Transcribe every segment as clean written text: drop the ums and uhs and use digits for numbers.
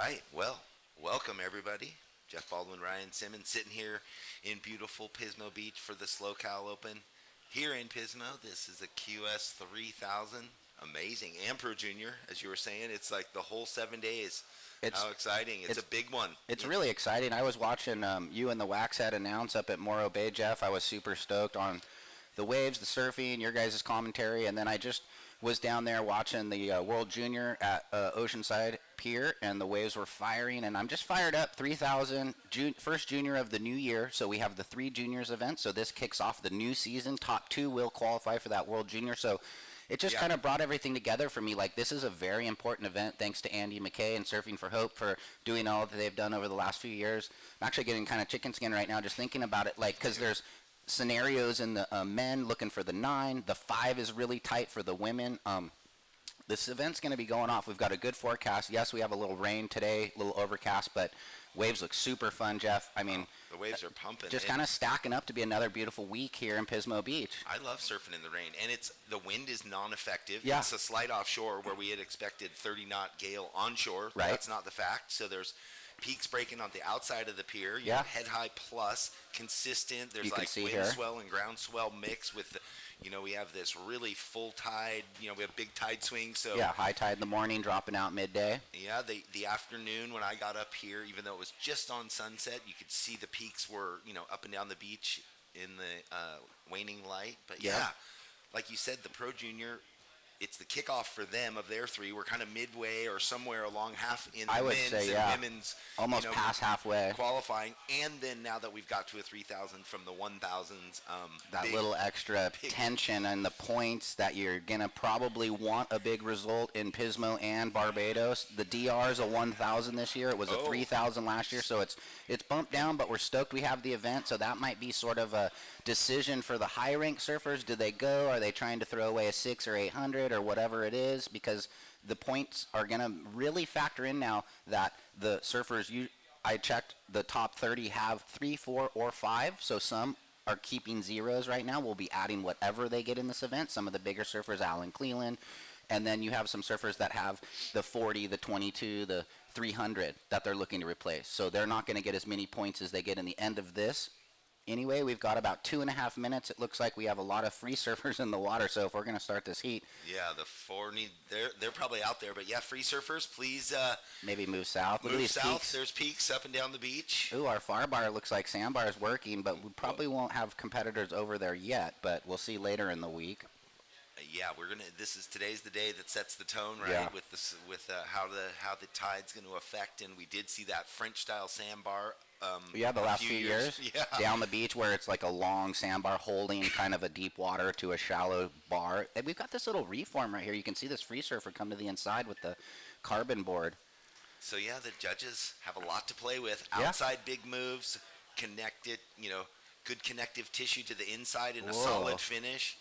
right. Well, welcome everybody. Jeff Baldwin, Ryan Simmons, sitting here in beautiful Pismo Beach for the Slow Cal Open here in Pismo. This is a QS 3000. Amazing. And Pro Junior, as you were saying, it's like the whole 7 days. How exciting. It's a big one. It's really exciting. I was watching you and the Waxhead announce up at Morro Bay, Jeff. I was super stoked on the waves, the surfing, your guys' commentary, and then I just was down there watching the World Junior at Oceanside Pier, and the waves were firing, and I'm just fired up. 3,000, first junior of the new year, so we have the 3 juniors event, so this kicks off the new season. Top 2 will qualify for that World Junior, so it just kind of brought everything together for me. Like, this is a very important event, thanks to Andy McKay and Surfing for Hope for doing all that they've done over the last few years. I'm actually getting kind of chicken skin right now just thinking about it, like, because there's scenarios in the men looking for the 9. The 5 is really tight for the women. This event's going to be going off. We've got a good forecast. Yes, we have a little rain today, a little overcast, but waves look super fun, Jeff. I mean, the waves are pumping. Just kind of stacking up to be another beautiful week here in Pismo Beach. I love surfing in the rain, and the wind is non-effective. Yeah. It's a slight offshore where we had expected 30-knot gale onshore. Right. That's not the fact. So there's peaks breaking on the outside of the pier. You Yeah. know, head high plus, consistent. There's like wind here. swell and ground swell mix with the, we have this really full tide. We have big tide swings. So yeah, high tide in the morning, dropping out midday. Yeah, the afternoon when I got up here, even though it was just on sunset, you could see the peaks were, up and down the beach in the waning light. But yeah, like you said, the Pro Junior, it's the kickoff for them of their 3. We're kind of midway or somewhere along half in the men's and women's. Almost past halfway. Qualifying. And then now that we've got to a 3,000 from the 1,000s. That little extra tension and the points that you're going to probably want a big result in Pismo and Barbados. The DR is a 1,000 this year. It was a 3,000 last year, so it's bumped down, but we're stoked we have the event, so that might be sort of a decision for the high-ranked surfers. Do they go? Are they trying to throw away a 6 or 800 or whatever it is? Because the points are going to really factor in now that the surfers, I checked, the top 30 have 3, 4, or 5, so some are keeping zeros right now. We'll be adding whatever they get in this event. Some of the bigger surfers, Alan Cleland, and then you have some surfers that have the 40, the 22, the 300 that they're looking to replace. So they're not going to get as many points as they get in the end of this. Anyway, we've got about 2.5 minutes. It looks like we have a lot of free surfers in the water, so if we're going to start this heat. Yeah, the 4 they're probably out there, but yeah, free surfers, please. Maybe move south. Move south. Peaks. There's peaks up and down the beach. Ooh, our far bar looks like sandbar is working, but we probably won't have competitors over there yet, but we'll see later in the week. Yeah, today's the day that sets the tone, right? Yeah. With how the tide's going to affect, and we did see that French style sandbar. The last few years down the beach where it's like a long sandbar holding kind of a deep water to a shallow bar. And we've got this little reform right here. You can see this free surfer come to the inside with the carbon board. So yeah, the judges have a lot to play with. Outside big moves, connected, good connective tissue to the inside and a solid finish.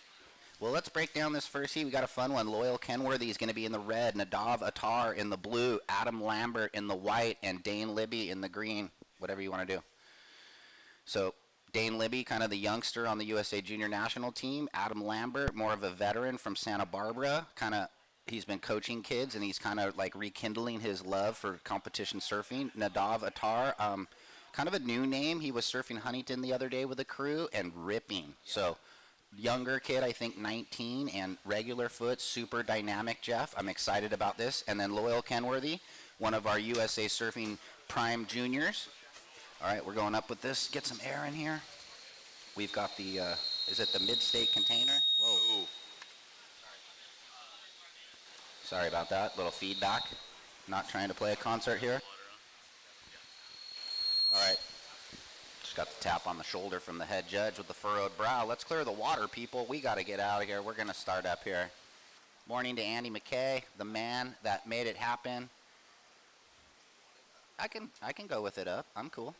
Well, let's break down this first heat. We got a fun one. Loyal Kenworthy is going to be in the red, Nadav Attar in the blue, Adam Lambert in the white, and Dane Libby in the green. Whatever you want to do. So Dane Libby, kind of the youngster on the USA Junior National team. Adam Lambert, more of a veteran from Santa Barbara. He's been coaching kids, and he's kind of like rekindling his love for competition surfing. Nadav Attar, kind of a new name. He was surfing Huntington the other day with a crew and ripping. So younger kid, I think 19, and regular foot, super dynamic, Jeff. I'm excited about this. And then Loyal Kenworthy, one of our USA Surfing Prime juniors. All right, we're going up with this. Get some air in here. We've got the, is it the mid-state container? Whoa. Ooh. Sorry about that. Little feedback. Not trying to play a concert here. All right. Just got the tap on the shoulder from the head judge with the furrowed brow. Let's clear the water, people. We got to get out of here. We're going to start up here. Morning to Andy McKay, the man that made it happen. I can go with it up. I'm cool.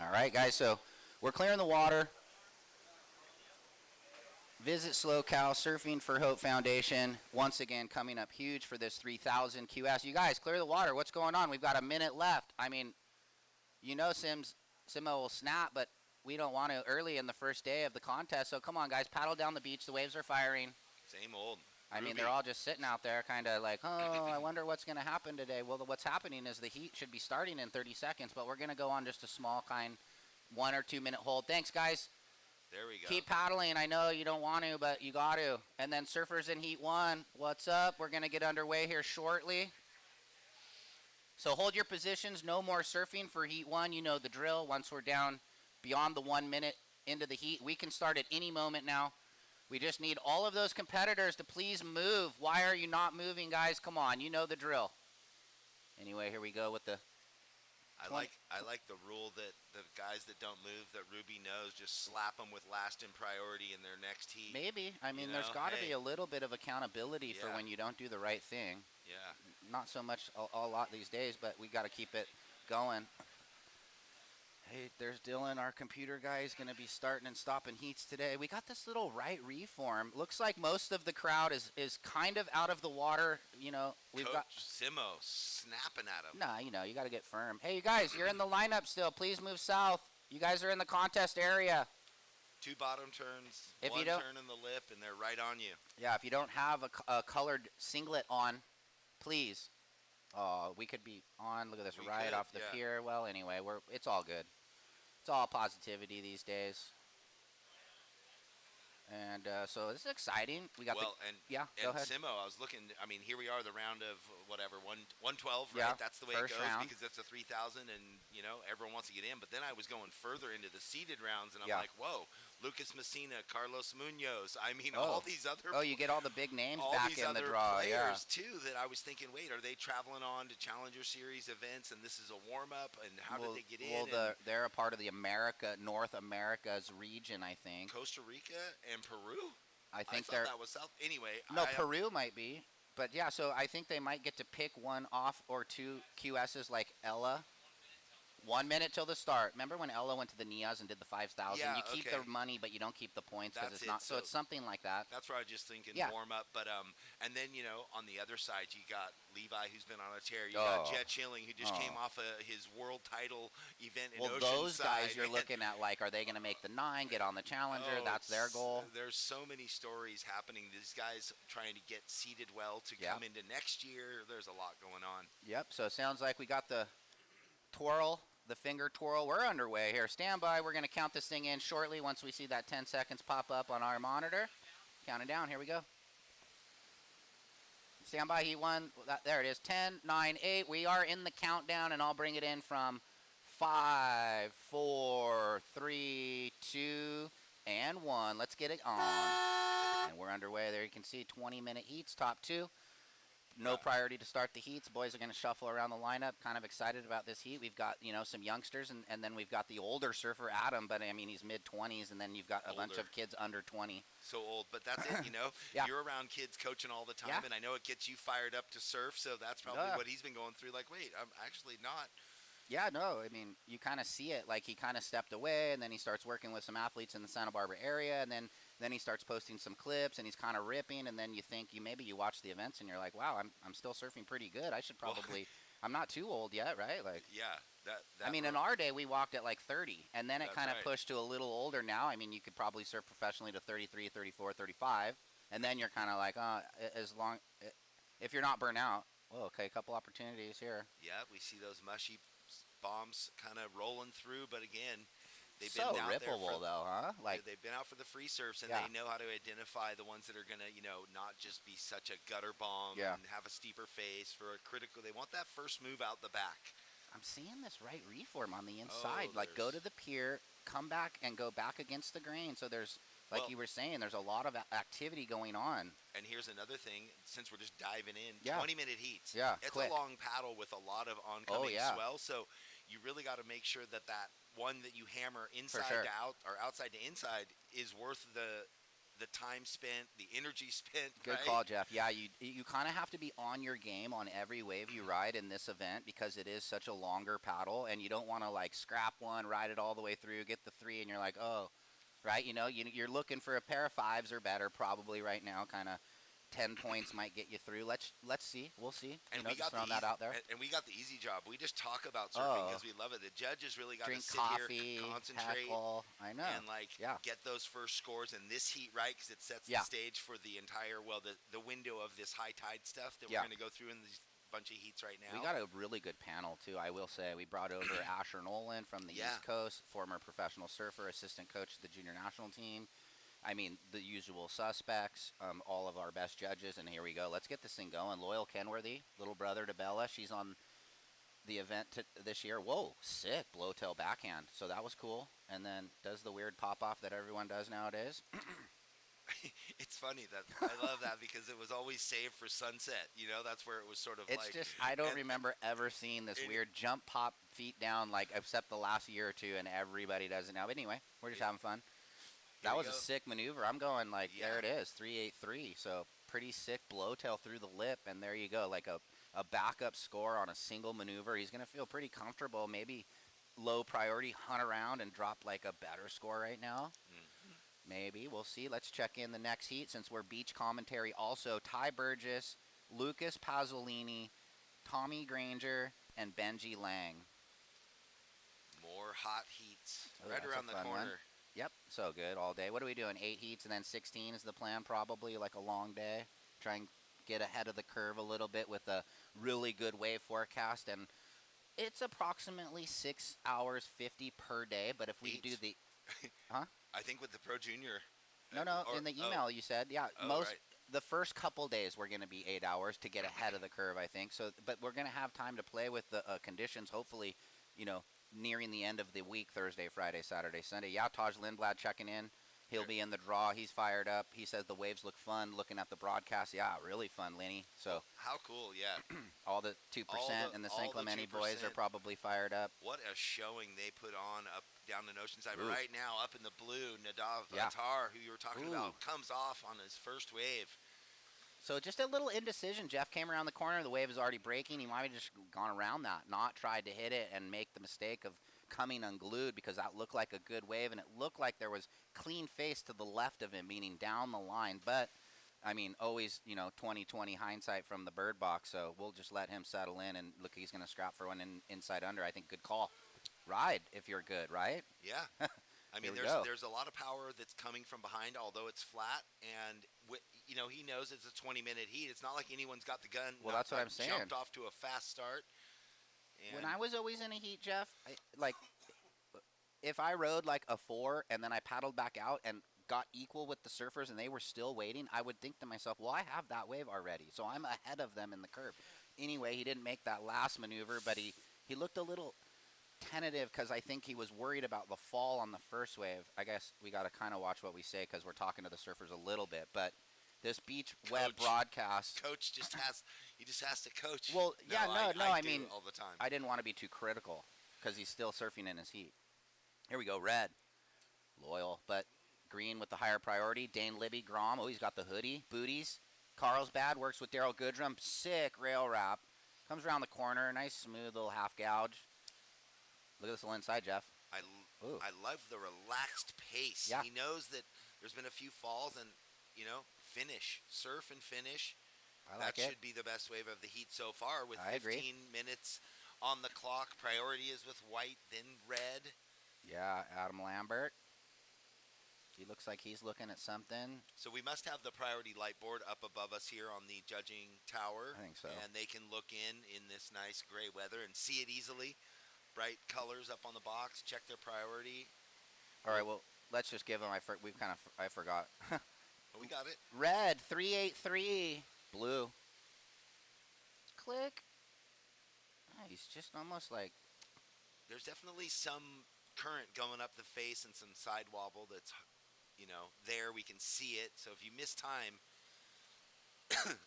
All right, guys, so we're clearing the water. Visit Slow Cal, Surfing for Hope Foundation. Once again, coming up huge for this 3,000 QS. You guys, clear the water. What's going on? We've got a minute left. I mean, Simo will snap, but we don't want to early in the first day of the contest. So come on, guys, paddle down the beach. The waves are firing. Same old. I mean, Ruby. they're all just sitting out there kind of like, oh, I wonder what's going to happen today. Well, what's happening is the heat should be starting in 30 seconds, but we're going to go on just a small 1 or 2 minute hold. Thanks, guys. There we go. Keep paddling. I know you don't want to, but you got to. And then surfers in heat 1. What's up? We're going to get underway here shortly. So hold your positions. No more surfing for heat 1. You know the drill. Once we're down beyond the 1 minute into the heat, we can start at any moment now. We just need all of those competitors to please move. Why are you not moving, guys? Come on. You know the drill. Anyway, here we go with the I like the rule that the guys that don't move, that Ruby knows, just slap them with last in priority in their next heat. Maybe. I mean, there's got to be a little bit of accountability for Yeah. when you don't do the right thing. Yeah. Not so much a lot these days, but we got to keep it going. Hey, there's Dylan, our computer guy. He's going to be starting and stopping heats today. We got this little right reform. Looks like most of the crowd is kind of out of the water. You know, we've Coach got Simo snapping at him. Nah, you know, you got to get firm. Hey, you guys, you're in the lineup still. Please move south. You guys are in the contest area. 2 bottom turns, If 1 you don't- turn in the lip, and they're right on you. Yeah, if you don't have a colored singlet on, please. Oh, we could be on. Look at this, We right could, off the yeah. pier. Well, anyway, it's all good. It's all positivity these days. And so this is exciting. We got go ahead. Simo, I was looking. I mean, here we are, the round of whatever 112, right? Yeah, That's the way it first goes round. because it's a 3,000, and everyone wants to get in. But then I was going further into the seeded rounds, and I'm Yeah. like, whoa, Lucas Messina, Carlos Munoz. I mean, Oh. all these other. Oh, you get all the big names all back these in the other draw. Yeah. players too. That I was thinking, wait, are they traveling on to Challenger Series events, and this is a warm up? And how did they get in? Well, they're a part of the North America's region, I think. Costa Rica and Peru. I think thought they're that was South. Anyway, no Peru might be, but yeah. So I think they might get to pick one off or 2 QSs like Ella. 1 minute till the start. Remember when Ella went to the NIAS and did the 5,000? Yeah, you keep okay. the money, but you don't keep the points because That's it's not. it, So it's something like that. That's what I was just thinking, Yeah. warm up. But and then on the other side, you got Levi, who's been on a tear. You got Jet Chilling, who just came off his world title event in Well, Oceanside. those guys you're looking at, like, are they going to make the 9, get on the Challenger? That's their goal. There's so many stories happening. These guys trying to get seated well to Yeah. come into next year. There's a lot going on. Yep. So it sounds like we got the twirl. The finger twirl. We're underway here. Stand by. We're going to count this thing in shortly once we see that 10 seconds pop up on our monitor. Counting down. Here we go. Stand by. Heat 1. There it is. 10, 9, 8. We are in the countdown, and I'll bring it in from 5, 4, 3, 2, and 1. Let's get it on. And we're underway. There you can see 20-minute heats, top 2. No priority to start the heats. Boys are going to shuffle around the lineup. Kind of excited about this heat. We've got, some youngsters, and then we've got the older surfer, Adam, but I mean, he's mid-20s, and then you've got a bunch of kids under 20. So old, but that's it, Yeah. You're around kids coaching all the time, Yeah. and I know it gets you fired up to surf, so that's probably what he's been going through. Like, wait, I'm actually not. Yeah, no, I mean, you kind of see it. Like, he kind of stepped away, and then he starts working with some athletes in the Santa Barbara area, and then he starts posting some clips, and he's kind of ripping, and then you think, maybe you watch the events, and you're like, wow, I'm still surfing pretty good. I should probably, I'm not too old yet, right? Like, Yeah. I mean, in our day, we walked at like 30, and then it That's kind of right. pushed to a little older now. I mean, you could probably surf professionally to 33, 34, 35, and then you're kind of like, if you're not burnt out, well, okay, a couple opportunities here. Yeah, we see those mushy bombs kind of rolling through, but again, they've So been out there rippable, though, huh? Like, they've been out for the free surfs, and Yeah. they know how to identify the ones that are gonna, not just be such a gutter bomb Yeah. and have a steeper face for a critical. They want that first move out the back. I'm seeing this right reform on the inside. Oh, Like, go there's- to the pier, come back, and go back against the grain. So there's, like Well- you were saying, there's a lot of activity going on. And here's another thing, since we're just diving in, Yeah. 20-minute heats. Yeah, It's quick. a long paddle with a lot of oncoming yeah. swell, so you really got to make sure that one that you hammer inside sure. to out or outside to inside is worth the time spent, the energy spent. Good right? call, Jeff. Yeah, you kind of have to be on your game on every wave you ride in this event because it is such a longer paddle, and you don't want to like scrap one, ride it all the way through, get the 3, and you're like, oh, right? You're looking for a pair of 5s or better probably right now, kind of 10 points might get you through. Let's see. We'll see. And just throwing that out there. And we got the easy job. We just talk about surfing because we love it. The judges really got to sit coffee, here, concentrate, heckle. I know, and get those first scores in this heat right because it sets the stage for the entire the window of this high tide stuff that we're going to go through in these bunch of heats right now. We got a really good panel too, I will say. We brought over Asher Nolan from the East Coast, former professional surfer, assistant coach of the junior national team. I mean, the usual suspects, all of our best judges, and here we go. Let's get this thing going. Loyal Kenworthy, little brother to Bella. She's on the event this year. Whoa, sick blowtail backhand. So that was cool. And then does the weird pop-off that everyone does nowadays. It's funny that I love that because it was always saved for sunset. That's where it was sort of it's just, I don't remember ever seeing this weird jump, pop, feet down, except the last year or two, and everybody does it now. But anyway, we're just having fun. That was a sick maneuver. I'm going there it is, 383. So pretty sick blowtail through the lip, and there you go, a backup score on a single maneuver. He's going to feel pretty comfortable, maybe low priority, hunt around and drop a better score right now. Maybe. We'll see. Let's check in the next heat since we're beach commentary. Also, Ty Burgess, Lucas Pasolini, Tommy Granger, and Benji Lang. More hot heats right around the corner. One. Yep. So good all day. What are we doing? 8 heats and then 16 is the plan probably, a long day. Try and get ahead of the curve a little bit with a really good wave forecast. And it's approximately 6 hours 50 per day. But if we do the... Huh? I think with the Pro Junior. No, in the email you said, the first couple days we're going to be 8 hours to get ahead of the curve, I think. So, but we're going to have time to play with the conditions, hopefully, nearing the end of the week, Thursday, Friday, Saturday, Sunday. Yeah, Taj Lindblad checking in. He'll be in the draw. He's fired up. He says the waves look fun. Looking at the broadcast, yeah, really fun, Lenny. So how cool, yeah. All the 2% and the San Clemente boys are probably fired up. What a showing they put on up down in Oceanside. But right now, up in the blue, Nadav Attar, who you were talking about, comes off on his first wave. So just a little indecision. Jeff came around the corner. The wave is already breaking. He might have just gone around that, not tried to hit it and make the mistake of coming unglued because that looked like a good wave, and it looked like there was clean face to the left of him, meaning down the line. But, I mean, always, 20/20 hindsight from the bird box, so we'll just let him settle in, and look, he's going to scrap for one inside under. I think good call. Ride if you're good, right? Yeah. I mean, there's a lot of power that's coming from behind, although it's flat, and he knows it's a 20-minute heat. It's not like anyone's got the gun. Well, that's what I'm saying. Jumped off to a fast start. When I was always in a heat, Jeff, if I rode a 4 and then I paddled back out and got equal with the surfers and they were still waiting, I would think to myself, well, I have that wave already, so I'm ahead of them in the curve. Anyway, he didn't make that last maneuver, but he looked a little tentative because I think he was worried about the fall on the first wave. I guess we got to kind of watch what we say because we're talking to the surfers a little bit, but this beach web broadcast. Coach just has to coach. Well, yeah, I mean, all the time. I didn't want to be too critical because he's still surfing in his heat. Here we go, red. Loyal, but green with the higher priority. Dane Libby, Grom. Oh, he's got the hoodie. Booties. Carlsbad works with Daryl Goodrum. Sick rail wrap. Comes around the corner. Nice, smooth little half gouge. Look at this little inside, Jeff. I love the relaxed pace. Yeah. He knows that there's been a few falls and, finish. Surf and finish. That should be the best wave of the heat so far with 15 minutes on the clock. Priority is with white, then red. Yeah, Adam Lambert. He looks like he's looking at something. So we must have the priority light board up above us here on the judging tower. I think so. And they can look in this nice gray weather and see it easily. Bright colors up on the box. Check their priority. All right, well, let's just give them. I forgot. Oh, we got it. Red 383. Blue. Click. Oh, he's just almost There's definitely some current going up the face and some side wobble that's, there. We can see it. So if you miss time,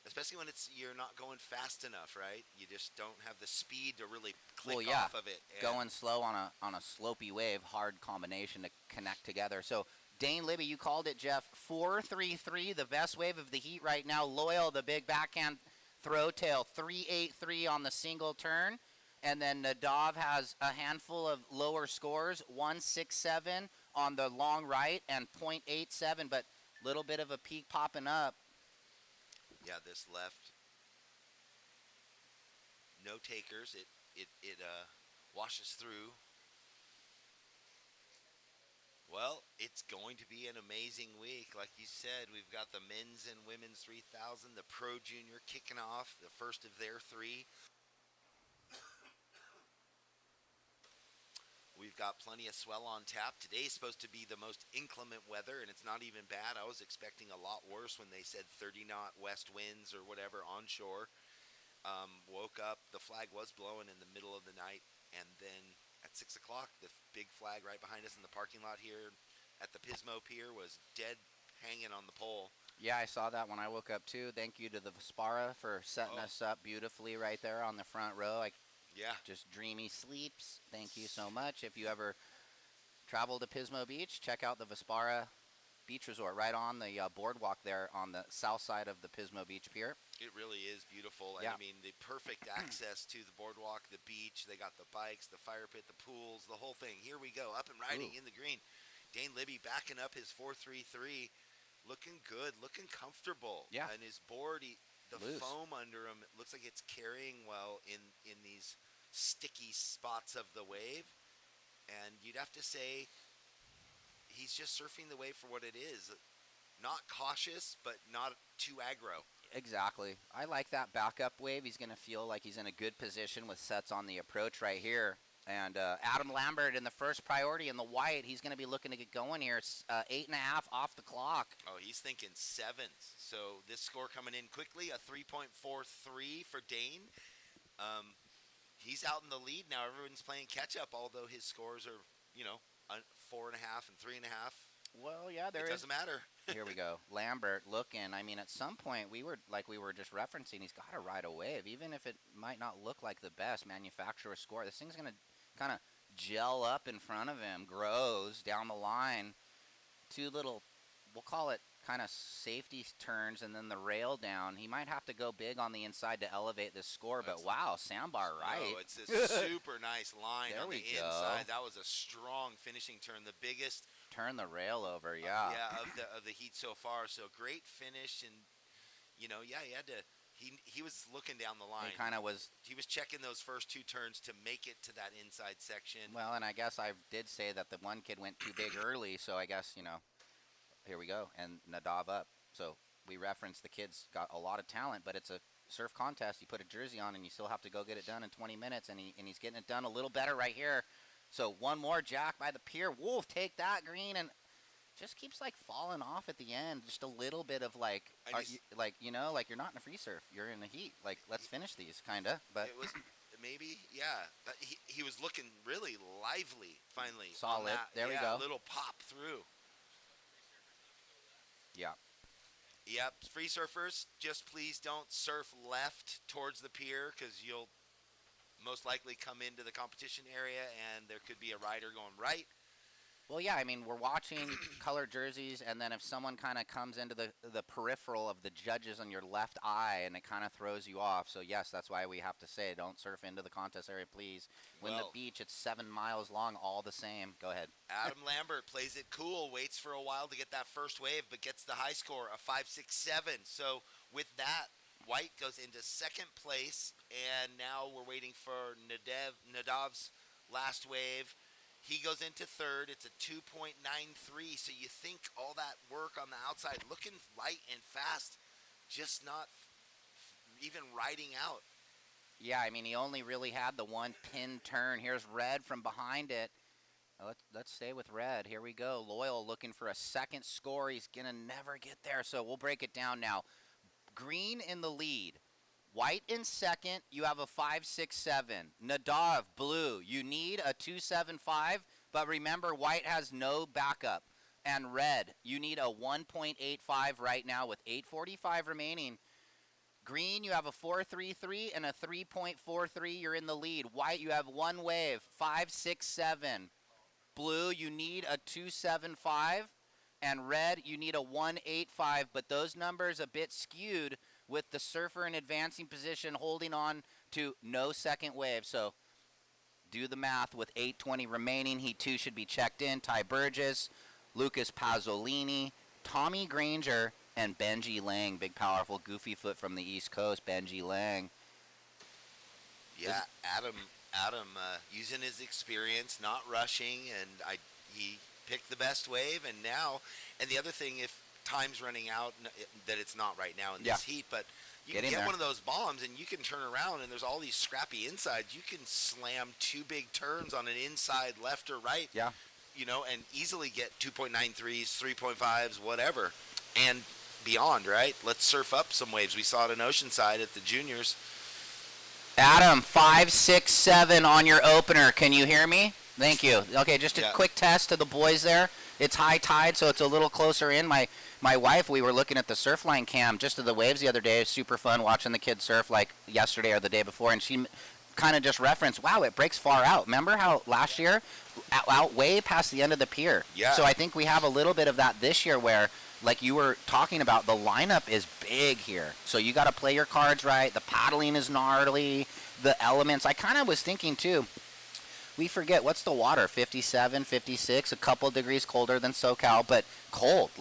especially when you're not going fast enough, right? You just don't have the speed to really click off of it. And going slow on a slopey wave, hard combination to connect together. So Dane Libby, you called it, Jeff. 433, the best wave of the heat right now. Loyal, the big backhand throw tail, 383 on the single turn. And then Nadav has a handful of lower scores, 167 on the long right and .87, but little bit of a peak popping up. Yeah, this left, no takers. It washes through. Well, it's going to be an amazing week. Like you said, we've got the men's and women's 3,000, the Pro Junior kicking off, the first of their three. We've got plenty of swell on tap. Today's supposed to be the most inclement weather, and it's not even bad. I was expecting a lot worse when they said 30-knot west winds or whatever onshore. Woke up, the flag was blowing in the middle of the night, and then at 6 o'clock, the big flag right behind us in the parking lot here at the Pismo Pier was dead hanging on the pole. Yeah, I saw that when I woke up too. Thank you to the Vespara for setting us up beautifully right there on the front row. Yeah. Just dreamy sleeps. Thank you so much. If you ever travel to Pismo Beach, check out the Vespara Beach Resort right on the boardwalk there on the south side of the Pismo Beach Pier. It really is beautiful. Yeah. And I mean, the perfect access to the boardwalk, the beach. They got the bikes, the fire pit, the pools, the whole thing. Here we go, up and riding in the green. Dane Libby backing up his 4.33, looking good, looking comfortable. Yeah. And his board, the Loose. foam under him, it looks like it's carrying well in these sticky spots of the wave. And you'd have to say he's just surfing the wave for what it is. Not cautious, but not too aggro. Exactly. I like that backup wave. He's going to feel like he's in a good position with sets on the approach right here. And Adam Lambert in the first priority in the white. He's going to be looking to get going here. It's 8.5 off the clock. Oh, he's thinking sevens. So this score coming in quickly, a 3.43 for Dane. He's out in the lead now. Everyone's playing catch up, although his scores are, 4.5 and 3.5. Well, yeah, It doesn't matter. Here we go. Lambert looking. I mean, at some point, we were just referencing, he's got to ride a wave, even if it might not look like the best manufacturer score. This thing's going to kind of gel up in front of him, grows down the line. Two little, we'll call it kind of safety turns, and then the rail down. He might have to go big on the inside to elevate this score, but wow, sandbar right. Oh, it's this super nice line There on the we go. inside. That was a strong finishing turn, the biggest. Turn the rail over, yeah. Of the heat so far. So great finish, and he had to. He was looking down the line. He kind of was. He was checking those first two turns to make it to that inside section. Well, and I guess I did say that the one kid went too big early, so I guess here we go, and Nadav up. So we referenced the kid's got a lot of talent, but it's a surf contest. You put a jersey on, and you still have to go get it done in 20 minutes, and he's getting it done a little better right here. So one more Jack by the pier. Wolf, take that green, and just keeps falling off at the end. Just a little bit of you're not in a free surf. You're in the heat. Let's finish these, kinda. But it was maybe, yeah. He was looking really lively finally. Solid. There we go. A little pop through. Yeah. Yep. Free surfers, just please don't surf left towards the pier, because you'll most likely come into the competition area and there could be a rider going right. Well, yeah, I mean, we're watching colored jerseys, and then if someone kind of comes into the peripheral of the judges on your left eye, and it kind of throws you off. So, yes, that's why we have to say, don't surf into the contest area, please. When the beach, it's 7 miles long, all the same. Go ahead. Adam Lambert plays it cool, waits for a while to get that first wave, but gets the high score, a 5.67. So, with that, White goes into second place, and now we're waiting for Nadav's last wave. He goes into third. It's a 2.93. So you think all that work on the outside, looking light and fast, just not even riding out. Yeah, I mean, he only really had the one pin turn. Here's Red from behind it. Let's stay with Red. Here we go. Loyal looking for a second score. He's going to never get there. So we'll break it down now. Green in the lead. White in second, you have a 5.67. Nadav, blue, you need a 2.75, but remember, White has no backup. And red, you need a 1.85 right now with 8.45 remaining. Green, you have a 4.33 and a 3.43. You're in the lead. White, you have one wave, 5.67. Blue, you need a 2.75. And red, you need a 1.85, but those numbers a bit skewed with the surfer in advancing position holding on to no second wave. So do the math with 8:20 remaining. He too should be checked in. Ty Burgess, Lucas Pazzolini, Tommy Granger, And Benji Lang, big, powerful, goofy foot from the East Coast. Benji Lang. Yeah, Adam, using his experience, not rushing, and he picked the best wave. And the other thing, if time's running out, that it's not right now in this heat, but you can get one of those bombs, and you can turn around, and there's all these scrappy insides. You can slam 2 big turns on an inside left or right. Yeah. And easily get 2.93s, 3.5s, whatever, and beyond, right? Let's surf up some waves. We saw it in Oceanside at the juniors. Adam, 5-6-7 on your opener. Can you hear me? Thank you. Okay, just a quick test to the boys there. It's high tide, so it's a little closer in. My wife, we were looking at the Surfline cam just of the waves the other day. It was super fun watching the kids surf like yesterday or the day before, and she kind of just referenced, wow, it breaks far out. Remember how last year, out way past the end of the pier? Yeah. So I think we have a little bit of that this year where, like you were talking about, the lineup is big here. So you got to play your cards right. The paddling is gnarly. The elements. I kind of was thinking, too, we forget, what's the water? 57, 56, a couple degrees colder than SoCal, but cold.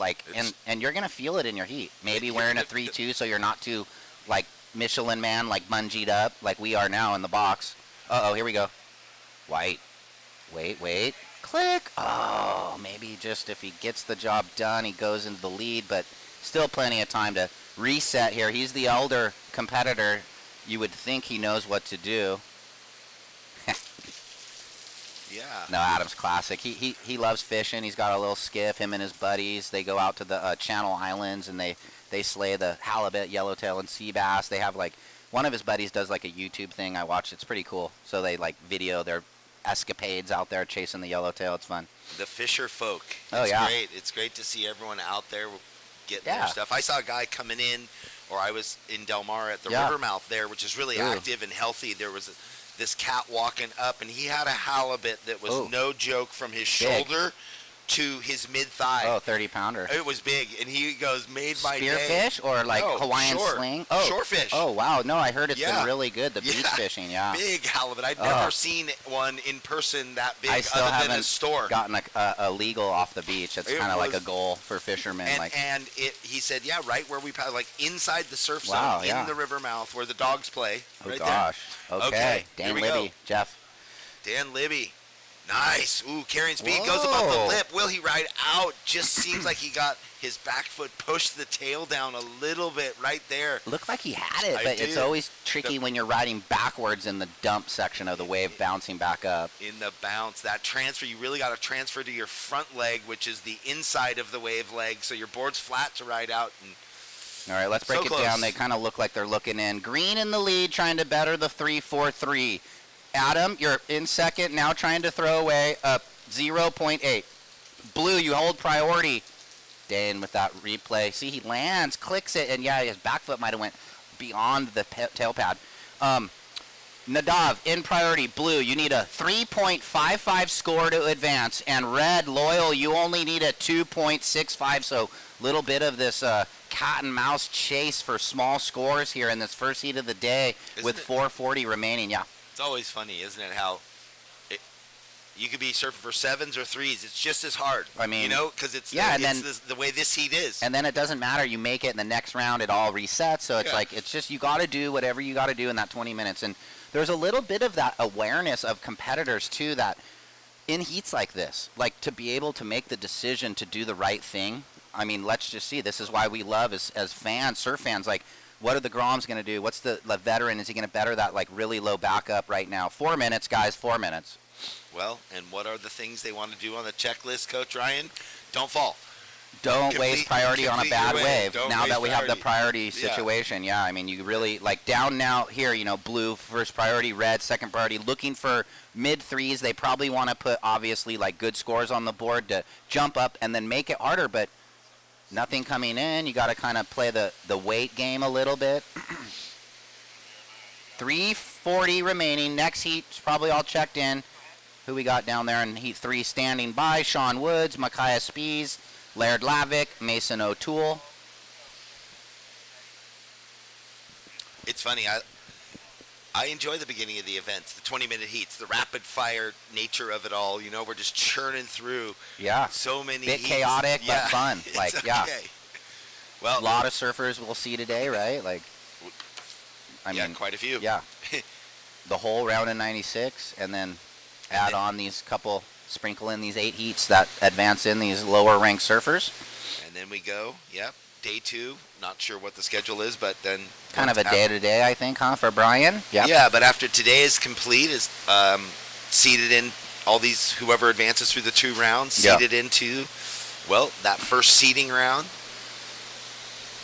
And you're going to feel it in your heat. Maybe wearing a 3-2 so you're not too, like, Michelin man, like bungeed up, like we are now in the box. Uh-oh, here we go. White. Wait. Click. Oh, maybe just if he gets the job done, he goes into the lead, but still plenty of time to reset here. He's the elder competitor. You would think he knows what to do. Yeah. No, Adam's classic. He loves fishing. He's got a little skiff. Him and his buddies, they go out to the Channel Islands, and they slay the halibut, yellowtail, and sea bass. They have, like, one of his buddies does, like, a YouTube thing I watched. It's pretty cool. So they, like, video their escapades out there chasing the yellowtail. It's fun. The fisher folk. It's great. It's great to see everyone out there getting their stuff. I saw a guy coming in, or I was in Del Mar at the river mouth there, which is really active and healthy. There was this cat walking up, and he had a halibut that was no joke from his shoulder to his mid-thigh. Oh, 30-pounder. It was big, and he goes, made my day. Spearfish or like Hawaiian sling? Oh, shorefish. Oh, wow. No, I heard it's been really good, the beach fishing, Big halibut. I'd never seen one in person that big I still other haven't than a store. Gotten a legal off the beach. It's kind of like a goal for fishermen. And he said, right where we paddle, like inside the surf zone in the river mouth where the dogs play. Oh, right gosh. There. Okay. Dan Libby, go. Jeff. Dan Libby. Nice. Ooh, carrying speed. Goes above the lip. Will he ride out? Just seems like he got his back foot pushed the tail down a little bit right there. Looked like he had it, but it's always tricky when you're riding backwards in the dump section of the wave, bouncing back up. In the bounce, that transfer, you really got to transfer to your front leg, which is the inside of the wave leg, so your board's flat to ride out. All right, let's break it down. They kind of look like they're looking in. Green in the lead, trying to better the 3-4-3. Adam, you're in second, now trying to throw away up 0.8. Blue, you hold priority. Dan with that replay. See, he lands, clicks it, and his back foot might have went beyond the tail pad. Nadav, in priority. Blue, you need a 3.55 score to advance. And red, Loyal, you only need a 2.65. So a little bit of this cat and mouse chase for small scores here in this first heat of the day with 4:40 remaining. Yeah. It's always funny, isn't it, how you could be surfing for 7s or 3s. It's just as hard. I mean, because it's the way this heat is. And then it doesn't matter. You make it in the next round, it all resets. So it's like, it's just, you got to do whatever you got to do in that 20 minutes. And there's a little bit of that awareness of competitors, too, that in heats like this, like to be able to make the decision to do the right thing. I mean, let's just see. This is why we love as fans, surf fans, like, what are the Groms going to do? What's the veteran? Is he going to better that, like, really low backup right now? 4 minutes, guys, 4 minutes. Well, and what are the things they want to do on the checklist, Coach Ryan? Don't fall. Don't waste priority on a bad wave. Now that we have the priority situation, I mean, you really, like, down now here, blue first priority, red second priority, looking for mid-threes. They probably want to put, obviously, like, good scores on the board to jump up and then make it harder, but nothing coming in. You got to kind of play the weight game a little bit. 3:40 remaining. Next heat's probably all checked in. Who we got down there in heat 3 standing by? Sean Woods, Micaiah Spies, Laird Lavick, Mason O'Toole. It's funny. I enjoy the beginning of the events, the 20-minute heats, the rapid-fire nature of it all. We're just churning through so many Bit heats. chaotic, but fun. Okay. a lot of surfers we'll see today, right? Like, I mean, quite a few. Yeah. The whole round in 96, and then add on these couple, sprinkle in these 8 heats that advance in these lower ranked surfers. And then we go, day 2. Not sure what the schedule is, but then kind of a day-to-day, I think, huh, for Brian? Yep. Yeah, but after today is complete, is seeded in all these, whoever advances through the 2 rounds, seeded into, well, that first seeding round.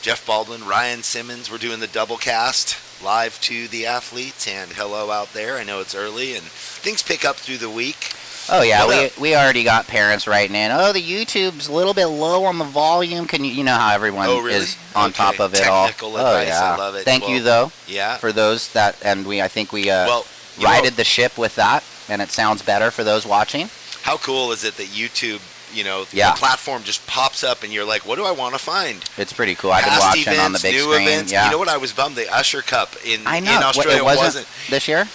Jeff Baldwin, Ryan Simmons, we're doing the double cast live to the athletes, and hello out there. I know it's early, and things pick up through the week. Oh, yeah, we already got parents writing in, oh, the YouTube's a little bit low on the volume. Can you know how everyone is on top of it all. Technical advice, I love it. Thank you, though, yeah, for those that, and I think we righted the ship with that, and it sounds better for those watching. How cool is it that YouTube, the platform just pops up and you're like, what do I want to find? It's pretty cool. I've been watching events, on the big screen. Events. Yeah. You know what? I was bummed. The Usher Cup in Australia it wasn't this year?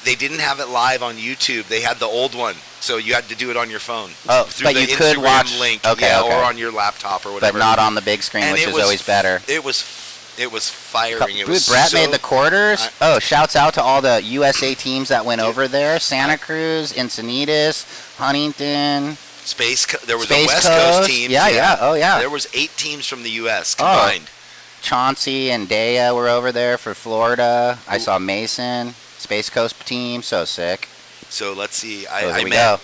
They didn't have it live on YouTube. They had the old one. So you had to do it on your phone. Oh, through but the you Instagram could watch link, okay. or on your laptop or whatever. But not on the big screen, which is always better. It was firing. Dude, Brett made the quarters. Shouts out to all the USA teams that went over there. Santa Cruz, Encinitas, Huntington. There was a West Coast team. Yeah. Oh, yeah. There was 8 teams from the U.S. combined. Chauncey and Dea were over there for Florida. I saw Mason, Space Coast team. So sick. So let's see. Here we go.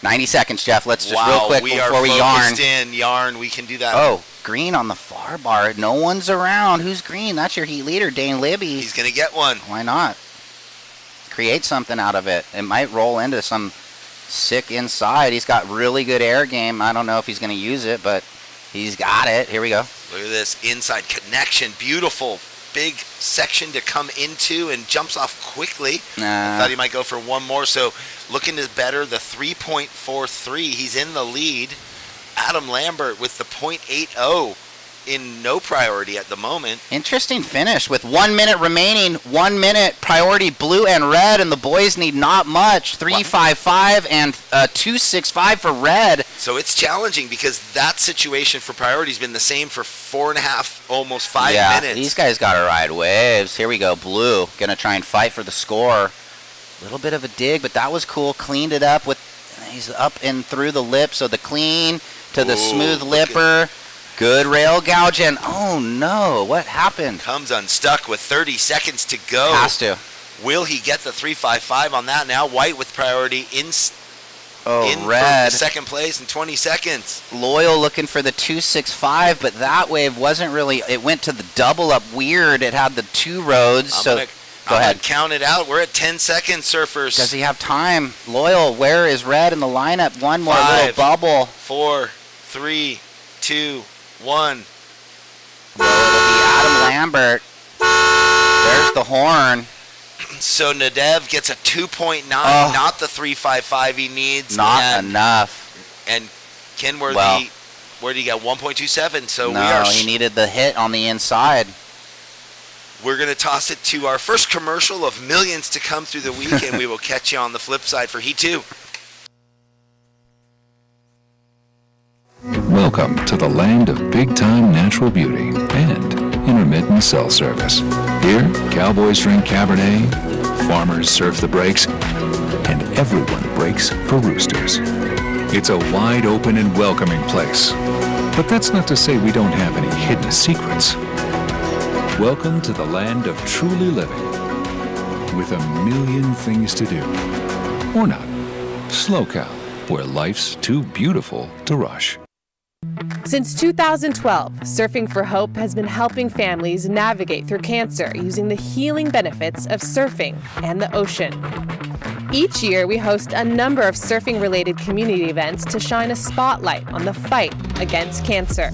90 seconds, Jeff. Let's just real quick before we yarn. Yarn. We can do that. Oh, green on the far bar. No one's around. Who's green? That's your heat leader, Dane Libby. He's going to get one. Why not? Create something out of it. It might roll into some sick inside. He's got really good air game. I don't know if he's going to use it, but he's got it. Here we go. Look at this inside connection. Beautiful. Big section to come into and jumps off quickly. I thought he might go for one more. So looking to better the 3.43. He's in the lead. Adam Lambert with the .80 in no priority at the moment. Interesting finish with 1 minute remaining. 1 minute priority blue and red, and the boys need not much. 3.55 and 2.65 for red. So it's challenging because that situation for priority has been the same for 4.5, almost 5 minutes. These guys got to ride waves. Here we go. Blue gonna try and fight for the score. A little bit of a dig, but that was cool. Cleaned it up with. He's up and through the lip, so the clean to the smooth lipper. Good rail gouge, and oh no, what happened? Comes unstuck with 30 seconds to go. Has to. Will he get the 3.55 on that now? White with priority in red. For second place in 20 seconds. Loyal looking for the 2.65, but that wave wasn't really, it went to the double up weird. It had the 2 roads, go ahead. Count it out. We're at 10 seconds, surfers. Does he have time? Loyal, where is red in the lineup? One more little bubble. 4, 3, 2, 1. Well, it'll be Adam Lambert. There's the horn. So Nadev gets a 2.9, not the 3.55 he needs. Not enough. And Kenworthy, where did he get? 1.27. So he needed the hit on the inside. We're going to toss it to our first commercial of millions to come through the week, and we will catch you on the flip side for Heat 2. Welcome to the land of big-time natural beauty and intermittent cell service. Here, cowboys drink Cabernet, farmers surf the breaks, and everyone breaks for roosters. It's a wide open and welcoming place. But that's not to say we don't have any hidden secrets. Welcome to the land of truly living, with a million things to do. Or not. SLO, where life's too beautiful to rush. Since 2012, Surfing for Hope has been helping families navigate through cancer using the healing benefits of surfing and the ocean. Each year, we host a number of surfing-related community events to shine a spotlight on the fight against cancer.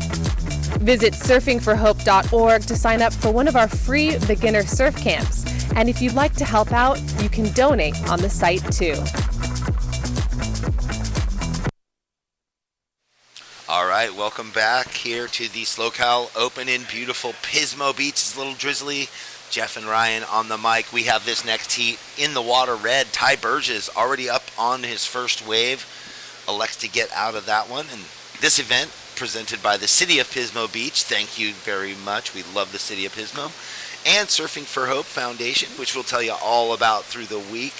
Visit surfingforhope.org to sign up for one of our free beginner surf camps. And if you'd like to help out, you can donate on the site too. All right, welcome back here to the SLO Open in beautiful Pismo Beach. It's a little drizzly. Jeff and Ryan on the mic. We have this next heat in the water red. Ty Burgess already up on his first wave. Elects to get out of that one. And this event presented by the City of Pismo Beach. Thank you very much. We love the City of Pismo. And Surfing for Hope Foundation, which we'll tell you all about through the week.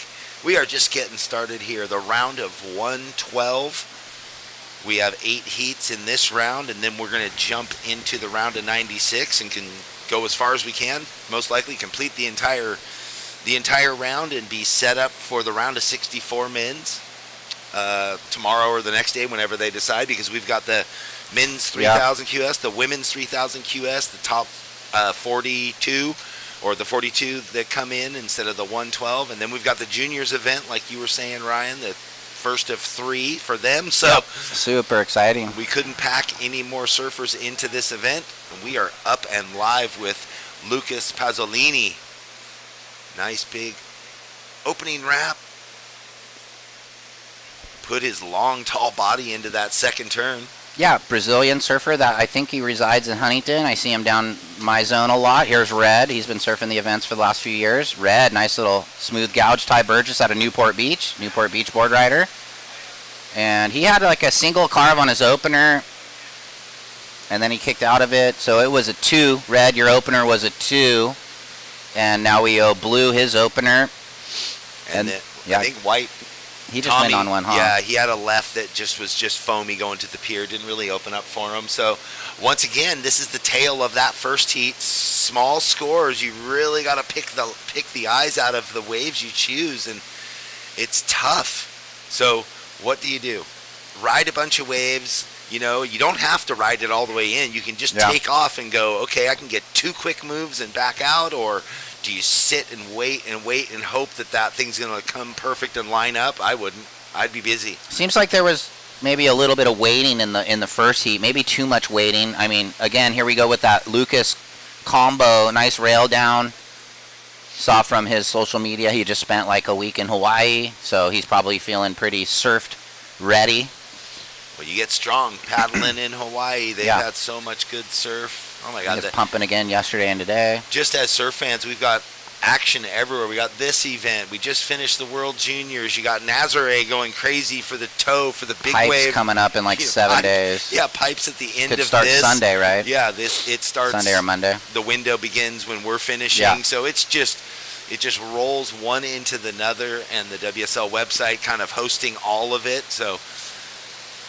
We are just getting started here. The round of 112. We have 8 heats in this round, and then we're going to jump into the round of 96 and can go as far as we can. Most likely complete the entire round and be set up for the round of 64 men's tomorrow or the next day, whenever they decide, because we've got the men's 3000 QS, the women's 3000 QS, the top 42 or the 42 that come in instead of the 112, and then we've got the juniors event, like you were saying, Ryan, the first of 3 for them. So super exciting. We couldn't pack any more surfers into this event, and we are up and live with Lucas Pasolini. Nice big opening wrap. Put his long, tall body into that second turn. Yeah, Brazilian surfer that I think he resides in Huntington. I see him down my zone a lot. Here's Red. He's been surfing the events for the last few years. Red, nice little smooth gouge Ty Burgess out of Newport Beach board rider. And he had like a single carve on his opener, and then he kicked out of it. So it was a 2. Red, your opener was a 2. And now we owe Blue his opener. And then, I think White... He just went on one, huh? Yeah, he had a left that was just foamy going to the pier. Didn't really open up for him. So, once again, this is the tale of that first heat. Small scores. You really got to pick the eyes out of the waves you choose, and it's tough. So, what do? Ride a bunch of waves. You know, you don't have to ride it all the way in. You can just take off and go, okay, I can get 2 quick moves and back out, or do you sit and wait and hope that thing's going to come perfect and line up? I wouldn't. I'd be busy. Seems like there was maybe a little bit of waiting in the first heat, maybe too much waiting. I mean, again, here we go with that Lucas combo, nice rail down. Saw from his social media he just spent like a week in Hawaii, so he's probably feeling pretty surfed ready. Well, you get strong paddling in Hawaii. They've had so much good surf. Oh my God! He was pumping again yesterday and today. Just as surf fans, we've got action everywhere. We got this event. We just finished the World Juniors. You got Nazare going crazy for the toe for the big Pipes wave coming up in like 7 days. Yeah, Pipes at the end Could of start this. Sunday, right? Yeah, it starts Sunday or Monday. The window begins when we're finishing. Yeah. So it just rolls one into the other, and the WSL website kind of hosting all of it. So.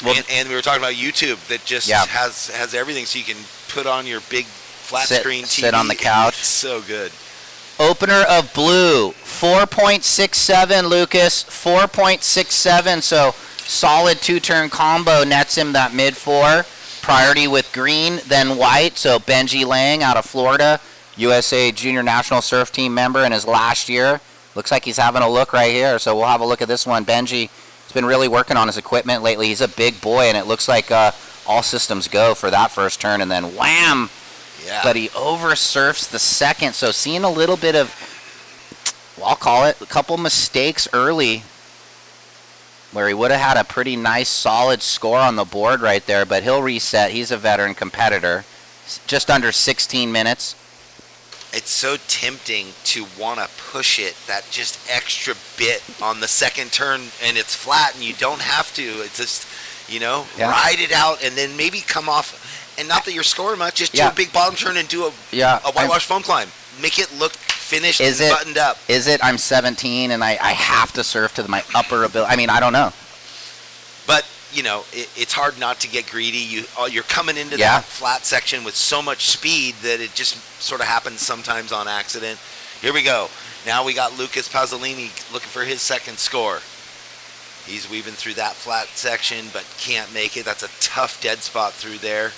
Well, and we were talking about YouTube that just has everything, so you can put on your big flat screen TV. Sit on the couch. It's so good. Opener of Blue, 4.67, Lucas, 4.67. So solid 2-turn combo nets him that mid-4. Priority with Green, then White. So Benji Lang out of Florida, USA Junior National Surf Team member in his last year. Looks like he's having a look right here. So we'll have a look at this one. Benji has been really working on his equipment lately. He's a big boy, and it looks like all systems go for that first turn, and then wham! Yeah. But he oversurfs the second, so seeing a little bit of, well, I'll call it, a couple mistakes early where he would have had a pretty nice, solid score on the board right there, but he'll reset. He's a veteran competitor. Just under 16 minutes. It's so tempting to want to push it that just extra bit on the second turn, and it's flat, and you don't have to. It's just, ride it out, and then maybe come off. And not that you're scoring much, just do a big bottom turn and do a whitewash foam climb. Make it look finished and buttoned up. Is it I'm 17 and I have to surf to my upper ability? I mean, I don't know. But, it's hard not to get greedy. You're coming into that flat section with so much speed that it just sort of happens sometimes on accident. Here we go. Now we got Lucas Pasolini looking for his second score. He's weaving through that flat section, but can't make it. That's a tough dead spot through there.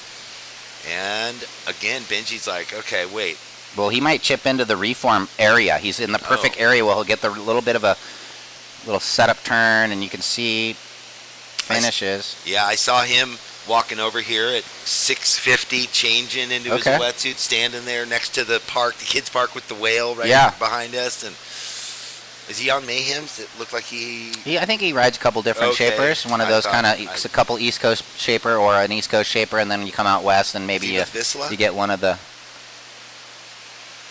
And again, Benji's like, okay, wait. Well, he might chip into the reform area. He's in the perfect area where he'll get the little bit of a little setup turn, and you can see finishes. I saw him walking over here at 6:50, changing into his wetsuit, standing there next to the park, the kids' park with the whale behind us. And is he on Mayhem's? It looked like I think he rides a couple different shapers. One of those kind of a couple East Coast shaper or an East Coast shaper, and then you come out west and maybe you get one of the.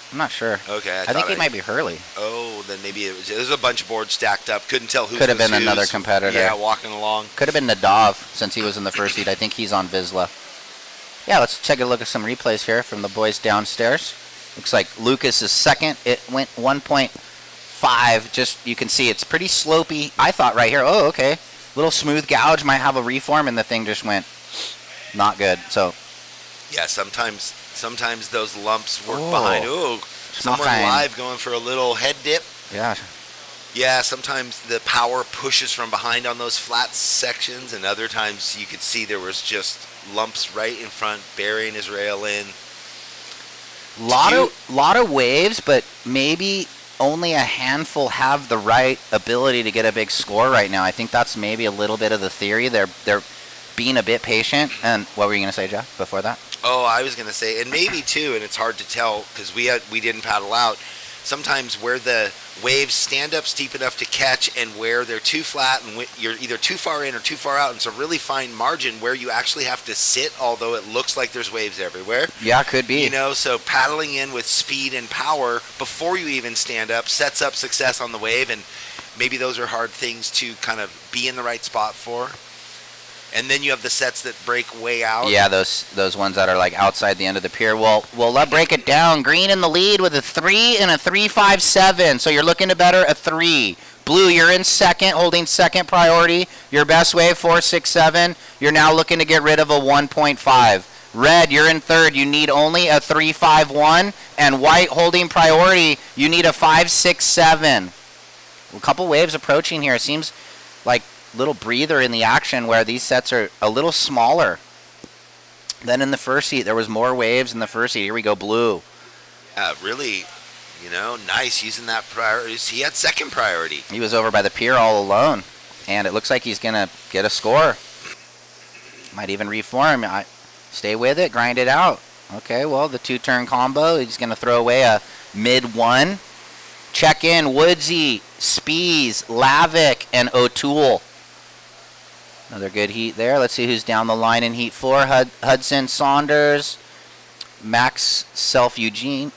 I'm not sure. Okay, I think he might be Hurley. Oh, then maybe there's a bunch of boards stacked up. Couldn't tell who. Could have been another competitor. Yeah, walking along. Could have been Nadav since he was in the first heat. I think he's on Vizsla. Yeah, let's take a look at some replays here from the boys downstairs. Looks like Lucas is second. It went 1.5. Just, you can see it's pretty slopey. I thought right here, oh, okay. Little smooth gouge, might have a reform, and the thing just went not good. So, yeah, sometimes those lumps work behind. Ooh, someone live going for a little head dip. Yeah. Yeah, sometimes the power pushes from behind on those flat sections, and other times you could see there was just lumps right in front, burying his rail in. Lot of waves, but maybe only a handful have the right ability to get a big score right now. I think that's maybe a little bit of the theory. They're being a bit patient. And what were you going to say, Jeff, before that? Oh, I was going to say, and maybe too, and it's hard to tell because we didn't paddle out. Sometimes where the waves stand up steep enough to catch and where they're too flat and you're either too far in or too far out, and it's a really fine margin where you actually have to sit, although it looks like there's waves everywhere. Yeah, could be. You know, so paddling in with speed and power before you even stand up sets up success on the wave, and maybe those are hard things to kind of be in the right spot for. And then you have the sets that break way out. Yeah, those ones that are like outside the end of the pier. Well, let's break it down. Green in the lead with a 3 and a 3.57. So you're looking to better a 3. Blue, you're in second, holding second priority. Your best wave, 4.67. You're now looking to get rid of a 1.5. Red, you're in third. You need only a 3.51. And white, holding priority, you need a 5.67. A couple waves approaching here. It seems like little breather in the action where these sets are a little smaller than in the first heat. There was more waves in the first heat. Here we go, blue. Really, nice using that priority. He had second priority. He was over by the pier all alone, and it looks like he's going to get a score. Might even reform. Stay with it, grind it out. Okay, well, the two-turn combo. He's going to throw away a mid-1. Check in Woodsy, Spees, Lavick, and O'Toole. Another good heat there. Let's see who's down the line in heat 4. Hudson Saunders, Max Self-Eugene.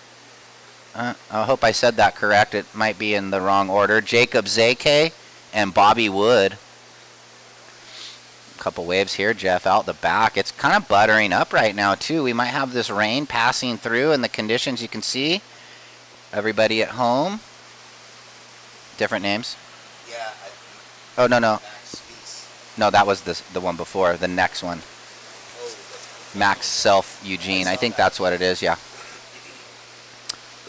I hope I said that correct. It might be in the wrong order. Jacob Zake and Bobby Wood. A couple waves here, Jeff, out the back. It's kind of buttering up right now, too. We might have this rain passing through, and the conditions you can see. Everybody at home. Different names? Yeah. Oh, no. No, that was the one before, the next one. Max Self-Eugene. I think that's what it is, yeah.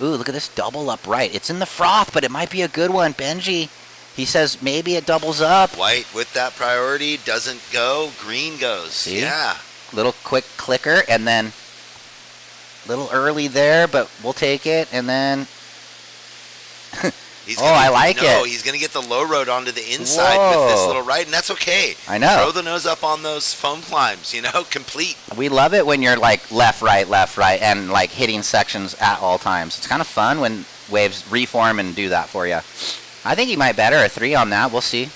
Ooh, look at this double upright. It's in the froth, but it might be a good one. Benji, he says maybe it doubles up. White with that priority doesn't go. Green goes. See? Yeah. Little quick clicker, and then little early there, but we'll take it, and then... I like it. No, he's going to get the low road onto the inside with this little right, and that's okay. I know. Throw the nose up on those foam climbs, complete. We love it when you're like left, right, and like hitting sections at all times. It's kind of fun when waves reform and do that for you. I think he might better a 3 on that. We'll see.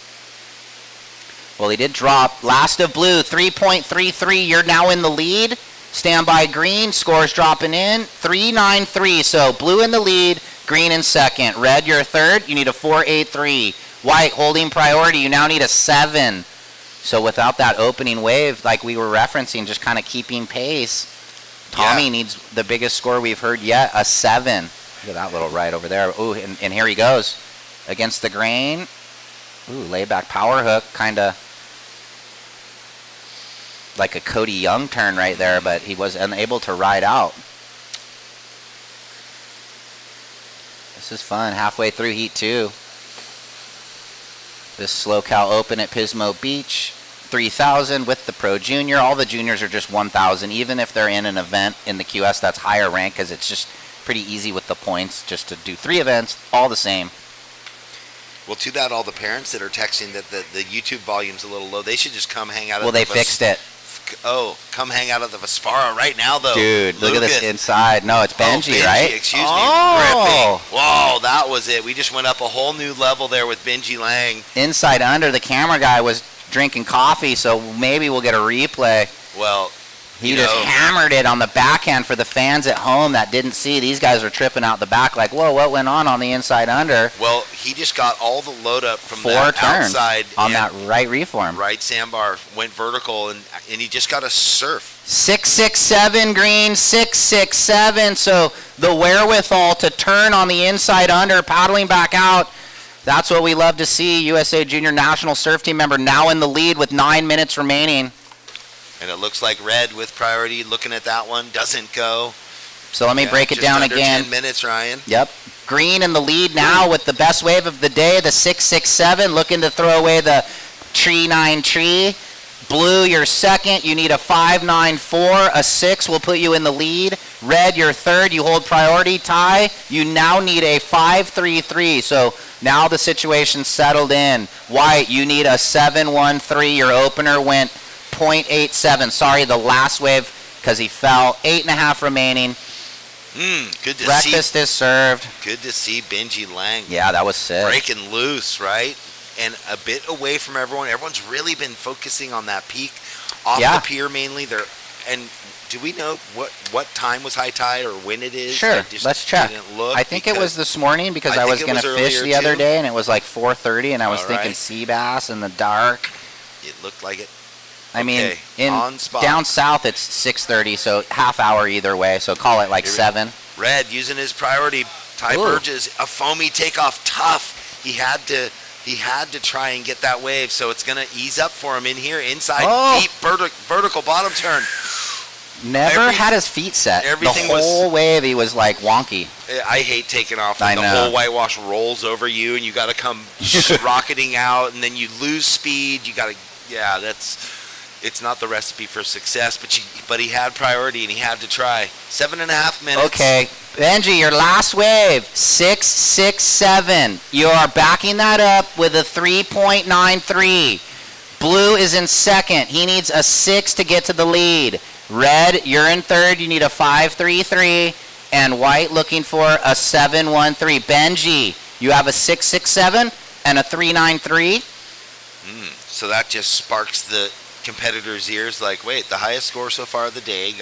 Well, he did drop. Last of blue, 3.33. You're now in the lead. Stand by green. Scores dropping in. 3.93. So blue in the lead. Green in second. Red, you're third. You need a 4.83. White, holding priority. You now need a 7. So without that opening wave, like we were referencing, just kind of keeping pace, Tommy needs the biggest score we've heard yet, a 7. Look at that little right over there. Ooh, and here he goes. Against the grain. Ooh, layback power hook. Kind of like a Cody Young turn right there, but he was unable to ride out. This is fun. Halfway through heat 2. This Slow Cal Open at Pismo Beach. 3,000 with the Pro Junior. All the juniors are just 1,000. Even if they're in an event in the QS that's higher rank, because it's just pretty easy with the points just to do 3 events, all the same. Well, to that, all the parents that are texting that the YouTube volume's a little low, they should just come hang out. Well, they fixed it. Come hang out at the Vespara right now, though. Dude, look at this inside. No, it's Benji, right? Excuse me. Gripping. Whoa, that was it. We just went up a whole new level there with Benji Lang. Inside under, the camera guy was drinking coffee, so maybe we'll get a replay. Well, he just hammered it on the backhand for the fans at home that didn't see. These guys are tripping out the back like, whoa, what went on the inside under? Well, he just got all the load up from 4 that turns outside. on that right reform. Right sandbar, went vertical, and he just got a surf. 667 green, 667. So the wherewithal to turn on the inside under, paddling back out. That's what we love to see. USA Junior National Surf Team member now in the lead with 9 minutes remaining. And it looks like red with priority. Looking at that one, doesn't go. So let me break it just down under again. 10 minutes, Ryan. Yep. Green in the lead now with the best wave of the day, the 667, looking to throw away the tree 9 tree. Blue, you're second. You need a 594. A 6 will put you in the lead. Red, you're third. You hold priority. Tie, you now need a 533. So now the situation's settled in. White, you need a 713. Your opener went 0.87. Sorry, the last wave because he fell. 8.5 remaining. Good to Breakfast see. is served. Good to see Benji Lang. Yeah, that was sick. Breaking loose, right? And a bit away from everyone. Everyone's really been focusing on that peak off the pier mainly. And do we know what time was high tide or when it is? Sure, let's check. Look I think it was this morning because I was going to fish the other day and it was like 4:30 and I was thinking sea bass in the dark. It looked like it. I mean, on spot. down south it's 6:30, so half hour either way. So call it like 7. Red using his priority. Ty Burgess, a foamy takeoff, tough. He had to try and get that wave, so it's going to ease up for him in here, inside, deep vertical bottom turn. Never had his feet set. Everything the whole wave, he was like wonky. I hate taking off when the whole whitewash rolls over you, and you got to come rocketing out, and then you lose speed. You got to, it's not the recipe for success, but he had priority, and he had to try. 7.5 minutes. Okay. Benji, your last wave, 667. You are backing that up with a 3.93. Blue is in second. He needs a 6 to get to the lead. Red, you're in third. You need a 533. And white looking for a 713. Benji, you have a 667 and a 393. So that just sparks the competitors' ears. Like, wait, the highest score so far of the day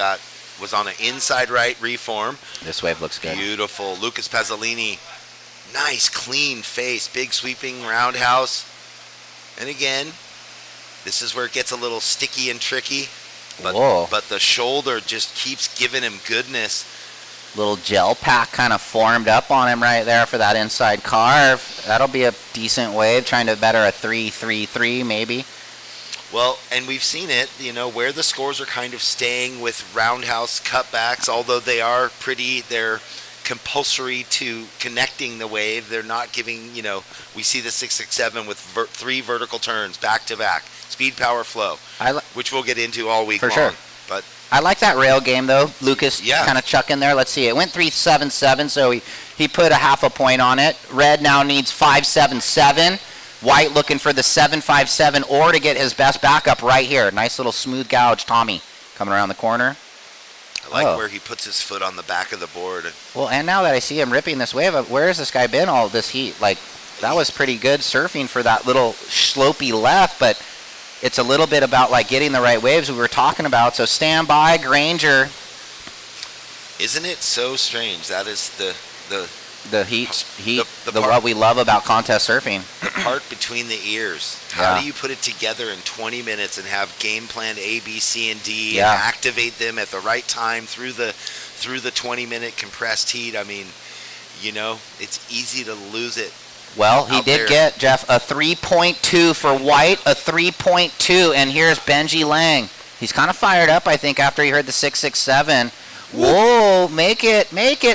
was on an inside right reform. This wave looks good. Beautiful. Lucas Pazzolini, nice clean face, big sweeping roundhouse. And again, this is where it gets a little sticky and tricky. But the shoulder just keeps giving him goodness. Little gel pack kind of formed up on him right there for that inside carve. That'll be a decent wave, trying to better a 333 maybe. Well, and we've seen it, where the scores are kind of staying with roundhouse cutbacks, although they're compulsory to connecting the wave. They're not giving, we see the 667 with 3 vertical turns back to back, speed, power, flow, which we'll get into all week long. For sure. But I like that rail game though, Lucas. Kind of chuck in there. Let's see. It went 377, so he put a half a point on it. Red now needs 577. White looking for the 757 or to get his best backup right here. Nice little smooth gouge, Tommy, coming around the corner. I like where he puts his foot on the back of the board. Well, and now that I see him ripping this wave, where has this guy been all this heat? Like, that was pretty good surfing for that little slopey left, but it's a little bit about, like, getting the right waves we were talking about. So stand by, Granger. Isn't it so strange? That is the heat, what we love about contest surfing. The part between the ears. How do you put it together in 20 minutes and have game plan A, B, C, and D and activate them at the right time through the 20-minute compressed heat? I mean, it's easy to lose it. Well, he did get, Jeff, a 3.2 for White, a 3.2, and here's Benji Lang. He's kind of fired up, I think, after he heard the 667. Whoa, make it,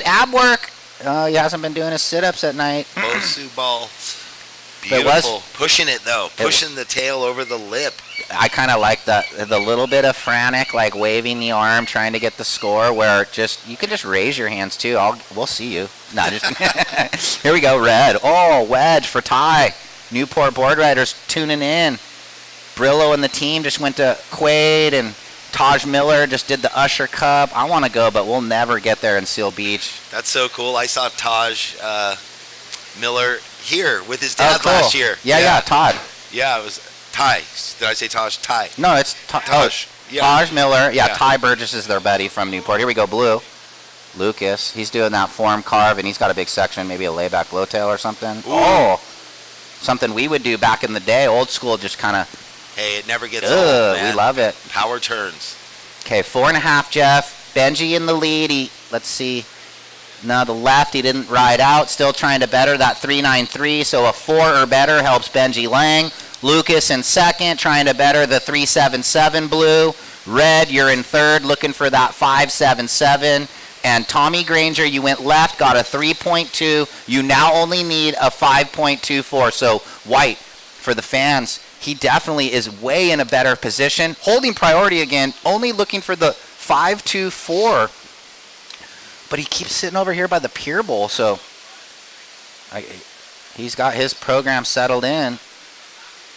ab work. He hasn't been doing his sit-ups at night. Bosu ball. Beautiful. Pushing it, though. Pushing the tail over the lip. I kind of like the little bit of frantic, like waving the arm, trying to get the score, where you can just raise your hands, too. We'll see you. No, just here we go, red. Oh, wedge for Ty. Newport board riders tuning in. Brillo and the team just went to Quaid, and Taj Miller just did the Usher Cup. I want to go, but we'll never get there in Seal Beach. That's so cool. I saw Taj Miller here with his dad last year. Yeah, Todd. Yeah, it was Ty. Did I say Taj? Ty. No, it's Taj. Yeah. Taj Miller. Yeah, Ty Burgess is their buddy from Newport. Here we go, blue. Lucas. He's doing that form carve, and he's got a big section, maybe a layback blowtail or something. Ooh. Oh, something we would do back in the day. Old school, just kind of. Hey, it never gets old, man. We love it. Power turns. Okay, 4.5, Jeff. Benji in the lead. Let's see. No, the left, he didn't ride out. Still trying to better that 3.93. So a 4 or better helps Benji Lang. Lucas in second, trying to better the 3.77 blue. Red, you're in third, looking for that 5.77. And Tommy Granger, you went left, got a 3.2. You now only need a 5.24. So white, for the fans, he definitely is way in a better position. Holding priority again, only looking for the 5.24. But he keeps sitting over here by the Pier Bowl, so he's got his program settled in.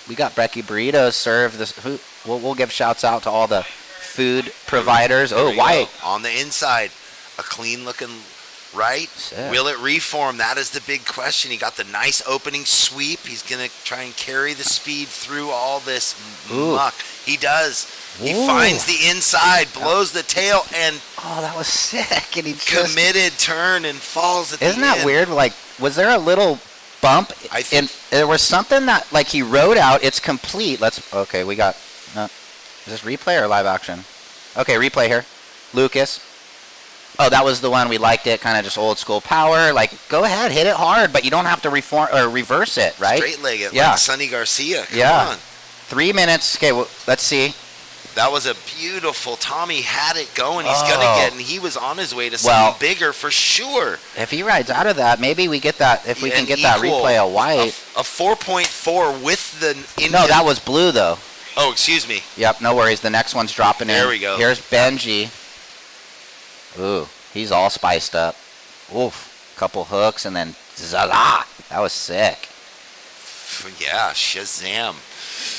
We got Becky Burritos serve this. We'll give shouts out to all the food providers. Oh, white. On the inside, a clean-looking right. Sick. Will it reform? That is the big question. He got the nice opening sweep. He's going to try and carry the speed through all this muck. He does. He finds the inside, blows the tail, and oh, that was sick. And he committed turn and falls at the end. Isn't that weird? Like, was there a little bump? I think there was something that, like, he rode out. It's complete. Okay, we got, is this replay or live action? Okay, replay here. Lucas. Oh, that was the one. We liked it. Kind of just old school power. Like, go ahead, hit it hard, but you don't have to reform or reverse it, right? Straight leg it, like Sonny Garcia. Come on. 3 minutes. Okay, well, let's see. That was a beautiful. Tommy had it going. He's going to get, and he was on his way to something bigger for sure. If he rides out of that, maybe we get that. If we can get that replay of white. A 4.4 with the Indian. No, that was blue, though. Oh, excuse me. Yep, no worries. The next one's dropping in. There we go. Here's Benji. Ooh, he's all spiced up. Oof. Couple hooks, and then zaza. That was sick. Yeah, Shazam.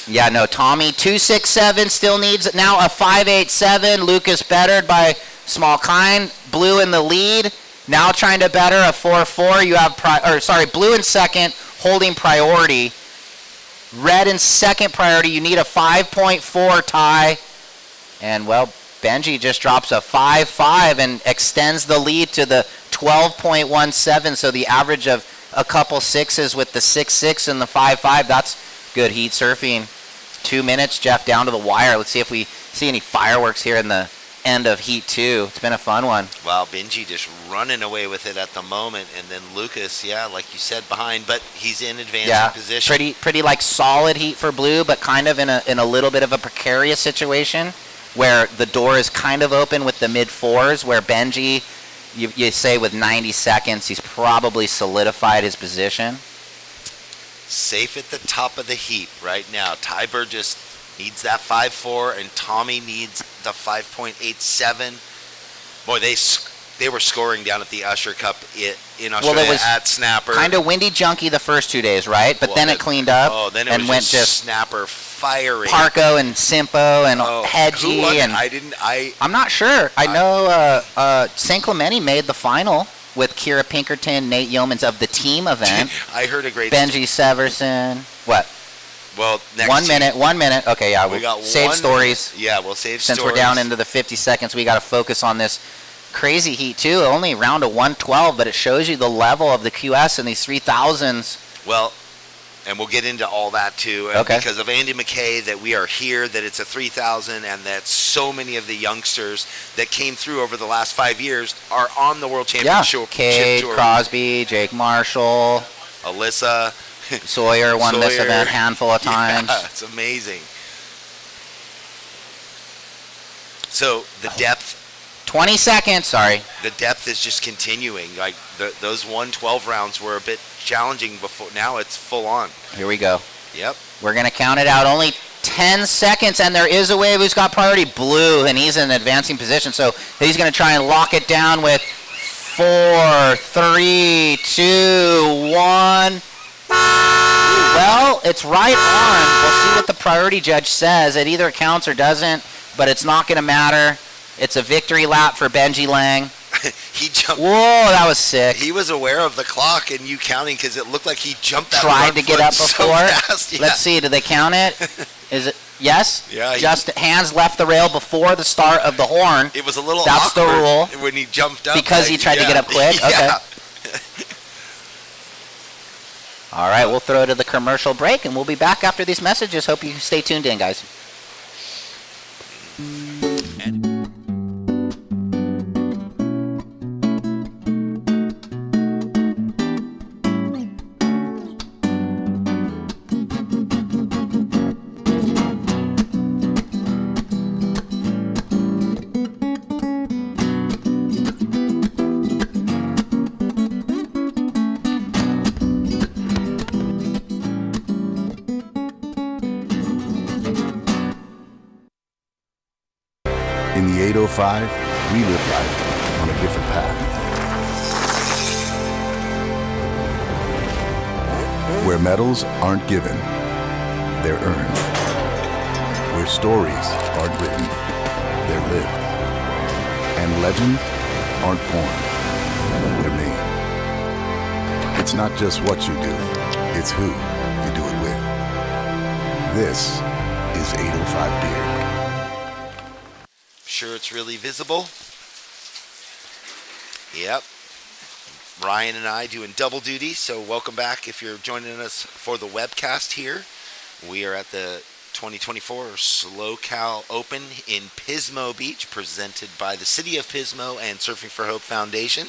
Yeah, no, Tommy, 2.67 still needs now a 5.87. Lucas bettered by Small Kind. Blue in the lead. Now trying to better a 4.4. You have, blue in second, holding priority. Red in second priority. You need a 5.4 tie. And, well, Benji just drops a 5.5 and extends the lead to the 12.17. So the average of a couple sixes with the 6.6 and the 5.5. That's good heat surfing. 2 minutes, Jeff, down to the wire. Let's see if we see any fireworks here in the end of heat 2. It's been a fun one. Wow, Benji just running away with it at the moment, and then Lucas, like you said, behind, but he's in advancing position. Pretty like solid heat for blue, but kind of in a little bit of a precarious situation where the door is kind of open with the mid 4s, where Benji, you say with 90 seconds, he's probably solidified his position. Safe at the top of the heap right now. Ty Burgess needs that 5.4, and Tommy needs the 5.87. Boy, they were scoring down at the Usher Cup in Australia it was at Snapper. Kind of windy junky the first 2 days, right? But then it cleaned up. Oh, then it and was went just Snapper firing. Parco and Simpo and Hedgie. Who won? And I'm not sure. I know St. Clemente made the final with Kira Pinkerton, Nate Yeomans of the team event. I heard a great Benji Severson. What? Well, next 1 minute. Okay, yeah. We got save stories. Yeah, we'll save Since stories. we're down into the 50 seconds, we got to focus on this crazy heat, too. Only round of 112, but it shows you the level of the QS in these 3000s. Well, and we'll get into all that, too. Okay. Because of Andy McKay, that we are here, that it's a 3000, and that so many of the youngsters that came through over the last 5 years are on the World Championship Cade, Tour. Crosby, Jake Marshall. Alyssa. Sawyer won this event a handful of times. Yeah, it's amazing. So the depth. 20 seconds, sorry. The depth is just continuing. Like those 112 rounds were a bit challenging before. Now it's full on. Here we go. Yep. We're going to count it out. Only 10 seconds, and there is a wave who's got priority. Blue, and he's in advancing position. So he's going to try and lock it down with 4, 3, 2, 1. Well, it's right on. We'll see what the priority judge says. It either counts or doesn't, but it's not going to matter. It's a victory lap for Benji Lang. He jumped. Whoa, that was sick. He was aware of the clock and you counting because it looked like he jumped that Tried to get up before. So fast. Yeah. Let's see. Do they count it? Is it? Yes? Yeah. Just hands left the rail before the start of the horn. It was a little That's awkward the rule. when he jumped up. Because he tried to get up quick? Yeah. Okay. All right, we'll throw to the commercial break, and we'll be back after these messages. Hope you stay tuned in, guys. 805, we live life on a different path. Where medals aren't given, they're earned. Where stories aren't written, they're lived. And legends aren't born, they're made. It's not just what you do, it's who you do it with. This is 805 Beer. Sure it's really visible? Yep. Ryan and I doing double duty, so welcome back if you're joining us for the webcast here. We are at the 2024 SLO Open in Pismo Beach, presented by the City of Pismo and Surfing for Hope Foundation.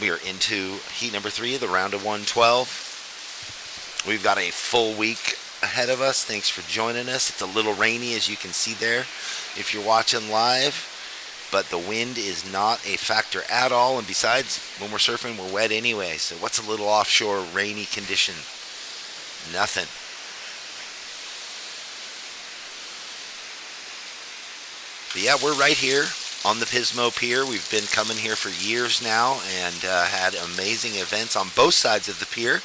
We are into heat number 3 of the round of 112. We've got a full week ahead of us. Thanks for joining us. It's a little rainy, as you can see there if you're watching live, but the wind is not a factor at all, and besides, when we're surfing, we're wet anyway, so what's a little offshore rainy condition? Nothing. But yeah, we're right here on the Pismo Pier. We've been coming here for years now and had amazing events on both sides of the pier.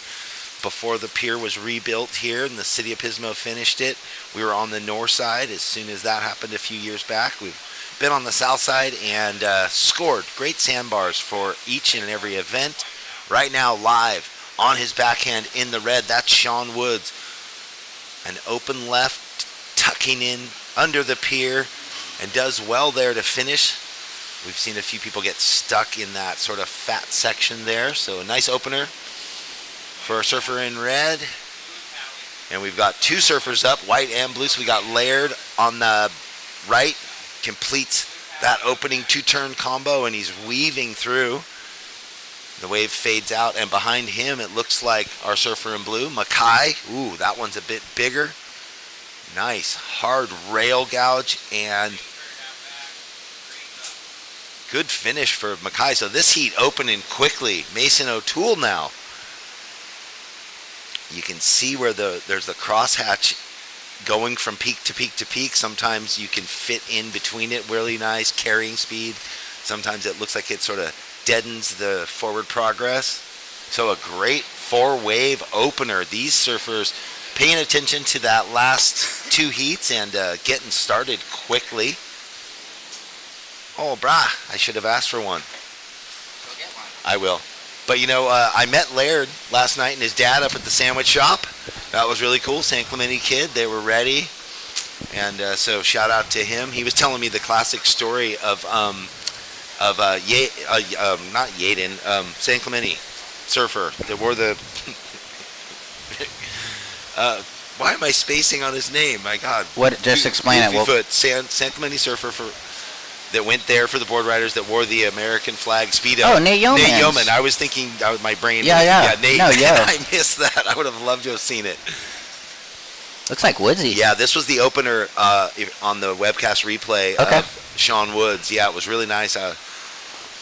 Before the pier was rebuilt here and the City of Pismo finished it, we were on the north side. As soon as that happened a few years back, we've been on the south side and scored great sandbars for each and every event. Right now, live on his backhand in the red, that's Sean Woods. An open left, tucking in under the pier, and does well there to finish. We've seen a few people get stuck in that sort of fat section there, so a nice opener for our surfer in red. And we've got two surfers up, white and blue. So we got Laird on the right, completes that opening two-turn combo, and he's weaving through. The wave fades out, and behind him it looks like our surfer in blue, Mackay. Ooh, that one's a bit bigger. Nice hard rail gouge and good finish for Mackay. So this heat opening quickly. Mason O'Toole now. You can see where there's the crosshatch going from peak to peak to peak. Sometimes you can fit in between it really nice, carrying speed. Sometimes it looks like it sort of deadens the forward progress. So a great four-wave opener. These surfers paying attention to that last two heats and getting started quickly. Oh, brah, I should have asked for one. Go get one. I will. But, you know, I met Laird last night and his dad up at the sandwich shop. That was really cool. San Clemente kid. They were ready. And so shout out to him. He was telling me the classic story of not Yaden, San Clemente surfer that wore the... why am I spacing on his name? My God. What? Just explain it. Foot, San Clemente surfer that went there for the board riders that wore the American flag Speedo. Oh, Nate Yeoman. Nate Yeoman. I was thinking, my brain. Yeah. Nate. No, yeah. I missed that. I would have loved to have seen it. Looks like Woodsy. Yeah, this was the opener on the webcast replay of Sean Woods. Yeah, it was really nice.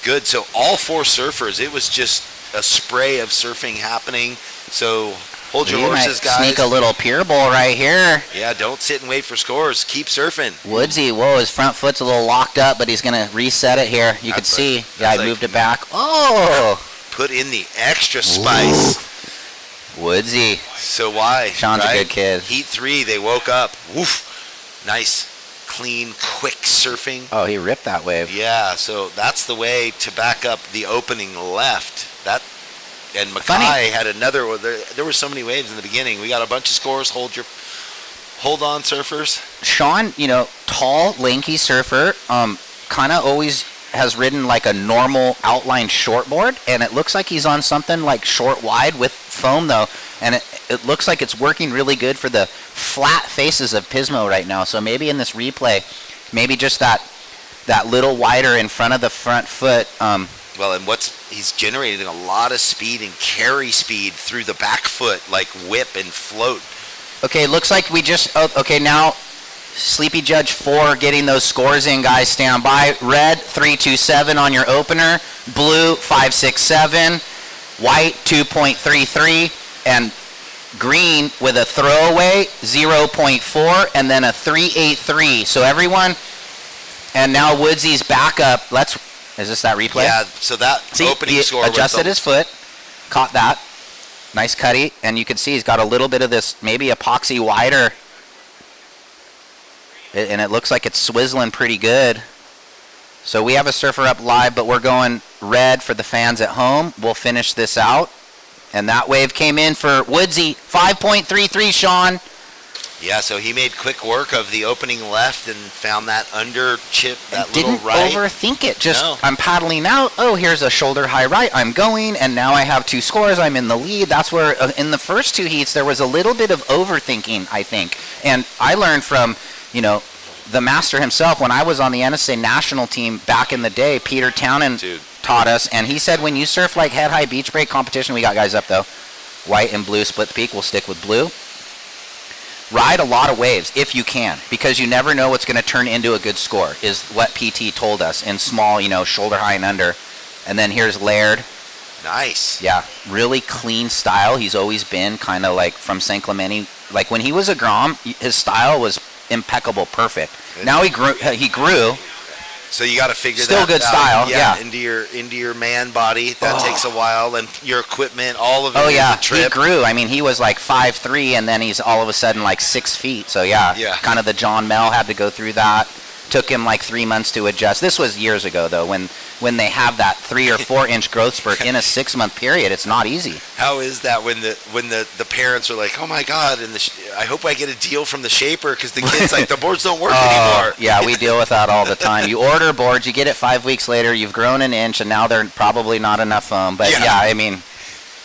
Good. So all four surfers, it was just a spray of surfing happening. So hold your horses, guys. Sneak a little pier bowl right here. Yeah, don't sit and wait for scores. Keep surfing. Woodsy, whoa, his front foot's a little locked up, but he's going to reset it here. You can see. Yeah, I moved it back. Oh! Put in the extra spice. Ooh. Woodsy. So why? Sean's a good kid. Heat 3, they woke up. Woof. Nice, clean, quick surfing. Oh, he ripped that wave. Yeah, so that's the way to back up the opening left. And Mackay had another. There were so many waves in the beginning. We got a bunch of scores. Hold on, surfers. Sean, tall, lanky surfer, kind of always has ridden like a normal outline shortboard, and it looks like he's on something like short wide with foam though, and it looks like it's working really good for the flat faces of Pismo right now. So maybe in this replay, maybe just that little wider in front of the front foot. Well, and he's generating a lot of speed and carry speed through the back foot, like whip and float. Okay, looks like we just, now Sleepy Judge 4 getting those scores in, guys. Stand by. Red, 327 on your opener. Blue, 567. White, 2.33. And green with a throwaway, 0.4. And then a 383. So everyone, And now Woodsy's back up. Is this that replay? Yeah, so that opening he score adjusted his foot, caught that. Nice cutty. And you can see he's got a little bit of this maybe epoxy wider. And it looks like it's swizzling pretty good. So we have a surfer up live, but we're going red for the fans at home. We'll finish this out. And that wave came in for Woodsy, 5.33, Sean. Yeah, so he made quick work of the opening left and found that under chip, that little Didn't right. overthink it. Just, No. I'm paddling out. Oh, here's a shoulder high right. I'm going, and now I have 2 scores. I'm in the lead. That's where, in the first 2 heats, there was a little bit of overthinking, I think. And I learned from, the master himself, when I was on the NSA national team back in the day, Peter Townend taught us, and he said when you surf like head-high beach break competition, we got guys up though, white and blue split the peak, we'll stick with blue. Ride a lot of waves if you can, because you never know what's going to turn into a good score, is what PT told us in small, shoulder high and under. And then here's Laird. Nice. Yeah, really clean style. He's always been kind of like from St. Clemente. Like when he was a Grom, his style was impeccable, perfect. Now he grew. So you got to figure Still that good out. style, yeah. Into your man body. That takes a while, and your equipment, all of it. Oh yeah, the trip. he grew. I mean, he was like 5'3", and then he's all of a sudden like 6 feet. So yeah, kind of the John Mel had to go through that. Took him like 3 months to adjust. This was years ago though, when they have that 3 or 4 inch growth spurt in a 6 month period. It's not easy. How is that when the parents are like, oh my God, and I hope I get a deal from the shaper because the kids like the boards don't work anymore. Yeah, we deal with that all the time. You order boards, you get it 5 weeks later, you've grown an inch, and now they're probably not enough foam. But yeah, I mean,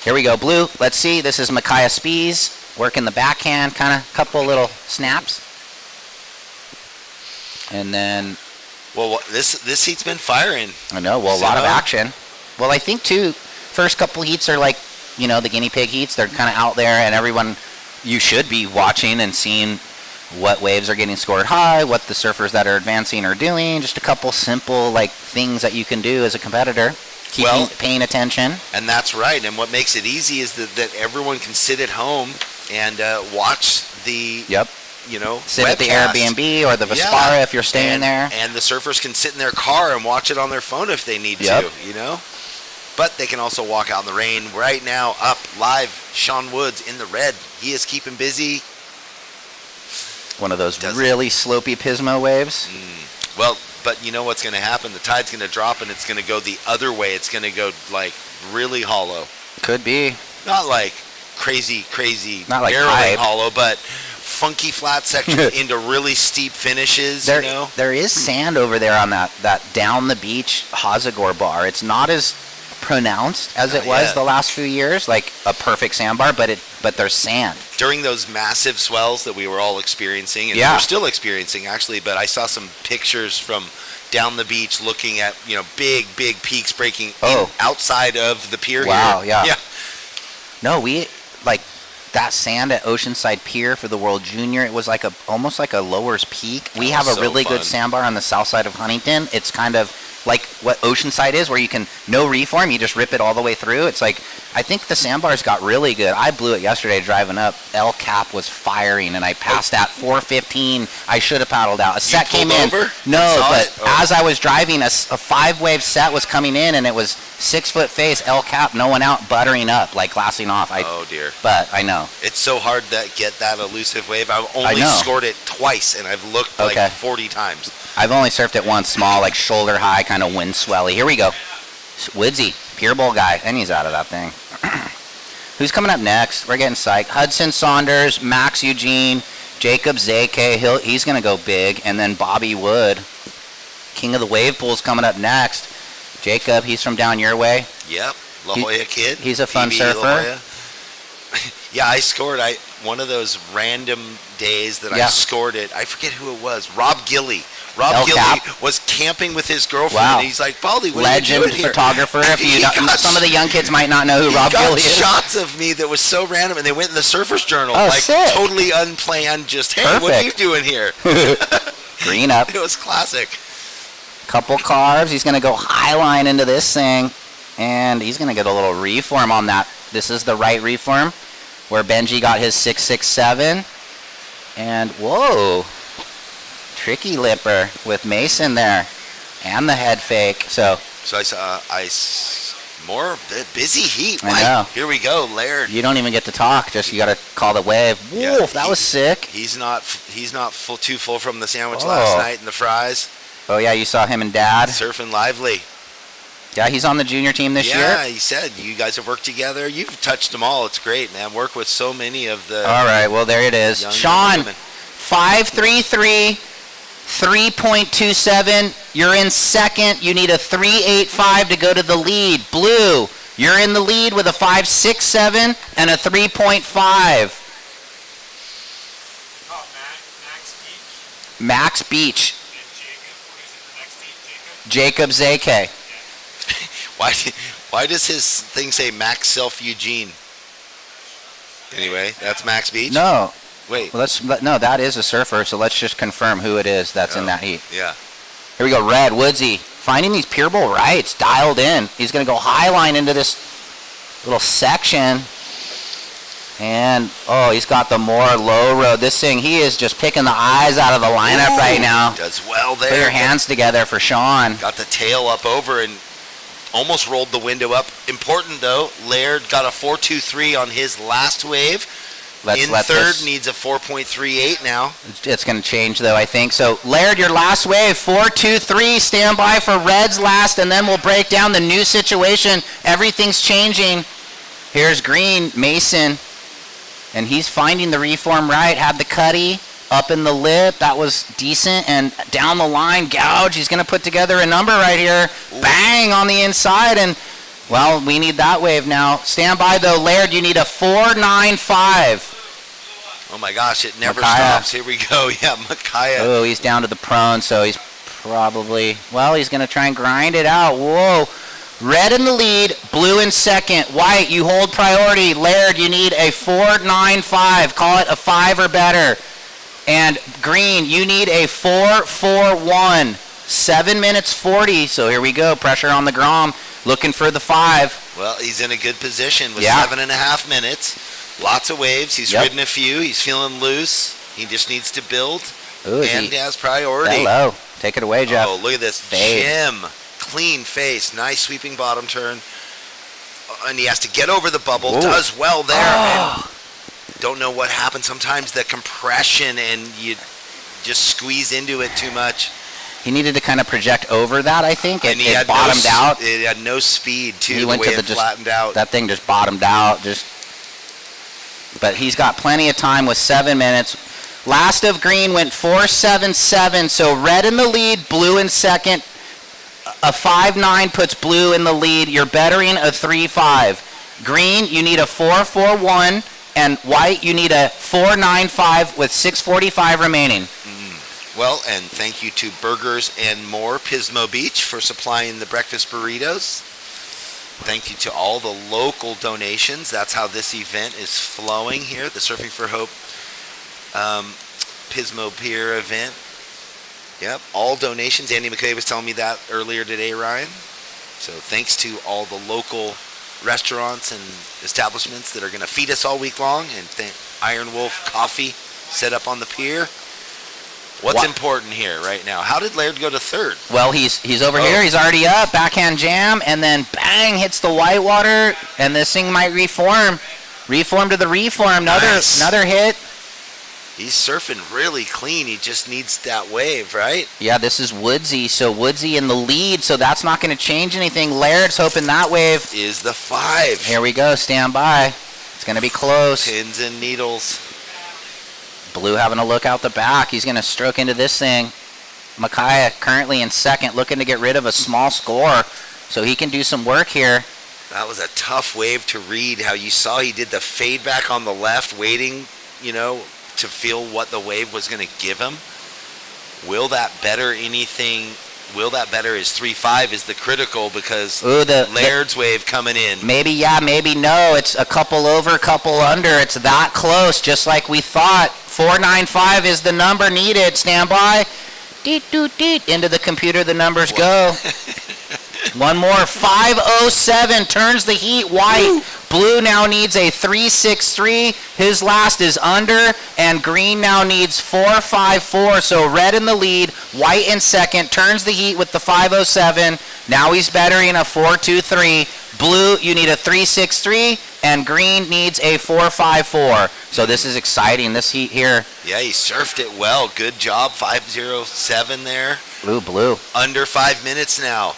here we go, blue. Let's see. This is Micaiah Spies working the backhand, kind of couple little snaps. And then, well, this heat's been firing. I know. Well, a lot of action. Well, I think too, first couple heats are like, the guinea pig heats. They're kind of out there, and everyone, you should be watching and seeing what waves are getting scored high, what the surfers that are advancing are doing. Just a couple simple like things that you can do as a competitor. Paying attention. And that's right. And what makes it easy is that everyone can sit at home and watch the. Yep. Sit webcast. at the Airbnb or the Vespara if you're staying there. And the surfers can sit in their car and watch it on their phone if they need to, But they can also walk out in the rain. Right now, up live, Sean Woods in the red. He is keeping busy. One of those really slopey Pismo waves. Well, but you know what's going to happen? The tide's going to drop and it's going to go the other way. It's going to go like really hollow. Could be. Not like crazy, not like barreling hollow, but funky flat section into really steep finishes. There is sand over there on that down the beach Hazagor bar. It's not as pronounced as it was the last few years, like a perfect sandbar, but there's sand. During those massive swells that we were all experiencing, and we're still experiencing actually, but I saw some pictures from down the beach looking at, big peaks breaking outside of the pier. Wow, here. Yeah. No, we like that sand at Oceanside Pier for the World Junior. It was like almost like a lowers peak. We have a really good sandbar on the south side of Huntington. It's kind of like what Oceanside is, where you can no reform, you just rip it all the way through. It's like, I think the sandbars got really good. I blew it yesterday driving up. El Cap was firing, and I passed at 4:15. I should have paddled out. A set came in. Over? No, but as I was driving, a 5-wave set was coming in, and it was 6-foot face, El Cap, no one out, buttering up, like glassing off. Oh, dear. But I know. It's so hard to get that elusive wave. I've only scored it twice, and I've looked like 40 times. I've only surfed it once, small, like shoulder high, kind of wind swelly. Here we go. Woodsy, Pier Bowl guy, and he's out of that thing. Who's coming up next? We're getting psyched. Hudson Saunders, Max Eugene, Jacob Zake, he's going to go big, and then Bobby Wood. King of the Wave Pool's coming up next. Jacob, he's from down your way. Yep, La Jolla kid. He's a fun surfer. Yeah, I scored one of those random days that I scored it. I forget who it was. Rob Gilly. Rob Gilly was camping with his girlfriend. Wow. And he's like, Baldy, what Legend are you doing here? photographer. Some of the young kids might not know who Rob Gilly is. He got shots of me that was so random, and they went in the Surfer's Journal. Oh, like, sick. Totally unplanned, just, hey, Perfect. what are you doing here? Green up. It was classic. Couple carves. He's going to go high line into this thing, and he's going to get a little reform on that. This is the right reform, where Benji got his 667. And, whoa. tricky lipper with Mason there, and the head fake. So I saw more busy heat. I know. Here we go, Laird. You don't even get to talk. Just you got to call the wave. Yeah, Woof, that was sick. He's not too full from the sandwich last night and the fries. Oh yeah, you saw him and Dad. Surfing lively. Yeah, he's on the junior team this year. Yeah, he said you guys have worked together. You've touched them all. It's great, man. Work with so many of the. All right, well there it is. Sean, 5.33, 3.27. You're in second. You need a 3.85 to go to the lead. Blue, you're in the lead with a 5.67 and a 3.5. Max Beach. Jacob Zake. Why does his thing say Max Self Eugene? Anyway, that's Max Beach? No. Wait. Well, no, that is a surfer, so let's just confirm who it is that's in that heat. Yeah. Here we go, Red, Woodsy. Finding these pure bowl rights, dialed in. He's going to go high line into this little section. And, oh, he's got the more low road. This thing, he is just picking the eyes out of the lineup right now. Does well there. Put your hands together for Sean. Got the tail up over and almost rolled the window up. Important, though, Laird got a 4.23 on his last wave. In third, needs a 4.38 now. It's going to change, though, I think. So, Laird, your last wave, 4.23. Stand by for Red's last, and then we'll break down the new situation. Everything's changing. Here's Green, Mason, and he's finding the reform right. Had the cutty up in the lip. That was decent. And down the line, Gouge. He's going to put together a number right here. Ooh. Bang on the inside, and well, we need that wave now. Stand by, though. Laird, you need a 4.95. Oh, my gosh, it never stops. Here we go. Yeah, Micaiah. Oh, he's down to the prone, so he's probably, well, he's going to try and grind it out. Whoa. Red in the lead, blue in second. White, you hold priority. Laird, you need a 4.95. Call it a 5 or better. And Green, you need a 4.41. 7 minutes 40. So here we go. Pressure on the Grom. Looking for the 5. Well, he's in a good position with 7.5 minutes. Lots of waves. He's ridden a few. He's feeling loose. He just needs to build. Ooh, and he has priority. Hello. Take it away, Jeff. Oh, look at this. Fade. Jim. Clean face. Nice sweeping bottom turn. And he has to get over the bubble. Ooh. Does well there. Oh. Don't know what happened. Sometimes the compression and you just squeeze into it too much. He needed to kind of project over that, I think. And it bottomed out. It had no speed, too. He went to the flattened out. That thing just bottomed out. But he's got plenty of time with 7 minutes. Last of Green went 4.77. So Red in the lead, blue in second. A 5.9 puts blue in the lead. You're bettering a 3.5. Green, you need a 4.41. And White, you need a 4.95 with 6.45 remaining. Well, and thank you to Burgers and More Pismo Beach for supplying the breakfast burritos. Thank you to all the local donations. That's how this event is flowing here, the Surfing for Hope Pismo Pier event. Yep, all donations. Andy McKay was telling me that earlier today, Ryan. So thanks to all the local restaurants and establishments that are going to feed us all week long. And Iron Wolf Coffee set up on the pier. What's important here right now? How did Laird go to third? Well, he's over here. He's already up. Backhand jam, and then bang, hits the whitewater, and this thing might reform. Reform to the reform. Another hit. He's surfing really clean. He just needs that wave, right? Yeah, this is Woodsy. So Woodsy in the lead, so that's not going to change anything. Laird's hoping that wave is the 5. Here we go. Stand by. It's going to be close. Pins and needles. Blue having a look out the back. He's going to stroke into this thing. Micaiah currently in second, looking to get rid of a small score, so he can do some work here. That was a tough wave to read. How you saw he did the fade back on the left, waiting, to feel what the wave was going to give him. Will that better anything? Will that better his 3.5 is the critical because Laird's wave coming in. Maybe yeah, maybe no. It's a couple over, couple under. It's that close, just like we thought. 4.95 is the number needed. Stand by. Deet, doot, deet. Into the computer, the numbers go. One more. 5.07 turns the heat. White Blue now needs a 3-6-3. His last is under, and green now needs 4-5-4. So red in the lead, white in second, turns the heat with the 5:07. Now he's bettering a 4-2-3. Blue, you need a 3-6-3, and green needs a 4-5-4. So this is exciting, this heat here. Yeah, he surfed it well. Good job, 5:07 there. Blue. Under 5 minutes now.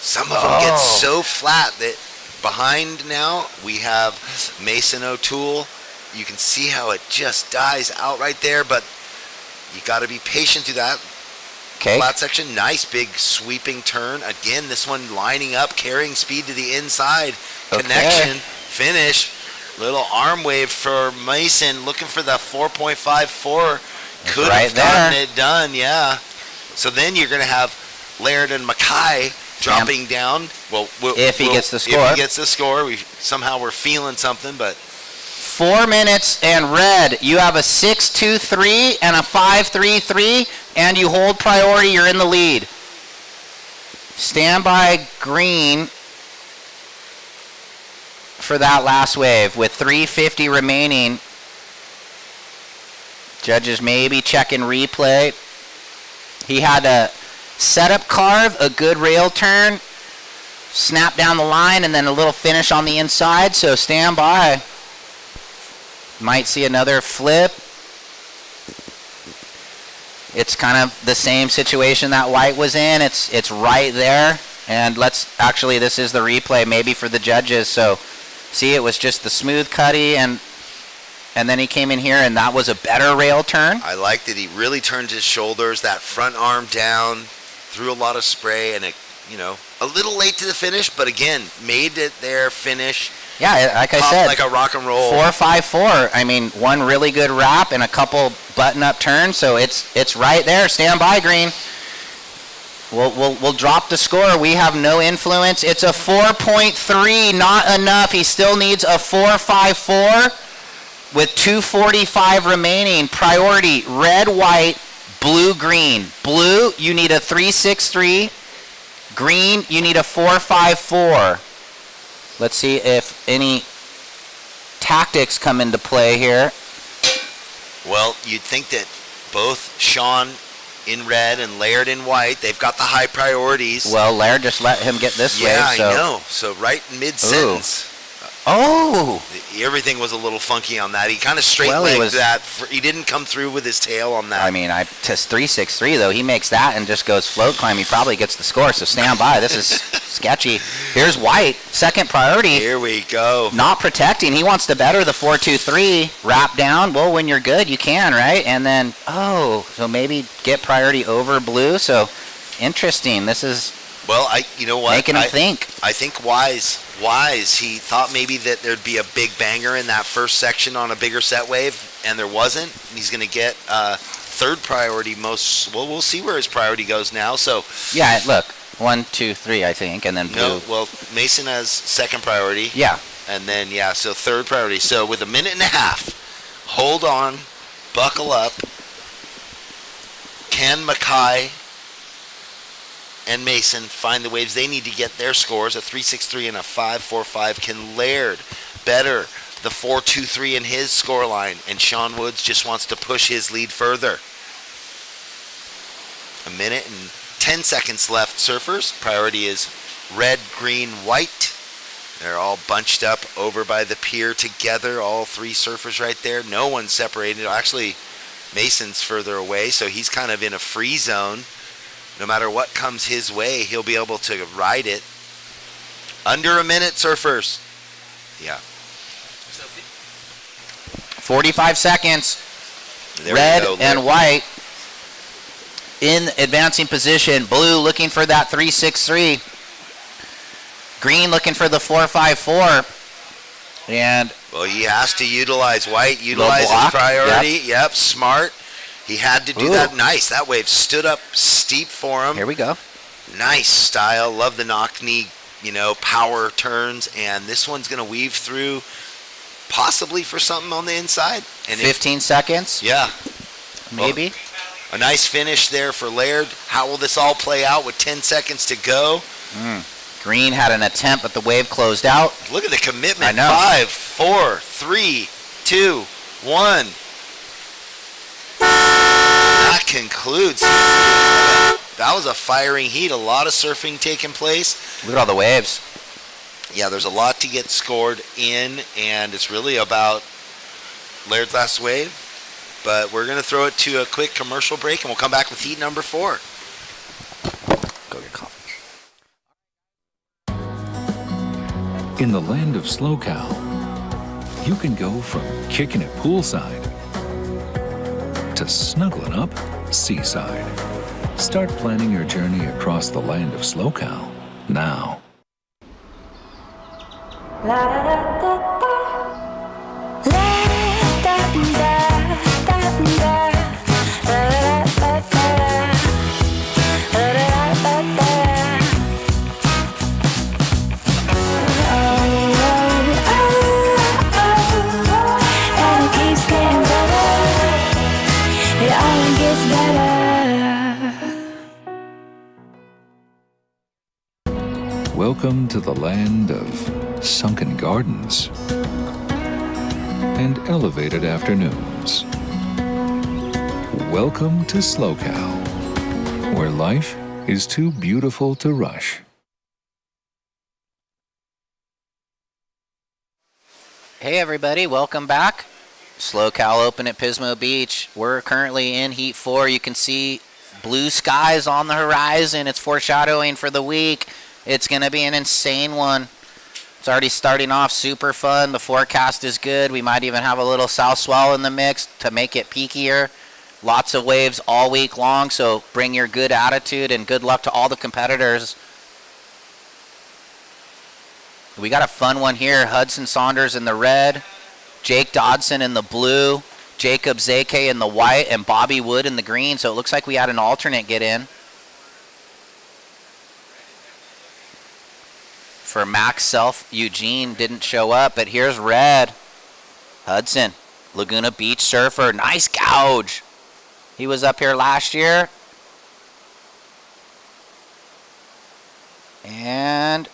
Some of them get so flat that behind now we have Mason O'Toole. You can see how it just dies out right there, but you got to be patient through that. Okay. Flat section, nice big sweeping turn. Again, this one lining up, carrying speed to the inside. Connection, finish. Little arm wave for Mason, looking for the 4.54. Could have gotten it done, yeah. So then you're going to have Laird and Mackay dropping down. Well, if he gets the score. If he gets the score, we're feeling something, but 4 minutes, and red, you have a 6-2-3 and a 5-3-3, and you hold priority, you're in the lead. Stand by green for that last wave with 3:50 remaining. Judges maybe checking replay. He had a setup carve, a good rail turn, snap down the line, and then a little finish on the inside, so stand by. Might see another flip. It's kind of the same situation that white was in. It's right there. And this is the replay maybe for the judges. So see, it was just the smooth cutty, and then he came in here, and that was a better rail turn. I liked it. He really turned his shoulders, that front arm down, threw a lot of spray, and a little late to the finish, but again, made it there, finish. Yeah, like I said, like a rock and roll. 4-5-4. I mean, one really good wrap and a couple button-up turns, so it's right there. Stand by, green. We'll drop the score. We have no influence. It's a 4.3, not enough. He still needs a 4.54 with 2:45 remaining. Priority, red, white, blue, green. Blue, you need a 3.63. Green, you need a 4.54. Let's see if any tactics come into play here. Well, you'd think that both Sean in red and Laird in white, they've got the high priorities. Well, Laird just let him get this way. Yeah, I know. So right mid-sentence. Oh! Everything was a little funky on that. He kind of straight-legged that. He didn't come through with his tail on that. I mean, just 3.63, though. He makes that and just goes float climb. He probably gets the score, so stand by. This is sketchy. Here's white, second priority. Here we go. Not protecting. He wants to better the 4.23. Wrap down. Well, when you're good, you can, right? And then, so maybe get priority over blue. So, interesting. This is... Well, you know what? Making him think. I think wise. He thought maybe that there'd be a big banger in that first section on a bigger set wave, and there wasn't. He's going to get third priority most. Well, we'll see where his priority goes now. So yeah, look, 1, 2, 3, I think, and then blue. No, well, Mason has second priority. Yeah. And then so third priority. So with a minute and a half, hold on, buckle up. Can Mackay and Mason find the waves they need to get their scores, a 3.63 and a 5.45. Can Laird better the 4.23 in his scoreline? And Sean Woods just wants to push his lead further. A minute and 10 seconds left, surfers. Priority is red, green, white. They're all bunched up over by the pier together, all three surfers right there. No one separated. Actually, Mason's further away, so he's kind of in a free zone. No matter what comes his way, he'll be able to ride it. Under a minute, surfers. Yeah. 45 seconds. There Red we go. and white in advancing position. Blue looking for that 3.63. Green looking for the 4.54. And well, he has to utilize white. Utilize his priority. Yep, smart. He had to do that. Nice. That wave stood up steep for him. Here we go. Nice style. Love the knock knee, power turns. And this one's going to weave through possibly for something on the inside. And 15 seconds? Yeah. Maybe. Well, a nice finish there for Laird. How will this all play out with 10 seconds to go? Green had an attempt, but the wave closed out. Look at the commitment. I know. 5, 4, 3, 2, 1. That concludes. That was a firing heat. A lot of surfing taking place. Look at all the waves. Yeah, there's a lot to get scored in, and it's really about Laird's last wave. But we're going to throw it to a quick commercial break, and we'll come back with heat number 4. Go get coffee. In the land of SLO, you can go from kicking it poolside to snuggling up seaside. Start planning your journey across the land of SLO now. Welcome to the land of sunken gardens and elevated afternoons. Welcome to SLO, where life is too beautiful to rush. Hey everybody, welcome back. SLO Open at Pismo Beach. We're currently in Heat 4. You can see blue skies on the horizon. It's foreshadowing for the week. It's going to be an insane one. It's already starting off super fun. The forecast is good. We might even have a little south swell in the mix to make it peakier. Lots of waves all week long, so bring your good attitude and good luck to all the competitors. We got a fun one here. Hudson Saunders in the red, Jake Dodson in the blue, Jacob Zake in the white, and Bobby Wood in the green. So it looks like we had an alternate get in. For Max Self, Eugene didn't show up, but here's red. Hudson, Laguna Beach surfer, nice gouge. He was up here last year. And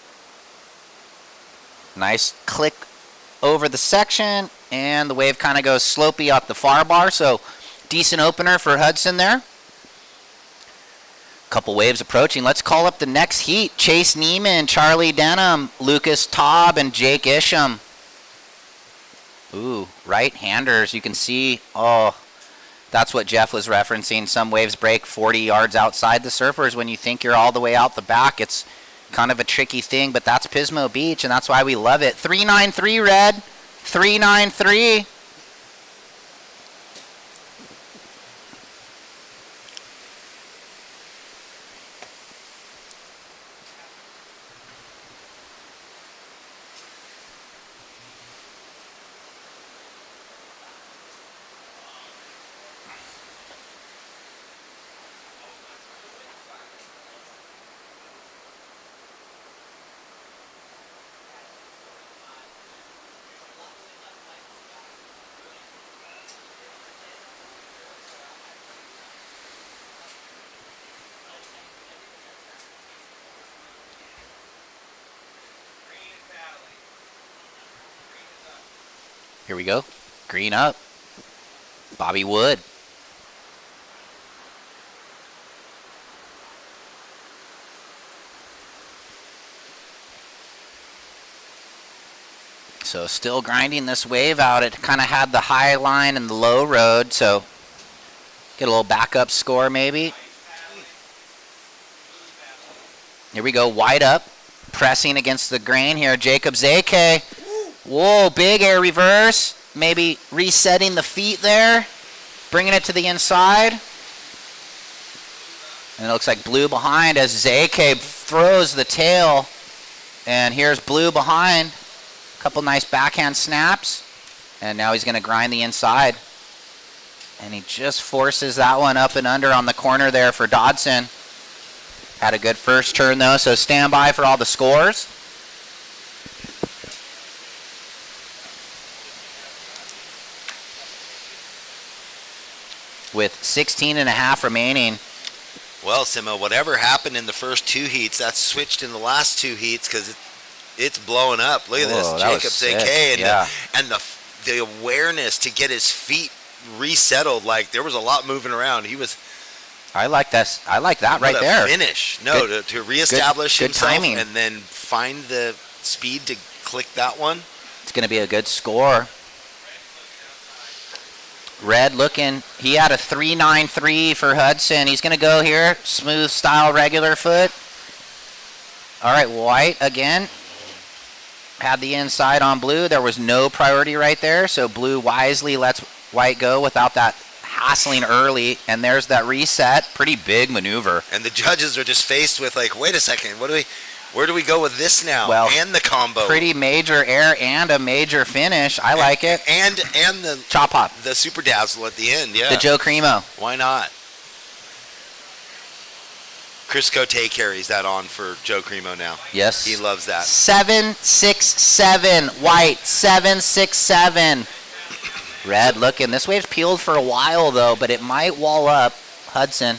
nice click over the section, and the wave kind of goes slopey off the far bar, so decent opener for Hudson there. Couple waves approaching. Let's call up the next heat. Chase Neiman, Charlie Denham, Lucas Taub, and Jake Isham. Ooh, right-handers. You can see, oh, that's what Jeff was referencing. Some waves break 40 yards outside the surfers. When you think you're all the way out the back, it's kind of a tricky thing, but that's Pismo Beach, and that's why we love it. 393 red, 393. Here we go. Green up. Bobby Wood. So still grinding this wave out. It kind of had the high line and the low road, so get a little backup score maybe. Here we go, wide up, pressing against the grain here. Jacob Zake. Whoa, big air reverse. Maybe resetting the feet there, bringing it to the inside. And it looks like blue behind as Zake throws the tail. And here's blue behind. Couple nice backhand snaps. And now he's going to grind the inside. And he just forces that one up and under on the corner there for Dodson. Had a good first turn though, so stand by for all the scores. With 16 and a half remaining, Well, Simo, whatever happened in the first 2 heats, that's switched in the last 2 heats because it's blowing up. Look at this, Whoa, that was Jacob's sick. AK, Yeah. and the awareness to get his feet resettled. Like there was a lot moving around. He was. I like this. I like that right what a there. Finish. No, to reestablish good himself timing. and then find the speed to click that one. It's going to be a good score. Red looking. He had a 3.93 for Hudson. He's going to go here. Smooth style, regular foot. All right, White again. Had the inside on Blue. There was no priority right there, so Blue wisely lets White go without that hassling early, and there's that reset. Pretty big maneuver. And the judges are just faced with like, wait a second, where do we go with this now? Well, and the combo. Pretty major air and a major finish. I like it. And the Chop hop. the super dazzle at the end. Yeah. The Joe Cremo. Why not? Chris Cote carries that on for Joe Cremo now. Yes. He loves that. 767 White. 767. Red looking. This wave's peeled for a while though, but it might wall up. Hudson.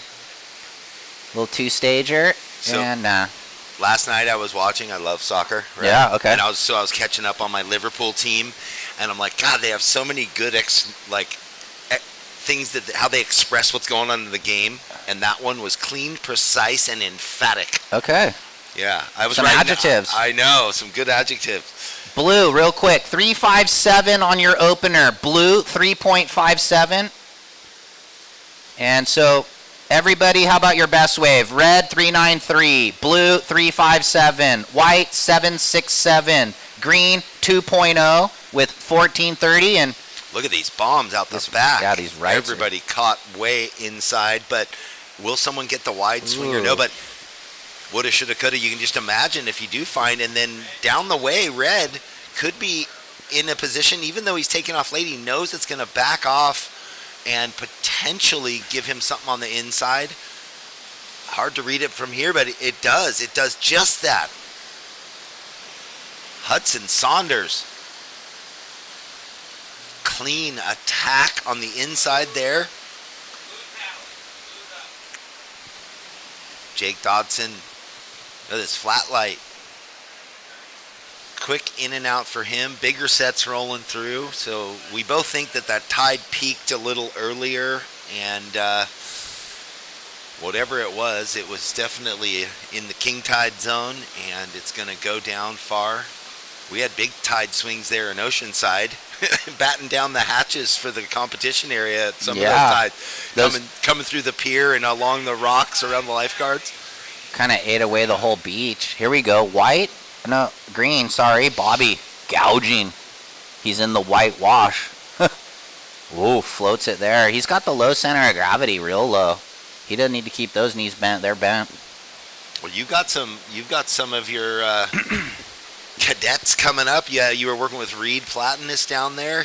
Little 2-stager. So- And Last night I was watching. I love soccer. Right? Yeah, okay. And I was catching up on my Liverpool team, and I'm like, God, they have so many good things that how they express what's going on in the game. And that one was clean, precise, and emphatic. okay. Yeah, I was Some writing- adjectives. I know some good adjectives. Blue, real quick. 357 on your opener. Blue, 3.57. And so, everybody, how about your best wave? Red, 393. Blue, 357. White, 767. Green, 2.0 with 1430. And Look at these bombs out the back. yeah, these rights are- Everybody caught way inside, but will someone get the wide swing or no? Ooh. But woulda, shoulda, coulda. You can just imagine if you do find, and then down the way, Red could be in a position, even though he's taking off late, he knows it's going to back off and potentially give him something on the inside. Hard to read it from here, but it does. It does just that. Hudson Saunders. Clean attack on the inside there. Jake Dodson. Look at this flat light. Quick in and out for him. Bigger sets rolling through. So we both think that tide peaked a little earlier. And whatever it was definitely in the king tide zone. And it's going to go down far. We had big tide swings there in Oceanside. Batting down the hatches for the competition area at some of those tides. Coming through the pier and along the rocks around the lifeguards. kind of ate away the whole beach. Here we go. White. No, green. Sorry. Bobby. Gouging. He's in the white wash. Ooh, floats it there. He's got the low center of gravity real low. He doesn't need to keep those knees bent. They're bent. Well, you've got some of your cadets coming up. Yeah, you were working with Reed Platenius down there.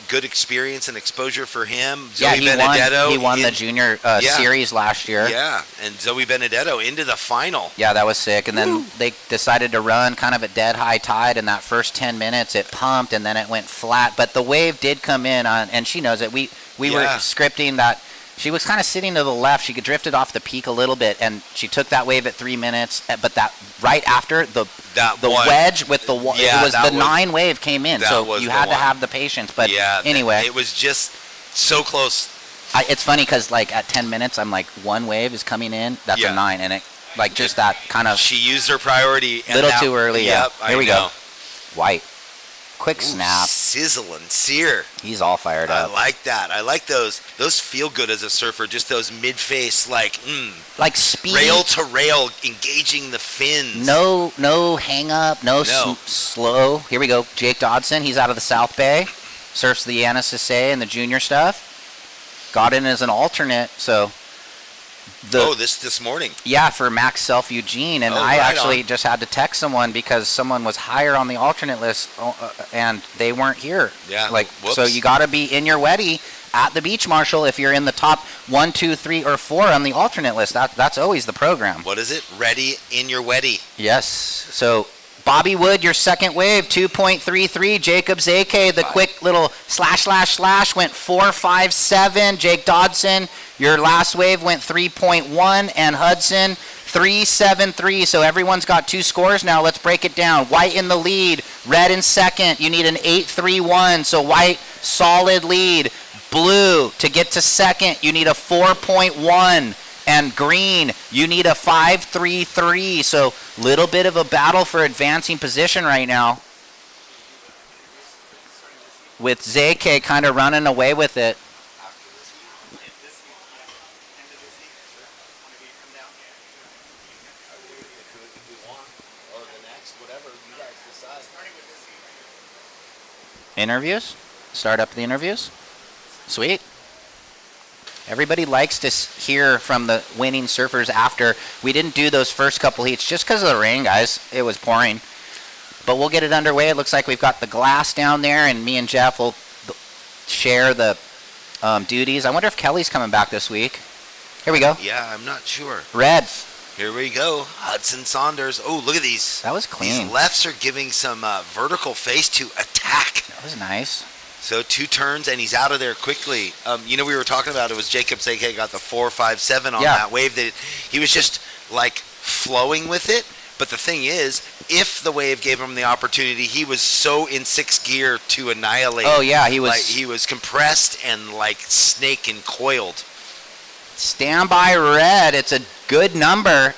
Good experience and exposure for him. Zoe Benedetto. He won the junior series last year. Yeah, and Zoe Benedetto into the final. Yeah, that was sick. And then they decided to run kind of at dead high tide. In that first 10 minutes, it pumped, and then it went flat. But the wave did come in, and she knows it. We were scripting that. She was kind of sitting to the left. She could drifted off the peak a little bit, and she took that wave at 3 minutes. But that right after the wedge with the it was the 9 wave came in, so you had to have the patience. But anyway, it was just so close. It's funny because like at 10 minutes, I'm like 1 wave is coming in. That's a 9, and it like just that kind of. She used her priority. Little too early. Yep, Here we go. White. Quick Ooh, snap. Sizzle and sear. He's all fired up. I like that. I like those. Those feel good as a surfer. Just those mid-face, like speed. rail to rail, engaging the fins. No hang up. No. Slow. Here we go. Jake Dodson. He's out of the South Bay. Surfs the NSSA and the junior stuff. Got in as an alternate. So. This morning. Yeah, for Max Self Eugene, and I actually just had to text someone because someone was higher on the alternate list, and they weren't here. Yeah. So you got to be in your weddy at the beach marshal if you're in the top 1, 2, 3, or 4 on the alternate list. That's always the program. What is it? Ready in your weddy. Yes. So Bobby Wood, your second wave, 2.33. Jacob Zake, the quick little slash went 4.57. Jake Dodson, your last wave went 3.1, and Hudson 3.73. So everyone's got 2 scores now. Let's break it down. White in the lead, red in second. You need an 8.31. So white solid lead. Blue to get to second, you need a 4.1. And green, you need a 5.33. So little bit of a battle for advancing position right now, with Zake kind of running away with it. Interviews? Start up the interviews? Sweet. Everybody likes to hear from the winning surfers after. We didn't do those first couple heats just because of the rain, guys. It was pouring. But we'll get it underway. It looks like we've got the glass down there, and me and Jeff will share the duties. I wonder if Kelly's coming back this week. Here we go. Yeah, I'm not sure. Red. Here we go. Hudson Saunders. Oh, look at these. That was clean. These lefts are giving some vertical face to attack. That was nice. So 2 turns, and he's out of there quickly. We were talking about it was Jacob Zake got the 4.57 on that wave. That he was just like flowing with it. But the thing is, if the wave gave him the opportunity, he was so in 6th gear to annihilate. Oh yeah, he was. Like, he was compressed and like snake and coiled. Standby red. It's a good number.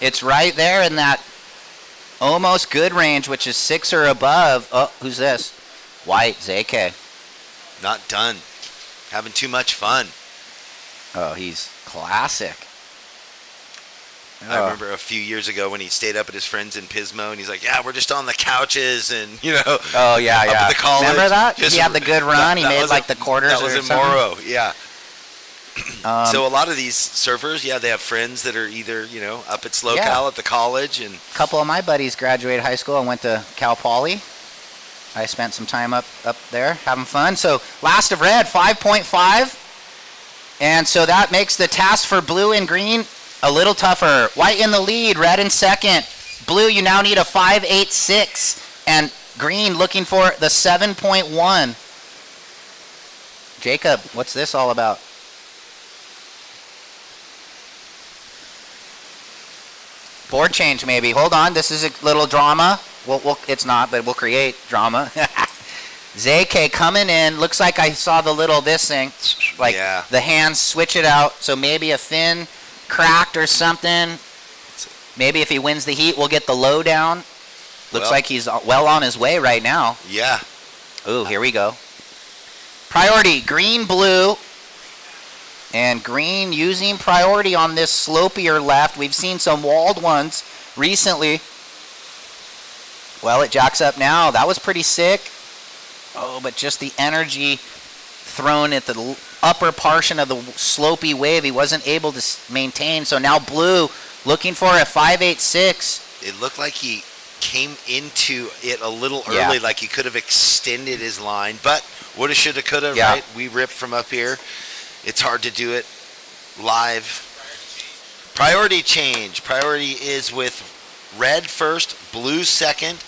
It's right there in that almost good range, which is 6 or above. Oh, who's this? White, Zake. Not done. Having too much fun. Oh, he's classic. I remember a few years ago when he stayed up at his friends in Pismo, and he's like, "Yeah, we're just on the couches," and Oh yeah, up at the college. Remember that? He had the good run. He made like the quarters. That was or in something. Morrow. Yeah. So a lot of these surfers, they have friends that are either up at SLO at the college, and a couple of my buddies graduated high school and went to Cal Poly. I spent some time up there having fun. So last of red, 5.5. And so that makes the task for blue and green a little tougher. White in the lead, red in second. Blue, you now need a 5.86. And green looking for the 7.1. Jacob, what's this all about? Board change maybe. Hold on, this is a little drama. It's not, but we'll create drama. Zake coming in. Looks like I saw the little this thing. Like the hands switch it out. So maybe a fin cracked or something. Maybe if he wins the heat, we'll get the low down. Looks like he's well on his way right now. Yeah. Ooh, here we go. Priority, green, blue. And green using priority on this slopier left. We've seen some walled ones recently. Well, it jacks up now. That was pretty sick. Oh, but just the energy thrown at the upper portion of the slopey wave, he wasn't able to maintain. So now blue looking for a 5.86. It looked like he came into it a little early, like he could have extended his line, but woulda, shoulda, coulda, right? We ripped from up here. It's hard to do it live. Priority change. Priority is with red first, blue second,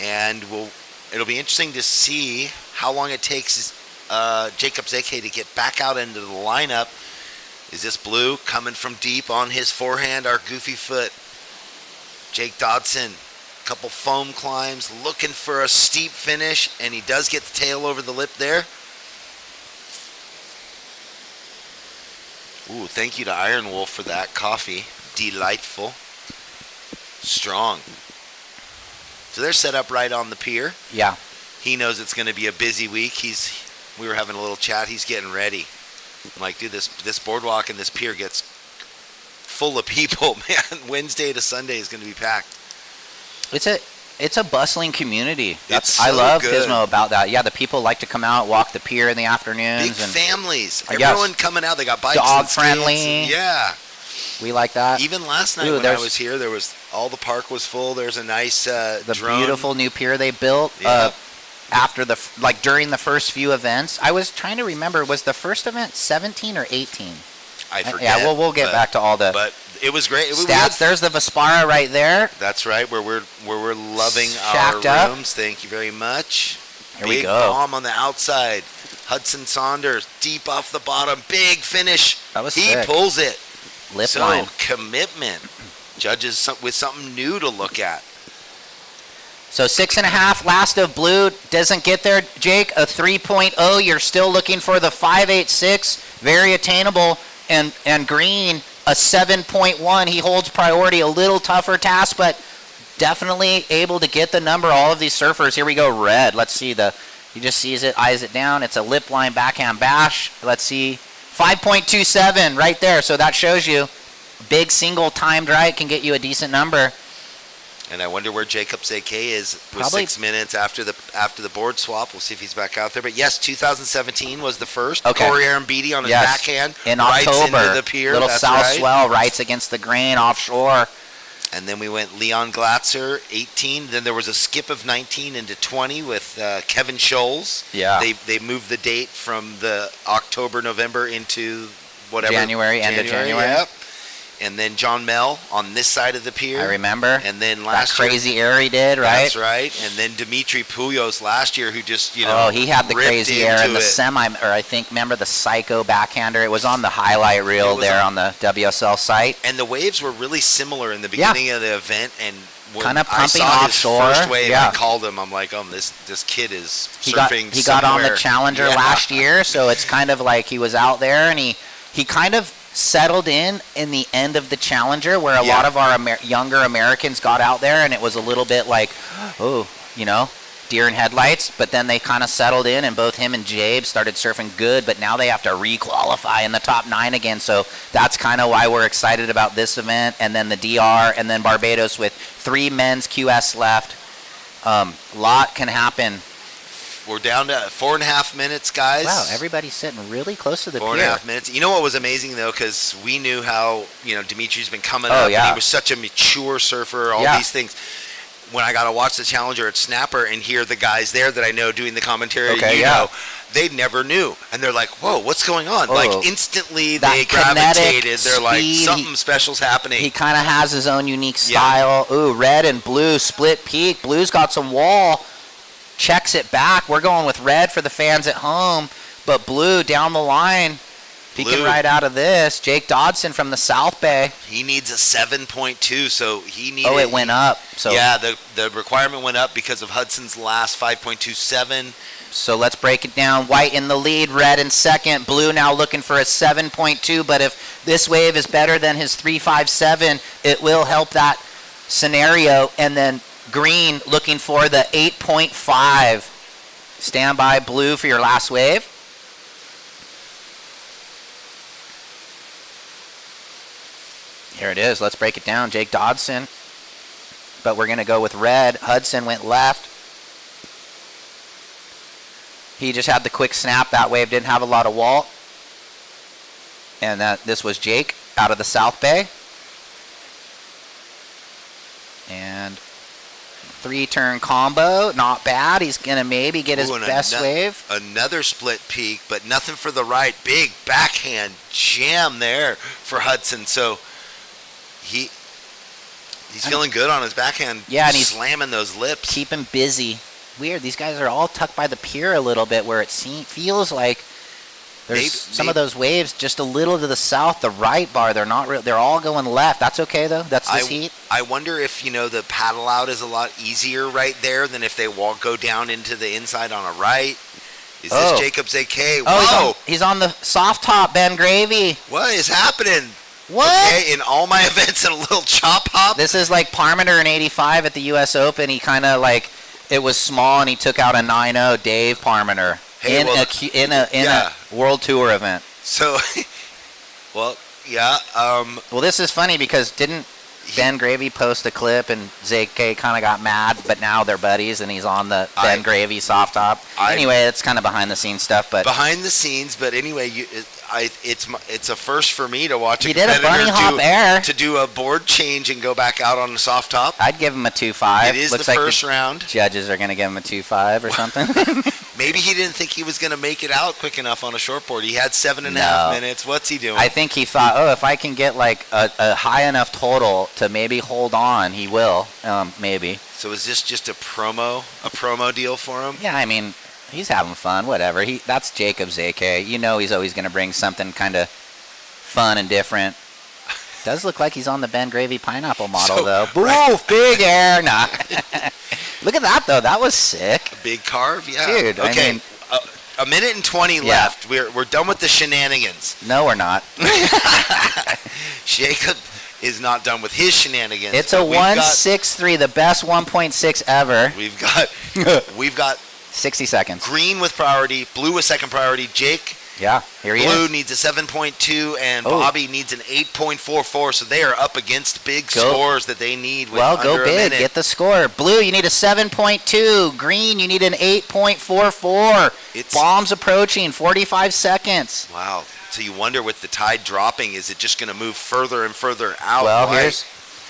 and it'll be interesting to see how long it takes Jacob Zake to get back out into the lineup. Is this blue coming from deep on his forehand, our goofy foot? Jake Dodson, couple foam climbs, looking for a steep finish, and he does get the tail over the lip there. Ooh, thank you to Iron Wolf for that coffee. Delightful. Strong. So they're set up right on the pier. Yeah. He knows it's going to be a busy week. We were having a little chat. He's getting ready. I'm like, dude, this boardwalk and this pier gets full of people, man. Wednesday to Sunday is going to be packed. It's a bustling community. I love Pismo about that. Yeah, the people like to come out, walk the pier in the afternoons. Big families. Everyone coming out. They got bikes. Dog and friendly. Yeah. We like that. Even last night when I was here, all the park was full. There's a nice the drone. Beautiful new pier they built. Yeah. After during the first few events, I was trying to remember, was the first event 17 or 18? I forget. Yeah, we'll get back to all the. But It was great. Stats. There's the Vespara right there. That's right. Where we're loving Shacked our up. rooms. Thank you very much. Here Big we go. bomb on the outside. Hudson Saunders deep off the bottom. Big finish. That was He sick. pulls it. Lip So line. commitment. Judges with something new to look at. So 6.5, last of blue, doesn't get there, Jake, a 3.0, you're still looking for the 5.86, very attainable, and green, a 7.1, he holds priority, a little tougher task, but definitely able to get the number, all of these surfers, here we go, red, let's see, he just sees it, eyes it down, it's a lip line backhand bash, let's see, 5.27 right there, so that shows you, big single timed right can get you a decent number. And I wonder where Jacob's AK is with Probably 6 minutes after the board swap. We'll see if he's back out there. But yes, 2017 was the first. Okay. Corey Arambidi on his Yes. backhand. In rights October, into the pier. little That's south right. swell, rights against the grain, offshore. And then we went Leon Glatzer, 18. Then there was a skip of 19 into 20 with Kevin Scholes. Yeah. They moved the date from the October, November into whatever. January, end of January. Yep. And then John Mel on this side of the pier. I remember. And then That last year, crazy air he did, right? That's right. And then Dimitri Pouliot last year, who just, you know, Oh, he had the ripped crazy air in into the it. semi, or I think, remember the Psycho backhander? It was on the highlight reel was there on- on the WSL site. And the waves were really similar in the beginning of the event, and when Kinda I pumping saw offshore, his first wave, yeah. I called him. I'm like, this kid is He got surfing on the somewhere. Challenger Yeah. last year, so it's kind of like he was out there, and he kind of settled in the end of the Challenger, where a Yeah. lot of our younger Americans got out there, and it was a little bit like, oh, you know, deer in headlights. But then they kind of settled in, and both him and Jabe started surfing good. But now they have to re-qualify in the top 9 again. So that's kind of why we're excited about this event. And then the DR, and then Barbados with 3 men's QS left. Lot can happen. We're down to 4.5 minutes, guys. Wow, everybody's sitting really close to the Four pier. and a half minutes. You know what was amazing though, because we knew how Dimitri's been coming Oh, up, yeah. and he was such a mature surfer. All Yeah. these things. When I got to watch the Challenger at Snapper and hear the guys there that I know doing the commentary, Okay, yeah. they never knew, and they're like, "Whoa, what's going on?" Oh. Like instantly That they kinetic gravitated. They're like, speed, "Something special's happening." He kind of has his own unique Yeah. style. Ooh, red and blue, split peak. Blue's got some wall. Checks it back. We're going with red for the fans at home, but blue down the line. If he can Blue. ride out of this, Jake Dodson from the South Bay. He needs a 7.2, so he needed. Oh, it went up. So Yeah, the requirement went up because of Hudson's last 5.27. So let's break it down. White in the lead, red in second. Blue now looking for a 7.2, but if this wave is better than his 3.57, it will help that scenario. And then green looking for the 8.5. Stand by, blue, for your last wave. Here it is. Let's break it down. Jake Dodson. But we're going to go with red. Hudson went left. He just had the quick snap. That wave didn't have a lot of wall. And this was Jake out of the South Bay. And 3-turn combo. Not bad. He's going to maybe get his Ooh, and best wave. Another split peak, but nothing for the right. Big backhand jam there for Hudson. So he's feeling good on his backhand. Yeah, and he's slamming those lips. Keep him busy. Weird. These guys are all tucked by the pier a little bit, where it feels like there's some of those waves just a little to the south. The right bar, they're not real. They're all going left. That's okay though. That's this heat. I wonder if the paddle out is a lot easier right there than if they go down into the inside on a right. Is this Jacob's AK? Oh, Whoa! he's on the soft top, Ben Gravy. What is happening? What? Okay, in all my events, in a little chop hop. This is like Parmenter in '85 at the U.S. Open. He kind of like, it was small and he took out a 9-0 Dave Parmenter Hey, in a World Tour event. So, well, yeah. Well, this is funny because didn't Ben Gravy post a clip and ZK kind of got mad, but now they're buddies and he's on the Ben Gravy soft top. Anyway, it's kind of behind the scenes stuff, but behind the scenes, but anyway, it's a first for me to watch He a did a competitor bunny hop air. to do a board change and go back out on the soft top. I'd give him a 2.5. It is Looks the like first round. Judges are going to give him a 2.5 or something. Maybe he didn't think he was going to make it out quick enough on a shortboard. He had 7.5 minutes. What's he doing? I think he thought, if I can get like a high enough total to maybe hold on, he will. Maybe. So is this just a promo deal for him? Yeah, I mean, he's having fun. Whatever. That's Jacob's AK. You know, he's always going to bring something kind of fun and different. Does look like he's on the Ben Gravy pineapple model though. Boof, big air. Nah. Look at that though. That was sick. A big carve, yeah. Dude, okay. I mean, a minute and 20 left. We're done with the shenanigans. No, we're not. Jacob is not done with his shenanigans. It's a 1.63, the best 1.6 ever. We've got 60 seconds. green with priority, blue with second priority. Jake, Yeah, here he blue is. needs a 7.2, and Bobby needs an 8.44. So they are up against big scores that they need. With under Go a big. minute. Get the score. Blue, you need a 7.2. Green, you need an 8.44. Bombs approaching. 45 seconds. Wow. So you wonder, with the tide dropping, is it just going to move further and further out? Well, here's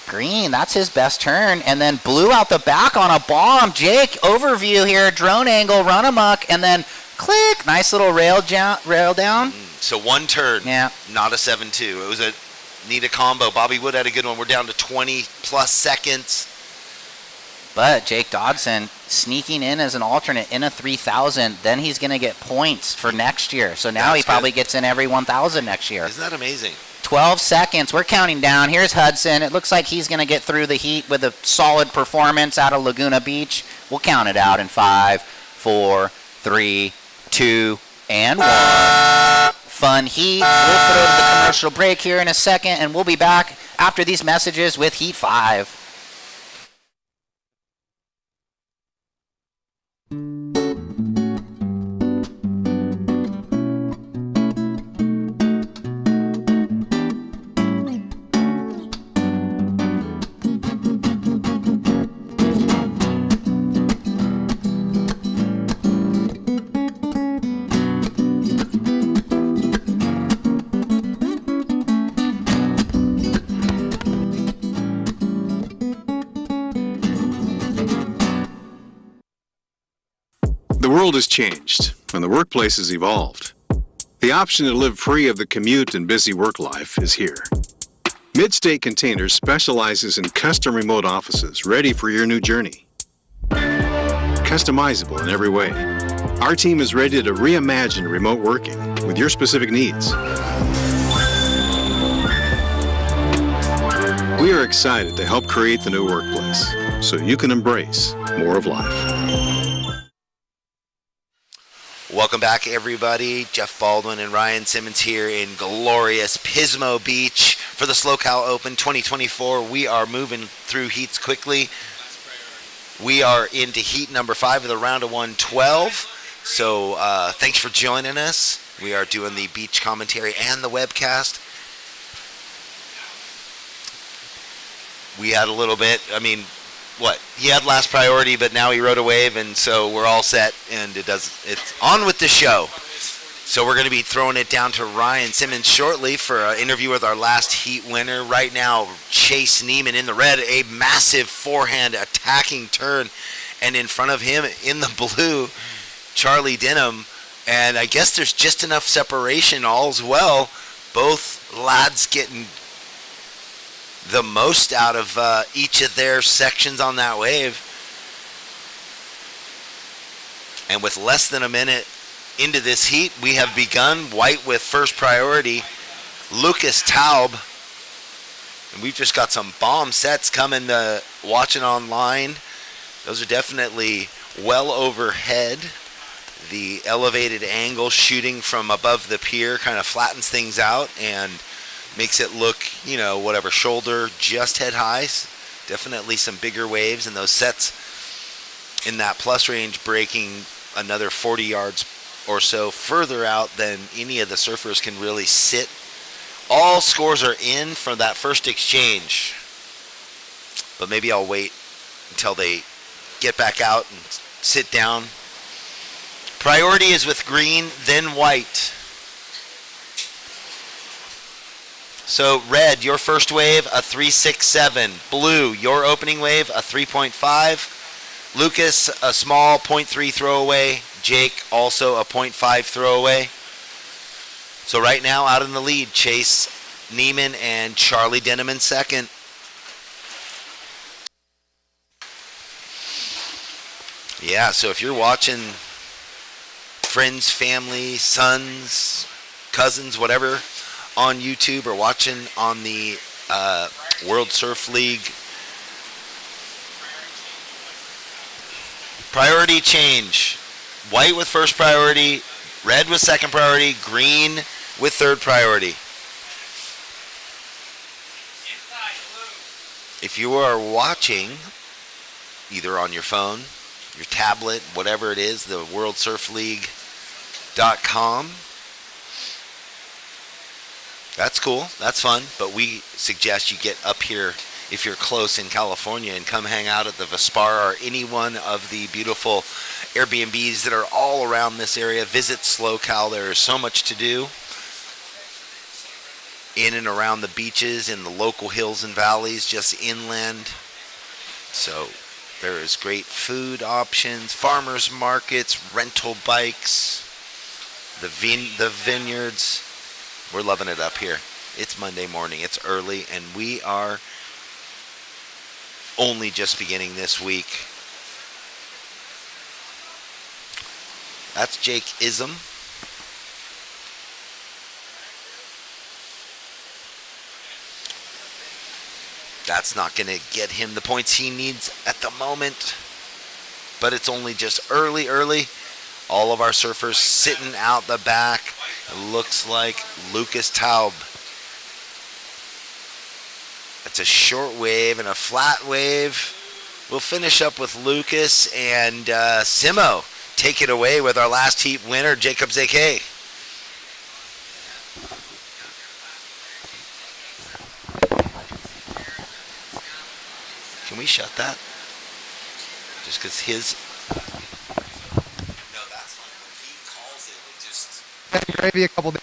green. That's his best turn. And then blue out the back on a bomb. Jake, overview here. Drone angle, run amok, and then click. Nice little rail down. So one turn. Yeah. Not a 7.2. It was a neat combo. Bobby Wood had a good one. We're down to 20 plus seconds. But Jake Dodson sneaking in as an alternate in a 3,000, then he's going to get points for next year. So now he probably gets in every 1,000 next year. Isn't that amazing? 12 seconds. We're counting down. Here's Hudson. It looks like he's going to get through the heat with a solid performance out of Laguna Beach. We'll count it out in 5, 4, 3, 2, and 1. Fun heat. We'll throw to the commercial break here in a second, and we'll be back after these messages with Heat 5. The world has changed, and the workplace has evolved. The option to live free of the commute and busy work life is here. Midstate Containers specializes in custom remote offices ready for your new journey. Customizable in every way. Our team is ready to reimagine remote working with your specific needs. We are excited to help create the new workplace so you can embrace more of life. Welcome back, everybody. Jeff Baldwin and Ryan Simmons here in glorious Pismo Beach for the SLO Open 2024. We are moving through heats quickly. We are into heat number 5 of the round of 112. So thanks for joining us. We are doing the beach commentary and the webcast. We had a little bit, he had last priority, but now he rode a wave, and so we're all set, and it's on with the show. So we're going to be throwing it down to Ryan Simmons shortly for an interview with our last heat winner. Right now, Chase Neiman in the red, a massive forehand attacking turn, and in front of him in the blue, Charlie Denham, and I guess there's just enough separation, all's well. Both lads getting the most out of each of their sections on that wave. And with less than a minute into this heat, we have begun. White with first priority, Lucas Taub. And we've just got some bomb sets coming to watching online. Those are definitely well overhead. The elevated angle shooting from above the pier kind of flattens things out and makes it look, shoulder, just head highs. Definitely some bigger waves, and those sets in that plus range breaking another 40 yards or so further out than any of the surfers can really sit. All scores are in for that first exchange, but maybe I'll wait until they get back out and sit down. Priority is with green, then white. So red, your first wave, a 3.67. Blue, your opening wave, a 3.5. Lucas, a small 0.3 throwaway. Jake, also a 0.5 throwaway. So right now, out in the lead, Chase Neiman and Charlie Denham in second. Yeah, so if you're watching friends, family, sons, cousins, whatever, on YouTube or watching on the World Surf League, priority change. White with first priority, red with second priority, green with third priority. If you are watching, either on your phone, your tablet, whatever it is, the worldsurfleague.com, that's cool, that's fun, but we suggest you get up here if you're close in California and come hang out at the Vespar or any one of the beautiful Airbnbs that are all around this area. Visit SLO. There is so much to do in and around the beaches, in the local hills and valleys, just inland. So there is great food options, farmers markets, rental bikes, the vineyards. We're loving it up here. It's Monday morning, it's early, and we are only just beginning this week. That's Jake Ism. That's not going to get him the points he needs at the moment, but it's only just early. All of our surfers sitting out the back. It looks like Lucas Taub. That's a short wave and a flat wave. We'll finish up with Lucas and Simo. Take it away with our last heat winner, Jacob Zake. Can we shut that? Just because his... No, that's fine. When he calls it, it just... Gravy a couple days.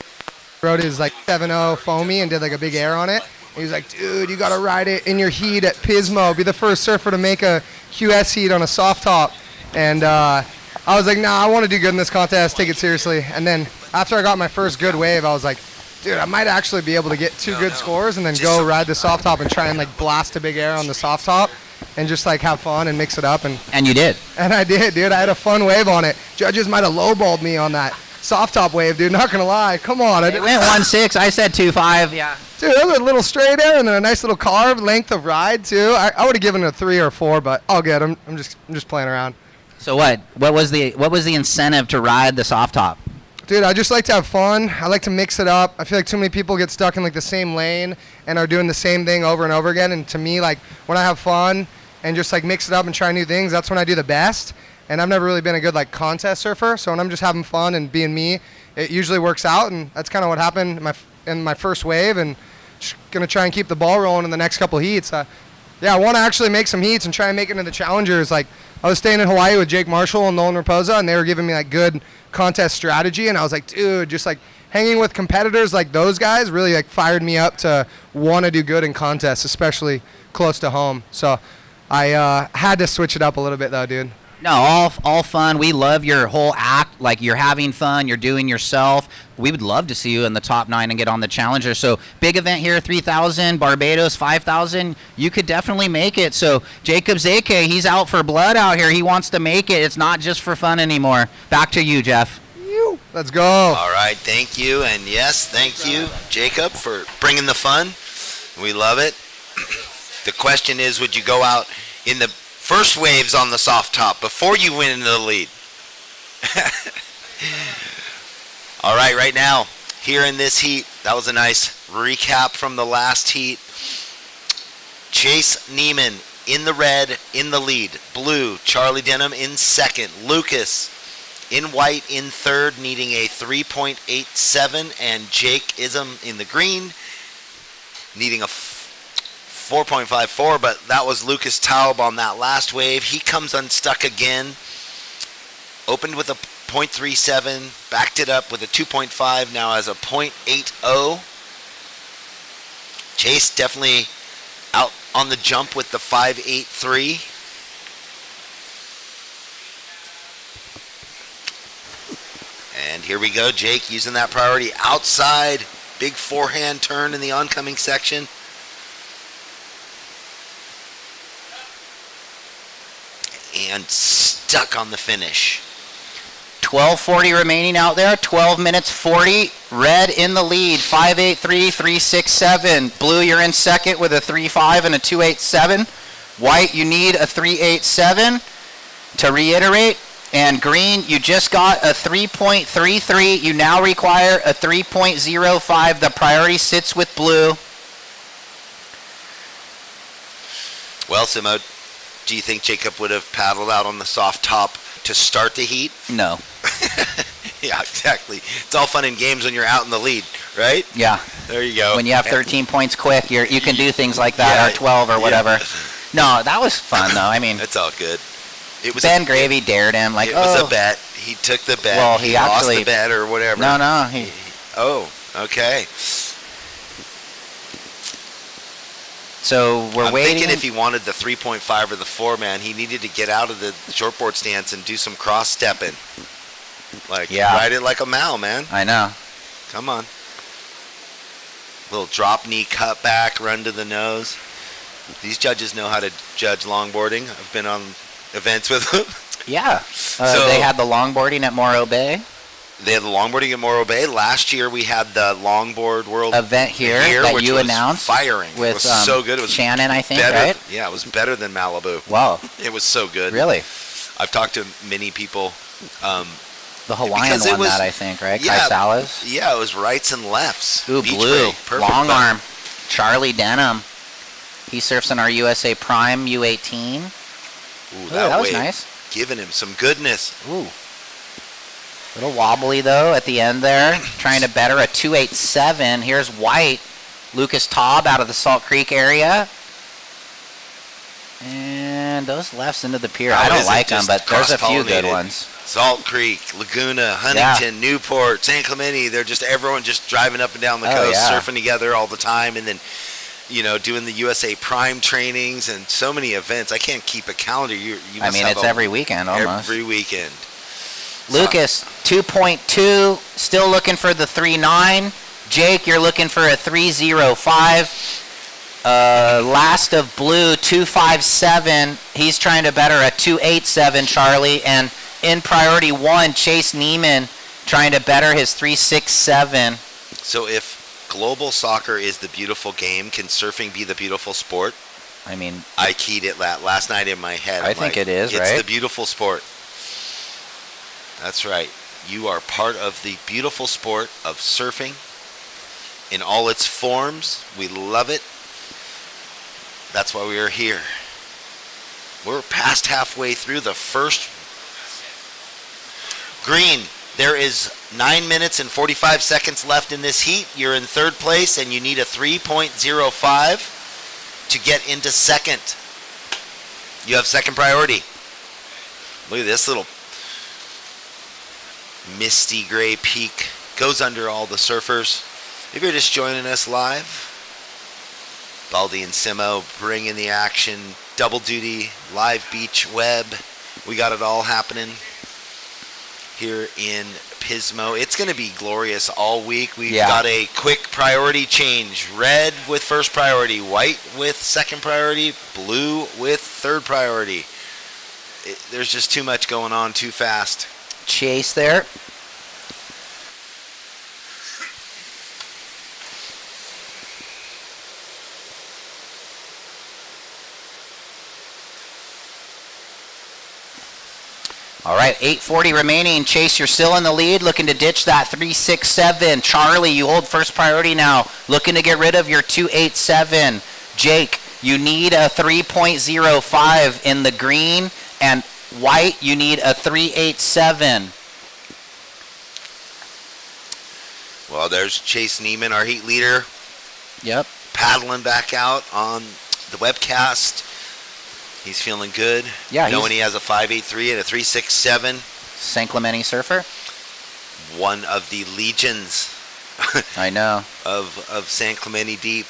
Rode his like 7.0 foamy and did like a big air on it. He was like, dude, you got to ride it in your heat at Pismo. Be the first surfer to make a QS heat on a soft top. And I was like, nah, I want to do good in this contest. Take it seriously. And then after I got my first good wave, I was like, dude, I might actually be able to get two good scores and then go ride the soft top and try and like blast a big air on the soft top and just like have fun and mix it up. And you did. And I did, dude. I had a fun wave on it. Judges might have lowballed me on that soft top wave, dude. Not going to lie. Come on. It went 1.6. I said 2.5. Yeah. Dude, that was a little straight air and then a nice little carved length of ride too. I would have given it a 3 or 4, but I'll get them. I'm just playing around. So what was the incentive to ride the soft top? Dude, I just like to have fun. I like to mix it up. I feel like too many people get stuck in like the same lane and are doing the same thing over and over again. And to me, like when I have fun and just like mix it up and try new things, that's when I do the best. And I've never really been a good like contest surfer. So when I'm just having fun and being me, it usually works out. And that's kind of what happened in my first wave. And just gonna try and keep the ball rolling in the next couple heats. Yeah, I want to actually make some heats and try and make it into the challengers. Like I was staying in Hawaii with Jake Marshall and Nolan Raposa, and they were giving me like good contest strategy. And I was like, dude, just like hanging with competitors like those guys really like fired me up to want to do good in contests, especially close to home. So I had to switch it up a little bit though, dude. No, all fun. We love your whole act. Like you're having fun. You're doing yourself. We would love to see you in the top 9 and get on the Challenger. So big event here, 3,000. Barbados, 5,000. You could definitely make it. So Jacob Zake, he's out for blood out here. He wants to make it. It's not just for fun anymore. Back to you, Jeff. Let's go. All right, thank you. And yes, thank you, Jacob, for bringing the fun. We love it. The question is, would you go out in the first waves on the soft top before you went into the lead? All right now, here in this heat, that was a nice recap from the last heat. Chase Neiman in the red, in the lead. Blue, Charlie Denham in second. Lucas in white in third, needing a 3.87. And Jake Ism in the green, needing a 4.54, but that was Lucas Taub on that last wave. He comes unstuck again. Opened with a 0.37, backed it up with a 2.5, now has a 0.80. Chase definitely out on the jump with the 5.83. And here we go, Jake using that priority outside. Big forehand turn in the oncoming section. And stuck on the finish. 12:40 remaining out there. 12 minutes 40. Red in the lead. 5.83, 3.67. Blue, you're in second with a 3.5 and a 2.87. White, you need a 3.87 to reiterate. And green, you just got a 3.33. You now require a 3.05. The priority sits with blue. Well, Simo, do you think Jacob would have paddled out on the soft top to start the heat? No. Yeah, exactly. It's all fun and games when you're out in the lead, right? Yeah. There you go. When you have 13 points quick, you can do things like that, or 12 or whatever. Yeah. No, that was fun, though. I mean, it's all good. It was Ben Gravy dared him. Like, it was a bet. He took the bet. Well, he actually lost the bet or whatever. No. Oh, okay. So we're waiting. I'm thinking if he wanted the 3.5 or the 4, man, he needed to get out of the shortboard stance and do some cross stepping. Like, ride it like a Mal, man. I know. Come on. Little drop knee cut back, run to the nose. These judges know how to judge longboarding. I've been on events with them. Yeah. So they had the longboarding at Morro Bay. They had the longboarding at Morro Bay. Last year we had the longboard world event here that which you was announced. Firing. With it was so good. It was Shannon, I think, better, right? Yeah, it was better than Malibu. Wow. It was so good. Really? I've talked to many people. The Hawaiian won that, I think, right? Yeah, Kai Salas? Yeah, it was rights and lefts. Ooh, Beach blue. break. Perfect Long butt. arm. Charlie Denham. He surfs in our USA Prime U18. Ooh, that was wave nice. Giving him some goodness. Ooh. Little wobbly, though, at the end there. Trying to better a 2.87. Here's White. Lucas Taub out of the Salt Creek area. And those lefts into the pier. I don't like them, but there's a few good ones. Salt Creek, Laguna, Huntington, Newport, San Clemente. They're just everyone just driving up and down the coast, surfing together all the time, and then, doing the USA Prime trainings and so many events. I can't keep a calendar. You I mean, it's every weekend almost. Every weekend. Lucas, 2.2, still looking for the 3.9. Jake, you're looking for a 3.05. Last of Blue, 2.57. He's trying to better a 2.87, Charlie. And in priority 1, Chase Neiman trying to better his 3.67. So if global soccer is the beautiful game, can surfing be the beautiful sport? I mean, I keyed it last night in my head. I think it is, right? It's the beautiful sport. That's right. You are part of the beautiful sport of surfing in all its forms. We love it. That's why we are here. We're past halfway through the first. Green, there is 9 minutes and 45 seconds left in this heat. You're in third place, and you need a 3.05 to get into second. You have second priority. Look at this little misty gray peak. Goes under all the surfers. If you're just joining us live, Baldy and Simo bringing the action, double duty, live beach web. We got it all happening here in Pismo. It's going to be glorious all week. We've got a quick priority change. Red with first priority, white with second priority, blue with third priority. There's just too much going on too fast. Chase there. All right, 8:40 remaining. Chase, you're still in the lead, looking to ditch that 3.67. Charlie, you hold first priority now, looking to get rid of your 2.87. Jake, you need a 3.05 in the green, and White, you need a 3.87. Well, there's Chase Neiman, our heat leader. Yep. Paddling back out on the webcast. He's feeling good. Yeah, knowing he has a 5.83 and a 3.67. San Clemente surfer. One of the legions. I know. Of San Clemente Deep.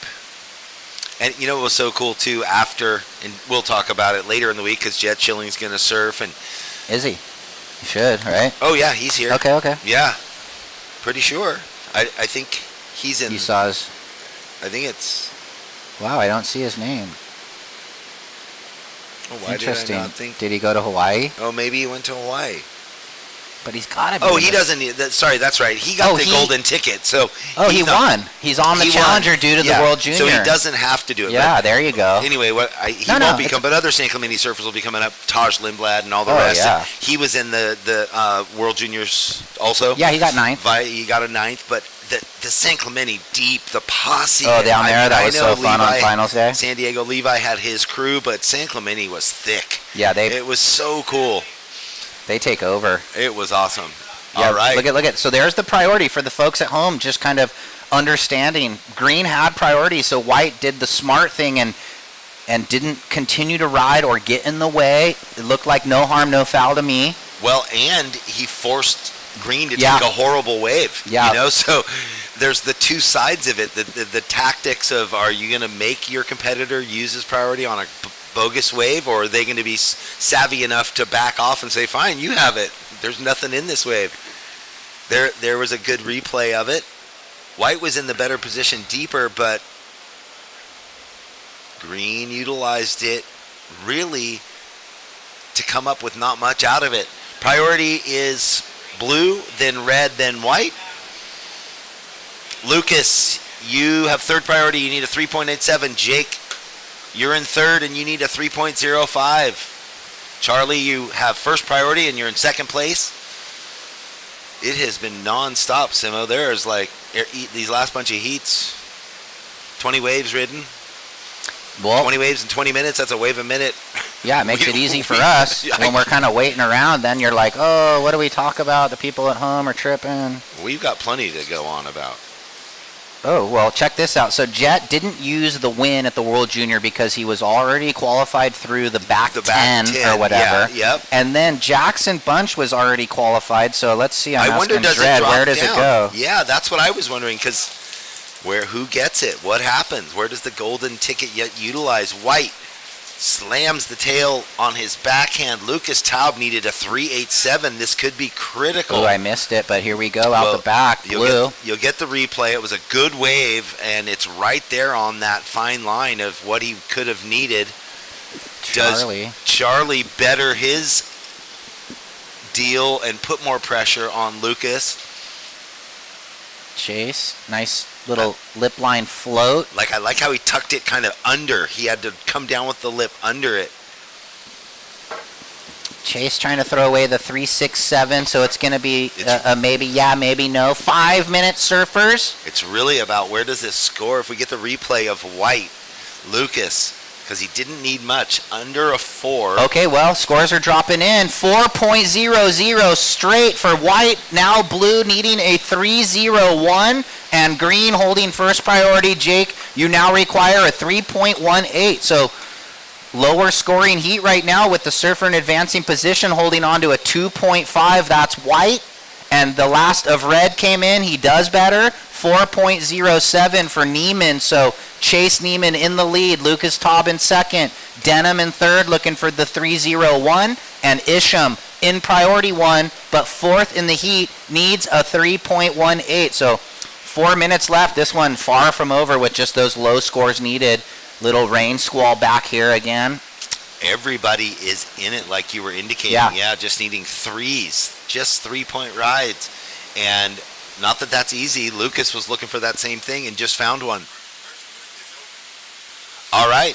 And you know what was so cool too? After, and we'll talk about it later in the week because Jet Chilling's gonna surf and. Is he? He should, right? Oh yeah, he's here. Okay. Yeah, pretty sure. I think he's in. You saw his. I think it's. Wow, I don't see his name. Oh, why Interesting. did I not think? Did he go to Hawaii? Oh, maybe he went to Hawaii. But he's got to be. Oh, he doesn't need that. Sorry, that's right. He got the golden ticket. So. Oh, he won. He's on the Challenger due to the World Junior. So he doesn't have to do it. Yeah, there you go. Anyway, he won't become. But other San Clemente surfers will be coming up. Taj Lindblad and all the rest. Yeah. He was in the World Juniors also. Yeah, he got 9th. He got a 9th, but. The San Clemente deep, the posse. Oh, down there, that was so fun on Levi, finals day. San Diego Levi had his crew, but San Clemente was thick. Yeah, it was so cool. They take over. It was awesome. Yeah, all right. Look at. So there's the priority for the folks at home, just kind of understanding. Green had priority, so White did the smart thing and didn't continue to ride or get in the way. It looked like no harm, no foul to me. Well, and he forced Green to take a horrible wave. Yeah. You know, so there's the two sides of it. The tactics of, are you going to make your competitor use his priority on a bogus wave, or are they going to be savvy enough to back off and say, fine, you have it. There's nothing in this wave. There was a good replay of it. White was in the better position deeper, but Green utilized it really to come up with not much out of it. Priority is blue, then red, then white. Lucas, you have third priority. You need a 3.87. Jake, you're in third, and you need a 3.05. Charlie, you have first priority, and you're in second place. It has been non-stop, Simo. There's like these last bunch of heats, 20 waves ridden. Well, 20 waves in 20 minutes, that's a wave a minute. Yeah, it makes it easy for us. When we're kind of waiting around, then you're like, oh, what do we talk about? The people at home are tripping. We've got plenty to go on about. Oh, well, check this out. So Jet didn't use the win at the World Junior because he was already qualified through the back 10 or whatever. Yeah, yep. And then Jackson Bunch was already qualified. So let's see. I'm asking Dredd, where does it go? Yeah, that's what I was wondering, because who gets it? What happens? Where does the golden ticket yet utilize? White slams the tail on his backhand. Lucas Taub needed a 3.87. This could be critical. Oh, I missed it, but here we go out the back. Blue. You'll get the replay. It was a good wave, and it's right there on that fine line of what he could have needed. Charlie. Does Charlie better his deal and put more pressure on Lucas? Chase, nice little lip line float. I like how he tucked it kind of under. He had to come down with the lip under it. Chase trying to throw away the 3.67, so it's going to be a maybe yeah, maybe no. 5 minutes, surfers. It's really about where does this score. If we get the replay of White, Lucas, because he didn't need much, under a 4. Okay, well, scores are dropping in. 4.00 straight for White. Now Blue needing a 3.01, and Green holding first priority. Jake, you now require a 3.18. So lower scoring heat right now with the surfer in advancing position holding on to a 2.5. That's White. And the last of red came in. He does better. 4.07 for Neiman. So Chase Neiman in the lead. Lucas Taub in second. Denham in third, looking for the 3.01. And Isham in priority 1, but fourth in the heat, needs a 3.18. So 4 minutes left. This one far from over with just those low scores needed. Little rain squall back here again. Everybody is in it, like you were indicating. Yeah, just needing threes, just 3-point rides. And not that that's easy. Lucas was looking for that same thing and just found one. All right.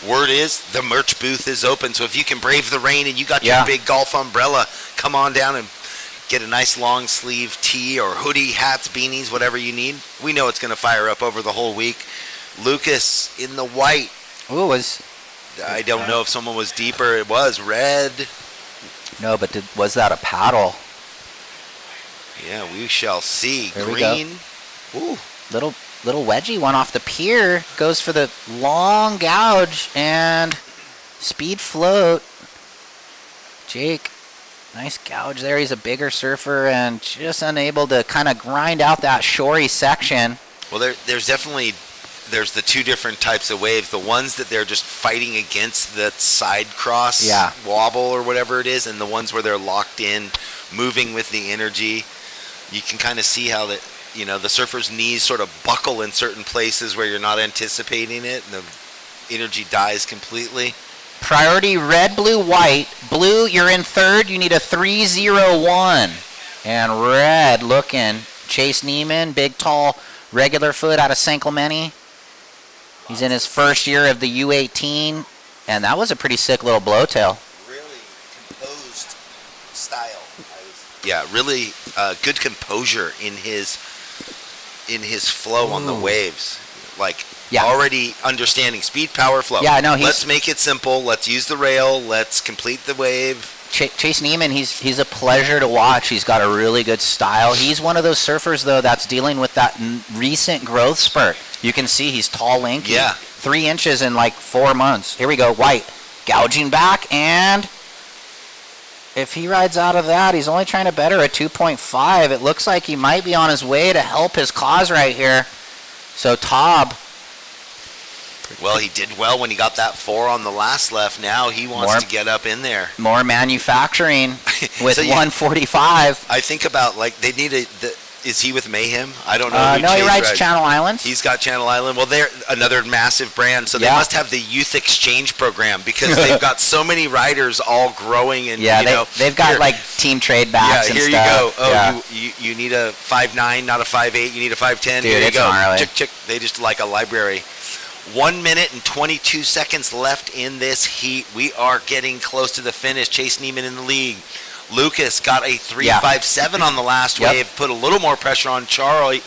Word is the merch booth is open. So if you can brave the rain and you got your big golf umbrella, come on down and get a nice long sleeve tee or hoodie, hats, beanies, whatever you need. We know it's going to fire up over the whole week. Lucas in the white. Ooh, I don't know if someone was deeper. It was red. No, but was that a paddle? Yeah, we shall see. There Green. We go. Ooh, little wedgie one off the pier. Goes for the long gouge and speed float. Jake, nice gouge there. He's a bigger surfer and just unable to kind of grind out that shory section. Well, there's definitely there's the two different types of waves. The ones that they're just fighting against the side cross wobble or whatever it is, and the ones where they're locked in, moving with the energy. You can kind of see how the surfer's knees sort of buckle in certain places where you're not anticipating it, and the energy dies completely. Priority red, blue, white. Blue, you're in third. You need a 3-0-1. And red looking. Chase Neiman, big, tall, regular foot out of San Clemente. He's in his first year of the U18. And that was a pretty sick little blowtail. Really composed style. Yeah, really good composure in his flow on the waves. Like, already understanding speed, power, flow. Yeah, no, let's make it simple. Let's use the rail. Let's complete the wave. Chase Neiman, he's a pleasure to watch. He's got a really good style. He's one of those surfers, though, that's dealing with that recent growth spurt. You can see he's tall, lanky. Yeah. 3 inches in like 4 months. Here we go, white. Gouging back, and if he rides out of that, he's only trying to better a 2.5. It looks like he might be on his way to help his cause right here. So Taub. Well, he did well when he got that 4 on the last left. Now he wants to get up in there. More manufacturing with 145. I think about, like, they need is he with Mayhem? I don't know. No, he rides Channel Islands. He's got Channel Island. Well, they're another massive brand, so they must have the youth exchange program because they've got so many riders all growing. And they've got like team trade backs and stuff. Yeah, here you go. Oh, you need a 5'9", not a 5'8". You need a 5'10". Dude, here you it's go. gnarly. Chick. They just like a library. 1 minute and 22 seconds left in this heat. We are getting close to the finish. Chase Neiman in the lead. Lucas got a 3.57 on the last wave, put a little more pressure on Charlie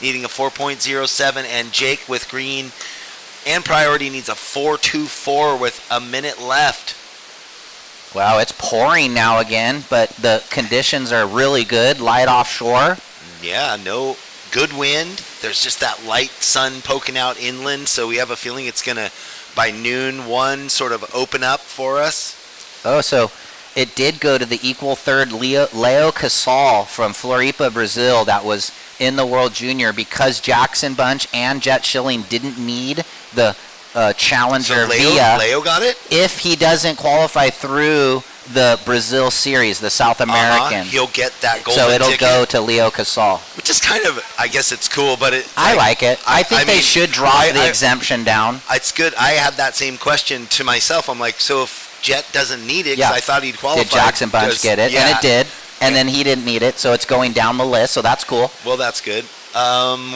needing a 4.07, and Jake with green and priority needs a 4.24 with a minute left. Wow, it's pouring now again, but the conditions are really good, light offshore. Yeah, no good wind. There's just that light sun poking out inland, so we have a feeling it's going to, by noon, 1 sort of open up for us. Oh, so it did go to the equal third Leo Casal from Floripa, Brazil, that was in the World Junior because Jackson Bunch and Jet Schilling didn't need the Challenger via. Leo got it? If he doesn't qualify through the Brazil Series, the South American. He'll get that golden ticket. So it'll go ticket. to Leo Casal. Which is kind of, I guess it's cool, but I like it. I think they should drop the exemption down. It's good. I had that same question to myself. I'm like, so if Jet doesn't need it, because I thought he'd qualify. Did Jackson Bunch get it? Yeah. And it did. And then he didn't need it, so it's going down the list, so that's cool. Well, that's good.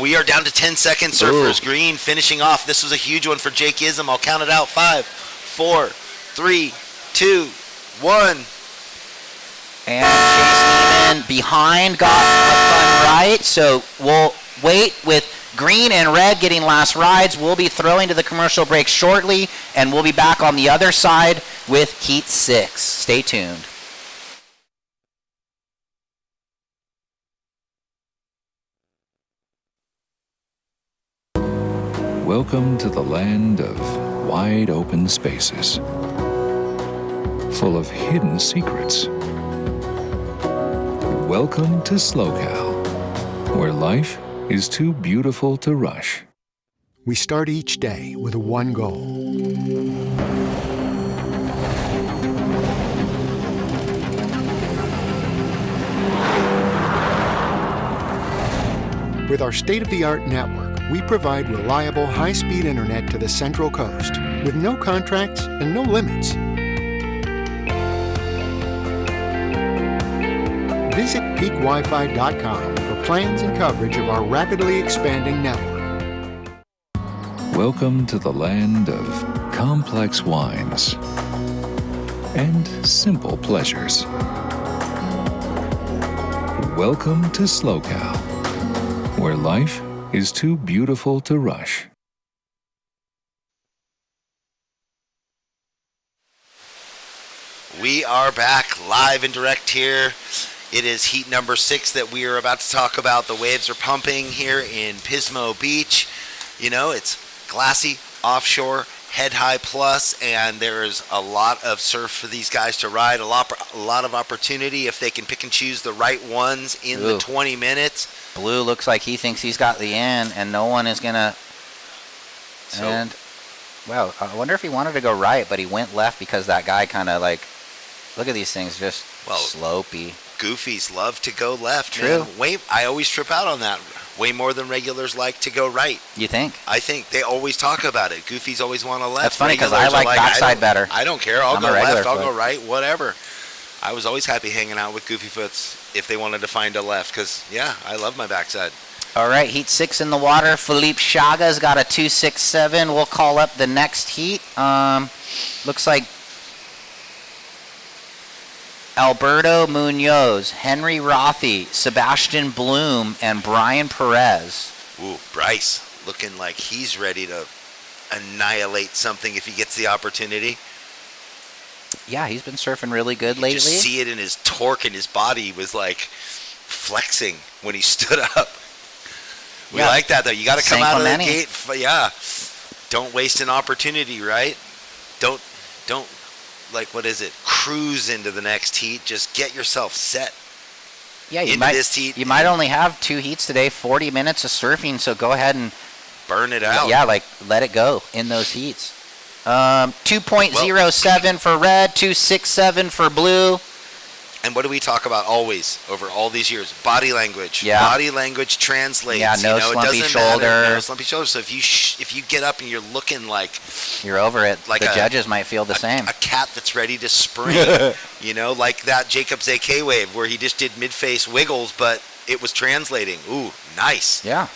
We are down to 10 seconds. Surfers green finishing off. This was a huge one for Jake Ism. I'll count it out. 5, 4, 3, 2, 1. And Chase Neiman behind got a fun right, so we'll wait with green and red getting last rides. We'll be throwing to the commercial break shortly, and we'll be back on the other side with Heat 6. Stay tuned. Welcome to the land of wide open spaces, full of hidden secrets. Welcome to SLO, where life is too beautiful to rush. We start each day with one goal. With our state-of-the-art network, we provide reliable, high-speed internet to the Central Coast with no contracts and no limits. Visit peakwifi.com for plans and coverage of our rapidly expanding network. Welcome to the land of complex wines and simple pleasures. Welcome to SLOCAL, where life is too beautiful to rush. We are back live and direct here. It is heat number 6 that we are about to talk about. The waves are pumping here in Pismo Beach. You know, it's glassy, offshore, head high plus, and there is a lot of surf for these guys to ride, a lot of opportunity if they can pick and choose the right ones in the 20 minutes. Blue looks like he thinks he's got the in, and no one is going to So, And, wow, I wonder if he wanted to go right, but he went left because that guy kind of like, look at these things, just slopey. Goofies love to go left. True. Man. I always trip out on that. Way more than regulars like to go right. You think? I think they always talk about it. Goofies always want to left. That's funny because I Regulars are like backside better. I don't care. I'll I'm go a regular left. I'll foot. go right. Whatever. I was always happy hanging out with Goofy Foots if they wanted to find a left because, yeah, I love my backside. All right, heat 6 in the water. Philippe Chaga's got a 2.67. We'll call up the next heat. Looks like Alberto Munoz, Henry Rothy, Sebastian Bloom, and Brian Perez. Ooh, Bryce looking like he's ready to annihilate something if he gets the opportunity. Yeah, he's been surfing really good lately. You just see it in his torque, and his body was like flexing when he stood up. We like that, though. You got to come out of the gate. Yeah. Don't waste an opportunity, right? Don't, like, what is it? Cruise into the next heat. Just get yourself set. Yeah, this heat. You might only have 2 heats today, 40 minutes of surfing, so go ahead and burn it out. Yeah, like let it go in those heats. 2.07 for red, 2.67 for blue. And what do we talk about always over all these years? Body language. Yeah. Body language translates. Yeah, no slumpy shoulder. No slumpy shoulder. So if you get up and you're looking like you're over it, like the judges might feel the same. A cat that's ready to spring. Like that Jacob's AK wave where he just did mid-face wiggles, but it was translating. Ooh, nice. Yeah.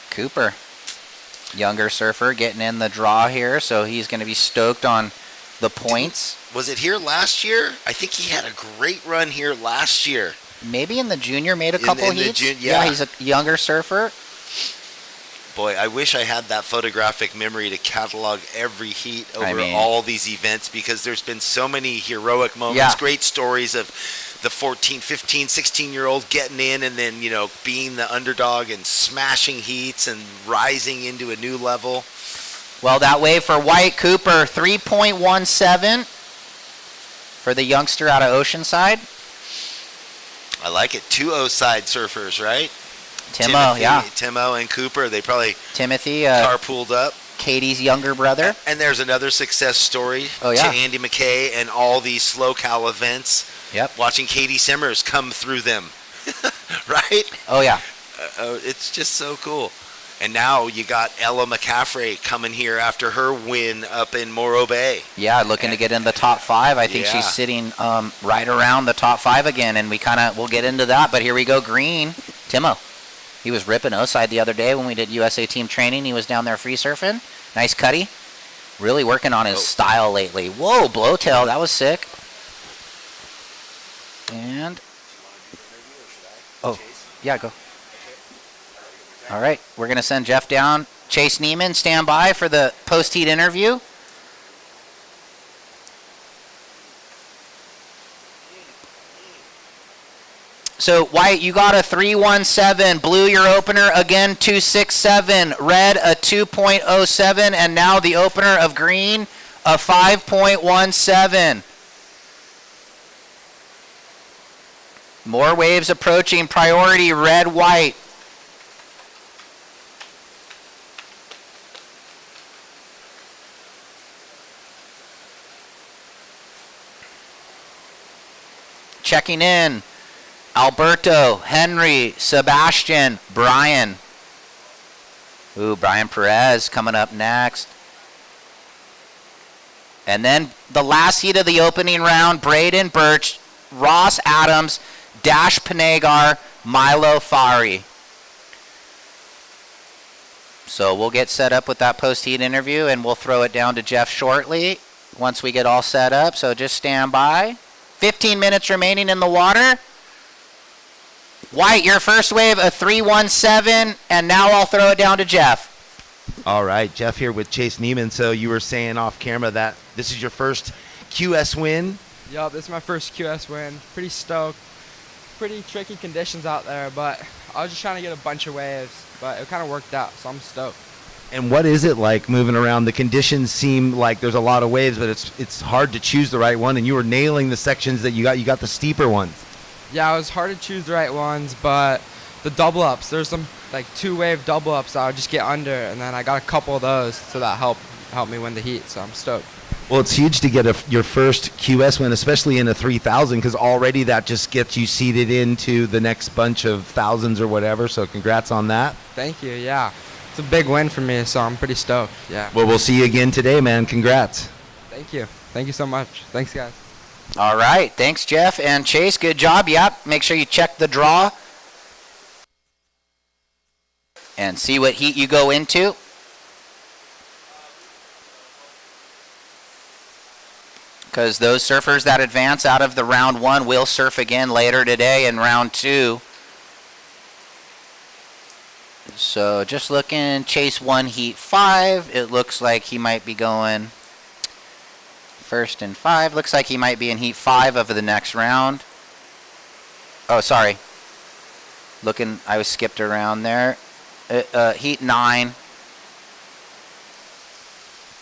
Cooper, younger surfer, getting in the draw here, so he's going to be stoked on the points. Was it here last year? I think he had a great run here last year. Maybe in the junior, made a couple heats. Yeah, he's a younger surfer. Boy, I wish I had that photographic memory to catalog every heat over all these events because there's been so many heroic moments, great stories of the 14, 15, 16-year-old getting in and then, being the underdog and smashing heats and rising into a new level. Well, that wave for White Cooper, 3.17 for the youngster out of Oceanside. I like it. 2 side surfers, right? Timo and Cooper, they probably Timothy carpooled up. Katie's younger brother. And there's another success story to Andy McKay and all these slow cal events. Yep. Watching Katie Simmers come through them, right? Oh, yeah. It's just so cool. And now you got Ella McCaffrey coming here after her win up in Morro Bay. Yeah, looking to get in the top 5. I think she's sitting right around the top 5 again, and we'll get into that. But here we go, green. Timo. He was ripping O-side the other day when we did USA team training. He was down there free surfing. Nice cutty. Really working on his style lately. Whoa, blowtail. That was sick. And, yeah, go. All right, we're going to send Jeff down. Chase Neiman, stand by for the post-heat interview. So, White, you got a 3.17. Blue, your opener, again, 2.67. Red, a 2.07. And now the opener of green, a 5.17. More waves approaching. Priority, red, white. Checking in. Alberto, Henry, Sebastian, Brian. Ooh, Brian Perez coming up next. And then the last heat of the opening round, Braden Birch, Ross Adams, Dash Panegar, Milo Fari. So we'll get set up with that post-heat interview, and we'll throw it down to Jeff shortly once we get all set up. So just stand by. 15 minutes remaining in the water. White, your first wave, a 3.17, and now I'll throw it down to Jeff. All right, Jeff here with Chase Neiman. So you were saying off camera that this is your first QS win? Yup, this is my first QS win. Pretty stoked. Pretty tricky conditions out there, but I was just trying to get a bunch of waves, but it kind of worked out, so I'm stoked. And what is it like moving around? The conditions seem like there's a lot of waves, but it's hard to choose the right one, and you were nailing the sections that you got the steeper ones. Yeah, it was hard to choose the right ones, but the double ups, there's some like 2-wave double ups that I would just get under, and then I got a couple of those, so that helped me win the heat. So I'm stoked. Well, it's huge to get your first QS win, especially in a 3,000, because already that just gets you seeded into the next bunch of thousands or whatever. So congrats on that. Thank you. Yeah, it's a big win for me, so I'm pretty stoked. Yeah. Well, we'll see you again today, man. Congrats. Thank you. Thank you so much. Thanks, guys. All right. Thanks, Jeff. And Chase, good job. Yep. Make sure you check the draw and see what heat you go into. Because those surfers that advance out of the round 1 will surf again later today in round 2. So just looking, Chase won heat 5. It looks like he might be going first in 5. Looks like he might be in heat 5 of the next round. Oh, sorry. Looking, I was skipped around there. Heat 9.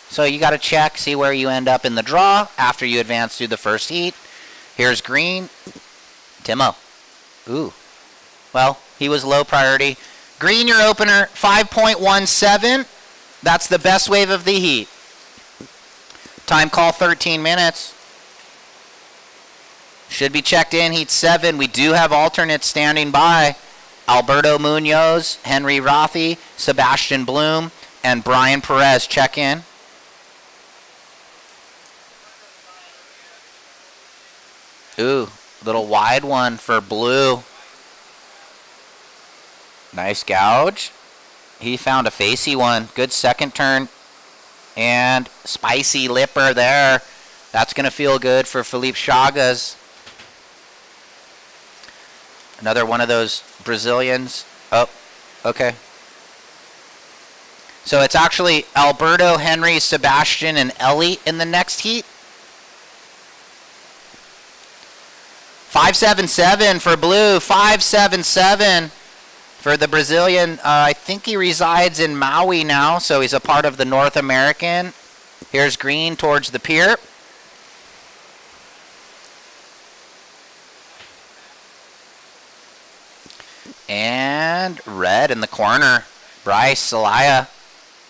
So you got to check, see where you end up in the draw after you advance through the first heat. Here's green. Timo. Ooh. Well, he was low priority. Green, your opener, 5.17. That's the best wave of the heat. Time call 13 minutes. Should be checked in heat 7. We do have alternates standing by. Alberto Munoz, Henry Rothy, Sebastian Bloom, and Brian Perez check in. Ooh, little wide one for Blue. Nice gouge. He found a facey one. Good second turn. And spicy lipper there. That's going to feel good for Felipe Chagas. Another one of those Brazilians. Oh, okay. So it's actually Alberto, Henry, Sebastian, and Ellie in the next heat. 577 for Blue, 577 for the Brazilian. I think he resides in Maui now, so he's a part of the North American. Here's green towards the pier. And red in the corner. Bryce Talia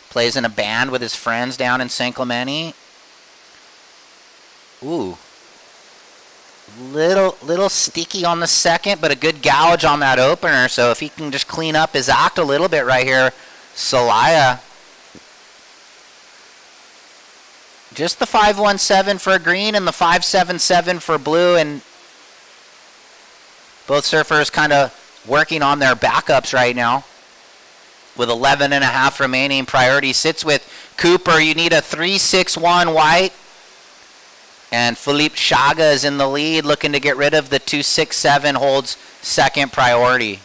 plays in a band with his friends down in San Clemente. Ooh. Little sticky on the second, but a good gouge on that opener. So if he can just clean up his act a little bit right here, Talia. Just the 517 for green and the 577 for blue, and both surfers kind of working on their backups right now. With 11.5 remaining, priority sits with Cooper. You need a 361 white. And Felipe Chagas in the lead, looking to get rid of the 267, holds second priority.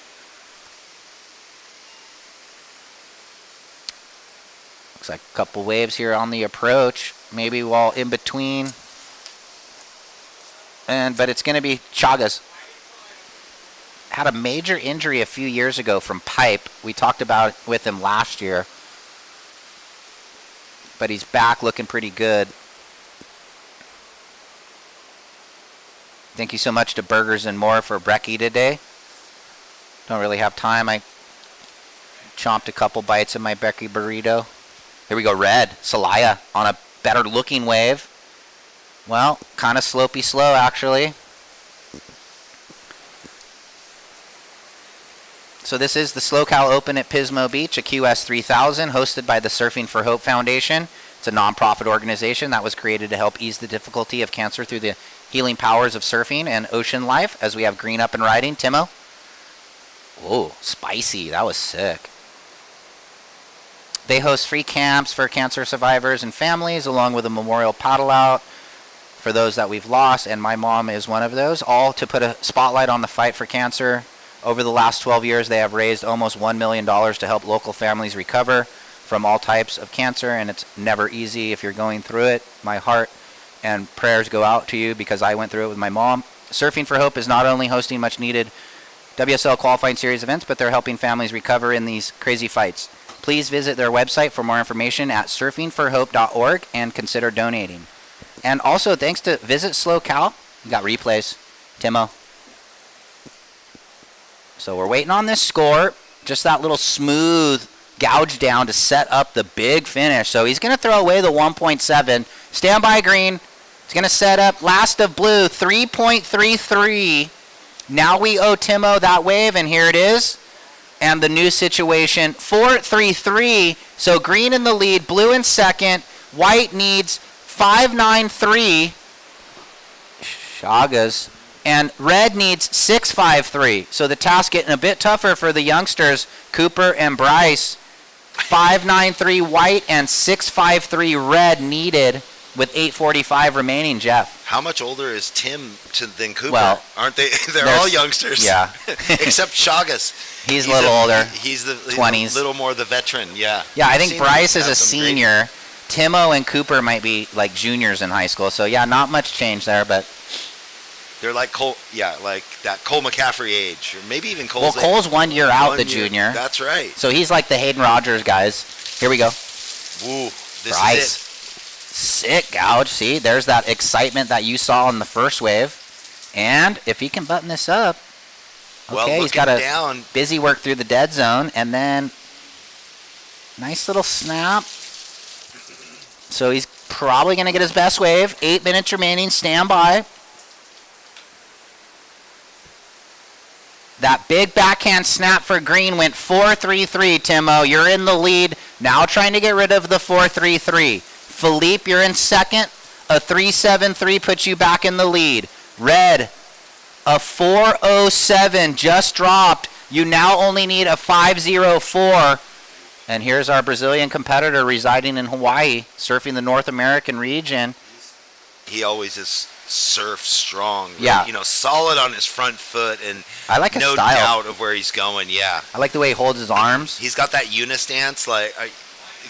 Looks like a couple waves here on the approach. Maybe while in between. But it's going to be Chagas. Had a major injury a few years ago from pipe. We talked about it with him last year. But he's back looking pretty good. Thank you so much to Burgers and More for brekkie today. Don't really have time. I chomped a couple bites of my brekkie burrito. Here we go, red. Talia on a better looking wave. Well, kind of slopey slow actually. So this is the SLO Open at Pismo Beach, a QS 3000 hosted by the Surfing for Hope Foundation. It's a nonprofit organization that was created to help ease the difficulty of cancer through the healing powers of surfing and ocean life, as we have green up and riding. Timo? Oh, spicy. That was sick. They host free camps for cancer survivors and families, along with a memorial paddle out for those that we've lost, and my mom is one of those, all to put a spotlight on the fight for cancer. Over the last 12 years, they have raised almost $1 million to help local families recover from all types of cancer, and it's never easy if you're going through it. My heart and prayers go out to you, because I went through it with my mom. Surfing for Hope is not only hosting much needed WSL qualifying series events, but they're helping families recover in these crazy fights. Please visit their website for more information at surfingforhope.org and consider donating. And also, thanks to Visit SLO. You got replays. Timo. So we're waiting on this score. just that little smooth gouge down to set up the big finish. So he's going to throw away the 1.7. Stand by, green. He's going to set up last of blue, 3.33. Now we owe Timo that wave, and here it is. And the new situation, 4.33. So green in the lead, blue in second. White needs 5.93. Chagas. And red needs 6.53. So the task getting a bit tougher for the youngsters, Cooper and Bryce. 5.93 white and 6.53 red needed with 8.45 remaining, Jeff. How much older is Tim than Cooper? Well, aren't they? They're all youngsters. Yeah. Except Chagas. He's a little older. He's the 20s. A little more the veteran. Yeah. Yeah, I I've think seen Bryce him is have a some great- senior. Timo and Cooper might be like juniors in high school. So yeah, not much change there, but They're like Cole. Yeah, like that Cole McCaffrey age, or maybe even Cole's. well, Cole's 1 year out, 1 the year. junior. That's right. So he's like the Hayden Rogers guys. Here we go. Woo. This Bryce. is it. Sick gouge. See, there's that excitement that you saw in the first wave. And if he can button this up, Well, okay, he's got looking a down. busy work through the dead zone, and then nice little snap. So he's probably going to get his best wave. 8 minutes remaining. Stand by. That big backhand snap for green went 4.33, Timo. You're in the lead. Now trying to get rid of the 4.33. Philippe, you're in second. A 3.73 puts you back in the lead. Red, a 4.07 just dropped. You now only need a 5.04. And here's our Brazilian competitor residing in Hawaii, surfing the North American region. He always is surf strong. Really, Yeah. solid on his front foot, and I like his no style. doubt of where he's going. Yeah. I like the way he holds his arms. He's got that unistance, like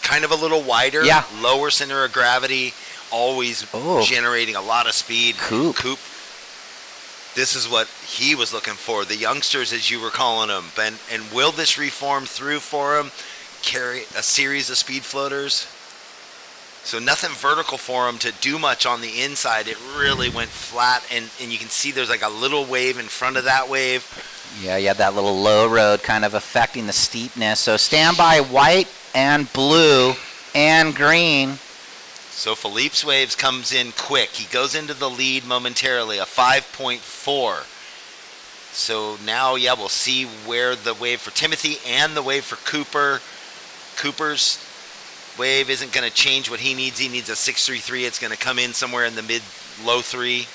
kind of a little wider, Yeah. lower center of gravity, always Oh. generating a lot of speed. Coop. This is what he was looking for. The youngsters, as you were calling them, and will this reform through for him? Carry a series of speed floaters. So nothing vertical for him to do much on the inside. It really went flat, and you can see there's like a little wave in front of that wave. Yeah, you had that little low road kind of affecting the steepness. So stand by white and blue and green. So Philippe's waves comes in quick. He goes into the lead momentarily, a 5.4. So now, yeah, we'll see where the wave for Timothy and the wave for Cooper. Cooper's wave isn't going to change what he needs. He needs a 6.33. It's going to come in somewhere in the mid-low 3.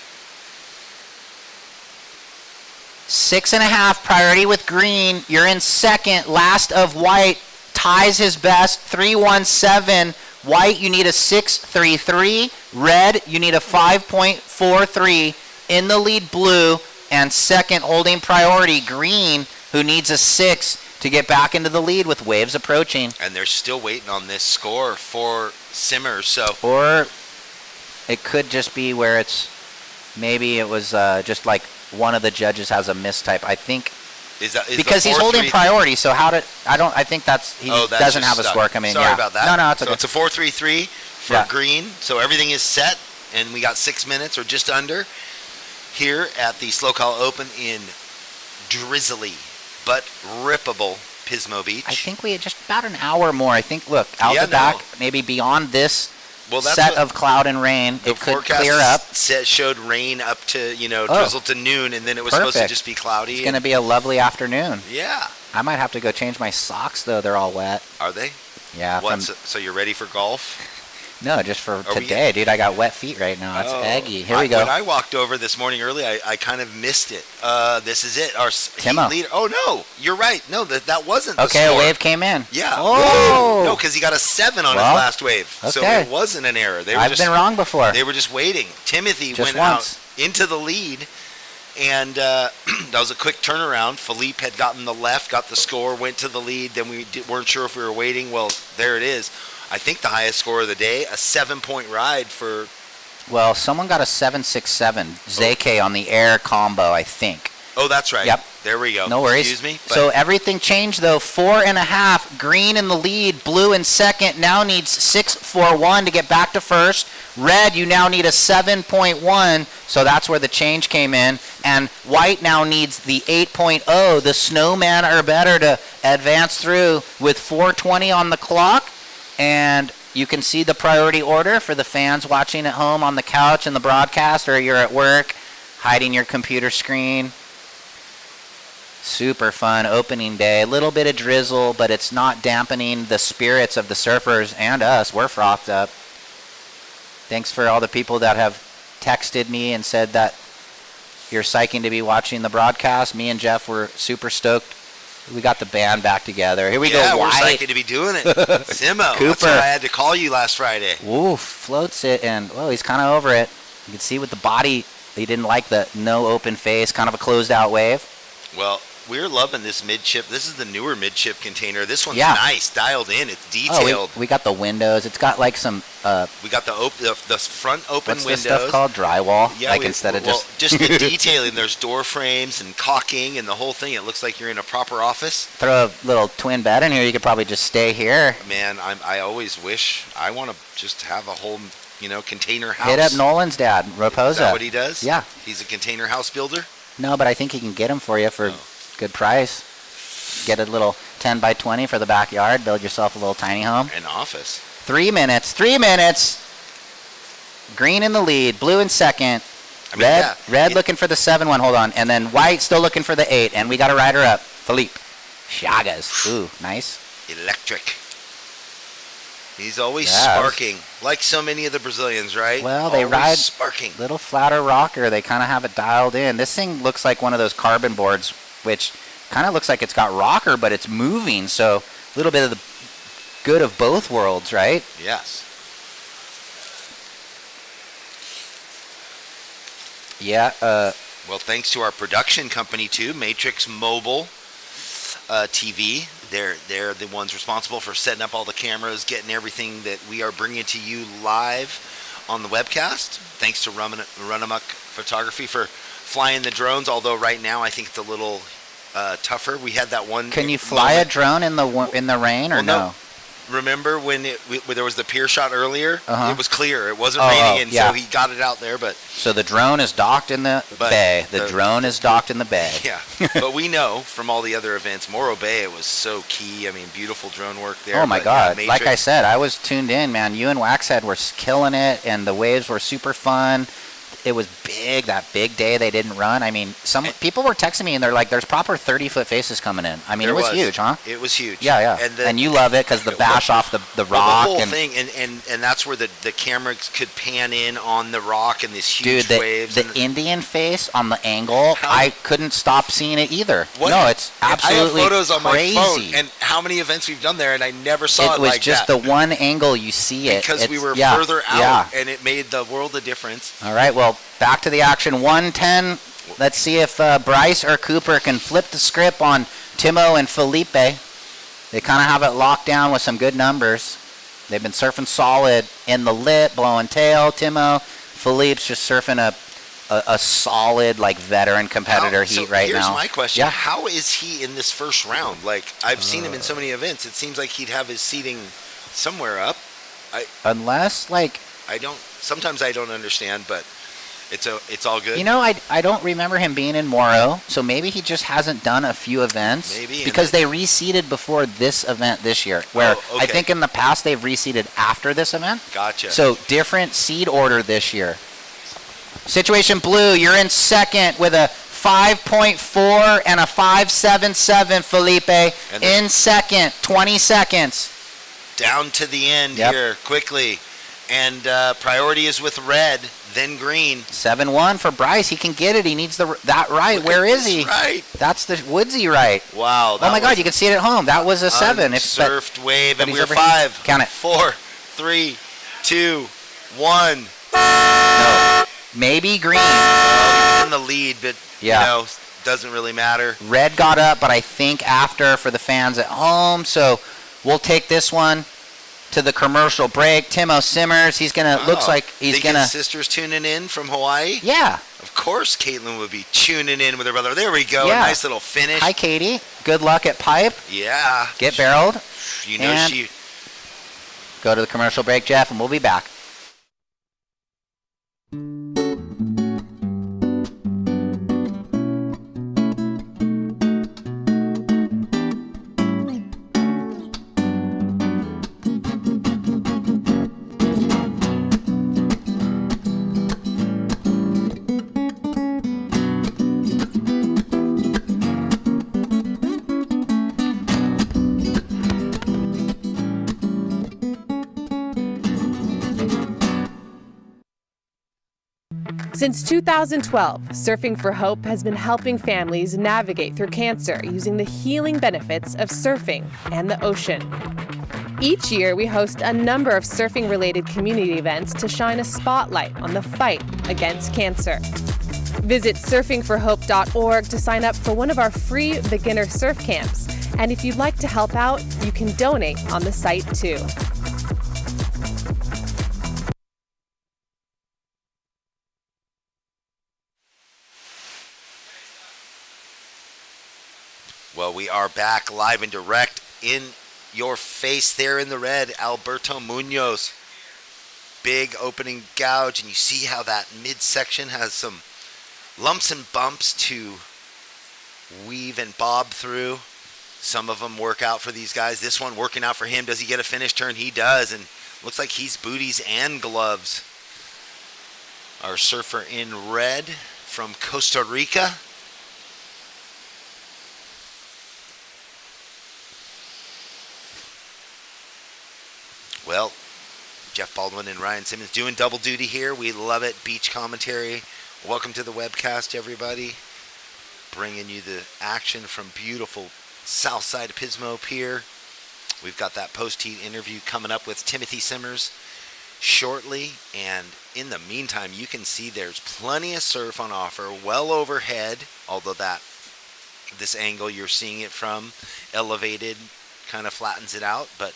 6.5 priority with green. You're in second. Last of white. Ties his best. 3.17. White, you need a 6.33. Red, you need a 5.43. In the lead, blue. And second, holding priority, green, who needs a 6 to get back into the lead with waves approaching. And they're still waiting on this score for Simmer. So Or it could just be where it's maybe it was just like one of the judges has a mistype. I think is because he's holding priority. So I think that's he that's doesn't just have a stuck. score coming in. Sorry Yeah. about that. No, it's okay. So it's a 4.33 for Yeah. green. So everything is set, and we got 6 minutes or just under here at the Slow Call Open in drizzly but rippable Pismo Beach. I think we had just about an hour more. I think look out Yeah, the back, no. maybe beyond this That's set what of cloud and rain, the it could forecast clear up. showed rain up to Oh. drizzle to noon, and then it was supposed to Perfect. just be cloudy. It's going to be a lovely afternoon. Yeah. I might have to go change my socks though. They're all wet. Are they? Yeah. What? So you're ready for golf? No, just for we- today, dude. I got wet feet right now. It's Oh. eggy. Here we go. When I walked over this morning early, I kind of missed it. This is it. Our Timo. heat leader. Oh no, you're right. No, that wasn't. The Okay, a score. wave came in. Yeah. Oh. No, because he got a 7 on Well, his last wave, so okay. it wasn't an error. They were I've just been wrong before. They were just waiting. Timothy Just went once. out into the lead, and that was a quick turnaround. Philippe had gotten the left, got the score, went to the lead. Then we weren't sure if we were waiting. Well, there it is. I think the highest score of the day, a 7-point ride for. Well, someone got a 767 Zeke on the air combo, I think. Oh, that's right. Yep. There we go. No worries. Excuse me. So everything changed though. 4.5. Green in the lead. Blue in second. Now needs 6.41 to get back to first. Red, you now need a 7.1. So that's where the change came in. And white now needs the 8.0. The snowmen are better to advance through with 4:20 on the clock. And you can see the priority order for the fans watching at home on the couch and the broadcast, or you're at work hiding your computer screen. Super fun opening day. A little bit of drizzle, but it's not dampening the spirits of the surfers and us. We're frothed up. Thanks for all the people that have texted me and said that you're psyching to be watching the broadcast. Me and Jeff were super stoked. We got the band back together. Here we go. Yeah, we're White. psyched to be doing it. Simo. Cooper. That's why I had to call you last Friday. Ooh, floats it, and, well, he's kind of over it. You can see with the body, he didn't like the no open face, kind of a closed out wave. Well, we're loving this midship. This is the newer midship container. This one's Yeah. nice, dialed in. It's detailed. Oh, we got the windows. It's got like some. We got the front open What's windows. this stuff called? Drywall. Yeah, like instead of just the detailing. There's door frames and caulking and the whole thing. It looks like you're in a proper office. Throw a little twin bed in here. You could probably just stay here. Man, I always wish I want to just have a whole container house. Hit up Nolan's dad, Raposa. Is that what he does? Yeah. He's a container house builder. No, but I think he can get them for you for good price. Get a little 10 by 20 for the backyard. Build yourself a little tiny home. An office. 3 minutes. 3 minutes. Green in the lead. Blue in second. I mean, Red looking for the 7-1. Hold on. And then white still looking for the 8. And we got a rider up. Philippe Chagas. Ooh, nice. Electric. He's always sparking, like so many of the Brazilians, right? Well, they always ride sparking. Little flatter rocker. They kind of have it dialed in. This thing looks like one of those carbon boards, which kind of looks like it's got rocker, but it's moving. So a little bit of the good of both worlds, right? Yes. Yeah. Well, thanks to our production company too, Matrix Mobile TV. They're the ones responsible for setting up all the cameras, getting everything that we are bringing to you live on the webcast. Thanks to Runamuck Photography for flying the drones. Although right now I think it's a little tougher. We had that one. Can you fly a drone in the rain or no? Remember when there was the pier shot earlier? Uh-huh. It was clear. It wasn't raining, and yeah. so he got it out there. But so the drone is docked in the bay. The drone is docked in the bay. Yeah, but we know from all the other events, Morro Bay, it was so key. I mean, beautiful drone work there. Oh my God! Yeah, like I said, I was tuned in, man. You and Waxhead were killing it, and the waves were super fun. It was big, that big day they didn't run. I mean, some people were texting me, and they're like, there's proper 30-foot faces coming in. I mean, it was huge, huh? It was huge. Yeah, yeah. And you love it because the bash off the rock. The whole thing, and that's where the camera could pan in on the rock and these huge dude, waves. The Indian face on the angle, I couldn't stop seeing it either. No, it's absolutely I have photos on crazy. my phone, and how many events we've done there, and I never saw it like that. It was just the one angle you see it. Because we were further out, and it made the world of difference. All right, well, back to the action. 110. Let's see if Bryce or Cooper can flip the script on Timo and Felipe. They kind of have it locked down with some good numbers. They've been surfing solid in the lit, blowing tail. Timo, Felipe's just surfing a solid, like, veteran competitor heat right now. Here's my question. Yeah. How is he in this first round? Like, I've seen him in so many events. It seems like he'd have his seating somewhere up. Unless, like... Sometimes I don't understand, but... It's all good. You know, I don't remember him being in Morro, so maybe he just hasn't done a few events. Maybe. Because they reseeded before this event this year, where I think in the past they've reseeded after this event. Gotcha. So different seed order this year. Situation Blue, you're in second with a 5.4 and a 5.77, Felipe. In second, 20 seconds. Down to the end here, quickly. And priority is with red, then green. 7-1 for Bryce. He can get it. He needs that right. Where is he? Right. That's the Woodsy right. Wow. Oh my God, you can see it at home. That was a 7. Surfed wave, and we were 5. Here. Count it. 4, 3, 2, 1. No. Maybe green. He's in the lead, but doesn't really matter. Red got up, but I think after for the fans at home. So we'll take this one to the commercial break. Timo Simmers, he's gonna looks like he's gonna. His sister's tuning in from Hawaii. Yeah. Of course, Caitlin would be tuning in with her brother. There we go. Yeah. A nice little finish. Hi, Katie. Good luck at pipe. Yeah. Get barreled. You know and she. Go to the commercial break, Jeff, and we'll be back. Since 2012, Surfing for Hope has been helping families navigate through cancer using the healing benefits of surfing and the ocean. Each year, we host a number of surfing-related community events to shine a spotlight on the fight against cancer. Visit surfingforhope.org to sign up for one of our free beginner surf camps. And if you'd like to help out, you can donate on the site too. Well, we are back live and direct in your face there in the red, Alberto Munoz. Big opening gouge, and you see how that midsection has some lumps and bumps to weave and bob through. Some of them work out for these guys. This one working out for him. Does he get a finish turn? He does, and looks like he's booties and gloves. Our surfer in red from Costa Rica. Well, Jeff Baldwin and Ryan Simmons doing double duty here. We love it. Beach commentary. Welcome to the webcast, everybody. Bringing you the action from beautiful south side of Pismo Pier. We've got that post-heat interview coming up with Timothy Simmers shortly. And in the meantime, you can see there's plenty of surf on offer, well overhead, although this angle you're seeing it from, elevated, kind of flattens it out. But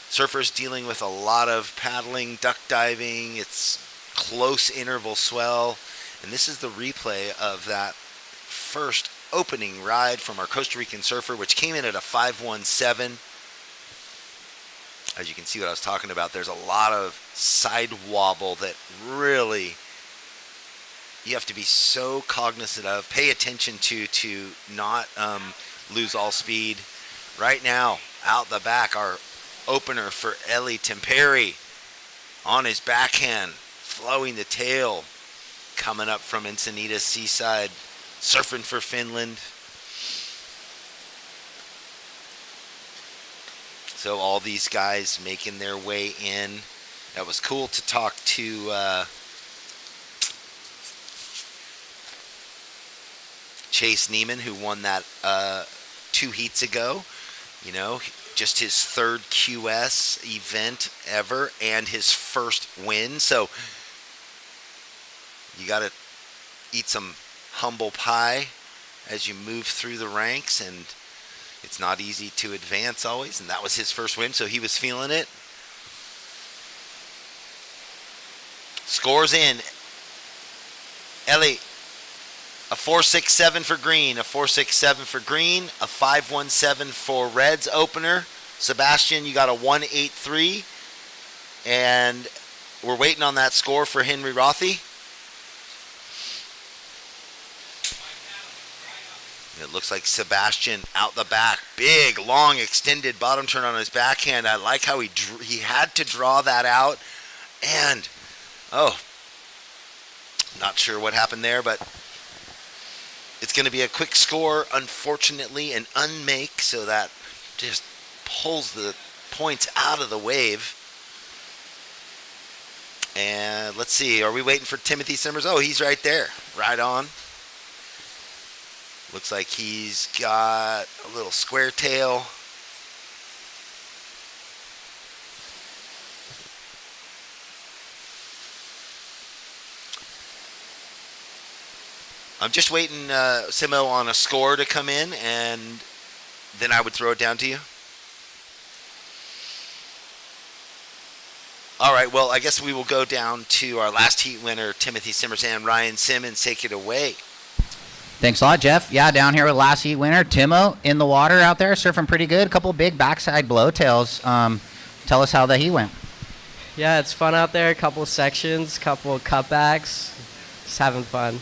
surfers dealing with a lot of paddling, duck diving. It's close interval swell. And this is the replay of that first opening ride from our Costa Rican surfer, which came in at a 517. As you can see what I was talking about, there's a lot of side wobble that really you have to be so cognizant of, pay attention to not lose all speed. Right now, out the back, our opener for Eli Temperi on his backhand, flowing the tail, coming up from Encinitas Seaside, surfing for Finland. So all these guys making their way in. That was cool to talk to Chase Neiman, who won that 2 heats ago. You know, just his third QS event ever and his first win. So you got to eat some humble pie as you move through the ranks, and it's not easy to advance always, and that was his first win, so he was feeling it. Scores in. Ellie, a 4.67 for green, a 4.67 for green, a 5.17 for Reds opener. Sebastian, you got a 1.83, and we're waiting on that score for Henry Rothy. It looks like Sebastian out the back, big, long, extended bottom turn on his backhand. I like how he had to draw that out, and not sure what happened there, but it's going to be a quick score, unfortunately, an unmake, so that just pulls the points out of the wave. And let's see, are we waiting for Timothy Simmers? Oh, he's right there, right on. Looks like he's got a little square tail. I'm just waiting, Simo, on a score to come in, and then I would throw it down to you. All right, well, I guess we will go down to our last heat winner, Timothy Simmers, and Ryan Simmons. Take it away. Thanks a lot, Jeff. Yeah, down here with last heat winner, Timo, in the water out there, surfing pretty good. A couple big backside blowtails. Tell us how the heat went. Yeah, it's fun out there. A couple sections, couple cutbacks. Just having fun.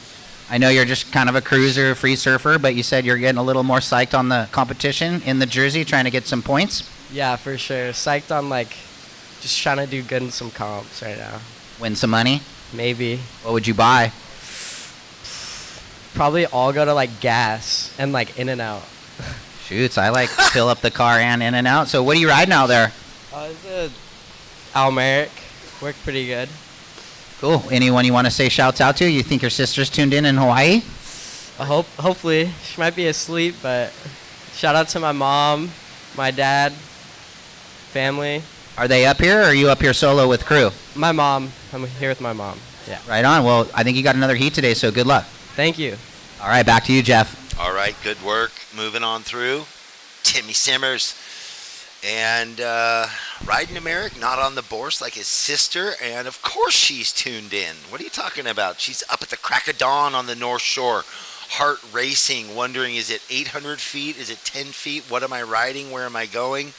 I know you're just kind of a cruiser, free surfer, but you said you're getting a little more psyched on the competition in the Jersey, trying to get some points. Yeah, for sure. Psyched on, just trying to do good in some comps right now. Win some money? Maybe. What would you buy? Probably all go to, gas and, in and out. Shoots, I fill up the car and in and out. So what are you riding out there? It's a Almeric. Worked pretty good. Cool. Anyone you want to say shouts out to? You think your sister's tuned in Hawaii? Hopefully. She might be asleep, but shout out to my mom, my dad, family. Are they up here, or are you up here solo with crew? My mom. I'm here with my mom. Yeah. Right on. Well, I think you got another heat today, so good luck. Thank you. All right, back to you, Jeff. All right, good work. Moving on through. Timmy Simmers. And riding Americ, not on the Bourse like his sister. And of course she's tuned in. What are you talking about? She's up at the crack of dawn on the North Shore. Heart racing, wondering, is it 800 feet? Is it 10 feet? What am I riding? Where am I going?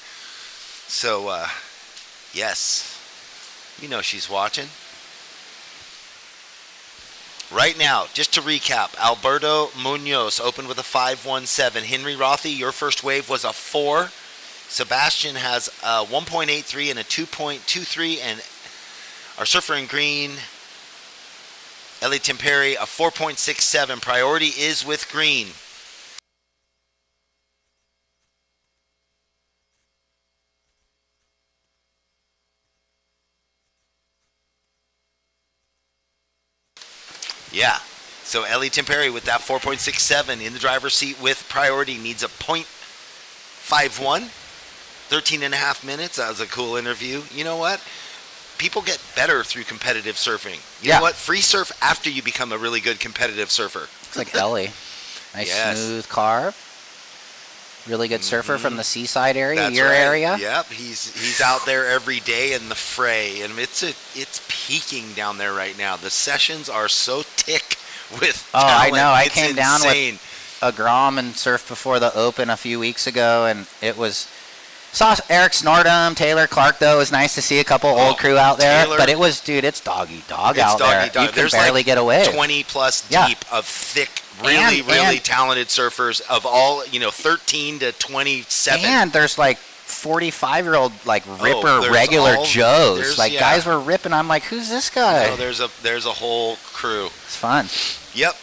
So, yes, you know she's watching. Right now, just to recap, Alberto Munoz opened with a 5.17. Henry Rothy, your first wave was a 4. Sebastian has a 1.83 and a 2.23. And our surfer in green, Ellie Temperi, a 4.67. Priority is with green. Yeah, so Ellie Temperi with that 4.67 in the driver's seat with priority needs a 0.51, 13 and a half minutes. That was a cool interview. You know what? People get better through competitive surfing. You know what? Free surf after you become a really good competitive surfer. It's like Ellie. Nice smooth carve. Really good surfer from the seaside area, That's your right. area. Yep, he's out there every day in the fray, and it's peaking down there right now. The sessions are so thick with talent. I know. I It's came down insane. with a Grom and surfed before the Open a few weeks ago, and it was. Saw Eric Snordum, Taylor Clark, though. It was nice to see a couple old crew out there. Taylor, but it was, dude, it's doggy dog it's out doggy there. dog. You can There's barely like get away. 20 plus Yeah. deep of thick, really talented surfers of all, 13 to 27. And there's like 45-year-old like ripper there's regular all- Joes. there's- Like yeah. guys were ripping. I'm like, who's this guy? No, there's a whole crew. It's fun. Yep.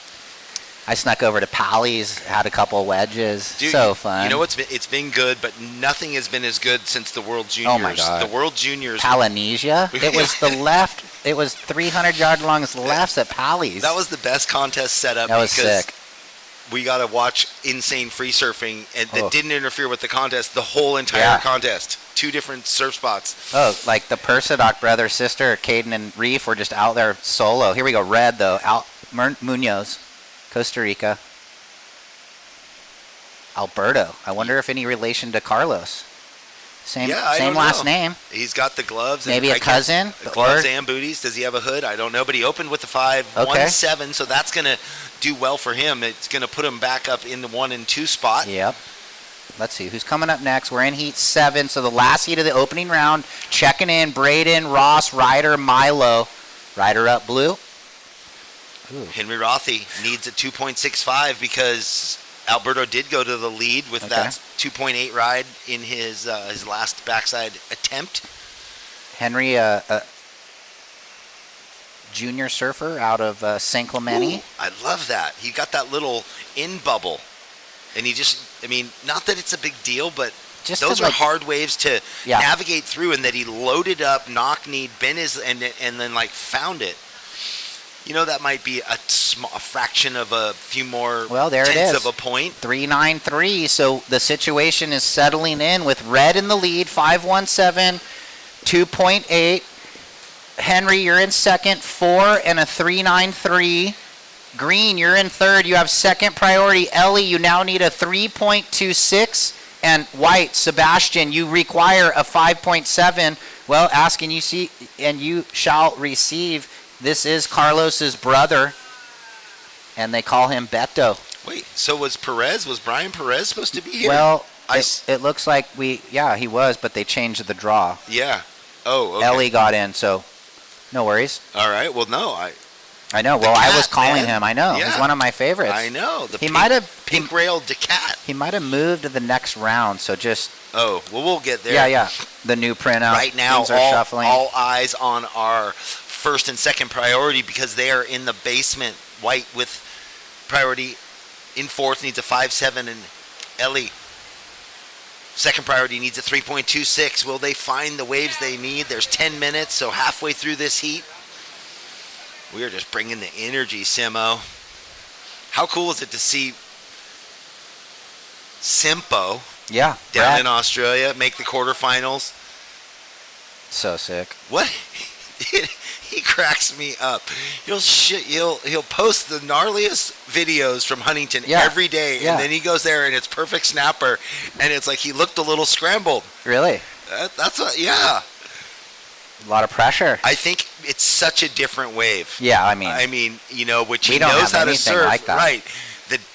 I snuck over to Pally's, had a couple wedges. Dude, so fun. You know what's it's been good, but nothing has been as good since the World Juniors. Oh my God. The World Juniors. Polynesia. It was the left. It was 300-yard long lefts at Pally's. That was the best contest setup. That was because sick. We got to watch insane free surfing, and that didn't interfere with the contest. The whole entire contest. 2 different surf spots. Oh, like the Persidoc brother, sister, Caden and Reef were just out there solo. Here we go. Red though. Munoz, Costa Rica. Alberto. I wonder if any relation to Carlos. Same last name. He's got the gloves. Maybe a cousin. Gloves and booties. Does he have a hood? I don't know, but he opened with the 5.17, so that's going to do well for him. It's going to put him back up in the 1 and 2 spot. Yep. Let's see who's coming up next. We're in heat 7, so the last heat of the opening round. Checking in: Braden, Ross, Ryder, Milo. Ryder up blue. Ooh. Henry Rothy needs a 2.65 because Alberto did go to the lead with that 2.8 ride in his last backside attempt. Henry, junior surfer out of St. Clemente. Ooh, I love that. He got that little in bubble, and he just, not that it's a big deal, but just those are hard waves to navigate through, and that he loaded up, knock-kneed, bent his, and then found it. That might be a fraction of a few more tenths of a point. 3.93. So the situation is settling in with red in the lead, 5.17, 2.8. Henry, you're in second, 4 and a 3.93. Green, you're in third. You have second priority. Ellie, you now need a 3.26. And white, Sebastian, you require a 5.7. Well, ask and you see, and you shall receive. This is Carlos's brother, and they call him Beto. Wait, so was Brian Perez supposed to be here? Well, it looks like he was, but they changed the draw. Yeah. Oh, okay. Ellie got in, so no worries. All right. Well, no, I know. Well, I was calling him. I know. Yeah. He's one of my favorites. I know. He might have pink rail Decat. He might have moved to the next round, so just. Oh, well, we'll get there. Yeah. The new printout. Right now, things are shuffling. all eyes on our first and second priority because they are in the basement. White with priority in fourth needs a 5.7, and Ellie second priority needs a 3.26. Will they find the waves they need? There's 10 minutes, so halfway through this heat. We are just bringing the energy, Simo. How cool is it to see Simpo Yeah. down Brad. in Australia make the quarterfinals? So sick. What? He cracks me up. He'll post the gnarliest videos from Huntington every day, and then he goes there and it's perfect snapper, and it's like he looked a little scrambled. Really? That's what, yeah. A lot of pressure. I think it's such a different wave. Yeah, I mean, which we he don't knows have how to anything serve. like that. Right.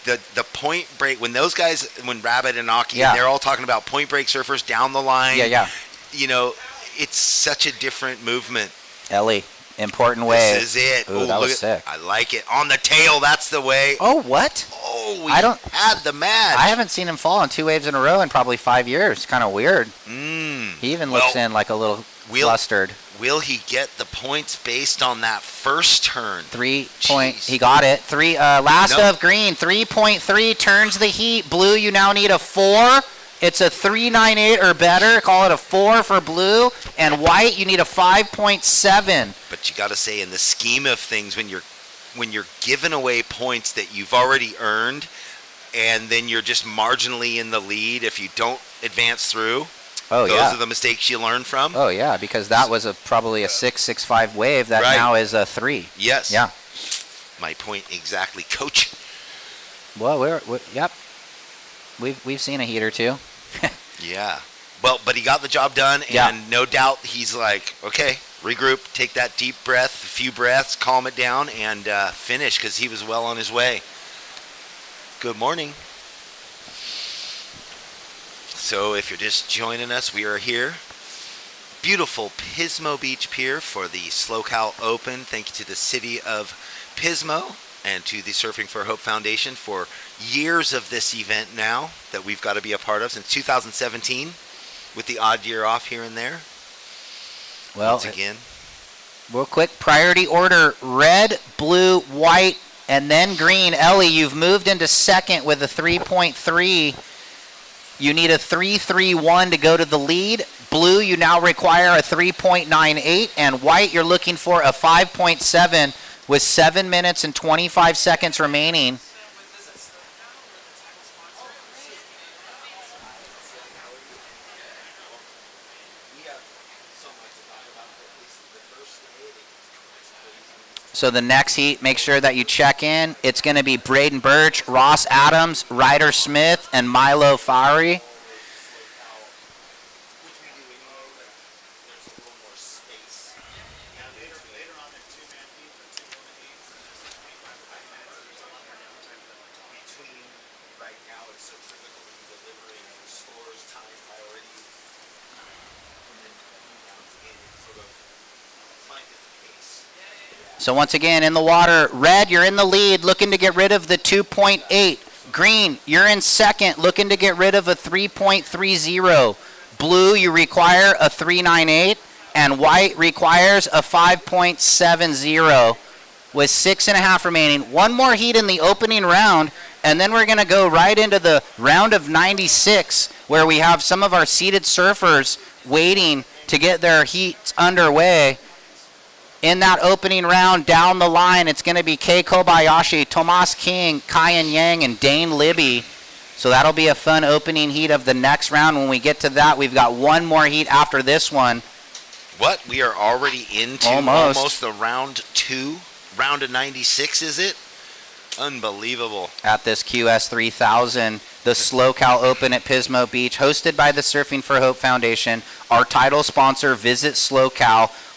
The point break, when those guys, when Rabbit and Aki, Yeah. they're all talking about point break surfers down the line. Yeah. It's such a different movement. Ellie, important wave. This is it. Ooh, that was sick. I like it. On the tail, that's the way. Oh, what? Oh, we I don't- had the match. I haven't seen him fall on 2 waves in a row in probably 5 years. Kind of weird. He even looks in like a little flustered. Will he get the points based on that first turn? 3 point. He got it. Last of green. 3.3 turns the heat. Blue, you now need a 4. It's a 3.98 or better. Call it a 4 for blue. And white, you need a 5.7. But you got to say, in the scheme of things, when you're giving away points that you've already earned, and then you're just marginally in the lead if you don't advance through. Those are the mistakes you learn from. Oh yeah, because that was probably a 6.65 wave that now is a 3. Yes. Yeah. My point exactly, Coach. Well, yep. We've seen a heat or two. Yeah. Well, but he got the job done, and no doubt he's like, okay, regroup, take that deep breath, a few breaths, calm it down, and finish, because he was well on his way. Good morning. So if you're just joining us, we are here. Beautiful Pismo Beach Pier for the SLO Open. Thank you to the city of Pismo and to the Surfing for Hope Foundation for years of this event now that we've got to be a part of since 2017, with the odd year off here and there. Well, once again, real quick, priority order: red, blue, white, and then green. Ellie, you've moved into second with a 3.3. You need a 3.31 to go to the lead. Blue, you now require a 3.98, and white, you're looking for a 5.7 with 7 minutes and 25 seconds remaining. So the next heat, make sure that you check in. It's going to be Braden Birch, Ross Adams, Ryder Smith, and Milo Fowry. So once again, in the water, red, you're in the lead, looking to get rid of the 2.8. Green, you're in second, looking to get rid of a 3.30. Blue, you require a 3.98, and white requires a 5.70 with 6.5 remaining. One more heat in the opening round, and then we're going to go right into the round of 96, where we have some of our seated surfers waiting to get their heats underway. In that opening round, down the line, it's going to be Kei Kobayashi, Tomas King, Kyan Yang, and Dane Libby. So that'll be a fun opening heat of the next round. When we get to that, we've got one more heat after this one. What? We are already into almost the round 2? Round of 96, is it? Unbelievable. At this QS 3000, the SLO Open at Pismo Beach, hosted by the Surfing for Hope Foundation. Our title sponsor, Visit SLO,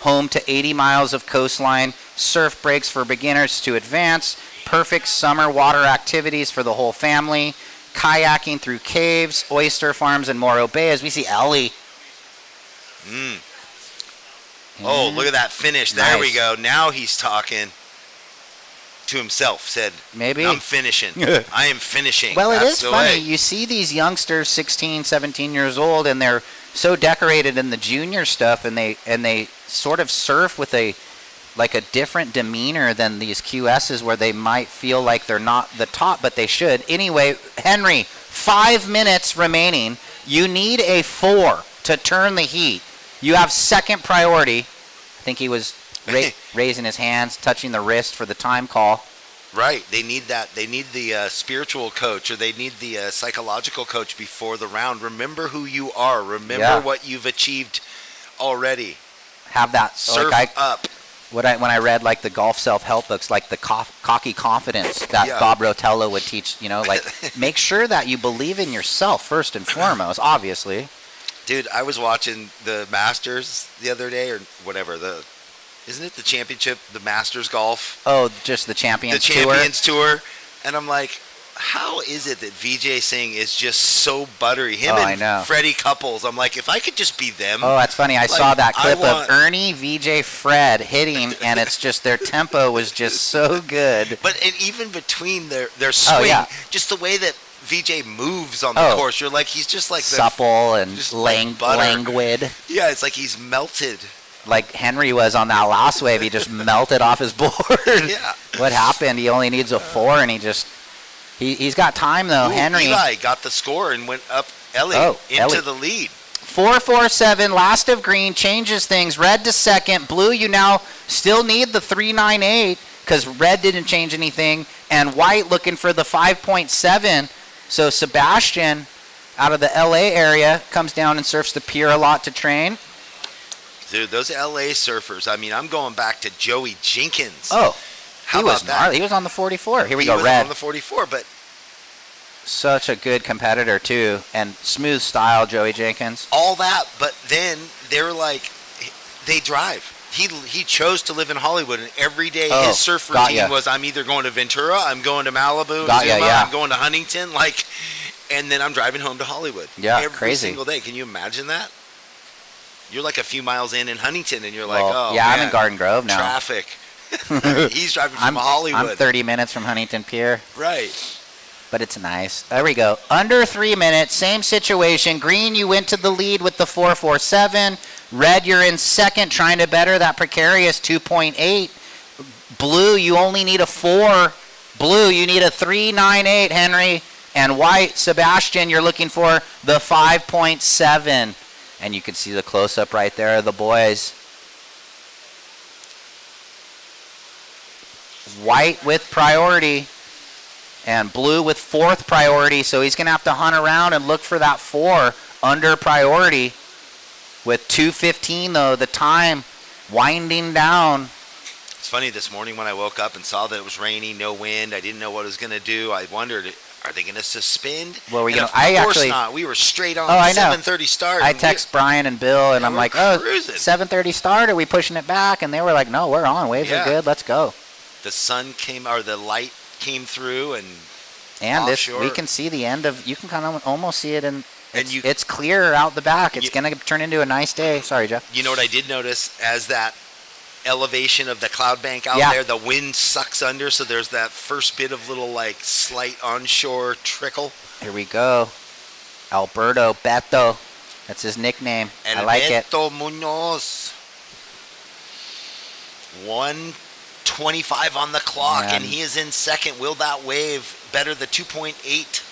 home to 80 miles of coastline, surf breaks for beginners to advanced, perfect summer water activities for the whole family, kayaking through caves, oyster farms, and Morro Bay, as we see Ellie. Oh, look at that finish. There we go. Now he's talking to himself, said, maybe I'm finishing. I am finishing. Well, That's it is the funny. way. You see these youngsters, 16, 17 years old, and they're so decorated in the junior stuff, and they sort of surf with a different demeanor than these QSs, where they might feel like they're not the top, but they should. Anyway, Henry, 5 minutes remaining. You need a 4 to turn the heat. You have second priority. I think he was raising his hands, touching the wrist for the time call. Right. They need that. They need the spiritual coach, or they need the psychological coach before the round. Remember who you are. Remember what you've achieved already. Have that surf up. When I read like the golf self-help books, like the cocky confidence that Bob Rotella would teach, like make sure that you believe in yourself first and foremost, obviously. Dude, I was watching the Masters the other day, or whatever, isn't it the championship, the Masters golf? Oh, just the Champions Tour? The Champions Tour. And I'm like, how is it that Vijay Singh is just so buttery? Him and Freddie Couples. I'm like, if I could just be them. Oh, that's funny. I saw that clip of Ernie, Vijay, Fred hitting, and it's just their tempo was just so good. But even between their swing, just the way that Vijay moves on the course, you're like, he's just like supple and languid. Yeah, it's like he's melted. Like Henry was on that last wave, he just melted off his board. Yeah. What happened? He only needs a 4, and he's got time though. Henry Levi got the score and went up Ellie into the lead. 4-4-7, last of green, changes things. Red to second. Blue, you now still need the 3-9-8 because red didn't change anything, and white looking for the 5.7. So Sebastian, out of the LA area, comes down and surfs the pier a lot to train. Dude, those LA surfers, I mean, I'm going back to Joey Jenkins. Oh, how about that? He was on the 44. Here we go, Red. He was red. on the 44, but such a good competitor, too, and smooth style, Joey Jenkins. All that, but then they're like, they drive. He chose to live in Hollywood, and every day his surf routine was, I'm either going to Ventura, I'm going to Malibu, I'm going to Huntington, and then I'm driving home to Hollywood. Yeah, every crazy. Single day. Can you imagine that? You're like a few miles in Huntington, and you're like, I'm in Garden Grove now. Traffic. He's driving from Hollywood. I'm 30 minutes from Huntington Pier. Right. But it's nice. There we go. Under 3 minutes, same situation. Green, you went to the lead with the 4.47. Red, you're in second, trying to better that precarious 2.8. Blue, you only need a 4. Blue, you need a 3.98, Henry. And white, Sebastian, you're looking for the 5.7. And you can see the close-up right there of the boys. White with priority and blue with 4th priority. So he's going to have to hunt around and look for that 4 under priority. With 2:15, though, the time winding down. It's funny, this morning when I woke up and saw that it was raining, no wind, I didn't know what it was going to do. I wondered, are they going to suspend? Well, of course not. We were straight on 7:30 start. I text Brian and Bill, and I'm like, cruising. 7:30 start, are we pushing it back? And they were like, no, we're on. Waves are good. Let's go. The sun came, or the light came through, and offshore. We can see the end of, you can kind of almost see it in, it's clear out the back. It's going to turn into a nice day. Sorry, Jeff. You know what I did notice? As that elevation of the cloud bank out there, the wind sucks under, so there's that first bit of little slight onshore trickle. Here we go. Alberto Beto. That's his nickname. I like it. Beto Munoz. 1:25 on the clock, and he is in second. Will that wave better the 2.8?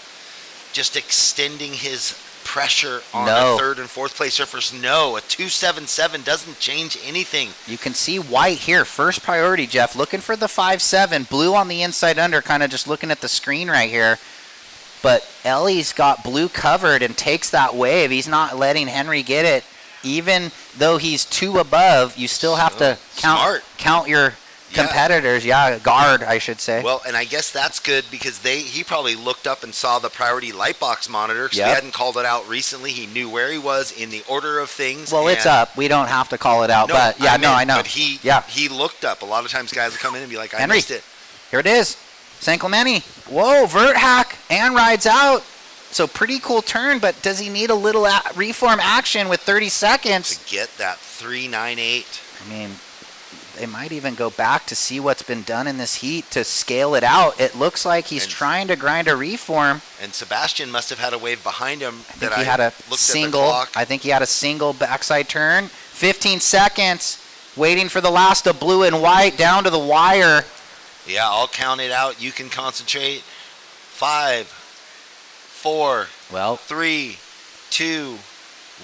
Just extending his pressure on the 3rd and 4th place surfers. No, a 2.77 doesn't change anything. You can see white here, first priority, Jeff, looking for the 5.7. Blue on the inside under, kind of just looking at the screen right here. But Ellie's got blue covered and takes that wave. He's not letting Henry get it. Even though he's 2 above, you still have to count your competitors. Guard, I should say. Well, and I guess that's good because he probably looked up and saw the priority light box monitor because we hadn't called it out recently. He knew where he was in the order of things. Well, it's up. We don't have to call it out, but I know. But he looked up. A lot of times guys will come in and be like, I missed it. Here it is. San Clemente. Whoa, vert hack and rides out. So pretty cool turn, but does he need a little reform action with 30 seconds? To get that 3.98. I mean, they might even go back to see what's been done in this heat to scale it out. It looks like he's trying to grind a reform. And Sebastian must have had a wave behind him. I think he had a single backside turn. 15 seconds, waiting for the last of blue and white down to the wire. Yeah, I'll count it out. You can concentrate. 5, 4, 3, 2,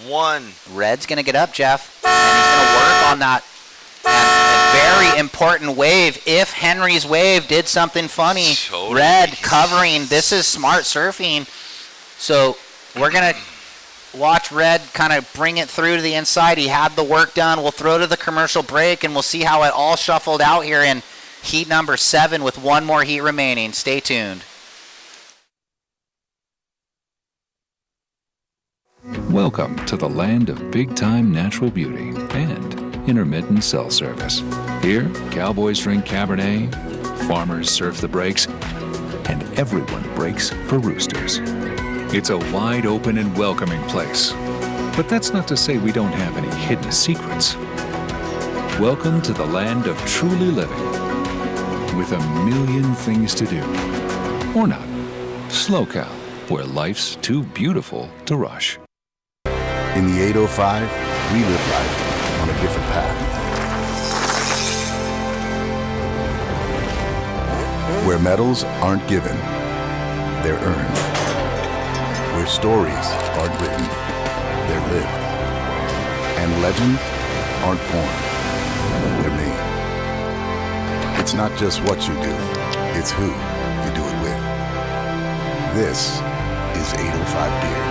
1. Red's going to get up, Jeff. And he's going to work on that And a very important wave. If Henry's wave did something funny, Totally. red covering. This is smart surfing. So we're going to watch Red kind of bring it through to the inside. He had the work done. We'll throw to the commercial break, and we'll see how it all shuffled out here in heat number 7 with one more heat remaining. Stay tuned. Welcome to the land of big-time natural beauty and intermittent cell service. Here, cowboys drink Cabernet, farmers surf the breaks, and everyone breaks for roosters. It's a wide open and welcoming place. But that's not to say we don't have any hidden secrets. Welcome to the land of truly living, with a million things to do. Or not. Slow Cal, where life's too beautiful to rush. In the 805, we live life on a different path. Where medals aren't given, they're earned. Where stories aren't written, they're lived. And legends aren't born, they're made. It's not just what you do, it's who you do it with. This is 805 Beer.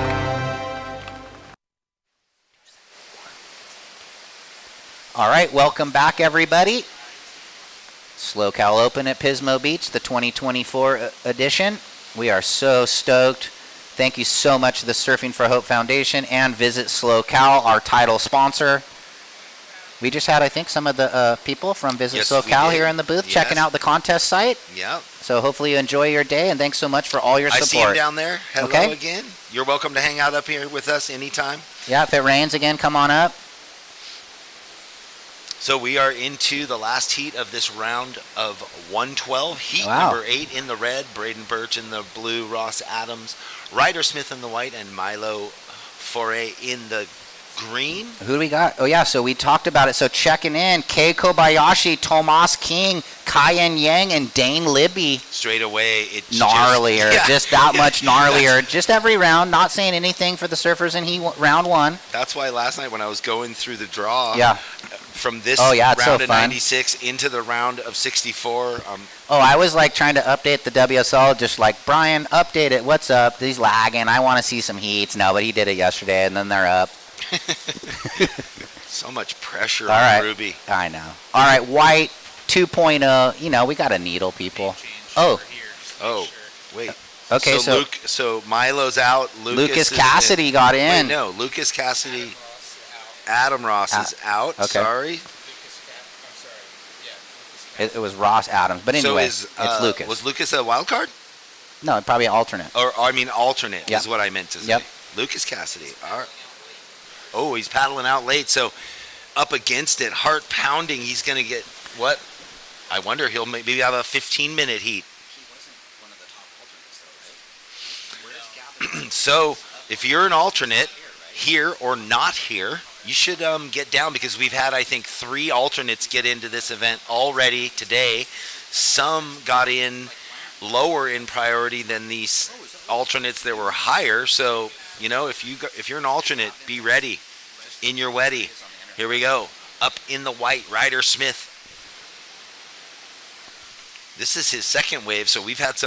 All right, welcome back, everybody. Slow Cal Open at Pismo Beach, the 2024 edition. We are so stoked. Thank you so much to the Surfing for Hope Foundation and Visit Slow Cal, our title sponsor. We just had, I think, some of the people from Visit Slow Cal here in the booth checking out the contest site. Yeah. So hopefully you enjoy your day, and thanks so much for all your support. I see him down there. Hello again. You're welcome to hang out up here with us anytime. Yeah, if it rains again, come on up. So we are into the last heat of this round of 112. Heat number 8 in the red, Braden Birch in the blue, Ross Adams, Ryder Smith in the white, and Milo Foray in the green. Who do we got? Oh, yeah, so we talked about it. So checking in, Kei Kobayashi, Tomas King, Kyan Yang, and Dane Libby. Straight away, it gnarlier, just that much gnarlier. Just every round, not saying anything for the surfers in round 1. That's why last night when I was going through the draw, from this round of 96 into the round of 64. I was like trying to update the WSL, just like, Brian, update it. What's up? He's lagging. I want to see some heats. No, but he did it yesterday, and then they're up. So much pressure on Ruby. I know. All right, white 2.0. You know, we got to needle people. Oh, wait. Okay, so Milo's out. Lucas Cassidy got in. Wait, no, Lucas Cassidy. Adam Ross is out. Okay. Sorry. It was Ross Adams, but anyway, it's Lucas. Was Lucas a wild card? No, probably alternate. Or I mean, alternate is what I meant to say. Yep. Lucas Cassidy. All right. Oh, he's paddling out late, so up against it, heart pounding. He's going to get what? I wonder he'll maybe have a 15-minute heat. He wasn't one of the top alternates, though, right? So if you're an alternate here or not here, you should get down, because we've had, I think, 3 alternates get into this event already today. Some got in lower in priority than these alternates that were higher. So, you know, if you're an alternate, be ready in your weddy. Here we go. Up in the white, Ryder Smith. This is his second wave, so we've had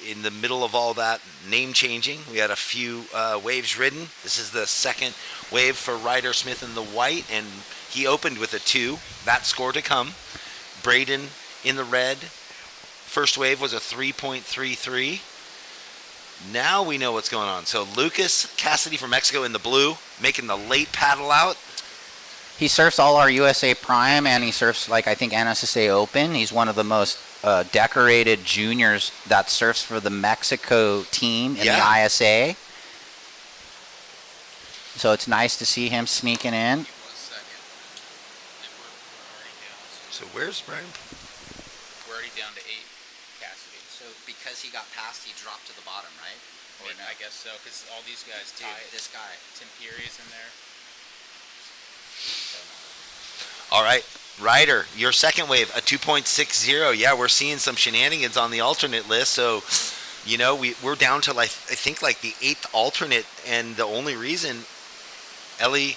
in the middle of all that name changing, we had a few waves ridden. This is the second wave for Ryder Smith in the white, and he opened with a 2. That score to come. Braden in the red. First wave was a 3.33. Now we know what's going on. So Lucas Cassidy from Mexico in the blue, making the late paddle out. He surfs all our USA Prime, and he surfs, like, I think, NSSA Open. He's one of the most decorated juniors that surfs for the Mexico team in the ISA. So it's nice to see him sneaking in. So where's Brian? We're already down to 8, Cassidy. So because he got past, he dropped to the bottom, right? Or no? I guess so, because all these guys, too. This guy. Tim Peary's in there. All right, Ryder, your second wave, a 2.60. Yeah, we're seeing some shenanigans on the alternate list. So, you know, we're down to, like, I think, like the 8th alternate, and the only reason Ellie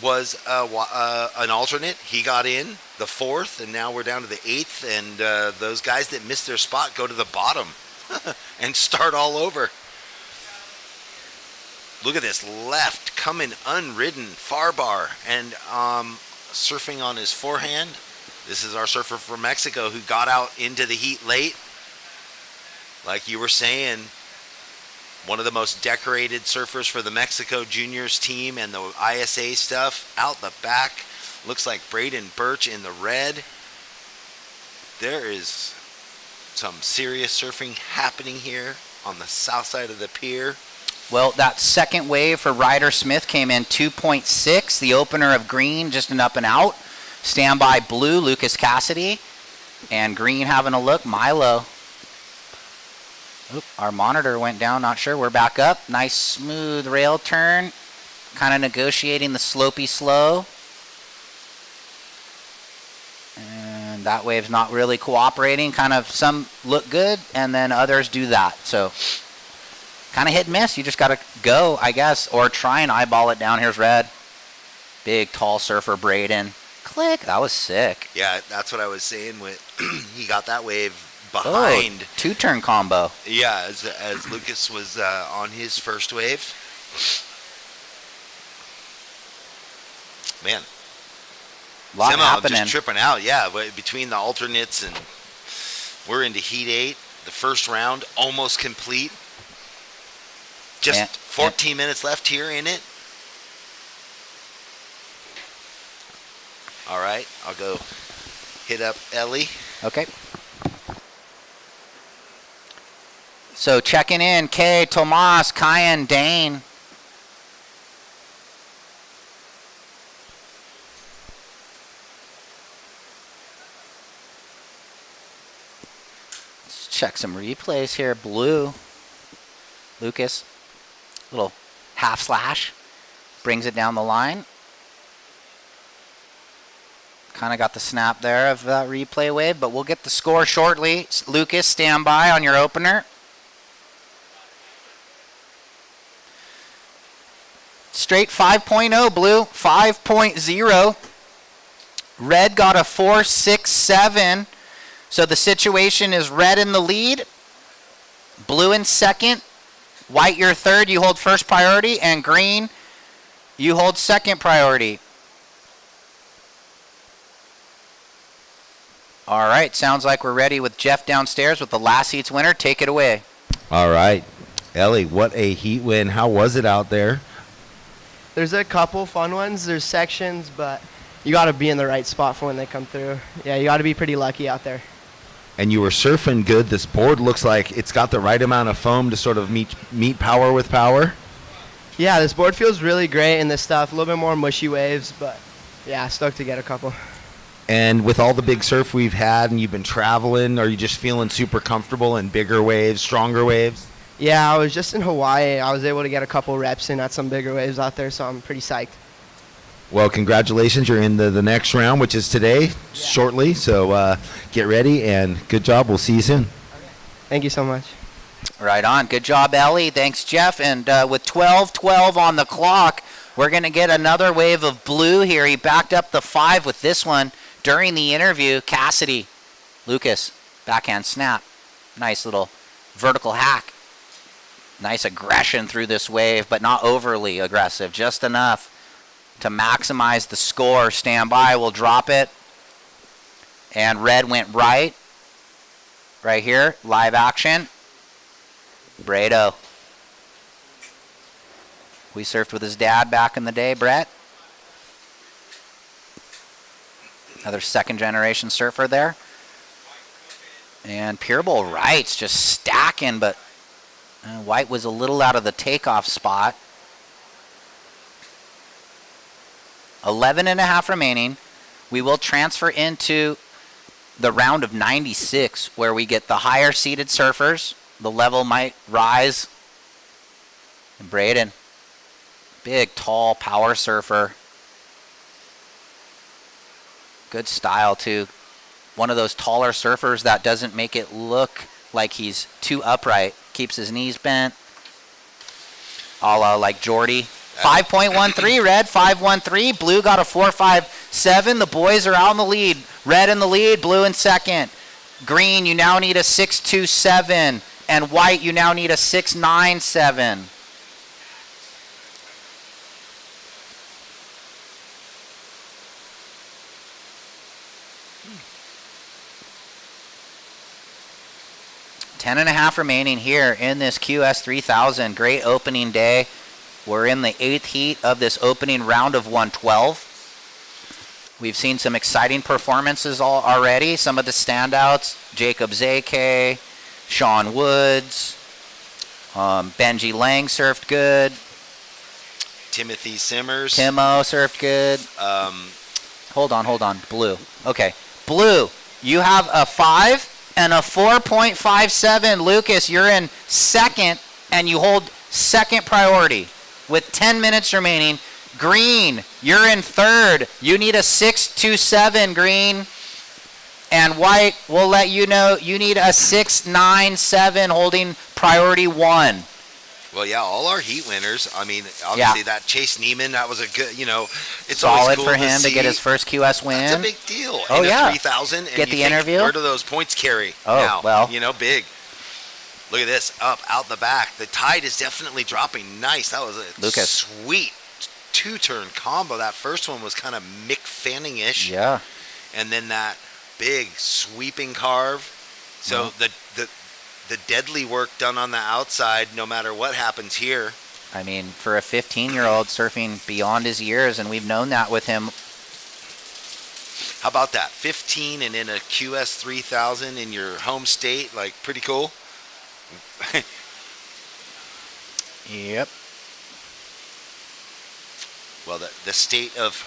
was an alternate. He got in the 4th, and now we're down to the 8th, and those guys that missed their spot go to the bottom and start all over. Look at this left coming unridden, far bar, and surfing on his forehand. This is our surfer from Mexico who got out into the heat late. Like you were saying, one of the most decorated surfers for the Mexico juniors team and the ISA stuff. Out the back, looks like Braden Birch in the red. There is some serious surfing happening here on the south side of the pier. Well, that second wave for Ryder Smith came in 2.6. The opener of green, just an up and out. Standby blue, Lucas Cassidy. And green having a look, Milo. Oop, our monitor went down, not sure. We're back up. Nice smooth rail turn. Kind of negotiating the slopey slow. And that wave's not really cooperating. Kind of some look good, and then others do that. So kind of hit and miss. You just got to go, I guess, or try and eyeball it down. Here's red. Big, tall surfer, Braden. Click. That was sick. Yeah, that's what I was saying. With he got that wave behind. Oh, two-turn combo. Yeah, as Lucas was on his first wave. Man. Lot Somehow happening. just tripping out, yeah. Between the alternates, and we're into Heat 8. The first round almost complete. Just 14 minutes left here in it. All right, I'll go hit up Ellie. Okay. So checking in, Kay, Tomas, Kyan, Dane. Let's check some replays here. Blue, Lucas, little half slash, brings it down the line. Kind of got the snap there of that replay wave, but we'll get the score shortly. Lucas, stand by on your opener. Straight 5.0, blue, 5.0. Red got a 4.67. So the situation is red in the lead, blue in second, white your third, you hold first priority, and green, you hold second priority. All right, sounds like we're ready with Jeff downstairs with the last heat's winner. Take it away. All right. Ellie, what a heat win. How was it out there? There's a couple fun ones. There's sections, but you got to be in the right spot for when they come through. Yeah, you got to be pretty lucky out there. And you were surfing good. This board looks like it's got the right amount of foam to sort of meet power with power. Yeah, this board feels really great in this stuff. A little bit more mushy waves, but yeah, stoked to get a couple. And with all the big surf we've had and you've been traveling, are you just feeling super comfortable in bigger waves, stronger waves? Yeah, I was just in Hawaii. I was able to get a couple reps in at some bigger waves out there, so I'm pretty psyched. Well, congratulations. You're in the next round, which is today, shortly. So get ready, and good job. We'll see you soon. Thank you so much. Right on. Good job, Ellie. Thanks, Jeff. And with 12:12 on the clock, we're going to get another wave of blue here. He backed up the 5 with this one during the interview. Cassidy, Lucas, backhand snap. Nice little vertical hack. Nice aggression through this wave, but not overly aggressive. Just enough to maximize the score. Stand by. We'll drop it. And red went right. Right here. Live action. Brado. We surfed with his dad back in the day, Brett. Another second generation surfer there. And Pierbowl Wright's just stacking, but White was a little out of the takeoff spot. 11.5 remaining. We will transfer into the round of 96, where we get the higher seeded surfers. The level might rise. And Braden, big, tall, power surfer. Good style, too. One of those taller surfers that doesn't make it look like he's too upright. Keeps his knees bent. A la like Jordy. 5.13, red, 5.13. Blue got a 4.57. The boys are out in the lead. Red in the lead, blue in second. Green, you now need a 6.27. And white, you now need a 6.97. Ten and a half remaining here in this QS 3000. Great opening day. We're in the 8th heat of this opening round of 112. We've seen some exciting performances already. Some of the standouts, Jacob Zake, Sean Woods, Benji Lang surfed good. Timothy Simmers. Timo surfed good. Hold on. Blue. Okay. Blue, you have a 5 and a 4.57. Lucas, you're in second, and you hold second priority with 10 minutes remaining. Green, you're in third. You need a 6.27, Green. And white, we'll let you know you need a 6.97 holding priority 1. Well, yeah, all our heat winners. I mean, obviously that Chase Neiman, that was a good, it's solid always cool for him to to get his first QS win. That's a big deal. Oh, in yeah. a 3,000. Get the interview. Where do those points carry now? Well. Big. Look at this, out the back. The tide is definitely dropping. Nice. That was a Lucas. Sweet 2-turn combo. That first one was kind of Mick Fanning-ish. Yeah. And then that big sweeping carve. So the deadly work done on the outside, no matter what happens here. I mean, for a 15-year-old surfing beyond his years, and we've known that with him. How about that? 15 and in a QS 3000 in your home state, like pretty cool. Yep. Well, the state of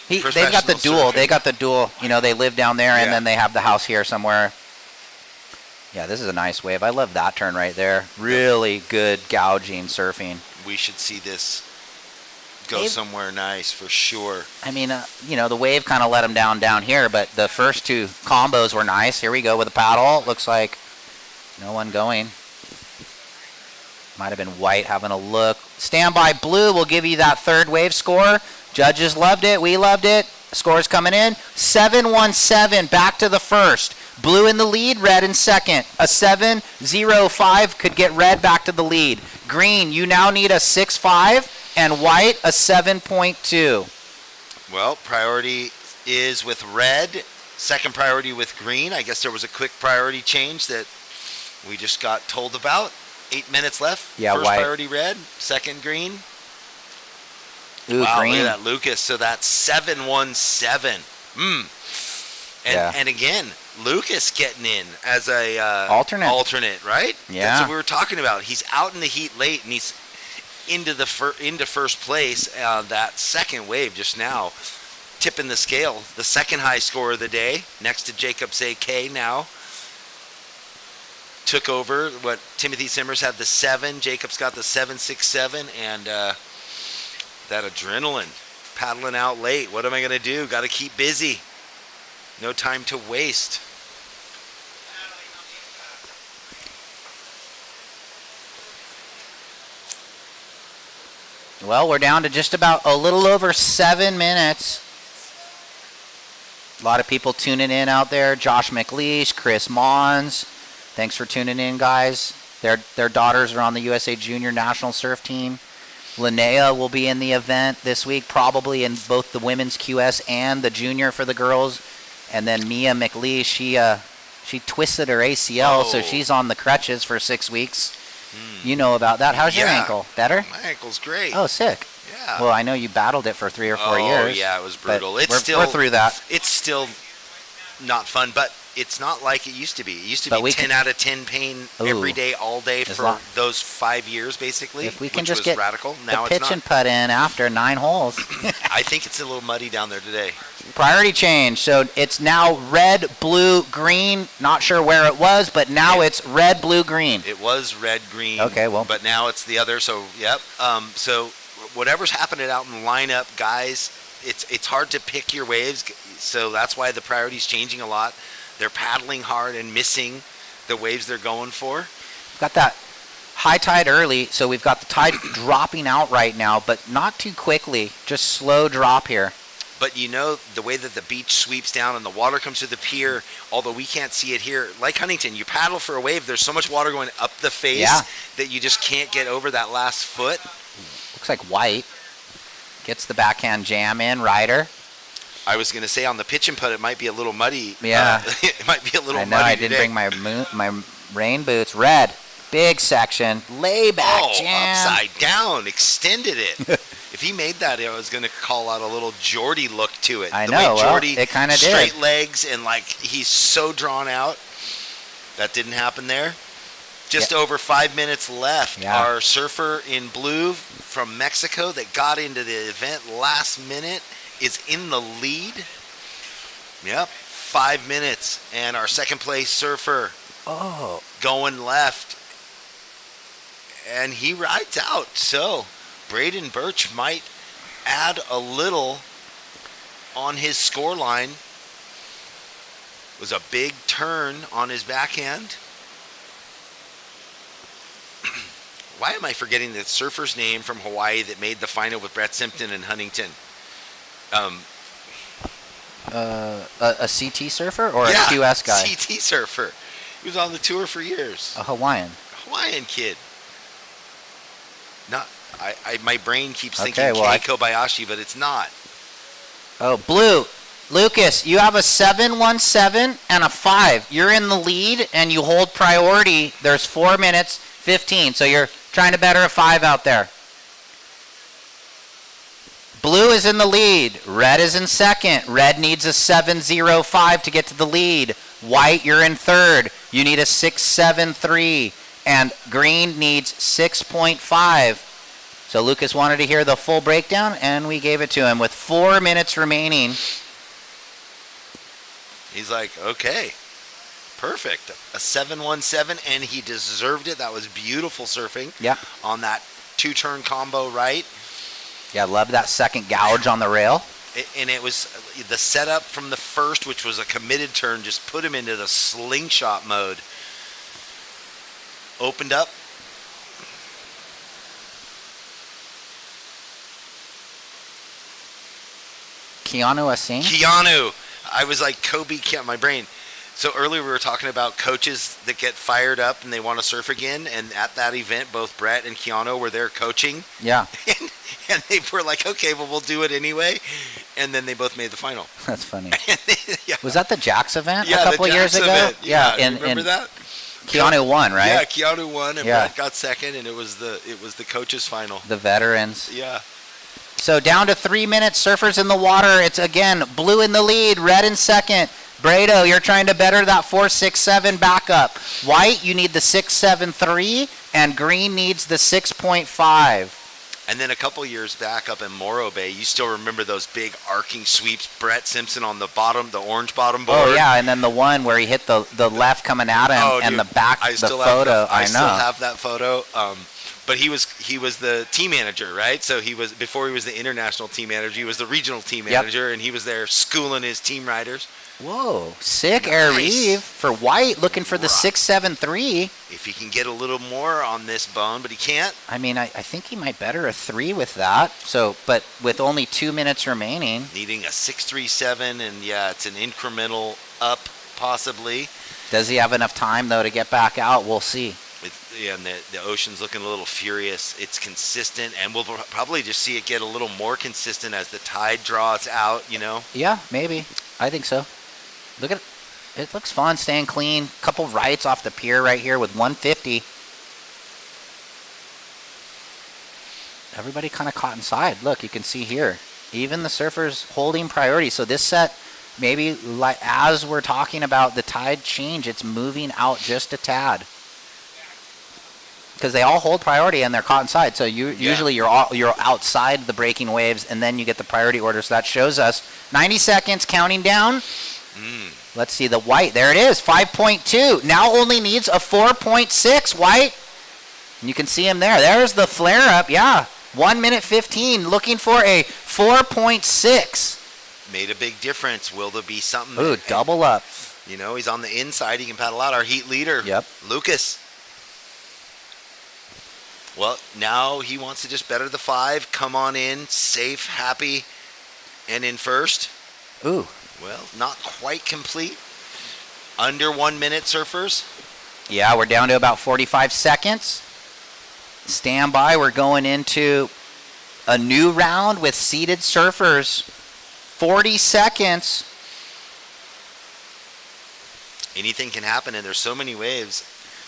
they've got the dual. Surfing. They got the dual. They live down there, and then they have the house here somewhere. Yeah, this is a nice wave. I love that turn right there. Really good gouging surfing. We should see this go somewhere nice for sure. I mean, the wave kind of let him down here, but the first two combos were nice. Here we go with a paddle. Looks like no one going. Might have been white having a look. Standby blue will give you that third wave score. Judges loved it. We loved it. Scores coming in. 7.17 back to the first. Blue in the lead, red in second. A 7.05 could get red back to the lead. Green, you now need a 6.5, and white a 7.2. Well, priority is with red. Second priority with green. I guess there was a quick priority change that we just got told about. 8 minutes left. Yeah, First white. priority red, second green. Ooh, wow, green. Look at that, Lucas. So that's 7.17. And again, Lucas getting in as a alternate, right? Yeah. That's what we were talking about. He's out in the heat late, and he's into first place. That second wave just now, tipping the scale. The second high score of the day, next to Jacob Zake now. Took over what Timothy Simmers had the 7. Jacob's got the 7.67, and that adrenaline paddling out late. What am I going to do? Got to keep busy. No time to waste. Well, we're down to just about a little over 7 minutes. A lot of people tuning in out there. Josh McLeish, Chris Mons. Thanks for tuning in, guys. Their daughters are on the USA Junior National Surf Team. Linnea will be in the event this week, probably in both the women's QS and the junior for the girls. And then Mia McLeish, she twisted her ACL, so she's on the crutches for 6 weeks. You know about that. How's your ankle? Better? My ankle's great. Oh, sick. Yeah. Well, I know you battled it for 3 or 4 years. Oh, yeah, it was brutal. We're through that. It's still not fun, but it's not like it used to be. It used to be 10 out of 10 pain every day, all day for those 5 years, basically. If we can which just was get radical. Now the it's pitch not. and putt in after 9 holes. I think it's a little muddy down there today. Priority change. So it's now red, blue, green. Not sure where it was, but now it's red, blue, green. It was red, green. Okay, well. But now it's the other. So, yep. So whatever's happening out in the lineup, guys, it's hard to pick your waves. So that's why the priority's changing a lot. They're paddling hard and missing the waves they're going for. Got that high tide early, so we've got the tide dropping out right now, but not too quickly. Just slow drop here. But you know, the way that the beach sweeps down and the water comes to the pier, although we can't see it here, like Huntington, you paddle for a wave, there's so much water going up the face that you just can't get over that last foot. Looks like White gets the backhand jam in, Ryder. I was going to say on the pitch and putt, it might be a little muddy. Yeah. It might be a little muddy. I didn't bring my rain boots. Red, big section, layback jam. Upside down, extended it. If he made that, I was going to call out a little Geordie look to it. I the know. Way Geordie, it kind of did. Straight legs and like he's so drawn out. That didn't happen there. Just over 5 minutes left. Yeah. Our surfer in blue from Mexico that got into the event last minute is in the lead. Yep, 5 minutes. And our second place surfer going left. And he rides out. So Braden Birch might add a little on his score line. It was a big turn on his backhand. Why am I forgetting the surfer's name from Hawaii that made the final with Brett Simpson and Huntington? A CT surfer or a QS guy? CT surfer. He was on the tour for years. A Hawaiian. Hawaiian kid. Not. My brain keeps thinking Okay, well, Kei Kobayashi, but it's not. Oh, blue. Lucas, you have a 7-1-7 and a 5. You're in the lead and you hold priority. There's 4 minutes 15, so you're trying to better a 5 out there. Blue is in the lead. Red is in second. Red needs a 7-0-5 to get to the lead. White, you're in third. You need a 6-7-3. And green needs 6.5. So Lucas wanted to hear the full breakdown, and we gave it to him with 4 minutes remaining. He's like, okay, perfect. A 7-1-7, and he deserved it. That was beautiful surfing. Yeah. On that two-turn combo right. Yeah, love that second gouge on the rail. And it was the setup from the first, which was a committed turn, just put him into the slingshot mode. Opened up. Keanu Asing? Keanu. I was like, Kobe, my brain. So earlier we were talking about coaches that get fired up and they want to surf again. And at that event, both Brett and Keanu were there coaching. Yeah. And they were like, okay, well, we'll do it anyway. And then they both made the final. That's funny. Yeah. Was that the Jax event Yeah, a couple the years Jax ago? event. Yeah. And remember that? Keanu won, right? Yeah, Keanu won, and Brett got second, and it was the coaches' final. The veterans. Yeah. So down to 3 minutes, surfers in the water. It's again blue in the lead, red in second. Brado, you're trying to better that 4.67 backup. White, you need the 6.73, and green needs the 6.5. And then a couple years back up in Morro Bay, you still remember those big arcing sweeps, Brett Simpson on the bottom, the orange bottom board? Oh, yeah, and then the one where he hit the left coming at him, and dude, the back, the photo, I know. I still have that photo. But he was the team manager, right? So before he was the international team manager, he was the regional team manager, and he was there schooling his team riders. Whoa, sick air reeve for White, looking for the 6.73. If he can get a little more on this bone, but he can't. I mean, I think he might better a 3 with that. So, but with only 2 minutes remaining. Needing a 6.37, and yeah, it's an incremental up, possibly. Does he have enough time, though, to get back out? We'll see. And the ocean's looking a little furious. It's consistent, and we'll probably just see it get a little more consistent as the tide draws out, you know? Yeah, maybe. I think so. Look at it. It looks fun, staying clean. Couple rights off the pier right here with 150. Everybody kind of caught inside. Look, you can see here. Even the surfers holding priority. So this set, maybe like as we're talking about the tide change, it's moving out just a tad. Because they all hold priority and they're caught inside. So usually you're outside the breaking waves, and then you get the priority order. So that shows us 90 seconds counting down. Let's see the White. There it is, 5.2. Now only needs a 4.6, White. And you can see him there. There's the flare up. Yeah, 1 minute 15. Looking for a 4.6. Made a big difference. Will there be something? Ooh, double up. You know, he's on the inside. He can paddle out. Our heat leader. Yep. Lucas. Well, now he wants to just better the 5, come on in, safe, happy, and in first. Ooh. Well, not quite complete. Under 1 minute, surfers. Yeah, we're down to about 45 seconds. Stand by. We're going into a new round with seated surfers. 40 seconds. Anything can happen, and there's so many waves.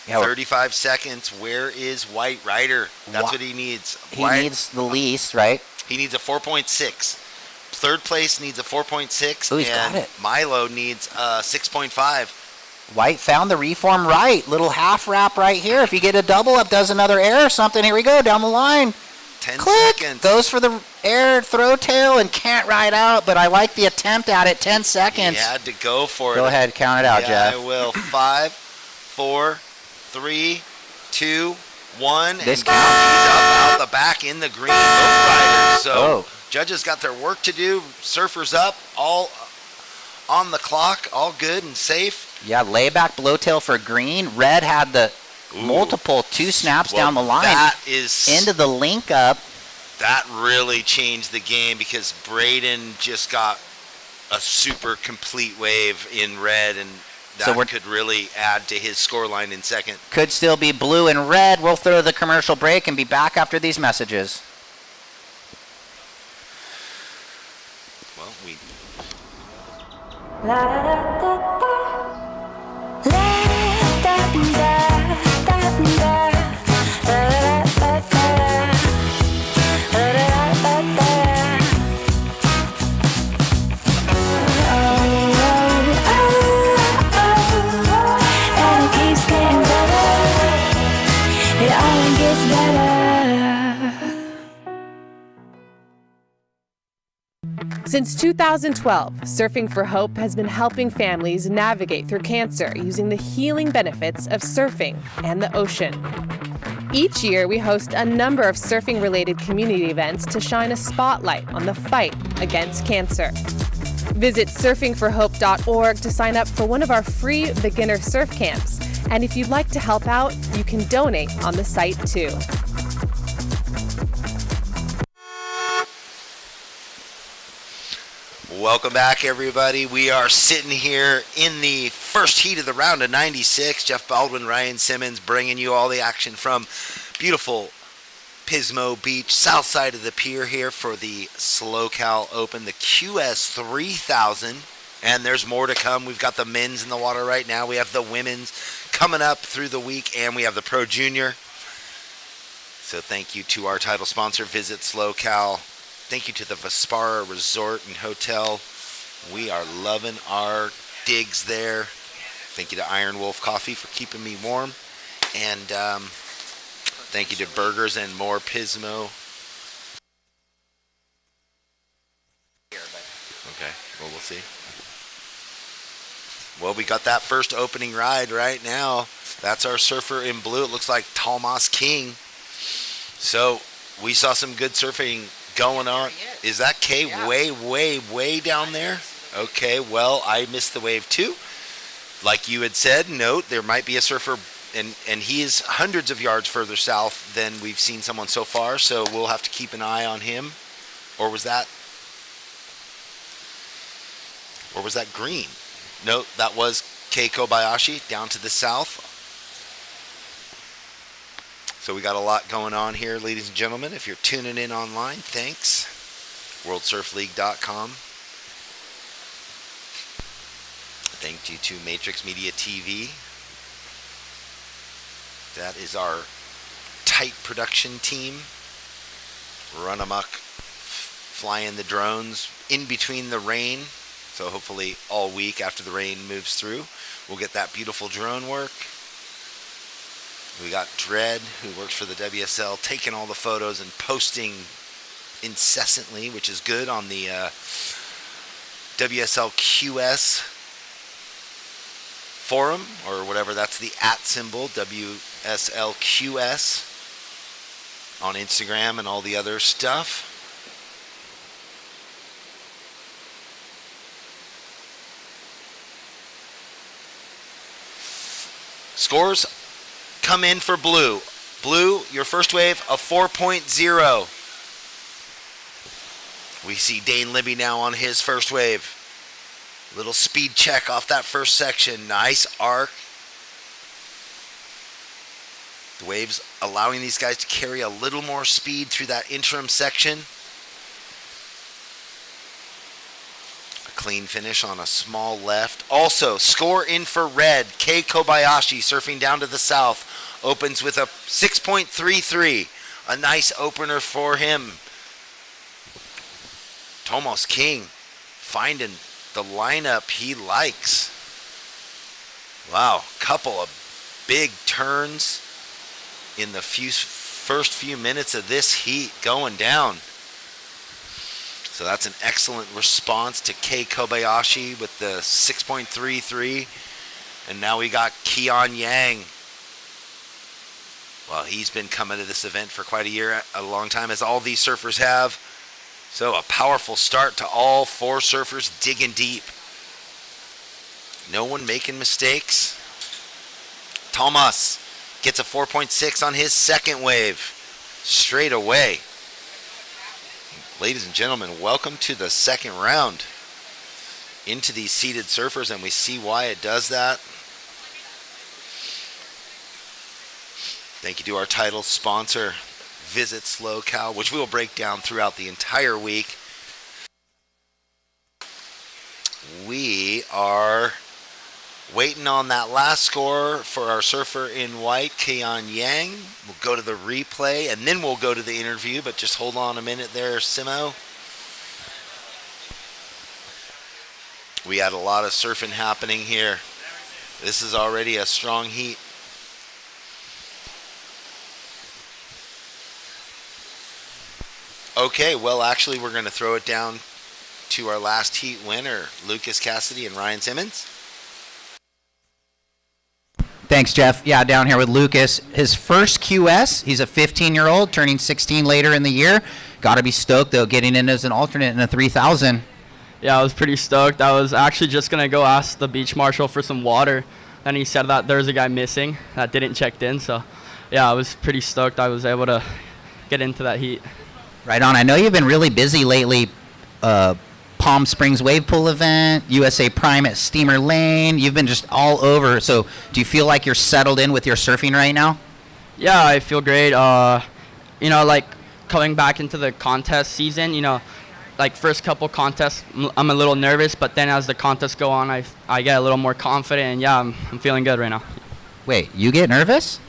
Yeah, 35 seconds. Where is White Rider? That's what he needs. He needs the least, right? He needs a 4.6. Third place needs a 4.6. Oh, he's and got it. Milo needs a 6.5. White found the reform right. Little half wrap right here. If you get a double up, does another air or something. Here we go, down the line. 10 Click. seconds. Goes for the air throw tail and can't ride out, but I like the attempt at it. 10 seconds. He had to go for it. Go ahead, count it out, yeah, Jeff. I will. 5, 4, 3, 2, 1. This and counts. He's up out the back in the green. Both riders. So judges got their work to do. Surfers up, all on the clock, all good and safe. Yeah, layback blowtail for green. Red had the multiple 2 snaps down the line. That is into the link up. That really changed the game because Braden just got a super complete wave in red, and that could really add to his scoreline in second. Could still be blue and red. We'll throw the commercial break and be back after these messages. Well, we... Since 2012, Surfing for Hope has been helping families navigate through cancer using the healing benefits of surfing and the ocean. Each year, we host a number of surfing-related community events to shine a spotlight on the fight against cancer. Visit surfingforhope.org to sign up for one of our free beginner surf camps. And if you'd like to help out, you can donate on the site too. Welcome back, everybody. We are sitting here in the first heat of the round of 96. Jeff Baldwin, Ryan Simmons, bringing you all the action from beautiful Pismo Beach, south side of the pier here for the SLO Open, the QS 3000. And there's more to come. We've got the men's in the water right now. We have the women's coming up through the week, and we have the Pro Junior. So thank you to our title sponsor, Visit SLO. Thank you to the Vespara Resort and Hotel. We are loving our digs there. Thank you to Iron Wolf Coffee for keeping me warm. And thank you to Burgers and More Pismo. Okay, well, we'll see. Well, we got that first opening ride right now. That's our surfer in blue. It looks like Tomas King. So we saw some good surfing going on. Is that K way down there? Okay, well, I missed the wave too. Like you had said, note, there might be a surfer, and he is hundreds of yards further south than we've seen someone so far, so we'll have to keep an eye on him. Or was that green? No, that was Kei Kobayashi down to the south. So we got a lot going on here, ladies and gentlemen. If you're tuning in online, thanks. WorldSurfLeague.com. Thank you to Matrix Media TV. That is our tight production team. Run amok, flying the drones in between the rain. So hopefully all week after the rain moves through, we'll get that beautiful drone work. We got Dredd, who works for the WSL, taking all the photos and posting incessantly, which is good on the WSL QS forum, or whatever, that's the @ symbol, WSL QS, on Instagram and all the other stuff. Scores come in for blue. Blue, your first wave, a 4.0. We see Dane Libby now on his first wave. Little speed check off that first section. Nice arc. The waves allowing these guys to carry a little more speed through that interim section. A clean finish on a small left. Also, score in for red. Kei Kobayashi surfing down to the south. Opens with a 6.33. A nice opener for him. Tomas King finding the lineup he likes. Wow, couple of big turns in the first few minutes of this heat going down. So that's an excellent response to Kei Kobayashi with the 6.33. And now we got Keon Yang. Well, he's been coming to this event for quite a long time, as all these surfers have. So a powerful start to all 4 surfers digging deep. No one making mistakes. Tomas gets a 4.6 on his second wave. Straight away. Ladies and gentlemen, welcome to the second round. Into these seated surfers, and we see why it does that. Thank you to our title sponsor, Visit SLO Cal, which we will break down throughout the entire week. We are waiting on that last score for our surfer in white, Keon Yang. We'll go to the replay, and then we'll go to the interview, but just hold on a minute there, Simo. We had a lot of surfing happening here. This is already a strong heat. Okay, well, actually, we're going to throw it down to our last heat winner, Lucas Cassidy and Ryan Simmons. Thanks, Jeff. Yeah, down here with Lucas. His first QS. He's a 15-year-old, turning 16 later in the year. Got to be stoked, though, getting in as an alternate in a 3,000. Yeah, I was pretty stoked. I was actually just going to go ask the beach marshal for some water. Then he said that there's a guy missing that didn't check in. So, yeah, I was pretty stoked I was able to get into that heat. Right on. I know you've been really busy lately. Palm Springs Wave Pool event, USA Prime at Steamer Lane. You've been just all over. So do you feel like you're settled in with your surfing right now? Yeah, I feel great. Like coming back into the contest season, like first couple contests, I'm a little nervous, but then as the contests go on, I get a little more confident, and yeah, I'm feeling good right now. Wait, you get nervous?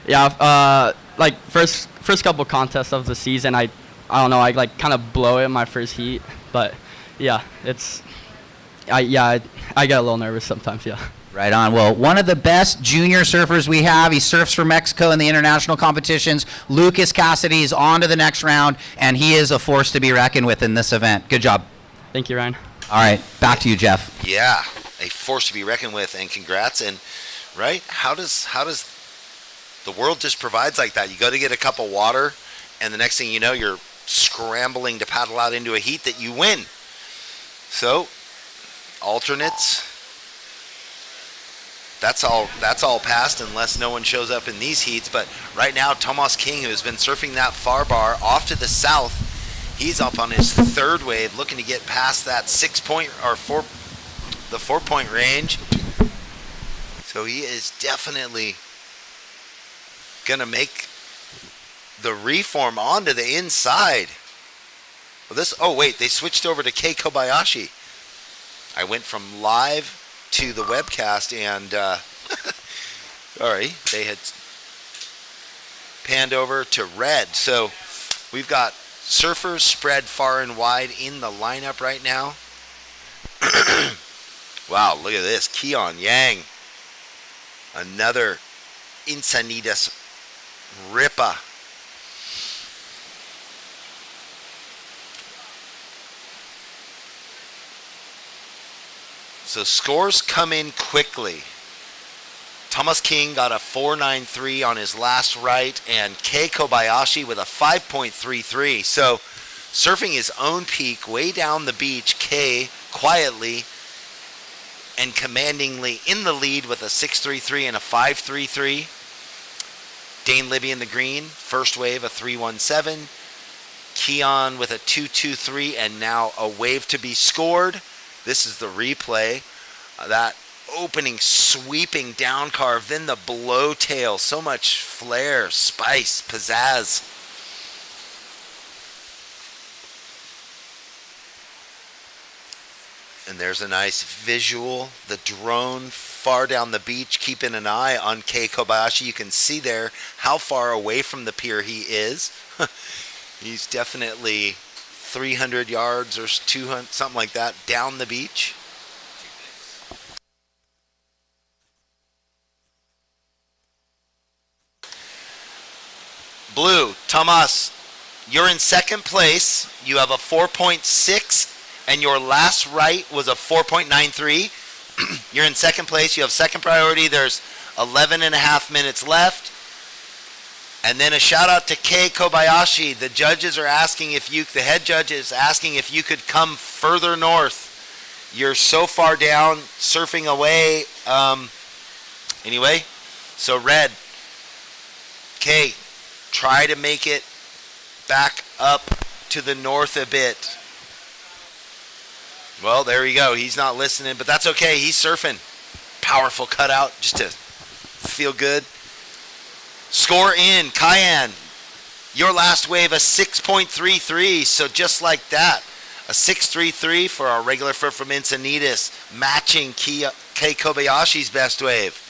Yeah, like first couple contests of the season, I don't know, I like kind of blow it in my first heat, but yeah, I get a little nervous sometimes, yeah. Right on. Well, one of the best junior surfers we have. He surfs for Mexico in the international competitions. Lucas Cassidy is on to the next round, and he is a force to be reckoned with in this event. Good job. Thank you, Ryan. All right, back to you, Jeff. Yeah, a force to be reckoned with, and congrats. And right, how does the world just provides like that? You go to get a cup of water, and the next thing you know, you're scrambling to paddle out into a heat that you win. So, alternates. That's all passed unless no one shows up in these heats. But right now, Tomas King, who has been surfing that far bar off to the south, he's up on his third wave, looking to get past that 4-point range. So he is definitely gonna make the reform onto the inside. Well, they switched over to Kei Kobayashi. I went from live to the webcast, and sorry, they had panned over to red. So we've got surfers spread far and wide in the lineup right now. Wow, look at this. Keon Yang. Another Insanitas Ripa. So scores come in quickly. Tomas King got a 4.93 on his last right, and Kei Kobayashi with a 5.33. So surfing his own peak way down the beach, Kei quietly and commandingly in the lead with a 6.33 and a 5.33. Dane Libby in the green, first wave a 317. Keon with a 223, and now a wave to be scored. This is the replay. That opening sweeping down carve, then the blow tail. So much flair, spice, pizzazz. And there's a nice visual. The drone far down the beach, keeping an eye on Kei Kobayashi. You can see there how far away from the pier he is. He's definitely 300 yards or 200, something like that, down the beach. Blue, Tomas, you're in second place. You have a 4.6, and your last right was a 4.93. You're in second place. You have second priority. There's 11 and a half minutes left. And then a shout out to Kei Kobayashi. The judges are asking if you, the head judge is asking if you could come further north. You're so far down, surfing away. Anyway, so red, Kei, try to make it back up to the north a bit. Well, there you go. He's not listening, but that's okay. He's surfing. Powerful cutout just to feel good. Score in, Cayenne. Your last wave, a 6.33. So just like that, a 6.33 for our regular foot from Encinitas, matching Kei Kobayashi's best wave.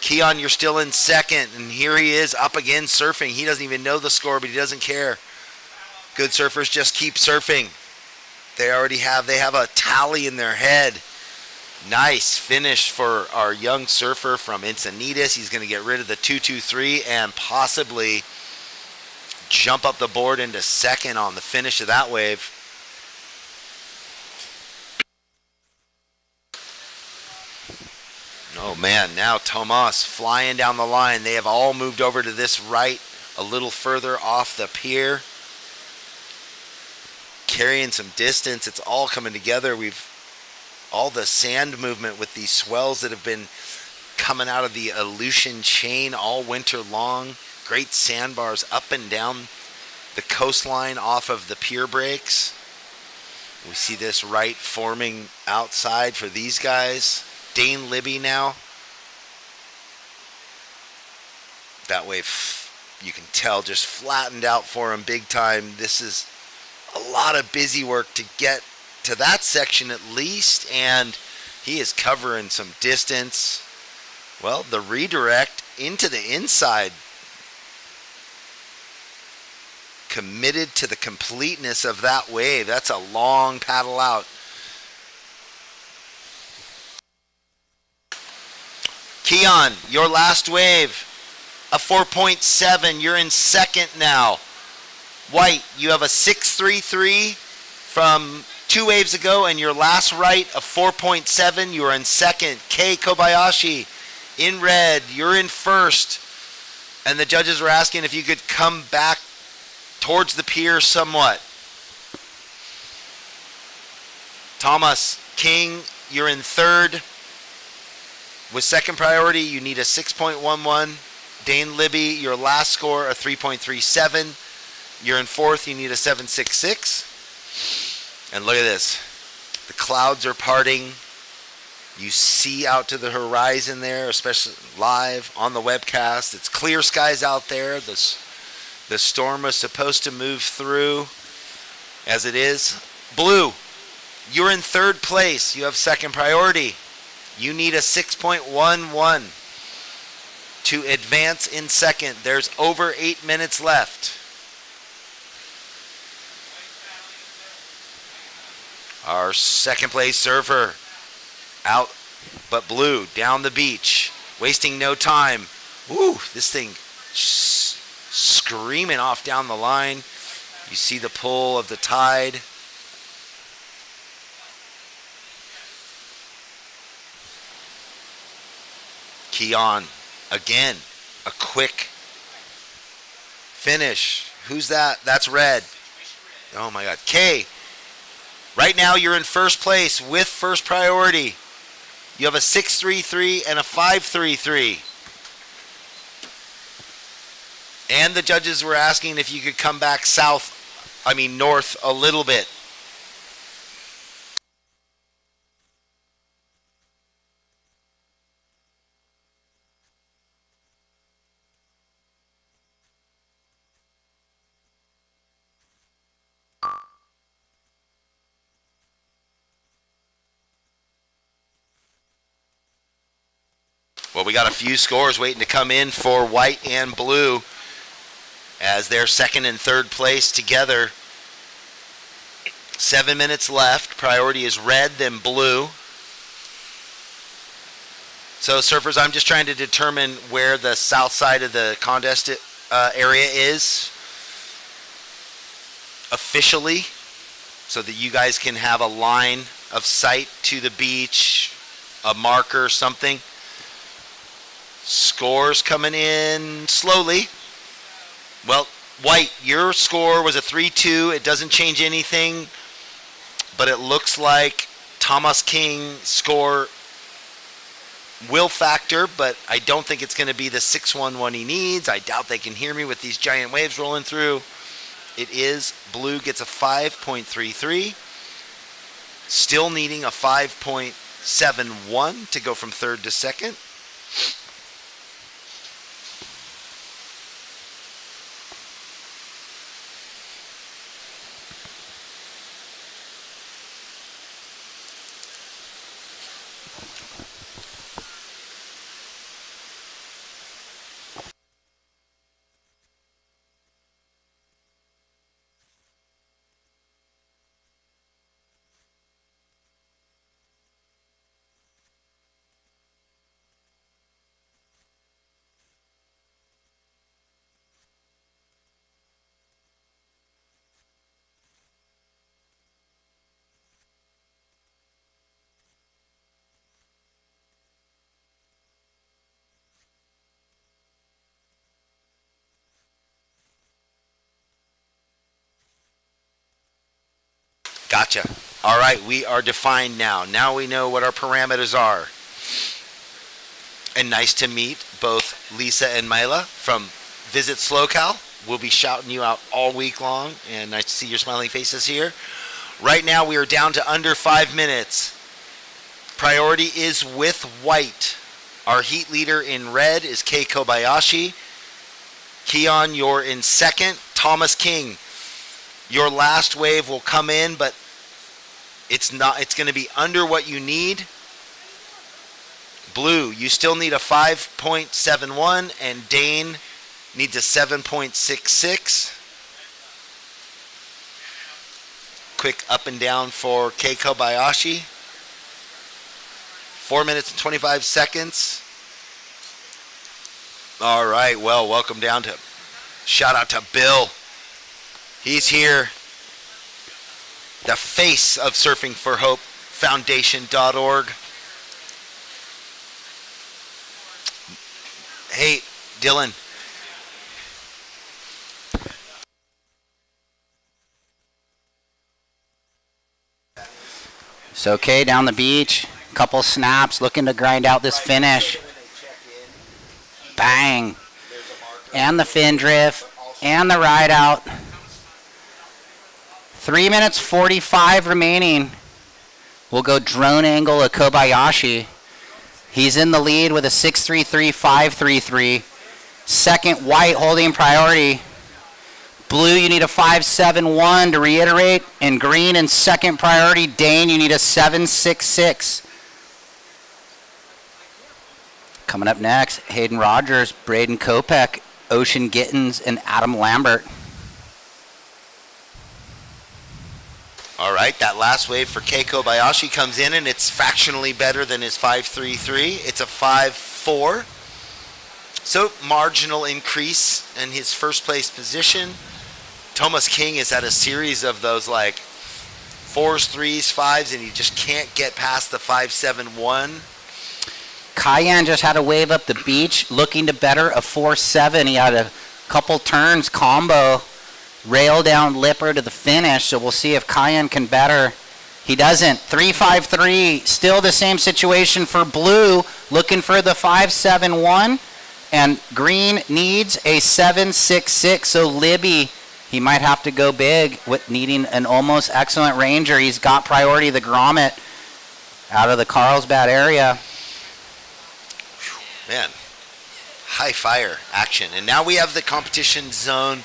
Keon, you're still in second, and here he is up again surfing. He doesn't even know the score, but he doesn't care. Good surfers just keep surfing. They have a tally in their head. Nice finish for our young surfer from Encinitas. He's going to get rid of the 223 and possibly jump up the board into second on the finish of that wave. Oh man, now Tomas flying down the line. They have all moved over to this right, a little further off the pier. Carrying some distance. It's all coming together. All the sand movement with these swells that have been coming out of the Aleutian chain all winter long. Great sandbars up and down the coastline off of the pier breaks. We see this right forming outside for these guys. Dane Libby now. That wave, you can tell, just flattened out for him big time. This is a lot of busy work to get to that section at least, and he is covering some distance. Well, the redirect into the inside. Committed to the completeness of that wave. That's a long paddle out. Keon, your last wave, a 4.7. You're in second now. White, you have a 6.33 from 2 waves ago, and your last right, a 4.7. You are in second. Kei Kobayashi in red. You're in first. And the judges were asking if you could come back towards the pier somewhat. Thomas King, you're in third. With second priority, you need a 6.11. Dane Libby, your last score, a 3.37. You're in fourth, you need a 7.66. And look at this. The clouds are parting. You see out to the horizon there, especially live on the webcast. It's clear skies out there. The storm was supposed to move through as it is. Blue, you're in third place. You have second priority. You need a 6.11 to advance in second. There's over 8 minutes left. Our second place surfer out, but blue down the beach, wasting no time. Woo, this thing screaming off down the line. You see the pull of the tide. Keon, again, a quick finish. Who's that? That's red. Oh my God. Kei, right now you're in first place with first priority. You have a 6.33 and a 5.33. And the judges were asking if you could come back north a little bit. Well, we got a few scores waiting to come in for white and blue as they're second and third place together. 7 minutes left. Priority is red, then blue. So, surfers, I'm just trying to determine where the south side of the contest area is officially so that you guys can have a line of sight to the beach, a marker, something. Scores coming in slowly. Well, white, your score was a 3-2. It doesn't change anything, but it looks like Thomas King's score will factor, but I don't think it's going to be the 6-1-1 he needs. I doubt they can hear me with these giant waves rolling through. It is blue gets a 5.33. Still needing a 5.71 to go from third to second. Gotcha. All right, we are defined now. Now we know what our parameters are. And nice to meet both Lisa and Mila from Visit SLOCAL. We'll be shouting you out all week long, and nice to see your smiling faces here. Right now we are down to under 5 minutes. Priority is with white. Our heat leader in red is Kei Kobayashi. Keon, you're in second. Thomas King, your last wave will come in, but it's going to be under what you need. Blue, you still need a 5.71, and Dane needs a 7.66. Quick up and down for Kei Kobayashi. 4 minutes and 25 seconds. All right, well, welcome down to, shout out to Bill. He's here. The face of Surfing for Hope Foundation.org. Hey, Dylan. It's okay down the beach. Couple snaps, looking to grind out this finish. Bang. And the fin drift. And the ride out. 3 minutes 45 remaining. We'll go drone angle of Kobayashi. He's in the lead with a 6.33, 5.33. Second, white holding priority. Blue, you need a 5.71 to reiterate. And green in second priority. Dane, you need a 7.66. Coming up next, Hayden Rogers, Braden Kopech, Ocean Gittins, and Adam Lambert. All right, that last wave for Kei Kobayashi comes in, and it's fractionally better than his 5.33. It's a 5.4. So marginal increase in his first place position. Thomas King is at a series of those like 4s, 3s, 5s, and he just can't get past the 5.71. Cayenne just had a wave up the beach, looking to better a 4.7. He had a couple turns combo, rail down lipper to the finish, so we'll see if Cayenne can better. He doesn't. 3.53, still the same situation for Blue, looking for the 5.71. And green needs a 7.66, so Libby, he might have to go big with needing an almost excellent ranger. He's got priority, the grommet, out of the Carlsbad area. Man, high fire action. And now we have the competition zone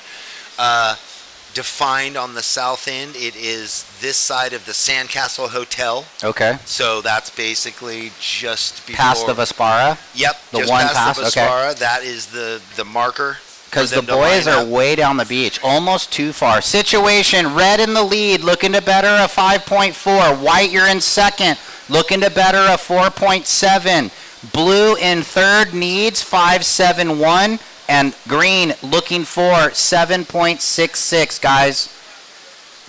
defined on the south end. It is this side of the Sandcastle Hotel. Okay. So that's basically just before. Past the Vespara? Yep. The just one past the okay. Vespara. That is the marker. Because the boys are way down the beach, almost too far. Situation, red in the lead, looking to better a 5.4. White, you're in second, looking to better a 4.7. Blue in third, needs 5.71. And green looking for 7.66, guys,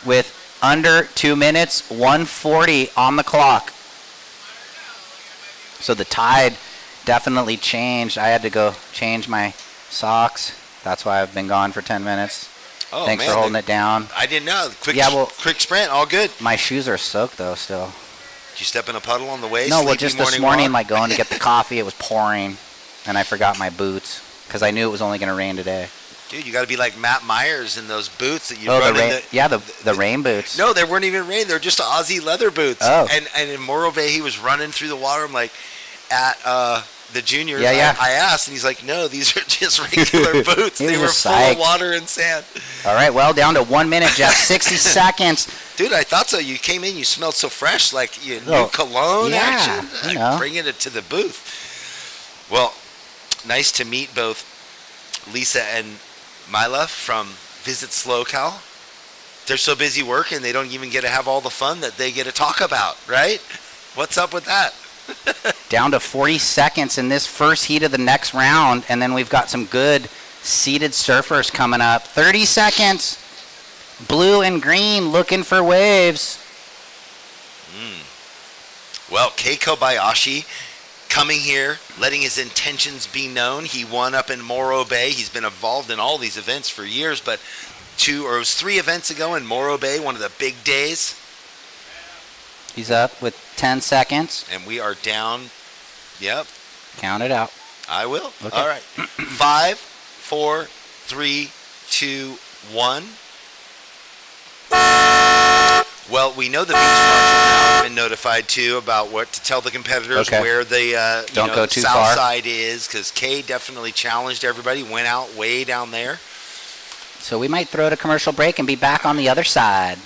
with under 2 minutes, 1:40 on the clock. So the tide definitely changed. I had to go change my socks. That's why I've been gone for 10 minutes. Oh, Thanks man, for holding it down. I didn't know. Quick sprint, all good. My shoes are soaked, though, still. Did you step in a puddle on the way? No, well, just this morning, walk? like going to get the coffee, it was pouring, and I forgot my boots because I knew it was only going to rain today. Dude, you got to be like Matt Myers in those boots that you Oh, run the rain boots. No, they weren't even rain. They're just Aussie leather boots. Oh. And in Morro Bay, he was running through the water. I'm like, at the juniors, Yeah. I asked, and he's like, no, these are just regular boots. He They were was full psyched. of water and sand. All right, well, down to 1 minute, Jeff, 60 seconds. Dude, I thought so. You came in, you smelled so fresh, like new Oh, cologne yeah, action. you know. Bringing it to the booth. Well, nice to meet both Lisa and Mila from Visit SLO. They're so busy working, they don't even get to have all the fun that they get to talk about, right? What's up with that? Down to 40 seconds in this first heat of the next round, and then we've got some good seated surfers coming up. 30 seconds. Blue and green looking for waves. Well, Kei Kobayashi coming here, letting his intentions be known. He won up in Morro Bay. He's been involved in all these events for years, but it was 3 events ago in Morro Bay, one of the big days. He's up with 10 seconds. And we are down. Yep. Count it out. I will. Okay. All right. 5, 4, 3, 2, 1. Well, we know the beach marshal now has been notified too about what to tell the competitors where the Don't go too south far. side is, because Kay definitely challenged everybody. Went out way down there. So we might throw it a commercial break and be back on the other side.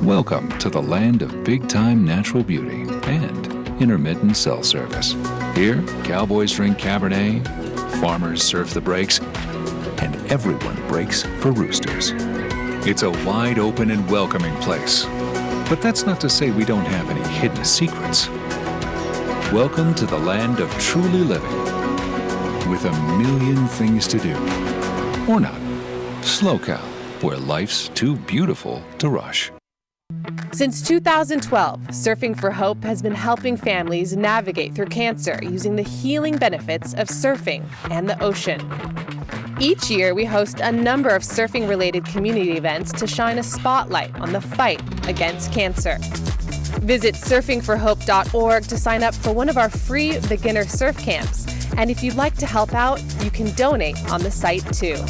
Welcome to the land of big-time natural beauty and intermittent cell service. Here, cowboys drink Cabernet, farmers surf the breaks, and everyone breaks for roosters. It's a wide open and welcoming place. But that's not to say we don't have any hidden secrets. Welcome to the land of truly living, with a million things to do. Or not. SLO, where life's too beautiful to rush. Since 2012, Surfing for Hope has been helping families navigate through cancer using the healing benefits of surfing and the ocean. Each year, we host a number of surfing-related community events to shine a spotlight on the fight against cancer. Visit surfingforhope.org to sign up for one of our free beginner surf camps. And if you'd like to help out, you can donate on the site too.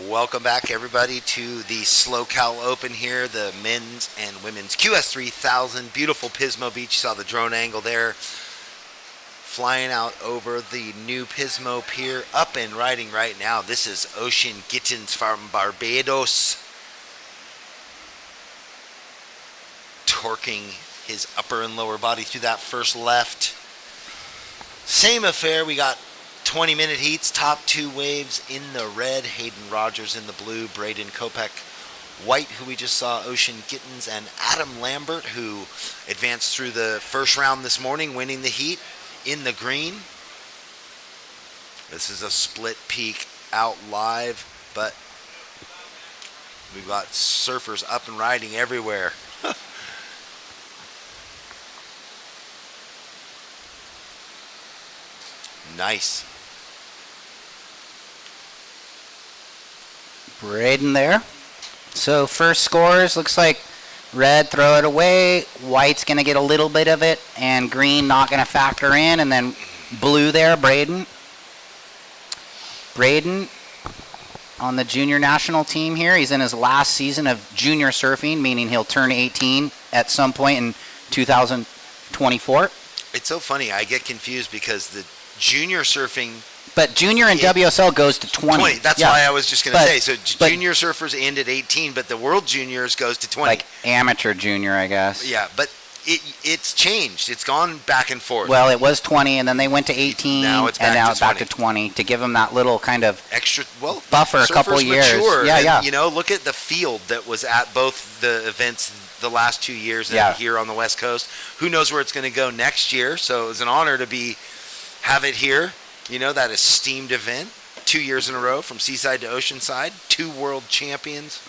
Welcome back, everybody, to the SLO Open here, the men's and women's QS3000. Beautiful Pismo Beach. You saw the drone angle there. Flying out over the new Pismo Pier. Up and riding right now. This is Ocean Gittins from Barbados. Torquing his upper and lower body through that first left. Same affair. We got 20-minute heats, top 2 waves in the red, Hayden Rogers in the blue, Braden Kopech white, who we just saw, Ocean Gittins, and Adam Lambert, who advanced through the first round this morning, winning the heat in the green. This is a split peak out live, but we've got surfers up and riding everywhere. Nice. Braden there. So first scores, looks like red, throw it away. White's going to get a little bit of it, and green not going to factor in. And then blue there, Braden. Braden on the junior national team here. He's in his last season of junior surfing, meaning he'll turn 18 at some point in 2024. It's so funny. I get confused because the junior surfing... But junior and WSL goes to 20. That's why I was just going to say. So junior surfers end at 18, but the world juniors goes to 20. Like amateur junior, I guess. Yeah, but it's changed. It's gone back and forth. Well, it was 20, and then they went to 18, now it's back and now to it's back to 20 to give them that little kind of extra buffer a couple years. Mature, yeah. You know, look at the field that was at both the events the last 2 years and here on the West Coast. Who knows where it's going to go next year? So it was an honor to have it here. You know, that esteemed event, 2 years in a row from seaside to oceanside, 2 world champions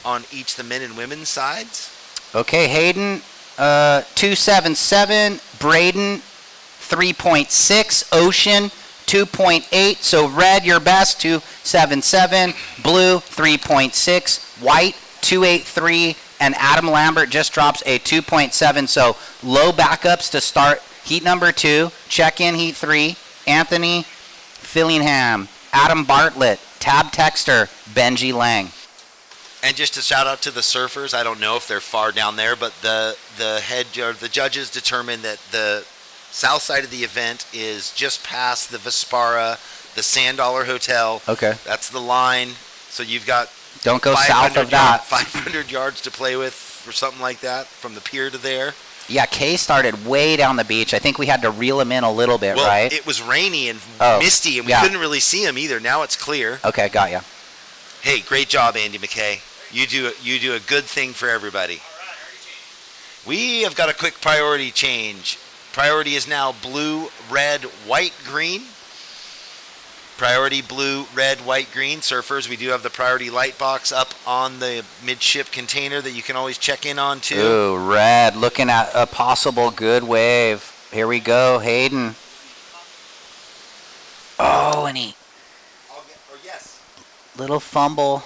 on each the men and women's sides. Okay, Hayden, 277, Braden, 3.6, Ocean, 2.8. So red, your best, 277, blue, 3.6, white, 283, and Adam Lambert just drops a 2.7. So low backups to start heat number 2, check in heat 3. Anthony Fillingham, Adam Bartlett, Tab Texter, Benji Lang. And just a shout out to the surfers. I don't know if they're far down there, but the judges determined that the south side of the event is just past the Vespara, the Sand Dollar Hotel. Okay. That's the line. So you've got don't go south of that. 500 yards to play with or something like that from the pier to there. Yeah, Kay started way down the beach. I think we had to reel him in a little bit, right? It was rainy and misty, and we couldn't really see him either. Now it's clear. Okay, got ya. Hey, great job, Andy McKay. You do a good thing for everybody. We have got a quick priority change. Priority is now blue, red, white, green. Priority blue, red, white, green. Surfers, we do have the priority light box up on the midship container that you can always check in on too. Ooh, red, looking at a possible good wave. Here we go, Hayden. Oh, and he... yes. Little fumble.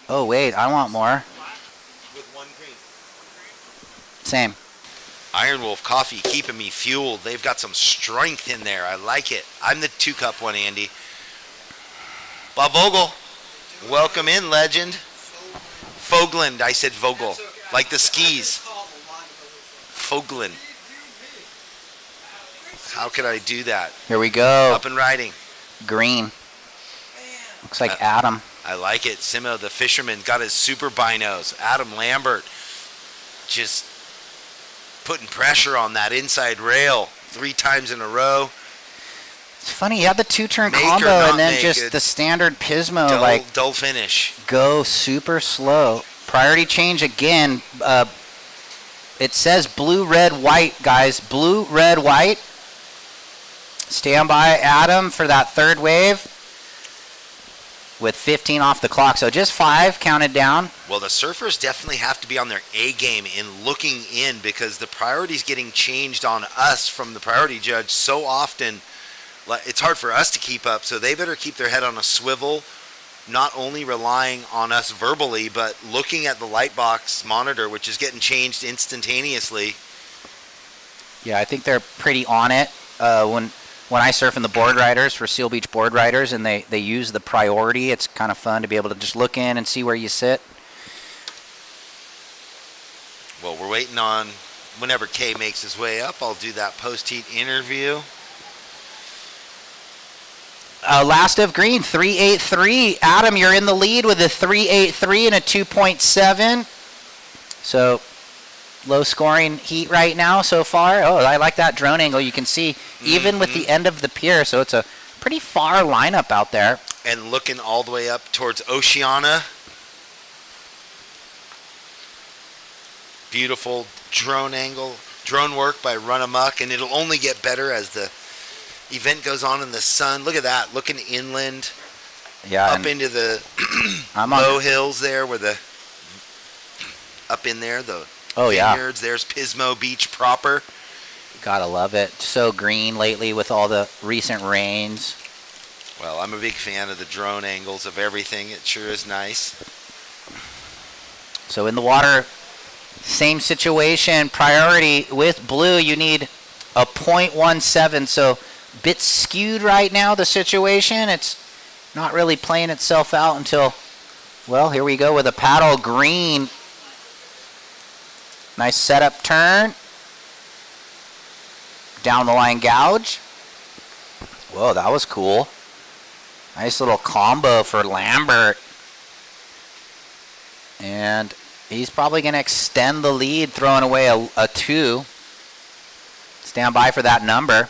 Oh, wait, I want more. With 1 green. Same. Iron Wolf Coffee keeping me fueled. They've got some strength in there. I like it. I'm the 2-cup one, Andy. Bob Vogel, welcome in, legend. Fogland, I said Vogel, like the skis. Fogland. How could I do that? Here we go. Up and riding. Green. Looks like Adam. I like it. Simo, the fisherman, got his super binos. Adam Lambert just putting pressure on that inside rail 3 times in a row. It's funny, you have the 2-turn combo and then just the standard Pismo, dull finish. Go super slow. Priority change again. It says blue, red, white, guys. Blue, red, white. Stand by, Adam, for that 3rd wave with 15 off the clock. So just 5 counted down. Well, the surfers definitely have to be on their A game in looking in because the priority's getting changed on us from the priority judge so often. It's hard for us to keep up, so they better keep their head on a swivel, not only relying on us verbally, but looking at the light box monitor, which is getting changed instantaneously. Yeah, I think they're pretty on it. When I surf in the board riders for Seal Beach board riders and they use the priority, it's kind of fun to be able to just look in and see where you sit. Well, we're waiting on whenever Kay makes his way up. I'll do that post-heat interview. Last of green, 383. Adam, you're in the lead with a 383 and a 2.7. So low scoring heat right now so far. Oh, I like that drone angle. You can see even with the end of the pier. So it's a pretty far lineup out there. And looking all the way up towards Oceana. Beautiful drone angle, drone work by Run Amok, and it'll only get better as the event goes on in the sun. Look at that, looking inland, up into the low hills there, where the up in there the vineyards. There's Pismo Beach proper. Gotta love it. So green lately with all the recent rains. Well, I'm a big fan of the drone angles of everything. It sure is nice. So in the water, same situation. Priority with blue, you need a .17. So a bit skewed right now, the situation. It's not really playing itself out until, well, here we go with a paddle green. Nice setup turn. Down the line gouge. Whoa, that was cool. Nice little combo for Lambert. And he's probably going to extend the lead, throwing away a 2. Stand by for that number.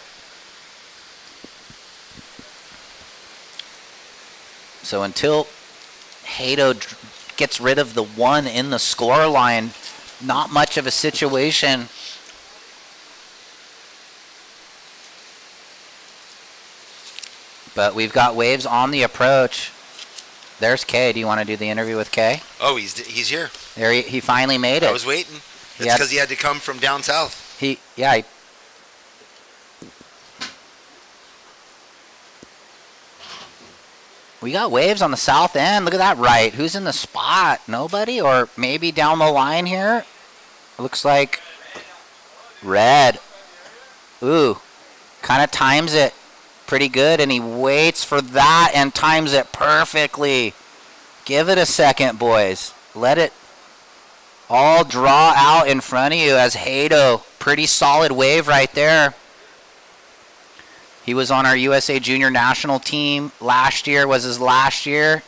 So until Hato gets rid of the 1 in the score line, not much of a situation. But we've got waves on the approach. There's Kay. Do you want to do the interview with Kay? Oh, he's here. There he finally made it. I was waiting. It's because he had to come from down south. We got waves on the south end. Look at that right. Who's in the spot? Nobody? Or maybe down the line here? Looks like red. Ooh, kind of times it pretty good, and he waits for that and times it perfectly. Give it a second, boys. Let it all draw out in front of you as Hato. Pretty solid wave right there. He was on our USA Junior National team last year, was his last year.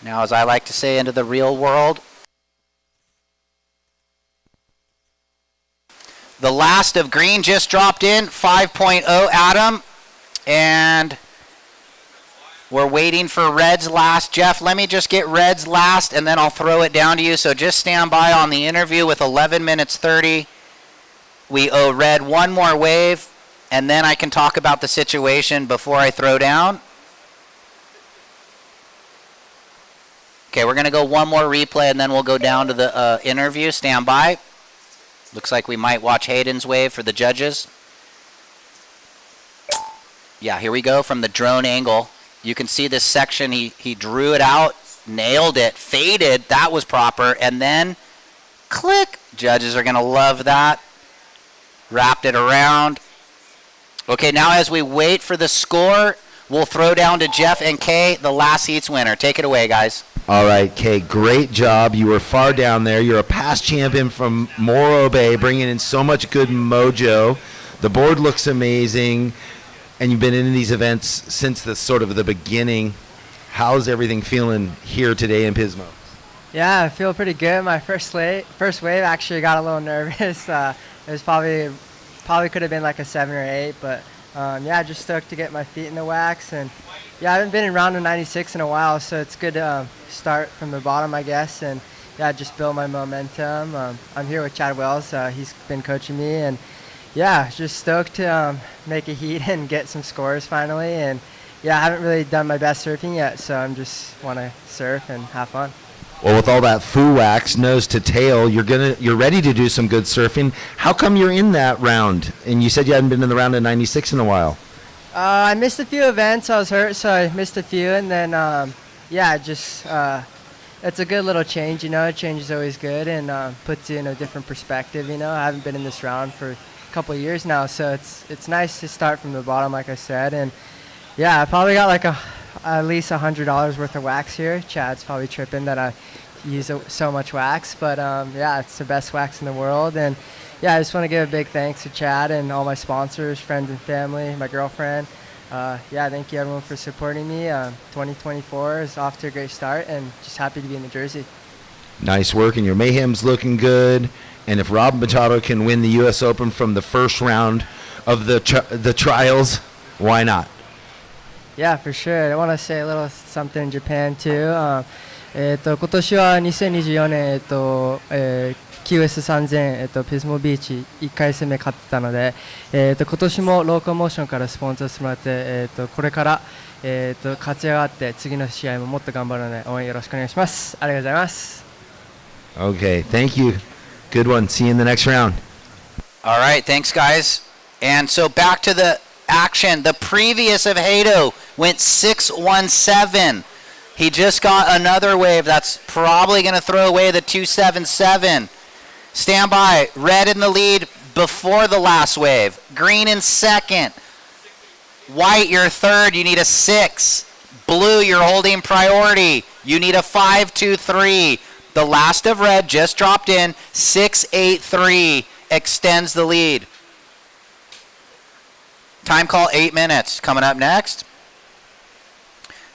Now, as I like to say, into the real world. The last of green just dropped in, 5.0 Adam. And we're waiting for red's last. Jeff, let me just get red's last, and then I'll throw it down to you. So just stand by on the interview with 11 minutes 30. We owe red 1 more wave, and then I can talk about the situation before I throw down. Okay, we're going to go 1 more replay, and then we'll go down to the interview. Stand by. Looks like we might watch Hayden's wave for the judges. Yeah, here we go from the drone angle. You can see this section. He drew it out, nailed it, faded. That was proper. And then click. Judges are going to love that. Wrapped it around. Okay, now as we wait for the score, we'll throw down to Jeff and Kay, the last heats winner. Take it away, guys. All right, Kay, great job. You were far down there. You're a past champion from Morro Bay, bringing in so much good mojo. The board looks amazing, and you've been in these events since the sort of the beginning. How's everything feeling here today in Pismo? Yeah, I feel pretty good. My first wave actually got a little nervous. It was probably could have been like a 7 or 8, but yeah, just stoked to get my feet in the wax. And yeah, I haven't been in round of 96 in a while, so it's good to start from the bottom, I guess, and yeah, just build my momentum. I'm here with Chad Wells. He's been coaching me, and yeah, just stoked to make a heat and get some scores finally. And yeah, I haven't really done my best surfing yet, so I'm just want to surf and have fun. Well, with all that foo wax, nose to tail, you're ready to do some good surfing. How come you're in that round? And you said you hadn't been in the round of 96 in a while. I missed a few events. I was hurt, so I missed a few. And then, yeah, just it's a good little change, you know. Change is always good and puts you in a different perspective, you know. I haven't been in this round for a couple of years now, so it's nice to start from the bottom, like I said. And, yeah, I probably got like at least $100 worth of wax here. Chad's probably tripping that I use so much wax, but yeah, it's the best wax in the world. And yeah, I just want to give a big thanks to Chad and all my sponsors, friends and family, my girlfriend. Yeah, thank you everyone for supporting me. 2024 is off to a great start, and just happy to be in New Jersey. Nice work, and your Mayhem's looking good. And if Rob Machado can win the U.S. Open from the first round of the trials, why not? Yeah, for sure. I want to say a little something in Japan too. 今年は2024年、QS3000、ピズモビーチ1回戦目勝ってたので、今年もローコモーションからスポンサーしてもらって、これから、勝ち上がって次の試合ももっと頑張るので応援よろしくお願いします。ありがとうございます。Okay, thank you. Good one. See you in the next round. All right, thanks, guys. And so back to the action. The previous of Hato went 617. He just got another wave. That's probably going to throw away the 277. Stand by. Red in the lead before the last wave. Green in second. White, you're third. You need a 6. Blue, you're holding priority. You need a 5-2-3. The last of red just dropped in. 6-8-3 extends the lead. Time call 8 minutes. Coming up next,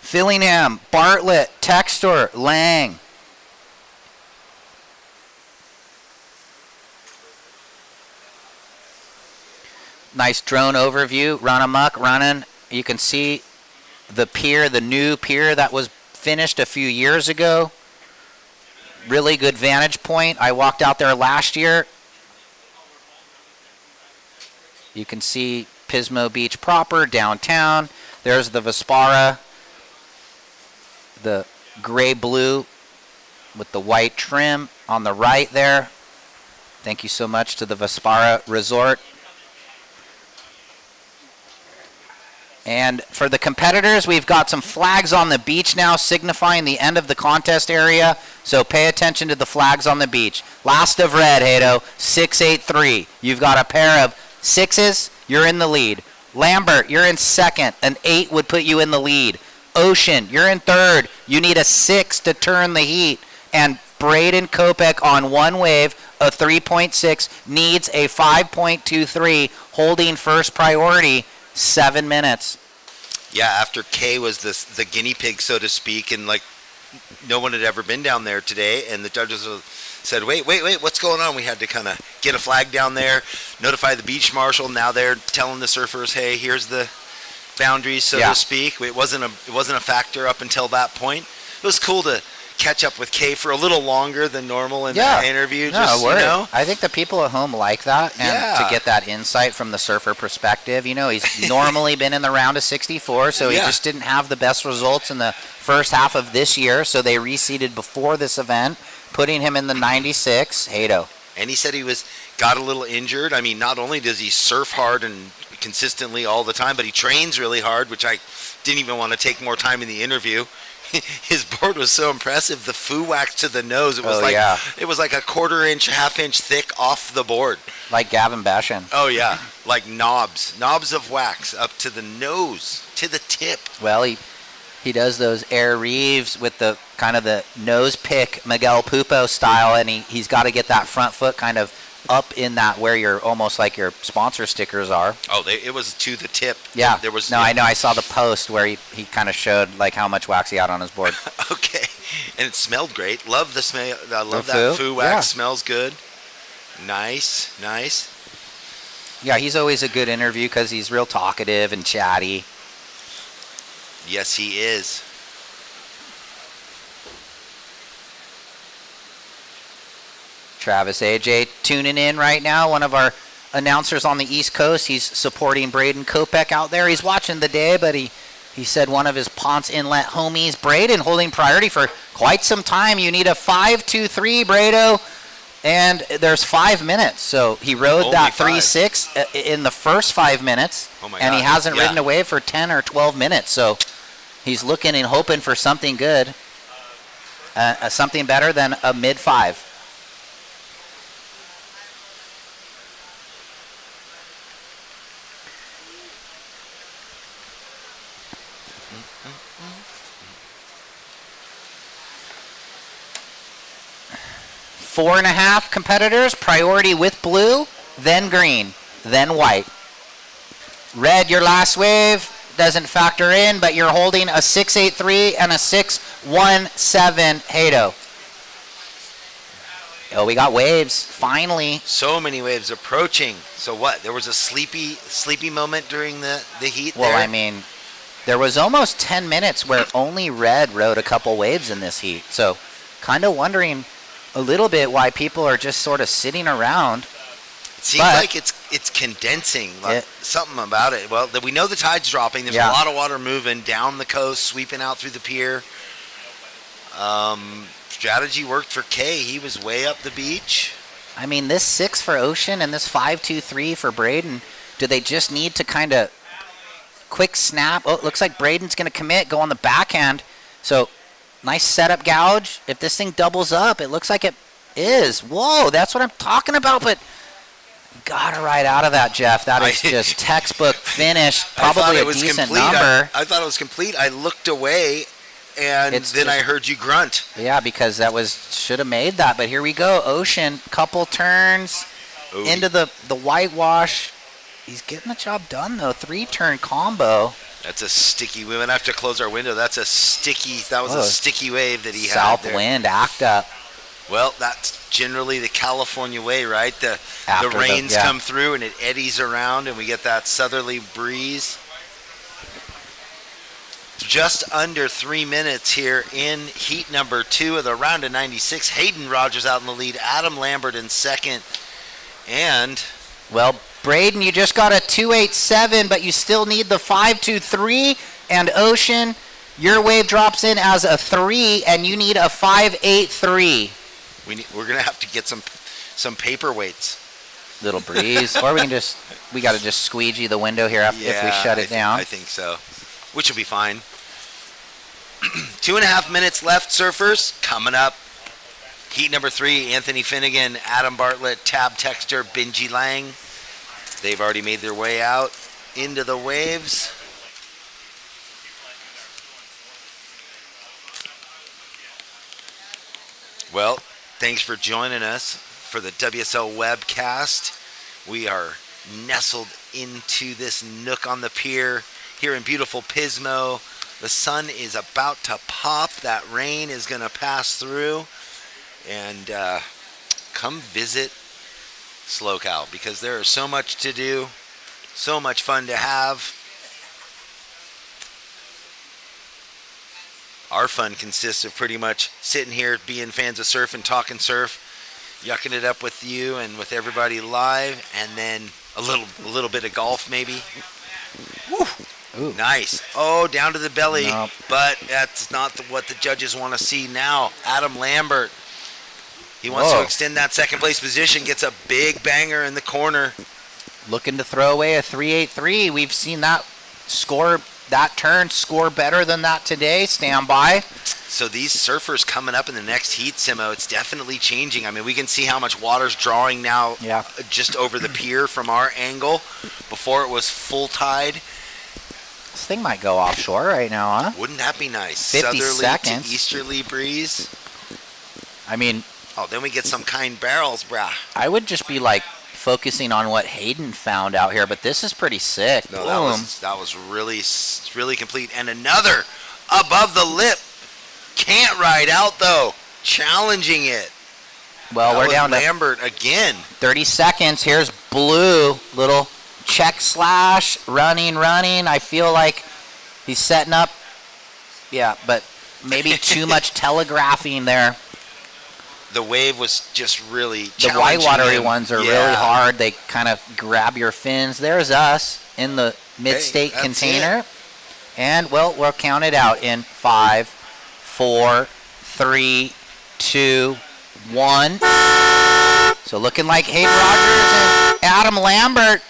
Fillingham, Bartlett, Textor, Lang. Nice drone overview. Run amok, running. You can see the pier, the new pier that was finished a few years ago. Really good vantage point. I walked out there last year. You can see Pismo Beach proper, downtown. There's the Vespara, the gray-blue with the white trim on the right there. Thank you so much to the Vespara Resort. And for the competitors, we've got some flags on the beach now signifying the end of the contest area. So pay attention to the flags on the beach. Last of red, Hato, 6-8-3. You've got a pair of 6s, you're in the lead. Lambert, you're in second. An 8 would put you in the lead. Ocean, you're in third. You need a 6 to turn the heat. And Braden Kopech on one wave, a 3.6, needs a 5.23, holding first priority. 7 minutes. Yeah, after Kay was the guinea pig, so to speak, and like no one had ever been down there today, and the judges said, wait, what's going on? We had to kind of get a flag down there, notify the beach marshal. Now they're telling the surfers, hey, here's the boundaries, so to speak. It wasn't a factor up until that point. It was cool to catch up with Kay for a little longer than normal in the interview. I think the people at home like that, and to get that insight from the surfer perspective. You know, he's normally been in the round of 64, so he just didn't have the best results in the first half of this year, so they reseeded before this event, putting him in the 96. Hato. And he said he got a little injured. I mean, not only does he surf hard and consistently all the time, but he trains really hard, which I didn't even want to take more time in the interview. His board was so impressive. The foo wax to the nose. It was it was like a quarter-inch, half-inch thick off the board. Like Gavin Bashan. Oh yeah, like knobs of wax up to the nose, to the tip. Well, he does those air reeves with the kind of the nose pick Miguel Pupo style, and he's got to get that front foot kind of up in that where you're almost like your sponsor stickers are. Oh, it was to the tip. Yeah. There was. No, I know. I saw the post where he kind of showed like how much wax he had on his board. Okay, and it smelled great. Love the smell. I love that foo wax. Yeah. Smells good. Nice. Yeah, he's always a good interview because he's real talkative and chatty. Yes, he is. Travis AJ tuning in right now, one of our announcers on the East Coast. He's supporting Braden Kopech out there. He's watching the day, but he said one of his Ponce Inlet homies, Braden, holding priority for quite some time. You need a 5-2-3, Brado, and there's 5 minutes. So he rode that 3-6 in the first 5 minutes, and he hasn't ridden a wave for 10 or 12 minutes. So he's looking and hoping for something good, something better than a mid-5. Four and a half competitors, priority with blue, then green, then white. Red, your last wave, doesn't factor in, but you're holding a 6-8-3 and a 6-1-7 Hato. Oh, we got waves, finally. So many waves approaching. So what, there was a sleepy moment during the heat there? Well, I mean, there was almost 10 minutes where only red rode a couple waves in this heat. So kind of wondering a little bit why people are just sort of sitting around. It seems like it's condensing, like something about it. Well, we know the tide's dropping. There's a lot of water moving down the coast, sweeping out through the pier. Strategy worked for Kay. He was way up the beach. I mean, this 6 for Ocean and this 5-2-3 for Braden, do they just need to kind of quick snap. Oh, it looks like Braden's going to commit, go on the backhand. So nice setup gouge. If this thing doubles up, it looks like it is. Whoa, that's what I'm talking about, but got to ride out of that, Jeff. That is just textbook finish, probably a decent number. I thought it was complete. I looked away, and then I heard you grunt. Yeah, because that should have made that, but here we go. Ocean, couple turns into the whitewash. He's getting the job done, though. 3-turn combo. That's a sticky. We might have to close our window. That was a sticky wave that he had South there. wind, act up. Well, that's generally the California way, right? The rains come through and it eddies around and we get that southerly breeze. Just under 3 minutes here in heat number 2 of the round of 96. Hayden Rogers out in the lead. Adam Lambert in second. And... well, Braden, you just got a 2.87, but you still need the 5.23. And Ocean, your wave drops in as a 3, and you need a 5.83. We're gonna have to get some paperweights. Little breeze, or we got to just squeegee the window here if we shut it down. I think so, which will be fine. 2.5 minutes left, surfers. Coming up, heat number 3, Anthony Finnegan, Adam Bartlett, Tab Texter, Benji Lang. They've already made their way out into the waves. Well, thanks for joining us for the WSL webcast. We are nestled into this nook on the pier here in beautiful Pismo. The sun is about to pop. That rain is going to pass through. And come visit SLO because there is so much to do, so much fun to have. Our fun consists of pretty much sitting here, being fans of surf and talking surf, yucking it up with you and with everybody live, and then a little bit of golf maybe. Woo. Ooh. Nice. Oh, down to the belly, nope. But that's not what the judges want to see now. Adam Lambert. He wants to extend that second place position, gets a big banger in the corner. Looking to throw away a 3.83. We've seen that turn score better than that today. Stand by. So these surfers coming up in the next heat, Simo, it's definitely changing. I mean, we can see how much water's drawing now just over the pier from our angle. Before it was full tide. This thing might go offshore right now, huh? Wouldn't that be nice? 50 Southerly seconds. to easterly breeze. I mean... oh, then we get some kind barrels, brah. I would just be like focusing on what Hayden found out here, but this is pretty sick. No, that was really complete. And another above the lip. Can't ride out though. Challenging it. Well, we're down to Lambert again. 30 seconds. Here's Blue. Little check slash. Running. I feel like he's setting up. Yeah, but maybe too much telegraphing there. The wave was just really the whitewatery ones are really hard. They kind of grab your fins. There's us in the mid-state container. And, well, we'll count it out in 5, 4, 3, 2, 1. So looking like Hayden Rogers and Adam Lambert.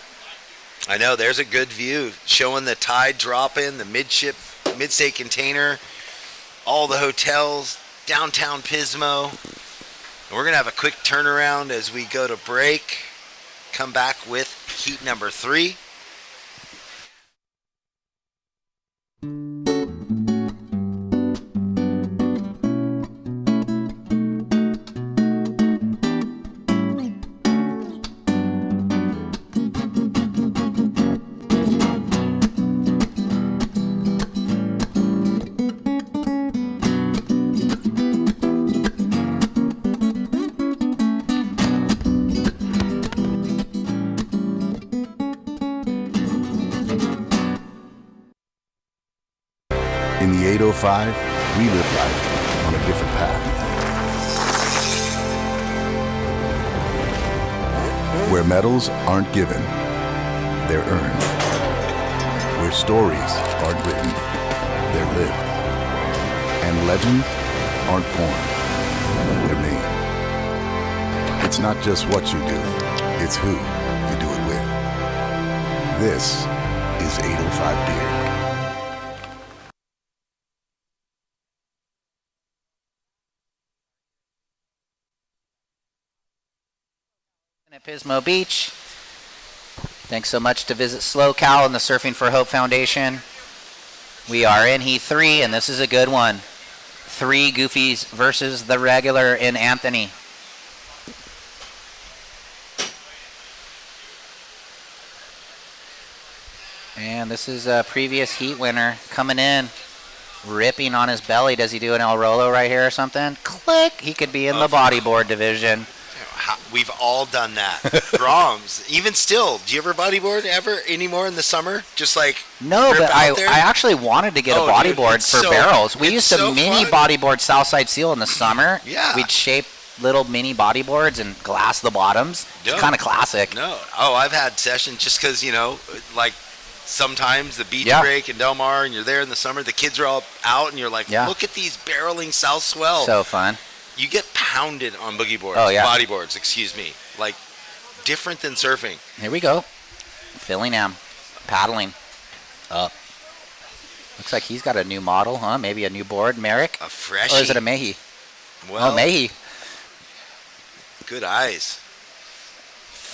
I know, there's a good view showing the tide dropping, the mid-state container, all the hotels, downtown Pismo. And we're going to have a quick turnaround as we go to break. Come back with heat number 3. In the 805, we live life on a different path. Where medals aren't given, they're earned. Where stories aren't written, they're lived. And legends aren't born, they're made. It's not just what you do, it's who you do it with. This is 805 Beer. At Pismo Beach. Thanks so much to Visit SLO and the Surfing for Hope Foundation. We are in Heat 3, and this is a good one. 3 Goofies versus the regular in Anthony. And this is a previous Heat winner coming in, ripping on his belly. Does he do an El Rolo right here or something? Click! He could be in the bodyboard division. We've all done that. Brahms, even still, do you ever bodyboard ever anymore in the summer? Just like no, rip but out there? I actually wanted to get a bodyboard for barrels. We used to mini bodyboard Southside Seal in the summer. Yeah. We'd shape little mini bodyboards and glass the bottoms. It's kind of classic. No. Oh, I've had sessions just because, you know, like sometimes the beach break in Del Mar and you're there in the summer, the kids are all out and you're like, look at these barreling South Swell. So fun. You get pounded on boogie boards, bodyboards, excuse me. Like, different than surfing. Here we go. Fillingham, paddling up. Looks like he's got a new model, huh? Maybe a new board. Merrick? A freshie. Or is it a Mahie? Well, Mahie. Good eyes.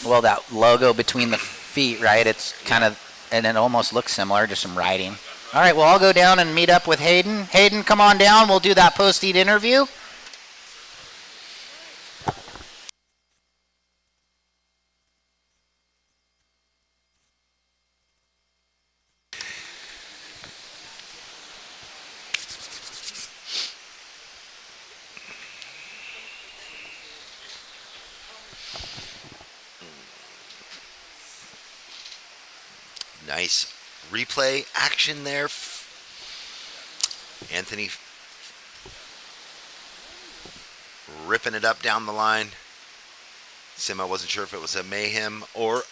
Well, that logo between the feet, right? It's kind of, and it almost looks similar, just some writing. All right, well, I'll go down and meet up with Hayden. Hayden, come on down. We'll do that post-heat interview. Nice replay action there. Anthony ripping it up down the line. Simo wasn't sure if it was a Mayhem or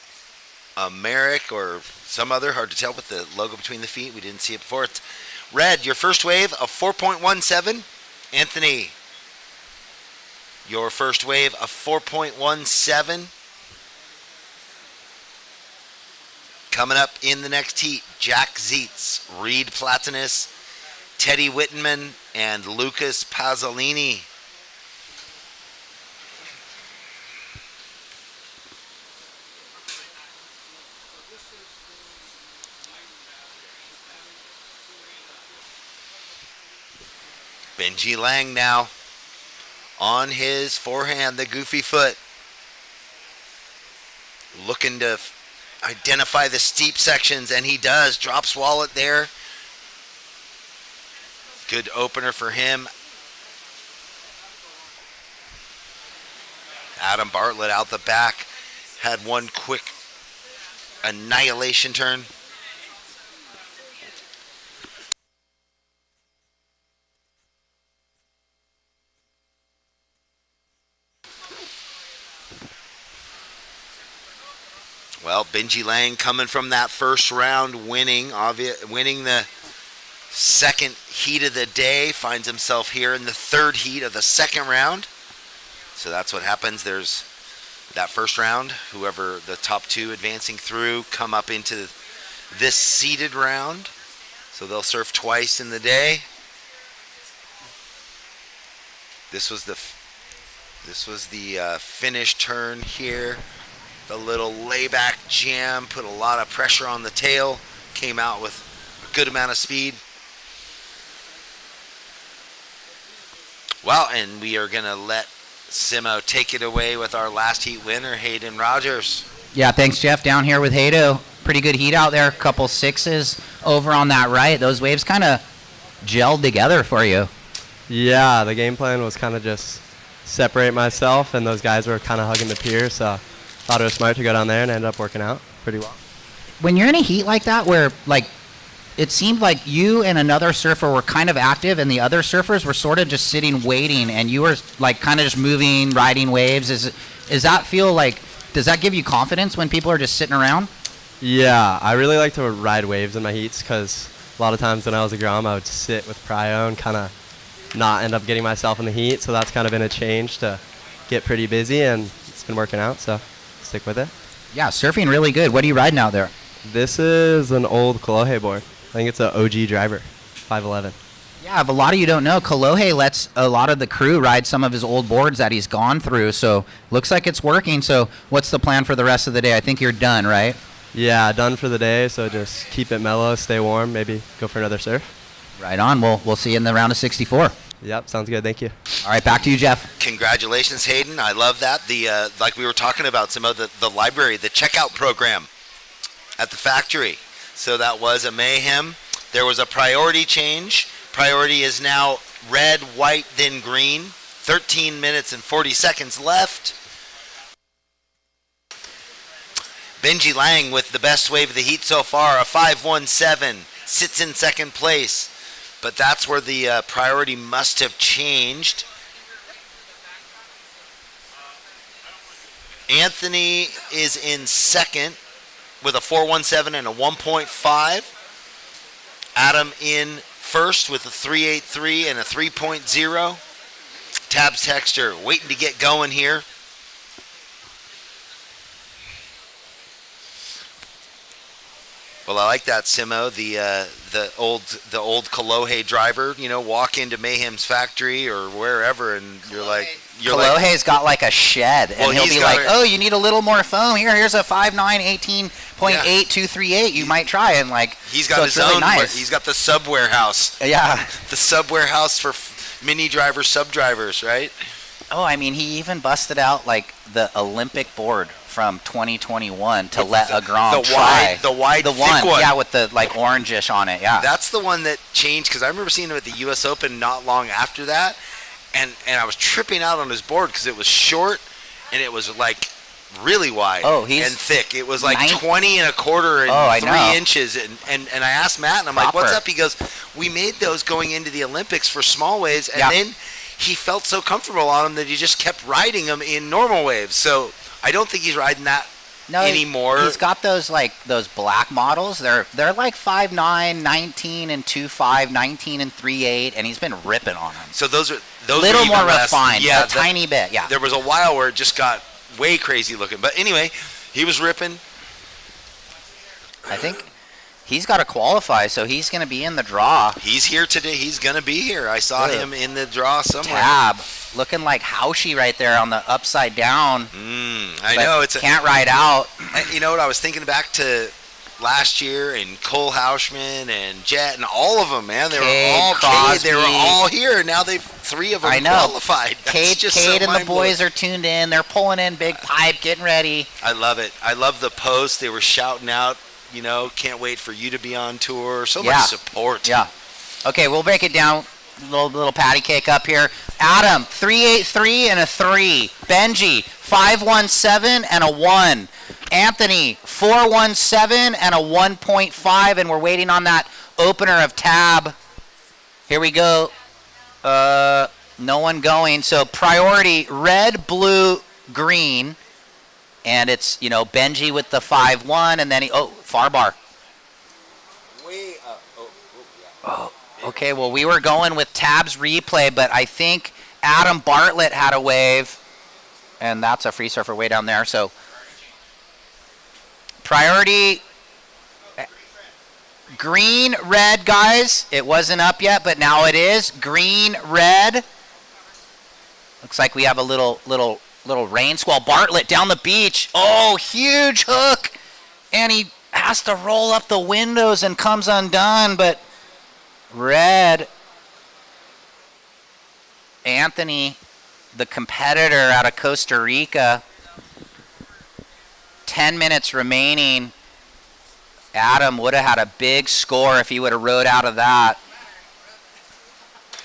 a Merrick or some other. Hard to tell with the logo between the feet. We didn't see it before. It's Red, your first wave of 4.17. Anthony, your first wave of 4.17. Coming up in the next heat, Jack Zietz, Reed Platenius, Teddy Wittenman, and Lucas Pasolini. Benji Lang now on his forehand, the goofy foot. Looking to identify the steep sections, and he does. Drops wallet there. Good opener for him. Adam Bartlett out the back. Had one quick annihilation turn. Well, Benji Lang coming from that first round, winning the second heat of the day, finds himself here in the third heat of the second round. So that's what happens. There's that first round. Whoever the top two advancing through come up into this seeded round. So they'll surf twice in the day. This was the finish turn here. The little layback jam put a lot of pressure on the tail. Came out with a good amount of speed. Well, and we are going to let Simo take it away with our last heat winner, Hayden Rogers. Yeah, thanks, Jeff. Down here with Haydo. Pretty good heat out there. A couple sixes over on that right. Those waves kind of gelled together for you. Yeah, the game plan was kind of just separate myself, and those guys were kind of hugging the pier, so thought it was smart to go down there and ended up working out pretty well. When you're in a heat like that where, like, it seemed like you and another surfer were kind of active and the other surfers were sort of just sitting waiting, and you were, like, kind of just moving, riding waves. Does that give you confidence when people are just sitting around? Yeah, I really like to ride waves in my heats because a lot of times when I was a Grom, I would sit with Pryo and kind of not end up getting myself in the heat, so that's kind of been a change to get pretty busy, and it's been working out, so stick with it. Yeah, surfing really good. What are you riding out there? This is an old Kolohe board. I think it's an OG driver, 511. Yeah, but a lot of you don't know, Kolohe lets a lot of the crew ride some of his old boards that he's gone through, so looks like it's working. So what's the plan for the rest of the day? I think you're done, right? Yeah, done for the day, so just keep it mellow, stay warm, maybe go for another surf. Right on. We'll see you in the round of 64. Yep, sounds good. Thank you. All right, back to you, Jeff. Congratulations, Hayden. I love that. The like we were talking about, some of the library, the checkout program at the factory. So that was a mayhem. There was a priority change. Priority is now red, white, then green. 13 minutes and 40 seconds left. Benji Lang with the best wave of the heat so far, a 5.17, sits in second place. But that's where the priority must have changed. Anthony is in second with a 4.17 and a 1.5. Adam in first with a 3.83 and a 3.0. Tabs Texture waiting to get going here. Well, I like that, Simo. The old Kolohe driver, walk into Mayhem's factory or wherever, and Kolohe's got like a shed, and he'll be like, "Oh, you need a little more foam. Here's a 5.9 18.8 238. You might try." And he's got his own. Nice. He's got the sub warehouse. Yeah, the sub warehouse for mini drivers, sub drivers, right? Oh, I mean, he even busted out the Olympic board from 2021 to let a Grom try. The wide, the thick one, yeah, with the orangish on it, yeah. That's the one that changed, because I remember seeing him at the U.S. Open not long after that, and I was tripping out on his board because it was short and it was really wide and thick. It was 20 and a quarter and 3 inches, and I asked Matt, and I'm like, "What's up?" He goes, "We made those going into the Olympics for small waves, and then he felt so comfortable on them that he just kept riding them in normal waves." So I don't think he's riding that anymore. He's got those those black models. They're 5.9, 19 and 2.5, 19 and 3.8, and he's been ripping on them. So those little more less, refined, a tiny bit. Yeah. There was a while where it just got way crazy looking, but anyway, he was ripping. I think he's got to qualify, so he's going to be in the draw. He's here today. He's going to be here. I saw him in the draw somewhere. Tab, looking like Hauschie right there on the upside down. I know. Can't ride out. You know what? I was thinking back to last year, and Cole Hauschman and Jet and all of them, man. They were all here. Now 3 of them qualified. Cade and the boys are tuned in. They're pulling in big pipe, getting ready. I love it. I love the post. They were shouting out, can't wait for you to be on tour. So much support. Yeah. Okay, we'll break it down. Little patty cake up here. Adam, 3.83 and a 3. Benji, 5.17 and a 1. Anthony, 4.17 and a 1.5, and we're waiting on that opener of Tab. Here we go. No one going. So priority, red, blue, green. And it's, Benji with the 5.1, and then far bar. Way up. Oh, okay. Well, we were going with Tab's replay, but I think Adam Bartlett had a wave, and that's a free surfer way down there. So priority, green, red, guys. It wasn't up yet, but now it is. Green, red. Looks like we have a little rain squall. Bartlett down the beach. Oh, huge hook. And he has to roll up the windows and comes undone, but red. Anthony, the competitor out of Costa Rica. 10 minutes remaining. Adam would have had a big score if he would have rode out of that.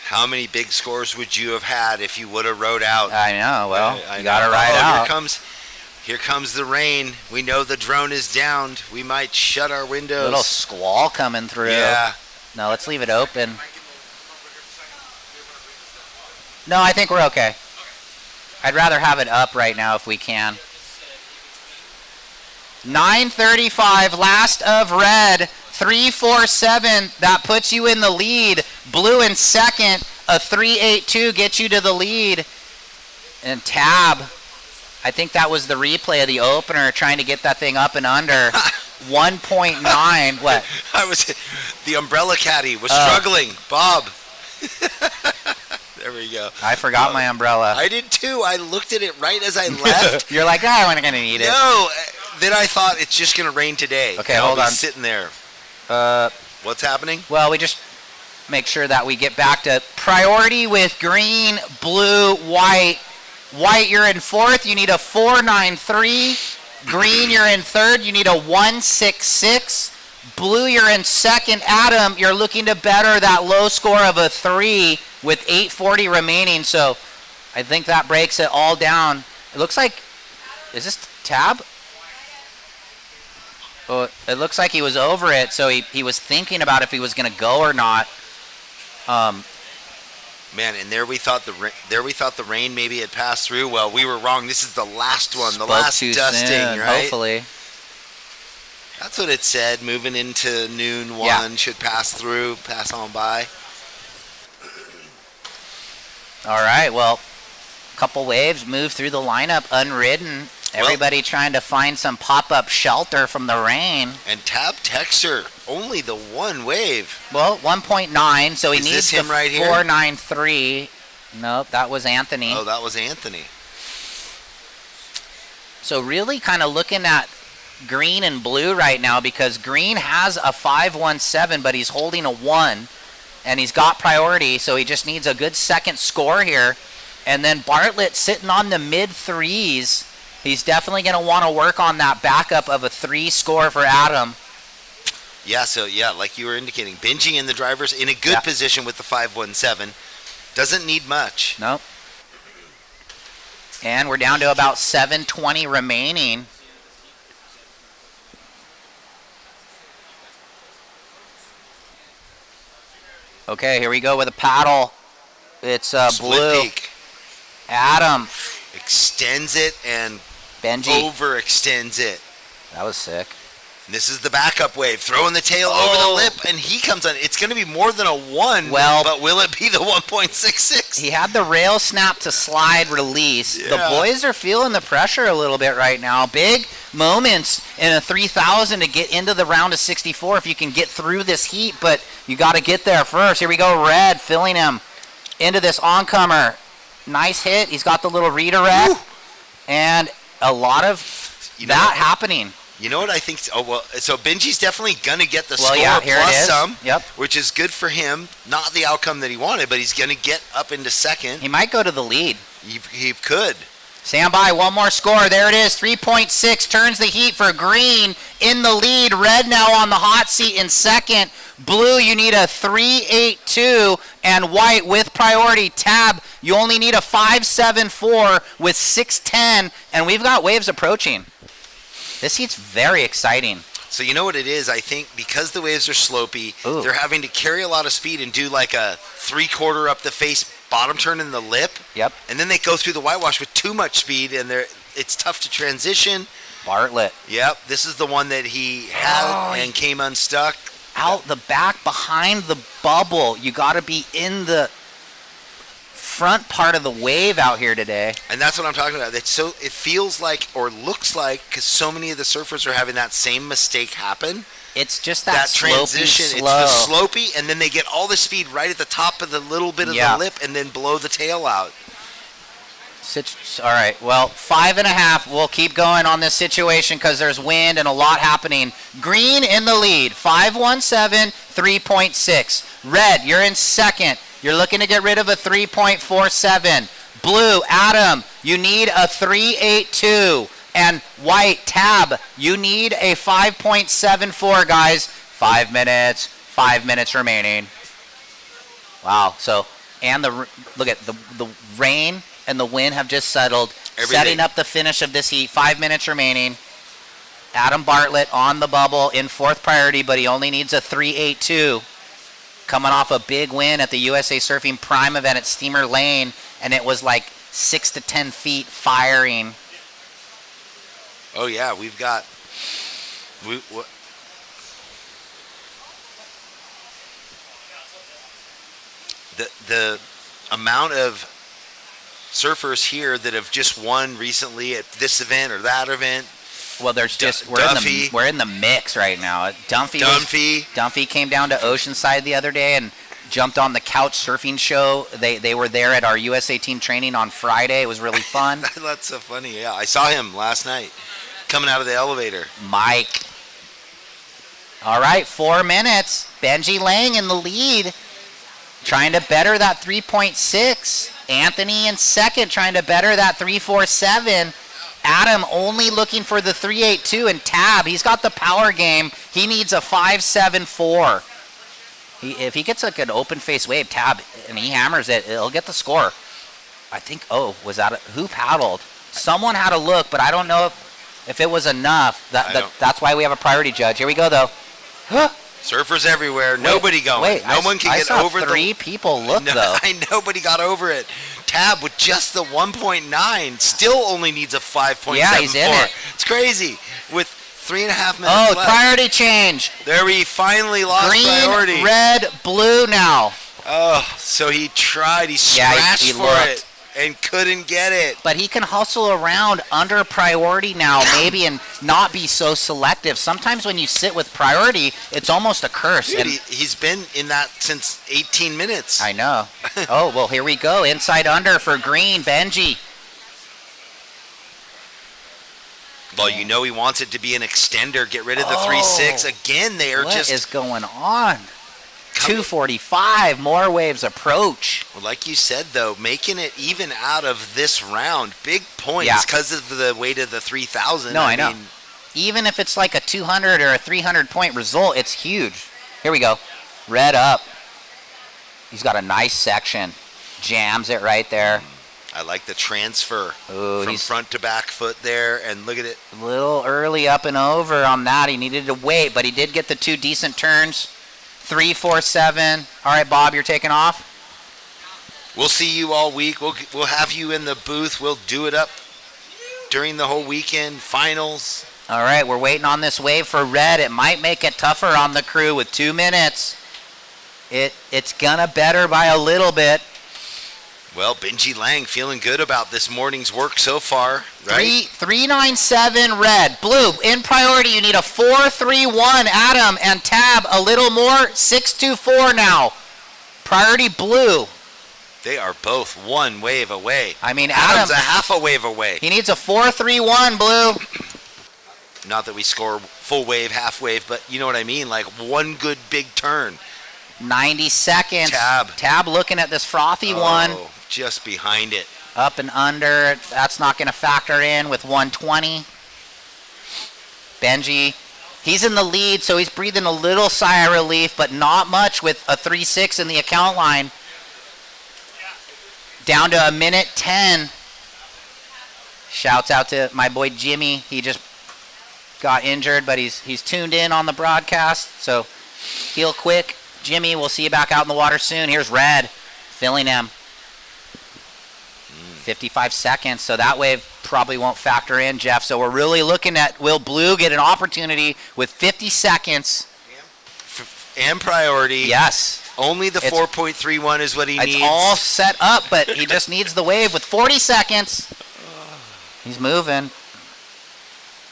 How many big scores would you have had if you would have rode out? I know. Well, you got to ride out. Here comes the rain. We know the drone is downed. We might shut our windows. Little squall coming through. Yeah. No, let's leave it open. No, I think we're okay. I'd rather have it up right now if we can. 9:35, last of red. 3.47, that puts you in the lead. Blue in second, a 3.82 gets you to the lead. And Tab, I think that was the replay of the opener, trying to get that thing up and under. 1.9. What? The umbrella caddy was struggling. Bob. There we go. I forgot my umbrella. I did too. I looked at it right as I left. You're like, I'm not gonna need it. No. Then I thought it's just gonna rain today. Okay, and hold I'll be on. sitting there. What's happening? Well, we just make sure that we get back to priority with green, blue, white. White, you're in fourth. You need a 493. Green, you're in third. You need a 166. Blue, you're in second. Adam, you're looking to better that low score of a 3 with 8:40 remaining. So I think that breaks it all down. It looks like, is this Tab? Oh, it looks like he was over it, so he was thinking about if he was going to go or not. Man, and there we thought the rain maybe had passed through. Well, we were wrong. This is the last one, the last dusting, soon, right? Hopefully. That's what it said. Moving into noon 1 should pass on by. All right, well, a couple waves move through the lineup unridden. Everybody trying to find some pop-up shelter from the rain. And Tab Texter, only the one wave. Well, 1.9, so he Is needs this him the right here? 493. Nope, that was Anthony. Oh, that was Anthony. So really kind of looking at green and blue right now, because green has a 517, but he's holding a 1, and he's got priority, so he just needs a good second score here. And then Bartlett sitting on the mid-3s. He's definitely going to want to work on that backup of a 3 score for Adam. Yeah, so like you were indicating, Benji in the driver's in a good position with the 517. Doesn't need much. Nope. And we're down to about 7:20 remaining. Okay, here we go with a paddle. It's blue. Peak. Adam extends it and Benji overextends it. That was sick. And this is the backup wave, throwing the tail over the lip, and he comes on. It's going to be more than a 1, but will it be the 1.66? He had the rail snap to slide release. Yeah. The boys are feeling the pressure a little bit right now. Big moments in a 3,000 to get into the round of 64 if you can get through this heat, but you got to get there first. Here we go, Red filling him into this oncomer. Nice hit. He's got the little redirect. Woo! And a lot of happening. You know what I think? Oh, well, so Benji's definitely going to get the well, score yeah, here plus it is. some, yep. Which is good for him. Not the outcome that he wanted, but he's going to get up into second. He might go to the lead. He could. Stand by, one more score. There it is, 3.6, turns the heat for green in the lead. Red now on the hot seat in second. Blue, you need a 3.82, and white with priority. Tab, you only need a 5.74 with 6.10, and we've got waves approaching. This heat's very exciting. So you know what it is? I think because the waves are slopey, they're having to carry a lot of speed and do like a 3/4 up the face bottom turn in the lip. Yep. And then they go through the whitewash with too much speed, and it's tough to transition. Bartlett. Yep. This is the one that he had and came unstuck. Out the back behind the bubble. You got to be in the front part of the wave out here today. And that's what I'm talking about. It feels like or looks like, because so many of the surfers are having that same mistake happen. It's just that transition. Slow. It's the slopey, and then they get all the speed right at the top of the little bit of the lip, and then blow the tail out. All right, well, 5.5. We'll keep going on this situation because there's wind and a lot happening. Green in the lead, 5.17, 3.6. Red, you're in second. You're looking to get rid of a 3.47. Blue, Adam, you need a 3.82. And white, Tab, you need a 5.74, guys. 5 minutes. 5 minutes remaining. Wow. So, and look at the rain and the wind have just settled. Setting up the finish of this heat. 5 minutes remaining. Adam Bartlett on the bubble in fourth priority, but he only needs a 3.82. Coming off a big win at the USA Surfing Prime event at Steamer Lane, and it was like 6 to 10 feet firing. Oh yeah, we've got the amount of surfers here that have just won recently at this event or that event. Well, there's just Duffy. we're in the mix right now. Dumphy came down to Oceanside the other day and jumped on the couch surfing show. They were there at our USA team training on Friday. It was really fun. That's so funny. Yeah, I saw him last night coming out of the elevator. Mike. All right, 4 minutes. Benji Lang in the lead, trying to better that 3.6. Anthony in second, trying to better that 3.47. Adam only looking for the 3.82, and Tab, he's got the power game. He needs a 5.74. If he gets like an open face wave, Tab, and he hammers it, he'll get the score. I think, was that who paddled? Someone had a look, but I don't know if it was enough. That's why we have a priority judge. Here we go, though. Surfers everywhere. Nobody going. No one can get over three people look, though. Nobody got over it. Tab with just the 1.9 still only needs a 5.74. Yeah, he's in it. It's crazy. With 3.5 minutes left. Priority change. There we finally lost priority. Green, red, blue now. Oh, so he tried. He scratched for it and couldn't get it. But he can hustle around under priority now, maybe, and not be so selective. Sometimes when you sit with priority, it's almost a curse. Dude, he's been in that since 18 minutes. I know. Oh, well, here we go. Inside under for green, Benji. Well, you know he wants it to be an extender. Get rid of the 3.6. Again, they are What is going on? 2:45, more waves approach. Well, like you said, though, making it even out of this round, big points because of the weight of the 3,000. No, I know. Even if it's like a 200 or a 300 point result, it's huge. Here we go. Red up. He's got a nice section. Jams it right there. I like the transfer from front to back foot there, and look at it. A little early up and over on that. He needed to wait, but he did get the 2 decent turns. 3.47. All right, Bob, you're taking off. We'll see you all week. We'll have you in the booth. We'll do it up during the whole weekend. Finals. All right, we're waiting on this wave for red. It might make it tougher on the crew with 2 minutes. It's gonna better by a little bit. Well, Benji Lang feeling good about this morning's work so far, right? 3.97 red. Blue, in priority, you need a 4.31. Adam and Tab, a little more. 6.24 now. Priority blue. They are both 1 wave away. I mean, Adam's a half a wave away. He needs a 4.31 blue. Not that we score full wave, half wave, but you know what I mean? Like 1 good big turn. 90 seconds. Tab looking at this frothy one. Just behind it. Up and under. That's not going to factor in with 120. Benji, he's in the lead, so he's breathing a little sigh of relief, but not much with a 3.6 in the account line. Down to 1:10. Shouts out to my boy Jimmy. He just got injured, but he's tuned in on the broadcast, so heal quick. Jimmy, we'll see you back out in the water soon. Here's red, filling him. 55 seconds, so that wave probably won't factor in, Jeff. So we're really looking at, will blue get an opportunity with 50 seconds? And priority. Yes. Only the 4.31 is what he needs. It's all set up, but he just needs the wave with 40 seconds. He's moving.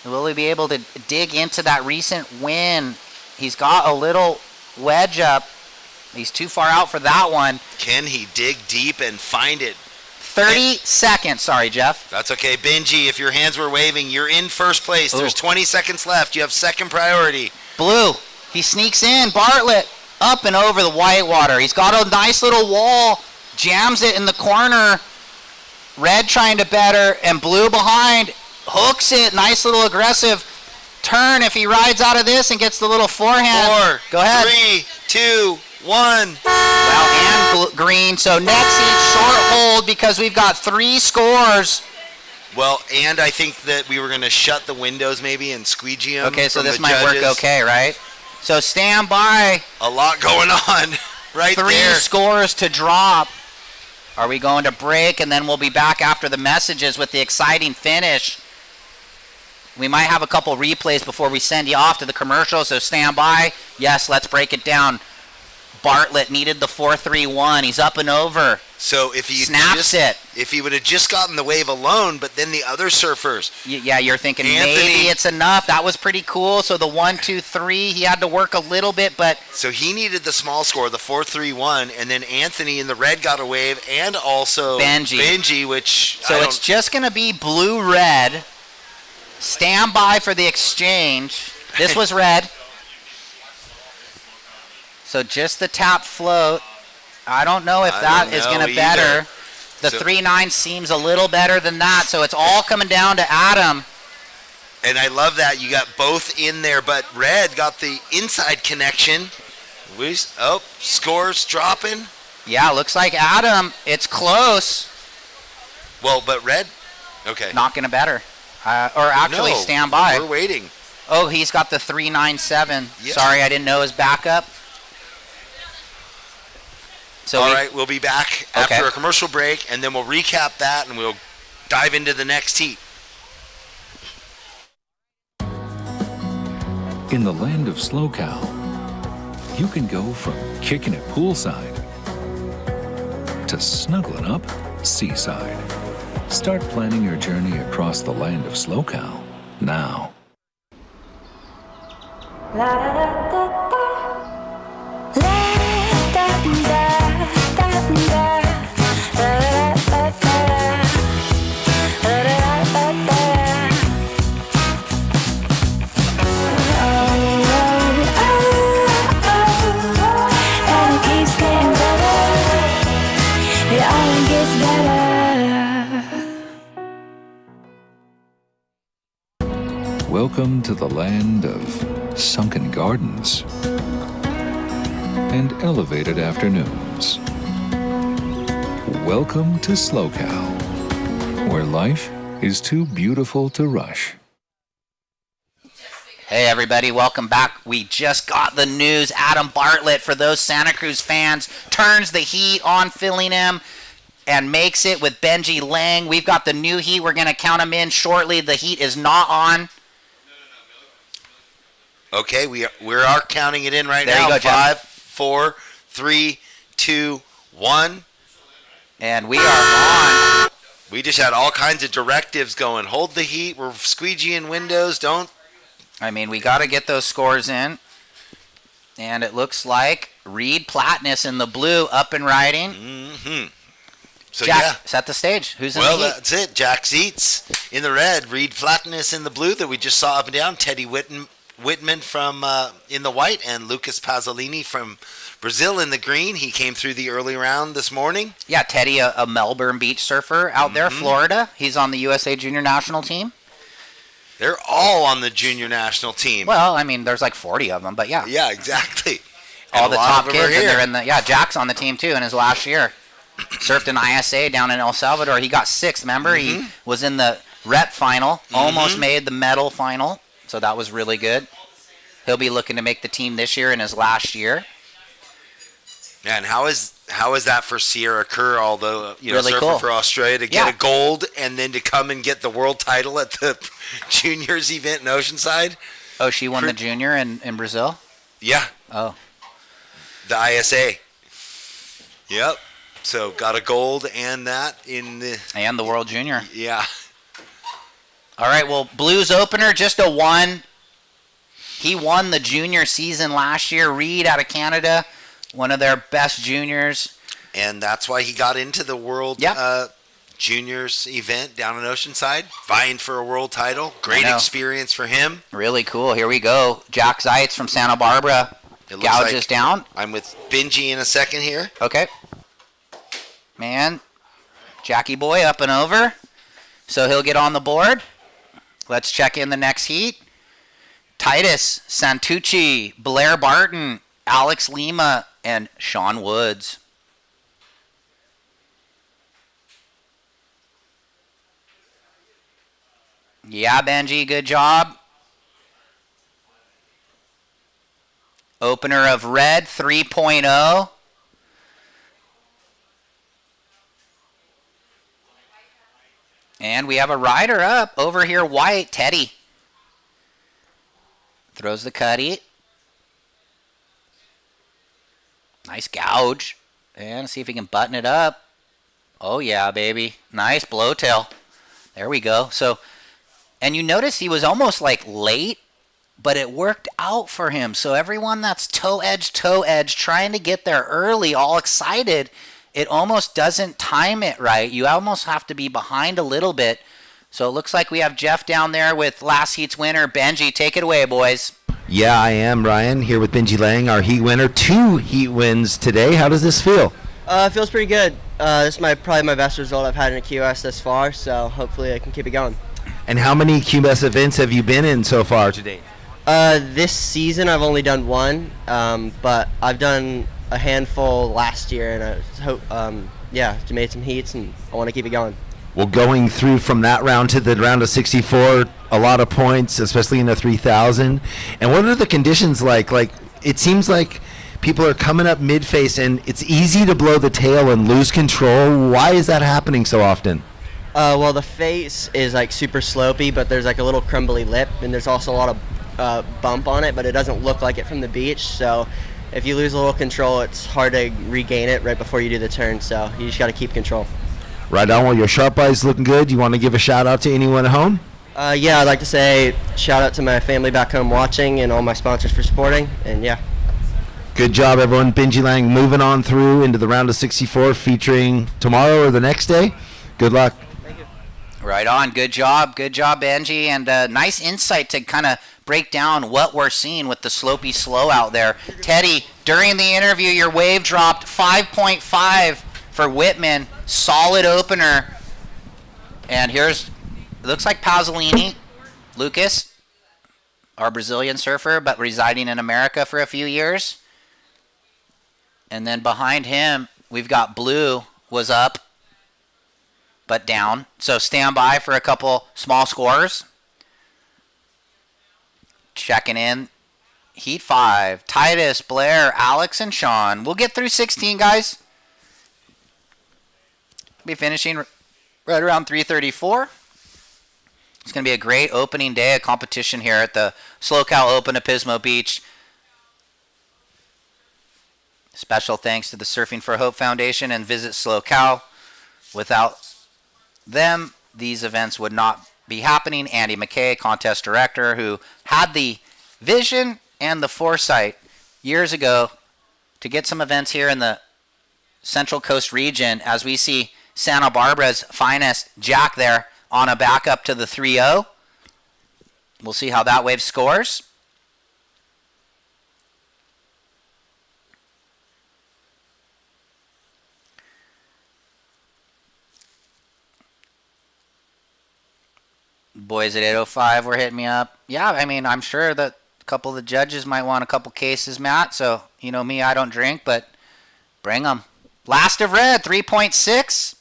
Will he be able to dig into that recent win? He's got a little wedge up. He's too far out for that one. Can he dig deep and find it? 30 seconds. Sorry, Jeff. That's okay. Benji, if your hands were waving, you're in first place. There's 20 seconds left. You have second priority. Blue. He sneaks in. Bartlett up and over the whitewater. He's got a nice little wall. Jams it in the corner. Red trying to better, and blue behind. Hooks it. Nice little aggressive turn if he rides out of this and gets the little forehand. 4. Go ahead. 3, 2, 1. Well, and green. So next he's short hold because we've got 3 scores. Well, and I think that we were going to shut the windows maybe and squeegee them. Okay, so this might work okay, right? So stand by. A lot going on right 3 there. 3 scores to drop. Are we going to break? And then we'll be back after the messages with the exciting finish. We might have a couple replays before we send you off to the commercial, so stand by. Yes, let's break it down. Bartlett needed the 4-3-1. He's up and over. So if he snaps it, if he would have just gotten the wave alone, but then the other surfers. Yeah, you're thinking maybe it's enough. That was pretty cool. So the 1-2-3, he had to work a little bit, but so he needed the small score, the 4-3-1, and then Anthony in the red got a wave, and also Benji, which so it's just gonna be blue-red. Stand by for the exchange. This was red. So just the tap float. I don't know if that is going to better. The 3-9 seems a little better than that. So it's all coming down to Adam. And I love that you got both in there, but red got the inside connection. Oh, scores dropping. Yeah, looks like Adam. It's close. Well, but red, okay. Not going to better. Or actually, no, stand by. We're waiting. Oh, he's got the 3-9-7. Yeah. Sorry, I didn't know his backup. So all right, we'll be back after a commercial break, and then we'll recap that, and we'll dive into the next heat. In the land of Slow Cow, you can go from kicking it poolside to snuggling up seaside. Start planning your journey across the land of Slow Cow now. Welcome to the land of sunken gardens and elevated afternoons. Welcome to Slow Cow, where life is too beautiful to rush. Hey everybody, welcome back. We just got the news. Adam Bartlett, for those Santa Cruz fans, turns the heat on Fillingham and makes it with Benji Lang. We've got the new heat. We're going to count them in shortly. The heat is not on. Okay, we are counting it in right there now. You go, 5, 4, 3, 2, 1. And we are on. We just had all kinds of directives going. Hold the heat. We're squeegeeing windows. Don't. I mean, we got to get those scores in. And it looks like Reed Platenius in the blue up and riding. Mm-hmm. So Jack, set the stage. Who's in the heat? Well, that's it. Jack Zeitz in the red. Reed Platenius in the blue that we just saw up and down. Teddy Whitman from in the white, and Lucas Pasolini from Brazil in the green. He came through the early round this morning. Yeah, Teddy, a Melbourne beach surfer out there, Florida. He's on the USA Junior National Team. They're all on the junior national team. Well, I mean, there's like 40 of them, but yeah. Yeah, exactly. All the top kids, and they're in the. Yeah, Jack's on the team too in his last year. Surfed in ISA down in El Salvador. He got 6th. Remember, he was in the rep final, almost made the medal final. So that was really good. He'll be looking to make the team this year in his last year. Yeah, and how is that for Sierra Kerr, although really surfer cool for Australia, to get a gold and then to come and get the world title at the juniors event in Oceanside? Oh, she won the junior in Brazil? Yeah. Oh. The ISA. Yep. So got a gold and that in the... And the world junior. Yeah. All right, well, Blues opener, just a 1. He won the junior season last year. Reed out of Canada, one of their best juniors. And that's why he got into the world juniors event down in Oceanside, vying for a world title. Great experience for him. Really cool. Here we go. Jack Zeitz from Santa Barbara gouges down. I'm with Benji in a second here. Okay. Man, Jackie boy up and over. So he'll get on the board. Let's check in the next heat. Titus, Santucci, Blair Barton, Alex Lima, and Sean Woods. Yeah, Benji, good job. Opener of red, 3.0. And we have a rider up over here, white, Teddy. Throws the cutty. Nice gouge. And see if he can button it up. Oh, yeah, baby. Nice blowtail. There we go. So, and you notice he was almost like late, but it worked out for him. So everyone that's toe edge, trying to get there early, all excited, it almost doesn't time it right. You almost have to be behind a little bit. So it looks like we have Jeff down there with last heat's winner. Benji, take it away, boys. Yeah, I am, Ryan, here with Benji Lang, our heat winner. 2 heat wins today. How does this feel? It feels pretty good. This is probably my best result I've had in a QS thus far, so hopefully I can keep it going. And how many QS events have you been in so far to date? This season I've only done 1, but I've done a handful last year, and I hope, made some heats, and I want to keep it going. Well, going through from that round to the round of 64, a lot of points, especially in the 3,000. And what are the conditions like? Like, it seems like people are coming up mid-face, and it's easy to blow the tail and lose control. Why is that happening so often? Well, the face is like super slopey, but there's like a little crumbly lip, and there's also a lot of bump on it, but it doesn't look like it from the beach. So if you lose a little control, it's hard to regain it right before you do the turn. So you just got to keep control. Right on. Well, your sharp eye's looking good. You want to give a shout out to anyone at home? Yeah, I'd like to say shout out to my family back home watching and all my sponsors for supporting. And yeah. Good job, everyone. Benji Lang moving on through into the round of 64, featuring tomorrow or the next day. Good luck. Thank you. Right on. Good job, Benji. And nice insight to kind of break down what we're seeing with the slopey slow out there. Teddy, during the interview, your wave dropped 5.5 for Whitman. Solid opener. And here's, it looks like Pasolini, Lucas, our Brazilian surfer, but residing in America for a few years. And then behind him, we've got Blue was up, but down. So stand by for a couple small scores. Checking in. Heat 5. Titus, Blair, Alex, and Sean. We'll get through 16, guys. Be finishing right around 3:34. It's going to be a great opening day of competition here at the SLO Open at Pismo Beach. Special thanks to the Surfing for Hope Foundation and Visit SLO. Without them, these events would not be happening. Andy McKay, contest director, who had the vision and the foresight years ago to get some events here in the Central Coast region, as we see Santa Barbara's finest Jack there on a back up to the 3-0. We'll see how that wave scores. Boys at 8:05 were hitting me up. Yeah, I mean, I'm sure that a couple of the judges might want a couple cases, Matt. So, you know me, I don't drink, but bring them. Last of red, 3.6.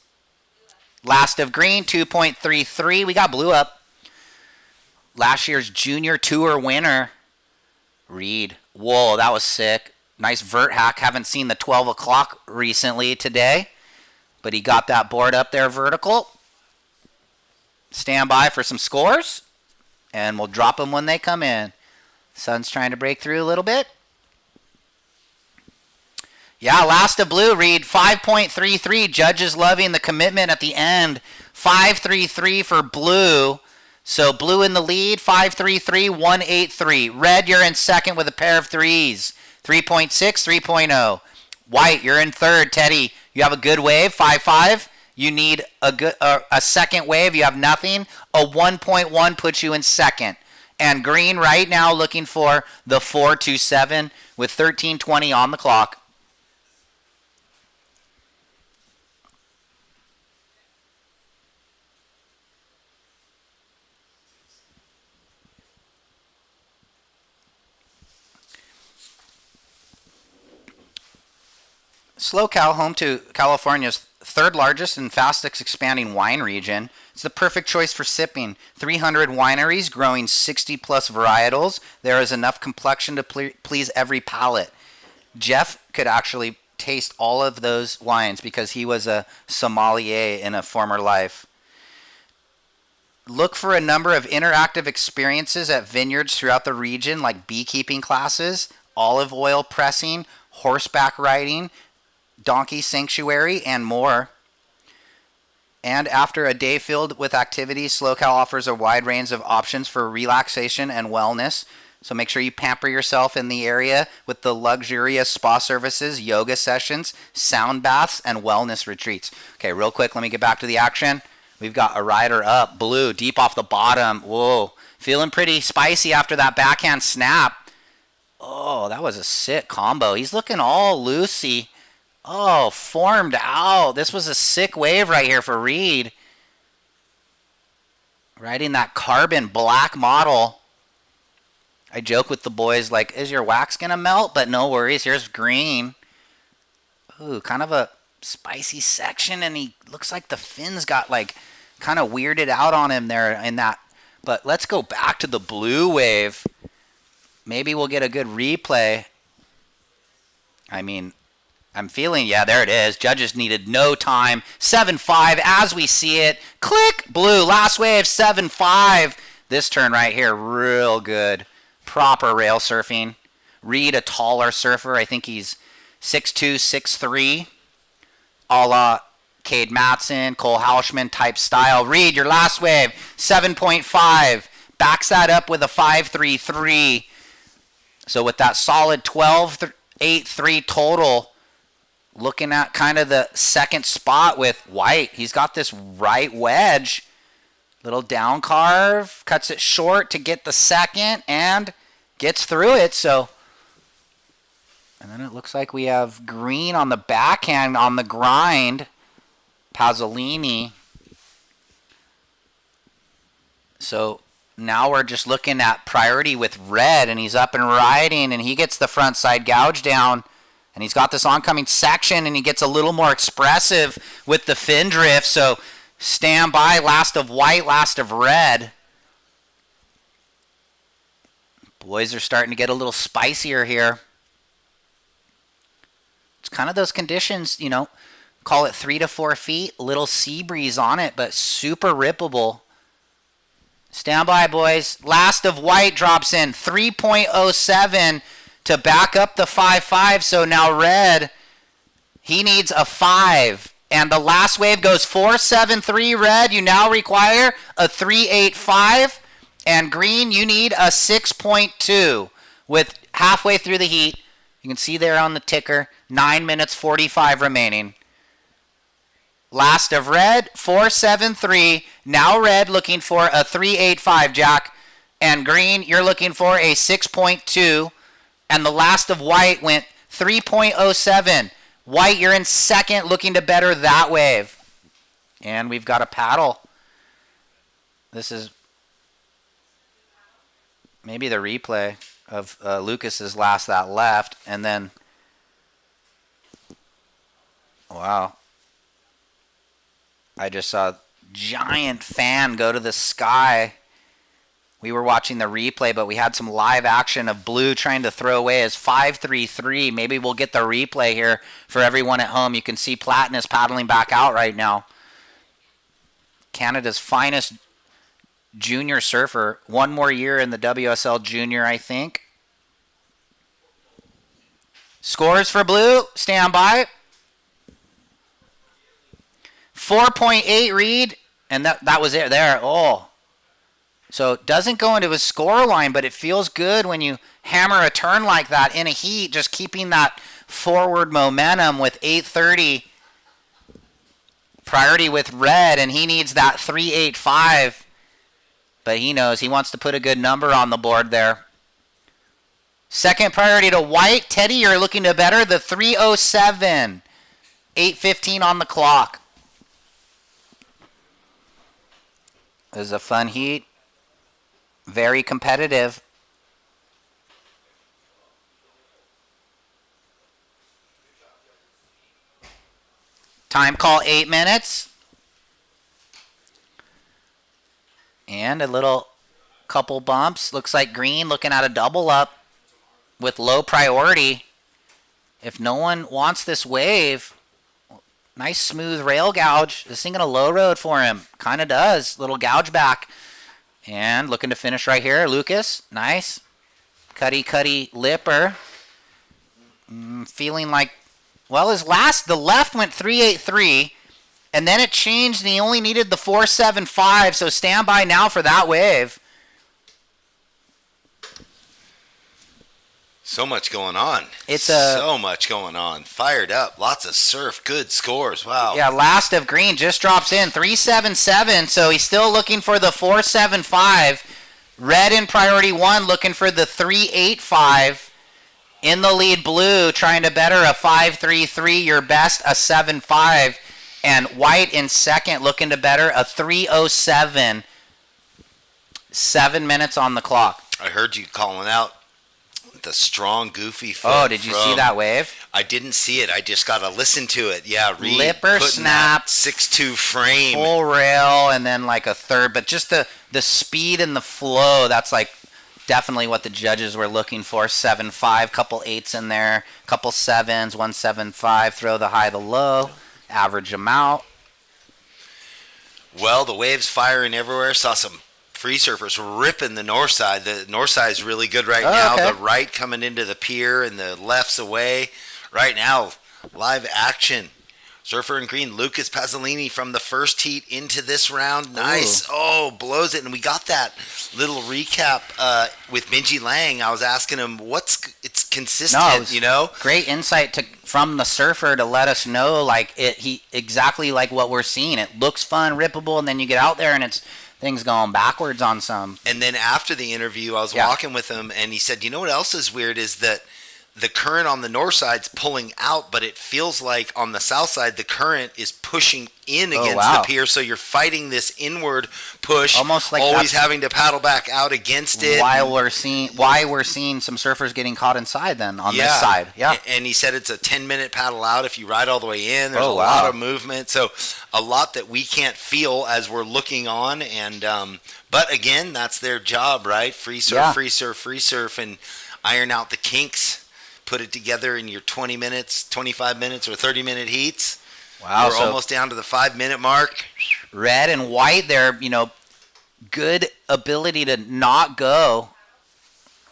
Last of green, 2.33. We got Blue up. Last year's junior tour winner, Reed. Whoa, that was sick. Nice vert hack. Haven't seen the 12 o'clock recently today, but he got that board up there vertical. Stand by for some scores, and we'll drop them when they come in. Sun's trying to break through a little bit. Yeah, last of blue, Reed, 5.33. Judges loving the commitment at the end. 5.33 for blue. So blue in the lead, 5.33, 1.83. Red, you're in second with a pair of threes. 3.6, 3.0. White, you're in third. Teddy, you have a good wave, 5.5. You need a second wave. You have nothing. A 1.1 puts you in second. And green right now looking for the 4.27 with 13:20 on the clock. SLO, home to California's third largest and fastest expanding wine region. It's the perfect choice for sipping. 300 wineries growing 60 plus varietals. There is enough complexion to please every palate. Jeff could actually taste all of those wines because he was a sommelier in a former life. Look for a number of interactive experiences at vineyards throughout the region, like beekeeping classes, olive oil pressing, horseback riding, donkey sanctuary, and more. And after a day filled with activities, SLO offers a wide range of options for relaxation and wellness. So make sure you pamper yourself in the area with the luxurious spa services, yoga sessions, sound baths, and wellness retreats. Okay, real quick, let me get back to the action. We've got a rider up, Blue, deep off the bottom. Whoa, feeling pretty spicy after that backhand snap. Oh, that was a sick combo. He's looking all loosey. Oh, formed out. This was a sick wave right here for Reed. Riding that carbon black model. I joke with the boys like, is your wax going to melt? But no worries. Here's green. Ooh, kind of a spicy section. And he looks like the fins got like kind of weirded out on him there in that. But let's go back to the blue wave. Maybe we'll get a good replay. I mean, I'm feeling, yeah, there it is. Judges needed no time. 7-5 as we see it. Click, Blue, last wave, 7-5. This turn right here, real good. Proper rail surfing. Reed, a taller surfer. I think he's 6'2", 6'3". A la Cade Matson, Cole Hauschman type style. Reed, your last wave, 7.5. Backs that up with a 5.33. So with that solid 12.83 total, looking at kind of the second spot with White. He's got this right wedge. Little down carve. Cuts it short to get the second and gets through it. So, and then it looks like we have Green on the backhand on the grind. Pasolini. So now we're just looking at priority with Red, and he's up and riding, and he gets the front side gouge down. And he's got this oncoming section, and he gets a little more expressive with the fin drift. So stand by, last of White, last of Red. Boys are starting to get a little spicier here. It's kind of those conditions, you know, call it 3 to 4 feet, little sea breeze on it, but super rippable. Stand by, boys. Last of White drops in 3.07 to back up the 5.5. So now Red, he needs a 5. And the last wave goes 4.73. Red, you now require a 3.85. And Green, you need a 6.2 with halfway through the heat. You can see there on the ticker, 9 minutes 45 remaining. Last of Red, 4.73. Now Red looking for a 3.85, Jack. And Green, you're looking for a 6.2. And the last of White went 3.07. White, you're in second, looking to better that wave. And we've got a paddle. This is maybe the replay of Lucas's last that left. And then, wow. I just saw a giant fan go to the sky. We were watching the replay, but we had some live action of Blue trying to throw away his 5.33. Maybe we'll get the replay here for everyone at home. You can see Platenius paddling back out right now. Canada's finest junior surfer. One more year in the WSL junior, I think. Scores for Blue. Stand by. 4.8 Reed. And that was it there. Oh. So it doesn't go into his score line, but it feels good when you hammer a turn like that in a heat, just keeping that forward momentum with 8.30. Priority with Red, and he needs that 3.85. But he knows he wants to put a good number on the board there. Second priority to White. Teddy, you're looking to better the 3.07. 8:15 on the clock. This is a fun heat. Very competitive. Time call 8 minutes. And a little couple bumps. Looks like Green looking at a double up with low priority. If no one wants this wave, nice smooth rail gouge. This thing gonna low road for him. Kind of does. Little gouge back. And looking to finish right here. Lucas. Nice. Cuddy lipper. Feeling like, well, the left went 3.83, and then it changed, and he only needed the 4.75. So stand by now for that wave. So much going on. So much going on. Fired up. Lots of surf. Good scores. Wow. Yeah, last of green just drops in 3.77. So he's still looking for the 4.75. Red in priority 1 looking for the 3.85. In the lead, blue trying to better a 5.33. Your best a 7.5. And white in second looking to better a 3.07. 7 minutes on the clock. I heard you calling out the strong, goofy foot. Oh, did you see that wave? I didn't see it. I just got to listen to it. Yeah, Reed Lipper putting snap, 6.2 frame. Full rail, and then like a third. But just the speed and the flow, that's like definitely what the judges were looking for. 7.5, couple 8s in there, couple 7s, 1.75. Throw the high, the low, average them out. Well, the waves firing everywhere. Saw some free surfers ripping the north side. The north side is really good right now. Okay. The right coming into the pier and the left's away. Right now, live action. Surfer in green, Lucas Pasolini from the first heat into this round. Nice. Ooh. Oh, blows it. And we got that little recap with Minji Lang. I was asking him, it's consistent, No, it was you know? Great insight from the surfer to let us know, like, he exactly like what we're seeing. It looks fun, rippable, and then you get out there and it's things going backwards on some. And then after the interview, I was walking with him, and he said, you know what else is weird is that the current on the north side's pulling out, but it feels like on the south side, the current is pushing in against the pier. So you're fighting this inward push, almost like always having to paddle back out against it. Why we're seeing some surfers getting caught inside then on this side. Yeah. And he said it's a 10-minute paddle out if you ride all the way in. There's a wow. lot of movement. So a lot that we can't feel as we're looking on. And but again, that's their job, right? Free surf, free surf, free surf, and iron out the kinks. Put it together in your 20 minutes, 25 minutes, or 30-minute heats. Wow. We're almost down to the 5-minute mark. Red and white there, good ability to not go.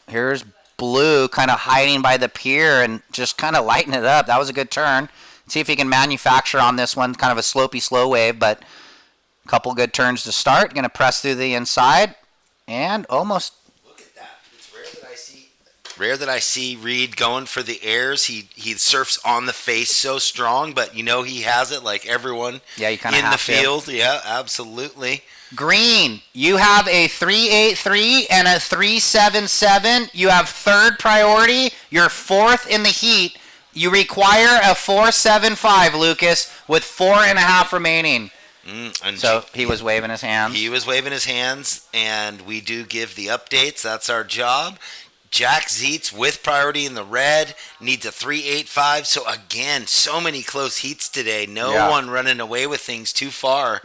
Here's blue kind of hiding by the pier and just kind of lighten it up. That was a good turn. See if he can manufacture on this one, kind of a slopey, slow wave, but a couple good turns to start. Going to press through the inside and almost. Rare that I see Reed going for the airs. He surfs on the face so strong, but he has it like everyone you kind of in the field. Yeah, absolutely. Green, you have a 3.83 and a 3.77. You have third priority. You're fourth in the heat. You require a 4.75, Lucas, with 4.5 remaining. So he was waving his hands. He was waving his hands, and we do give the updates. That's our job. Jack Zeitz with priority in the red needs a 3.85. So again, so many close heats today. No one running away with things too far.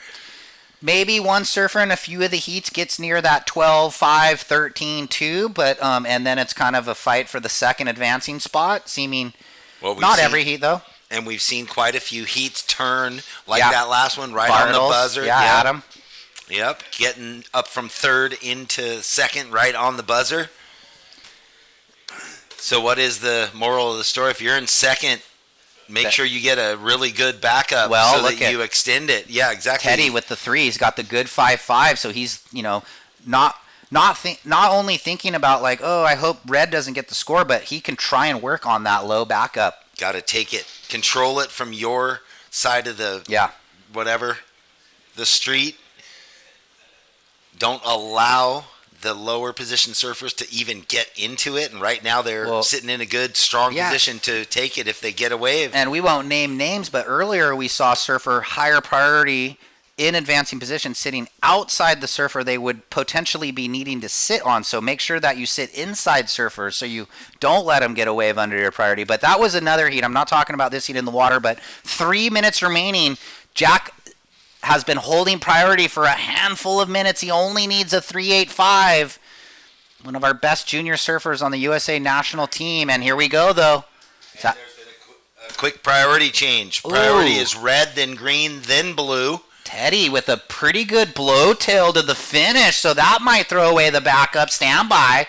Maybe one surfer in a few of the heats gets near that 12.5, 13.2, but and then it's kind of a fight for the second advancing spot. Seeming not every heat though. And we've seen quite a few heats turn like that last one right on the buzzer. Yeah, Adam. Yep, getting up from third into second right on the buzzer. So what is the moral of the story? If you're in second, make sure you get a really good backup so that you extend it. Yeah, exactly. Teddy with the 3, he's got the good 5.5, so he's not only thinking about like, oh, I hope red doesn't get the score, but he can try and work on that low backup. Got to take it, control it from your side of the the street. Don't allow the lower position surfers to even get into it, and right now they're sitting in a good, strong position to take it if they get a wave. And we won't name names, but earlier we saw surfer higher priority in advancing position sitting outside the surfer they would potentially be needing to sit on. So make sure that you sit inside surfers so you don't let them get a wave under your priority. But that was another heat. I'm not talking about this heat in the water, but 3 minutes remaining. Jack has been holding priority for a handful of minutes. He only needs a 3.85. One of our best junior surfers on the USA national team. And here we go, though. There's been a quick priority change. Priority is red, then green, then blue. Teddy with a pretty good blow tail to the finish, so that might throw away the backup. Stand by.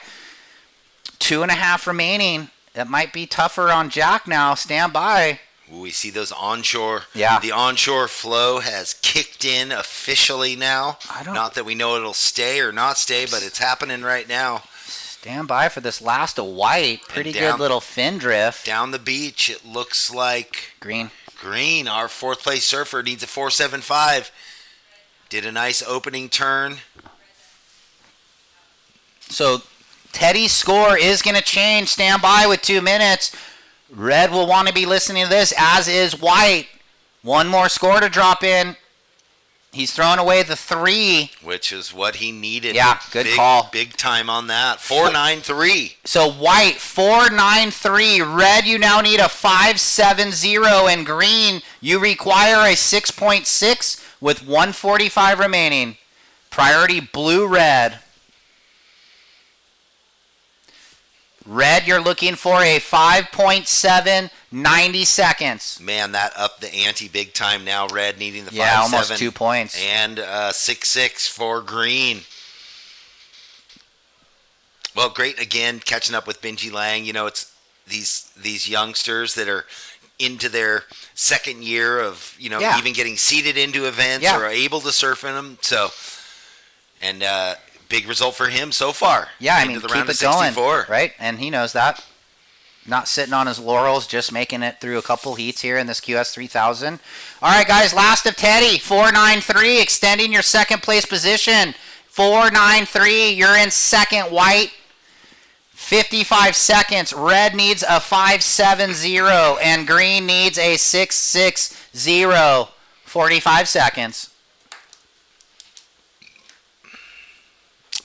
2.5 remaining. it might be tougher on Jack now. Stand by. We see those onshore. Yeah. The onshore flow has kicked in officially now. Not that we know it'll stay or not stay, but it's happening right now. Stand by for this last of white. Pretty good little fin drift. Down the beach, it looks like green. Green, our fourth place surfer, needs a 4.75. Did a nice opening turn. So Teddy's score is going to change. Stand by with 2 minutes. Red will want to be listening to this, as is white. One more score to drop in. He's throwing away the 3. Which is what he needed. Yeah, good call. Big time on that. 4.93. So white, 4.93. Red, you now need a 5.70. And green, you require a 6.6 with 1:45 remaining. Priority blue, red. Red, you're looking for a 5.7, 90 seconds. Man, that upped the ante big time now. Red needing the 5.7. Yeah, almost 2 points. And 6.6 for green. Well, great again catching up with Benji Lang. You know, it's these youngsters that are into their second year of, even getting seated into events or are able to surf in them. So, and big result for him so far. Yeah, I into mean, the keep round it of 64. going, right? And he knows that. Not sitting on his laurels, just making it through a couple heats here in this QS 3000. All right, guys, last of Teddy, 4.93, extending your second place position. 4.93, you're in second, white. 55 seconds. Red needs a 5.70, and green needs a 6.60. 45 seconds.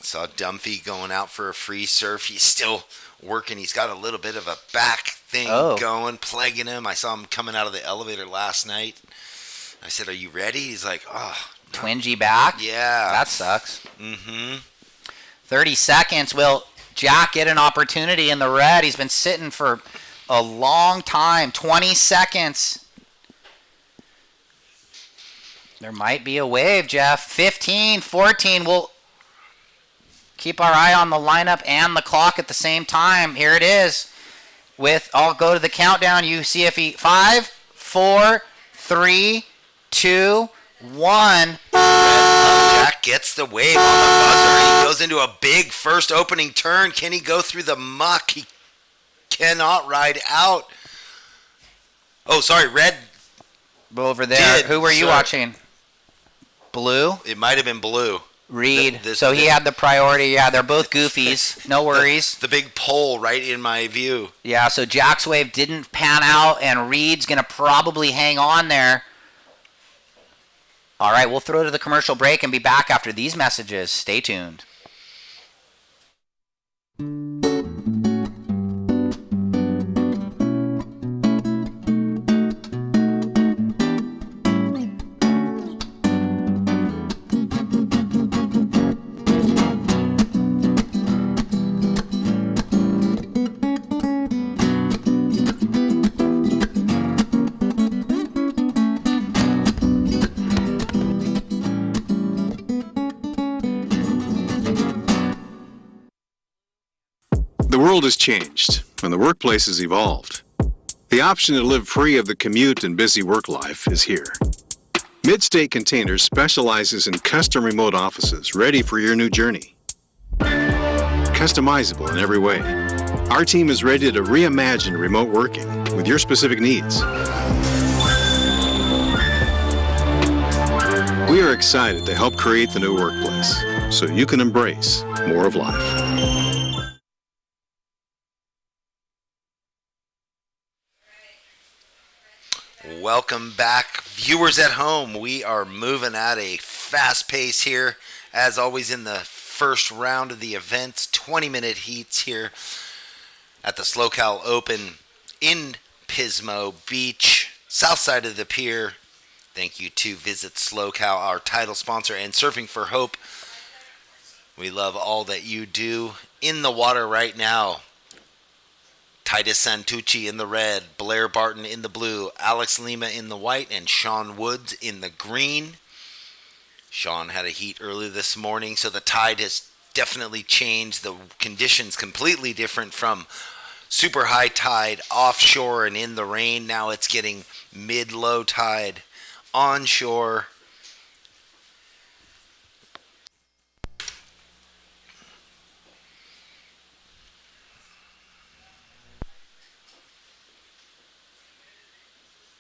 Saw Dumphy going out for a free surf. He's still working. He's got a little bit of a back thing going, plaguing him. I saw him coming out of the elevator last night. I said, "Are you ready?" He's like, "Oh, no." Twingy back? Yeah. That sucks. Mm-hmm. 30 seconds. Will Jack get an opportunity in the red? He's been sitting for a long time. 20 seconds. There might be a wave, Jeff. 15, 14. We'll keep our eye on the lineup and the clock at the same time. Here it is. I'll go to the countdown. You see if he... 5, 4, 3, 2, 1. Jack gets the wave on the buzzer. He goes into a big first opening turn. Can he go through the muck? He cannot ride out. Oh, sorry, red. Over there. Who were you watching? Blue? It might have been blue. Reed. So he had the priority. Yeah, they're both goofies. No worries. The big pole right in my view. Yeah, so Jack's wave didn't pan out, and Reed's going to probably hang on there. All right, we'll throw to the commercial break and be back after these messages. Stay tuned. The world has changed, and the workplace has evolved. The option to live free of the commute and busy work life is here. Midstate Containers specializes in custom remote offices ready for your new journey. Customizable in every way. Our team is ready to reimagine remote working with your specific needs. We are excited to help create the new workplace so you can embrace more of life. Welcome back, viewers at home. We are moving at a fast pace here. As always, in the first round of the events, 20-minute heats here at the SLO Open in Pismo Beach, south side of the pier. Thank you to Visit SLO, our title sponsor, and Surfing for Hope. We love all that you do. In the water right now, Titus Santucci in the red, Blair Barton in the blue, Alex Lima in the white, and Sean Woods in the green. Sean had a heat early this morning, so the tide has definitely changed. The conditions completely different from super high tide offshore and in the rain. Now it's getting mid-low tide onshore.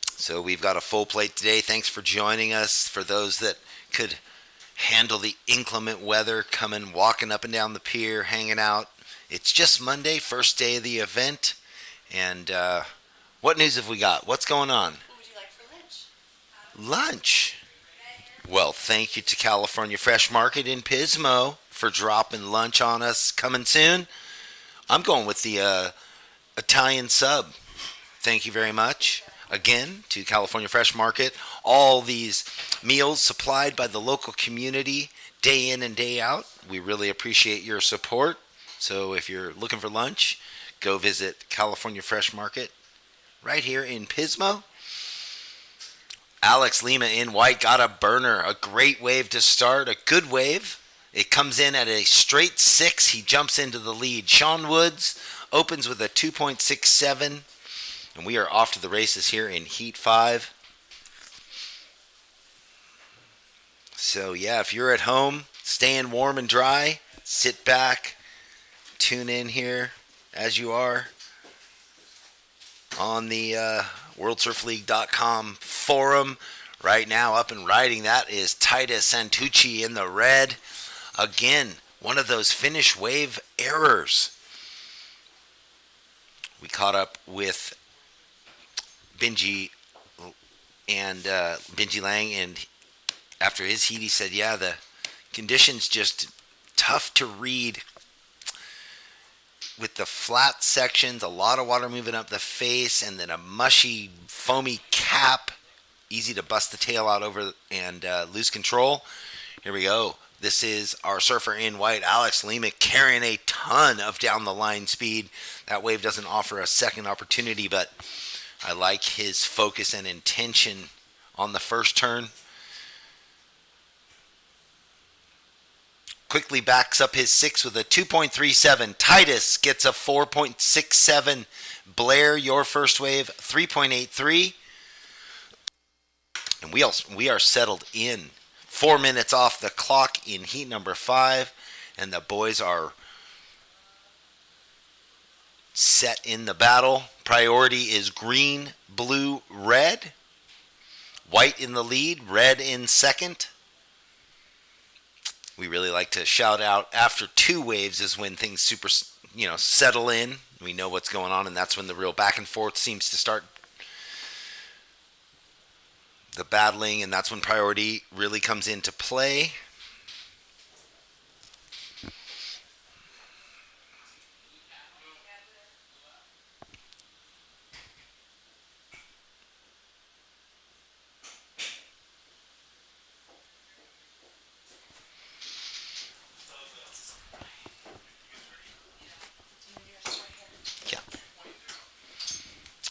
So we've got a full plate today. Thanks for joining us. For those that could handle the inclement weather, walking up and down the pier, hanging out. It's just Monday, first day of the event. And what news have we got? What's going on? What would you like for lunch? Lunch. Well, thank you to California Fresh Market in Pismo for dropping lunch on us. Coming soon. I'm going with the Italian sub. Thank you very much. Again, to California Fresh Market. All these meals supplied by the local community day in and day out. We really appreciate your support. So if you're looking for lunch, go visit California Fresh Market right here in Pismo. Alex Lima in white got a burner. A great wave to start. A good wave. It comes in at a straight 6. He jumps into the lead. Sean Woods opens with a 2.67. And we are off to the races here in Heat 5. So, yeah, if you're at home, staying warm and dry, sit back, tune in here as you are on the WorldSurfLeague.com forum. Right now, up and riding, that is Titus Santucci in the red. Again, one of those finish wave errors. We caught up with Benji Lang, and after his heat, he said, yeah, the conditions just tough to read with the flat sections, a lot of water moving up the face, and then a mushy, foamy cap. Easy to bust the tail out over and lose control. Here we go. This is our surfer in white, Alex Lima, carrying a ton of down the line speed. That wave doesn't offer a second opportunity, but I like his focus and intention on the first turn. Quickly backs up his 6 with a 2.37. Titus gets a 4.67. Blair, your first wave, 3.83. And we are settled in. 4 minutes off the clock in heat number 5. And the boys are set in the battle. Priority is green, blue, red. White in the lead, red in second. We really like to shout out after 2 waves is when things settle in. We know what's going on, and that's when the real back and forth seems to start. The battling, and that's when priority really comes into play.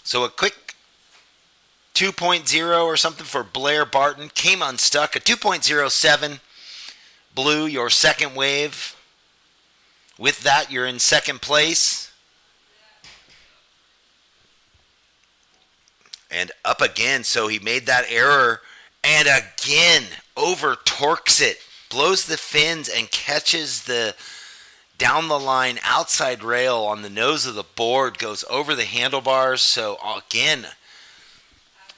So a quick 2.0 or something for Blair Barton. Came unstuck. A 2.07. Blue, your second wave. With that, you're in second place. And up again. So he made that error. And again, over torques it. Blows the fins and catches the down the line outside rail on the nose of the board, goes over the handlebars. So again,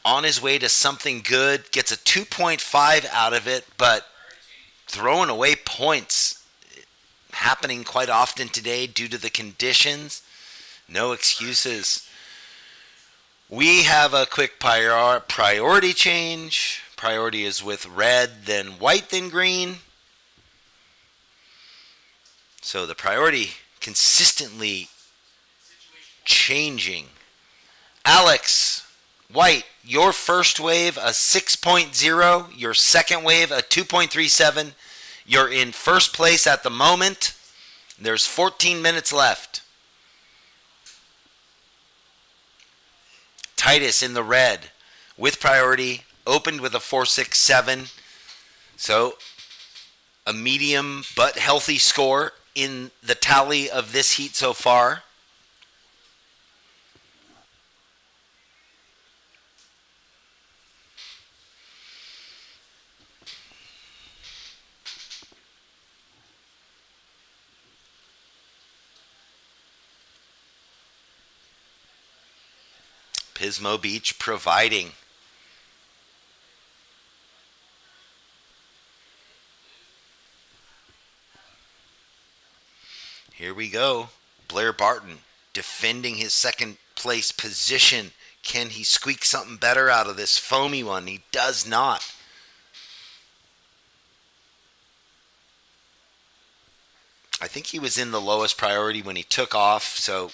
on his way to something good, gets a 2.5 out of it, but throwing away points happening quite often today due to the conditions. No excuses. We have a quick priority change. Priority is with red, then white, then green. So the priority consistently changing. Alex, white, your first wave a 6.0, your second wave a 2.37. You're in first place at the moment. There's 14 minutes left. Titus in the red with priority, opened with a 4.67. So a medium but healthy score in the tally of this heat so far. Pismo Beach providing. Here we go. Blair Barton defending his second place position. Can he squeak something better out of this foamy one? He does not. I think he was in the lowest priority when he took off, so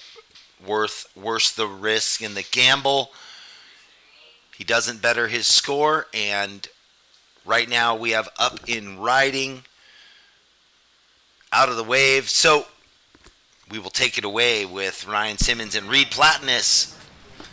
worth the risk and the gamble. He doesn't better his score, and right now we have up in riding out of the wave. So we will take it away with Ryan Simmons and Reed Platenius.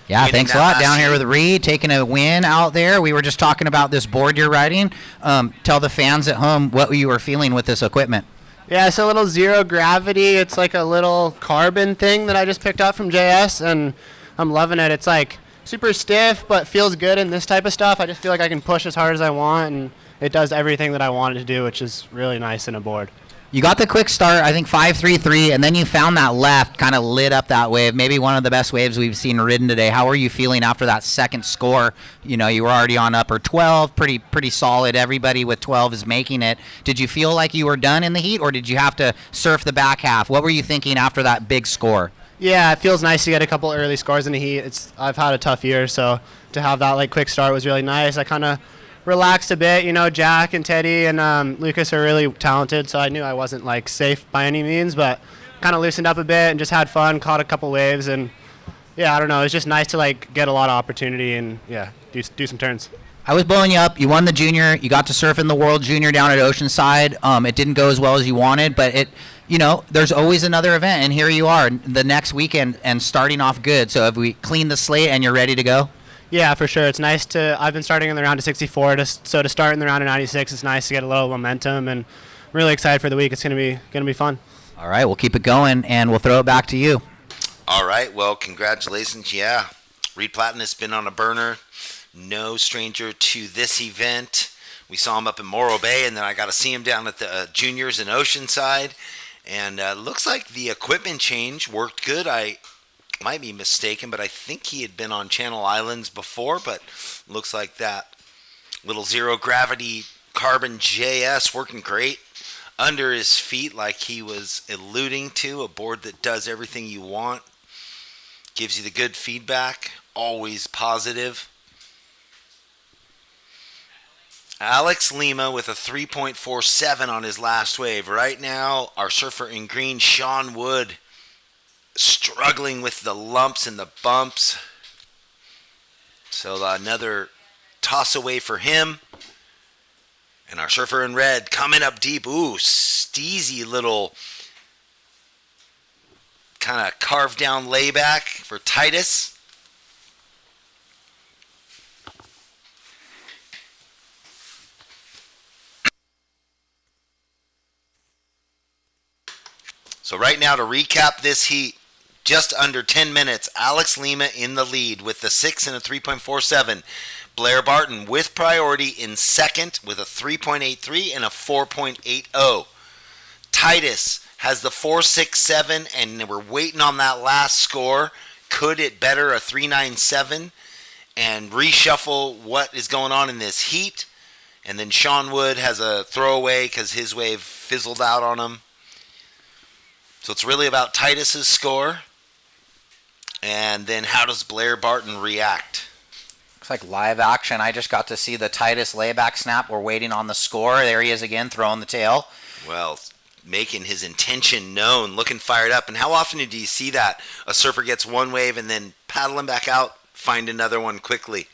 Yeah, thanks a lot. Down here with Reed, taking a win out there. We were just talking about this board you're riding. Tell the fans at home what you were feeling with this equipment. Yeah, it's a little zero gravity. It's like a little carbon thing that I just picked up from JS, and I'm loving it. It's like super stiff, but feels good in this type of stuff. I just feel like I can push as hard as I want, and it does everything that I want it to do, which is really nice in a board. You got the quick start, I think 5.33, and then you found that left, kind of lit up that wave. Maybe one of the best waves we've seen ridden today. How are you feeling after that second score? You know, you were already on upper 12, pretty solid. Everybody with 12 is making it. Did you feel like you were done in the heat, or did you have to surf the back half? What were you thinking after that big score? Yeah, it feels nice to get a couple early scores in the heat. I've had a tough year, so to have that like quick start was really nice. I kind of relaxed a bit. You know, Jack and Teddy and Lucas are really talented, so I knew I wasn't like safe by any means, but kind of loosened up a bit and just had fun, caught a couple waves, and yeah, I don't know, it was just nice to like get a lot of opportunity and yeah, do some turns. I was blowing you up. You won the junior. You got to surf in the World Junior down at Oceanside. It didn't go as well as you wanted, but you know, there's always another event, and here you are the next weekend and starting off good. So have we cleaned the slate and you're ready to go? Yeah, for sure. It's nice I've been starting in the round of 64, so to start in the round of 96, it's nice to get a little momentum, and I'm really excited for the week. It's gonna be fun. All right, we'll keep it going, and we'll throw it back to you. All right, well, congratulations. Yeah, Reed Platten has been on a burner. No stranger to this event. We saw him up in Morro Bay, and then I got to see him down at the juniors in Oceanside, and looks like the equipment change worked good. I might be mistaken, but I think he had been on Channel Islands before, but looks like that little zero gravity carbon JS working great under his feet, like he was alluding to. A board that does everything you want, gives you the good feedback, always positive. Alex Lima with a 3.47 on his last wave. Right now, our surfer in green, Sean Wood, struggling with the lumps and the bumps. So another toss away for him. And our surfer in red coming up deep. Ooh, steezy little kind of carved down layback for Titus. So right now, to recap this heat, just under 10 minutes, Alex Lima in the lead with the 6 and a 3.47. Blair Barton with priority in second with a 3.83 and a 4.80. Titus has the 4.67, and we're waiting on that last score. Could it better a 3.97 and reshuffle what is going on in this heat? And then Sean Wood has a throwaway because his wave fizzled out on him. So it's really about Titus's score. And then how does Blair Barton react? Looks like live action. I just got to see the Titus layback snap. We're waiting on the score. There he is again, throwing the tail. Well, making his intention known, looking fired up. And how often do you see that? A surfer gets one wave and then paddling back out, find another one quickly.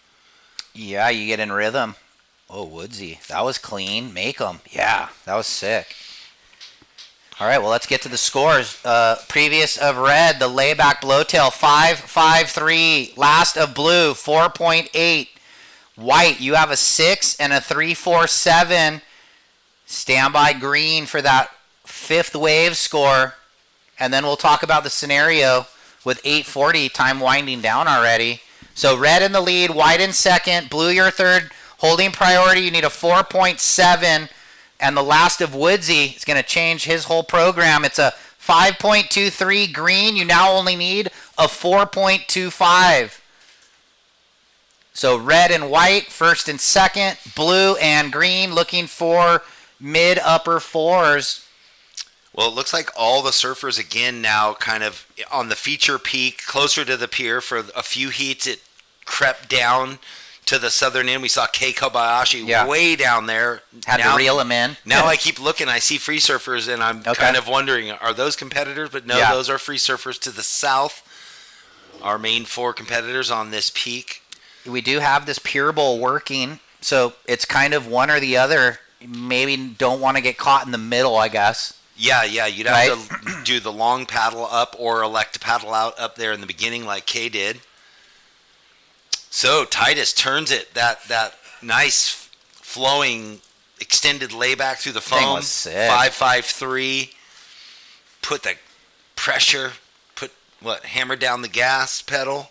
Yeah, you get in rhythm. Oh, Woodsy. That was clean. Make them. Yeah, that was sick. All right, well, let's get to the scores. Previous of red, the layback blowtail, 5.53. Last of blue, 4.8. White, you have a 6 and a 3.47. Standby green for that fifth wave score. And then we'll talk about the scenario with 8:40, time winding down already. So red in the lead, white in second, blue your third. Holding priority, you need a 4.7. And the last of Woodsy is going to change his whole program. It's a 5.23 green. You now only need a 4.25. So red and white, first and second. Blue and green looking for mid-upper fours. Well, it looks like all the surfers again now kind of on the feature peak, closer to the pier. For a few heats, it crept down to the southern end. We saw Kei Kobayashi way down there. Had to reel him in. Now I keep looking. I see free surfers, and I'm kind of wondering, are those competitors? But no, those are free surfers to the south. Our main 4 competitors on this peak. We do have this Pier Bowl working, so it's kind of one or the other. Maybe don't want to get caught in the middle, I guess. Yeah, you'd have to do the long paddle up or elect to paddle out up there in the beginning like Kay did. So Titus turns it, that nice flowing extended layback through the foam. Thing was sick. 5.53. Put the pressure, hammer down the gas pedal.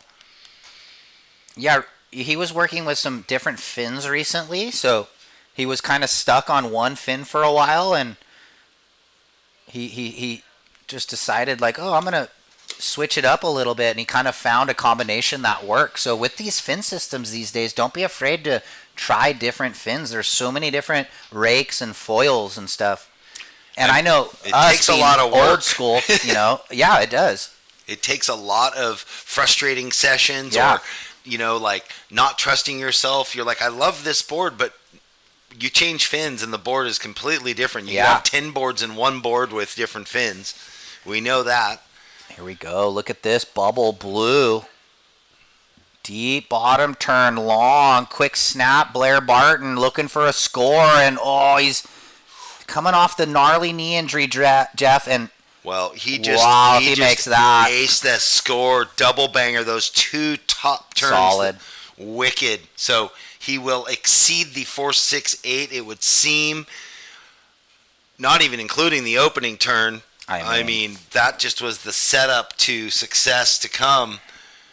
Yeah, he was working with some different fins recently, so he was kind of stuck on one fin for a while, and he just decided like, oh, I'm gonna switch it up a little bit, and he kind of found a combination that works. So with these fin systems these days, don't be afraid to try different fins. There's so many different rakes and foils and stuff. And I know it us takes a being lot of work. old school, yeah, it does. It takes a lot of frustrating sessions or, like not trusting yourself. You're like, I love this board, but you change fins and the board is completely different. You have 10 boards in one board with different fins. We know that. Here we go. Look at this bubble blue. Deep bottom turn, long, quick snap. Blair Barton looking for a score, and he's coming off the gnarly knee injury, Jeff, and he makes that. Ace that score, double banger, those 2 top turns. Solid. Wicked. So he will exceed the 4.68, it would seem, not even including the opening turn. I mean, that just was the setup to success to come.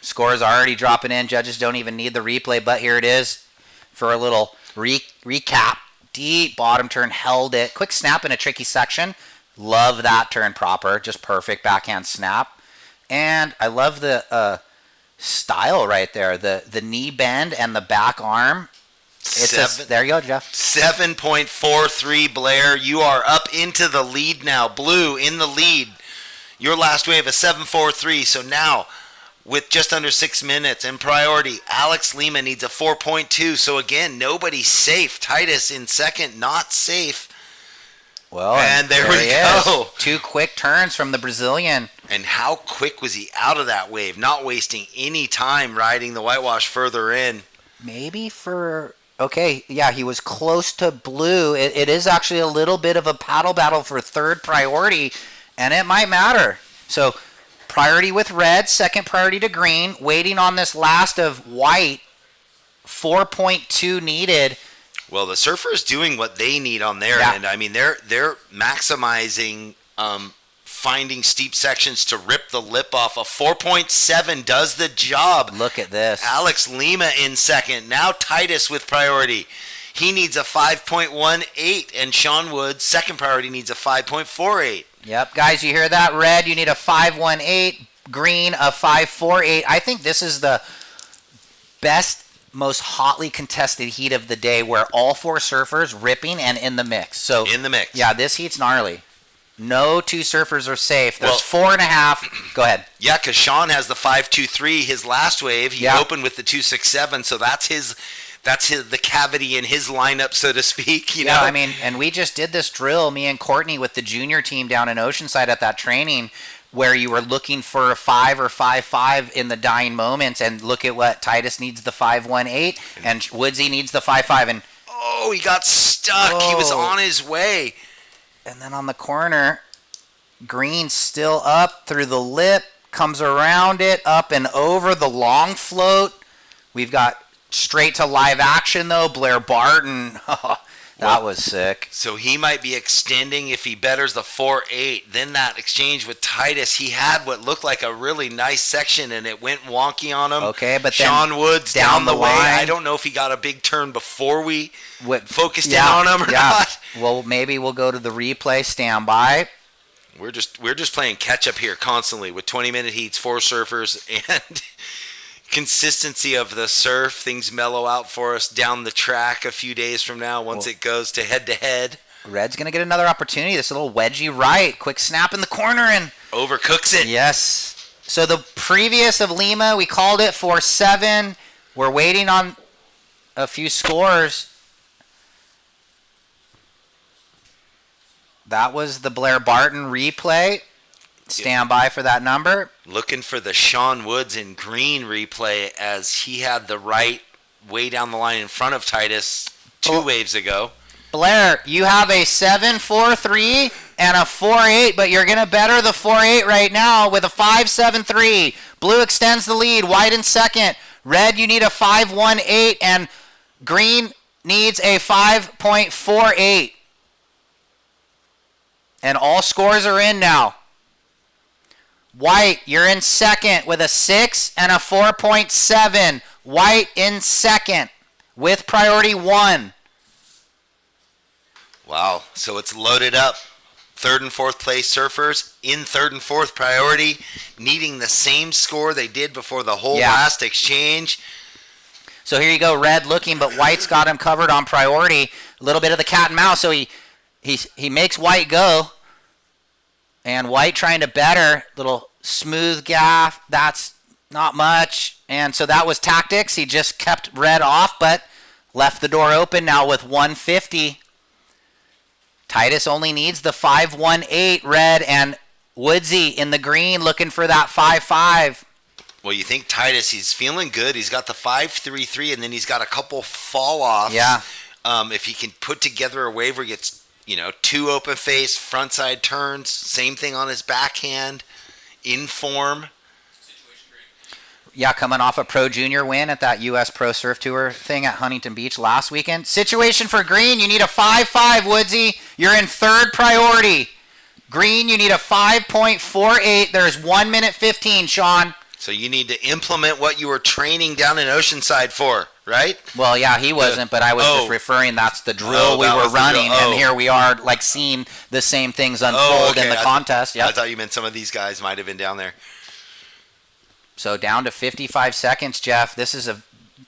Scores already dropping in. Judges don't even need the replay, but here it is for a little recap. Deep bottom turn, held it. Quick snap in a tricky section. Love that turn proper. Just perfect backhand snap. And I love the style right there. The knee bend and the back arm. There you go, Jeff. 7.43, Blair. You are up into the lead now. Blue in the lead. Your last wave is 7.43. So now, with just under 6 minutes in priority, Alex Lima needs a 4.2. So again, nobody's safe. Titus in second, not safe. Well, and there we go. 2 quick turns from the Brazilian. And how quick was he out of that wave? Not wasting any time riding the whitewash further in. Maybe he was close to blue. It is actually a little bit of a paddle battle for third priority, and it might matter. So priority with red, second priority to green, waiting on this last of white, 4.2 needed. Well, the surfer's doing what they need on their end. I mean, they're maximizing finding steep sections to rip the lip off. A 4.7 does the job. Look at this. Alex Lima in second. Now Titus with priority. He needs a 5.18, and Sean Woods, second priority, needs a 5.48. Yep, guys, you hear that? Red, you need a 5.18. Green, a 5.48. I think this is the best, most hotly contested heat of the day, where all 4 surfers ripping and in the mix. So in the mix. Yeah, this heat's gnarly. No 2 surfers are safe. There's 4.5. Go ahead. Yeah, because Sean has the 5.23, his last wave. He opened with the 2.67, so that's the cavity in his lineup, so to speak. You know? I mean, and we just did this drill, me and Courtney, with the junior team down in Oceanside at that training, where you were looking for a 5 or 5.5 in the dying moments, and look at what Titus needs, the 5.18, and Woodsy needs the 5.5, and he got stuck. He was on his way. And then on the corner, green still up through the lip, comes around it, up and over the long float. We've got straight to live action, though. Blair Barton. That was sick. So he might be extending if he betters the 4.8. Then that exchange with Titus, he had what looked like a really nice section, and it went wonky on him. Okay, but Sean then Woods down the way. I don't know if he got a big turn before we focused in on him or not. Well, maybe we'll go to the replay. Stand by. We're just playing catch up here constantly with 20-minute heats, 4 surfers, and consistency of the surf, things mellow out for us down the track a few days from now once it goes to head-to-head. Red's going to get another opportunity. This little wedgie right. Quick snap in the corner and... overcooks it. Yes. So the previous of Lima, we called it 4-7. We're waiting on a few scores. That was the Blair Barton replay. Stand by for that number. Looking for the Sean Woods in green replay as he had the right way down the line in front of Titus 2 waves ago. Blair, you have a 7-4-3 and a 4-8, but you're going to better the 4-8 right now with a 5-7-3. Blue extends the lead. White in second. Red, you need a 5-1-8, and green needs a 5.48. And all scores are in now. White, you're in second with a 6 and a 4.7. White in second with priority 1. Wow, so it's loaded up. Third and fourth place surfers in third and fourth priority, needing the same score they did before the whole last exchange. So here you go, Red looking, but White's got him covered on priority. A little bit of the cat and mouse, so he makes White go. And White trying to better, little smooth gaff, that's not much. And so that was tactics. He just kept Red off, but left the door open now with 150. Titus only needs the 5-1-8, Red, and Woodsy in the green looking for that 5-5. Well, you think Titus, he's feeling good. He's got the 5-3-3, and then he's got a couple fall-offs. Yeah. If he can put together a wave where he gets, 2 open face, front side turns, same thing on his backhand, in form. Yeah, coming off a Pro Junior win at that U.S. Pro Surf Tour thing at Huntington Beach last weekend. Situation for green, you need a 5-5, Woodsy. You're in third priority. Green, you need a 5.48. There's 1 minute 15, Sean. So you need to implement what you were training down in Oceanside for, right? Well, yeah, he wasn't, but I was just referring that's the drill we were running, and here we are seeing the same things unfold in the contest. I thought you meant some of these guys might have been down there. So down to 55 seconds, Jeff. This is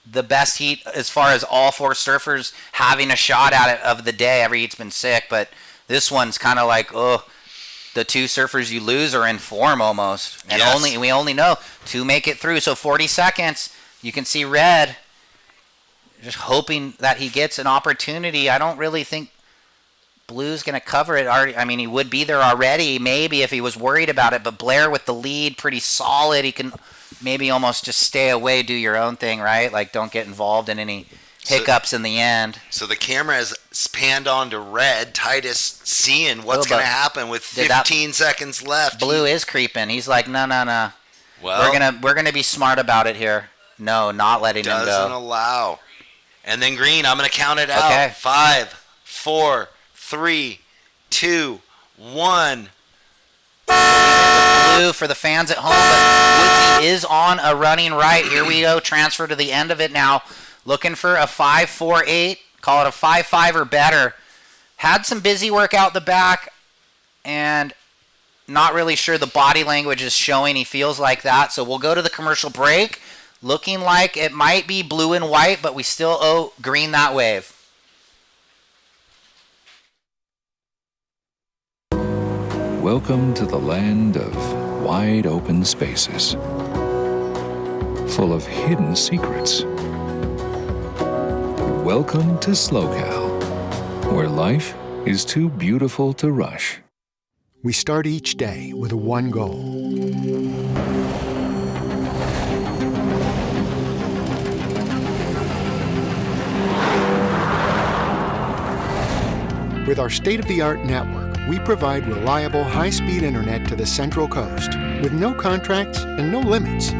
the best heat as far as all 4 surfers having a shot at it of the day. Every heat's been sick, but this one's kind of like, the 2 surfers you lose are in form almost. And we only know 2 make it through. So 40 seconds. You can see Red just hoping that he gets an opportunity. I don't really think Blue's going to cover it already. I mean, he would be there already, maybe, if he was worried about it. But Blair with the lead, pretty solid. He can maybe almost just stay away, do your own thing, right? Like, don't get involved in any hiccups in the end. So the camera has panned on to Red. Titus seeing what's going to happen with 15 seconds left. Blue is creeping. He's like, no. Well, we're gonna be smart about it here. No, not letting him go. Doesn't allow. And then green, I'm going to count it out. Okay. 5, 4, 3, 2, 1. Blue for the fans at home, but Woodsy is on a running right. Here we go, transfer to the end of it now. Looking for a 5-4-8, call it a 5-5 or better. Had some busy work out the back, and not really sure the body language is showing he feels like that. So we'll go to the commercial break. Looking like it might be blue and white, but we still owe green that wave. Welcome to the land of wide open spaces, full of hidden secrets. Welcome to SLOCAL, where life is too beautiful to rush. We start each day with one goal. With our state-of-the-art network, we provide reliable, high-speed internet to the Central Coast with no contracts and no limits.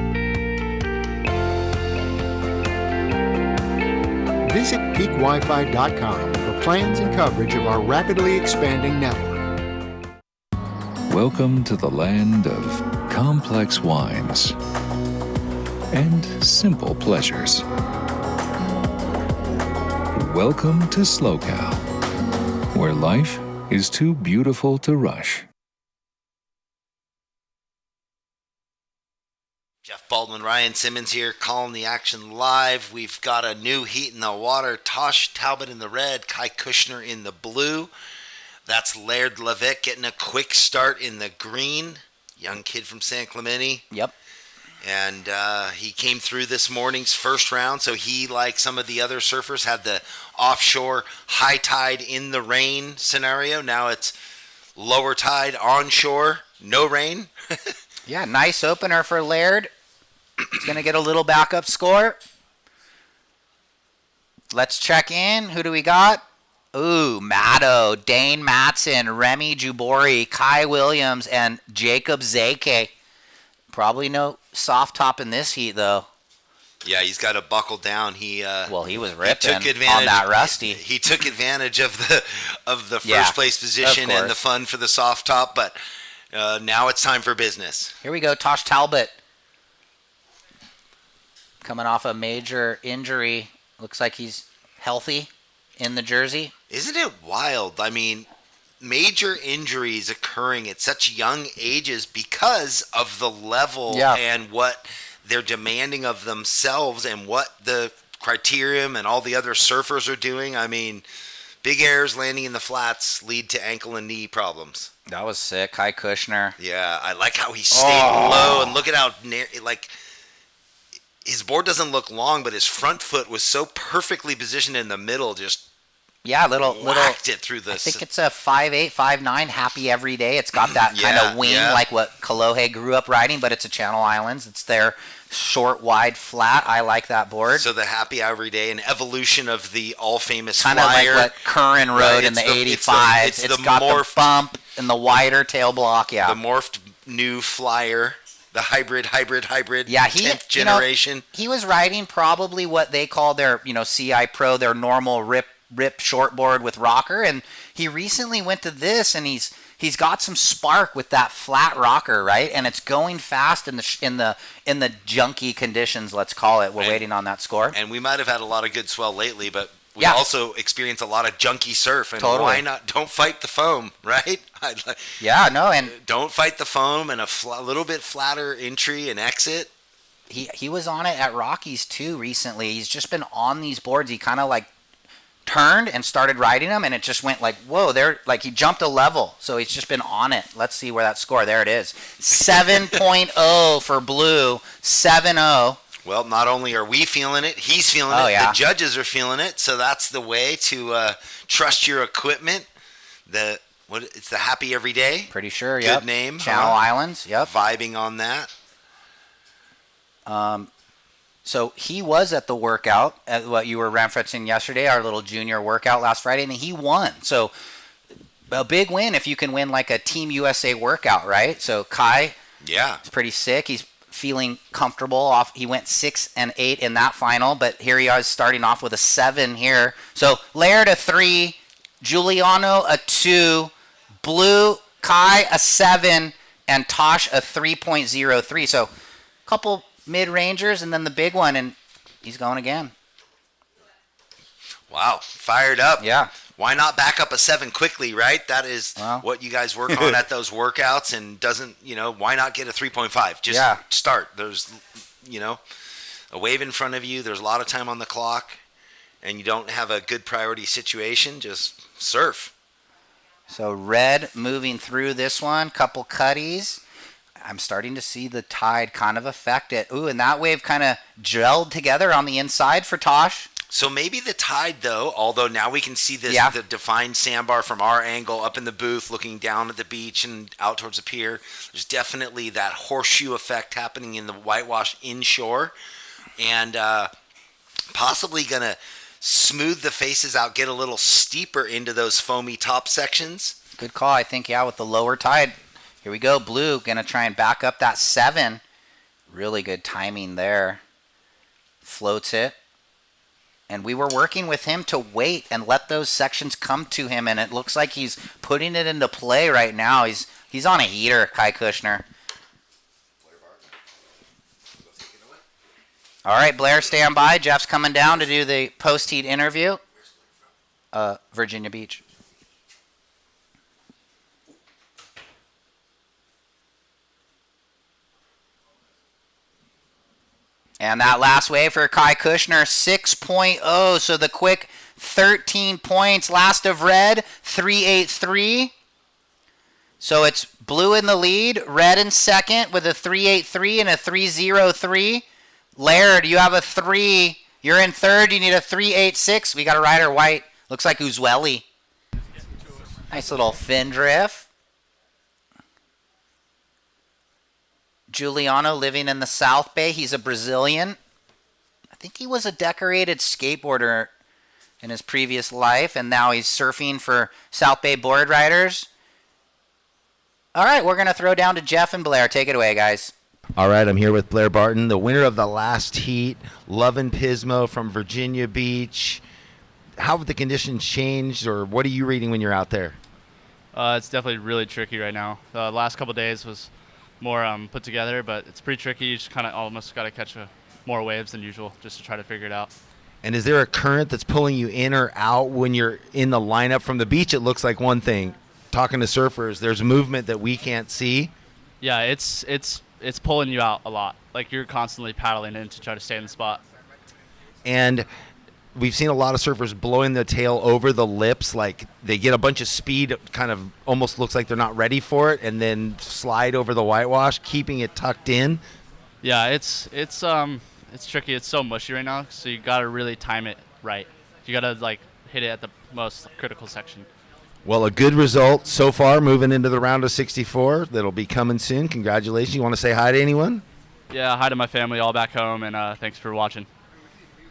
Visit peakwifi.com for plans and coverage of our rapidly expanding network. Welcome to the land of complex wines and simple pleasures. Welcome to SLOCAL, where life is too beautiful to rush. Jeff Baldwin, Ryan Simmons here, calling the action live. We've got a new heat in the water. Tosh Talbot in the red, Kai Kushner in the blue. That's Laird Levitt getting a quick start in the green. Young kid from San Clemente. Yep. And he came through this morning's first round, so he, like some of the other surfers, had the offshore high tide in the rain scenario. Now it's lower tide onshore, no rain. Yeah, nice opener for Laird. He's going to get a little backup score. Let's check in. Who do we got? Ooh, Matto, Dane Matson, Remy Jubori, Kai Williams, and Jacob Zake. Probably no soft top in this heat, though. Yeah, he's got to buckle down. He was ripping on that Rusty. He took advantage of the first place position and the fun for the soft top, but now it's time for business. Here we go, Tosh Talbot. Coming off a major injury. Looks like he's healthy in the jersey. Isn't it wild? I mean, major injuries occurring at such young ages because of the level and what they're demanding of themselves and what the criterium and all the other surfers are doing. I mean, big airs landing in the flats lead to ankle and knee problems. That was sick. Kai Kushner. Yeah, I like how he stayed low, and look at how his board doesn't look long, but his front foot was so perfectly positioned in the middle, just whacked it through the. I think it's a 5'8", 5'9", happy every day. It's got that kind of wing like what Kolohe grew up riding, but it's a Channel Islands. It's their short, wide, flat. I like that board. So the happy every day, an evolution of the all-famous kind of like what Curran rode in the 85. It's got the bump and the wider tail block, the morphed new flyer. The hybrid, 10th generation. He was riding probably what they call their, CI Pro, their normal rip shortboard with rocker, and he recently went to this, and he's got some spark with that flat rocker, right? And it's going fast in the junky conditions, let's call it. We're waiting on that score. And we might have had a lot of good swell lately, but we also experience a lot of junky surf, and why not? Don't fight the foam, right? And don't fight the foam, and a little bit flatter entry and exit. He was on it at Rockies too recently. He's just been on these boards. He kind of like turned and started riding them, and it just went like, whoa, there, like he jumped a level. So he's just been on it. Let's see where that score. There it is. 7.0 for Blue. 7.0. Well, not only are we feeling it, he's feeling it. The judges are feeling it. So that's the way to trust your equipment. It's the happy every day. Pretty sure. Good name. Channel Islands. Yep. Vibing on that. So he was at the workout, at what you were referencing yesterday, our little junior workout last Friday, and he won. So a big win if you can win like a Team USA workout, right? So Kai, it's pretty sick. He's feeling comfortable. He went 6 and 8 in that final, but here he is starting off with a 7 here. So Laird a 3, Giuliano a 2, Blue, Kai a 7, and Tosh a 3.03. So a couple mid-rangers and then the big one, and he's going again. Wow, fired up. Yeah. Why not back up a 7 quickly, right? That is what you guys work on at those workouts, and why not get a 3.5? Just start. There's, a wave in front of you. There's a lot of time on the clock, and you don't have a good priority situation. Just surf. So Red moving through this one, couple cutties. I'm starting to see the tide kind of affect it. Ooh, and that wave kind of gelled together on the inside for Tosh. So maybe the tide, though, although now we can see this the defined sandbar from our angle up in the booth looking down at the beach and out towards the pier. There's definitely that horseshoe effect happening in the whitewash inshore, and possibly going to smooth the faces out, get a little steeper into those foamy top sections. Good call, I think, with the lower tide. Here we go, Blue, going to try and back up that 7. Really good timing there. Floats it. And we were working with him to wait and let those sections come to him, and it looks like he's putting it into play right now. He's on a heater, Kai Kushner. All right, Blair, stand by. Jeff's coming down to do the post-heat interview. Virginia Beach. And that last wave for Kai Kushner, 6.0. So the quick 13 points. Last of red, 3.83. So it's blue in the lead, red in second with a 3.83 and a 3.03. Laird, you have a 3. You're in third. You need a 3.86. We got a rider white. Looks like Uzwelli. Nice little fin drift. Giuliano living in the South Bay. He's a Brazilian. I think he was a decorated skateboarder in his previous life, and now he's surfing for South Bay board riders. All right, we're going to throw down to Jeff and Blair. Take it away, guys. All right, I'm here with Blair Barton, the winner of the last heat, Lovin' Pismo from Virginia Beach. How have the conditions changed, or what are you reading when you're out there? It's definitely really tricky right now. The last couple of days was more put together, but it's pretty tricky. You just kind of almost got to catch more waves than usual just to try to figure it out. And is there a current that's pulling you in or out when you're in the lineup? From the beach, it looks like one thing. Talking to surfers, there's movement that we can't see. Yeah, it's pulling you out a lot. Like you're constantly paddling in to try to stay in the spot. And we've seen a lot of surfers blowing the tail over the lips, like they get a bunch of speed, kind of almost looks like they're not ready for it, and then slide over the whitewash, keeping it tucked in. Yeah, it's tricky. It's so mushy right now, so you gotta really time it right. You gotta like hit it at the most critical section. Well, a good result so far, moving into the round of 64. That'll be coming soon. Congratulations. You want to say hi to anyone? Yeah, hi to my family all back home, and thanks for watching.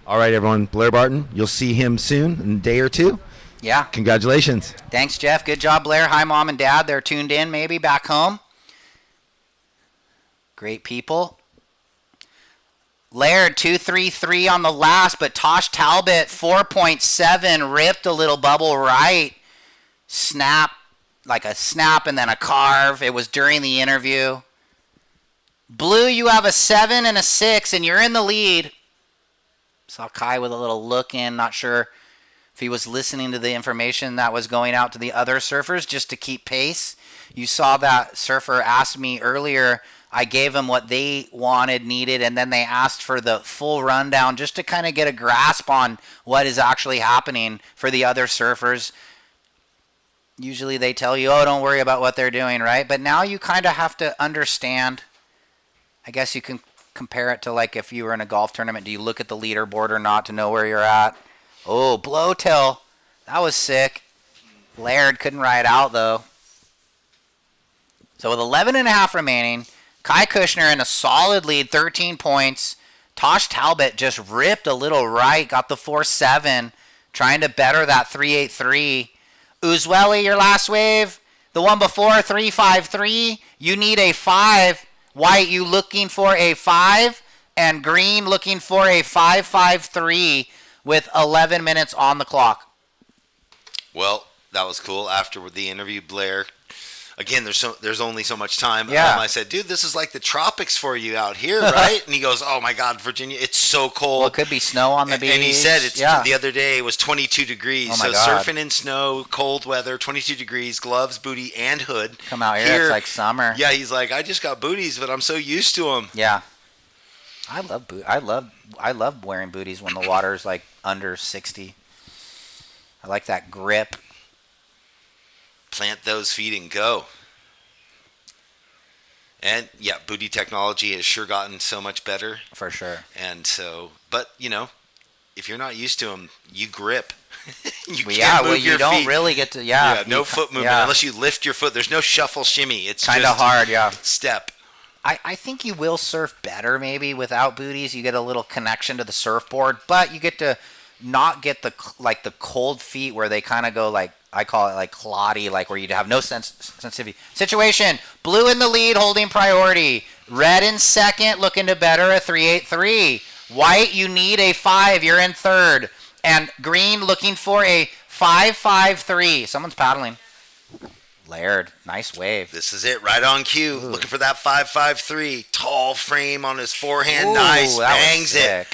All right, everyone. Blair Barton, you'll see him soon in a day or two. Yeah. Congratulations. Thanks, Jeff. Good job, Blair. Hi, Mom and Dad. They're tuned in maybe back home. Great people. Laird, 2.33 on the last, but Tosh Talbot, 4.7, ripped a little bubble right. Snap, like a snap and then a carve. It was during the interview. Blue, you have a 7 and a 6, and you're in the lead. Saw Kai with a little look in, not sure if he was listening to the information that was going out to the other surfers just to keep pace. You saw that surfer asked me earlier. I gave him what they wanted, needed, and then they asked for the full rundown just to kind of get a grasp on what is actually happening for the other surfers. Usually they tell you, oh, don't worry about what they're doing, right? But now you kind of have to understand. I guess you can compare it to like if you were in a golf tournament. Do you look at the leaderboard or not to know where you're at? Oh, blowtail. That was sick. Laird couldn't ride out, though. So with 11.5 remaining, Kai Kushner in a solid lead, 13 points. Tosh Talbot just ripped a little right, got the 4.7, trying to better that 3.83. Uzwelli, your last wave. The one before, 3.53. You need a 5. White, you looking for a 5. And green looking for a 5.53 with 11 minutes on the clock. Well, that was cool. After the interview, Blair, again, there's only so much time. Yeah. I said, dude, this is like the tropics for you out here, right? And he goes, oh my God, Virginia, it's so cold. Well, it could be snow on the beach. And he said the other day it was 22 degrees. Oh my so God. surfing in snow, cold weather, 22 degrees, gloves, booty, and hood. Come out here, it's like summer. Yeah, he's like, I just got booties, but I'm so used to them. Yeah. I love wearing booties when the water's like under 60. I like that grip. Plant those feet and go. And yeah, booty technology has sure gotten so much better. For sure. And so, but you know, if you're not used to them, you grip. you don't feet. really get to. No foot movement unless you lift your foot. There's no shuffle shimmy. It's kind of hard. Yeah. Step. I think you will surf better maybe without booties. You get a little connection to the surfboard, but you get to not get the cold feet where they kind of go like, I call it like cloddy, like where you have no sensitivity. Situation, blue in the lead, holding priority. Red in second, looking to better a 3.83. White, you need a 5, you're in third. And green looking for a 5.53. Someone's paddling. Laird, nice wave. This is it, right on cue. Ooh. Looking for that 5.53. Tall frame on his forehand. Ooh, nice, that bangs it.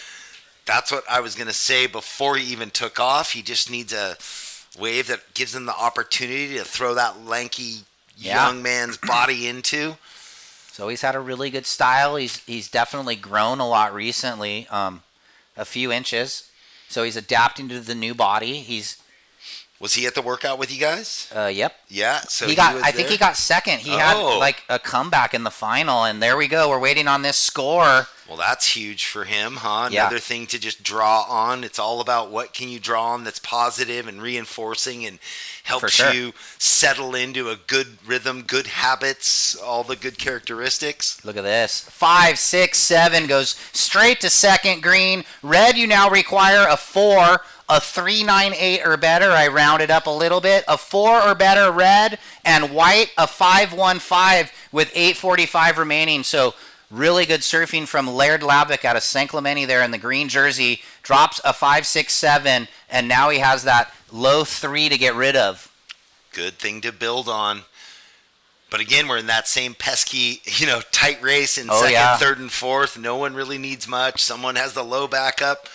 That's what I was going to say before he even took off. He just needs a wave that gives him the opportunity to throw that lanky young man's body into. So he's had a really good style. He's definitely grown a lot recently, a few inches. So he's adapting to the new body. Was he at the workout with you guys? Yep. Yeah. So I think he got second. He had like a comeback in the final, and there we go. We're waiting on this score. Well, that's huge for him, huh? Yeah. Another thing to just draw on. It's all about what can you draw on that's positive and reinforcing and helps you settle into a good rhythm, good habits, all the good characteristics. Look at this. 5, 6, 7 goes straight to second green. Red, you now require a 4, a 3, 9, 8 or better. I rounded up a little bit. A 4 or better red, and white a 5, 1, 5 with 8:45 remaining. So really good surfing from Laird Lavick out of St. Clemente there in the green jersey. Drops a 5, 6, 7, and now he has that low 3 to get rid of. Good thing to build on. But again, we're in that same pesky, tight race in second, third, and fourth. No one really needs much. Someone has the low backup.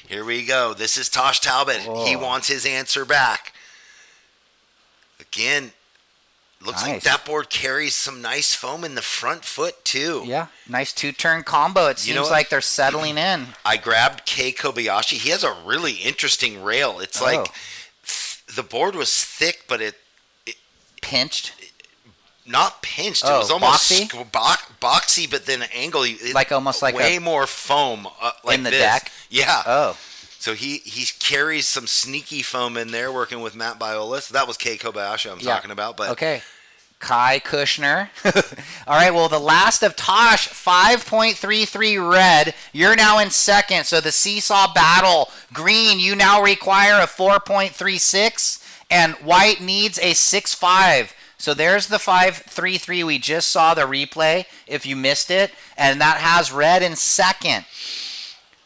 Here we go. This is Tosh Talbot. Whoa. He wants his answer back. Again, looks like that board carries some nice foam in the front foot, too. Yeah, nice two-turn combo. It seems like they're settling in. I grabbed Kei Kobayashi. He has a really interesting rail. It's like the board was thick, but it pinched? Not pinched. It was almost boxy, but then an angle. Almost like way more foam like in the this. deck? Yeah. Oh. So he carries some sneaky foam in there, working with Matt Biola. So that was Kei Kobayashi I'm talking about. But okay. Kai Kushner. All right, well, the last of Tosh, 5.33 red. You're now in second, so the seesaw battle. Green, you now require a 4.36, and white needs a 6.5. So there's the 5.33 we just saw, the replay, if you missed it, and that has red in second.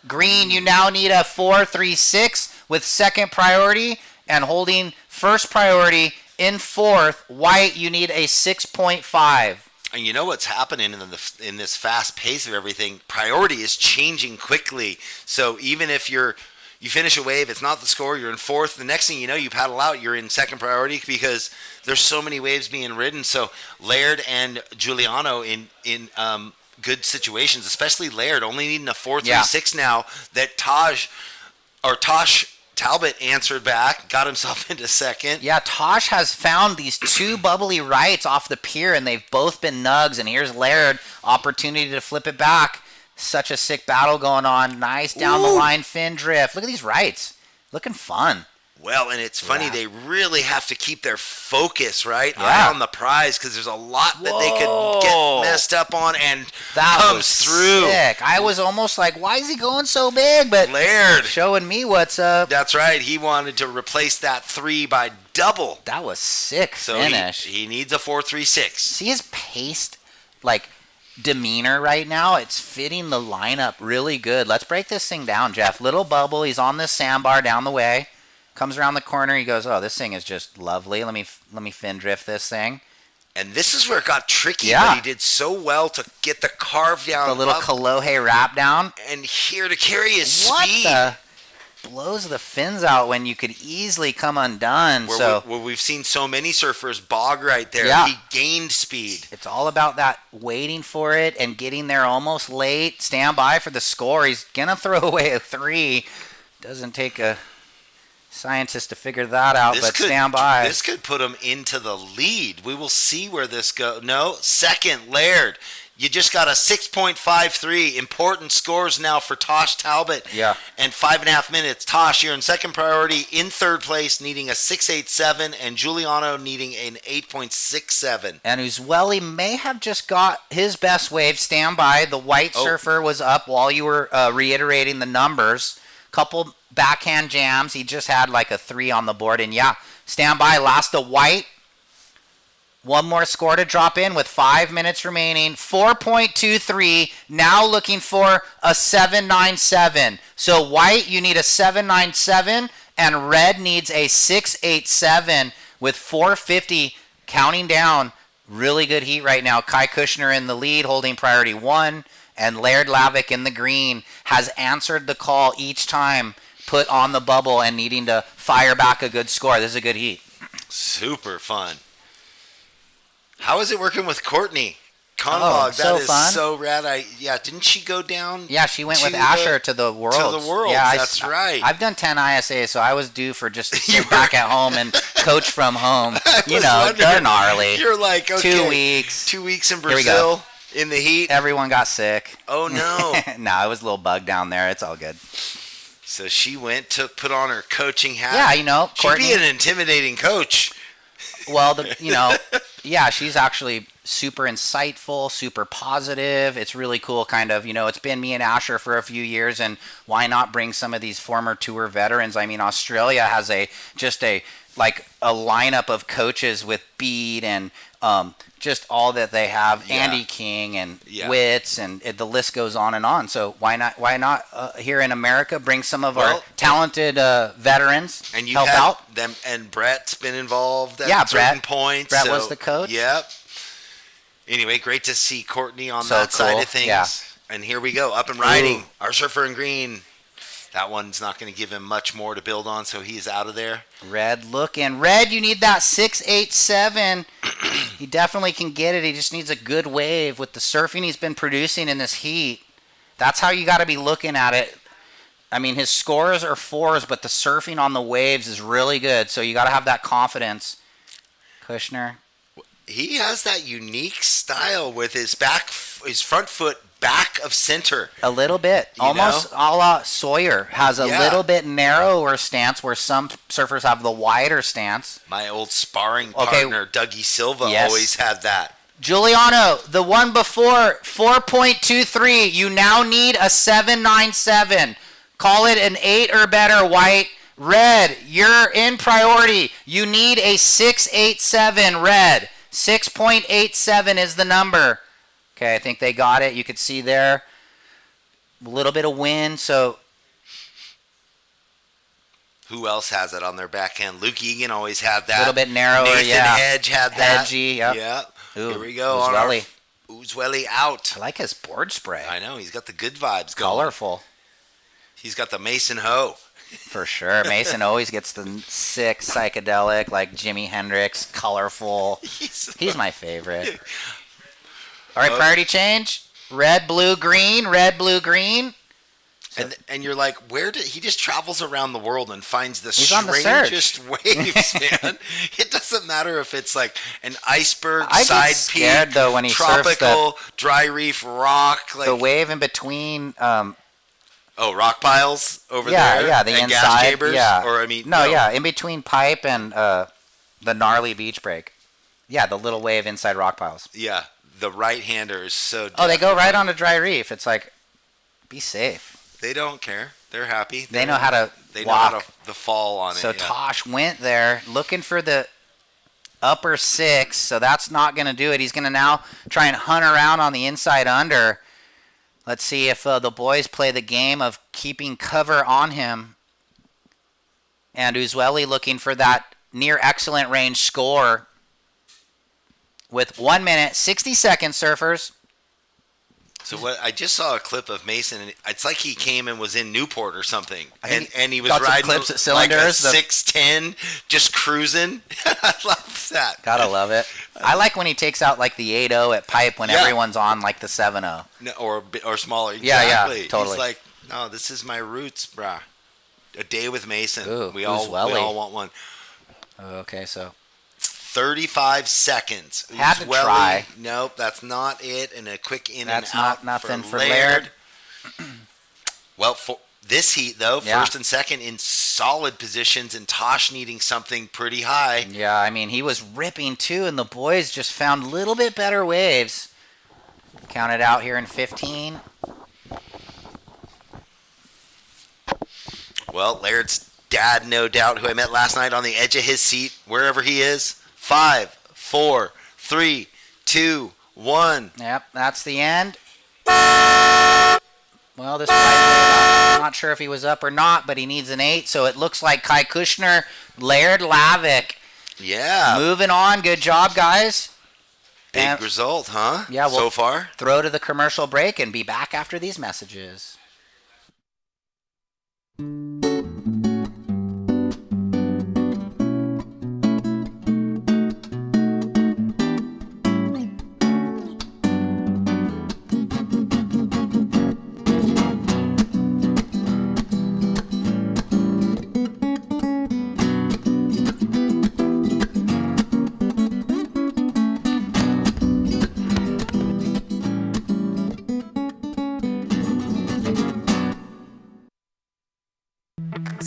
Green, you now need a 4.36 with second priority, and holding first priority in fourth. White, you need a 6.5. And you know what's happening in this fast pace of everything? Priority is changing quickly. So even if you finish a wave, it's not the score, you're in fourth. The next thing you know, you paddle out, you're in second priority because there's so many waves being ridden. So Laird and Giuliano in good situations, especially Laird, only needing a 4.36 now that Tosh Talbot answered back, got himself into second. Yeah, Tosh has found these two bubbly rights off the pier, and they've both been nugs. And here's Laird, opportunity to flip it back. Such a sick battle going on. Nice down the line fin drift. Look at these rights. Looking fun. Well, and it's funny, they really have to keep their focus, right? Yeah. Eye on the prize, because there's a lot that they could get messed up on, and that comes was through. Sick. I was almost like, why is he going so big? But Laird showing me what's up. That's right. He wanted to replace that 3 by double. That was sick so finish. He needs a 4.36. See his paced, demeanor right now. It's fitting the lineup really good. Let's break this thing down, Jeff. Little bubble. He's on this sandbar down the way. Comes around the corner. He goes, oh, this thing is just lovely. Let me fin drift this thing. And this is where it got tricky. Yeah. But he did so well to get the carve down. The little Kolohe wrap down. And here to carry his speed. What the? Blows the fins out when you could easily come undone. Where we've seen so many surfers bog right there. Yeah. He gained speed. It's all about that waiting for it and getting there almost late. Stand by for the score. He's going to throw away a 3. Doesn't take a scientist to figure that out, stand by. This could put him into the lead. We will see where this goes. No, second, Laird. You just got a 6.53. Important scores now for Tosh Talbot. Yeah. And 5.5 minutes. Tosh, you're in second priority, in third place, needing a 6.87, and Giuliano needing an 8.67. And Uzweli may have just got his best wave. Stand by. The white surfer was up while you were reiterating the numbers. Couple backhand jams. He just had a 3 on the board. And stand by. Last the white. One more score to drop in with 5 minutes remaining. 4.23. Now looking for a 7.97. So white, you need a 7.97, and red needs a 6.87 with 4.50 counting down. Really good heat right now. Kai Kushner in the lead, holding priority 1. And Laird Lavick in the green has answered the call each time, put on the bubble and needing to fire back a good score. This is a good heat. Super fun. How is it working with Courtney? Conlog. so That is fun. so rad. Didn't she go down? Yeah, she went with Asher to the Worlds. To the Worlds, yeah, that's right. I've done 10 ISAs, so I was due for just to sit back at home and coach from home. You know, they're gnarly. You're like, okay. 2 weeks. 2 weeks in Here we go. Brazil in the heat. Everyone got sick. Oh, no. No, it was a little bug down there. It's all good. So she put on her coaching hat. Yeah, you know, She'd be an intimidating coach. Well, yeah, she's actually super insightful, super positive. It's really cool, kind of, it's been me and Asher for a few years, and why not bring some of these former tour veterans? I mean, Australia has a lineup of coaches with Bede and just all that they have, Andy King and Witz, and the list goes on and on. So why not here in America bring some of our talented veterans and help out? Them, and Brett's been involved at certain points. Brett was the coach. Yep. Anyway, great to see Courtney on So that side cool. of things. Yeah. And here we go, up and riding. Our surfer in green. That one's not going to give him much more to build on, so he's out of there. Red looking. Red, you need that 687. He definitely can get it. He just needs a good wave with the surfing he's been producing in this heat. That's how you got to be looking at it. I mean, his scores are 4s, but the surfing on the waves is really good, so you got to have that confidence. Kushner. He has that unique style with his front foot back of center. A little bit. Almost a la Sawyer. Has a little bit narrower stance where some surfers have the wider stance. My old sparring partner, Dougie Silva, always had that. Giuliano, the one before, 4.23. You now need a 797. Call it an 8 or better, White. Red, you're in priority. You need a 687, Red. 6.87 is the number. Okay, I think they got it. You could see there a little bit of wind. So who else has it on their backhand? Luke Egan always had that. A little bit narrower, Nathan Hedge had that. Hedgy, yep. Yeah. Ooh, here we go. Uzwelli out. I like his board spray. I know. He's got the good vibes going. Colorful. He's got the Mason Ho. For sure. Mason always gets the sick psychedelic, like Jimi Hendrix, colorful. He's my favorite. All right, priority change. Red, blue, green. Red, blue, green. So and you're like, he just travels around the world and finds the strangest waves, man. It doesn't matter if it's like an iceberg, I side get scared, peak, though, when he tropical, surfs dry reef, rock. The wave in between. Rock piles over there? Yeah, the and inside. Gas chambers? Yeah. Or, in between pipe and the gnarly beach break. Yeah, the little wave inside rock piles. Yeah, the right-hander is so Oh, they go right on a dry reef. It's like, be safe. They don't care. They're happy. They know how to They walk. know how to fall on it. So Tosh went there looking for the upper 6, so that's not going to do it. He's going to now try and hunt around on the inside under. Let's see if the boys play the game of keeping cover on him. And Uzwelli looking for that near excellent range score with 1 minute, 60 seconds, surfers. So I just saw a clip of Mason, and it's like he came and was in Newport or something, and he was got some riding clips at Cylinders, like a 610, just cruising. I love that. Gotta love it. I like when he takes out like the 8.0 at pipe when everyone's on like the 7.0. No, or smaller. Yeah, exactly. totally. He's like, no, this is my roots, brah. A day with Mason. Ooh, we all want one. Okay, so 35 seconds. Had to try. Nope, that's not it. And a quick in That's and out. not nothing for Laird. Well, for this heat, though, first and second in solid positions, and Tosh needing something pretty high. Yeah, I mean, he was ripping too, and the boys just found a little bit better waves. Count it out here in 15. Well, Laird's dad, no doubt, who I met last night on the edge of his seat, wherever he is. 5, 4, 3, 2, 1. Yep, that's the end. Well, this I'm not sure if he was up or not, but he needs an 8, so it looks like Kai Kushner, Laird Lavick. Yeah. Moving on. Good job, guys. Big result, huh? Yeah, so far. Throw to the commercial break and be back after these messages.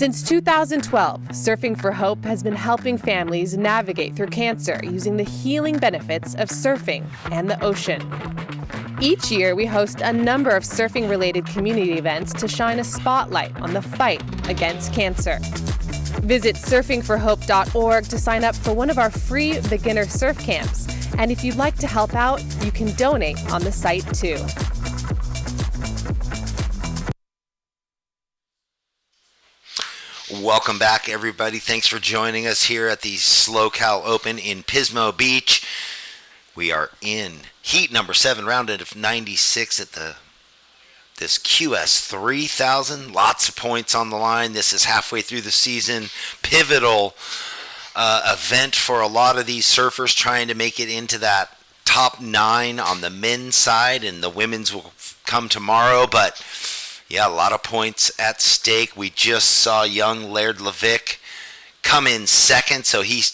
Since 2012, Surfing for Hope has been helping families navigate through cancer using the healing benefits of surfing and the ocean. Each year, we host a number of surfing-related community events to shine a spotlight on the fight against cancer. Visit surfingforhope.org to sign up for one of our free beginner surf camps. And if you'd like to help out, you can donate on the site too. Welcome back, everybody. Thanks for joining us here at the SLO Open in Pismo Beach. We are in heat number 7, round of 96 at this QS 3000. Lots of points on the line. This is halfway through the season. Pivotal event for a lot of these surfers trying to make it into that top 9 on the men's side, and the women's will come tomorrow. But yeah, a lot of points at stake. We just saw young Laird Levick come in second, so he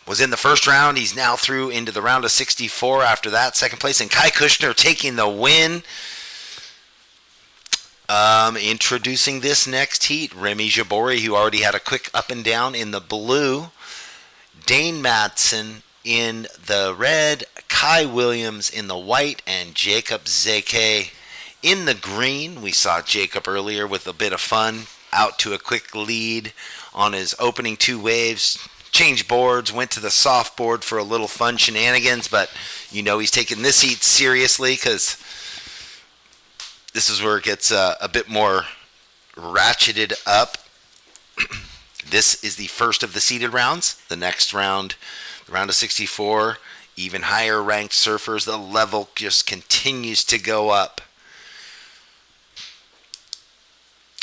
was in the first round. He's now through into the round of 64 after that, second place. And Kai Kushner taking the win. Introducing this next heat, Remy Jabori, who already had a quick up and down in the blue. Dane Madsen in the red, Kai Williams in the white, and Jacob Zeke in the green. We saw Jacob earlier with a bit of fun, out to a quick lead on his opening 2 waves. Changed boards, went to the soft board for a little fun shenanigans, but you know he's taking this heat seriously because this is where it gets a bit more ratcheted up. This is the first of the seeded rounds. The next round, the round of 64, even higher ranked surfers, the level just continues to go up.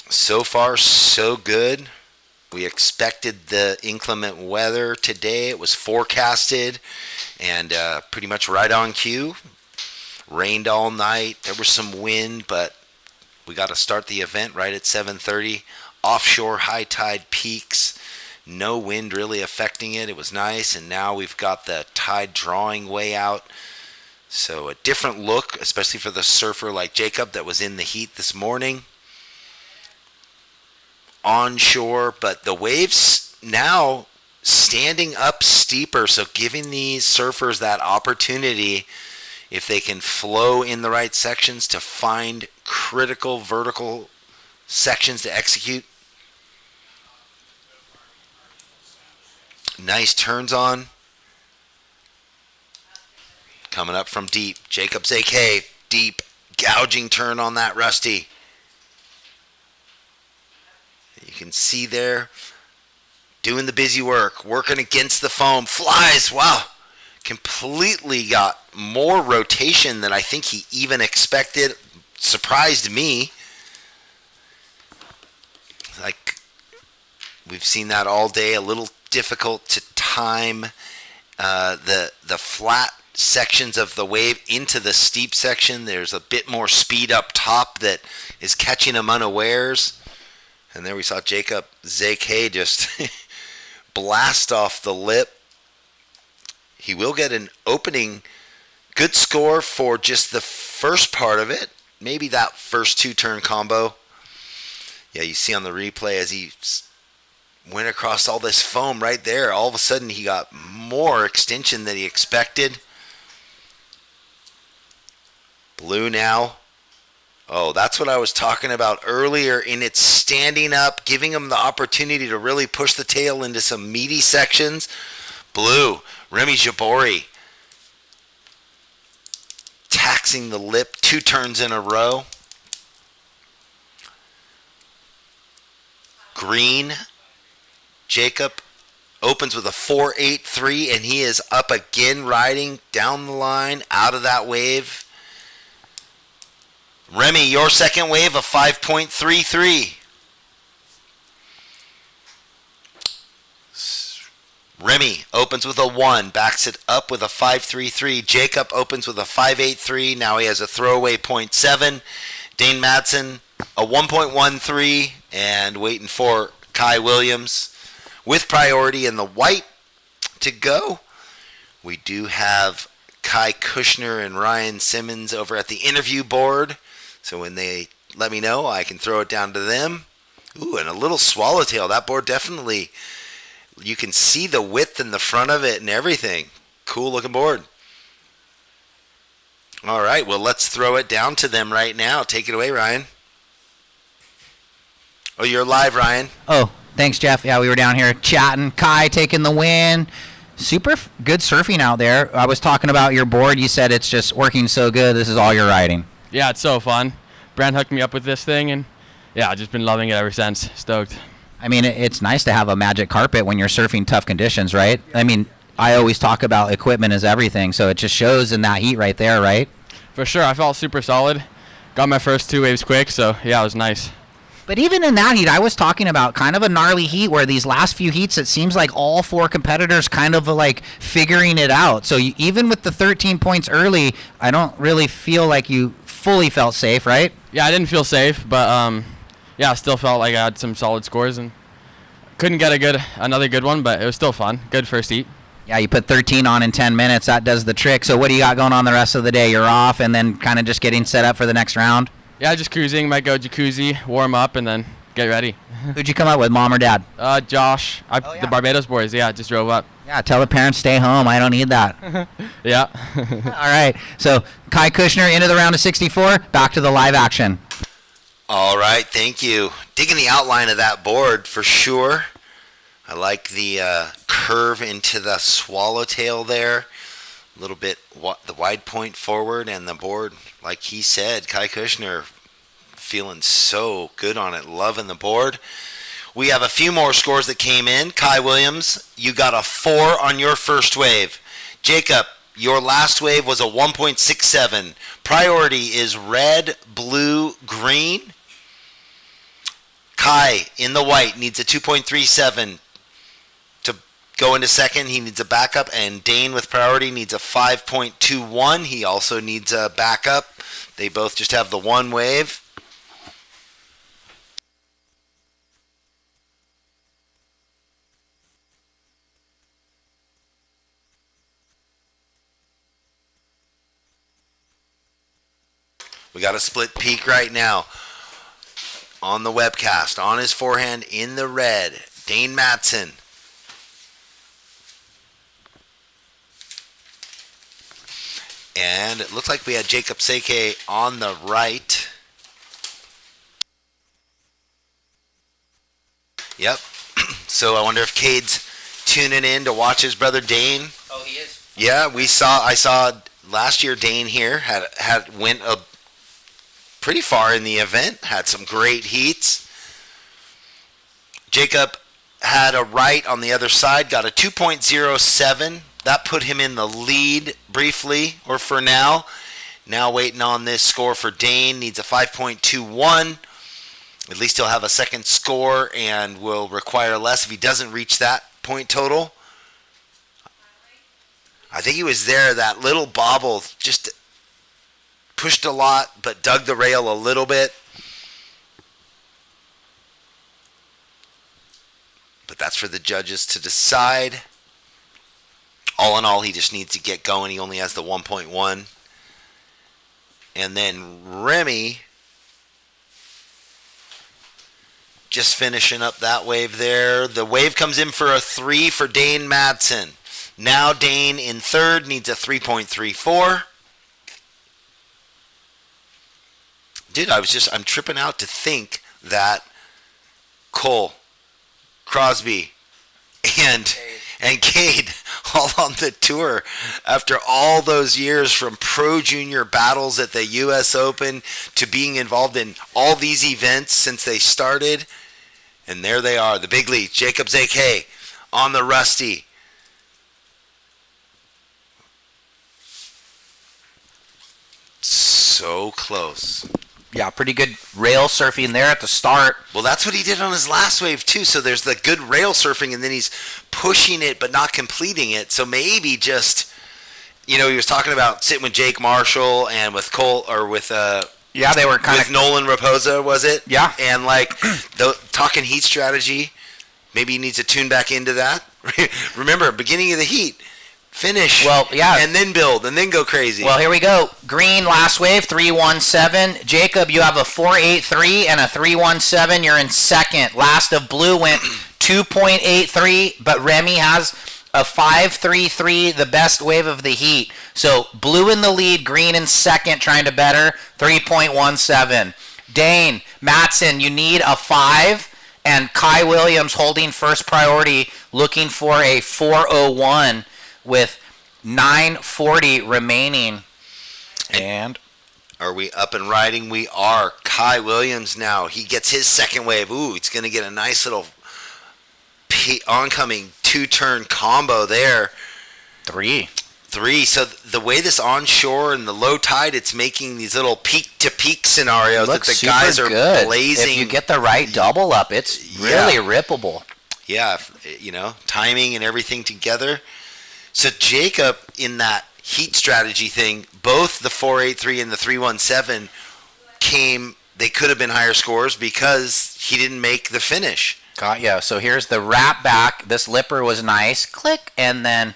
So far, so good. We expected the inclement weather today. It was forecasted and pretty much right on cue. Rained all night. There was some wind, but we got to start the event right at 7:30. Offshore high tide peaks. No wind really affecting it. It was nice, and now we've got the tide drawing way out. So a different look, especially for the surfer like Jacob that was in the heat this morning. Onshore, but the waves now standing up steeper, so giving these surfers that opportunity, if they can flow in the right sections, to find critical vertical sections to execute. Nice turns on. Coming up from deep, Jacob Zake, deep gouging turn on that Rusty. You can see there, doing the busy work, working against the foam, flies, wow. Completely got more rotation than I think he even expected. Surprised me. Like, we've seen that all day. A little difficult to time the flat sections of the wave into the steep section. There's a bit more speed up top that is catching him unawares. And there we saw Jacob Zeke just blast off the lip. He will get an opening good score for just the first part of it. Maybe that first 2-turn combo. Yeah, you see on the replay as he went across all this foam right there. All of a sudden he got more extension than he expected. Blue now. Oh, that's what I was talking about earlier in its standing up, giving him the opportunity to really push the tail into some meaty sections. Blue, Remy Jabori taxing the lip 2 turns in a row. Green, Jacob opens with a 4.83, and he is up again, riding down the line, out of that wave. Remy, your second wave of 5.33. Remy opens with a 1, backs it up with a 5.33. Jacob opens with a 5.83. Now he has a throwaway 0.7. Dane Madsen, a 1.13, and waiting for Kai Williams with priority in the white to go. We do have Kai Kushner and Ryan Simmons over at the interview board. So when they let me know, I can throw it down to them. Ooh, and a little swallowtail. That board definitely, you can see the width in the front of it and everything. Cool looking board. All right, well, let's throw it down to them right now. Take it away, Ryan. Oh, you're live, Ryan. Oh, thanks, Jeff. Yeah, we were down here chatting. Kai taking the win. Super good surfing out there. I was talking about your board. You said it's just working so good. This is all you're riding. Yeah, it's so fun. Brent hooked me up with this thing, and yeah, I've just been loving it ever since. Stoked. I mean, it's nice to have a magic carpet when you're surfing tough conditions, right? I mean, I always talk about equipment is everything, so it just shows in that heat right there, right? For sure, I felt super solid. Got my first 2 waves quick, so yeah, it was nice. But even in that heat, I was talking about kind of a gnarly heat where these last few heats, it seems like all 4 competitors kind of like figuring it out. So even with the 13 points early, I don't really feel like you fully felt safe, right? Yeah, I didn't feel safe, but yeah, I still felt like I had some solid scores and couldn't get another good one, but it was still fun. Good first heat. Yeah, you put 13 on in 10 minutes. That does the trick. So what do you got going on the rest of the day? You're off and then kind of just getting set up for the next round? Yeah, just cruising. Might go jacuzzi, warm up, and then get ready. Who'd you come up with, mom or dad? Josh. The Barbados boys. Yeah, just drove up. Yeah, tell the parents stay home. I don't need that. Yeah. All right. So Kai Kushner into the round of 64. Back to the live action. All right, thank you. Digging the outline of that board for sure. I like the curve into the swallowtail there. A little bit the wide point forward, and the board, like he said, Kai Kushner feeling so good on it, loving the board. We have a few more scores that came in. Kai Williams, you got a 4 on your first wave. Jacob, your last wave was a 1.67. Priority is red, blue, green. Kai in the white needs a 2.37 to go into second. He needs a backup, and Dane with priority needs a 5.21. He also needs a backup. They both just have the one wave. We got a split peak right now on the webcast. On his forehand in the red, Dane Matson. And it looks like we had Jacob Seke on the right. Yep. So I wonder if Cade's tuning in to watch his brother Dane. Oh, he is. Yeah, I saw last year Dane here went a pretty far in the event, had some great heats. Jacob had a right on the other side, got a 2.07. That put him in the lead briefly, or for now. Now waiting on this score for Dane, needs a 5.21. At least he'll have a second score and will require less if he doesn't reach that point total. I think he was there, that little bobble just pushed a lot, but dug the rail a little bit. But that's for the judges to decide. All in all, he just needs to get going. He only has the 1.1. And then Remy just finishing up that wave there. The wave comes in for a 3 for Dane Madsen. Now Dane in third needs a 3.34. Dude, I'm tripping out to think that Cole, Crosby, and Cade all on the tour after all those years, from pro junior battles at the U.S. Open to being involved in all these events since they started. And there they are, the big league. Jacob Zake on the Rusty. So close. Yeah, pretty good rail surfing there at the start. Well, that's what he did on his last wave, too. So there's the good rail surfing, and then he's pushing it but not completing it. So maybe just, he was talking about sitting with Jake Marshall and with Cole, or with yeah, they were kind of Nolan Raposa, was it? Yeah. And talking heat strategy, maybe he needs to tune back into that. Remember, beginning of the heat, finish. Well, yeah. And then build, and then go crazy. Well, here we go. Green, last wave, 317. Jacob, you have a 483 and a 317. You're in second. Last of blue went 2.83, but Remy has a 533, the best wave of the heat. So blue in the lead, green in second, trying to better, 3.17. Dane, Matson, you need a 5, and Kai Williams holding first priority, looking for a 401 with 940 remaining. And are we up and riding? We are. Kai Williams now. He gets his second wave. Ooh, it's going to get a nice little oncoming 2-turn combo there. 3. So the way this onshore and the low tide, it's making these little peak-to-peak scenarios that the guys are good. blazing. If you get the right double up, it's really rippable. Yeah, timing and everything together. So Jacob, in that heat strategy thing, both the 483 and the 317 they could have been higher scores because he didn't make the finish. Got ya. So here's the wrap back. This lipper was nice. Click, and then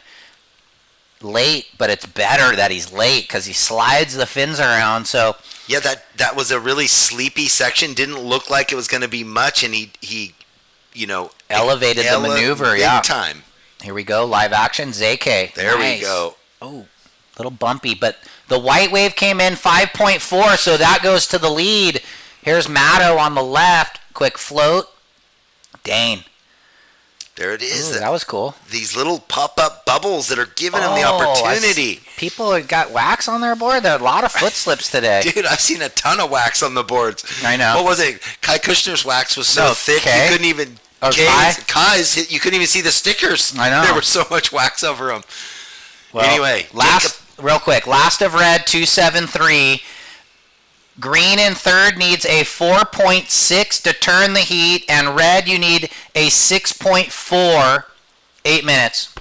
late, but it's better that he's late because he slides the fins around. So yeah, that was a really sleepy section. Didn't look like it was going to be much, and he elevated the maneuver. Big time. Here we go, live action. ZK. There we go. Oh, little bumpy, but the white wave came in 5.4, so that goes to the lead. Here's Matto on the left. Quick float. Dane. There it is. Ooh, that was cool. These little pop-up bubbles that are giving him the opportunity. People got wax on their board. There are a lot of foot slips today. Dude, I've seen a ton of wax on the boards. I know. What was it? Kai Kushner's wax was so thick you couldn't even... Kai's, you couldn't even see the stickers. I know. There was so much wax over them. Well, anyway. Real quick. Last of red, 273. Green in third needs a 4.6 to turn the heat, and red you need a 6.4, 8 minutes.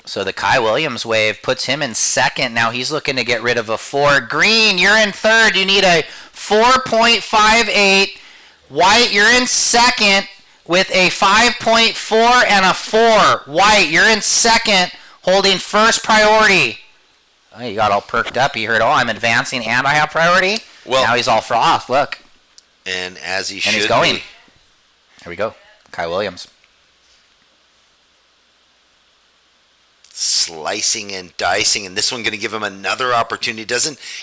So the Kai Williams wave puts him in second. Now he's looking to get rid of a 4. Green, you're in third. You need a 4.58. White, you're in second with a 5.4 and a 4. White, you're in second, holding first priority. Oh, you got all perked up. You heard, I'm advancing and I have priority. Well, now he's all froth. Look. And as he should and he's going. be. Here we go. Kai Williams. Slicing and dicing, and this one going to give him another opportunity.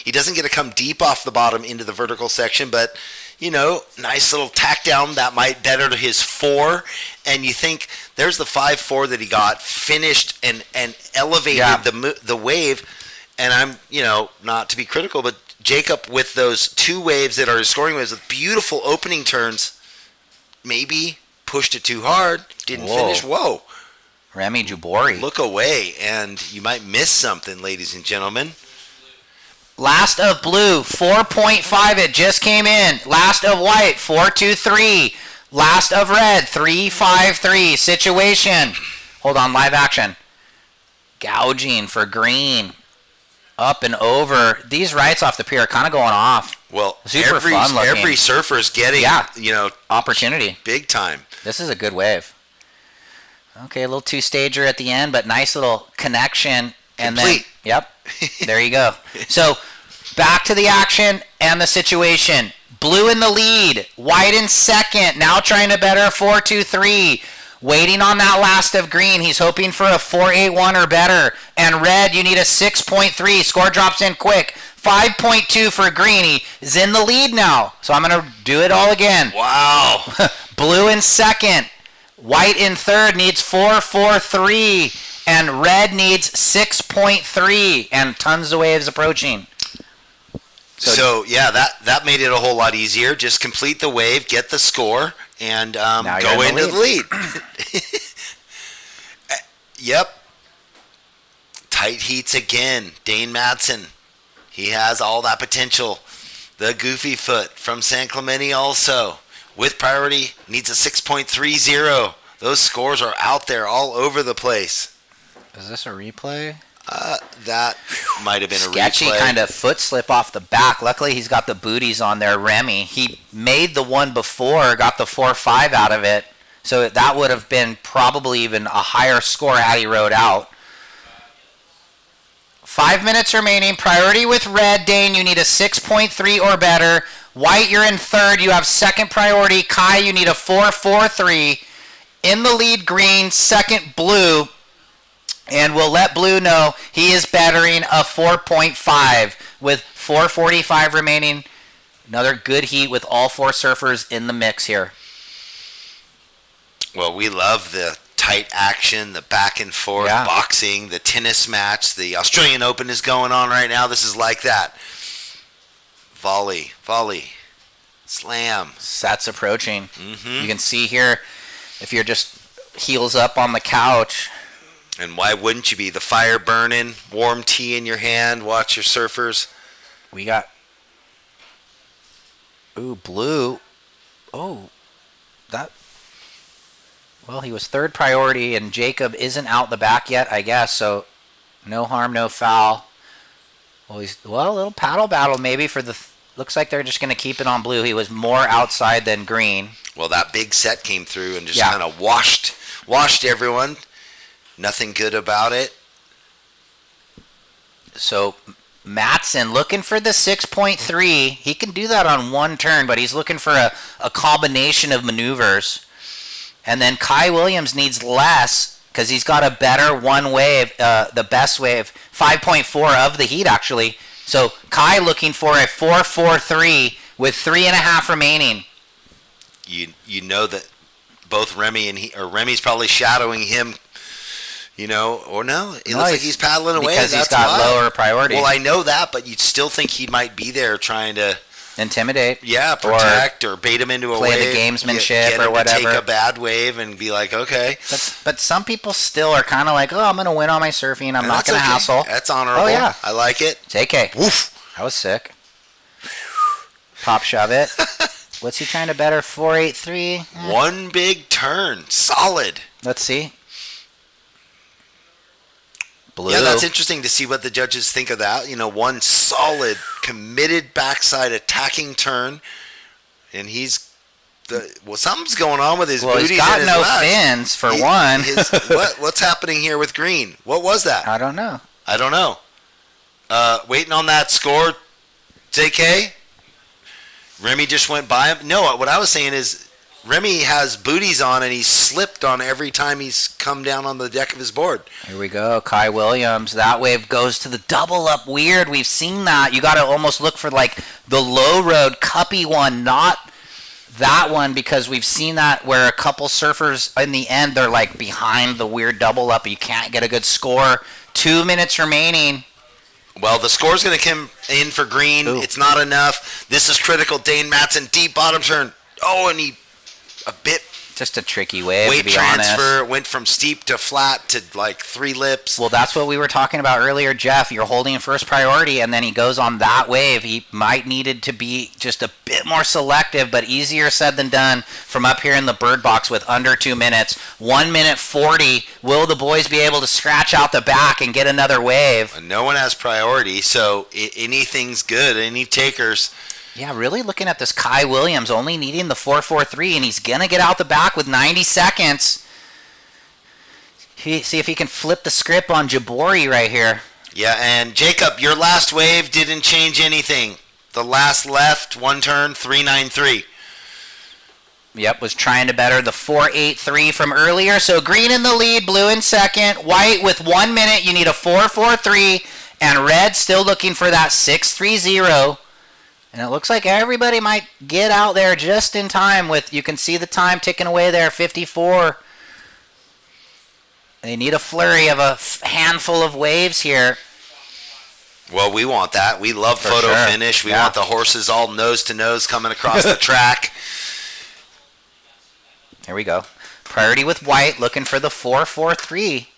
He doesn't get to come deep off the bottom into the vertical section, but nice little tack down that might better to his 4. And you think there's the 5.4 that he got finished and elevated the wave. And I'm not to be critical, but Jacob with those 2 waves that are his scoring waves with beautiful opening turns, maybe pushed it too hard, didn't finish. Whoa. Remy Jubori. Look away, and you might miss something, ladies and gentlemen. Last of blue, 4.5. It just came in. Last of white, 4.23. Last of red, 3.53. Situation. Hold on, live action. Gouging for green. Up and over. These rights off the pier are kind of going off. Well, super fun looking. Every surfer's getting, opportunity. Big time. This is a good wave. Okay, a little 2-stager at the end, but nice little connection. And Complete. Then, there you go. So, back to the action and the situation. Blue in the lead, white in second, now trying to better 4.23. Waiting on that last of green. He's hoping for a 4.81 or better. And red, you need a 6.3. Score drops in quick. 5.2 for green. He is in the lead now. So I'm going to do it all again. Wow. Blue in second. White in third needs 4.43. And red needs 6.3. And tons of waves approaching. So that made it a whole lot easier. Just complete the wave, get the score, and go into the lead. Yep. Tight heats again. Dane Madsen. He has all that potential. The goofy foot from San Clemente also. With priority, needs a 6.30. Those scores are out there all over the place. Is this a replay? That might have been a sketchy replay. Kind of foot slip off the back. Luckily, he's got the booties on there. Remy, he made the one before, got the 4.5 out of it. So that would have been probably even a higher score had he rode out. 5 minutes remaining. Priority with red. Dane, you need a 6.3 or better. White, you're in third. You have second priority. Kai, you need a 4.43. In the lead, green. Second, blue. And we'll let blue know he is battering a 4.5 with 4.45 remaining. Another good heat with all four surfers in the mix here. Well, we love the tight action, the back and forth boxing, the tennis match. The Australian Open is going on right now. This is like that. Volley, slam. Sets approaching. Mm-hmm. You can see here, if you're just heels up on the couch. And why wouldn't you be? The fire burning, warm tea in your hand, watch your surfers. We got, blue. Oh, that. Well, he was third priority, and Jacob isn't out the back yet, I guess, so no harm, no foul. Well, a little paddle battle maybe for the... Looks like they're just going to keep it on blue. He was more outside than green. Well, that big set came through and just kind of washed everyone. Nothing good about it. So, Matson looking for the 6.3. He can do that on one turn, but he's looking for a combination of maneuvers. And then Kai Williams needs less because he's got a better one wave, the best wave, 5.4 of the heat actually. So Kai looking for a 4.43 with 3.5 remaining. You know that both Remy and Remy's probably shadowing him. Or no, it looks like he's paddling away. Because he's got lower priority. Well, I know that, but you'd still think he might be there trying to intimidate. Yeah, protect or bait him into a wave. Play the gamesmanship get or him whatever. To take a bad wave and be like, okay. But some people still are kind of like, oh, I'm going to win on my surfing. I'm not going to hassle. That's honorable. Oh, yeah. I like it. JK. Woof. That was sick. Pop shove it. What's he trying to better? 4.83? One big turn. Solid. Let's see. Blue. Yeah, that's interesting to see what the judges think of that. One solid, committed backside attacking turn, and something's going on with his booties. He's got and his no legs. fins for one. What's happening here with green? What was that? I don't know. Waiting on that score, JK. Remy just went by him. No, what I was saying is Remy has booties on, and he's slipped on every time he's come down on the deck of his board. Here we go. Kai Williams. That wave goes to the double up weird. We've seen that. You got to almost look for like the low road cuppy one, not that one, because we've seen that where a couple surfers in the end, they're like behind the weird double up. You can't get a good score. 2 minutes remaining. Well, the score's going to come in for green. Ooh. It's not enough. This is critical. Dane Matson, deep bottom turn. Oh, and he... a bit just a tricky wave, weight to be transfer honest. Went from steep to flat to like 3 lips. Well, that's what we were talking about earlier, Jeff. You're holding first priority, and then he goes on that wave. He might needed to be just a bit more selective, but easier said than done from up here in the bird box with under 2 minutes. 1 minute 40. Will the boys be able to scratch out the back and get another wave? No one has priority, so anything's good. Any takers. Yeah, really looking at this Kai Williams only needing the 4.43, and he's going to get out the back with 90 seconds. See if he can flip the script on Jabori right here. Yeah, and Jacob, your last wave didn't change anything. The last left, one turn, 3.93. Yep, was trying to better the 4.83 from earlier. So green in the lead, blue in second. White with 1 minute, you need a 4.43, and red still looking for that 6.30. And it looks like everybody might get out there just in time with, you can see the time ticking away there, 54. They need a flurry of a handful of waves here. Well, we want that. We love photo finish. We want the horses all nose to nose coming across the track. Here we go. Priority with white, looking for the 4.43.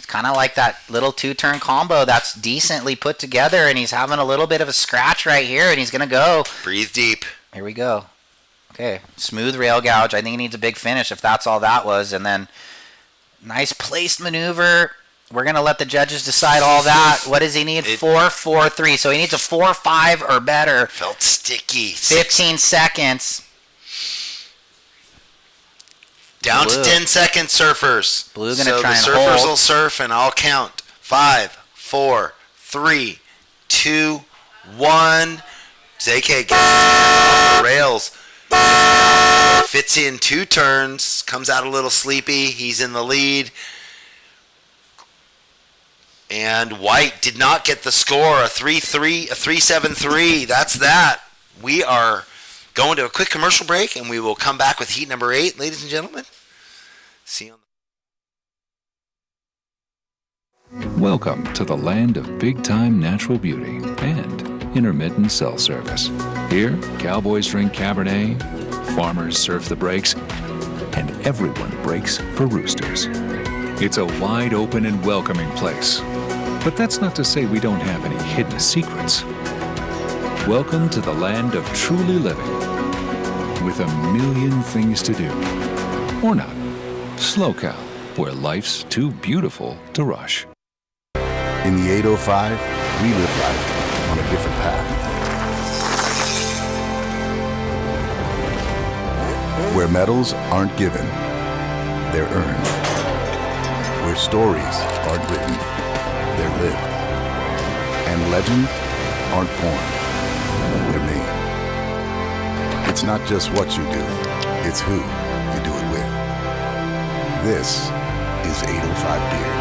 Kind of like that little 2-turn combo that's decently put together, and he's having a little bit of a scratch right here, and he's going to go. Breathe deep. Here we go. Okay, smooth rail gouge. I think he needs a big finish if that's all that was, and then nice placed maneuver. We're going to let the judges decide all that. What does he need? 4.43. So he needs a 4.5 or better. Felt sticky. 15 seconds. Down Blue. to 10 seconds, surfers. Blue gonna so try the and surfers hold. will surf, and I'll count. 5, 4, 3, 2, 1. ZK gets off the rails. Fits in 2 turns. Comes out a little sleepy. He's in the lead. And White did not get the score. A 3-7-3. That's that. We are going to a quick commercial break, and we will come back with heat number 8, ladies and gentlemen. See you on Welcome to the land of big-time natural beauty and intermittent cell service. Here, cowboys drink Cabernet, farmers surf the breaks, and everyone breaks for roosters. It's a wide open and welcoming place. But that's not to say we don't have any hidden secrets. Welcome to the land of truly living, with a million things to do. Or not. Slow Cal, where life's too beautiful to rush. In the 805, we live life on a different path. Where medals aren't given, they're earned. Where stories aren't written, they're lived. And legends aren't born, they're made. It's not just what you do, it's who you do it with. This is 805 Beer.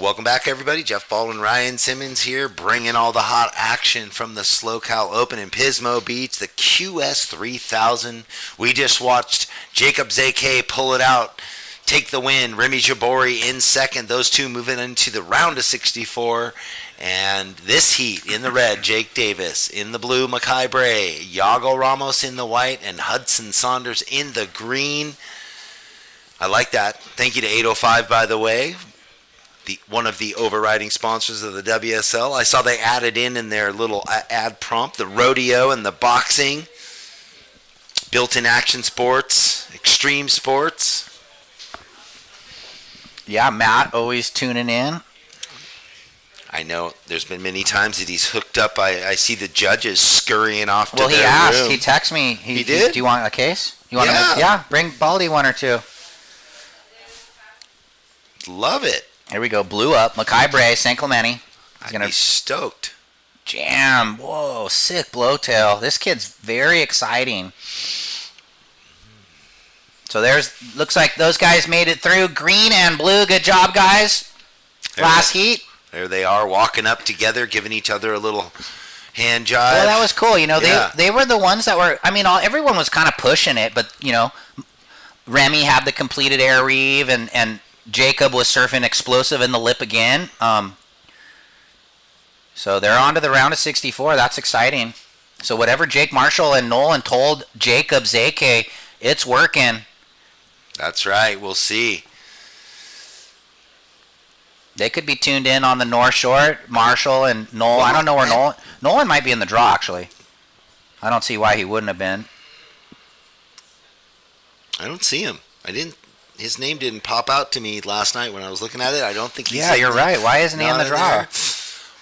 Welcome back, everybody. Jeff Ball and Ryan Simmons here, bringing all the hot action from the Slow Cal Open in Pismo Beach, the QS 3000. We just watched Jacob Zake pull it out, take the win. Remy Jabori in second. Those two moving into the round of 64. And this heat in the red, Jake Davis. In the blue, Makai Bray. Yago Ramos in the white, and Hudson Saunders in the green. I like that. Thank you to 805, by the way. One of the overriding sponsors of the WSL. I saw they added in their little ad prompt, the rodeo and the boxing, built-in action sports, extreme sports. Yeah, Matt always tuning in. I know there's been many times that he's hooked up. I see the judges scurrying off to Well, he their asked. room. He texted me. He did? Do you want a case? You want Yeah. Yeah, bring Baldy one or two. Love it. Here we go. Blue up. Makai Bray, St. Clemente. He's gonna be stoked. Jam. Whoa, sick blowtail. This kid's very exciting. So looks like those guys made it through. Green and blue. Good job, guys. Last heat. There they are, walking up together, giving each other a little hand jive. Well, that was cool. You know, Yeah. they were the ones that were, I mean, everyone was kind of pushing it, but, you know, Remy had the completed air reeve, and Jacob was surfing explosive in the lip again. So they're on to the round of 64. That's exciting. So whatever Jake Marshall and Nolan told Jacob Zake, it's working. That's right. We'll see. They could be tuned in on the North Shore, Marshall and Nolan. I don't know where Nolan might be in the draw, actually. I don't see why he wouldn't have been. I don't see him. His name didn't pop out to me last night when I was looking at it. I don't think he's Yeah, you're right. Why isn't he in the draw? there.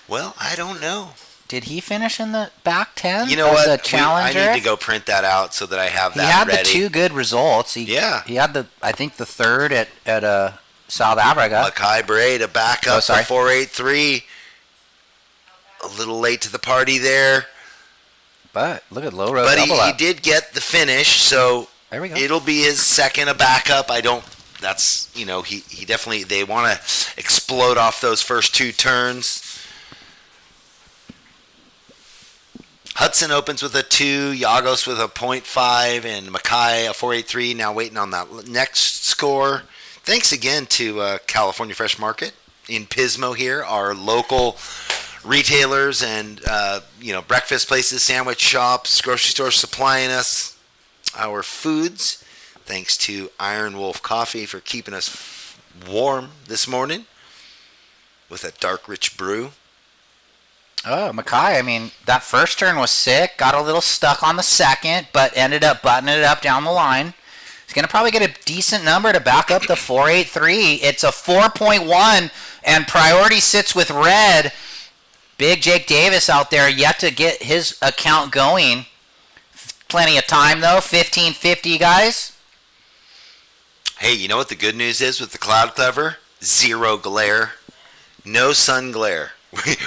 Well, I don't know. Did he finish in the back 10? You know as what? The challenger? I need to go print that out so that I have that He had ready. the 2 good results. He had I think the 3rd at South Africa. Makai Bray to back up sorry. the 483. A little late to the party there. But look at low road But double he up. did get the finish, so there we go. It'll be his second a backup. That's, you know, he definitely, they want to explode off those first 2 turns. Hudson opens with a 2, Yagos with a 0.5, and Makai a 483. Now waiting on that next score. Thanks again to California Fresh Market in Pismo here, our local retailers and breakfast places, sandwich shops, grocery stores supplying us our foods. Thanks to Iron Wolf Coffee for keeping us warm this morning with a dark, rich brew. Oh, Makai, I mean, that first turn was sick. Got a little stuck on the second, but ended up buttoning it up down the line. He's going to probably get a decent number to back up the 483. It's a 4.1, and priority sits with red. Big Jake Davis out there yet to get his account going. Plenty of time, though. 15:50, guys. Hey, you know what the good news is with the Cloud Clever? Zero glare. No sun glare.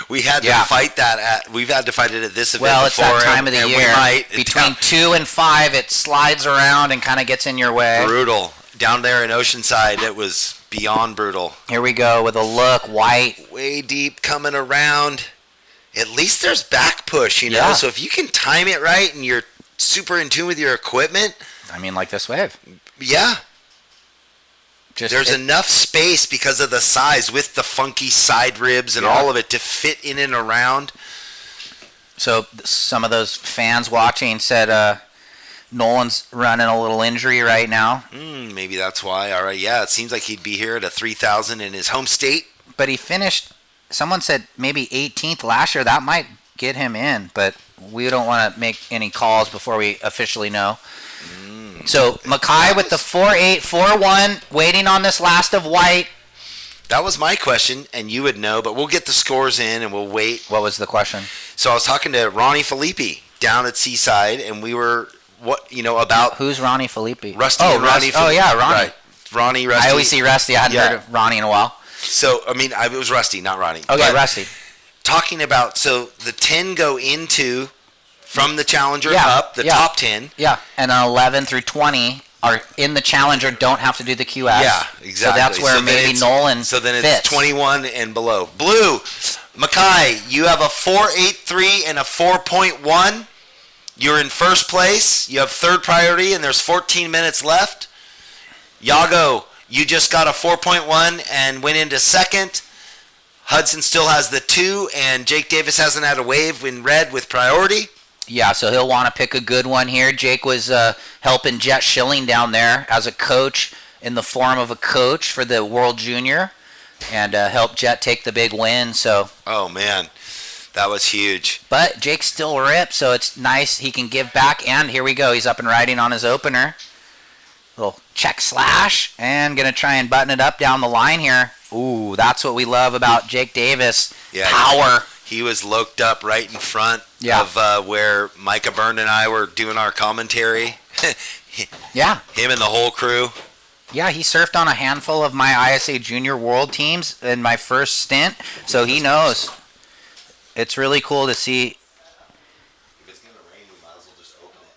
We had to fight that. We've had to fight it at this event Well, it's before. that time of the year. Between 2 and 5, it slides around and kind of gets in your way. Brutal. Down there in Oceanside, it was beyond brutal. Here we go with a look. White. Way deep coming around. At least there's back push, you know? So if you can time it right and you're super in tune with your equipment. I mean, like this wave. Yeah. There's enough space because of the size with the funky side ribs and all of it to fit in and around. So some of those fans watching said Nolan's running a little injury right now. Maybe that's why. All right, yeah, it seems like he'd be here at a 3,000 in his home state. But he finished, someone said maybe 18th last year. That might get him in, but we don't want to make any calls before we officially know. So Mackay with the 4.8, 4.1, waiting on this last of white. That was my question, and you would know, but we'll get the scores in and we'll wait. What was the question? So I was talking to Ronnie Filippi down at Seaside, and we were, about... Who's Ronnie Filippi? Rusty. Oh, and Ronnie. Oh, yeah, Ronnie. Right. Ronnie, Rusty. I always see Rusty. I hadn't heard of Ronnie in a while. So, it was Rusty, not Ronnie. Okay, but Rusty. Talking about, so the 10 go into... From the Challenger up, the top 10. Yeah, and 11 through 20 are in the Challenger, don't have to do the QS. Yeah, exactly. So that's where maybe Nolan So then fits. it's 21 and below. Blue, Mackay, you have a 4.83 and a 4.1. You're in first place. You have third priority, and there's 14 minutes left. Yago, you just got a 4.1 and went into second. Hudson still has the 2, and Jake Davis hasn't had a wave in red with priority. Yeah, so he'll want to pick a good one here. Jake was helping Jet Schilling down there as a coach in the form of a coach for the World Junior and helped Jet take the big win. So. Oh, man. That was huge. But Jake's still ripped, so it's nice he can give back. And here we go. He's up and riding on his opener. Little check slash. And going to try and button it up down the line here. Ooh, that's what we love about Jake Davis. Yeah, power. He was loked up right in front of where Micah Byrne and I were doing our commentary. Yeah. Him and the whole crew. Yeah, he surfed on a handful of my ISA Junior World teams in my first stint, so he knows. It's really cool to see. If it's going to rain, we might as well just open it.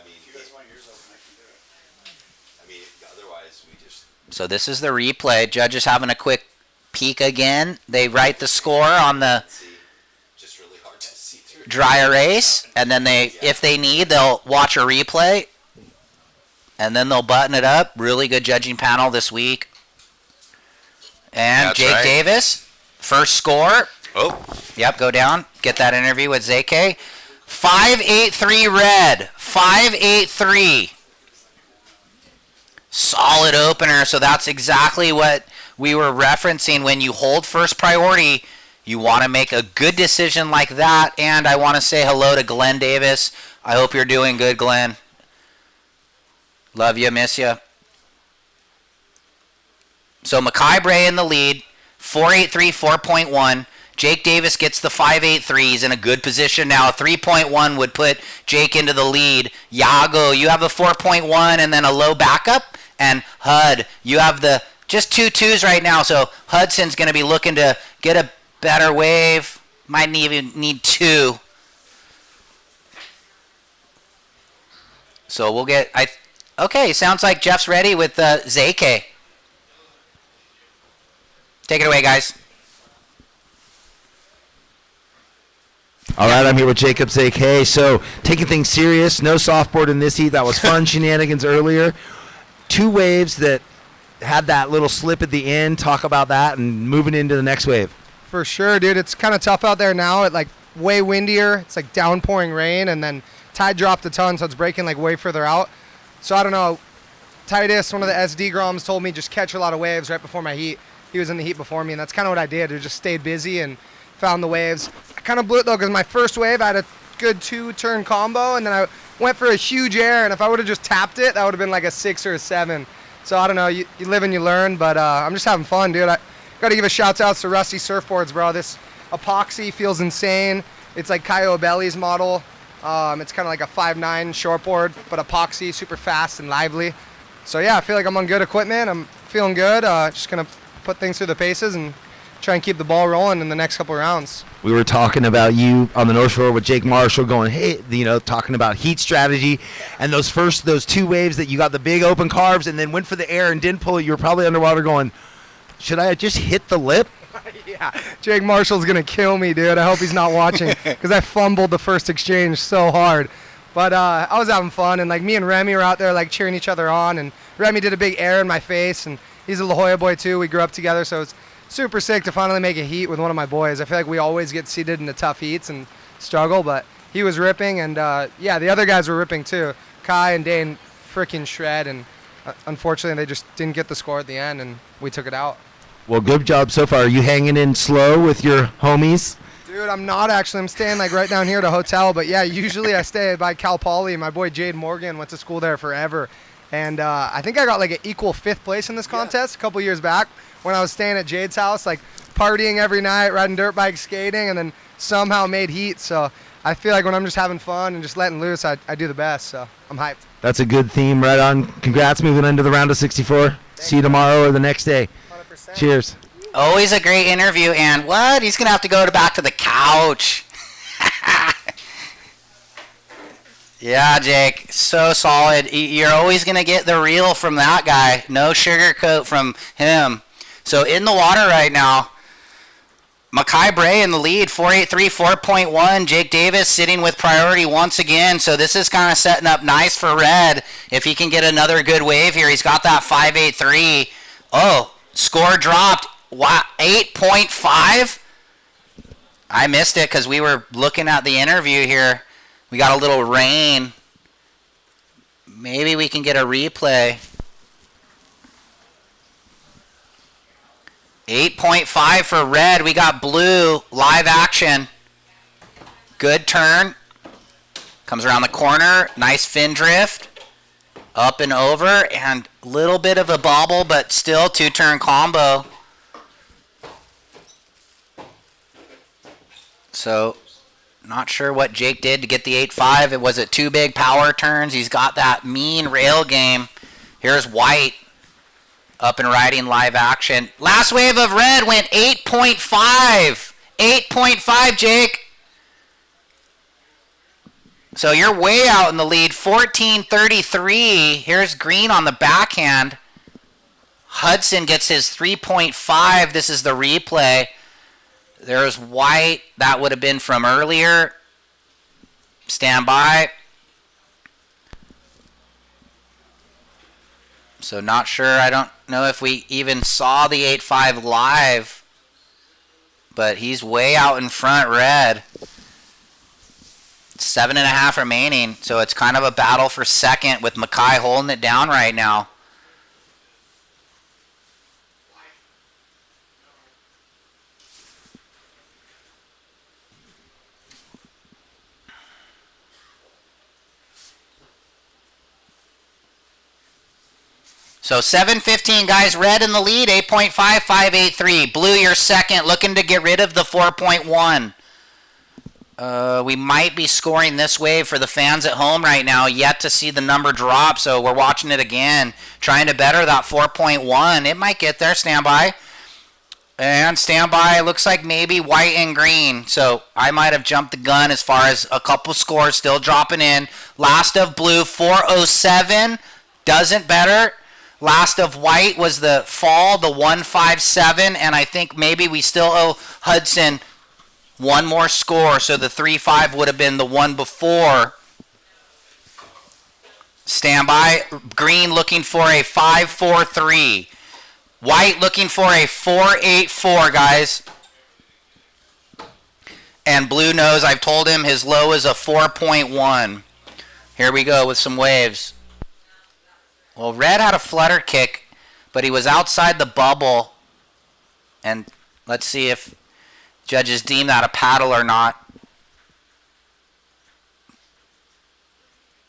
If you guys want yours open, I can do it. Otherwise, we just... So this is the replay. Judges having a quick peek again. They write the score on the dry erase, and then if they need, they'll watch a replay, and then they'll button it up. Really good judging panel this week. And That's Jake right. Davis, first score. Oh. Yep, go down. Get that interview with ZK. 5.83 red. 5.83. Solid opener, so that's exactly what we were referencing. When you hold first priority, you want to make a good decision like that. And I want to say hello to Glenn Davis. I hope you're doing good, Glenn. Love you, miss you. So Mackay Bray in the lead, 4.83, 4.1. Jake Davis gets the 5.83. He's in a good position now. A 3.1 would put Jake into the lead. Yago, you have a 4.1 and then a low backup. And Hud, you have the just 2 2s right now. So Hudson's going to be looking to get a better wave. Might even need 2. So we'll get... Okay, sounds like Jeff's ready with ZK. Take it away, guys. All right, I'm here with Jacob ZK. So taking things serious, no softboard in this heat. That was fun shenanigans earlier. 2 waves that had that little slip at the end. Talk about that and moving into the next wave. For sure, dude. It's kind of tough out there now. It way windier. It's downpouring rain, and then tide dropped a ton, so it's breaking way further out. So I don't know. Titus, one of the SD Groms, told me just catch a lot of waves right before my heat. He was in the heat before me, and that's kind of what I did. I just stayed busy and found the waves. I kind of blew it though, because my first wave I had a good 2-turn combo, and then I went for a huge air, and if I would have just tapped it, that would have been a 6 or a 7. So I don't know. You live and you learn, but I'm just having fun, dude. I got to give a shout out to Rusty Surfboards, bro. This epoxy feels insane. It's like Caio Belli's model. It's kind of like a 5'9" shortboard, but epoxy, super fast and lively. So yeah, I feel like I'm on good equipment. I'm feeling good. Just gonna put things through the paces and try and keep the ball rolling in the next couple rounds. We were talking about you on the North Shore with Jake Marshall going, hey, talking about heat strategy and those 2 waves that you got the big open carves and then went for the air and didn't pull it. You were probably underwater going, should I just hit the lip? Yeah, Jake Marshall's going to kill me, dude. I hope he's not watching because I fumbled the first exchange so hard. But I was having fun, and like me and Remy were out there like cheering each other on, and Remy did a big air in my face, and he's a La Jolla boy too. We grew up together, so it's super sick to finally make a heat with one of my boys. I feel like we always get seated in the tough heats and struggle, but he was ripping, and yeah, the other guys were ripping too. Kai and Dane freaking shred, and unfortunately they just didn't get the score at the end, and we took it out. Well, good job so far. Are you hanging in slow with your homies? Dude, I'm not actually. I'm staying like right down here at a hotel, but yeah, usually I stay by Cal Poly. My boy Jade Morgan went to school there forever, and I think I got like an equal 5th place in this contest a couple years back when I was staying at Jade's house, like partying every night, riding dirt bikes, skating, and then somehow made heat. So I feel like when I'm just having fun and just letting loose, I do the best. So I'm hyped. That's a good theme. Right on. Congrats moving into the round of 64. See you tomorrow or the next day. 100%. Cheers. Always a great interview, and what? He's going to have to go back to the couch. Yeah, Jake, so solid. You're always going to get the real from that guy. No sugarcoat from him. So in the water right now, Makai Bray in the lead, 483, 4.1. Jake Davis sitting with priority once again. So this is kind of setting up nice for Red. If he can get another good wave here, he's got that 583. Oh, score dropped. Wow, 8.5? I missed it because we were looking at the interview here. We got a little rain. Maybe we can get a replay. 8.5 for Red. We got Blue. Live action. Good turn. Comes around the corner. Nice fin drift. Up and over. And a little bit of a bobble, but still 2-turn combo. So, not sure what Jake did to get the 8.5. It was 2 big power turns. He's got that mean rail game. Here's White up and riding live action. Last wave of Red went 8.5. 8.5, Jake. So you're way out in the lead. 14.33. Here's Green on the backhand. Hudson gets his 3.5. This is the replay. There's White. That would have been from earlier. Stand by. So not sure. I don't know if we even saw the 8.5 live. But he's way out in front, Red. 7.5 remaining. So it's kind of a battle for second with Makai holding it down right now. So 7:15, guys. Red in the lead, 8.5, 5.83. Blue, you're second, looking to get rid of the 4.1. We might be scoring this wave for the fans at home right now. Yet to see the number drop, so we're watching it again. Trying to better that 4.1. It might get there. Stand by. And stand by. Looks like maybe White and Green. So I might have jumped the gun as far as a couple scores still dropping in. Last of Blue, 4.07. Doesn't better. Last of White was the fall, the 1.57, and I think maybe we still owe Hudson one more score, so the 3.5 would have been the one before. Stand by. Green looking for a 5.43. White looking for a 4.84, guys. And Blue knows I've told him his low is a 4.1. Here we go with some waves. Well, Red had a flutter kick, but he was outside the bubble. And let's see if judges deem that a paddle or not.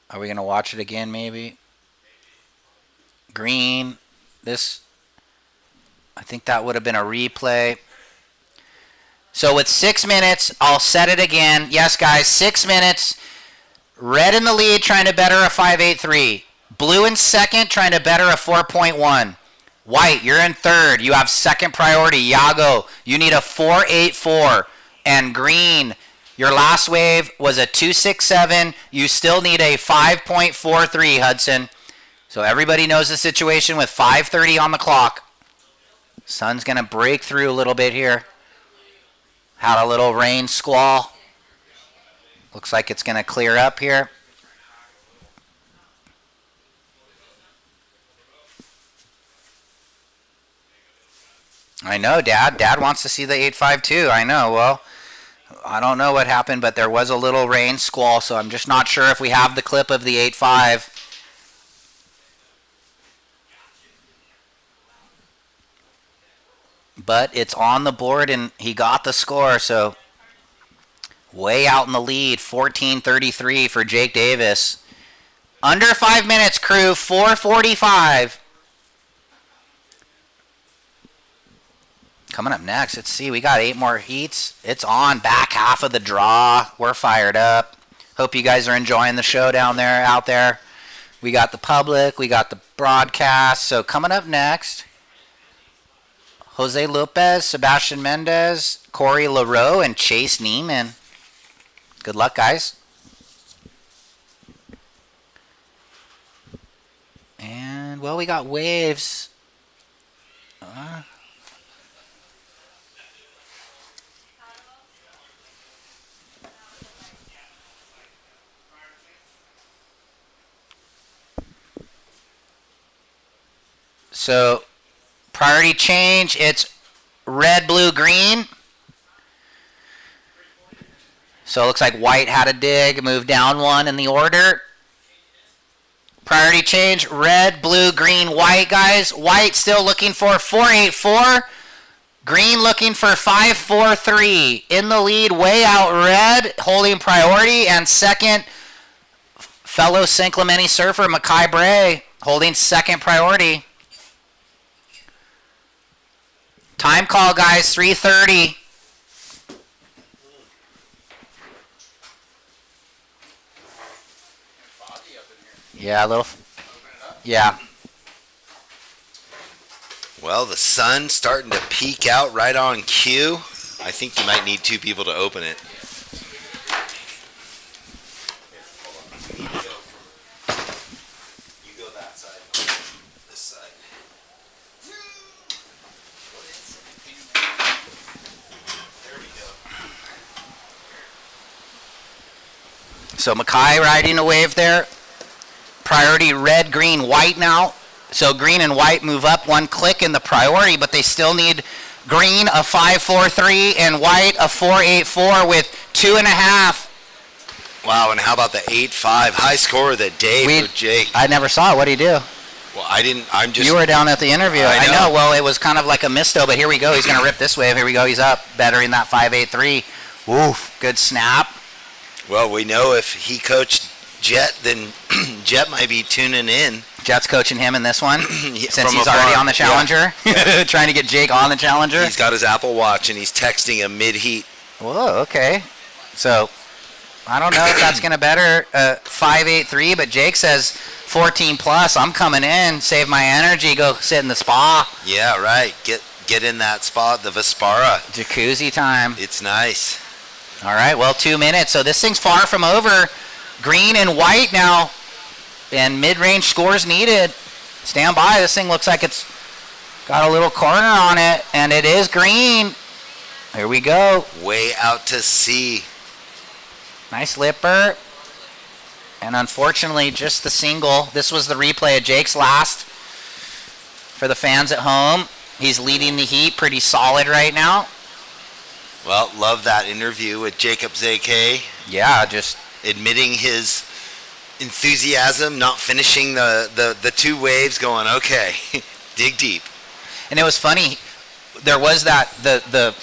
Are we going to watch it again, maybe? Green. This, I think that would have been a replay. So with 6 minutes, I'll set it again. Yes, guys, 6 minutes. Red in the lead, trying to better a 5.83. Blue in second, trying to better a 4.1. White, you're in third. You have second priority. Iago, you need a 4.84. And green, your last wave was a 2.67. You still need a 5.43, Hudson. So everybody knows the situation with 5:30 on the clock. Sun's going to break through a little bit here. Had a little rain squall. Looks like it's going to clear up here. I know, Dad. Dad wants to see the 8.5 too. I know. Well, I don't know what happened, but there was a little rain squall, so I'm just not sure if we have the clip of the 8.5. But it's on the board, and he got the score, so way out in the lead, 14:33 for Jake Davis. Under 5 minutes, crew, 4:45. Coming up next, let's see, we got 8 more heats. It's on, back half of the draw. We're fired up. Hope you guys are enjoying the show down there, out there. We got the public, we got the broadcast. So coming up next, Jose Lopez, Sebastian Mendez, Corey LaRoe, and Chase Neiman. Good luck, guys. And, well, we got waves. So, priority change, it's red, blue, green. So it looks like white had a dig, moved down one in the order. Priority change, red, blue, green, white, guys. White still looking for 4.84. Green looking for 5.43. In the lead, way out red, holding priority. And second, fellow St. Clemente surfer, Makai Bray, holding second priority. Time call, guys, 3:30. Yeah, a little. Yeah. Well, the sun's starting to peek out right on cue. I think you might need 2 people to open it. You go that side, this side. There we go. So Makai riding a wave there. Priority red, green, white now. So green and white move up 1 click in the priority, but they still need green a 5.43 and white a 4.84 with 2.5. Wow, and how about the 8.5 high score of the day for Jake? I never saw it. What did he do? Well, I didn't. I'm just. You were down at the interview. I know. Well, it was kind of like a misto, but here we go. He's going to rip this wave. Here we go. He's up, bettering that 5.83. Woof. Good snap. Well, we know if he coached Jet, then Jet might be tuning in. Jet's coaching him in this one, since he's afar. already on the Challenger, trying to get Jake on the Challenger. He's got his Apple Watch, and he's texting him mid-heat. Whoa, okay. So, I don't know if that's going to better 5.83, but Jake says 14 plus. I'm coming in, save my energy, go sit in the spa. Yeah, right. Get in that spa, the Vespara. Jacuzzi time. It's nice. All right, well, 2 minutes. So this thing's far from over. Green and white now, and mid-range scores needed. Stand by. This thing looks like it's got a little corner on it, and it is green. Here we go. Way out to sea. Nice lipper. And unfortunately, just the single. This was the replay of Jake's last for the fans at home. He's leading the heat pretty solid right now. Well, love that interview with Jacob ZK. Yeah, just admitting his enthusiasm, not finishing the 2 waves, going, okay, dig deep. And it was funny, there was that the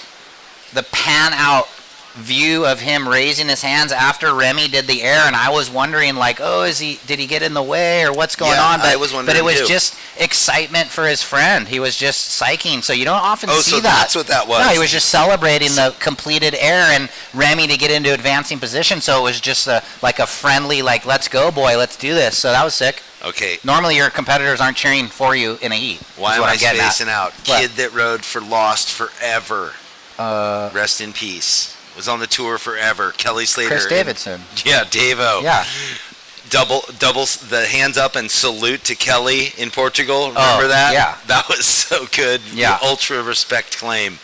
pan out view of him raising his hands after Remy did the air, and I was wondering, like, oh, did he get in the way or what's going on? But, I was wondering but it was too. just excitement for his friend. He was just psyching. So you don't often see so that. That's what that was. No, he was just celebrating the completed air and Remy to get into advancing position. So it was just like a friendly, like, let's go, boy, let's do this. So that was sick. Okay. Normally your competitors aren't cheering for you in a heat. Why am I spacing out? What? Kid that rode for Lost forever. Rest in peace. Was on the tour forever. Kelly Slater. Chris Davidson. Yeah, Davo. Yeah. Doubles the hands up and salute to Kelly in Portugal. Remember that? Yeah. That was so good. Yeah. The ultra respect claim.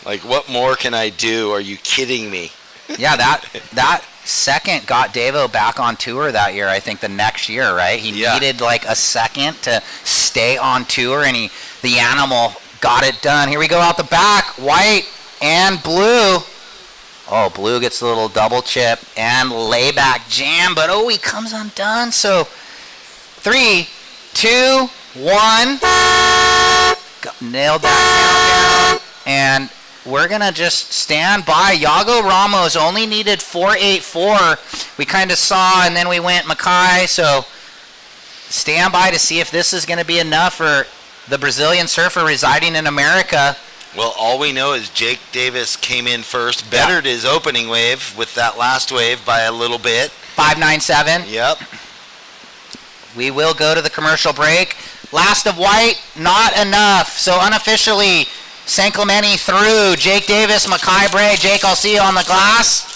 Like, what more can I do? Are you kidding me? Yeah, that second got Davo back on tour that year. I think the next year, right? He needed like a second to stay on tour, and the animal got it done. Here we go out the back, white and blue. Oh, blue gets a little double chip and layback jam, but he comes undone. So 3, 2, 1. Nailed that countdown, and we're going to just stand by. Yago Ramos only needed 4.84. We kind of saw, and then we went Mackay. So stand by to see if this is going to be enough for the Brazilian surfer residing in America. Well, all we know is Jake Davis came in first, bettered his opening wave with that last wave by a little bit. 5.97. Yep. We will go to the commercial break. Last of white, not enough. So unofficially, San Clemente through. Jake Davis, Mackay Bray. Jake, I'll see you on the glass.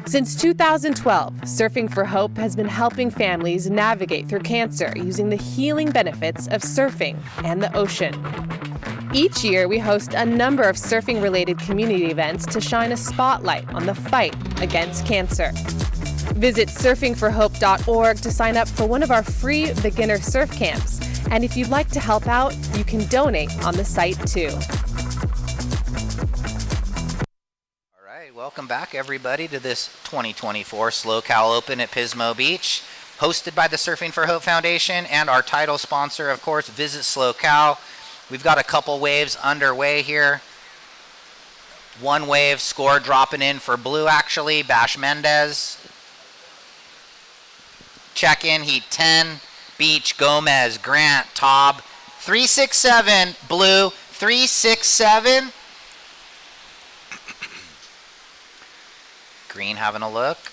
Since 2012, Surfing for Hope has been helping families navigate through cancer using the healing benefits of surfing and the ocean. Each year, we host a number of surfing-related community events to shine a spotlight on the fight against cancer. Visit surfingforhope.org to sign up for one of our free beginner surf camps. And if you'd like to help out, you can donate on the site too. Welcome back, everybody, to this 2024 SLO Open at Pismo Beach, hosted by the Surfing for Hope Foundation and our title sponsor, of course, Visit SLO. We've got a couple waves underway here. One wave score dropping in for blue, actually, Bash Mendez. Check-in, heat 10, Beach, Gomez, Grant, Taub, 367, blue, 367. Green having a look.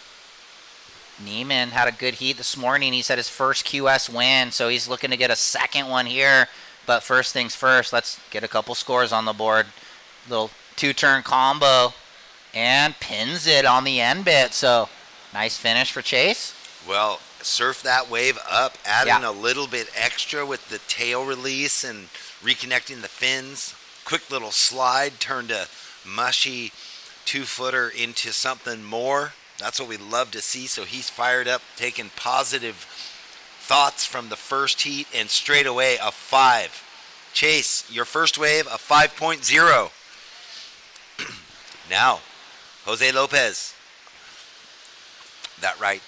Neiman had a good heat this morning. He's had his first QS win, so he's looking to get a second one here. But first things first, let's get a couple scores on the board. Little two-turn combo, and pins it on the end bit. So nice finish for Chase. Well, surf that wave up, adding a little bit extra with the tail release and reconnecting the fins. Quick little slide, turned a mushy 2-footer into something more. That's what we love to see. So he's fired up, taking positive thoughts from the first heat, and straight away a 5. Chase, your first wave, a 5.0. Now, Jose Lopez. That right.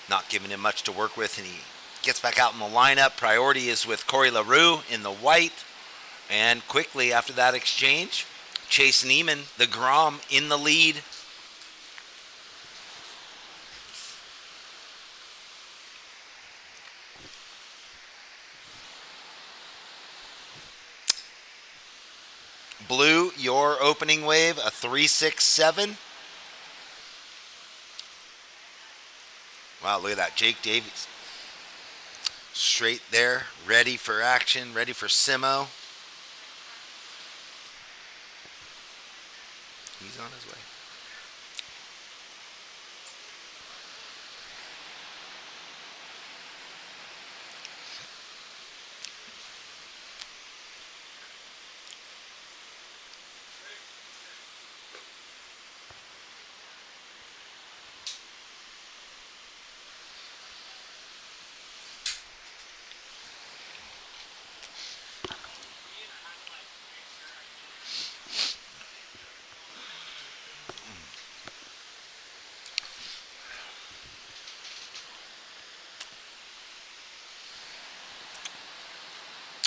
Not giving him much to work with, and he gets back out in the lineup. Priority is with Corey LaRue in the white. And quickly after that exchange, Chase Neiman, the Grom, in the lead. Blue, your opening wave, a 3.67. Wow, look at that. Jake Davies. Straight there, ready for action, ready for Simo. He's on his way.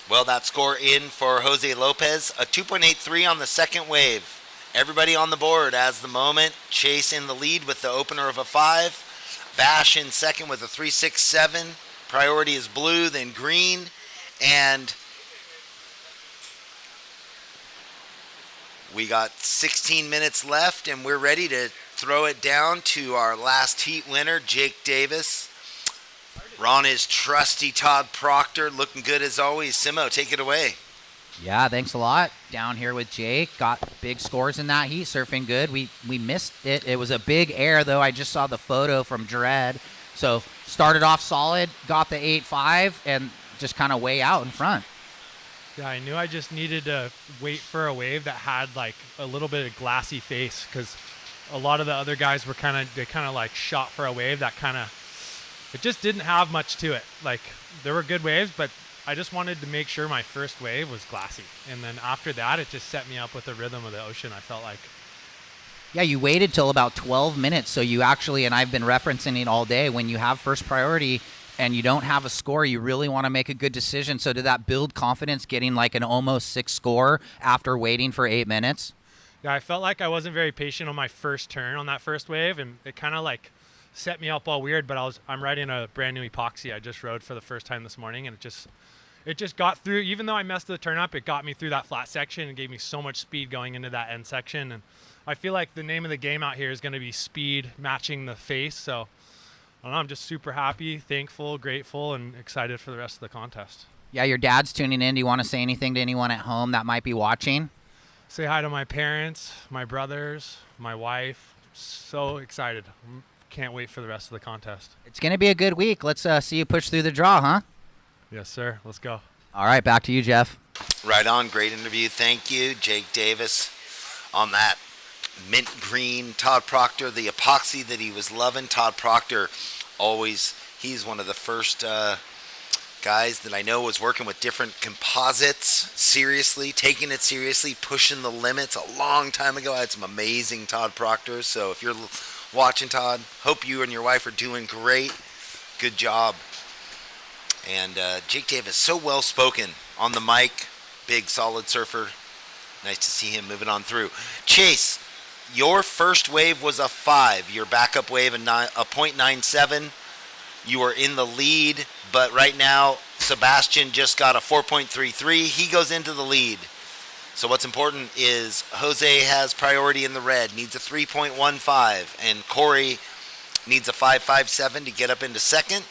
Well, that score in for Jose Lopez, a 2.83 on the second wave. Everybody on the board as the moment. Chase in the lead with the opener of a 5. Bash in second with a 3.67. Priority is blue, then green. And we got 16 minutes left, and we're ready to throw it down to our last heat winner, Jake Davis. We're on his trusty Todd Proctor, looking good as always. Simo, take it away. Yeah, thanks a lot. Down here with Jake. Got big scores in that heat, surfing good. We missed it. It was a big air, though. I just saw the photo from Dread. So started off solid, got the 8.5, and just kind of way out in front. Yeah, I knew I just needed to wait for a wave that had like a little bit of glassy face, because a lot of the other guys were kind of like shot for a wave that it just didn't have much to it. Like, there were good waves, but I just wanted to make sure my first wave was glassy. And then after that, it just set me up with the rhythm of the ocean, I felt like. Yeah, you waited till about 12 minutes. So you actually, and I've been referencing it all day, when you have first priority and you don't have a score, you really want to make a good decision. So did that build confidence getting like an almost 6 score after waiting for 8 minutes? Yeah, I felt like I wasn't very patient on my first turn on that first wave, and it kind of like set me up all weird. But I'm riding a brand new epoxy I just rode for the first time this morning, and it just got through. Even though I messed the turn up, it got me through that flat section and gave me so much speed going into that end section. And I feel like the name of the game out here is going to be speed matching the face. So I don't know, I'm just super happy, thankful, grateful, and excited for the rest of the contest. Yeah, your dad's tuning in. Do you want to say anything to anyone at home that might be watching? Say hi to my parents, my brothers, my wife. So excited. Can't wait for the rest of the contest. It's going to be a good week. Let's see you push through the draw, huh? Yes, sir. Let's go. All right, back to you, Jeff. Right on. Great interview. Thank you, Jake Davis, on that mint green Todd Proctor, the epoxy that he was loving. Todd Proctor, he's one of the first guys that I know was working with different composites seriously, taking it seriously, pushing the limits. A long time ago, I had some amazing Todd Proctors. So if you're watching, Todd, hope you and your wife are doing great. Good job. And Jake Davis, so well spoken on the mic, big solid surfer. Nice to see him moving on through. Chase, your first wave was a 5. Your backup wave a 0.97. You are in the lead, but right now Sebastian just got a 4.33. He goes into the lead. So what's important is Jose has priority in the red, needs a 3.15, and Corey needs a 5.57 to get up into second.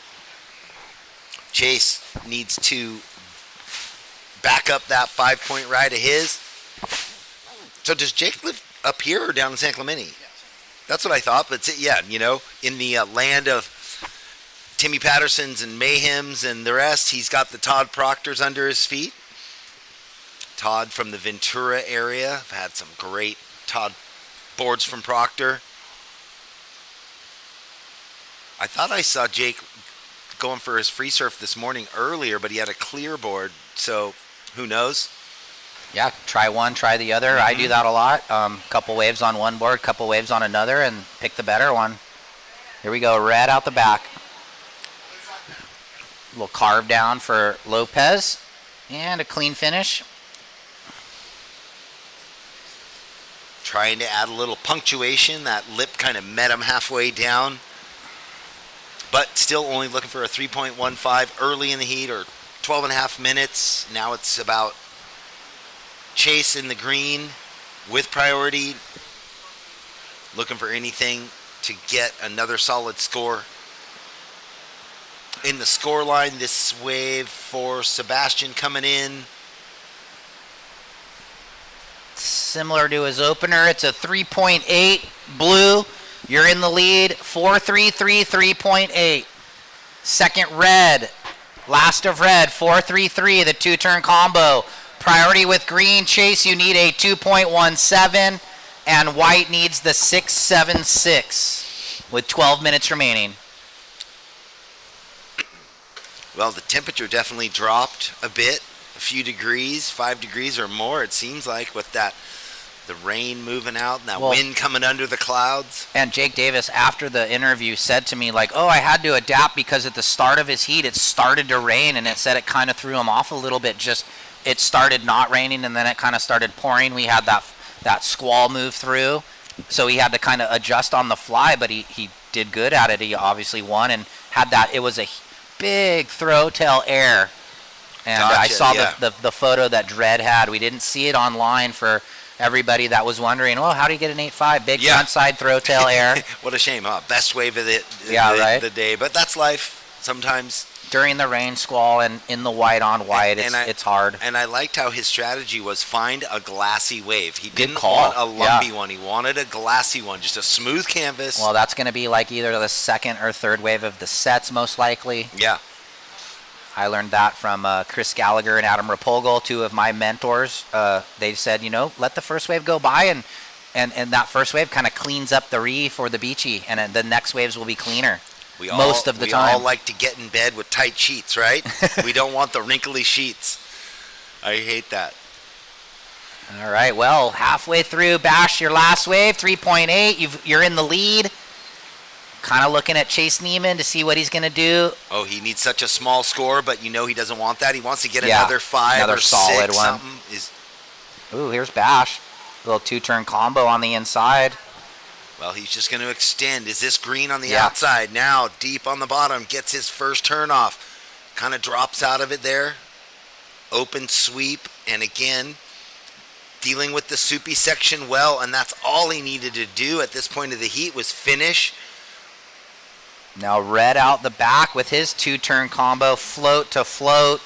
Chase needs to back up that 5-point ride of his. So does Jake live up here or down in San Clemente? Yes. That's what I thought, but yeah, in the land of Timmy Pattersons and Mayhems and the rest, he's got the Todd Proctors under his feet. Todd from the Ventura area. I've had some great Todd boards from Proctor. I thought I saw Jake going for his free surf this morning earlier, but he had a clear board, so who knows? Yeah, try one, try the other. I do that a lot. Couple waves on one board, couple waves on another, and pick the better one. Here we go, red out the back. A little carve down for Lopez, and a clean finish. Trying to add a little punctuation. That lip kind of met him halfway down, but still only looking for a 3.15 early in the heat, or 12 and a half minutes. Now it's about Chase in the green with priority, looking for anything to get another solid score. In the score line, this wave for Sebastian coming in. Similar to his opener, it's a 3.8 blue. You're in the lead, 4.33, 3.8. Second red, last of red, 4.33, the two-turn combo. Priority with green, Chase, you need a 2.17, and white needs the 6.76 with 12 minutes remaining. Well, the temperature definitely dropped a bit, a few degrees, 5 degrees or more, it seems like, with that the rain moving out and that Well- wind coming under the clouds. And Jake Davis, after the interview, said to me, like, oh, I had to adapt because at the start of his heat, it started to rain, and it said it kind of threw him off a little bit. Just it started not raining, and then it kind of started pouring. We had that squall move through, so he had to kind of adjust on the fly, but he did good at it. He obviously won and had that. It was a big throw tail air. And I Gotcha, saw yeah. the photo that Dredd had. We didn't see it online for everybody that was wondering, oh, how do you get an 8.5? Big front side throw tail air. What a shame, huh? Best wave of the day. But that's life sometimes. During the rain squall and in the white on white, it's hard. And I liked how his strategy was find a glassy wave. He didn't call. want a lumpy Yeah. one. He wanted a glassy one, just a smooth canvas. Well, that's going to be like either the second or third wave of the sets, most likely. Yeah. I learned that from Chris Gallagher and Adam Rapolgo, two of my mentors. They said, let the first wave go by, and that first wave kind of cleans up the reef or the beachy, and then the next waves will be cleaner. Most of the time. We all like to get in bed with tight sheets, right? We don't want the wrinkly sheets. I hate that. All right, well, halfway through, Bash, your last wave, 3.8. You're in the lead. Kind of looking at Chase Neiman to see what he's going to do. Oh, he needs such a small score, but he doesn't want that. He wants to get another 5 another or solid 6. one. Ooh, here's Bash. Little 2-turn combo on the inside. Well, he's just going to extend. Is this green on the outside? Now, deep on the bottom, gets his first turn off. Kind of drops out of it there. Open sweep, and again, dealing with the soupy section well, and that's all he needed to do at this point of the heat was finish. Now Red out the back with his 2-turn combo, float to float.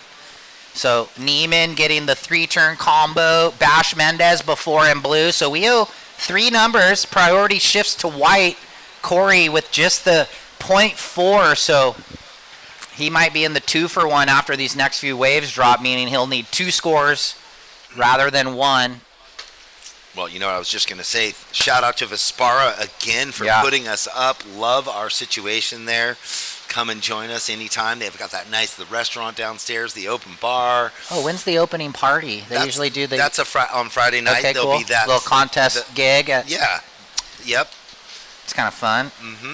So Neiman getting the 3-turn combo, Bash Mendez before in blue. So we owe 3 numbers. Priority shifts to white. Corey with just the 0.4, so he might be in the 2-for-1 after these next few waves drop, meaning he'll need 2 scores rather than 1. Well, I was just going to say, shout out to Vespara again for putting us up. Love our situation there. Come and join us anytime. They've got the restaurant downstairs, the open bar. Oh, when's the opening party? They usually do the... That's on Friday night. Okay, There'll cool. be that little contest gig. Yeah. Yep. It's kind of fun.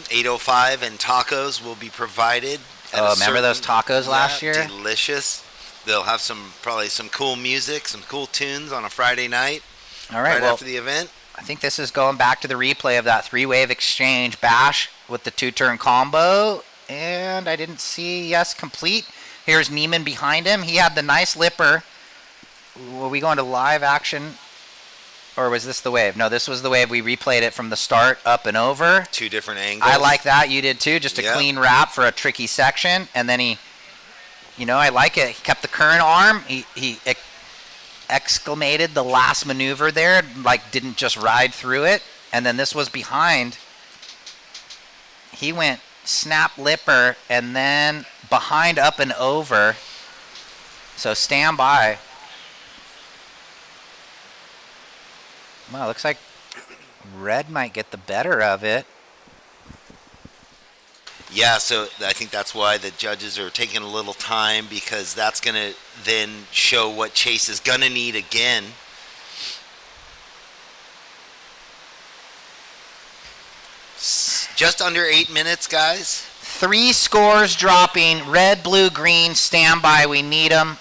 8:05 and tacos will be provided. Oh, remember those tacos last year? Delicious. They'll have probably some cool music, some cool tunes on a Friday night. All right, well, after the event. I think this is going back to the replay of that 3-wave exchange. Bash with the 2-turn combo. And I didn't see, complete. Here's Neiman behind him. He had the nice lipper. Were we going to live action? Or was this the wave? No, this was the wave. We replayed it from the start, up and over. 2 different angles. I like that. You did too. Just a clean wrap for a tricky section. And then he, I like it. He kept the current arm. He exclamated the last maneuver there, didn't just ride through it. And then this was behind. He went snap lipper and then behind, up and over. So stand by. Well, looks like Red might get the better of it. Yeah, so I think that's why the judges are taking a little time, because that's going to then show what Chase is going to need again. Just under 8 minutes, guys. 3 scores dropping. Red, blue, green, standby. We need them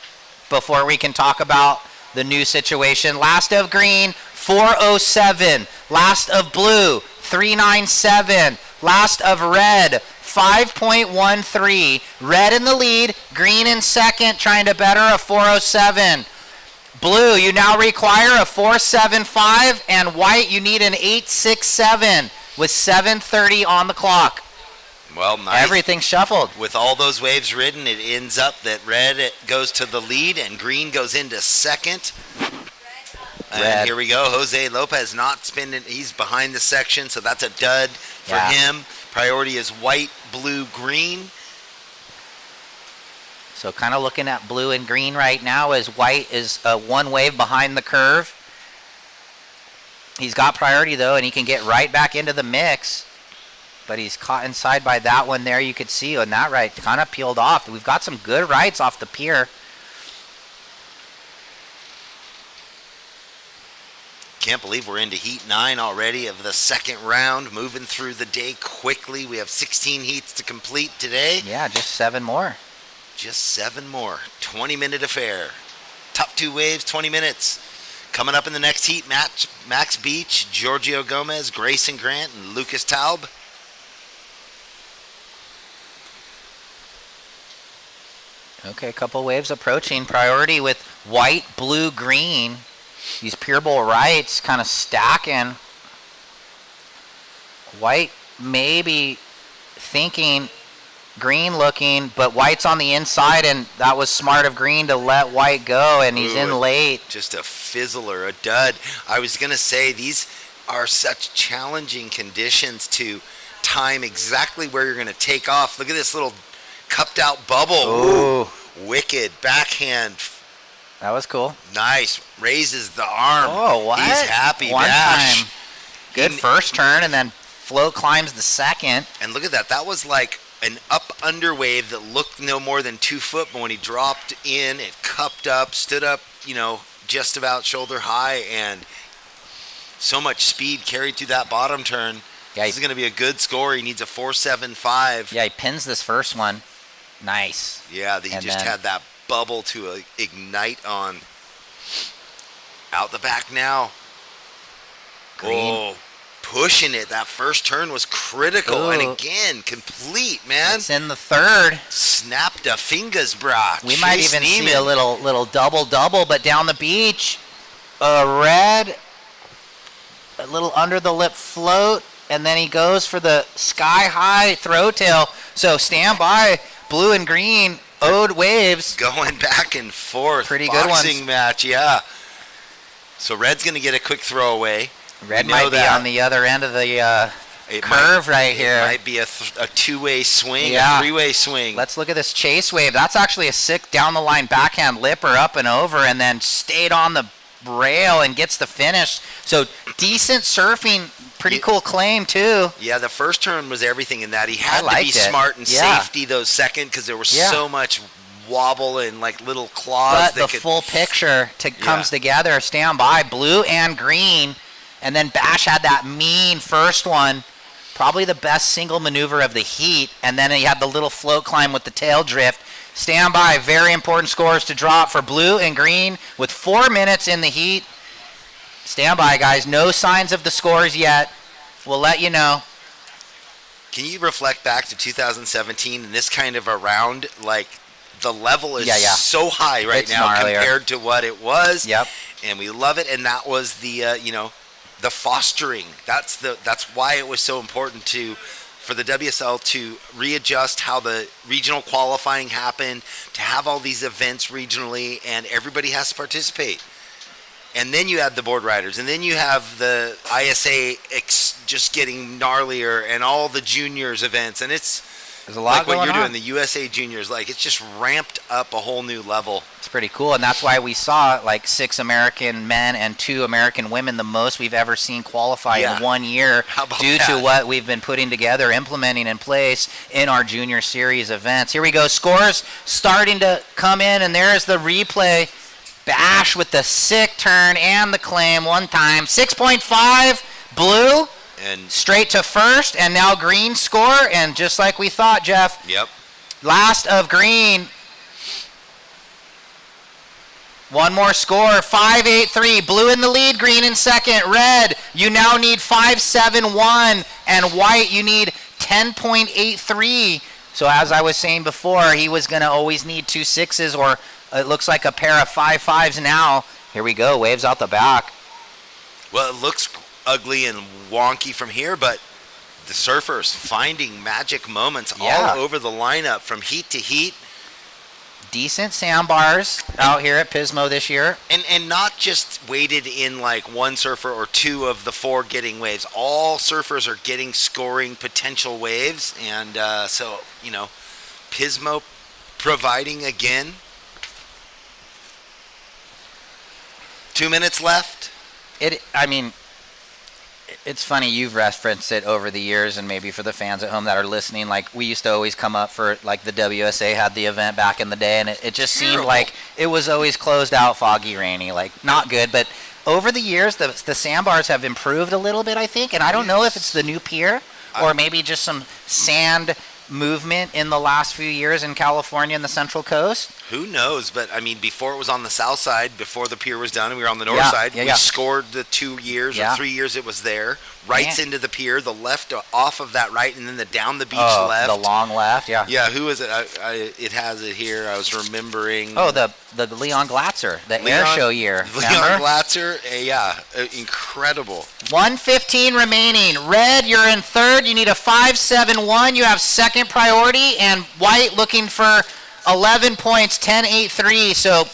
before we can talk about the new situation. Last of green, 407. Last of blue, 397. Last of red, 5.13. Red in the lead, green in second, trying to better a 407. Blue, you now require a 475, and white, you need an 867 with 7:30 on the clock. Well, nice. Everything shuffled. With all those waves ridden, it ends up that red goes to the lead and green goes into second. And here we go. Jose Lopez not spinning. He's behind the section, so that's a dud for him. Priority is white, blue, green. So kind of looking at blue and green right now, as white is 1 wave behind the curve. He's got priority, though, and he can get right back into the mix. But he's caught inside by that one there, you could see, and that right kind of peeled off. We've got some good rights off the pier. Can't believe we're into heat 9 already of the second round, moving through the day quickly. We have 16 heats to complete today. Yeah, just 7 more. Just 7 more. 20-minute affair. Top 2 waves, 20 minutes. Coming up in the next heat, Max Beach, Giorgio Gomez, Grayson Grant, and Lucas Taub. Okay, a couple waves approaching. Priority with white, blue, green. These pure bowl rights kind of stacking. White maybe thinking green looking, but white's on the inside, and that was smart of green to let white go, and he's in late. Just a fizzler, a dud. I was going to say, these are such challenging conditions to time exactly where you're going to take off. Look at this little cupped out bubble. Ooh. Wicked backhand. That was cool. Nice. Raises the arm. Oh, what? He's happy. One Bash. time. Good first turn, and then float climbs the second. And look at that. That was like an up-under wave that looked no more than 2 foot, but when he dropped in, it cupped up, stood up, just about shoulder high, and so much speed carried through that bottom turn. Yeah, this is going to be a good score. He needs a 4.75. Yeah, he pins this first one. Nice. Yeah, he just had that bubble to ignite on. Out the back now. Green. Oh, pushing it. That first turn was critical. Ooh. And again, complete, man. It's in the third. Snapped a fingers, brah. We might even see a little double, but down the beach, red, a little under the lip float, and then he goes for the sky high throw tail. So stand by, blue and green, owed waves. Going back and forth. Pretty good ones. Boxing match, yeah. So red's going to get a quick throwaway. Red might be on the other end of the curve right here. It might be a two-way swing, Yeah. a three-way swing. Let's look at this chase wave. That's actually a sick down-the-line backhand lipper up and over, and then stayed on the rail and gets the finish. So decent surfing, pretty cool claim too. Yeah, the first turn was everything in that. He had to be liked it. smart and Yeah. safety those second because there was Yeah. so much wobble and like little claws. But the full picture comes together. Stand by, blue and green. And then Bash had that mean first one. Probably the best single maneuver of the heat. And then he had the little float climb with the tail drift. Stand by. Very important scores to drop for blue and green with 4 minutes in the heat. Stand by, guys. No signs of the scores yet. We'll let you know. Can you reflect back to 2017 and this kind of a round? Like, the level is so high right now compared to what it was. Yep. And we love it. And that was the, the fostering. That's why it was so important for the WSL to readjust how the regional qualifying happened, to have all these events regionally, and everybody has to participate. And then you have the board riders, and then you have the ISA just getting gnarlier, and all the juniors events, and there's a lot like what going you're on. doing, the USA juniors, like it's just ramped up a whole new level. It's pretty cool, and that's why we saw like 6 American men and 2 American women, the most we've ever seen qualify in 1 year, due to what we've been putting together, implementing in place in our junior series events. Here we go, scores starting to come in, and there's the replay. Bash with the sick turn and the claim one time. 6.5, blue. And straight to first, and now green score, and just like we thought, Jeff. Yep. Last of green. One more score, 5.83. Blue in the lead, green in second. Red, you now need 5.71, and white, you need 10.83. So as I was saying before, he was going to always need 2 6s, or it looks like a pair of 5 5s now. Here we go, waves out the back. Well, it looks ugly and wonky from here, but the surfers finding magic moments all over the lineup from heat to heat. Decent sandbars out here at Pismo this year. And not just weighted in like one surfer or 2 of the 4 getting waves. All surfers are getting scoring potential waves. And so, Pismo providing again. 2 minutes left. It's funny, you've referenced it over the years, and maybe for the fans at home that are listening, like we used to always come up for, like the WSA had the event back in the day, and it just seemed like it was always closed out, foggy, rainy, like not good. But over the years, the sandbars have improved a little bit, I think, and I don't know if it's the new pier or maybe just some sand movement in the last few years in California and the Central Coast. Who knows? But I mean, before it was on the south side, before the pier was done, and we were on the north side. We scored the 2 years or 3 years it was there. Rights into the pier, the left off of that right, and then the down the beach left. The long left, yeah. Yeah, who is it? It has it here. I was remembering. Oh, the Leon Glatzer, the air show year. Leon Glatzer, incredible. 1:15 remaining. Red, you're in third. You need a 5.71. You have second priority, and white looking for 11 points, 10.83. So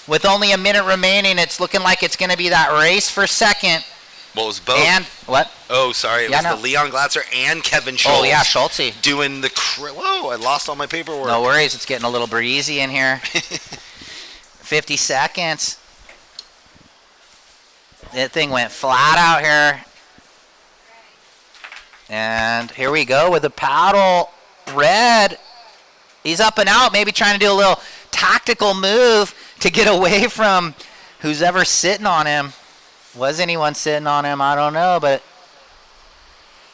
with only a minute remaining, it's looking like it's going to be that race for second. Well, it was both. And what? Oh, sorry. It was the Leon Glatzer and Kevin Schultz. Oh, yeah, Schultze. Doing the whoa, I lost all my paperwork. No worries. It's getting a little breezy in here. 50 seconds. That thing went flat out here. And here we go with the paddle. Red. He's up and out, maybe trying to do a little tactical move to get away from who's ever sitting on him. Was anyone sitting on him? I don't know, but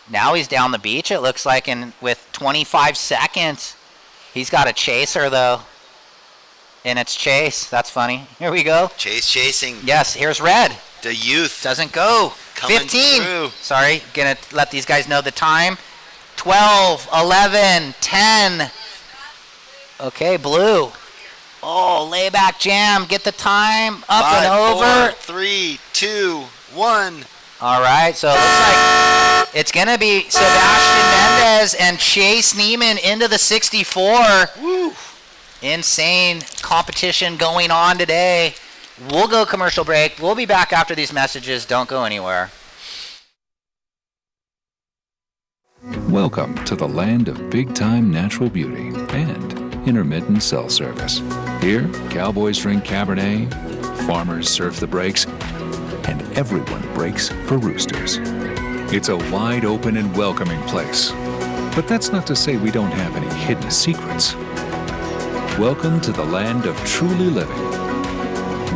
now he's down the beach, it looks like, and with 25 seconds. He's got a chaser, though. And it's Chase. That's funny. Here we go. Chase chasing. Yes, here's Red. The youth. Doesn't go. Coming 15. Through. Sorry, gonna let these guys know the time. 12, 11, 10. Okay, blue. Oh, layback jam. Get the time up 5, and over. 4, 3, 2, 1. All right, so it looks like it's going to be Sebastian Mendez and Chase Neiman into the 64. Woo. Insane competition going on today. We'll go commercial break. We'll be back after these messages. Don't go anywhere. Welcome to the land of big-time natural beauty and intermittent cell service. Here, cowboys drink Cabernet, farmers surf the breaks, and everyone breaks for roosters. It's a wide open and welcoming place. But that's not to say we don't have any hidden secrets. Welcome to the land of truly living,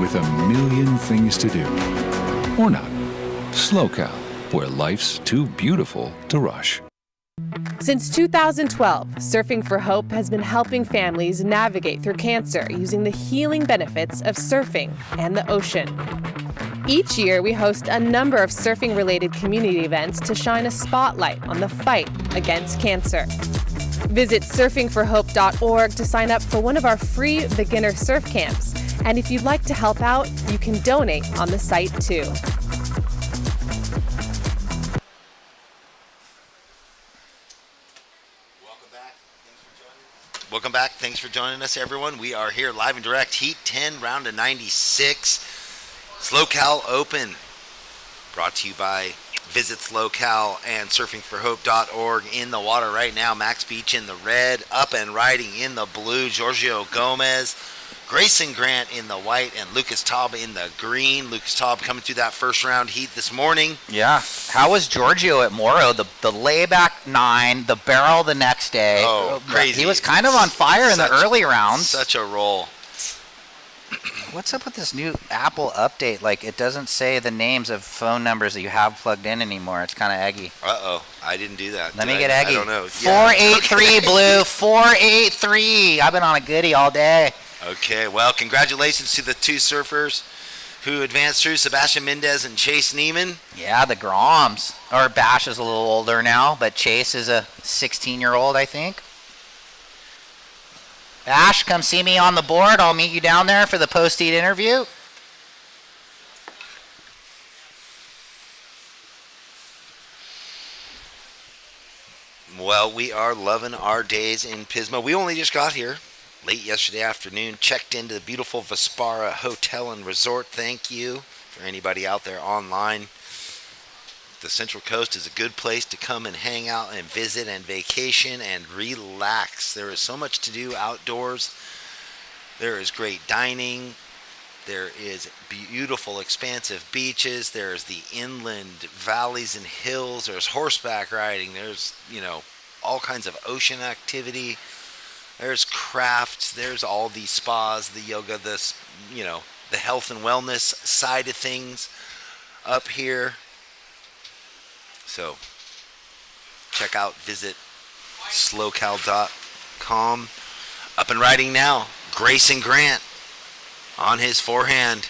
with a million things to do. Or not. SLO, where life's too beautiful to rush. Since 2012, Surfing for Hope has been helping families navigate through cancer using the healing benefits of surfing and the ocean. Each year, we host a number of surfing-related community events to shine a spotlight on the fight against cancer. Visit surfingforhope.org to sign up for one of our free beginner surf camps. And if you'd like to help out, you can donate on the site too. Welcome back. Thanks for joining us, everyone. We are here live and direct. Heat 10, round of 96. SLO Open. Brought to you by Visit SLO and surfingforhope.org. In the water right now. Max Beach in the red. Up and riding in the blue. Giorgio Gomez. Grayson Grant in the white and Lucas Taub in the green. Lucas Taub coming through that first round heat this morning. Yeah. How was Giorgio at Morrow? The layback 9, the barrel the next day. Oh, crazy. He was kind of on fire in the early rounds. Such a roll. What's up with this new Apple update? Like, it doesn't say the names of phone numbers that you have plugged in anymore. It's kind of eggy. Uh-oh. I didn't do that. Let me get eggy. I don't know. 483, Blue. 483. I've been on a goodie all day. Okay, well, congratulations to the two surfers who advanced through, Sebastian Mendez and Chase Neiman. Yeah, the Groms. Or Bash is a little older now, but Chase is a 16-year-old, I think. Bash, come see me on the board. I'll meet you down there for the post-heat interview. Well, we are loving our days in Pismo. We only just got here late yesterday afternoon, checked into the beautiful Vespara Hotel and Resort. Thank you for anybody out there online. The Central Coast is a good place to come and hang out and visit and vacation and relax. There is so much to do outdoors. There is great dining, There is beautiful, expansive beaches. There's the inland valleys and hills. There's horseback riding. There's, all kinds of ocean activity. There's crafts. There's all these spas, the yoga, the health and wellness side of things up here. So visit slowcal.com. Up and riding now, Grayson Grant on his forehand.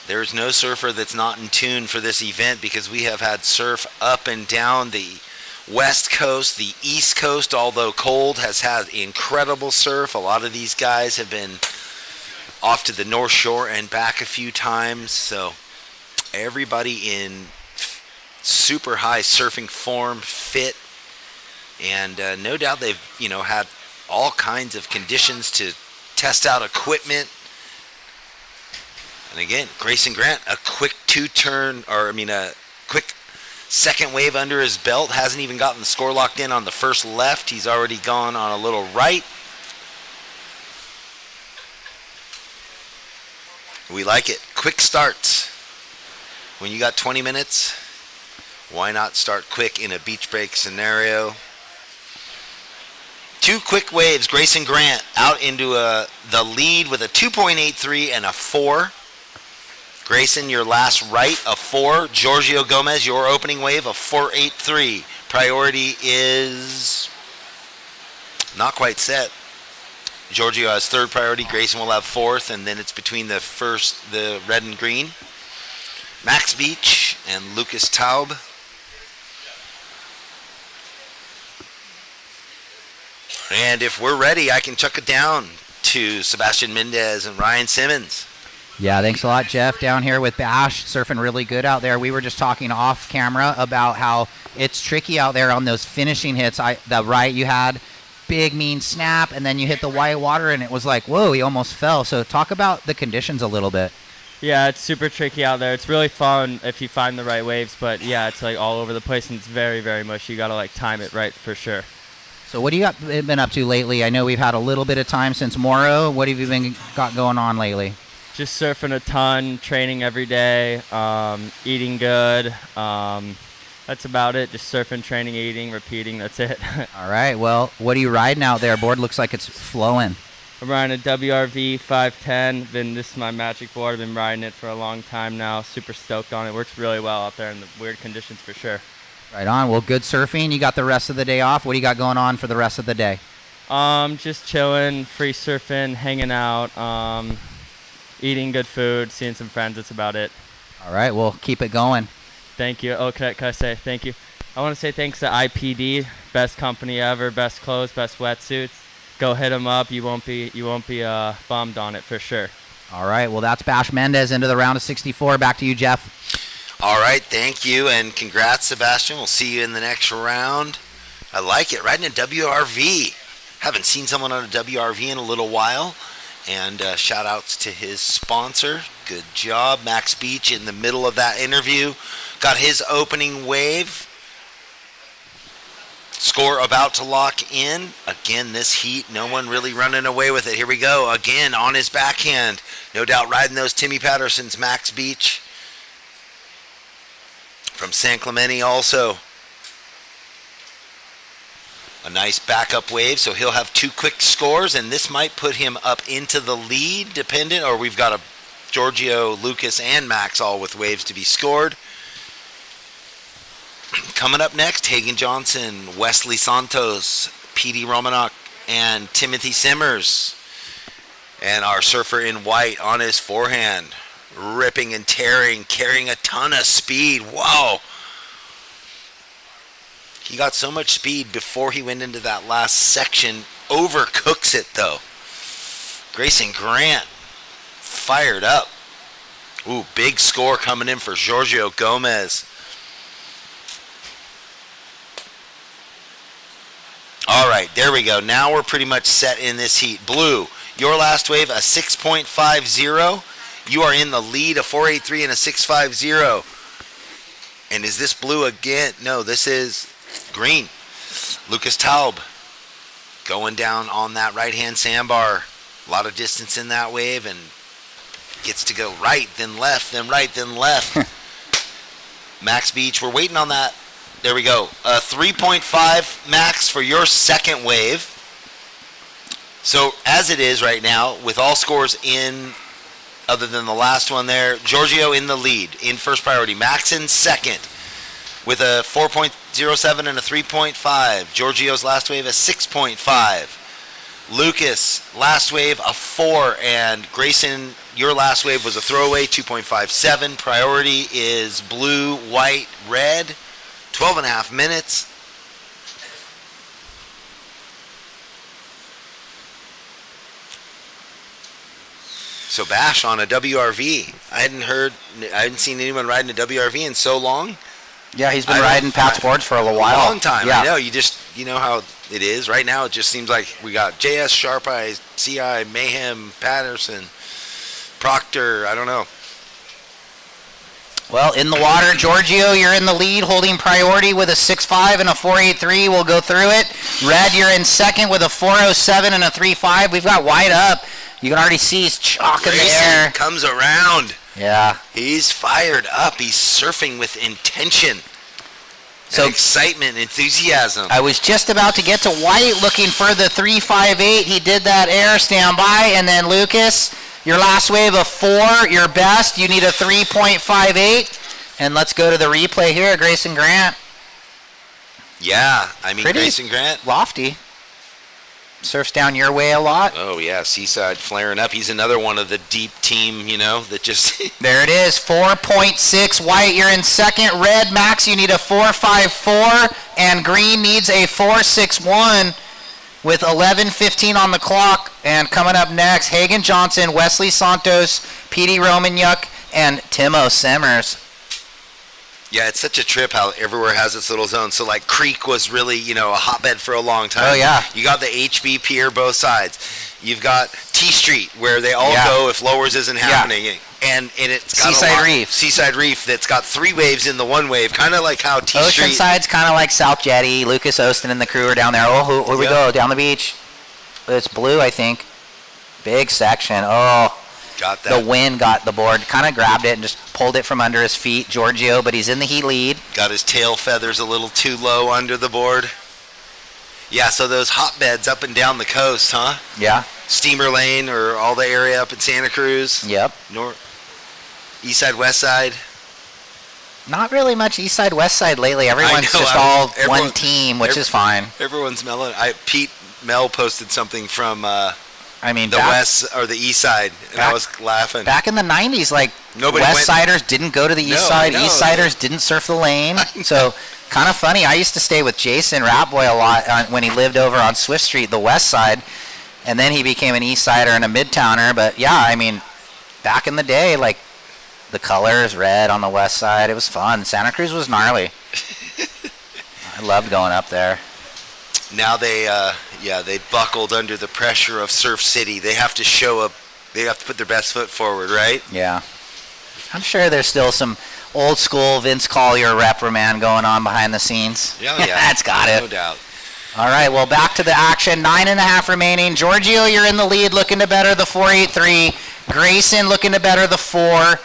There's no surfer that's not in tune for this event because we have had surf up and down the West Coast, the East Coast, although cold, has had incredible surf. A lot of these guys have been off to the North Shore and back a few times. So everybody in super high surfing form, fit, and no doubt they've had all kinds of conditions to test out equipment. And again, Grayson Grant, a quick a quick second wave under his belt. Hasn't even gotten the score locked in on the first left. He's already gone on a little right. We like it. Quick starts. When you got 20 minutes, why not start quick in a beach break scenario? 2 quick waves. Grayson Grant out into the lead with a 2.83 and a 4. Grayson, your last right, a 4. Giorgio Gomez, your opening wave, a 4.83. Priority is not quite set. Giorgio has third priority. Grayson will have fourth, and then it's between the red and green. Max Beach and Lucas Taub. And if we're ready, I can chuck it down to Sebastian Mendez and Ryan Simmons. Yeah, thanks a lot, Jeff. Down here with Bash, surfing really good out there. We were just talking off camera about how it's tricky out there on those finishing hits. The right you had, big mean snap, and then you hit the white water, and it was like, whoa, he almost fell. So talk about the conditions a little bit. Yeah, it's super tricky out there. It's really fun if you find the right waves, but yeah, it's like all over the place, and it's very, very mushy. You got to time it right for sure. So what do you been up to lately? I know we've had a little bit of time since Moro. What have you got going on lately? Just surfing a ton, training every day, eating good. That's about it. Just surfing, training, eating, repeating. That's it. All right. Well, what are you riding out there? Board looks like it's flowing. I'm riding a WRV 510. This is my magic board. I've been riding it for a long time now. Super stoked on it. Works really well out there in the weird conditions for sure. Right on. Well, good surfing. You got the rest of the day off. What do you got going on for the rest of the day? Just chilling, free surfing, hanging out, eating good food, seeing some friends. That's about it. All right. Well, keep it going. Thank you. Oh, can I say thank you? I want to say thanks to IPD, best company ever, best clothes, best wetsuits. Go hit them up. You won't be bummed on it for sure. All right. Well, that's Bash Mendez into the round of 64. Back to you, Jeff. All right, thank you, and congrats, Sebastian. We'll see you in the next round. I like it, riding a WRV. Haven't seen someone on a WRV in a little while. And shout-outs to his sponsor. Good job. Max Beach in the middle of that interview. Got his opening wave. Score about to lock in. Again, this heat, no one really running away with it. Here we go. Again, on his backhand. No doubt riding those Timmy Patterson's Max Beach. From San Clemente also. A nice backup wave, so he'll have 2 quick scores, and this might put him up into the lead, dependent, or we've got a Giorgio, Lucas, and Max all with waves to be scored. Coming up next, Hagen Johnson, Wesley Santos, P.D. Romanok, and Timothy Simmers. And our surfer in white on his forehand. Ripping and tearing, carrying a ton of speed. Whoa! He got so much speed before he went into that last section. Overcooks it, though. Grayson Grant fired up. Ooh, big score coming in for Giorgio Gomez. All right, there we go. Now we're pretty much set in this heat. Blue, your last wave, a 6.50. You are in the lead, a 4.83 and a 6.50. And is this blue again? No, this is green. Lucas Taub going down on that right-hand sandbar. A lot of distance in that wave, and gets to go right, then left, then right, then left. Max Beach, we're waiting on that. There we go. 3.5 max for your second wave. So as it is right now, with all scores in, other than the last one there, Giorgio in the lead in first priority. Max in second with a 4.07 and a 3.5. Giorgio's last wave a 6.5. Lucas, last wave a 4, and Grayson, your last wave was a throwaway, 2.57. Priority is blue, white, red, 12 and a half minutes. So Bash on a WRV. I hadn't seen anyone riding a WRV in so long. Yeah, he's been riding Pat's boards for a little while. A long time. Yeah. I know. You know how it is. Right now, it just seems like we got JS, Sharp Eyes, CI, Mayhem, Patterson, Proctor. I don't know. Well, in the water, Giorgio, you're in the lead, holding priority with a 6.5 and a 4.83. We'll go through it. Red, you're in second with a 4.07 and a 3.5. We've got White up. You can already see he's chalking the air. Comes around. Yeah. He's fired up. He's surfing with intention. So excitement, enthusiasm. I was just about to get to White looking for the 3.58. He did that air standby. And then Lucas, your last wave of 4, your best. You need a 3.58. And let's go to the replay here, Grayson Grant. Yeah, I mean, Pretty Grayson Grant. Lofty. Surfs down your way a lot. Oh, yeah, Seaside flaring up. He's another one of the deep team, that just... There it is, 4.6. White, you're in second. Red, Max, you need a 4.54. And green needs a 4.61 with 11:15 on the clock. And coming up next, Hagen Johnson, Wesley Santos, Petey Romanyuk, and Timo Semmers. Yeah, it's such a trip how everywhere has its little zone. So, like, Creek was really, a hotbed for a long time. Oh, yeah. You got the HB Pier both sides. You've got T Street, where they all go if lowers isn't happening. Yeah. And it's got Seaside Reef that's got 3 waves in the one wave, kind of like how T Street... Oceanside's kind of like South Jetty. Lucas Ostin and the crew are down there. Oh, here we go, down the beach. It's blue, I think. Big section. Oh... Got that. The wind got the board, kind of grabbed it and just pulled it from under his feet. Giorgio, but he's in the heat lead. Got his tail feathers a little too low under the board. Yeah, so those hotbeds up and down the coast, huh? Yeah. Steamer Lane or all the area up in Santa Cruz. Yep. East side, west side. Not really much east side, west side lately. Everyone's just all one team, which is fine. Everyone's mellow. Mel posted something from... the back, west or the east side, and I was laughing. Back in the 90s, nobody West Siders didn't go to the east side, East Siders didn't surf the lane. So, kind of funny. I used to stay with Jason Ratboy a lot when he lived over on Swift Street, the west side, and then he became an east sider and a midtowner. But yeah, back in the day, the colors red on the west side, it was fun. Santa Cruz was gnarly. I loved going up there. Now they buckled under the pressure of Surf City. They have to show up. They have to put their best foot forward, right? Yeah. I'm sure there's still some old school Vince Collier reprimand going on behind the scenes. Yeah. That's got it. No doubt. All right, well, back to the action. 9.5 remaining. Giorgio, you're in the lead, looking to better the 4.83. Grayson looking to better the 4.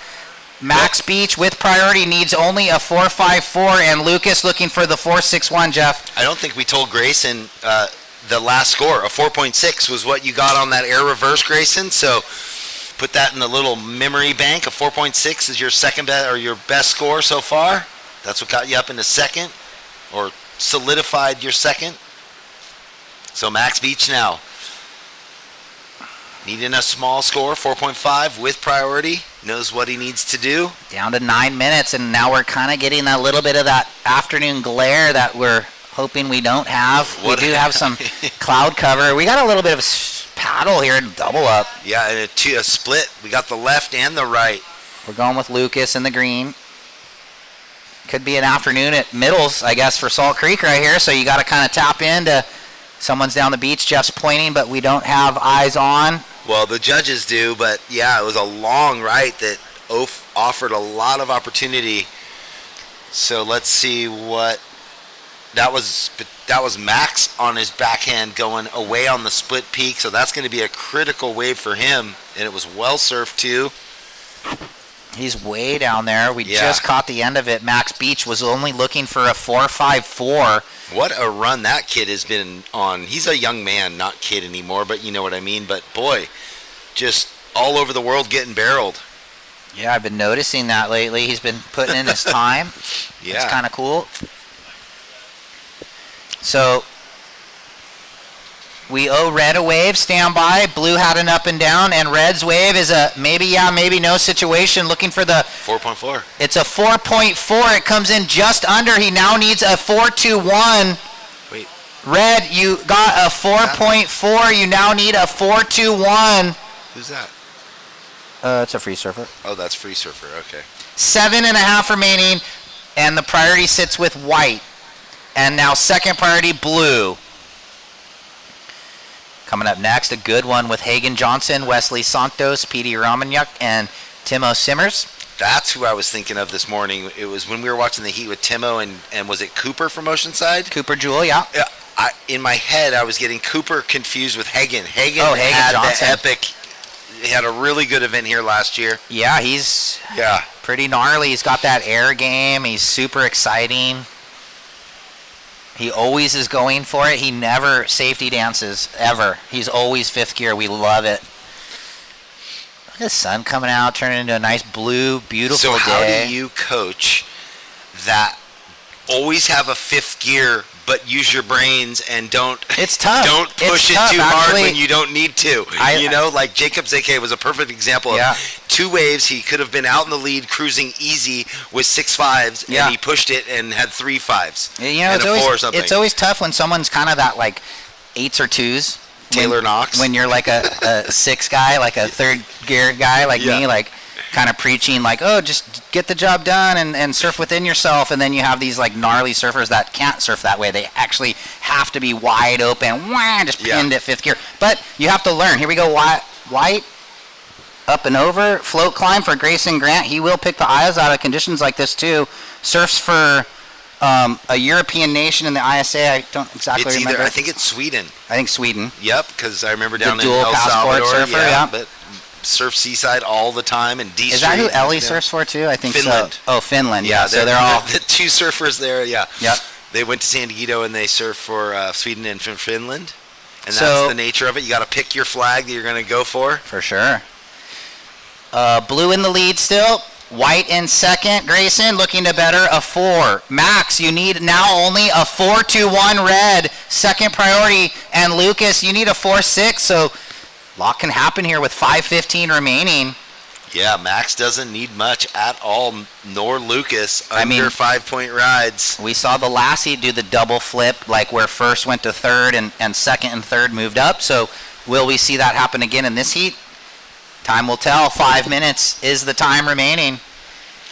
Max Beach with priority needs only a 4.54, and Lucas looking for the 4.61, Jeff. I don't think we told Grayson the last score. A 4.6 was what you got on that air reverse, Grayson. So put that in the little memory bank. A 4.6 is your second best or your best score so far. That's what got you up into second or solidified your second. So Max Beach now. Needing a small score, 4.5 with priority. Knows what he needs to do. Down to 9 minutes, and now we're kind of getting a little bit of that afternoon glare that we're hoping we don't have. We do have some cloud cover. We got a little bit of a paddle here, double up. Yeah, and a split. We got the left and the right. We're going with Lucas in the green. Could be an afternoon at middles, I guess, for Salt Creek right here, so you got to kind of tap into someone's down the beach. Jeff's pointing, but we don't have eyes on. Well, the judges do, but yeah, it was a long right that offered a lot of opportunity. So let's see what that was Max on his backhand going away on the split peak, so that's going to be a critical wave for him, and it was well surfed too. He's way down there. We just caught the end of it. Max Beach was only looking for a 4.54. What a run that kid has been on. He's a young man, not kid anymore, but you know what I mean. But boy, just all over the world getting barreled. Yeah, I've been noticing that lately. He's been putting in his time. Yeah. It's kind of cool. So we owe Red a wave, stand by. Blue had an up and down, and Red's wave is a maybe maybe no situation, looking for the 4.4. It's a 4.4. It comes in just under. He now needs a 4.21. Wait. Red, you got a 4.4. You now need a 4.21. Who's that? It's a free surfer. Oh, that's free surfer. Okay. 7.5 remaining, and the priority sits with White. And now second priority, Blue. Coming up next, a good one with Hagen Johnson, Wesley Santos, Petey Romanyuk, and Timo Simmers. That's who I was thinking of this morning. It was when we were watching the heat with Timo and was it Cooper from Oceanside? Cooper Jewell, yeah. Yeah. In my head, I was getting Cooper confused with Hagen. Hagen Hagen had Johnson. the epic. He had a really good event here last year. Yeah, he's pretty gnarly. He's got that air game. He's super exciting. He always is going for it. He never safety dances, ever. He's always fifth gear. We love it. Look at the sun coming out, turning into a nice blue, beautiful day. So how do you coach that always have a fifth gear but use your brains and don't it's tough. Don't push it too hard when you don't need to. Like Jacob Zeke was a perfect example of 2 waves. He could have been out in the lead cruising easy with 6 5s and he pushed it and had 3 5s. And a 4 or something. It's always tough when someone's kind of that like 8s or 2s. Taylor Knox. When you're like a 6 guy, like a third gear guy like me, like kind of preaching like, oh, just get the job done and surf within yourself. And then you have these like gnarly surfers that can't surf that way. They actually have to be wide open, just pinned at fifth gear. But you have to learn. Here we go, White, up and over, float climb for Grayson Grant. He will pick the eyes out of conditions like this too. Surfs for a European nation in the ISA. I don't exactly remember. I think it's Sweden. I think Sweden. Yep, because I remember down the in dual El passport Salvador. Surfer, But surf Seaside all the time and D Street. Is that who Ellie surfs for too? I think Finland. so. Oh, Finland. Yeah, so they're all the 2 surfers there. Yeah. Yep. They went to San Diego and they surf for Sweden and Finland, and So- that's the nature of it. You got to pick your flag that you're going to go for. For sure. Blue in the lead still. White in second. Grayson looking to better a 4. Max, you need now only a 4-2-1 Red. Second priority. And Lucas, you need a 4-6. So a lot can happen here with 5:15 remaining. Yeah, Max doesn't need much at all, nor Lucas. Under 5-point rides. We saw the last heat do the double flip, like where first went to third and second and third moved up. So will we see that happen again in this heat? Time will tell. 5 minutes is the time remaining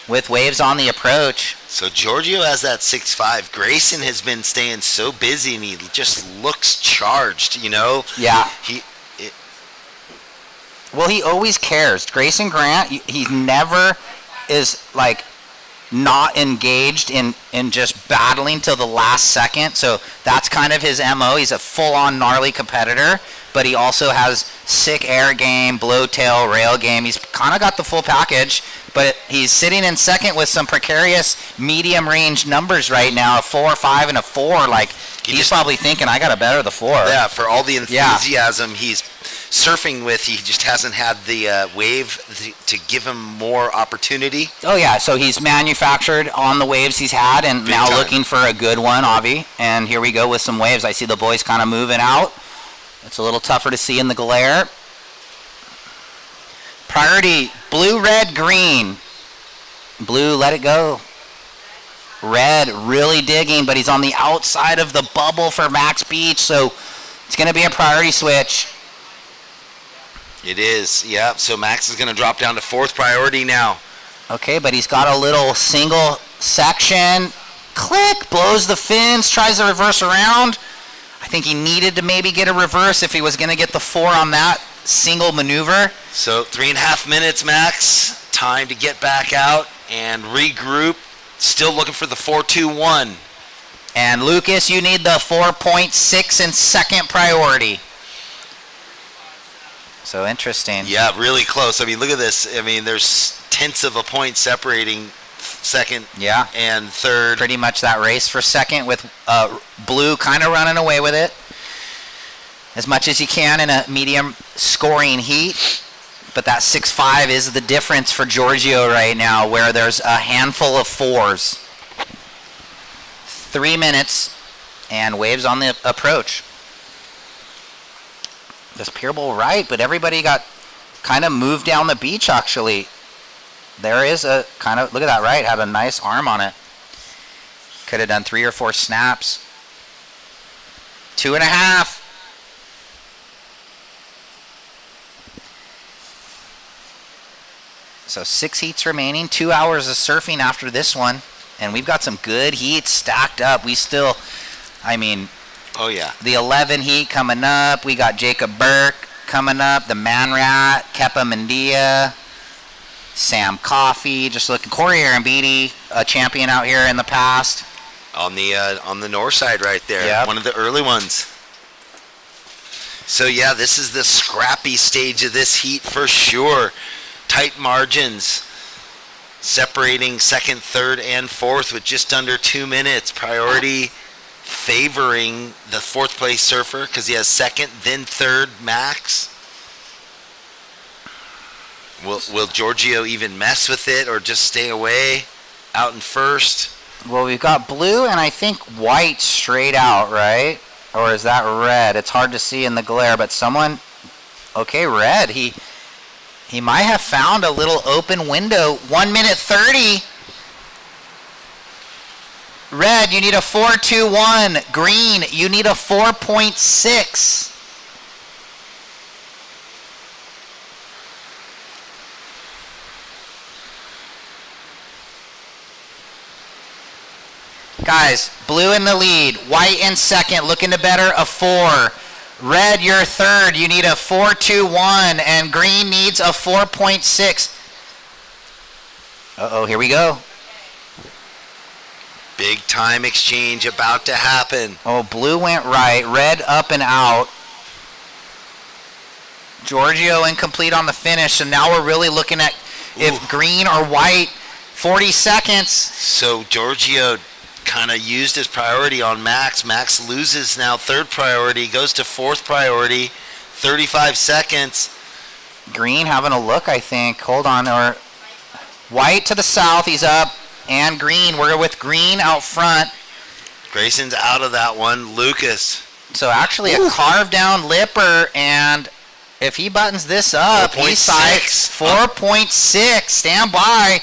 with waves on the approach. So Giorgio has that 6-5. Grayson has been staying so busy and he just looks charged, you know? Yeah. Well, he always cares. Grayson Grant, he never is like not engaged in just battling till the last second. So that's kind of his MO. He's a full-on gnarly competitor, but he also has sick air game, blowtail, rail game. He's kind of got the full package, but he's sitting in second with some precarious medium range numbers right now, a 4, 5, and a 4. Like he's probably thinking, I got to better the 4. Yeah, for all the enthusiasm he's surfing with, he just hasn't had the wave to give him more opportunity. Oh yeah, so he's manufactured on the waves he's had, and Big now time. looking for a good one, Avi. And here we go with some waves. I see the boys kind of moving out. It's a little tougher to see in the glare. Priority, blue, red, green. Blue, let it go. Red, really digging, but he's on the outside of the bubble for Max Beach, so it's going to be a priority switch. It is, yeah. So Max is going to drop down to 4th priority now. Okay, but he's got a little single section. Click, blows the fins, tries to reverse around. I think he needed to maybe get a reverse if he was going to get the 4 on that single maneuver. So 3.5 minutes, Max. Time to get back out and regroup. Still looking for the 4-2-1. And Lucas, you need the 4.6 in second priority. So interesting. Yeah, really close. I mean, look at this. I mean, there's tenths of a point separating second and third. Pretty much that race for second with Blue kind of running away with it as much as you can in a medium scoring heat. But that 6.5 is the difference for Giorgio right now, where there's a handful of 4s. 3 minutes and Waves on the approach. This Pier Bowl right, but everybody got kind of moved down the beach actually. There is a kind of, look at that right, had a nice arm on it. Could have done 3 or 4 snaps. 2.5. So 6 heats remaining, 2 hours of surfing after this one. And we've got some good heats stacked up. We still, I mean, oh yeah, the 11 heat coming up. We got Jacob Burke coming up, the Man Rat, Kepa Mendia, Sam Coffey, just looking, Corey Arambidi, a champion out here in the past. On the north side right there, Yep. one of the early ones. So yeah, this is the scrappy stage of this heat for sure. Tight margins separating second, third, and fourth with just under 2 minutes. Priority favoring the fourth place surfer because he has second, then third max. Will Giorgio even mess with it or just stay away out in first? Well, we've got Blue and I think White straight out, right? Or is that Red? It's hard to see in the glare, but someone, okay, Red, he might have found a little open window. 1 minute 30. Red, you need a 4.21. Green, you need a 4.6. Guys, Blue in the lead. White in second, looking to better a 4. Red, you're third. You need a 4.21, and Green needs a 4.6. Uh-oh, here we go. Big time exchange about to happen. Oh, Blue went right. Red up and out. Giorgio incomplete on the finish, so now we're really looking at if Green or White. 40 seconds. So Giorgio kind of used his priority on Max. Max loses now third priority, goes to fourth priority, 35 seconds. Green having a look, I think. Hold on. Or White to the south, he's up. And Green, we're with Green out front. Grayson's out of that one. Lucas. So actually a carved down lipper, and if he buttons this up, he sights 4.6. Stand by.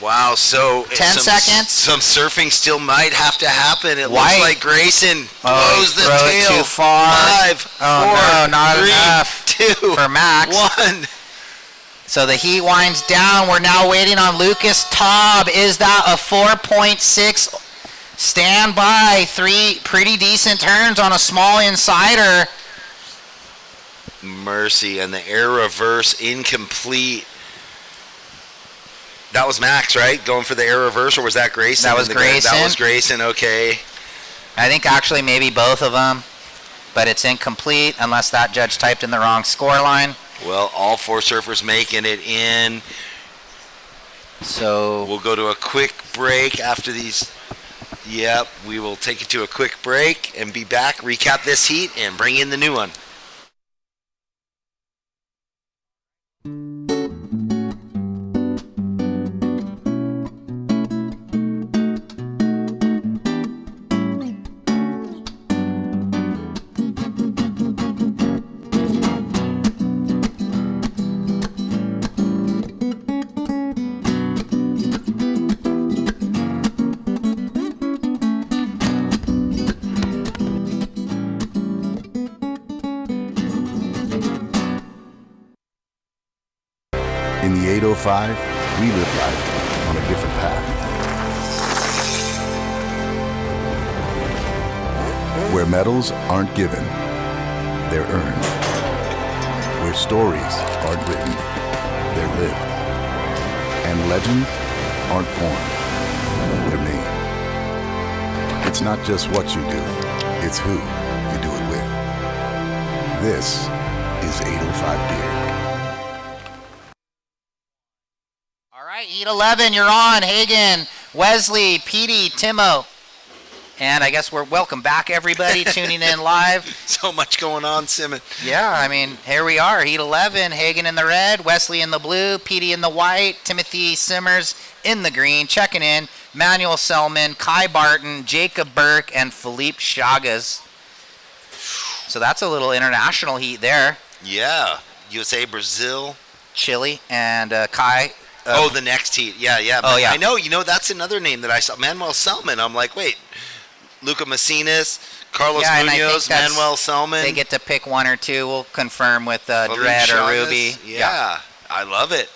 Wow, so 10 seconds. Some surfing still might have to happen. It White. looks like Grayson blows the throw tail. it too far. 5, 4, no, not 3, enough 2, for Max. 1. So the heat winds down. We're now waiting on Lucas Taub. Is that a 4.6? Stand by. 3 pretty decent turns on a small insider. Mercy, and the air reverse incomplete. That was Max, right? Going for the air reverse, or was that Grayson? That was Grayson. That was Grayson, okay. I think actually maybe both of them, but it's incomplete unless that judge typed in the wrong score line. Well, all 4 surfers making it in. So we'll go to a quick break after these. Yep, we will take it to a quick break and be back, recap this heat, and bring in the new one. In the 805, we live life on a different path. Where medals aren't given, they're earned. Where stories aren't written, they're lived. And legends aren't born, they're made. It's It's not just what you do, it's who you do it with. This is 805 Beer. All right, Heat 11, you're on. Hagen, Wesley, Petey, Timo. And I guess we're welcome back, everybody, tuning in live. So much going on, Simon. Yeah, I mean, here we are. Heat 11, Hagen in the red, Wesley in the blue, Petey in the white, Timothy Simmers in the green. Checking in, Manuel Selman, Kai Barton, Jacob Burke, and Philippe Chagas. So that's a little international heat there. Yeah. USA, Brazil. Chile, and Kai. The next heat. Yeah. Oh, yeah. I know. That's another name that I saw. Manuel Selman. I'm like, wait. Luca Macinas, Carlos Munoz, Manuel Selman. They get to pick one or two. We'll confirm with Dredd or Ruby. Yeah, I love it.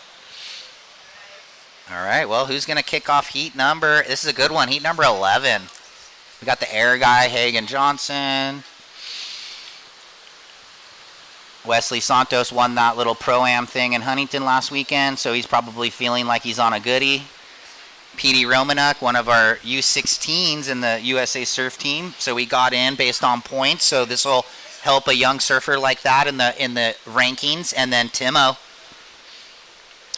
All right, well, who's going to kick off heat number? This is a good one, heat number 11. We got the air guy, Hagen Johnson. Wesley Santos won that little Pro-Am thing in Huntington last weekend, so he's probably feeling like he's on a goodie. Petey Romanuk, one of our U16s in the USA Surf team, so we got in based on points. So this will help a young surfer like that in the rankings. And then Timo.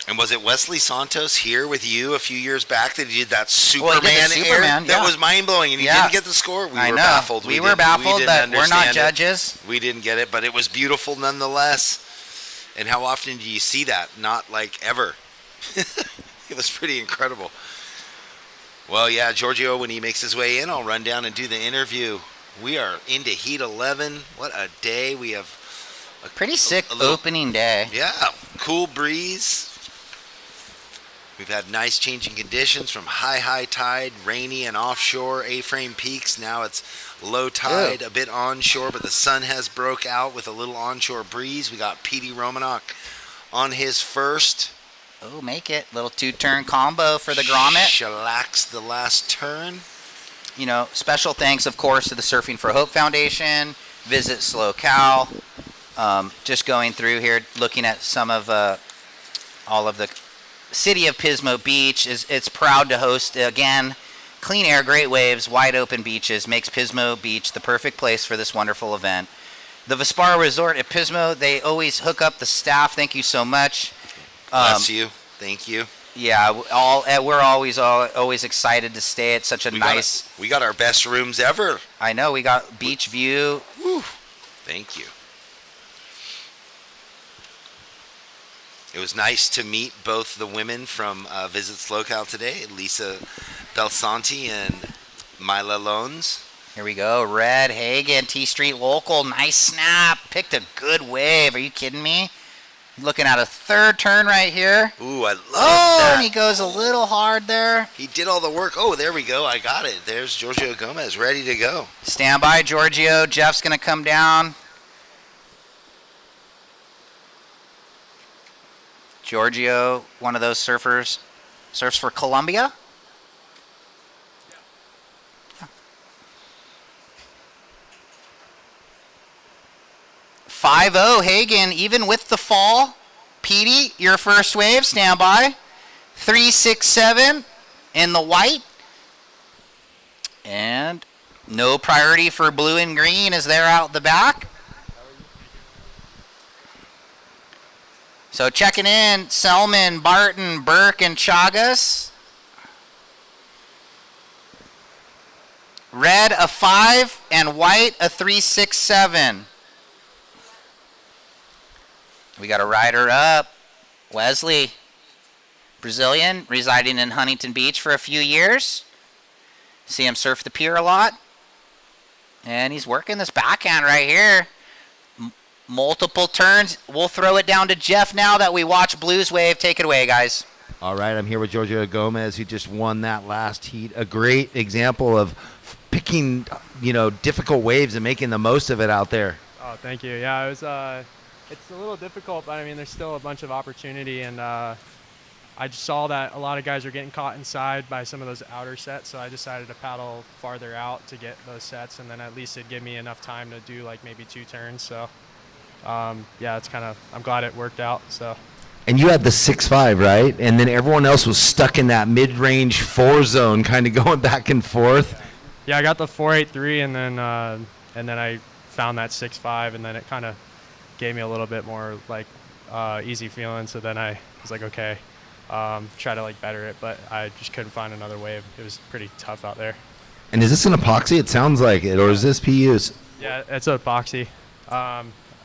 And was it Wesley Santos here with you a few years back that he did that Superman, Superman air? That was mind blowing, and he didn't get the score. We were baffled. We were baffled, but we're not judges. We didn't get it, but it was beautiful nonetheless. And how often do you see that? Not like ever. It was pretty incredible. Well, yeah, Giorgio, when he makes his way in, I'll run down and do the interview. We are into Heat 11. What a day. We have a pretty sick opening day. Yeah, cool breeze. We've had nice changing conditions from high tide, rainy and offshore, A-frame peaks. Now it's low tide, a bit onshore, but the sun has broke out with a little onshore breeze. We got Petey Romanuk on his first. Oh, make it. Little two-turn combo for the grommet. Shellacks the last turn. You know, special thanks, of course, to the Surfing for Hope Foundation. Visit Slow Cal. Just going through here, looking at some of all of the city of Pismo Beach. It's proud to host, again, clean air, great waves, wide open beaches. Makes Pismo Beach the perfect place for this wonderful event. The Vespara Resort at Pismo, they always hook up the staff. Thank you so much. Bless you. Thank you. Yeah, we're always excited to stay at such a nice. We got our best rooms ever. I know. We got beach view. Woo. Thank you. It was nice to meet both the women from Visit SlowCal today, Lisa Belsanti and Mila Lones. Here we go. Red Hagen, T Street local. Nice snap. Picked a good wave. Are you kidding me? Looking at a third turn right here. Ooh, I love that. And he goes a little hard there. He did all the work. Oh, there we go. I got it. There's Giorgio Gomez ready to go. Stand by, Giorgio. Jeff's going to come down. Giorgio, one of those surfers, surfs for Colombia. 5-0 Hagen, even with the fall. Petey, your first wave, stand by. 3-6-7 in the white. And no priority for blue and green as they're out the back. So checking in, Selman, Barton, Burke, and Chagas. Red a 5 and white a 3-6-7. We got a rider up. Wesley, Brazilian, residing in Huntington Beach for a few years. See him surf the pier a lot. And he's working this backhand right here. Multiple turns. We'll throw it down to Jeff now that we watch Blues Wave. Take it away, guys. All right, I'm here with Giorgio Gomez, who just won that last heat. A great example of picking, difficult waves and making the most of it out there. Oh, thank you. Yeah, it was. It's a little difficult, but I mean, there's still a bunch of opportunity, and I just saw that a lot of guys are getting caught inside by some of those outer sets, so I decided to paddle farther out to get those sets, and then at least it'd give me enough time to do like maybe 2 turns. So, yeah, it's I'm glad it worked out. So. And you had the 6.5, right? And then everyone else was stuck in that mid-range 4 zone, kind of going back and forth. Yeah, I got the 4.83, and then I found that 6.5, and then it kind of gave me a little bit more like easy feeling. So then I was like, okay, try to like better it, but I just couldn't find another wave. It was pretty tough out there. And is this an epoxy? It sounds like it, or is this PU's? Yeah, it's a epoxy.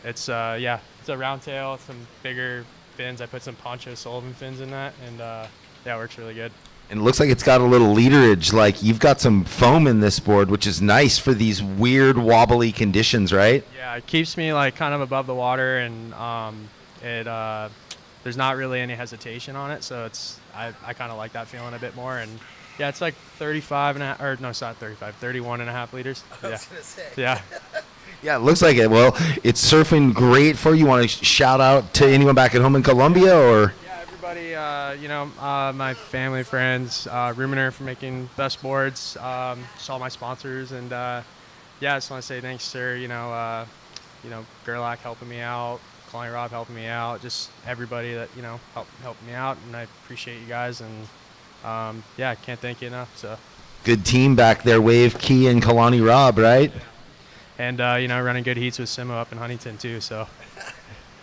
It's a round tail, some bigger fins. I put some Poncho Sullivan fins in that, and yeah, it works really good. And it looks like it's got a little leaderage. Like you've got some foam in this board, which is nice for these weird wobbly conditions, right? Yeah, it keeps me like kind of above the water, and there's not really any hesitation on it, so I kind of like that feeling a bit more. And yeah, it's like 35 and a half, or no, it's not 35, 31 and a half liters. I was gonna say. Yeah. Yeah, it looks like it. Well, it's surfing great for you. Want to shout out to anyone back at home in Colombia, or? Yeah, everybody, my family, friends, Ruminator for making best boards, just all my sponsors, and yeah, I just want to say thanks, sir. Gerlach helping me out, Colony Rob helping me out, just everybody that helped me out, and I appreciate you guys, and yeah, I can't thank you enough. So. Good team back there, Wave Key and Kalani Rob, right? And running good heats with Simo up in Huntington too. So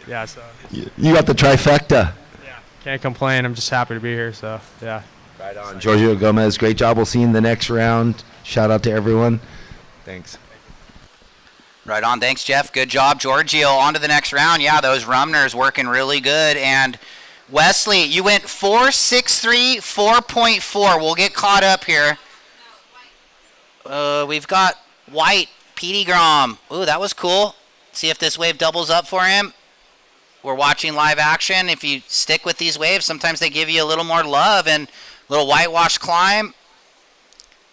yeah, so You got the trifecta. yeah, can't complain. I'm just happy to be here. So yeah. Right on. Giorgio Gomez, great job. We'll see you in the next round. Shout out to everyone. Thanks. Right on. Thanks, Jeff. Good job, Giorgio. On to the next round. Yeah, those Rumners working really good. And Wesley, you went 4.63, 4.4. We'll get caught up here. We've got White, Petey Grom. Ooh, that was cool. See if this wave doubles up for him. We're watching live action. If you stick with these waves, sometimes they give you a little more love and a little whitewash climb.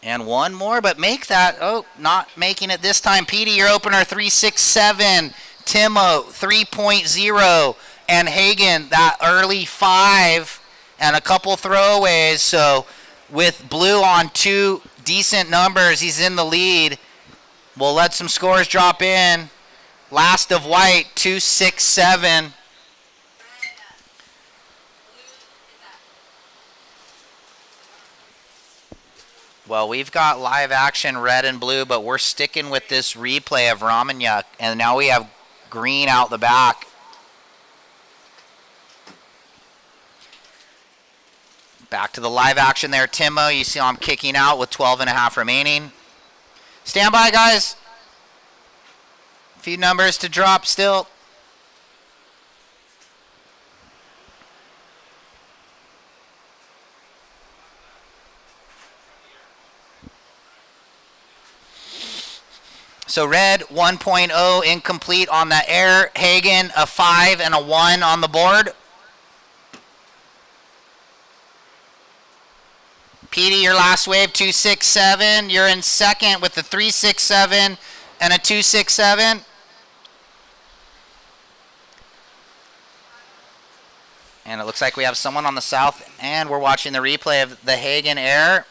And one more, but make that. Oh, not making it this time. Petey, your opener, 3.67. Timo, 3.0. And Hagen, that early 5 and a couple throwaways. So with Blue on 2 decent numbers, he's in the lead. We'll let some scores drop in. Last of White, 2.67. Well, we've got live action red and blue, but we're sticking with this replay of Ramanyuk, and now we have green out the back. Back to the live action there, Timo. You see I'm kicking out with 12.5 remaining. Stand by, guys. A few numbers to drop still. So red 1.0 incomplete on the air. Hagen a 5 and a 1 on the board. Petey, your last wave, 2.67. You're in second with the 3.67 and a 2.67. And it looks like we have someone on the south end. We're watching the replay of the Hagen air.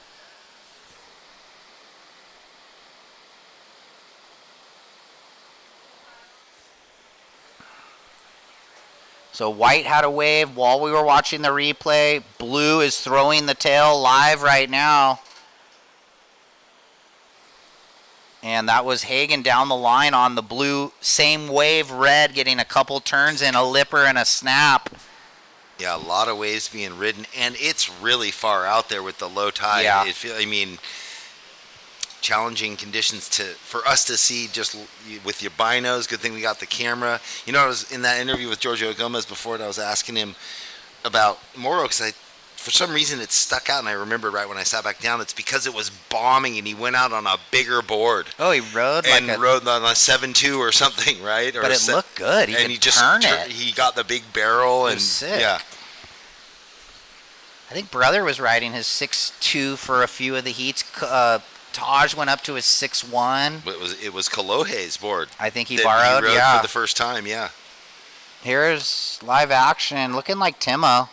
So White had a wave while we were watching the replay. Blue is throwing the tail live right now. And that was Hagen down the line on the blue. Same wave, red, getting a couple turns in, a lipper and a snap. Yeah, a lot of waves being ridden, and it's really far out there with the low tide. Yeah. Challenging conditions for us to see just with your binos. Good thing we got the camera. I was in that interview with Giorgio Gomez before, and I was asking him about Moro because for some reason it stuck out, and I remember right when I sat back down, it's because it was bombing, and he went out on a bigger board. Oh, he rode rode on a 7.2 or something, right? But it looked good. He could turn it. He got the big barrel, It and was sick. yeah. I think Brother was riding his 6.2 for a few of the heats. Taj went up to his 6.1. But it was Kalohe's board. I think he that borrowed, rode yeah. for the first time, yeah. Here's live action, looking like Timo.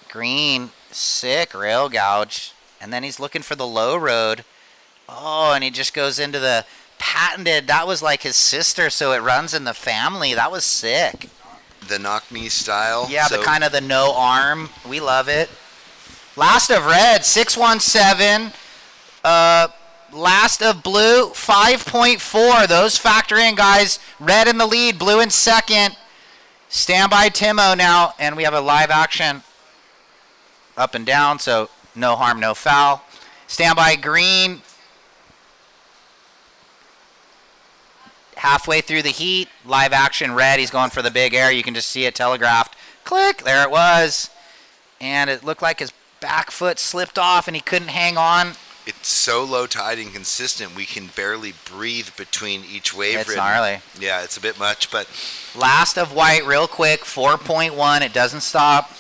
Green, sick rail gouge. And then he's looking for the low road. Oh, and he just goes into the patented. That was like his sister, so it runs in the family. That was sick. The knock-knee style. Yeah, the kind of the no arm. We love it. Last of red, 6.17. Last of blue, 5.4. Those factor in, guys. Red in the lead, blue in second. Stand by Timo now, and we have a live action up and down, so no harm, no foul. Stand by green. Halfway through the heat, live action red. He's going for the big air. You can just see it telegraphed. Click, there it was. And it looked like his back foot slipped off and he couldn't hang on. It's so low tide and consistent, we can barely breathe between each wave. It's gnarly. Yeah, it's a bit much, but... Last of white, real quick, 4.1. It doesn't stop.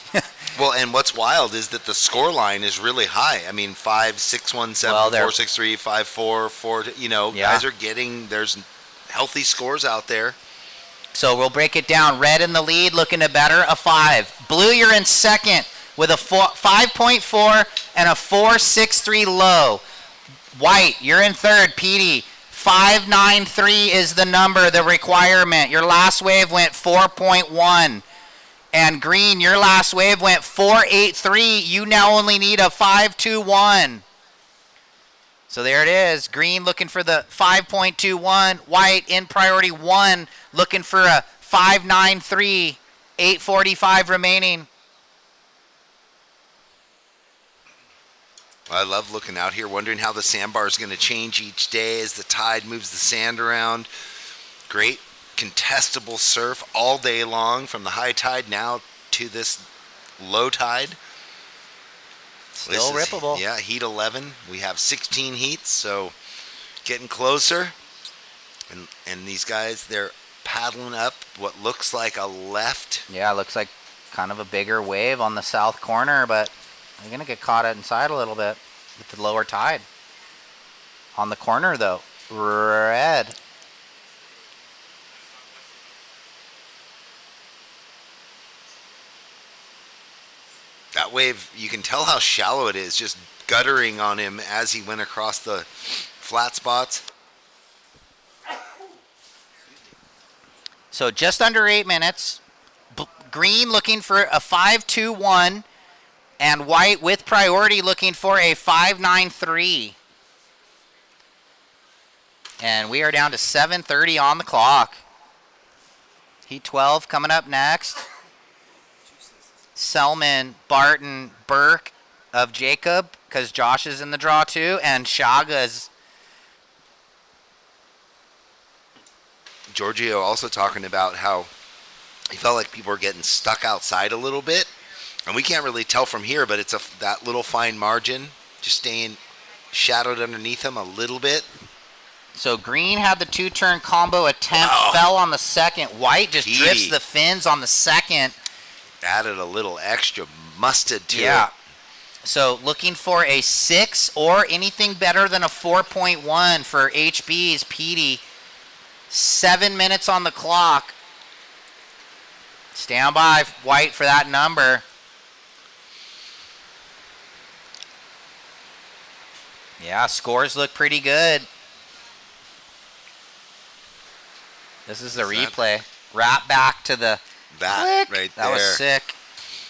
Well, and what's wild is that the score line is really high. I mean, 5, 6, 1, 7, 4, 6, 3, 5, 4, 4. Guys are getting... There's healthy scores out there. So we'll break it down. Red in the lead, looking to better, a 5. Blue, you're in second with a 5.4 and a 4.63 low. White, you're in third. Petey, 5.93 is the number, the requirement. Your last wave went 4.1. And green, your last wave went 4.83. You now only need a 5.21. So there it is. Green looking for the 5.21. White in priority 1 looking for a 5.93. 8:45 remaining. I love looking out here, wondering how the sandbar is going to change each day as the tide moves the sand around. Great contestable surf all day long from the high tide now to this low tide. Still rippable. Yeah, heat 11. We have 16 heats, so getting closer. And these guys, they're paddling up what looks like a left. Yeah, it looks like kind of a bigger wave on the south corner, but they're going to get caught inside a little bit with the lower tide. On the corner, though, red. That wave, you can tell how shallow it is, just guttering on him as he went across the flat spots. So just under 8 minutes. Green looking for a 5.21, and white with priority looking for a 5.93. And we are down to 7:30 on the clock. Heat 12 coming up next. Selman, Barton, Burke of Jacob, because Josh is in the draw too, and Chagas. Giorgio also talking about how he felt like people were getting stuck outside a little bit. And we can't really tell from here, but it's that little fine margin, just staying shadowed underneath him a little bit. So green had the 2-turn combo attempt, fell on the second. White just drifts the fins on the second. Added a little extra mustard to it. Yeah. So looking for a 6 or anything better than a 4.1 for HB's Petey. 7 minutes on the clock. Stand by, White, for that number. Yeah, scores look pretty good. This is the replay. Wrap back to the that click. Right that there. Was sick.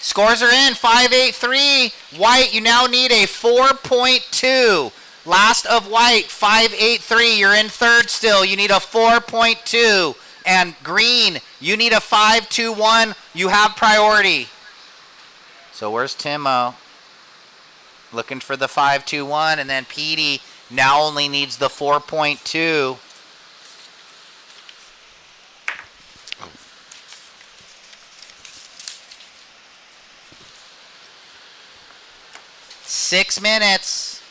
Scores are in, 5.83. White, you now need a 4.2. Last of White, 5.83. You're in third still. You need a 4.2. And green, you need a 5.21. You have priority. So where's Timo? Looking for the 5.21. And then Petey now only needs the 4.2. Six minutes.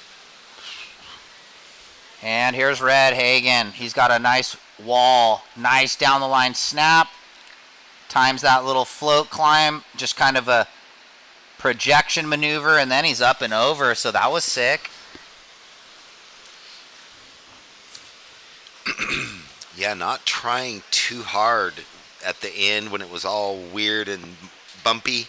And here's Red Hagen. He's got a nice wall. Nice down the line snap. Times that little float climb. Just kind of a projection maneuver. And then he's up and over. So that was sick. Yeah, not trying too hard at the end when it was all weird and bumpy.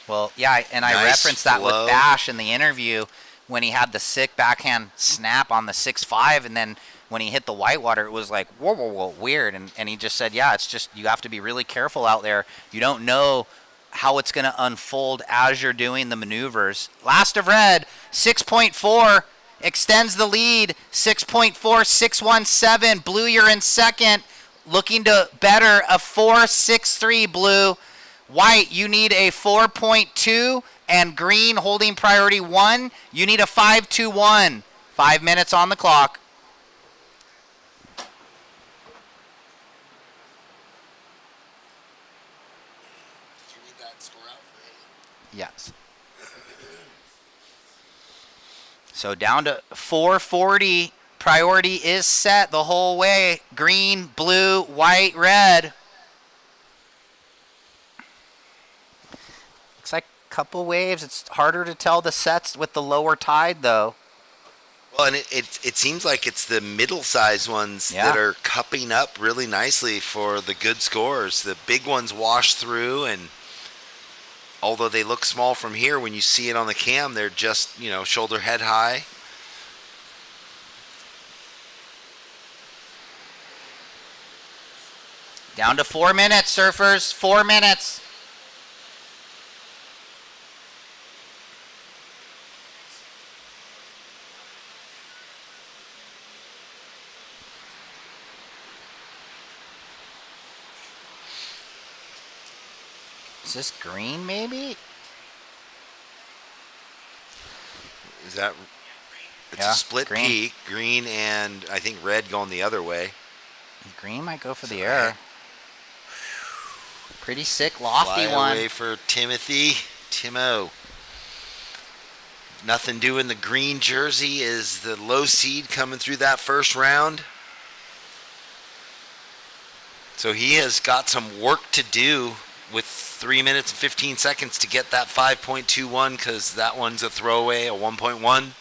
Well, yeah, and I Nice referenced that flow. with Bash in the interview when he had the sick backhand snap on the 6.5, and then when he hit the whitewater, it was like, whoa, whoa, whoa, weird. And he just said, yeah, it's just you have to be really careful out there. You don't know how it's going to unfold as you're doing the maneuvers. Last of Red, 6.4. extends the lead, 6.4617. Blue, you're in second, looking to better a 4.63. Blue. White, you need a 4.2, and green holding priority 1. You need a 5.21. 5 minutes on the clock. Yes. So down to 440. Priority is set the whole way. Green, blue, white, red. Looks like a couple waves. It's harder to tell the sets with the lower tide, though. Well, and it seems like it's the middle-sized ones that are cupping up really nicely for the good scores. The big ones wash through, and although they look small from here, when you see it on the cam, they're just, shoulder head high. Down to 4 minutes, surfers. 4 minutes. Is this green, maybe? Is that? It's Yeah, a split green. peak, green and I think red going the other way. Green might go for the error. Pretty sick, lofty Fly one. away for Timo. Nothing doing the green jersey is the low seed coming through that first round. So he has got some work to do with 3 minutes and 15 seconds to get that 5.21 because that one's a throwaway, a 1.1.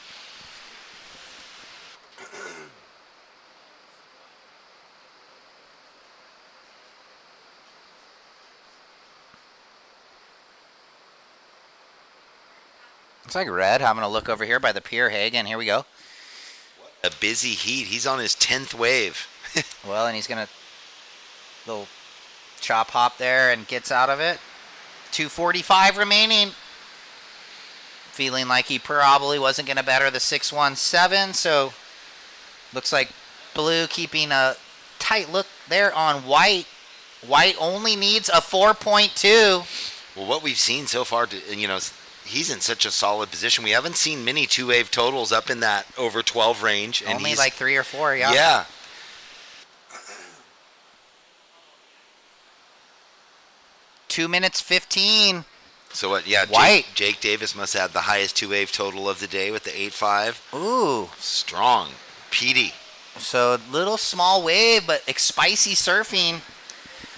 Looks like red. Having a look over here by the pier. Hagen, here we go. A busy heat. He's on his 10th wave. Well, and he's going to little chop hop there and gets out of it. 2:45 remaining. Feeling like he probably wasn't going to better the 6.17, so looks like blue keeping a tight look there on white. White only needs a 4.2. Well, what we've seen so far, he's in such a solid position. We haven't seen many two-wave totals up in that over 12 range. And Only he's, like 3 or 4, yeah. Yeah. Two minutes 15. So what? Yeah, White. Jake Davis must have the highest two-wave total of the day with the 8.5. Ooh. Strong. Petey. So little small wave, but spicy surfing.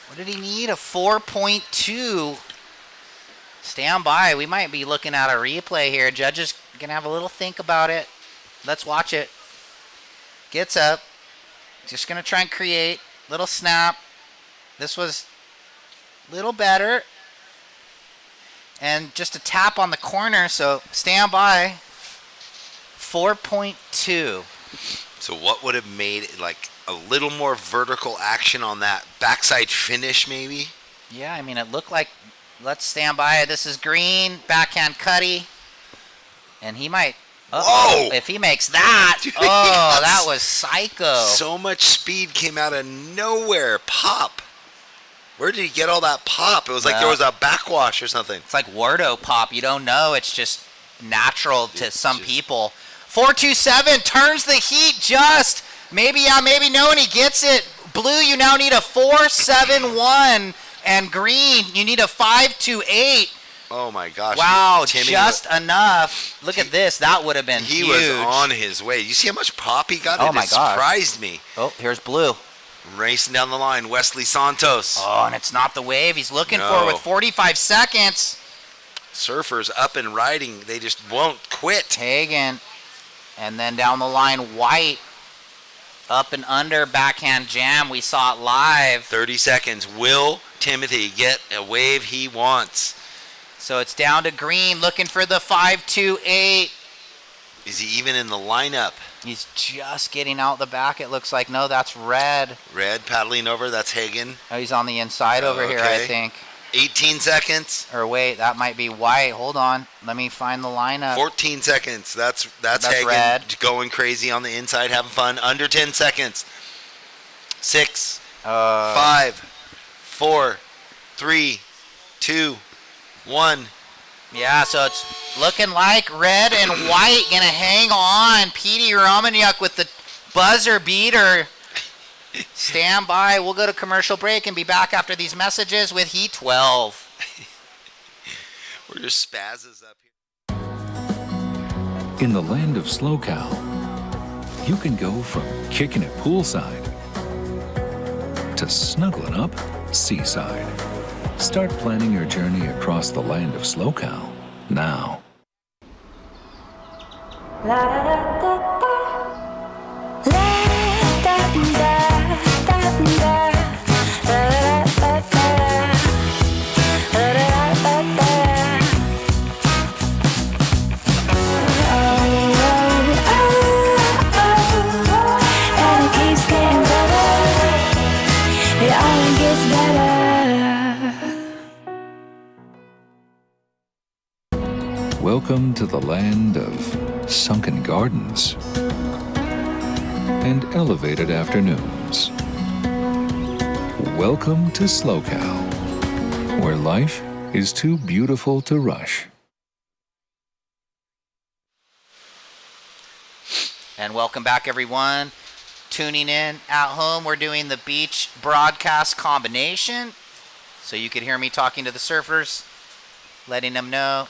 What did he need? A 4.2. Stand by. We might be looking at a replay here. Judges going to have a little think about it. Let's watch it. Gets up. Just going to try and create. Little snap. This was a little better. And just a tap on the corner, so stand by. 4.2. So what would have made it like a little more vertical action on that backside finish maybe? Yeah, I mean, it looked like, let's stand by. This is green, backhand cutty. And he might, Whoa! If he makes that, that was psycho. So much speed came out of nowhere. Pop. Where did he get all that pop? It was like there was a backwash or something. It's like Wardo pop. You don't know. It's just natural to some people. 4.27 turns the heat just. Maybe yeah, maybe no, and he gets it. Blue, you now need a 4.71. And green, you need a 5.28. Oh my gosh. Wow, Timmy just enough. Look at this. That would have been He huge. was on his way. You see how much pop he got? Oh It my gosh. surprised me. Oh, here's blue. Racing down the line, Wesley Santos. Oh, and it's not the wave he's looking No. for with 45 seconds. Surfers up and riding. They just won't quit. Hagen. And then down the line, White. Up and under, backhand jam. We saw it live. 30 seconds. Will Timothy get a wave he wants? So it's down to green, looking for the 5.28. Is he even in the lineup? He's just getting out the back, it looks like. No, that's red. Red paddling over. That's Hagen. Oh, he's on the inside over here, I Okay. think. 18 seconds. Or wait, that might be white. Hold on. Let me find the lineup. 14 seconds. That's Hagen red. going crazy on the inside, having fun. Under 10 seconds. 6, 5, 4, 3, 2, 1. Yeah, so it's looking like red and white gonna hang on. Petey Romaniuk with the buzzer beater. Stand by. We'll go to commercial break and be back after these messages with Heat 12. We're just spazzes up here. In the land of slow cow, you can go from kicking it poolside to snuggling up seaside. Start planning your journey across the land of slow cow now. Welcome to the land of sunken gardens and elevated afternoons. Welcome to Slow Cow, where life is too beautiful to rush. And welcome back, everyone. Tuning in at home, we're doing the beach broadcast combination. So you could hear me talking to the surfers, letting them know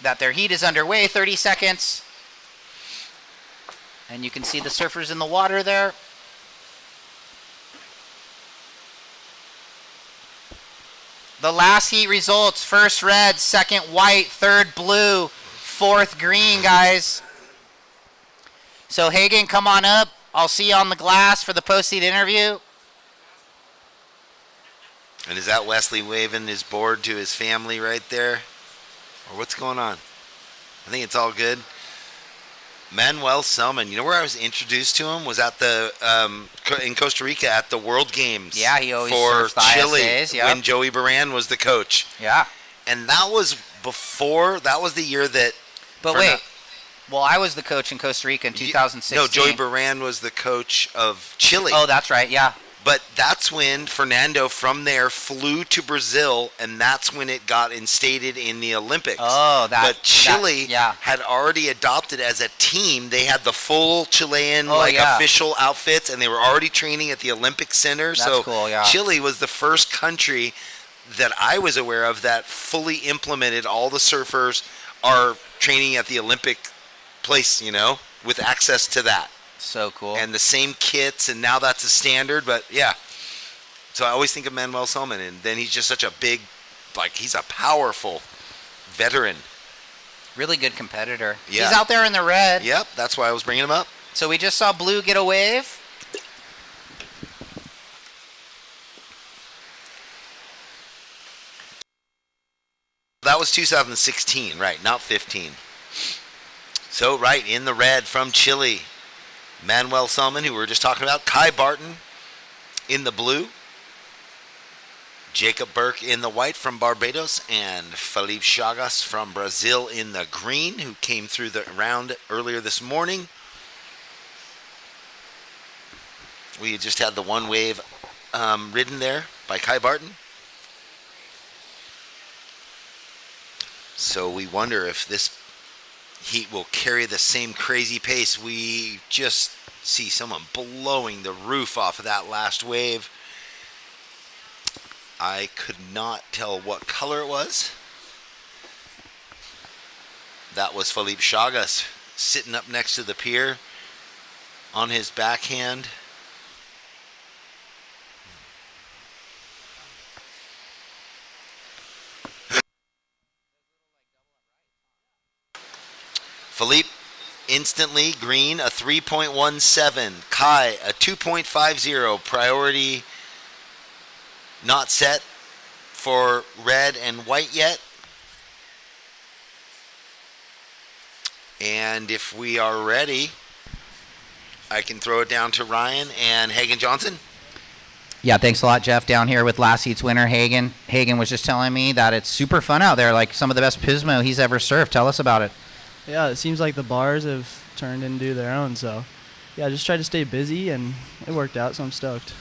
that their heat is underway, 30 seconds. And you can see the surfers in the water there. The last heat results: first red, second white, third blue, fourth green, guys. So Hagen, come on up. I'll see you on the glass for the post-heat interview. And is that Wesley waving his board to his family right there? Or what's going on? I think it's all good. Manuel Selman, you know where I was introduced to him? Was at the in Costa Rica at the World Games. Yeah, he always for surfs the Chile ISAs, yep. when Joey Baran was the coach. Yeah. And that was the year that... But wait, well, I was the coach in Costa Rica in 2016. No, Joey Baran was the coach of Chile. Oh, that's right, yeah. But that's when Fernando from there flew to Brazil, and that's when it got instated in the Olympics. Oh, But Chile had already adopted as a team. They had the full Chilean official outfits, and they were already training at the Olympic Center. That's so cool, yeah. Chile was the first country that I was aware of that fully implemented all the surfers are training at the Olympic place, you know, with access to that. So cool. And the same kits, and now that's a standard, but yeah. So I always think of Manuel Selman, and then he's just such a big, he's a powerful veteran. Really good competitor. Yeah. He's out there in the red. Yep, that's why I was bringing him up. So we just saw Blue get a wave. That was 2016, right, not 15. So, right, in the red from Chile, Manuel Selman, who we were just talking about, Kai Barton in the blue, Jacob Burke in the white from Barbados, and Felipe Chagas from Brazil in the green, who came through the round earlier this morning. We just had the one wave ridden there by Kai Barton. So we wonder if this heat will carry the same crazy pace. We just see someone blowing the roof off of that last wave. I could not tell what color it was. That was Felipe Chagas sitting up next to the pier on his backhand. Felipe instantly green, a 3.17. Kai, a 2.50. Priority not set for red and white yet. And if we are ready, I can throw it down to Ryan and Hagen Johnson. Yeah, thanks a lot, Jeff. Down here with last heat's winner, Hagen. Hagen was just telling me that it's super fun out there, like some of the best Pismo he's ever surfed. Tell us about it. Yeah, it seems like the bars have turned into their own, so yeah, just try to stay busy, and it worked out, so I'm stoked.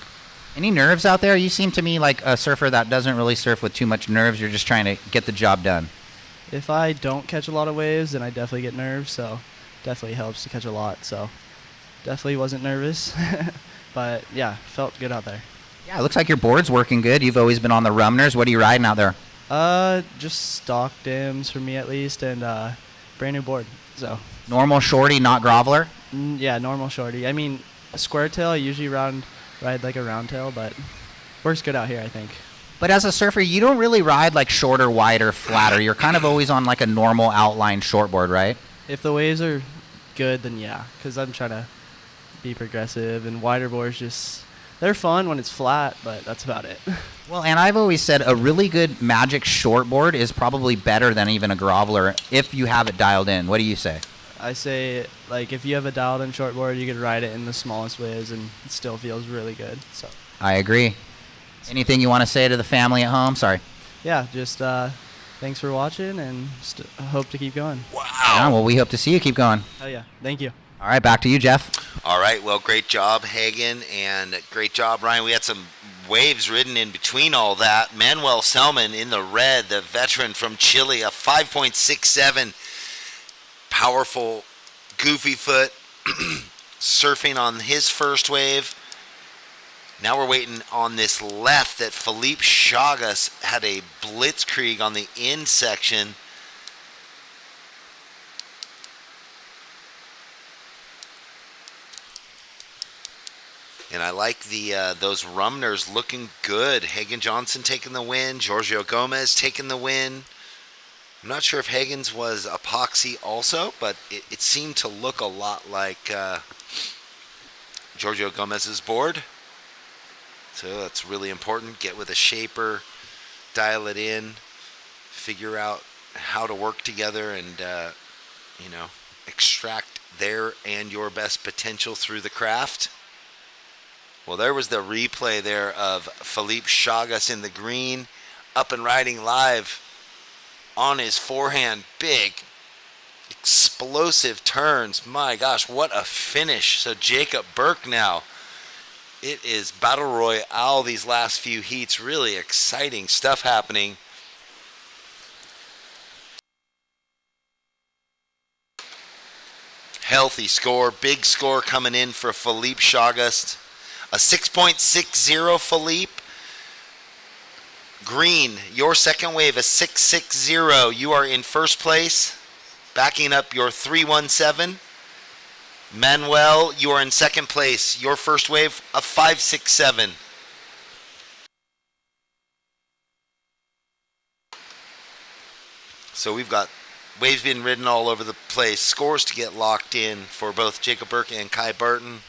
Any nerves out there? You seem to me like a surfer that doesn't really surf with too much nerves. You're just trying to get the job done. If I don't catch a lot of waves, then I definitely get nerves, so definitely helps to catch a lot, so definitely wasn't nervous, but yeah, felt good out there. Yeah, it looks like your board's working good. You've always been on the Rumners. What are you riding out there? Just stock dims for me at least, and brand new board, so. Normal shorty, not groveler? Yeah, normal shorty. I mean, a square tail, I usually ride like a round tail, but works good out here, I think. But as a surfer, you don't really ride like shorter, wider, flatter. You're kind of always on like a normal outline shortboard, right? If the waves are good, then yeah, because I'm trying to be progressive, and wider boards just, they're fun when it's flat, but that's about it. Well, and I've always said a really good Magic shortboard is probably better than even a groveler if you have it dialed in. What do you say? I say, like, if you have a dialed-in shortboard, you could ride it in the smallest waves, and it still feels really good. So. I agree. Anything you want to say to the family at home? Sorry. Yeah, just thanks for watching, and hope to keep going. Wow. Yeah, well, we hope to see you keep going. Oh, yeah. Thank you. All right, back to you, Jeff. All right, well, great job, Hagen, and great job, Ryan. We had some waves ridden in between all that. Manuel Selman in the red, the veteran from Chile, a 5.67, powerful, goofy foot, surfing on his first wave. Now we're waiting on this left that Philippe Chagas had a blitzkrieg on the in section. And I like the those Rumners looking good. Hagen Johnson taking the win. Giorgio Gomez taking the win. I'm not sure if Hagen's was epoxy also, but it seemed to look a lot like Giorgio Gomez's board. So that's really important. Get with a shaper, dial it in, figure out how to work together, and extract their and your best potential through the craft. Well, there was the replay there of Philippe Chagas in the green, up and riding live on his forehand. Big, explosive turns. My gosh, what a finish. So Jacob Burke now. It is Battle Royale these last few heats. Really exciting stuff happening. Healthy score. Big score coming in for Philippe Chagas. A 6.60 Philippe. Green, your second wave, a 6.60. You are in first place, backing up your 3.17. Manuel, you are in second place. Your first wave, a 5.67. So we've got waves being ridden all over the place. Scores to get locked in for both Jacob Burke and Kai Burton.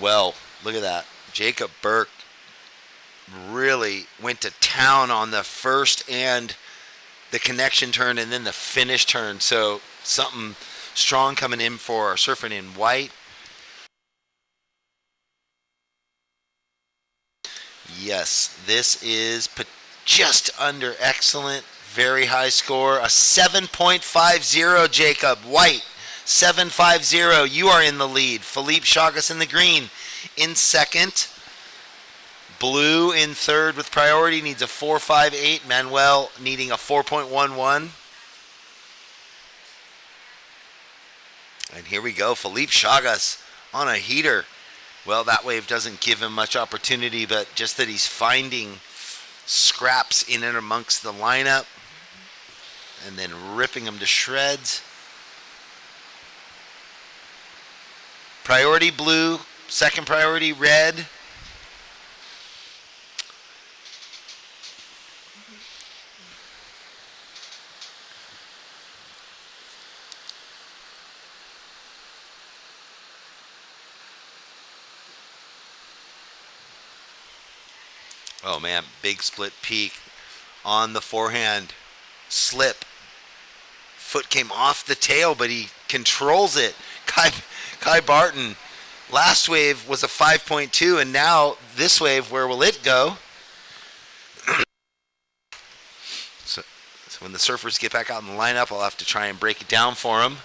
Well, look at that. Jacob Burke really went to town on the first and the connection turn and then the finish turn. So something strong coming in for surfing in white. Yes, this is just under excellent. Very high score. A 7.50, Jacob. White. 7.50. You are in the lead. Philippe Chagas in the green in second. Blue in third with priority. Needs a 4.58. Manuel needing a 4.11. And here we go. Philippe Chagas on a heater. Well, that wave doesn't give him much opportunity, but just that he's finding scraps in and amongst the lineup and then ripping them to shreds. Priority blue, second priority red. Oh, man, big split peak on the forehand. Slip. Foot came off the tail, but he controls it. Kai Barton, last wave was a 5.2, and now this wave, where will it go? so when the surfers get back out in the lineup, I'll have to try and break it down for them.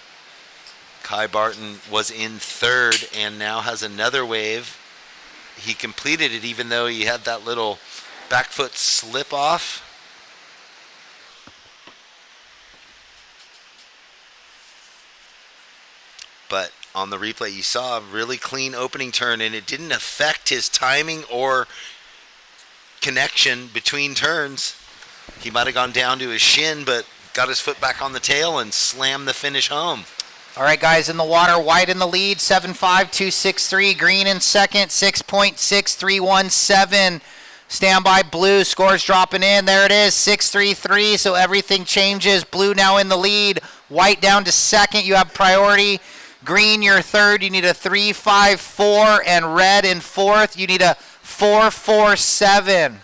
Kai Barton was in third and now has another wave. He completed it even though he had that little back foot slip off. But on the replay, you saw a really clean opening turn, and it didn't affect his timing or connection between turns. He might have gone down to his shin, but got his foot back on the tail and slammed the finish home. All right, guys, in the water, White in the lead, 7.5263. Green in second, 6.6317. Standby, Blue, scores dropping in. There it is, 6.33, so everything changes. Blue now in the lead. White down to second, you have priority. Green, you're third, you need a 3.54, and red in fourth, you need a 4.47.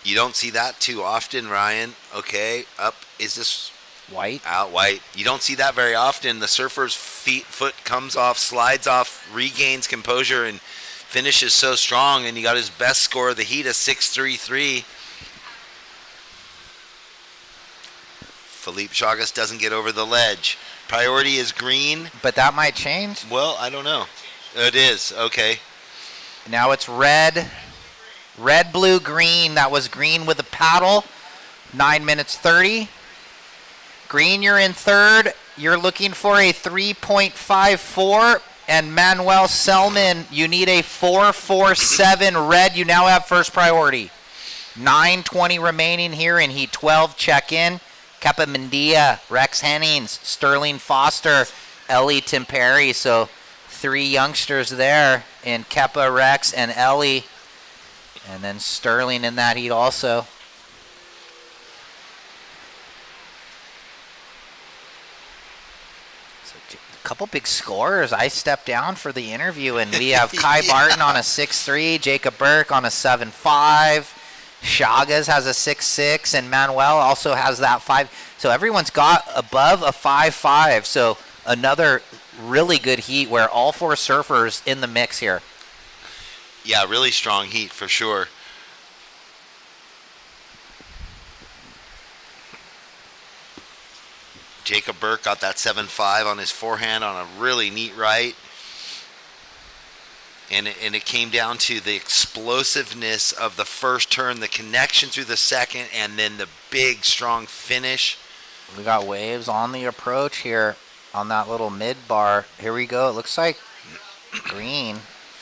You don't see that too often, Ryan. Okay, up, is this... White. Out White. You don't see that very often. The surfer's foot comes off, slides off, regains composure, and finishes so strong. And he got his best score of the heat, a 6.33. Philippe Chagas doesn't get over the ledge. Priority is green. But that might change? Well, I don't know. It is. Okay. Now it's red. Red, blue, green. That was green with a paddle. 9 minutes 30. Green, you're in third. You're looking for a 3.54. And Manuel Selman, you need a 4.47. Red, you now have first priority. 9:20 remaining here in Heat 12. Check in. Kepa Mendia, Rex Hennings, Sterling Foster, Ellie Timperi. So 3 youngsters there in Kepa, Rex, and Ellie. And then Sterling in that heat also. Couple big scorers. I stepped down for the interview, and we have Kai Barton on a 6.3, Jacob Burke on a 7.5, Chagas has a 6.6, and Manuel also has that 5. So everyone's got above a 5.5. So another really good heat where all 4 surfers in the mix here. Yeah, really strong heat for sure. Jacob Burke got that 7.5 on his forehand on a really neat right. And it came down to the explosiveness of the first turn, the connection through the second, and then the big, strong finish. We got waves on the approach here on that little mid bar. Here we go. It looks like green.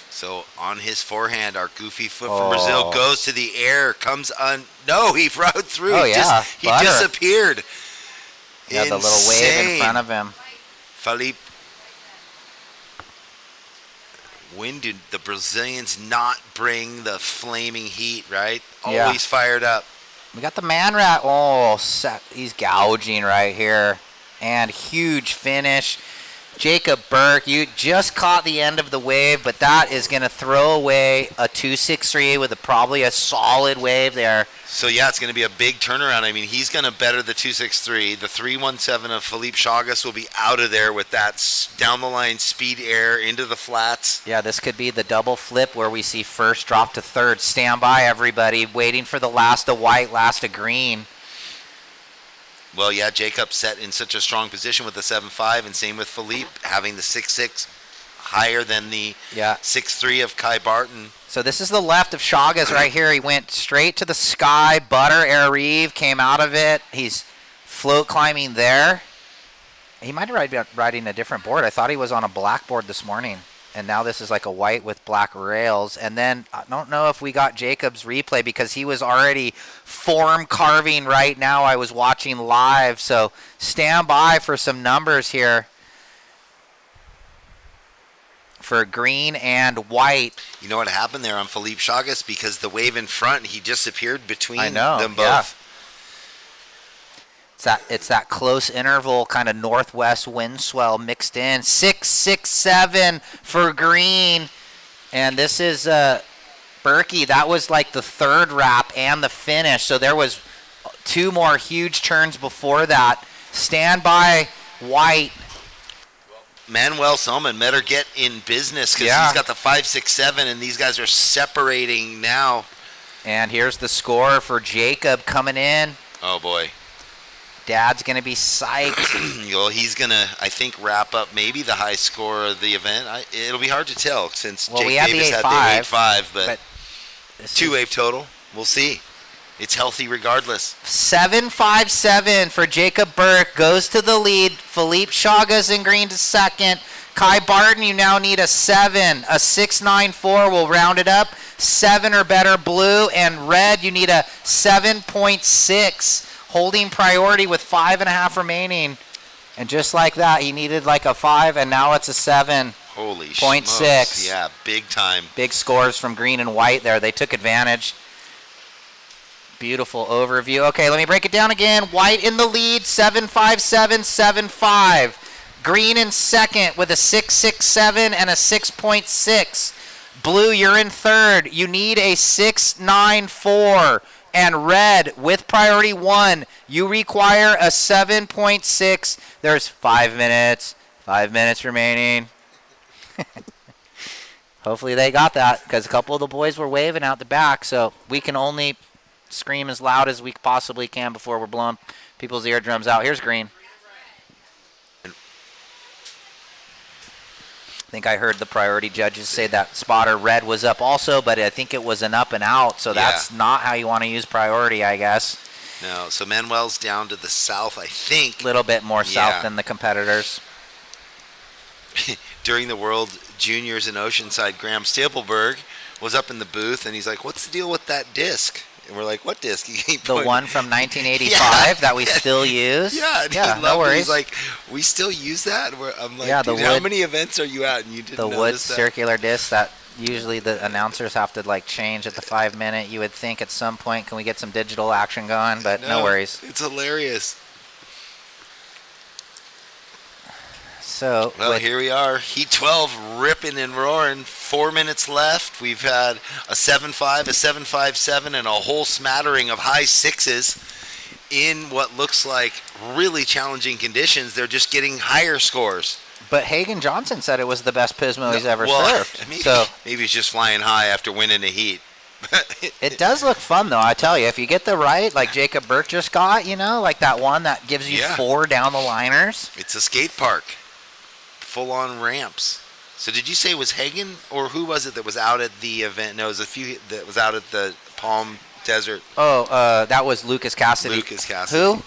So on his forehand, our goofy foot from Brazil goes to the air, comes on. No, he rode through. Oh, yeah. He disappeared. Yeah, the little wave in front of him. Philippe. When did the Brazilians not bring the flaming heat, right? Yeah. Always fired up. We got the man rat. Oh, he's gouging right here. And huge finish. Jacob Burke, you just caught the end of the wave, but that is going to throw away a 2.63 with probably a solid wave there. So, yeah, it's going to be a big turnaround. I mean, he's going to better the 2.63. The 3.17 of Philippe Chagas will be out of there with that down-the-line speed air into the flats. Yeah, this could be the double flip where we see first drop to third. Stand by, everybody, waiting for the last of white, last of green. Well, yeah, Jacob set in such a strong position with the 7.5, and same with Philippe, having the 6.6 higher than the 6.3 of Kai Barton. So this is the left of Chagas right here. He went straight to the sky, butter, air reeve, came out of it. He's float climbing there. He might have been riding a different board. I thought he was on a black board this morning. And now this is like a white with black rails. And then I don't know if we got Jacob's replay because he was already form carving right now. I was watching live. So stand by for some numbers here for green and white. You know what happened there on Philippe Chagas? Because the wave in front, he disappeared between them both. Yeah. It's that close interval, kind of northwest wind swell mixed in. 6.67 for green. And this is Berkey, that was like the third wrap and the finish. So there was 2 more huge turns before that. Stand by, White. Manuel Selman better get in business because he's got the 5, 6, 7, and these guys are separating now. And here's the score for Jacob coming in. Oh, boy. Dad's going to be psyched. Well, he's going to, I think, wrap up maybe the high score of the event. It'll be hard to tell since Jake Davis had the 8.5, but 2 wave total. We'll see. It's healthy regardless. 7.57 for Jacob Burke. Goes to the lead. Philippe Chagas in green to second. Kai Barton, you now need a 7. A 6.94 will round it up. 7 or better blue. And red, you need a 7.6. Holding priority with 5.5 remaining. And just like that, he needed like a 5, and now it's a 7. Holy smokes. Yeah, big time. Big scores from green and white there. They took advantage. Beautiful overview. Okay, let me break it down again. White in the lead, 7.57, 7.5. Green in second with a 6.67 and a 6.6. Blue, you're in third. You need a 6.94. And red, with priority 1, you require a 7.6. There's 5 minutes. 5 minutes remaining. Hopefully they got that, because a couple of the boys were waving out the back, so we can only scream as loud as we possibly can before we're blowing people's eardrums out. Here's green. I think I heard the priority judges say that spotter red was up also, but I think it was an up and out, so that's not how you want to use priority, I guess. No, so Manuel's down to the south, I think. A little bit more south than the competitors. During the World Juniors in Oceanside, Graham Stapleberg was up in the booth, and he's like, what's the deal with that disc? And we're like, what disc? The one from 1985 that we still use? Yeah, no worries. He's like, we still use that? I'm like, yeah, dude, how many events are you at? And you didn't the wood notice that? circular disc that usually the announcers have to like change at the 5 minute. You would think at some point, can we get some digital action going? But no worries. It's hilarious. So, well, here we are, Heat 12, ripping and roaring. 4 minutes left. We've had a 7.5, a 7.57, and a whole smattering of high 6s in what looks like really challenging conditions. They're just getting higher scores. But Hagen Johnson said it was the best Pismo he's ever served. Maybe he's just flying high after winning a heat. It does look fun, though, I tell you. If you get the right, like Jacob Burke just got, like that one that gives you 4 down the liners. It's a skate park. Full-on ramps. So did you say it was Hagen, or who was it that was out at the event? No, it was a few that was out at the Palm Desert. Oh, that was Lucas Cassidy. Lucas Cassidy. Who?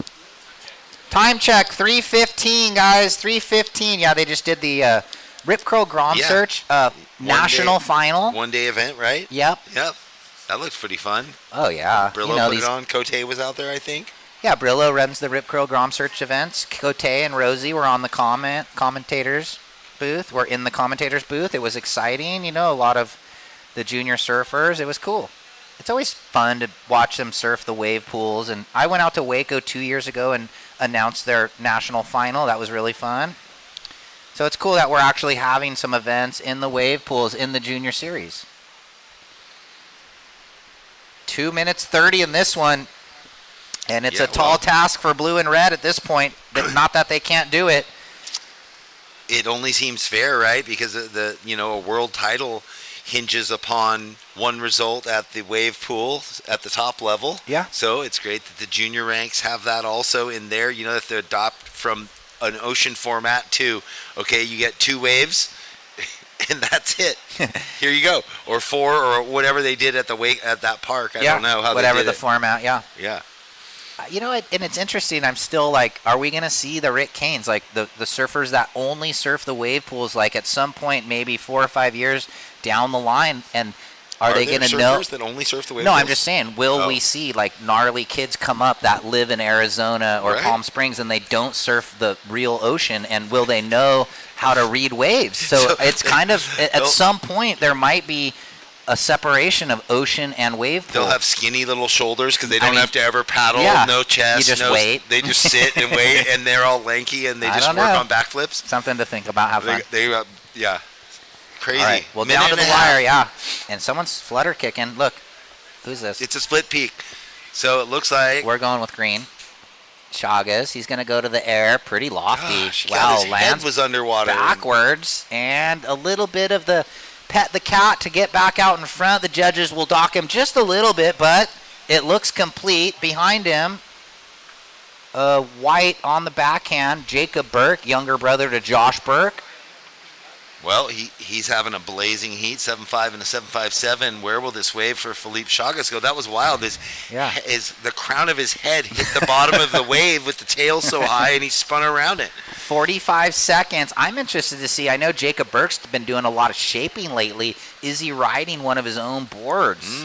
Time check, 3:15, guys, 3:15. Yeah, they just did the Rip Curl Grom Search national final. 1 day event, right? Yep. That looks pretty fun. Oh, yeah. Brillo put it on. Cote was out there, I think. Yeah, Brillo runs the Rip Curl Grom Search events. Cote and Rosie were on the commentators booth. We're in the commentators booth. It was exciting. A lot of the junior surfers. It was cool. It's always fun to watch them surf the wave pools. And I went out to Waco 2 years ago and announced their national final. That was really fun. So it's cool that we're actually having some events in the wave pools in the junior series. 2 minutes 30 in this one. And it's a tall task for blue and red at this point. Not that they can't do it. It only seems fair, right? Because a world title hinges upon one result at the wave pool at the top level. Yeah. So it's great that the junior ranks have that also in there. That they adopt from an ocean format to, okay, you get 2 waves, and that's it. Here you go, or 4, or whatever they did at that park. I don't know how whatever they did the format. Yeah. Yeah. And it's interesting. I'm still like, are we going to see the Rick Canes, like the surfers that only surf the wave pools, like at some point, maybe 4 or 5 years down the line, and are they going to know? Surfers that only surf the wave No, pools? I'm just saying, will we see like gnarly kids come up that live in Arizona or Palm Springs and they don't surf the real ocean, and will they know how to read waves? So it's kind of, at some point, there might be a separation of ocean and wave pool. They'll have skinny little shoulders because they don't have to ever paddle, no chest. You just wait. They just sit and wait, and they're all lanky, and they just work on backflips. Something to think about. Have fun. Crazy. All right, well, Minute down to and the a half. wire, yeah. And someone's flutter kicking. Look, who's this? It's a split peak. So it looks like we're going with green. Chagas, he's going to go to the air, pretty lofty. Gosh, wow, his lands head was underwater. backwards, and a little bit of the pet the cat to get back out in front. The judges will dock him just a little bit, but it looks complete. Behind him, White on the backhand, Jacob Burke, younger brother to Josh Burke. Well, he's having a blazing heat, 7.5 and a 7.57. Where will this wave for Felipe Chagas go? That was wild. The crown of his head hit the bottom of the wave with the tail so high, and he spun around it. 45 seconds. I'm interested to see. I know Jacob Burke's been doing a lot of shaping lately. Is he riding one of his own boards?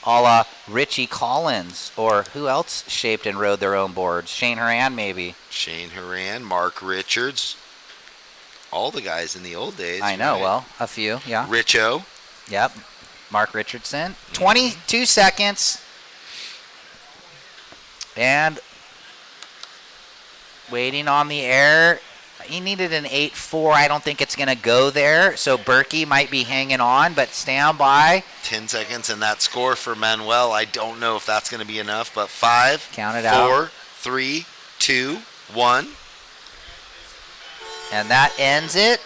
A la Richie Collins, or who else shaped and rode their own boards? Shane Horan, maybe. Shane Horan, Mark Richards. All the guys in the old days. I know, right? well, a few, yeah. Richo. Yep, Mark Richardson. 22 seconds. And waiting on the air. He needed an 8.4. I don't think it's going to go there. So Berkey might be hanging on, but stand by. 10 seconds, and that score for Manuel, I don't know if that's going to be enough, but 5, Count it 4, out. 3, 2, 1. And that ends it.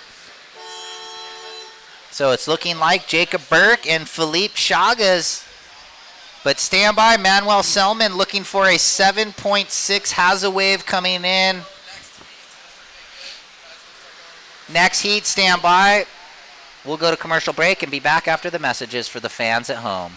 So it's looking like Jacob Burke and Felipe Chagas. But stand by, Manuel Selman looking for a 7.6, has a wave coming in. Next heat, stand by. We'll go to commercial break and be back after the messages for the fans at home.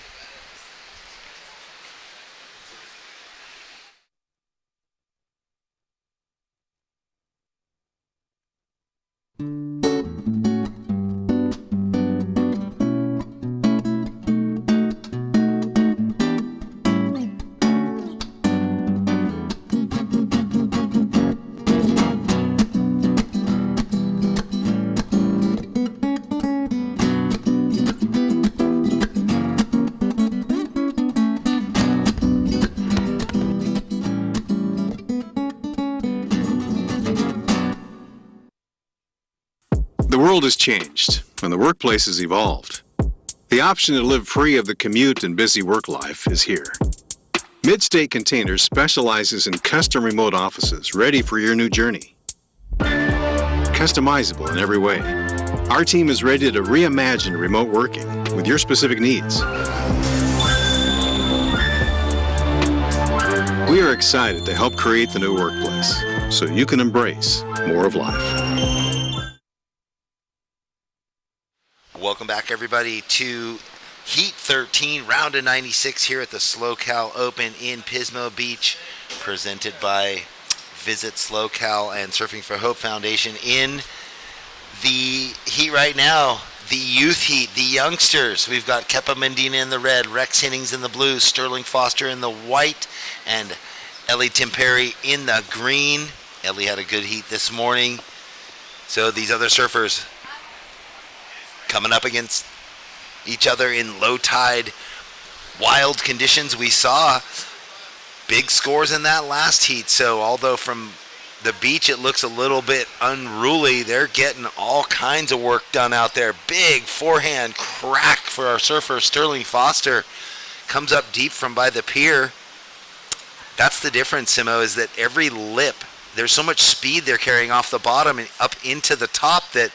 The world has changed, and the workplace has evolved. The option to live free of the commute and busy work life is here. Midstate Containers specializes in custom remote offices ready for your new journey. Customizable in every way. Our team is ready to reimagine remote working with your specific needs. We are excited to help create the new workplace so you can embrace more of life. Welcome back, everybody, to Heat 13, round of 96 here at the SLO Open in Pismo Beach, presented by Visit SLO and Surfing for Hope Foundation. In the heat right now, the youth heat, the youngsters. We've got Kepa Medina in the red, Rex Hennings in the blue, Sterling Foster in the white, and Ellie Timperi in the green. Ellie had a good heat this morning. So these other surfers coming up against each other in low tide, wild conditions. We saw big scores in that last heat. So although from the beach it looks a little bit unruly, they're getting all kinds of work done out there. Big forehand crack for our surfer Sterling Foster. Comes up deep from by the pier. That's the difference, Simo, is that every lip, there's so much speed they're carrying off the bottom and up into the top that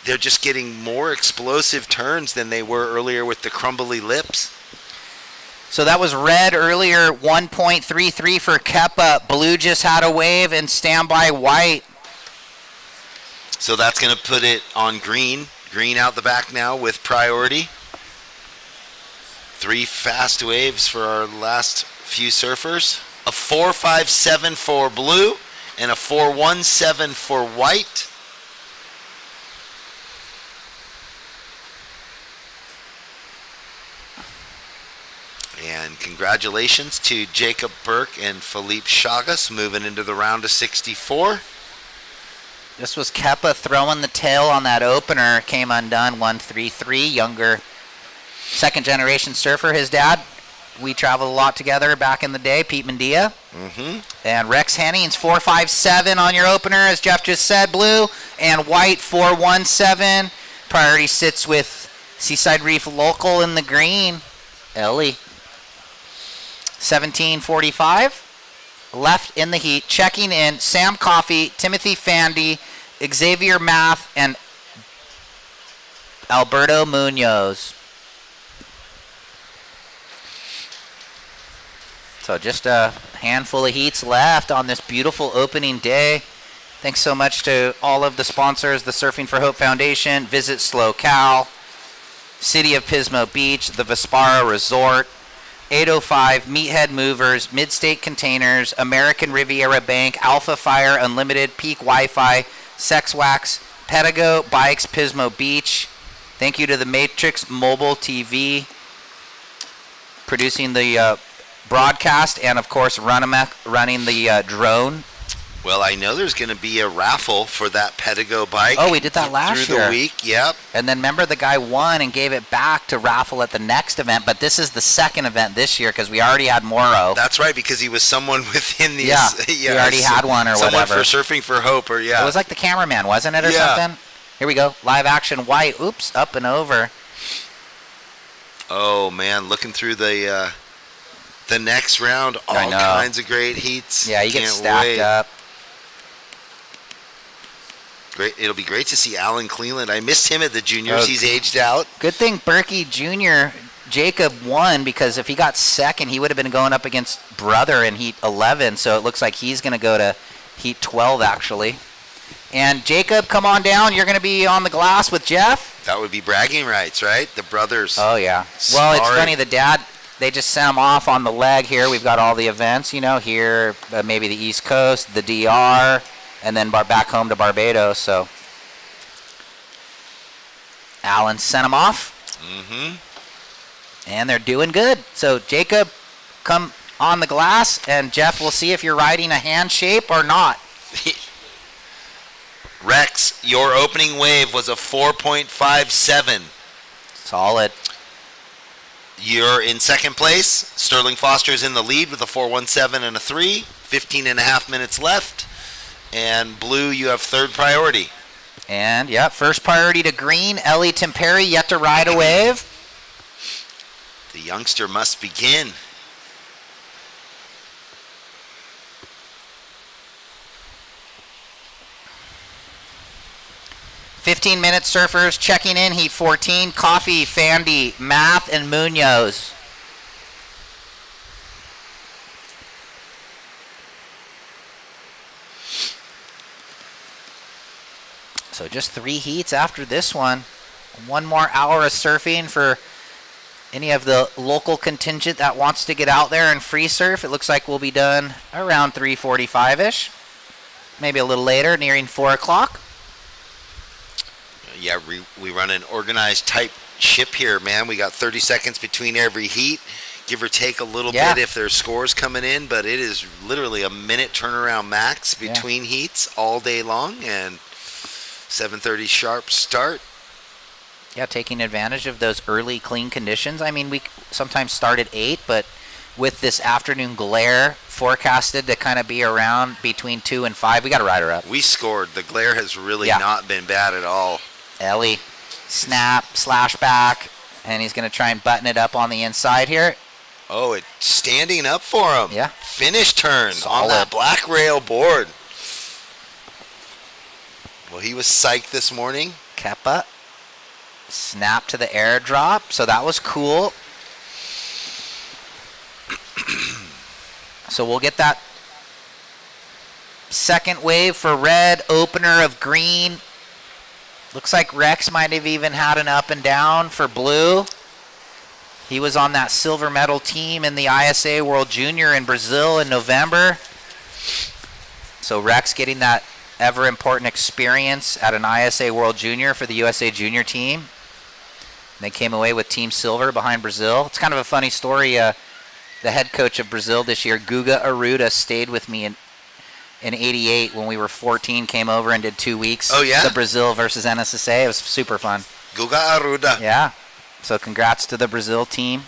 they're just getting more explosive turns than they were earlier with the crumbly lips. So that was red earlier, 1.33 for Kepa. Blue just had a wave, and standby white. So that's going to put it on green. Green out the back now with priority. 3 fast waves for our last few surfers. A 4.57 for blue and a 4.17 for white. And congratulations to Jacob Burke and Felipe Chagas moving into the round of 64. This was Kepa throwing the tail on that opener. Came undone, 1.33. Younger second generation surfer. His dad, we traveled a lot together back in the day, Pete Mendia. And Rex Hennings, 4.57 on your opener, as Jeff just said, blue. And white, 4.17. priority sits with Seaside Reef Local in the green. Ellie. 17:45. Left in the heat. Checking in, Sam Coffey, Timothy Fandy, Xavier Math, and Alberto Munoz. So just a handful of heats left on this beautiful opening day. Thanks so much to all of the sponsors, the Surfing for Hope Foundation, Visit SLO Cal, City of Pismo Beach, the Vespara Resort, 805, Meathead Movers, Midstate Containers, American Riviera Bank, Alpha Fire, Unlimited, Peak Wi-Fi, Sex Wax, Pedigo, Bikes, Pismo Beach. Thank you to the Matrix Mobile TV, producing the broadcast, and of course running the drone. Well, I know there's going to be a raffle for that Pedigo bike. Oh, we did that last through year. the week. Yep. And then remember, the guy won and gave it back to raffle at the next event. But this is the second event this year because we already had Morrow. That's right, because he was someone within the. Yeah, we already had one or someone whatever. for Surfing for Hope, or yeah. It was like the cameraman, wasn't it, or something? Here we go. Live action white. Oops, up and over. Oh man, looking through the next round, all kinds of great heats. Yeah, you get Can't stacked wait. up. Great. It'll be great to see Alan Cleland. I missed him at the juniors. He's aged out. Good thing Berkey Jr. Jacob won, because if he got second, he would have been going up against Brother in Heat 11. So it looks like he's going to go to Heat 12, actually. And Jacob, come on down. You're going to be on the glass with Jeff. That would be bragging rights, right? The brothers. Oh, yeah. Well, it's funny. The dad, they just sent him off on the leg here. We've got all the events, you know, here, maybe the East Coast, the DR, and then back home to Barbados. So Alan sent him off. Mm-hmm. And they're doing good. So Jacob, come on the glass, and Jeff will see if you're riding a hand shape or not. Rex, your opening wave was a 4.57. Solid. You're in second place. Sterling Foster's in the lead with a 4.17 and a 3. 15 and a half minutes left. And Blue, you have third priority. And, yeah, first priority to green. Ellie Temperi yet to ride a wave. The youngster must begin. "15-minute surfers checking in Heat 14. Coffee, Fandy, Math, and Munoz. So just 3 heats after this one. 1 more hour of surfing for any of the local contingent that wants to get out there and free surf. It looks like we'll be done around 3:45-ish. Maybe a little later, nearing 4 o'clock. Yeah, we run an organized type ship here, man. We got 30 seconds between every heat, give or take a little bit if there's scores coming in, but it is literally a minute turnaround max between heats all day long, and 7:30 sharp start. Yeah, taking advantage of those early clean conditions. I mean, we sometimes start at 8, but with this afternoon glare forecasted to kind of be around between 2 and 5, we got to ride her up. We scored. The glare has really not been bad at all. Ellie, snap, slash back, and he's going to try and button it up on the inside here. Oh, it's standing up for him. Yeah. Finish turn on that black rail board. Well, he was psyched this morning. Keppa, snap to the airdrop, so that was cool. So we'll get that second wave for red, opener of green. Looks like Rex might have even had an up and down for blue. He was on that silver medal team in the ISA World Junior in Brazil in November. So Rex getting that ever important experience at an ISA World Junior for the USA Junior team. And they came away with Team Silver behind Brazil. It's kind of a funny story. The head coach of Brazil this year, Guga Arruda, stayed with me in 88 when we were 14, came over and did 2 weeks. Oh, yeah? The Brazil versus NSSA. It was super fun. Guga Arruda. Yeah. So congrats to the Brazil team.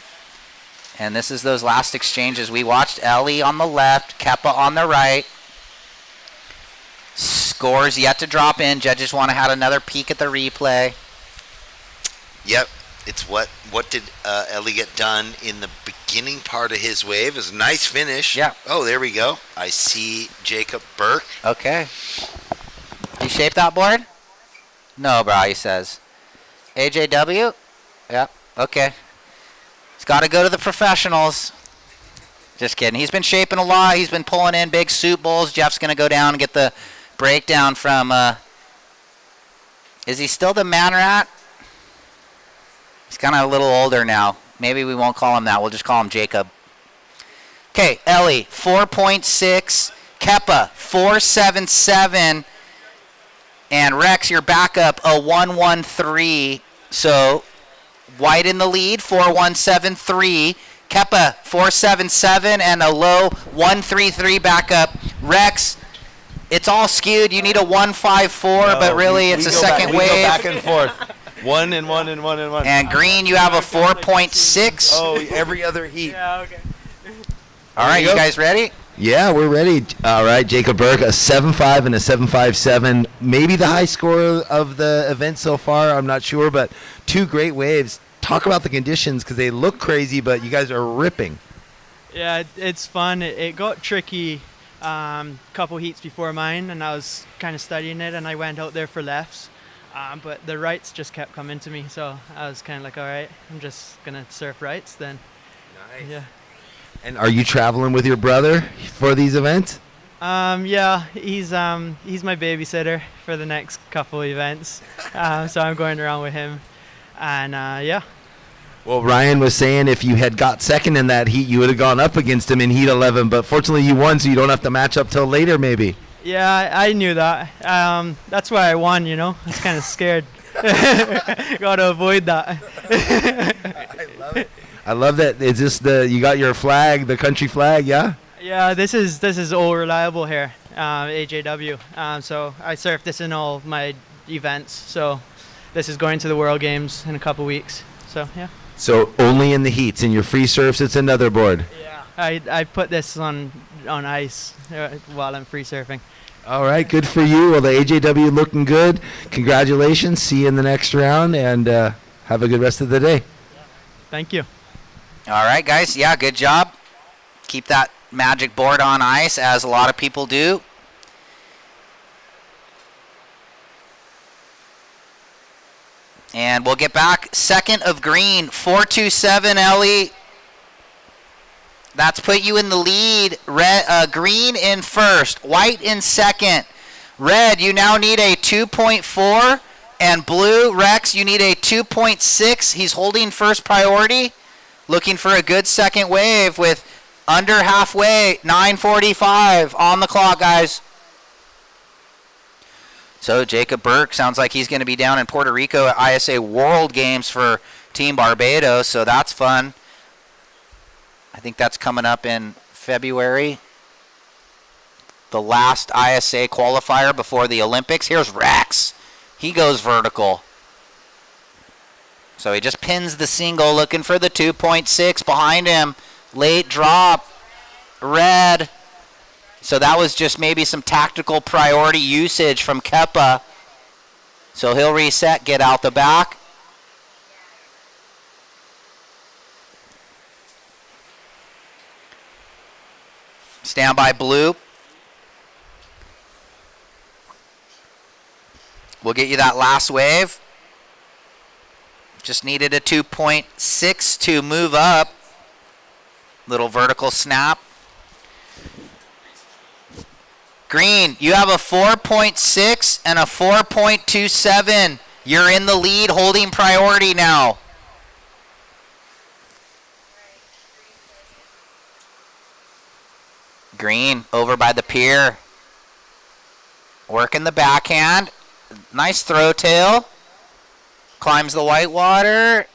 And this is those last exchanges. We watched Ellie on the left, Keppa on the right. Scores yet to drop in. Judges want to have another peek at the replay. Yep. It's what did Ellie get done in the beginning part of his wave? It was a nice finish. Yeah. Oh, there we go. I see Jacob Burke. Okay. You shape that board? No, bro, he says. AJW? Yeah, okay. He's got to go to the professionals. Just kidding. He's been shaping a lot. He's been pulling in big soup bowls. Jeff's going to go down and get the breakdown from, is he still the man rat? He's kind of a little older now. Maybe we won't call him that. We'll just call him Jacob. Okay, Ellie, 4.6. Keppa, 4.77. And Rex, your backup, a 1.13. So White in the lead, 4.173. Keppa, 4.77, and a low 1.33 backup. Rex, it's all skewed. You need a 1.54, but really it's a second wave. We go back and forth. One and one and one and one. And Green, you have a 4.6. Oh, every other heat. Yeah, okay. All right, you guys ready? Yeah, we're ready. All right, Jacob Burke, a 7.5 and a 7.57. Maybe the high score of the event so far. I'm not sure, but two great waves. Talk about the conditions because they look crazy, but you guys are ripping. Yeah, it's fun. It got tricky couple heats before mine, and I was kind of studying it, and I went out there for lefts. But the rights just kept coming to me, so I was kind of like, all right, I'm just going to surf rights then. Nice. Yeah. And are you traveling with your brother for these events? Yeah, he's my babysitter for the next couple events, so I'm going around with him, and yeah. Well, Ryan was saying if you had got second in that heat, you would have gone up against him in heat 11, but fortunately you won, so you don't have to match up till later maybe. Yeah, I knew that. That's why I won, you know. I was kind of scared. Got to avoid that. I love it. I love that. Is this you got your flag, the country flag, yeah? Yeah, this is all reliable here, AJW. So I surf this in all of my events. So this is going to the World Games in a couple weeks. So yeah. So only in the heats. In your free surfs, it's another board. Yeah. I put this on ice while I'm free surfing. All right, good for you. Well, the AJW looking good. Congratulations. See you in the next round, and have a good rest of the day. Thank you. All right, guys. Yeah, good job. Keep that magic board on ice, as a lot of people do. And we'll get back. Second of Green, 4.27, Ellie. That's put you in the lead. Green in first, White in second. Red, you now need a 2.4. And Blue, Rex, you need a 2.6. He's holding first priority. Looking for a good second wave with under halfway, 9:45 on the clock, guys. So Jacob Burke sounds like he's going to be down in Puerto Rico at ISA World Games for Team Barbados, so that's fun. I think that's coming up in February. The last ISA qualifier before the Olympics. Here's Rex. He goes vertical. So he just pins the single, looking for the 2.6 behind him. Late drop. Red. So that was just maybe some tactical priority usage from Keppa. So he'll reset, get out the back. Stand by, Blue. We'll get you that last wave. Just needed a 2.6 to move up. Little vertical snap. Green, you have a 4.6 and a 4.27. You're in the lead, holding priority now. Green over by the pier. Working the backhand. Nice throw tail. Climbs the white water.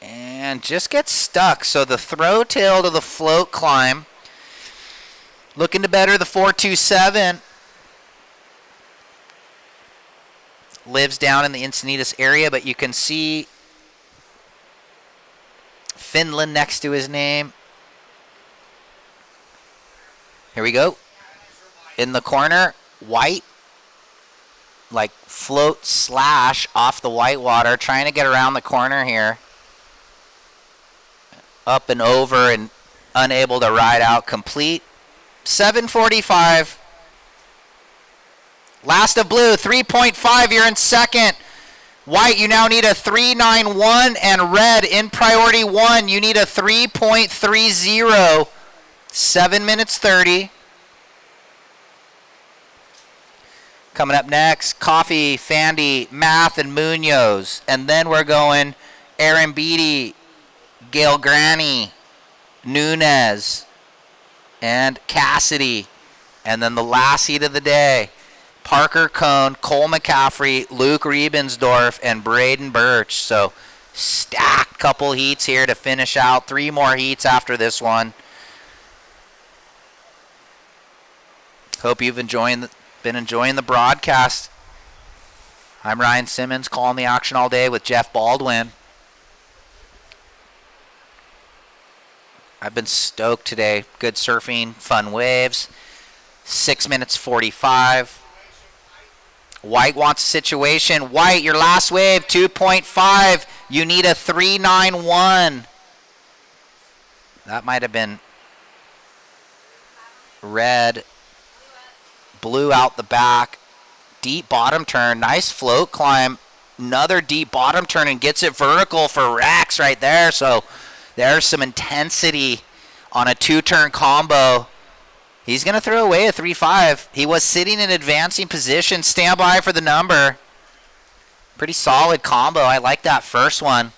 And just gets stuck. So the throw tail to the float climb. Looking to better the 4.27. Lives down in the Encinitas area, but you can see Finland next to his name. Here we go. In the corner, White. like float slash off the whitewater, trying to get around the corner here. Up and over and unable to ride out complete. 7:45. Last of blue, 3.5, you're in second. White, you now need a 3.91, and red in priority 1, you need a 3.30. 7 minutes 30. Coming up next, Coffee, Fandy, Math, and Munoz. And then we're going Aaron Beatty, Gail Granny, Nunez, and Cassidy. And then the last heat of the day, Parker Cohn, Cole McCaffrey, Luke Riebensdorf, and Braden Birch. So stacked couple heats here to finish out. 3 more heats after this one. Hope you've been enjoying the broadcast. I'm Ryan Simmons, calling the action all day with Jeff Baldwin. I've been stoked today. Good surfing, fun waves. 6 minutes 45. White wants a situation. White, your last wave, 2.5. You need a 3.91. That might have been red. Blue out the back. Deep bottom turn. Nice float climb. Another deep bottom turn and gets it vertical for Rex right there. So there's some intensity on a 2-turn combo. He's going to throw away a 3.5. He was sitting in advancing position. Stand by for the number. Pretty solid combo. I like that first one.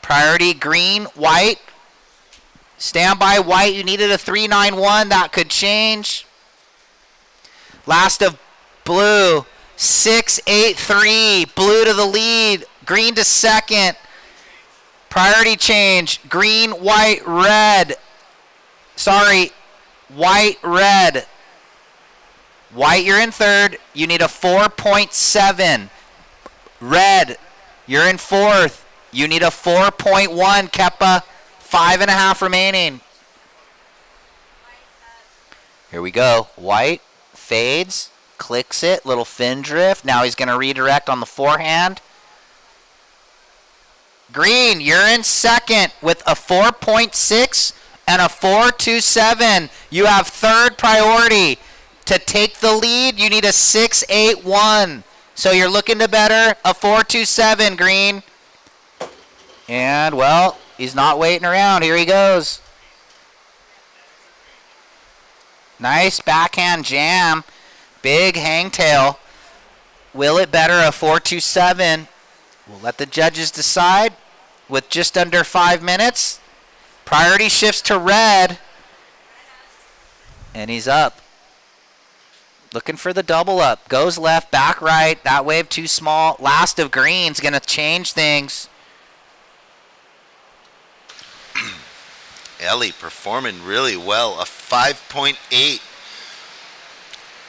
Priority green, white. Stand by white. You needed a 3.91. That could change. Last of blue. 6.83. Blue to the lead. Green to second. Priority change. Green, white, red. Sorry. White, red. White, you're in third. You need a 4.7. Red, you're in fourth. You need a 4.1. Keppa, 5.5 remaining. Here we go. White fades, clicks it, little fin drift. Now he's going to redirect on the forehand. Green, you're in second with a 4.6 and a 4.27. You have third priority. To take the lead, you need a 6.81. So you're looking to better a 4.27, Green. And, well, he's not waiting around. Here he goes. Nice backhand jam. Big hangtail. Will it better a 4.27? We'll let the judges decide. With just under 5 minutes, priority shifts to red. And he's up. Looking for the double up. Goes left, back right. That wave too small. Last of green's going to change things. Ellie performing really well. A 5.8.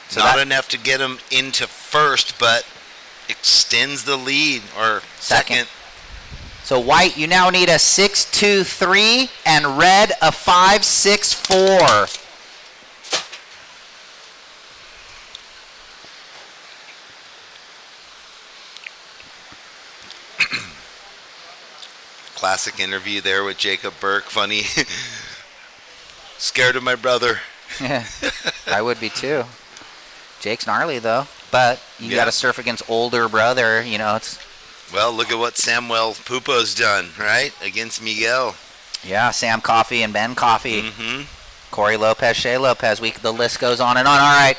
So Not that- enough to get him into first, but extends the lead, or second. So white, you now need a 6.23, and red a 5.64. Classic interview there with Jacob Burke. Funny. Scared of my brother. Yeah, I would be too. Jake's gnarly though, but you got to surf against older brother. You know, it's. Well, look at what Samuel Pupo's done, right? Against Miguel. Yeah, Sam Coffey and Ben Coffey. Mm-hmm. Corey Lopez, Shea Lopez. The list goes on and on. All right.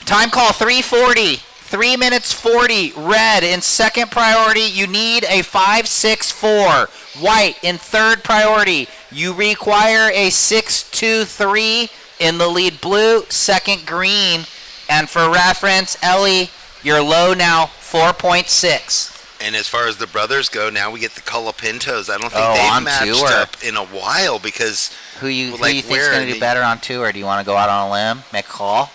Time call 3:40. 3 minutes 40. Red in second priority. You need a 5.64. White in third priority. You require a 6.23 in the lead. Blue, second green. And for reference, Ellie, you're low now, 4.6. And as far as the brothers go, now we get the Colapintos. I don't think on they've matched tour. up in a while because Who you think's going to do better on tour? Do you want to go out on a limb, make a call?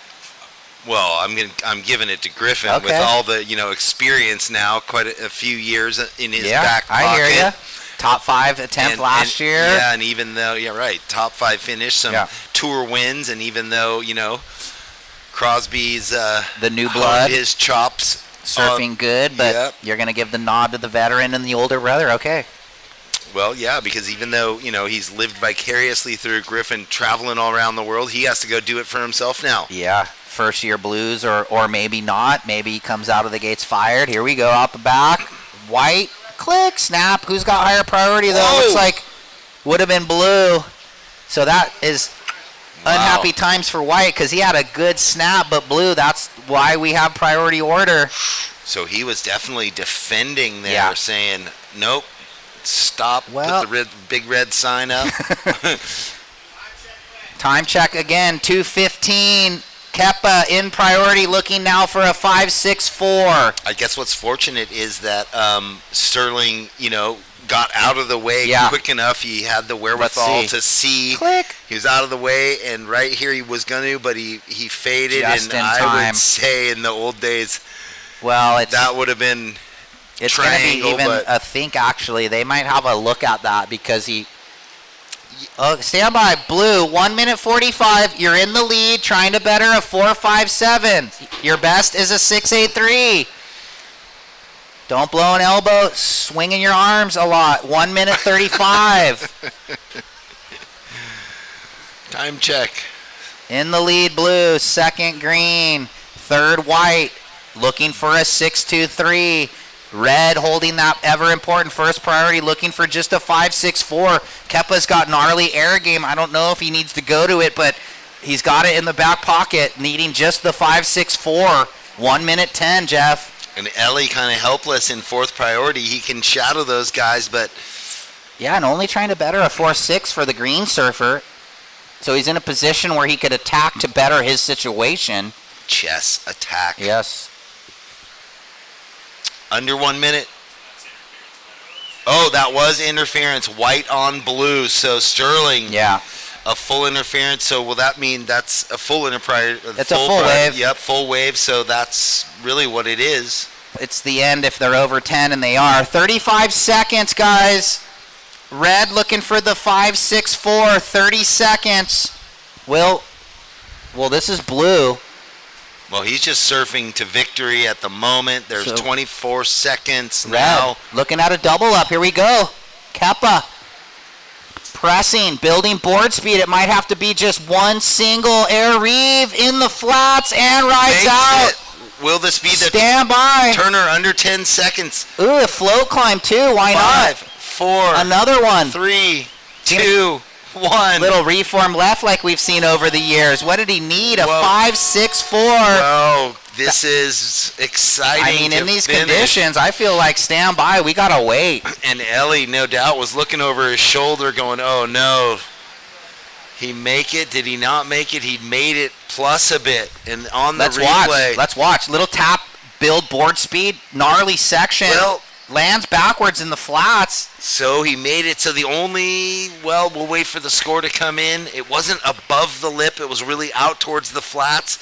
Well, I'm giving it to Griffin with all the experience now, quite a few years in his back pocket. I hear you. Top 5 attempt last year. Yeah, and even though top 5 finish, some tour wins, and even though Crosby's the new honed blood, his chops. Surfing good, but you're going to give the nod to the veteran and the older brother. Okay. Well, yeah, because even though, he's lived vicariously through Griffin, traveling all around the world, he has to go do it for himself now. Yeah, first year blues or maybe not. Maybe he comes out of the gates fired. Here we go, out the back. White, click, snap. Who's got higher priority, though? Whoa. Looks like would have been blue. So that is unhappy times for White because he had a good snap, but blue, that's why we have priority order. So he was definitely defending there, saying, nope, stop, put the big red sign up. Time check again, 2:15. Kepa in priority, looking now for a 5.64. I guess what's fortunate is that Sterling, got out of the way quick enough. He had the wherewithal to see. Click. He was out of the way, and right here he was going to, but he faded. Just and in I time. would say in the old days, that would have been it's going to be even but a think, actually. They might have a look at that because he... stand by, blue, 1 minute 45. You're in the lead, trying to better a 4.57. Your best is a 6.83. Don't blow an elbow, swinging your arms a lot. 1 minute 35. Time check. In the lead, blue, second green, third white, looking for a 6.23. Red holding that ever important first priority, looking for just a 5.64. Kepa's got gnarly air game. I don't know if he needs to go to it, but he's got it in the back pocket, needing just the 5.64. 1 minute 10, Jeff. And Ellie kind of helpless in fourth priority. He can shadow those guys, but... Yeah, and only trying to better a 4.6 for the green surfer. So he's in a position where he could attack to better his situation. Chess attack. Yes. Under 1 minute. Oh, that was interference. White on blue. So Sterling. Yeah. A full interference. So will that mean that's a full interference? It's a full wave. Yep, full wave. So that's really what it is. It's the end if they're over 10, and they are. 35 seconds, guys. Red looking for the 5.64. 30 seconds. Well, this is blue. Well, he's just surfing to victory at the moment. There's 24 seconds Red, now. looking at a double up. Here we go. Kepa pressing, building board speed. It might have to be just one single air reeve in the flats and rides Makes out. it. Will this be the stand by Turner under 10 seconds? Ooh, a float climb too. Why not? 5, 4, another one. 3, 2, 1. Little reform left like we've seen over the years. What did he need? A 5.64. Whoa, this is exciting. I mean, in these finish. conditions, I feel like stand by. We gotta wait. And Ellie, no doubt, was looking over his shoulder, going, "Oh no, he make it? Did he not make it? He made it plus a bit." And on the replay, Let's watch. Little tap, build board speed, gnarly section. Well, lands backwards in the flats. So he made it. So the only, we'll wait for the score to come in. It wasn't above the lip. It was really out towards the flats,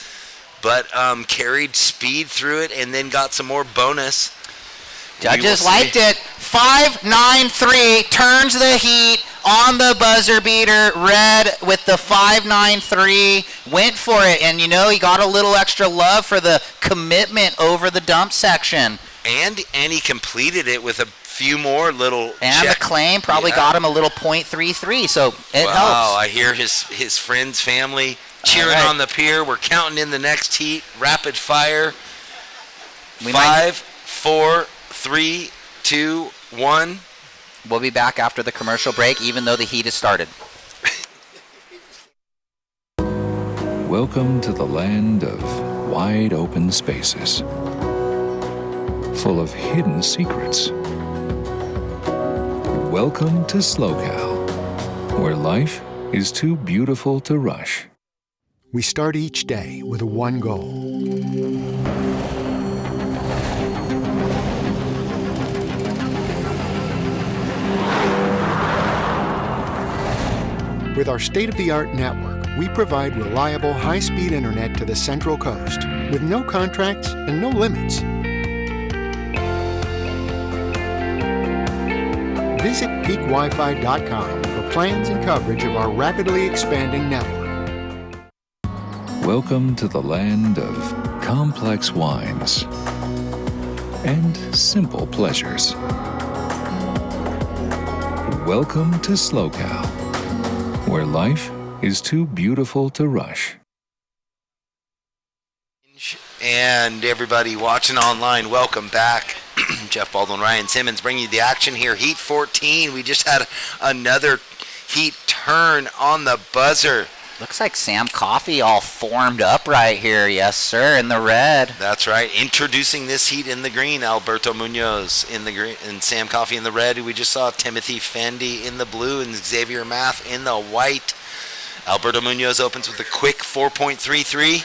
but carried speed through it and then got some more bonus. Judges liked it. 5.93 turns the heat on the buzzer beater. Red with the 5.93 went for it, and he got a little extra love for the commitment over the dump section. And he completed it with a few more little and the claim probably got him a little .33, so it helps. Wow, I hear his friends, family cheering on the pier. We're counting in the next heat. Rapid fire. 5, 4, 3, 2, 1. We'll be back after the commercial break, even though the heat has started. Welcome to the land of wide open spaces, full of hidden secrets. Welcome to SLOCAL, where life is too beautiful to rush. We start each day with one goal. With our state-of-the-art network, we provide reliable, high-speed internet to the Central Coast with no contracts and no limits. Visit peakwifi.com for plans and coverage of our rapidly expanding network. Welcome to the land of complex wines and simple pleasures. Welcome to SLO, where life is too beautiful to rush. And everybody watching online, welcome back. Jeff Baldwin, Ryan Simmons bringing you the action here. Heat 14. We just had another heat turn on the buzzer. Looks like Sam Coffey all formed up right here. Yes, sir, in the red. That's right. Introducing this heat in the green, Alberto Munoz in the green, and Sam Coffey in the red. We just saw Timothy Fendi in the blue and Xavier Math in the white. Alberto Munoz opens with a quick 4.33.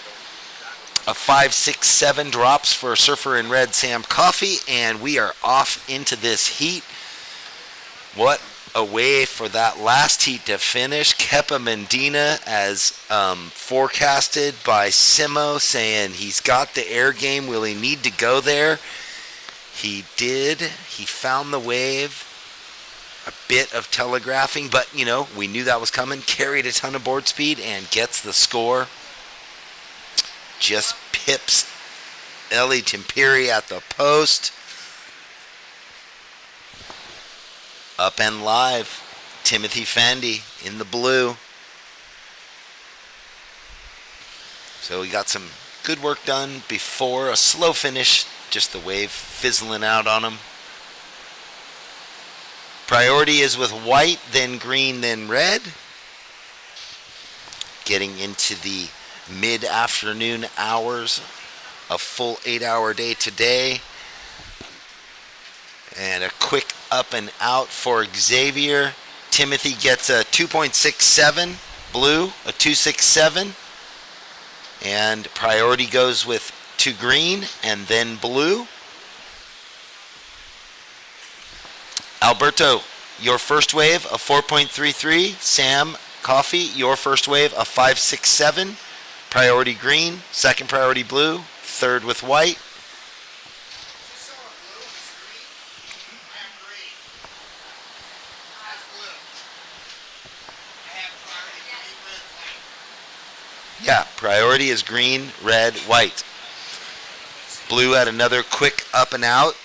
A 5.67 drops for Surfer in red Sam Coffey, and we are off into this heat. What a way for that last heat to finish. Kepa Medina, as forecasted by Simo, saying he's got the air game. Will he need to go there? He did. He found the wave. A bit of telegraphing, but, you know, we knew that was coming. Carried a ton of board speed and gets the score. Just pips Ellie Timpiri at the post. Up and live, Timothy Fendi in the blue. So we got some good work done before a slow finish, just the wave fizzling out on him. Priority is with white, then green, then red. Getting into the mid-afternoon hours, a full 8-hour day today. And a quick up and out for Xavier. Timothy gets a 2.67, blue, a 2.67. And priority goes with 2 green and then blue. Alberto, your first wave, a 4.33. Sam Coffey, your first wave, a 5.67. Priority green, second priority blue, third with white. Yeah, priority is green, red, white. Blue had another quick up and out.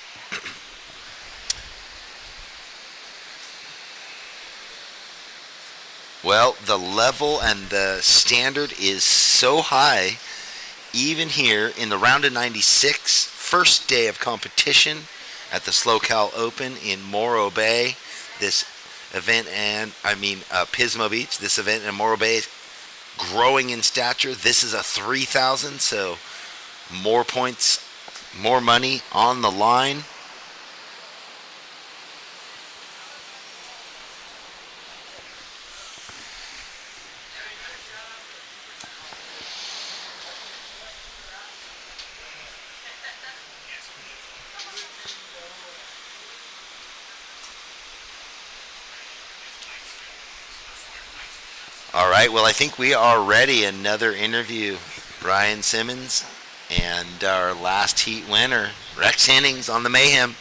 Well, the level and the standard is so high, even here in the round of 96, first day of competition at the SLO Open in Morro Bay. This event, Pismo Beach, this event in Morro Bay, growing in stature. This is a 3,000, so more points, more money on the line. All right, well, I think we are ready. Another interview. Ryan Simmons and our last heat winner, Rex Hennings on the Mayhem.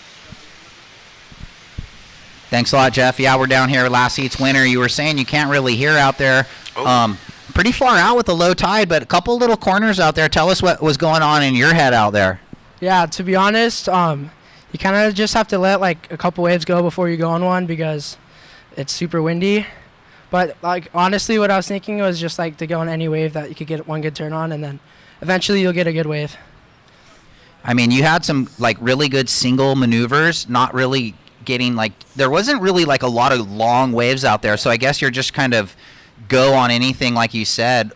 Thanks a lot, Jeff. Yeah, we're down here, last heat's winner. You were saying you can't really hear out there. Pretty far out with the low tide, but a couple little corners out there. Tell us what was going on in your head out there. Yeah, to be honest, you kind of just have to let like a couple waves go before you go on one because it's super windy. But like honestly, what I was thinking was just like to go on any wave that you could get one good turn on, and then eventually you'll get a good wave. I mean, you had some like really good single maneuvers, not really getting like, there wasn't really like a lot of long waves out there. So I guess you're just kind of go on anything like you said.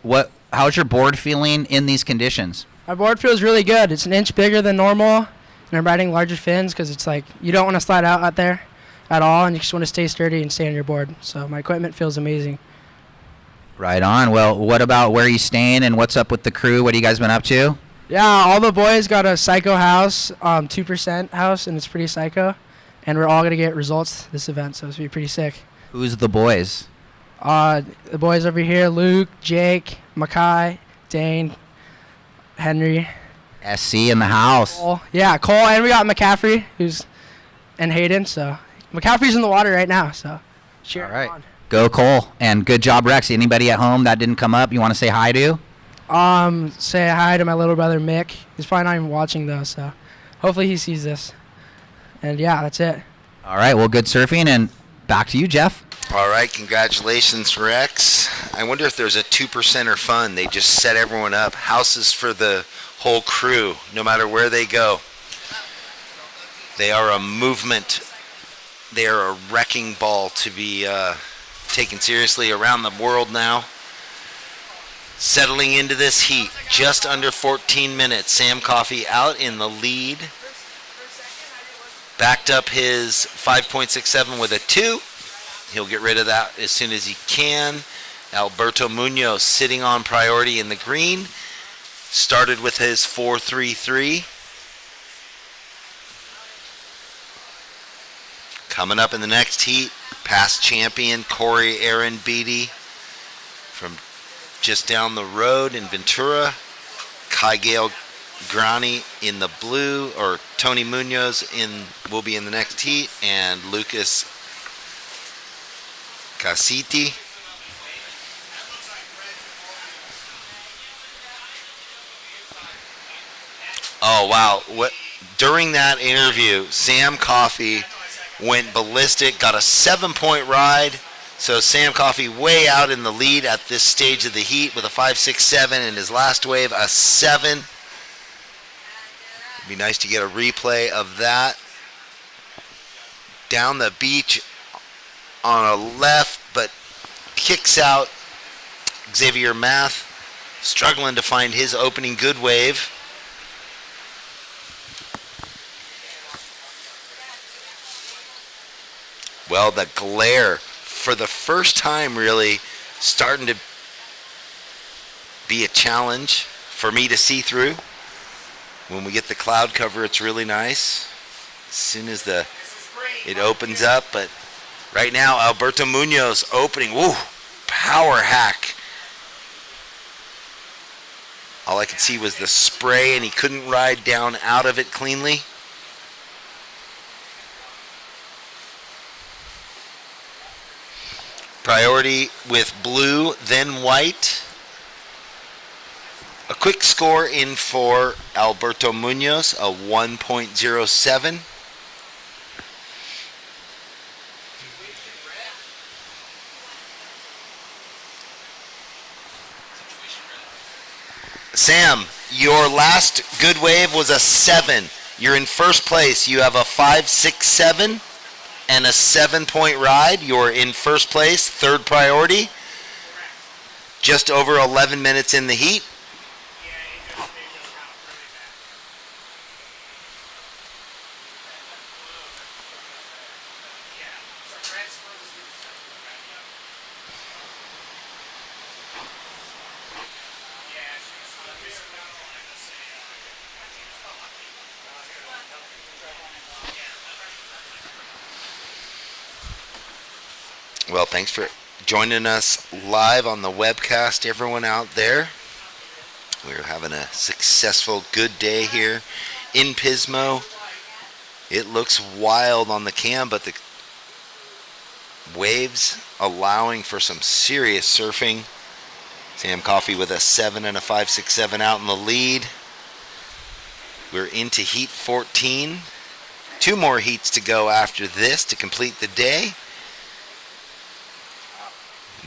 How's your board feeling in these conditions? My board feels really good. It's an inch bigger than normal, and I'm riding larger fins because it's like you don't want to slide out there at all, and you just want to stay sturdy and stay on your board. So my equipment feels amazing. Right on. Well, what about where you staying and what's up with the crew? What have you guys been up to? Yeah, all the boys got a psycho house, 2% house, and it's pretty psycho. And we're all going to get results this event, so it's going to be pretty sick. Who's the boys? The boys over here, Luke, Jake, Mackay, Dane, Henry. SC in the house. Cole. Yeah, Cole, and we got McCaffrey, and Hayden, so McCaffrey's in the water right now, so cheer all right. on. Go Cole, and good job, Rex. Anybody at home that didn't come up you want to say hi to? Say hi to my little brother Mick. He's probably not even watching though, so hopefully he sees this. And yeah, that's it. All right, well, good surfing, and back to you, Jeff. All right, congratulations, Rex. I wonder if there's a 2%er fund. They just set everyone up. Houses for the whole crew, no matter where they go. They are a movement. They are a wrecking ball to be taken seriously around the world now. Settling into this heat, just under 14 minutes. Sam Coffey out in the lead. Backed up his 5.67 with a 2. He'll get rid of that as soon as he can. Alberto Munoz sitting on priority in the green. Started with his 4.33. Coming up in the next heat, past champion Corey Aaron Beatty from just down the road in Ventura. Kai Gale Grani in the blue, or Tony Munoz will be in the next heat, and Lucas Casiti. Oh wow! During that interview, Sam Coffey went ballistic, got a 7-point ride. So Sam Coffey way out in the lead at this stage of the heat with a 5.67, and his last wave a 7. It'd be nice to get a replay of that. Down the beach on a left, but kicks out Xavier Math, struggling to find his opening good wave. Well, the glare, for the first time really, starting to be a challenge for me to see through. When we get the cloud cover, it's really nice. As soon as it opens up, but right now, Alberto Munoz opening. Woo! Power hack. All I could see was the spray, and he couldn't ride down out of it cleanly. Priority with blue, then white. A quick score in for Alberto Munoz, a 1.07. Sam, your last good wave was a 7. You're in first place. You have a 5.67 and a 7-point ride. You're in first place, third priority. Just over 11 minutes in the heat. Well, thanks for joining us live on the webcast, everyone out there. We're having a successful, good day here in Pismo. It looks wild on the cam, but the waves allowing for some serious surfing. Sam Coffey with a 7 and a 5.67 out in the lead. We're into heat 14. 2 more heats to go after this to complete the day.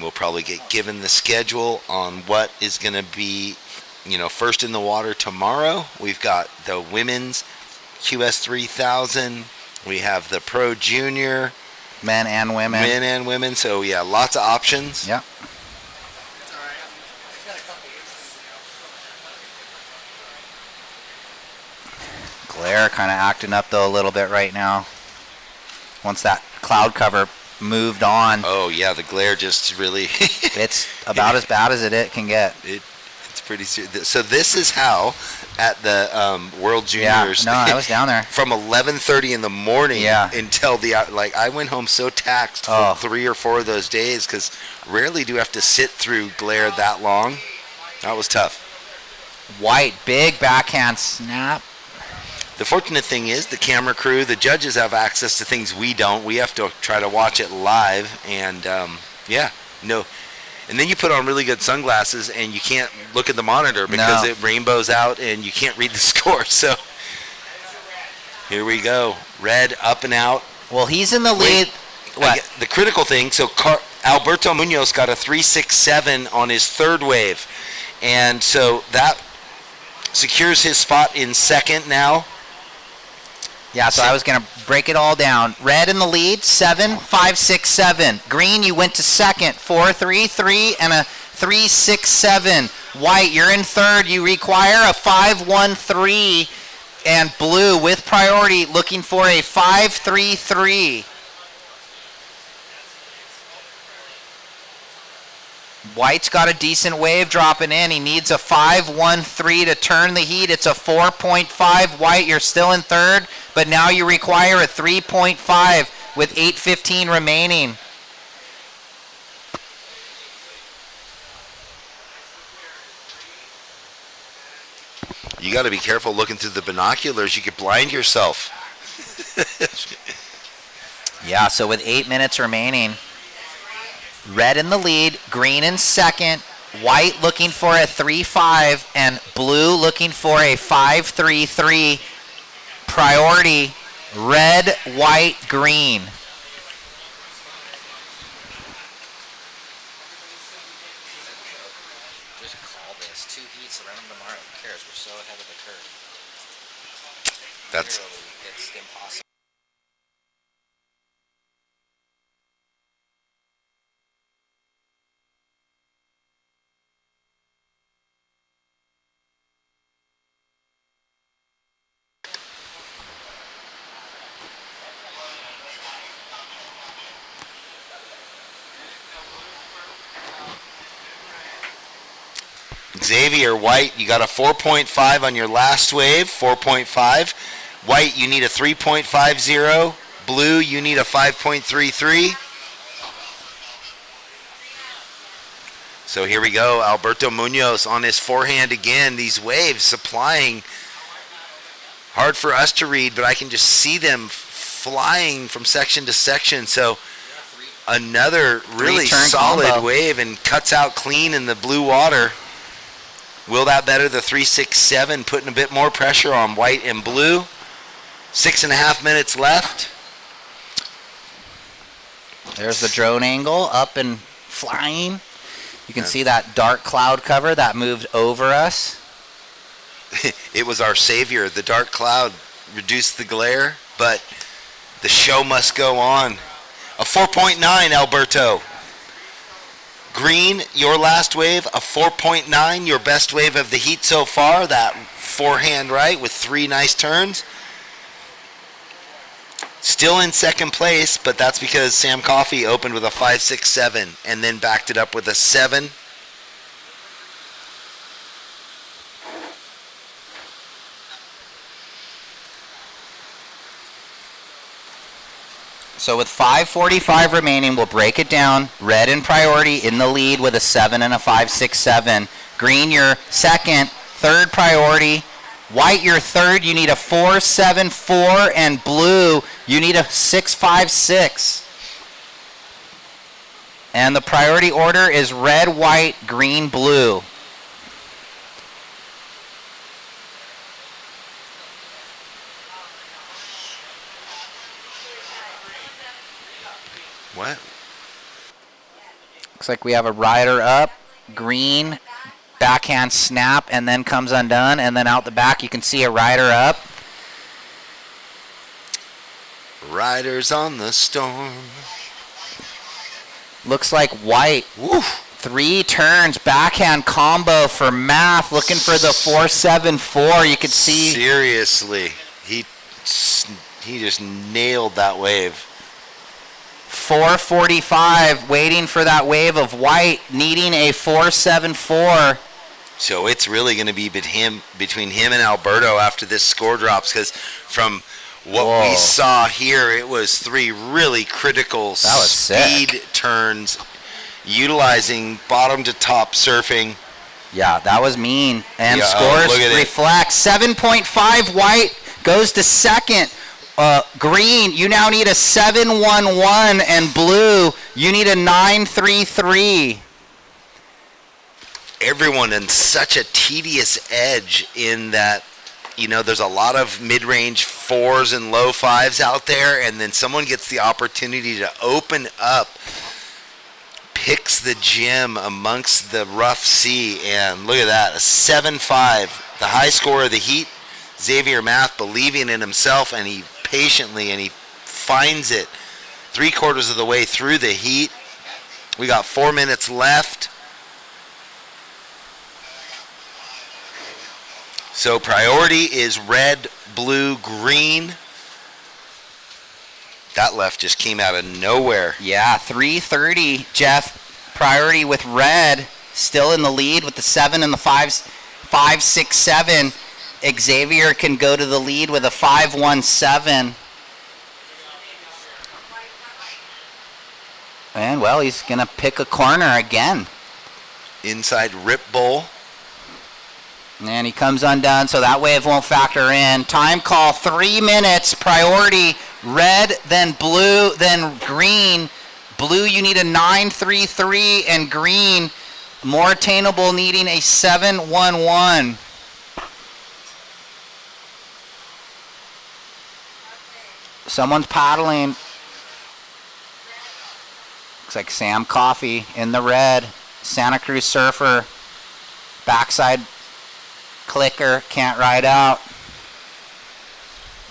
We'll probably get given the schedule on what is going to be, first in the water tomorrow. We've got the women's QS 3000. We have the Pro Junior. Men and women. So, yeah, lots of options. Yeah. Glare kind of acting up, though, a little bit right now. Once that cloud cover moved on. Oh yeah, the glare just really it's about as bad as it can get. It's pretty serious. So this is how at the World Juniors. Yeah, no, I was down there from 11:30 in the morning until I went home so taxed for 3 or 4 of those days, because rarely do you have to sit through glare that long. That was tough. White, big backhand snap. The fortunate thing is the camera crew, the judges have access to things we don't. We have to try to watch it live, and And then you put on really good sunglasses and you can't look at the monitor because it rainbows out and you can't read the score. So here we go. Red up and out. Well, he's in the lead. What? The critical thing, so Alberto Munoz got a 3.67 on his third wave. And so that secures his spot in second now. Yeah, so I was going to break it all down. Red in the lead, 7, 5, 6, 7. Green, you went to second, 4, 3, 3, and a 3, 6, 7. White, you're in third. You require a 5, 1, 3. And blue, with priority, looking for a 5, 3, 3. White's got a decent wave dropping in. He needs a 5-1-3 to turn the heat. It's a 4.5. White, you're still in third, but now you require a 3.5 with 8:15 remaining. You got to be careful looking through the binoculars. You could blind yourself. Yeah, so with 8 minutes remaining, red in the lead, green in second, white looking for a 3-5, and blue looking for a 5-3-3. Priority, red, white, green. Just call this 2 heats around tomorrow. Who cares? We're so ahead of the curve. That's literally, it's impossible. Xavier White, you got a 4.5 on your last wave, 4.5. White, you need a 3.50. Blue, you need a 5.33. So here we go. Alberto Munoz on his forehand again. These waves supplying. Hard for us to read, but I can just see them flying from section to section. So another really solid combo. wave and cuts out clean in the blue water. Will that better the 3.67, putting a bit more pressure on white and blue. 6.5 minutes left. There's the drone angle, up and flying. You can see that dark cloud cover that moved over us. It was our savior. The dark cloud reduced the glare, but the show must go on. A 4.9, Alberto. Green, your last wave, a 4.9, your best wave of the heat so far. That forehand right with 3 nice turns. Still in second place, but that's because Sam Coffey opened with a 5.67 and then backed it up with a 7. So with 5:45 remaining, we'll break it down. Red in priority in the lead with a 7 and a 5.67. Green, your second. Third priority. White, your third. You need a 4.74. And blue, you need a 6.56. And the priority order is red, white, green, blue. What? Looks like we have a rider up, green, backhand snap, and then comes undone, and then out the back you can see a rider up. Riders on the storm. Looks like white. Woof. 3 turns, backhand combo for Math, looking for the 4.74. You could see. Seriously, he just nailed that wave. 4.45, waiting for that wave of white, needing a 4.74. So it's really going to be between him and Alberto after this score drops, because from what we saw here, it was 3 really critical speed turns, utilizing bottom to top surfing. Yeah, that was mean. And Yeah, scores look at it. reflect. 7.5 white goes to second. Green, you now need a 7.11, and blue, you need a 9.33. everyone in such a tedious edge in that, there's a lot of mid-range 4s and low 5s out there, and then someone gets the opportunity to open up, picks the gym amongst the rough sea, and look at that, a 7-5, the high score of the heat. Xavier Math believing in himself, and he finds it 3/4 of the way through the heat. We got 4 minutes left. So priority is red, blue, green. That left just came out of nowhere. Yeah, 3:30, Jeff. Priority with red, still in the lead with the 7 and the 5s, 5, 6, 7. Xavier can go to the lead with a 5-1-7. And, well, he's going to pick a corner again. Inside Rip Bowl. And he comes undone, so that wave won't factor in. Time call, 3 minutes. Priority, red, then blue, then green. Blue, you need a 9-3-3, and green, more attainable, needing a 7-1-1. Someone's paddling. Looks like Sam Coffey in the red. Santa Cruz Surfer. Backside clicker, can't ride out.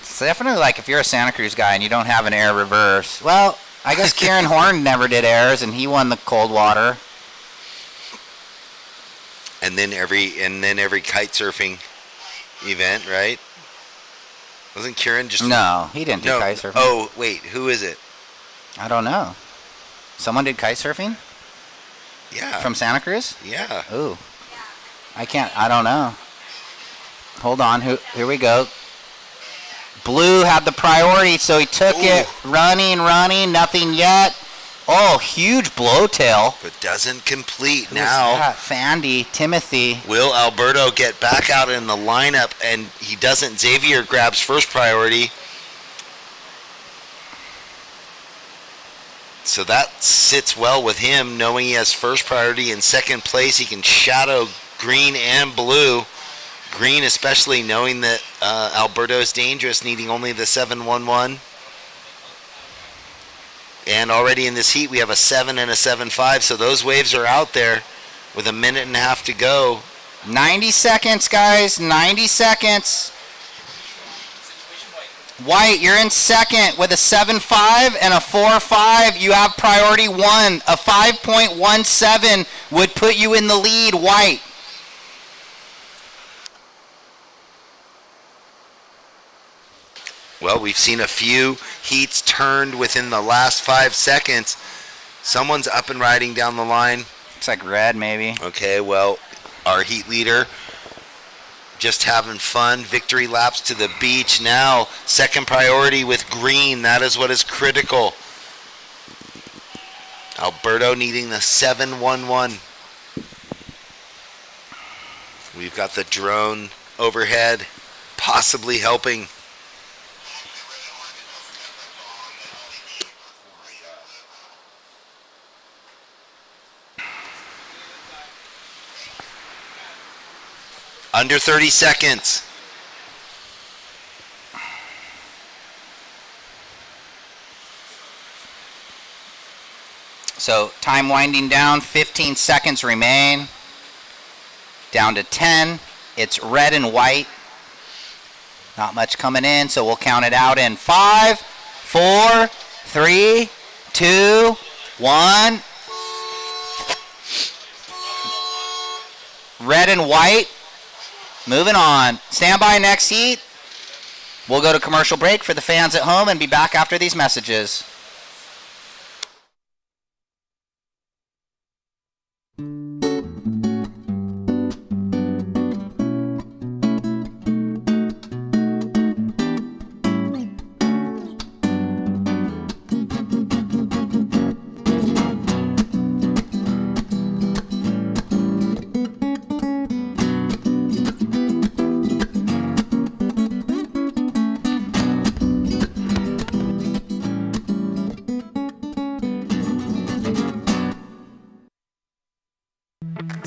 It's definitely like if you're a Santa Cruz guy and you don't have an air reverse. Well, I guess Kieran Horn never did airs, and he won the cold water. And then every kite surfing event, right? Wasn't Kieran just... No, he didn't do kite surfing. Oh, wait, who is it? I don't know. Someone did kite surfing? Yeah. From Santa Cruz? Yeah. Ooh. I don't know. Hold on, here we go. Blue had the priority, so he took it. Running, nothing yet. Oh, huge blowtail. But doesn't complete Who's now. that? Fandy, Timothy. Will Alberto get back out in the lineup? And he doesn't. Xavier grabs first priority. So that sits well with him, knowing he has first priority. In second place, he can shadow green and blue. Green especially, knowing that Alberto is dangerous, needing only the 7-1-1. And already in this heat, we have a 7 and a 7-5, so those waves are out there with a minute and a half to go. 90 seconds, guys, 90 seconds. White, you're in second with a 7-5 and a 4-5. You have priority 1. A 5.17 would put you in the lead, White. Well, we've seen a few heats turned within the last 5 seconds. Someone's up and riding down the line. Looks like red, maybe. Okay, well, our heat leader just having fun. Victory laps to the beach now. Second priority with green. That is what is critical. Alberto needing the 7-1-1. We've got the drone overhead possibly helping. Under 30 seconds. So time winding down, 15 seconds remain. Down to 10. It's red and white. Not much coming in, so we'll count it out in 5, 4, 3, 2, 1. Red and white. Moving on. Stand by next heat. We'll go to commercial break for the fans at home and be back after these messages.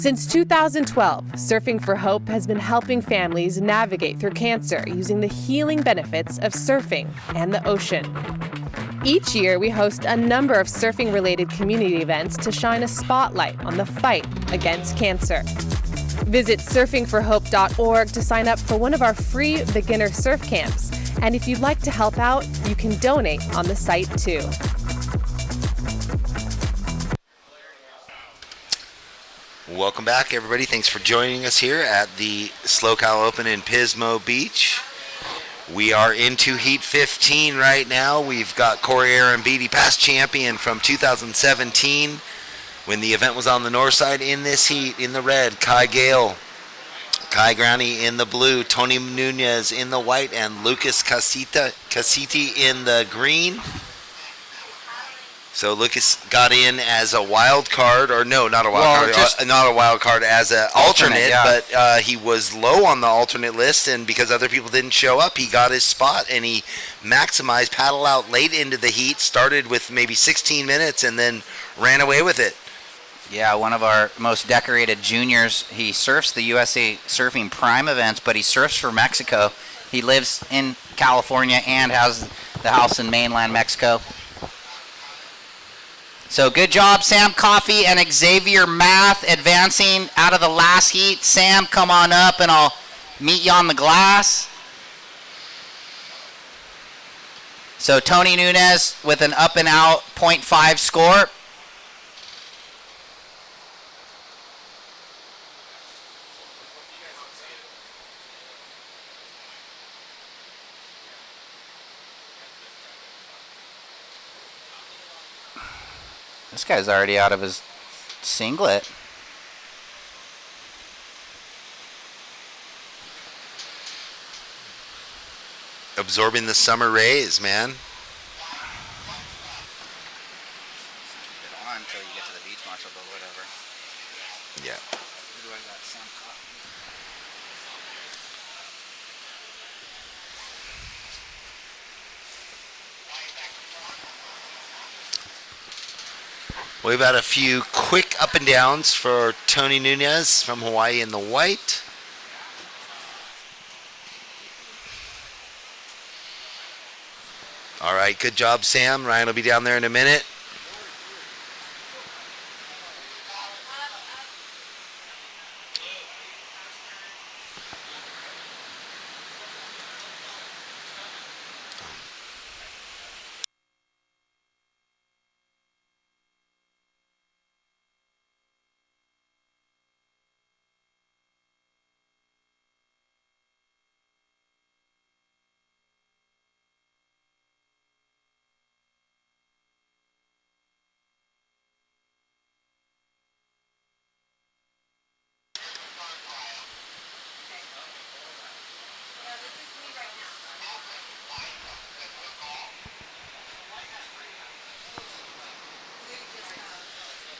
Since 2012, Surfing for Hope has been helping families navigate through cancer using the healing benefits of surfing and the ocean. Each year, we host a number of surfing-related community events to shine a spotlight on the fight against cancer. Visit surfingforhope.org to sign up for one of our free beginner surf camps. And if you'd like to help out, you can donate on the site too. Welcome back, everybody. Thanks for joining us here at the SLO Open in Pismo Beach. We are into Heat 15 right now. We've got Corey Arambidi, past champion from 2017, when the event was on the north side. In this heat, in the red, Kai Gale, Kai Growney in the blue, Tony Nunez in the white, and Lucas Casiti in the green. So Lucas got in as a wild card, or no, not a wild card, not a wild card, as an alternate, yeah. but he was low on the alternate list, and because other people didn't show up, he got his spot, and he maximized, paddle out late into the heat, started with maybe 16 minutes, and then ran away with it. Yeah, one of our most decorated juniors. He surfs the USA Surfing Prime events, but he surfs for Mexico. He lives in California and has the house in mainland Mexico. So good job, Sam Coffey and Xavier Math advancing out of the last heat. Sam, come on up and I'll meet you on the glass. So Tony Nunez with an up and out 0.5 score. This guy's already out of his singlet. Absorbing the summer rays, man. Until you get to the beach much or whatever. Yeah. We've had a few quick up and downs for Tony Nunez from Hawaii in the white. All right, good job, Sam. Ryan will be down there in a minute.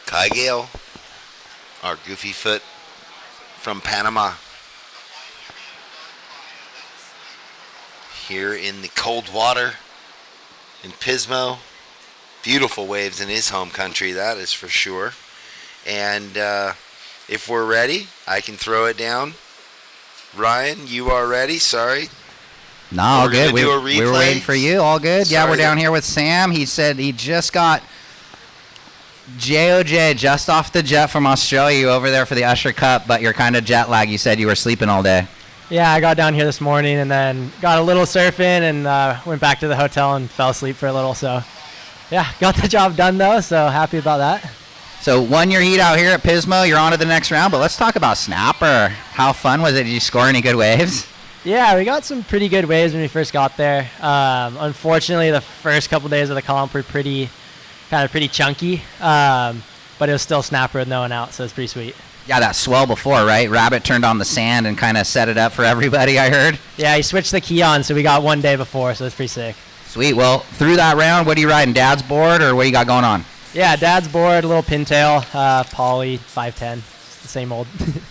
Kai Gale, our goofy foot from Panama. Here in the cold water in Pismo. Beautiful waves in his home country, that is for sure. And if we're ready, I can throw it down. Ryan, you are ready? Sorry. No, all good. We were waiting for you. All good. Sorry. Yeah, we're down here with Sam. He said he just got JOJ just off the jet from Australia. You over there for the Usher Cup, but you're kind of jet lagged. You said you were sleeping all day. Yeah, I got down here this morning and then got a little surfing and went back to the hotel and fell asleep for a little. So, yeah, got the job done though, so happy about that. So won your heat out here at Pismo. You're on to the next round, but let's talk about Snapper. How fun was it? Did you score any good waves? Yeah, we got some pretty good waves when we first got there. Unfortunately, the first couple days of the comp were pretty chunky, but it was still Snapper with no one out, so it's pretty sweet. Yeah, that swell before, right? Rabbit turned on the sand and kind of set it up for everybody, I heard. Yeah, he switched the key on, so we got one day before, so it's pretty sick. Sweet. Well, through that round, what are you riding? Dad's board, or what do you got going on? Yeah, Dad's board, a little pintail, Poly, 510. It's the same old.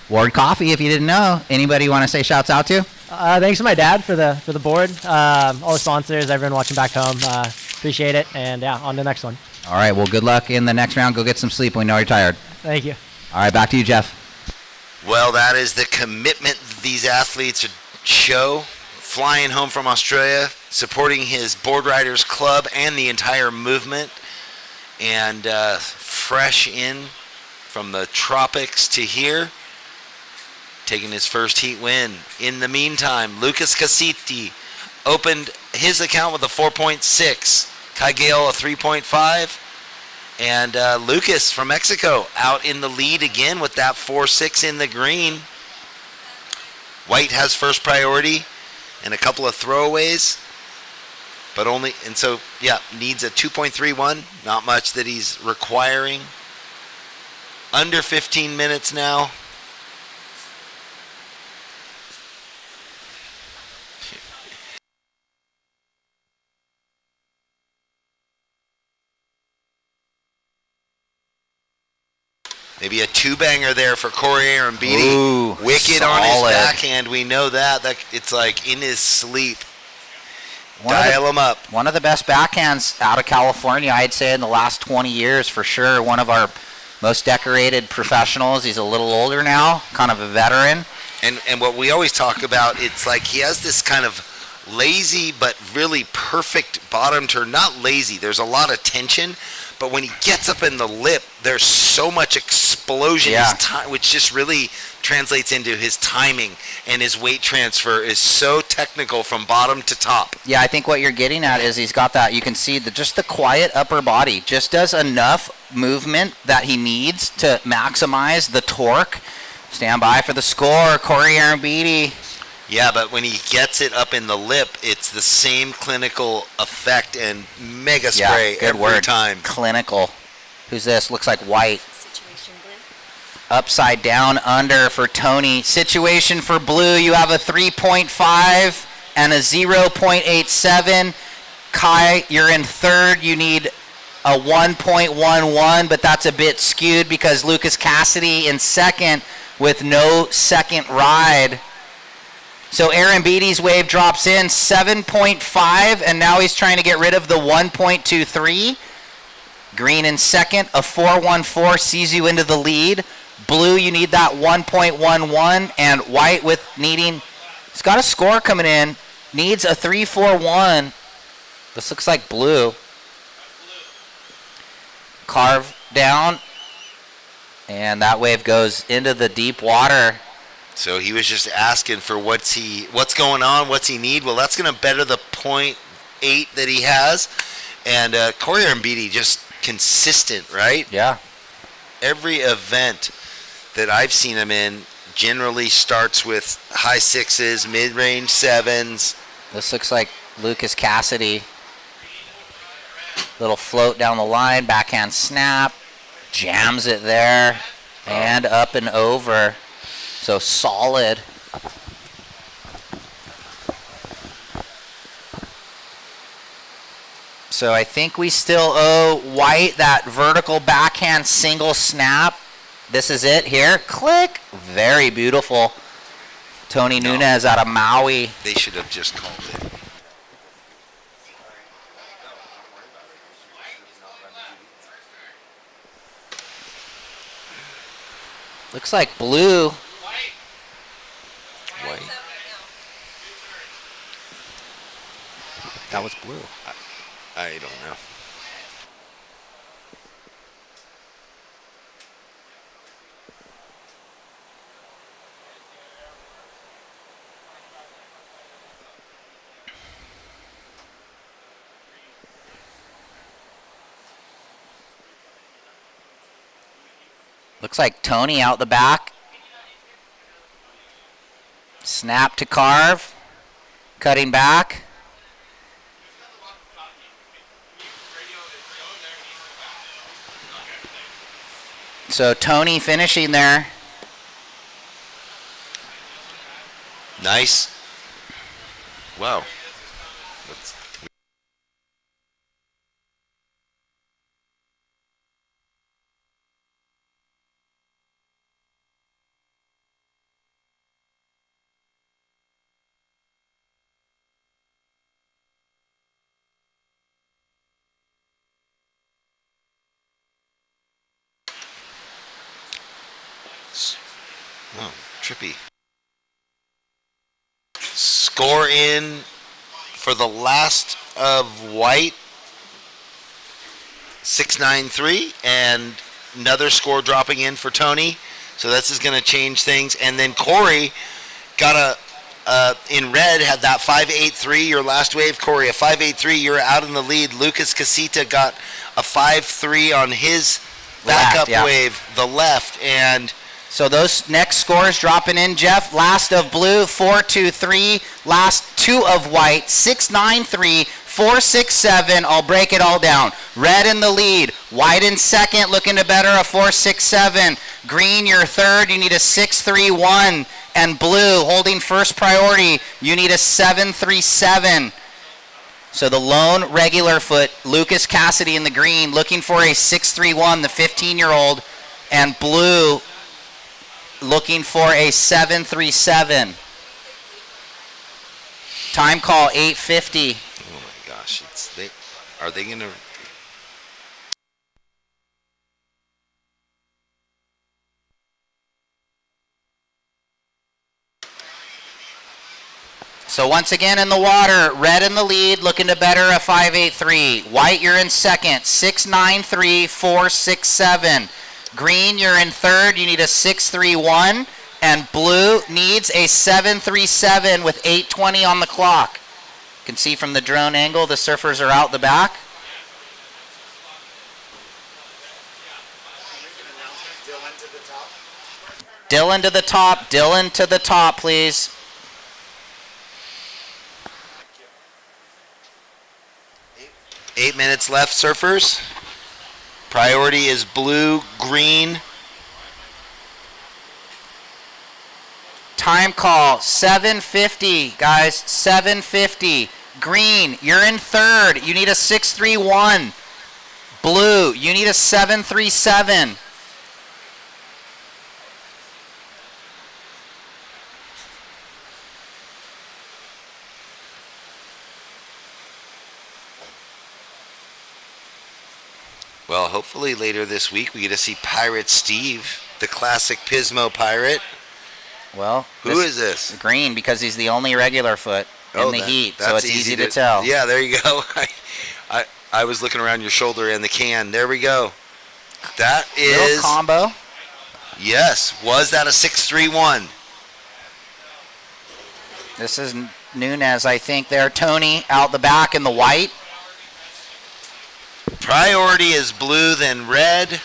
Ward Coffee, if you didn't know. Anybody you want to say shouts out to? Thanks to my dad for the board, all the sponsors, everyone watching back home. Appreciate it, and yeah, on to the next one. All right, well, good luck in the next round. Go get some sleep. We know you're tired. Thank you. All right, back to you, Jeff. Well, that is the commitment these athletes show. Flying home from Australia, supporting his board riders club and the entire movement, and fresh in from the tropics to here, taking his first heat win. In the meantime, Lucas Casiti opened his account with a 4.6, Kai Gale a 3.5, and Lucas from Mexico out in the lead again with that 4.6 in the green. White has first priority and a couple of throwaways, but needs a 2.31, not much that he's requiring. Under 15 minutes now. Maybe a two-banger there for Corey Arambidi. Ooh, Wicked on his solid. backhand. We know that. It's like in his sleep. Dial him up. One of the best backhands out of California, I'd say, in the last 20 years for sure. One of our most decorated professionals. He's a little older now, kind of a veteran. And what we always talk about, it's like he has this kind of lazy but really perfect bottom turn. Not lazy. There's a lot of tension. But when he gets up in the lip, there's so much explosion, which just really translates into his timing, and his weight transfer is so technical from bottom to top. Yeah, I think what you're getting at is he's got that, you can see just the quiet upper body, just does enough movement that he needs to maximize the torque. Stand by for the score, Corey Arambidi. Yeah, but when he gets it up in the lip, it's the same clinical effect and mega spray every time. Clinical. Who's this? Looks like White. Upside down under for Tony. Situation for Blue, you have a 3.5 and a 0.87. Kai, you're in third. You need a 1.11, but that's a bit skewed because Lucas Cassidy in second with no second ride. So Arambidi's wave drops in 7.5, and now he's trying to get rid of the 1.23. Green in second, a 4.14 sees you into the lead. Blue, you need that 1.11, and White with needing, he's got a score coming in, needs a 3.41. This looks like Blue. Carve down, and that wave goes into the deep water. So he was just asking for what's going on, what's he need. Well, that's going to better the 0.8 that he has. And Corey Arambidi just consistent, right? Yeah. Every event that I've seen him in generally starts with high sixes, mid-range sevens. This looks like Lucas Cassidy. Little float down the line, backhand snap, jams it there, and up and over. So solid. So I think we still owe White that vertical backhand single snap. This is it here. Click. Very beautiful. Tony Nunez out of Maui. They should have just called it. Looks like Blue. White. That was Blue. I don't know. Looks like Tony out the back. Snap to carve. Cutting back. So Tony finishing there. Nice. Wow. Oh, trippy. Score in for the last of white, 6-9-3, and another score dropping in for Tony. So this is going to change things. And then Corey got in red, had that 5-8-3, your last wave. Corey, a 5-8-3, you're out in the lead. Lucas Casita got a 5-3 on his backup wave, the left. And so those next scores dropping in, Jeff. Last of blue, 4-2-3. Last 2 of white, 6-9-3, 4-6-7. I'll break it all down. Red in the lead. White in second, looking to better a 4-6-7. Green, your third. You need a 6-3-1. And blue, holding first priority. You need a 7-3-7. So the lone regular foot, Lucas Cassidy in the green, looking for a 6-3-1, the 15-year-old. And blue, looking for a 7-3-7. Time call 8:50. oh my gosh, are they gonna? So once again in the water, red in the lead, looking to better a 5-8-3. White, you're in second, 6-9-3, 4-6-7. Green, you're in third, you need a 6-3-1. And blue needs a 7-3-7 with 8:20 on the clock. You can see from the drone angle, the surfers are out the back. Dylan to the top, Dylan to the top, please. Eight minutes left, surfers. Priority is blue, green. Time call, 7:50, guys, 7:50. Green, you're in third. You need a 6-3-1. Blue, you need a 7-3-7. Well, hopefully later this week we get to see Pirate Steve, the classic Pismo pirate. Well, who is this? Green, because he's the only regular foot in the heat, so it's easy to tell. Yeah, there you go. I was looking around your shoulder and the can. There we go. That is little combo. Yes. Was that a 6-3-1? This is Nunez, I think. There, Tony out the back in the white. Priority is blue, then red.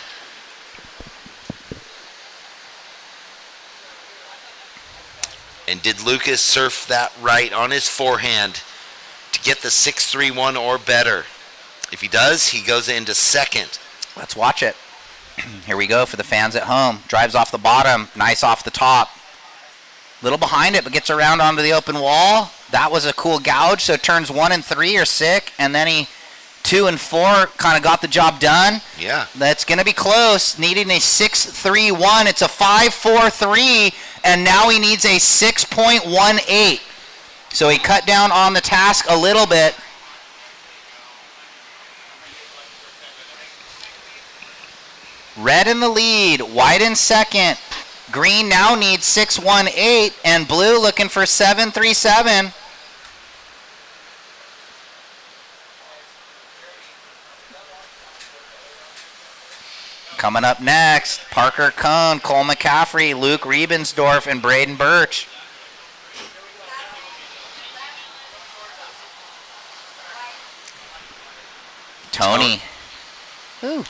And did Lucas surf that right on his forehand to get the 6-3-1 or better? If he does, he goes into second. Let's watch it. Here we go for the fans at home. Drives off the bottom, nice off the top. Little behind it, but gets around onto the open wall. That was a cool gouge, so turns 1 and 3 are sick, and then he 2 and 4 kind of got the job done. Yeah. That's going to be close. Needing a 6-3-1. It's a 5-4-3, and now he needs a 6.18. So he cut down on the task a little bit. Red in the lead, white in second. Green now needs 6-1-8, and blue looking for 7-3-7. Coming up next, Parker Cohn, Cole McCaffrey, Luke Riebensdorf, and Braden Birch. Tony. Ooh.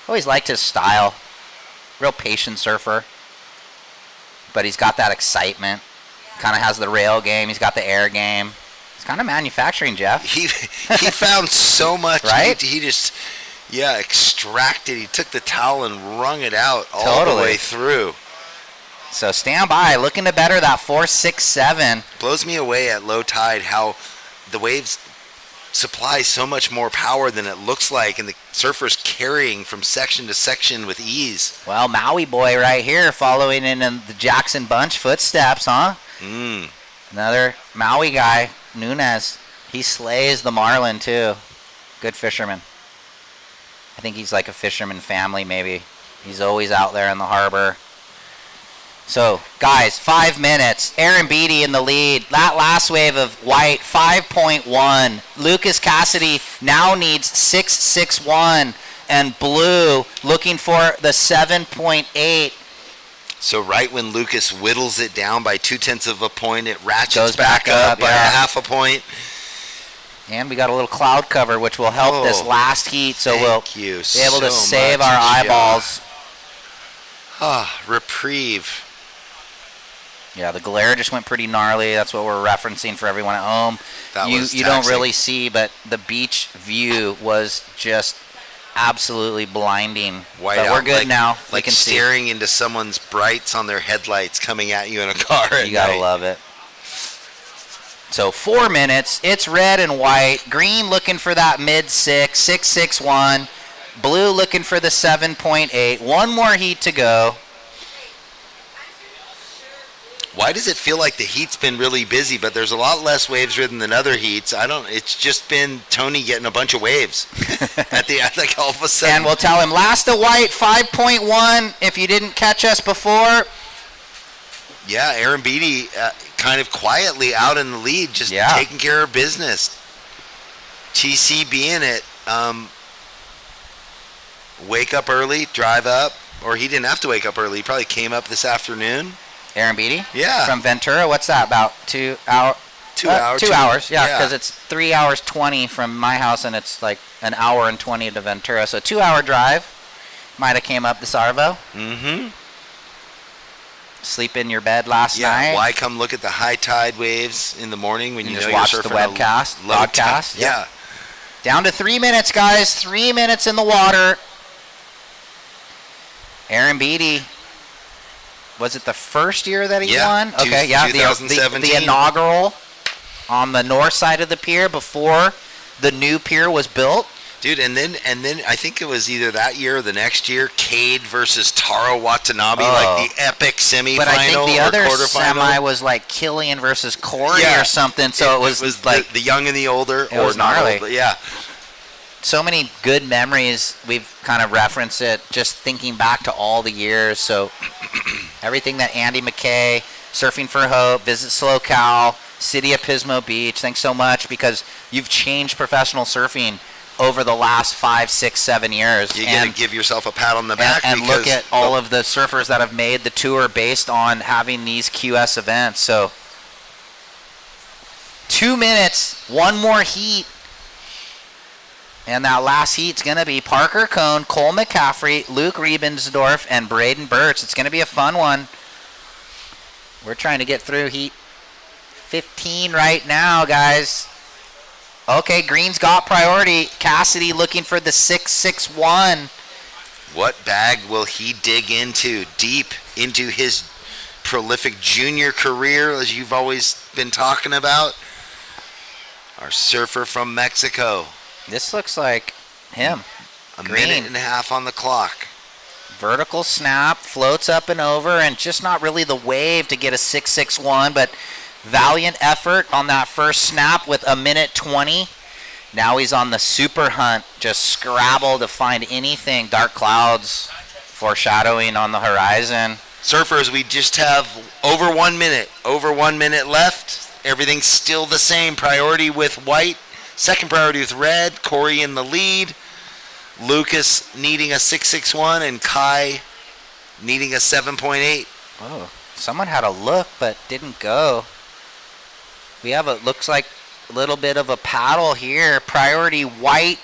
Always liked his style. Real patient surfer. But he's got that excitement. Kind of has the rail game. He's got the air game. He's kind of manufacturing, Jeff. He found so much. Right? He just, extracted. He took the towel and wrung it out all the way through. So stand by. Looking to better that 4.67. Blows me away at low tide how the waves supply so much more power than it looks like, and the surfers carrying from section to section with ease. Well, Maui boy right here following in the Jackson Bunch footsteps, huh? Another Maui guy, Nunez. He slays the marlin too. Good fisherman. I think he's like a fisherman family maybe. He's always out there in the harbor. So, guys, 5 minutes. Aaron Beatty in the lead. That last wave of white, 5.1. Lucas Cassidy now needs 6.61. And blue looking for the 7.8. So right when Lucas whittles it down by 0.2 of a point, it ratchets Goes back up by a half a point. And we got a little cloud cover, which will help this last heat. So we'll be able to save our eyeballs. Reprieve. Yeah, the glare just went pretty gnarly. That's what we're referencing for everyone at home. You don't really see, but the beach view was just absolutely blinding. White but we're out, good now. Like we can staring into someone's brights on their headlights coming at you in a car. You gotta love it. So 4 minutes. It's red and white. Green looking for that mid 6.61. Blue looking for the 7.8. One more heat to go. Why does it feel like the heat's been really busy, but there's a lot less waves ridden than other heats? It's just been Tony getting a bunch of waves at the like all of a sudden. And we'll tell him last to white 5.1 if you didn't catch us before. Yeah, Aaron Beatty kind of quietly out in the lead, just taking care of business. TC being it, wake up early, drive up, or he didn't have to wake up early. He probably came up this afternoon. Aaron Beatty? Yeah. From Ventura. What's that, about 2 hours? 2 hours. 2 hours, yeah, because it's 3 hours 20 from my house, and it's like an hour and 20 to Ventura. So 2 hour drive. Might have came up the Sarvo. Mm-hmm. Sleep in your bed last night. Why come look at the high tide waves in the morning when you know just you're watch the surfing webcast, low broadcast? tide? Yeah. Down to 3 minutes, guys. 3 minutes in the water. Aaron Beatty. Was it the first year that he won? Okay, 2017. The inaugural on the north side of the pier before the new pier was built. Dude, and then I think it was either that year or the next year, Cade versus Taro Watanabe, like the epic semifinal but I think the other quarterfinal. semi was like Killian versus Corey or something. So it was like the young and the older, it was gnarly. Old, yeah. So many good memories. We've kind of referenced it, just thinking back to all the years. So everything that Andy McKay, Surfing for Hope, Visit SLO, City of Pismo Beach. Thanks so much, because you've changed professional surfing over the last 5, 6, 7 years. You got to give yourself a pat on the back. And look at all of the surfers that have made the tour based on having these QS events. So 2 minutes, one more heat. And that last heat's going to be Parker Cohn, Cole McCaffrey, Luke Riebensdorf, and Braden Burtz. It's going to be a fun one. We're trying to get through heat 15 right now, guys. Okay, Green's got priority. Cassidy looking for the 6.61. What bag will he dig into? Deep into his prolific junior career, as you've always been talking about? Our surfer from Mexico. This looks like him. A minute and a half on the clock. Vertical snap, floats up and over, and just not really the wave to get a 6.61, but valiant effort on that first snap with a minute 20. Now he's on the super hunt, just scrabble to find anything. Dark clouds foreshadowing on the horizon. Surfers, we just have over 1 minute. Over 1 minute left. Everything's still the same. Priority with white. Second priority with red. Corey in the lead. Lucas needing a 6.61 and Kai needing a 7.8. Oh, someone had a look but didn't go. We have looks like a little bit of a paddle here. Priority white,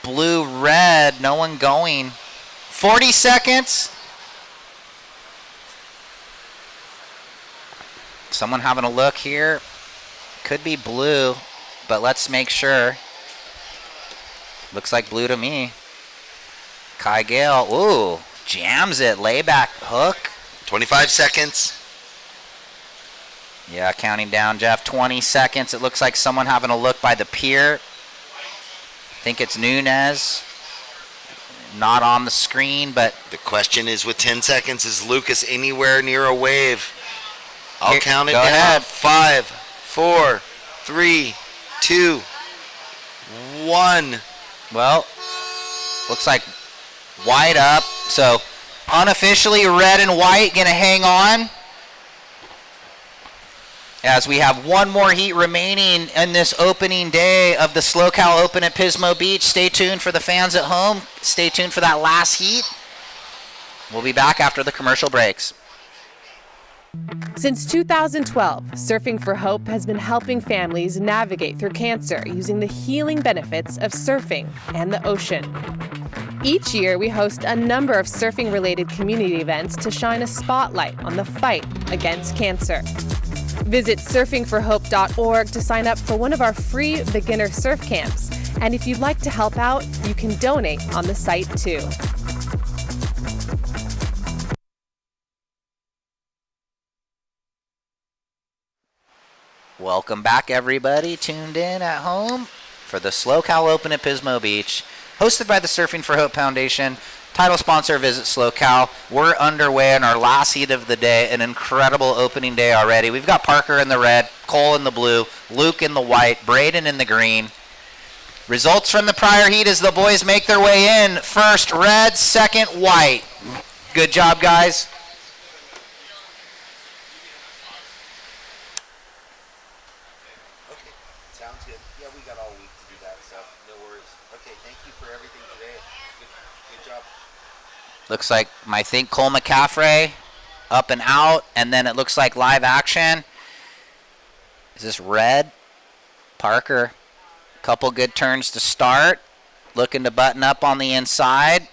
blue, red. No one going. 40 seconds. Someone having a look here. Could be blue, but let's make sure. Looks like blue to me. Kai Gale, ooh, jams it, layback hook. 25 seconds. Yeah, counting down, Jeff, 20 seconds. It looks like someone having a look by the pier. I think it's Nunez. Not on the screen, but... The question is, with 10 seconds, is Lucas anywhere near a wave? I'll count it go down. ahead. 5, 4, 3, 2, 1. Well, looks like white up. So unofficially red and white going to hang on. as we have one more heat remaining in this opening day of the SLO Open at Pismo Beach. Stay tuned for the fans at home. Stay tuned for that last heat. We'll be back after the commercial breaks. Since 2012, Surfing for Hope has been helping families navigate through cancer using the healing benefits of surfing and the ocean. Each year, we host a number of surfing-related community events to shine a spotlight on the fight against cancer. Visit surfingforhope.org to sign up for one of our free beginner surf camps. And if you'd like to help out, you can donate on the site too. Welcome back, everybody tuned in at home for the SLO Open at Pismo Beach, hosted by the Surfing for Hope Foundation. Title sponsor, Visit SLO. We're underway in our last heat of the day, an incredible opening day already. We've got Parker in the red, Cole in the blue, Luke in the white, Braden in the green. Results from the prior heat as the boys make their way in. First red, second white. Good job, guys. Sounds good. Yeah, we got all week to do that stuff. No worries. Okay, thank you for everything today. Good job. Looks like I think Cole McCaffrey up and out, and then it looks like live action. Is this red? Parker, couple good turns to start. Looking to button up on the inside.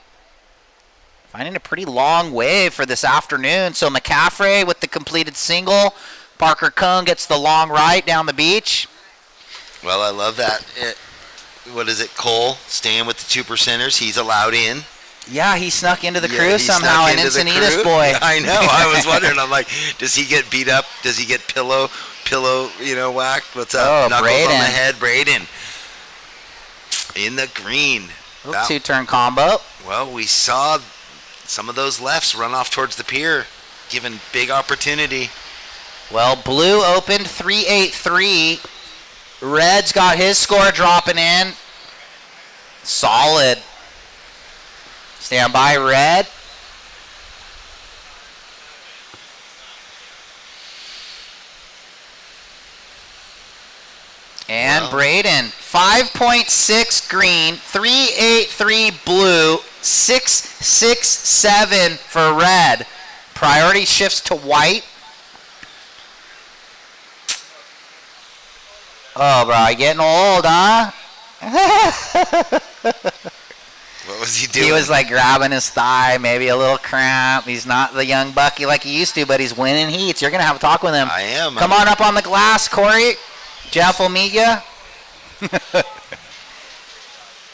Finding a pretty long wave for this afternoon. So McCaffrey with the completed single. Parker Cone gets the long right down the beach. Well, I love that. What is it, Cole? Staying with the 2%ers. He's allowed in. Yeah, he snuck into the crew somehow, an Encinitas boy. I know. I was wondering. I'm like, does he get beat up? Does he get pillow, whacked? What's up? Oh, Knuckles Braden. on the head. Braden. In the green. Two-turn combo. Well, we saw some of those lefts run off towards the pier, given big opportunity. Well, blue opened 3-8-3. Red's got his score dropping in. Solid. Stand by, Red. And Braden, 5.6 green, 3-8-3 blue, 6-6-7 for Red. Priority shifts to white. Oh, bro, you getting old, huh? What was he doing? He was like grabbing his thigh, maybe a little cramp. He's not the young Bucky like he used to, but he's winning heats. You're going to have a talk with him. I am. Come on up on the glass, Corey. Jeff will meet you.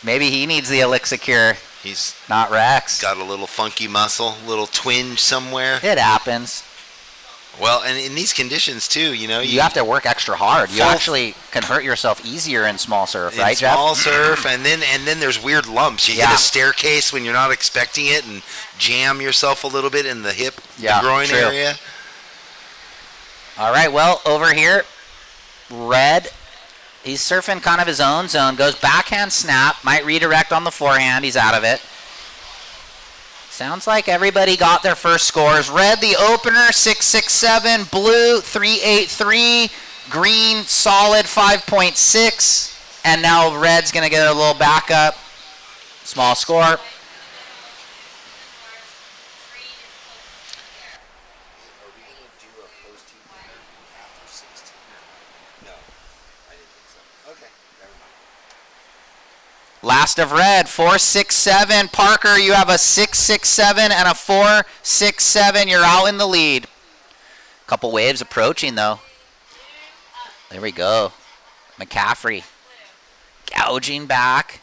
Maybe he needs the elixir cure. He's not Rex. Got a little funky muscle, little twinge somewhere. It happens. Well, and in these conditions too, you have to work extra hard. You actually can hurt yourself easier in small surf, right, Jeff? Small surf, and then there's weird lumps. You hit a staircase when you're not expecting it, and jam yourself a little bit in the hip, the groin area. All right, well, over here, Red, he's surfing kind of his own zone. Goes backhand snap, might redirect on the forehand. He's out of it. Sounds like everybody got their first scores. Red, the opener, 6-6-7. Blue, 3-8-3. Green, solid, 5.6. And now Red's going to get a little backup. Small score. Last of Red, 4-6-7. Parker, you have a 6-6-7 and a 4-6-7. You're out in the lead. Couple waves approaching, though. There we go. McCaffrey gouging back,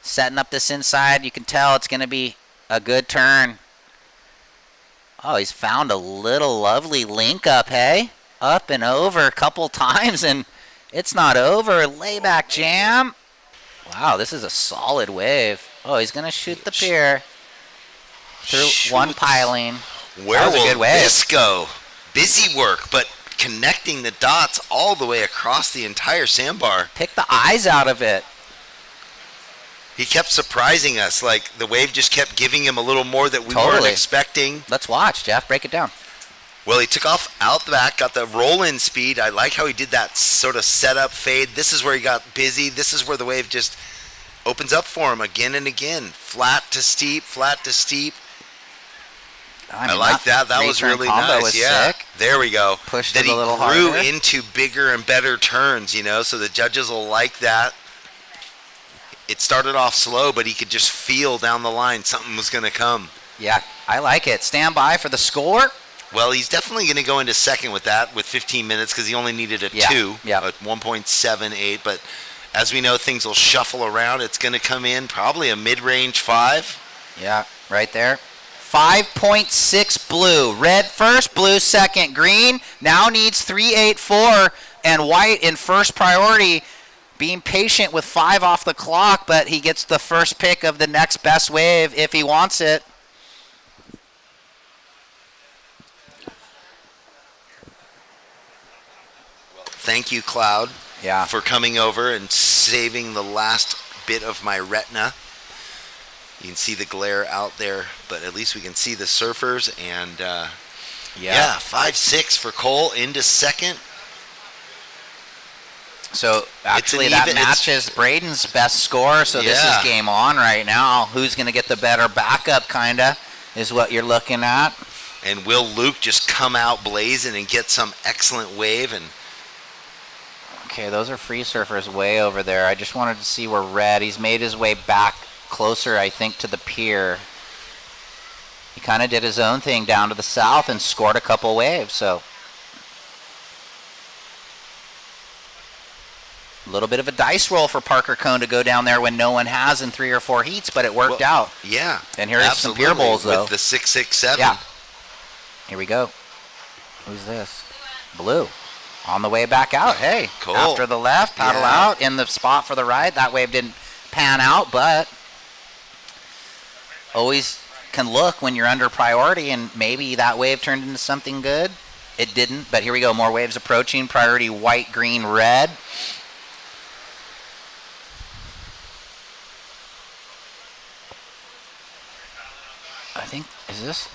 setting up this inside. You can tell it's going to be a good turn. Oh, he's found a little lovely link up, hey? Up and over a couple times, and it's not over. Layback jam. Wow, this is a solid wave. Oh, he's going to shoot the pier through one piling. Where was a good will wave. this go? Busy work, but connecting the dots all the way across the entire sandbar. Pick the eyes out of it. He kept surprising us. Like, the wave just kept giving him a little more that we weren't expecting. Let's watch, Jeff. Break it down. Well, he took off out the back, got the roll-in speed. I like how he did that sort of setup fade. This is where he got busy. This is where the wave just opens up for him again and again. Flat to steep, flat to steep. I like that. That was really nice. Was yeah. sick. There we go. Pushed that it a little he grew harder. into bigger and better turns, so the judges will like that. It started off slow, but he could just feel down the line something was going to come. Yeah, I like it. Stand by for the score. Well, he's definitely going to go into second with that with 15 minutes because he only needed a 2, a 1.78. But as we know, things will shuffle around. It's going to come in probably a mid-range 5. Yeah, right there. 5.6 blue. Red first, blue second. Green now needs 3.84, and white in first priority, being patient with 5 off the clock, but he gets the first pick of the next best wave if he wants it. Thank you, Cloud, for coming over and saving the last bit of my retina. You can see the glare out there, but at least we can see the surfers. And 5-6 for Cole into second. So actually that matches Braden's best score, so this is game on right now. Who's going to get the better backup, kind of, is what you're looking at. And will Luke just come out blazing and get some excellent wave? And okay, those are free surfers way over there. I just wanted to see where Red, he's made his way back closer, I think, to the pier. He kind of did his own thing down to the south and scored a couple waves, so. A little bit of a dice roll for Parker Cone to go down there when no one has in 3 or 4 heats, but it worked out. Yeah. And here's some pier bowls, though. With the 667. Yeah. Here we go. Who's this? Blue. On the way back out. Hey, cool. After the left, paddle out in the spot for the right. That wave didn't pan out, but always can look when you're under priority, and maybe that wave turned into something good. It didn't, but here we go. More waves approaching. Priority white, green, red. I think, is this?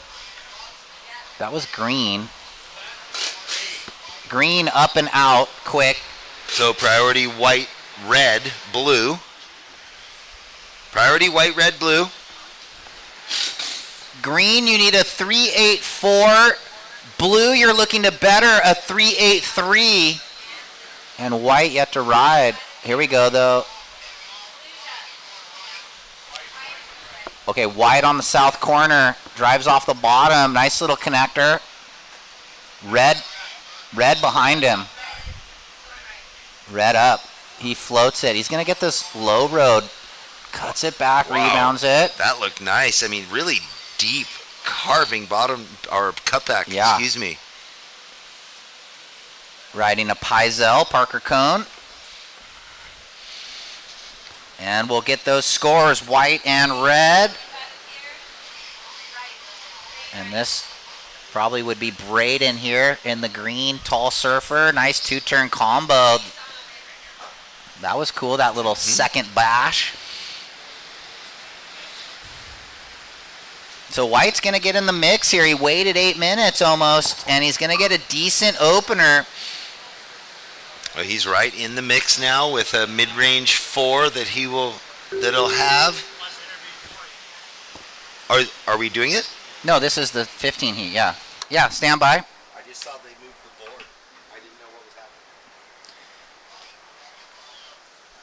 That was green. Green up and out, quick. So priority white, red, blue. Priority white, red, blue. Green, you need a 3.84. Blue, you're looking to better a 3.83. And white yet to ride. Here we go, though. Okay, white on the south corner. Drives off the bottom. Nice little connector. Red behind him. Red up. He floats it. He's going to get this low road. Cuts it back, rebounds it. That looked nice. I mean, really deep carving bottom, or cutback, excuse me. Riding a Pizel, Parker Cone. And we'll get those scores, white and red. And this probably would be Braden here in the green, tall surfer. Nice 2-turn combo. That was cool, that little second bash. So White's going to get in the mix here. He waited 8 minutes almost, and he's going to get a decent opener. Well, he's right in the mix now with a mid-range 4 that he'll have. Are we doing it? No, this is the 15 heat, yeah. Yeah, stand by. I just saw they moved the board. I didn't know what was happening.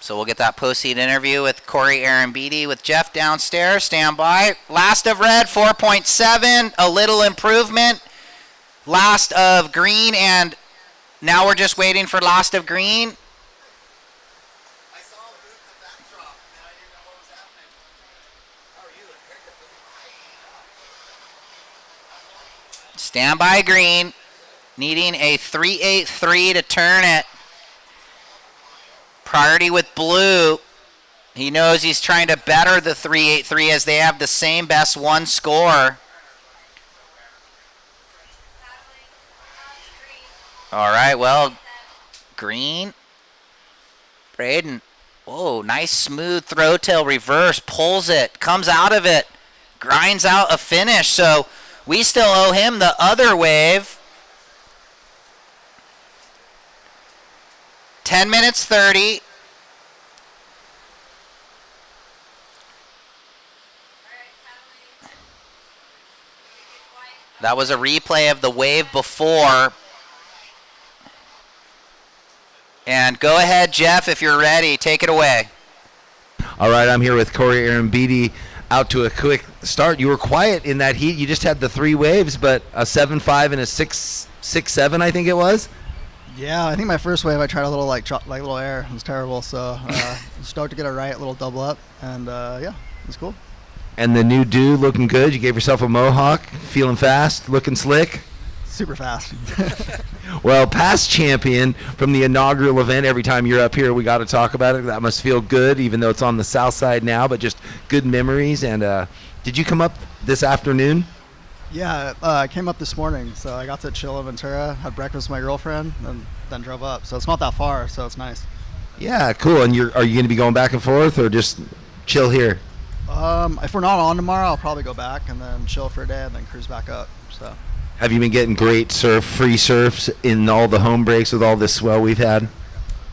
So we'll get that post-heat interview with Corey Arambidi with Jeff downstairs. Stand by. Last of red, 4.7. A little improvement. Last of green, and now we're just waiting for last of green. Stand by green, needing a 3.83 to turn it. Priority with blue. He knows he's trying to better the 3.83 as they have the same best one score. All right, well, green. Braden. Whoa, nice smooth throw tail reverse. Pulls it, comes out of it, grinds out a finish. So we still owe him the other wave. 10 minutes 30. That was a replay of the wave before. And go ahead, Jeff, if you're ready. Take it away. All right, I'm here with Corey Arambidi out to a quick start. You were quiet in that heat. You just had the 3 waves, but a 7.5 and a 6.7, I think it was. Yeah, I think my first wave I tried a little like little air. It was terrible. So stoked to get it right, a little double up, and yeah, it was cool. And the new dude looking good. You gave yourself a mohawk, feeling fast, looking slick. Super fast. Well, past champion from the inaugural event. Every time you're up here, we got to talk about it. That must feel good, even though it's on the south side now, but just good memories. And did you come up this afternoon? Yeah, I came up this morning, so I got to chill in Ventura, had breakfast with my girlfriend, and then drove up. So it's not that far, so it's nice. Yeah, cool. And are you going to be going back and forth or just chill here? If we're not on tomorrow, I'll probably go back and then chill for a day and then cruise back up. So. Have you been getting great free surfs in all the home breaks with all this swell we've had?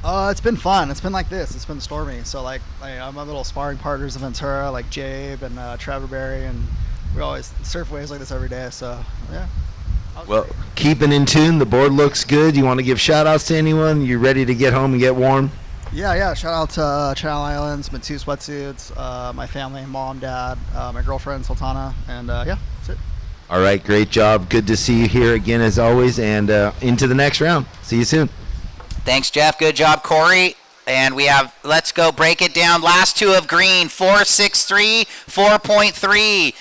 It's been fun. It's been like this. It's been stormy. So like I'm my little sparring partners in Ventura, like Jabe and Trevor Berry, and we always surf waves like this every day. So yeah. Well, keeping in tune. The board looks good. You want to give shout outs to anyone? You ready to get home and get warm? Yeah. Shout out to Channel Islands, Matsu Sweatsuits, my family, mom, dad, my girlfriend Sultana, and yeah, that's it. All right, great job. Good to see you here again as always, and into the next round. See you soon. Thanks, Jeff. Good job, Corey. And we have, let's go break it down. Last 2 of green, 4.63, 4.3.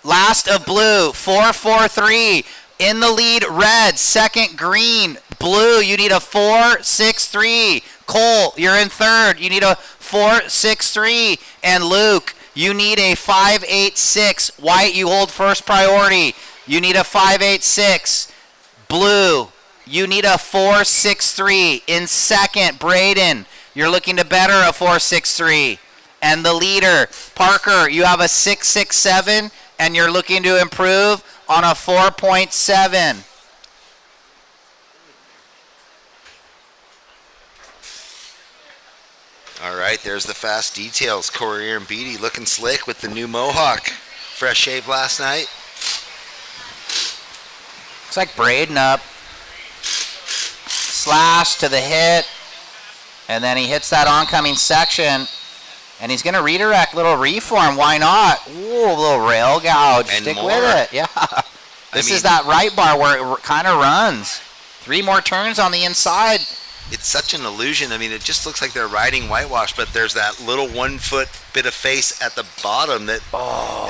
Last of blue, 4.43. In the lead, red. Second, green. Blue, you need a 4.63. Cole, you're in third. You need a 4.63. And Luke, you need a 5.86. White, you hold first priority. You need a 5.86. Blue, you need a 4.63. In second, Braden, you're looking to better a 4.63. And the leader, Parker, you have a 6.67, and you're looking to improve on a 4.7. All right, there's the fast details. Corey Arambidi looking slick with the new mohawk. Fresh shave last night. Looks like Braden up. Slash to the hit. And then he hits that oncoming section. And he's going to redirect, little reform. Why not? Ooh, a little rail gouge. And stick more. with it. Yeah. This is that right bar where it kind of runs. 3 more turns on the inside. It's such an illusion. I mean, it just looks like they're riding whitewash, but there's that little 1 foot bit of face at the bottom that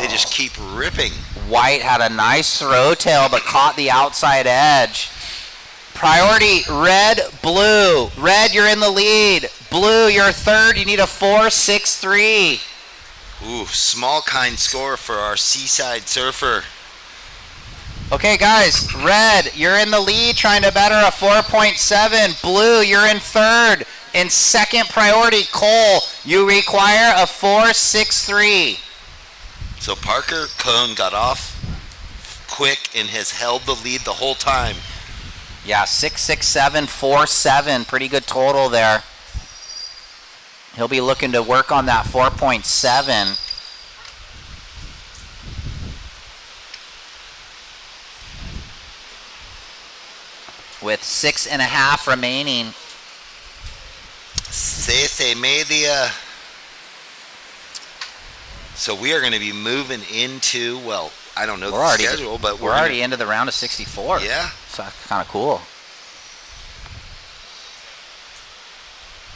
they just keep ripping. White had a nice throw tail, but caught the outside edge. Priority, red, blue. Red, you're in the lead. Blue, you're third. You need a 4.63. Ooh, small kind score for our seaside surfer. Okay, guys, red, you're in the lead, trying to better a 4.7. Blue, you're in third. In second priority, Cole, you require a 4.63. So Parker Cohn got off quick and has held the lead the whole time. Yeah, 6.67, 4.7, pretty good total there. He'll be looking to work on that 4.7. With 6.5 remaining. 6.5. So we are going to be moving into, well, I don't know the schedule, but we're already into the round of 64. Yeah. So kind of cool.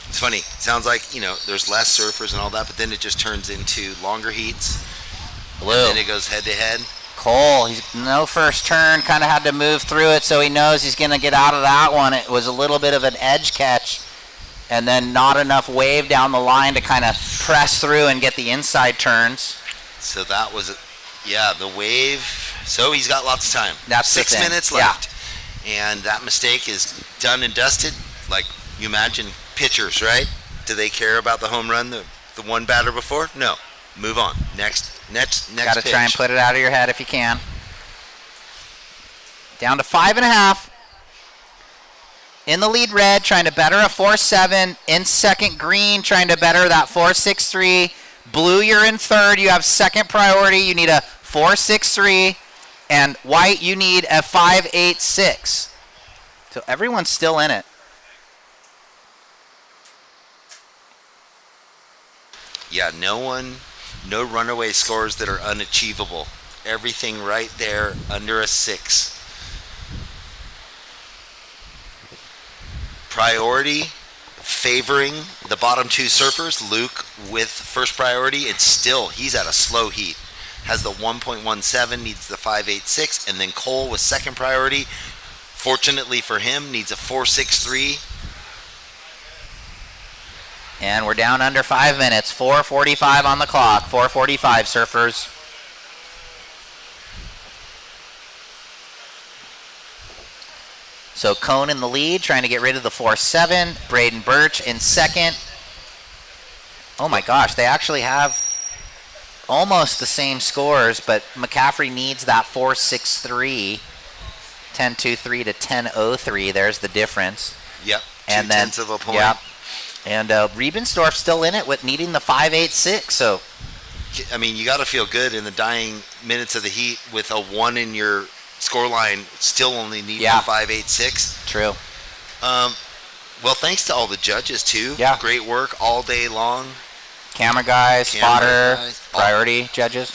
It's funny. It sounds like, there's less surfers and all that, but then it just turns into longer heats. Blue. And then it goes head to head. Cole, he's no first turn, kind of had to move through it, so he knows he's going to get out of that one. It was a little bit of an edge catch, and then not enough wave down the line to kind of press through and get the inside turns. So that was, the wave. So he's got lots of time. That's 6 minutes left. And that mistake is done and dusted. Like you imagine pitchers, right? Do they care about the home run, the one batter before? No. Move on. Next Got to pitch. try and put it out of your head if you can. Down to 5.5. in the lead, red, trying to better a 4-7. In second, green, trying to better that 4-6-3. Blue, you're in third. You have second priority. You need a 4-6-3. And white, you need a 5-8-6. So everyone's still in it. Yeah, no runaway scores that are unachievable. Everything right there under a 6. Priority favoring the bottom 2 surfers. Luke with first priority. It's still, he's at a slow heat. Has the 1.17, needs the 5.86, and then Cole with second priority. Fortunately for him, needs a 4.63. And we're down under 5 minutes. 4:45 on the clock. 4:45, surfers. So Cone in the lead, trying to get rid of the 4-7. Braden Birch in second. Oh my gosh, they actually have almost the same scores, but McCaffrey needs that 4.63. 10.23 to 10.03. There's the difference. Yep. And then 0.2 of a point. Yep. And Riebensdorf still in it with needing the 5.86. So, I mean, you got to feel good in the dying minutes of the heat with a 1 in your scoreline, still only needing Yeah. 5.86. True. Well, thanks to all the judges too. Yeah. Great work all day long. Camera guys, spotter, guys, priority judges.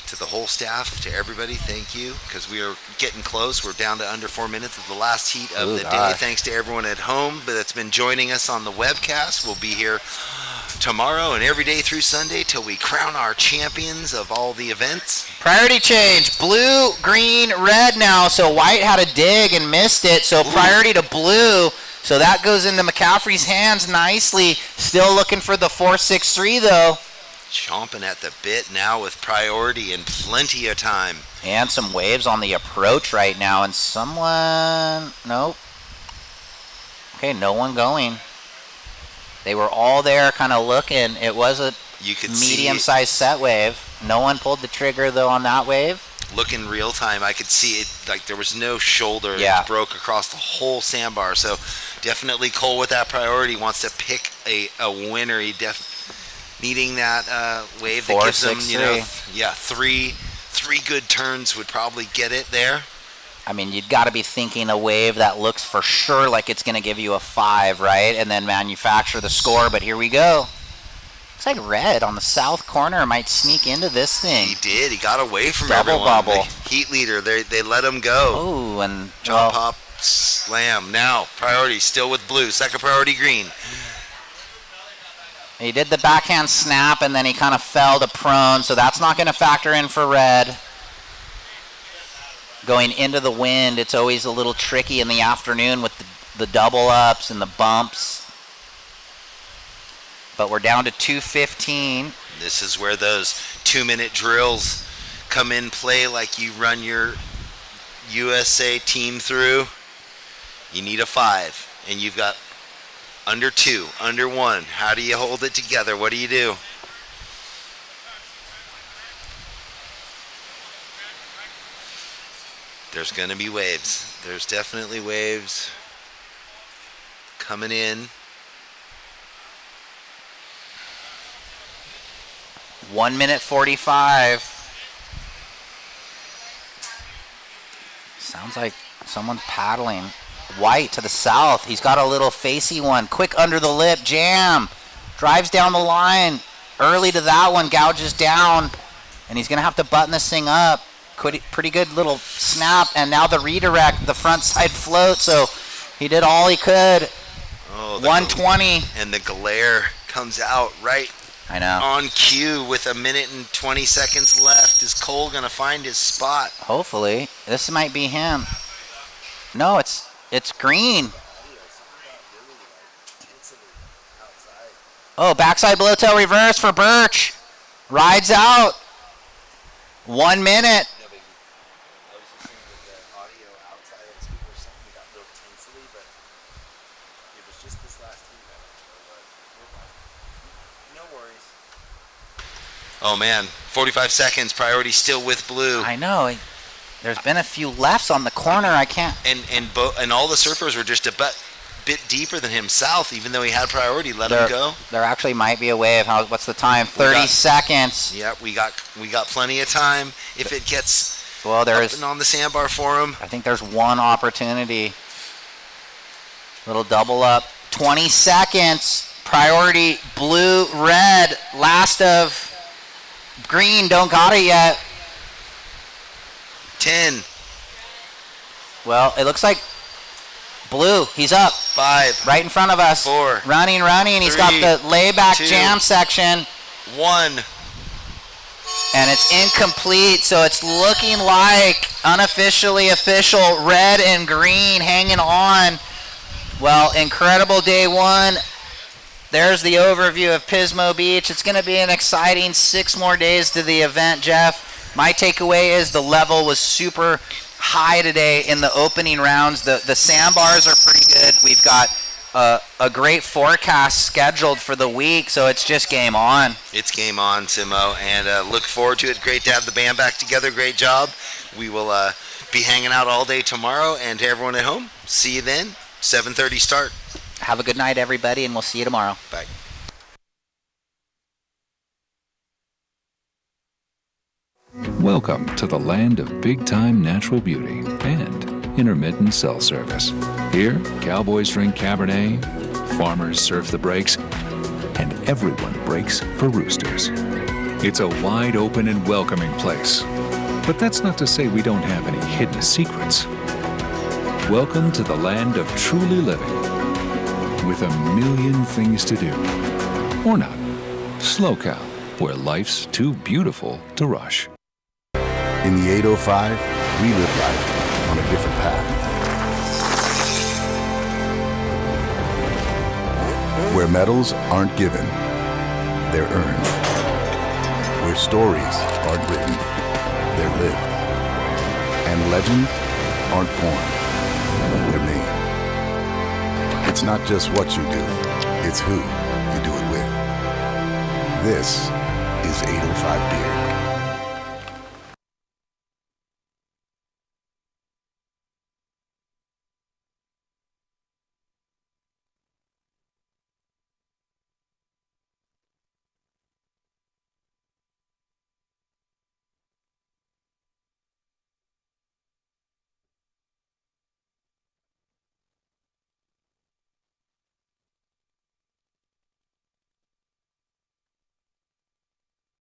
To the whole staff, to everybody, thank you, because we are getting close. We're down to under 4 minutes of the last heat of Ooh, the day. gosh. Thanks to everyone at home that's been joining us on the webcast. We'll be here tomorrow and every day through Sunday till we crown our champions of all the events. Priority change. Blue, green, red now. So white had a dig and missed it. So priority to blue. So that goes into McCaffrey's hands nicely. Still looking for the 4.63 though. Chomping at the bit now with priority and plenty of time. And some waves on the approach right now. And someone... Nope. Okay, no one going. They were all there kind of looking. It was a medium-sized set wave. No one pulled the trigger, though, on that wave. Look in real time, I could see it, like there was no shoulder. Yeah. It broke across the whole sandbar. So definitely Cole with that priority wants to pick a winner. He needing that wave that gives them, three good turns would probably get it there. I mean, you'd got to be thinking a wave that looks for sure like it's going to give you a 5, right? And then manufacture the score, but here we go. Looks like red on the south corner might sneak into this thing. He did. He got away from Double everyone. bubble. The heat leader, they let him go. Oh, and... Jump pop, slam. Now, priority still with blue. Second priority, green. He did the backhand snap, and then he kind of fell to prone, so that's not going to factor in for red. Going into the wind, it's always a little tricky in the afternoon with the double ups and the bumps. But we're down to 2:15. This is where those 2-minute drills come in play, like you run your USA team through. You need a 5, and you've got under 2, under 1. How do you hold it together? What do you do? There's going to be waves. There's definitely waves coming in. 1 minute 45. Sounds like someone's paddling. White to the south. He's got a little facey one. Quick under the lip. Jam. Drives down the line. Early to that one. Gouges down. And he's going to have to button this thing up. Pretty good little snap. And now the redirect. The front side float. So he did all he could. Oh, 120. And the glare comes out right I know. on cue with 1 minute and 20 seconds left. Is Cole going to find his spot? Hopefully. This might be him. No, it's green. Oh, backside blowtail reverse for Birch. Rides out. 1 minute. Oh man, 45 seconds. Priority still with blue. I know. There's been a few lefts on the corner. I can't. And all the surfers were just bit deeper than him south, even though he had priority. Let him go. There actually might be a wave. What's the time? 30 seconds. Yep, we got plenty of time. If it gets well, there's up and on the sandbar for him. I think there's one opportunity. Little double up. 20 seconds. Priority blue, red. Last of green. Don't got it yet. 10. Well, it looks like blue. He's up. 5. Right in front of us. 4. Running. 3, He's got the layback 2, jam section. 1. And it's incomplete, so it's looking like unofficially official red and green hanging on. Well, incredible day one. There's the overview of Pismo Beach. It's going to be an exciting 6 more days to the event, Jeff. My takeaway is the level was super high today in the opening rounds. The sandbars are pretty good. We've got a great forecast scheduled for the week, so it's just game on. It's game on, Simo, and look forward to it. Great to have the band back together. Great job. We will be hanging out all day tomorrow, and to everyone at home, see you then. 7:30 start. Have a good night, everybody, and we'll see you tomorrow. Bye. Welcome to the land of big-time natural beauty and intermittent cell service. Here, cowboys drink Cabernet, farmers surf the breaks, and everyone breaks for roosters. It's a wide open and welcoming place. But that's not to say we don't have any hidden secrets. Welcome to the land of truly living, with a million things to do. Or not. Slow Cow, where life's too beautiful to rush. In the 805, we live life on a different path. Where medals aren't given, they're earned. Where stories aren't written, they're lived. And legends aren't born, they're made. It's not just what you do, it's who you do it with. This is 805 Beer.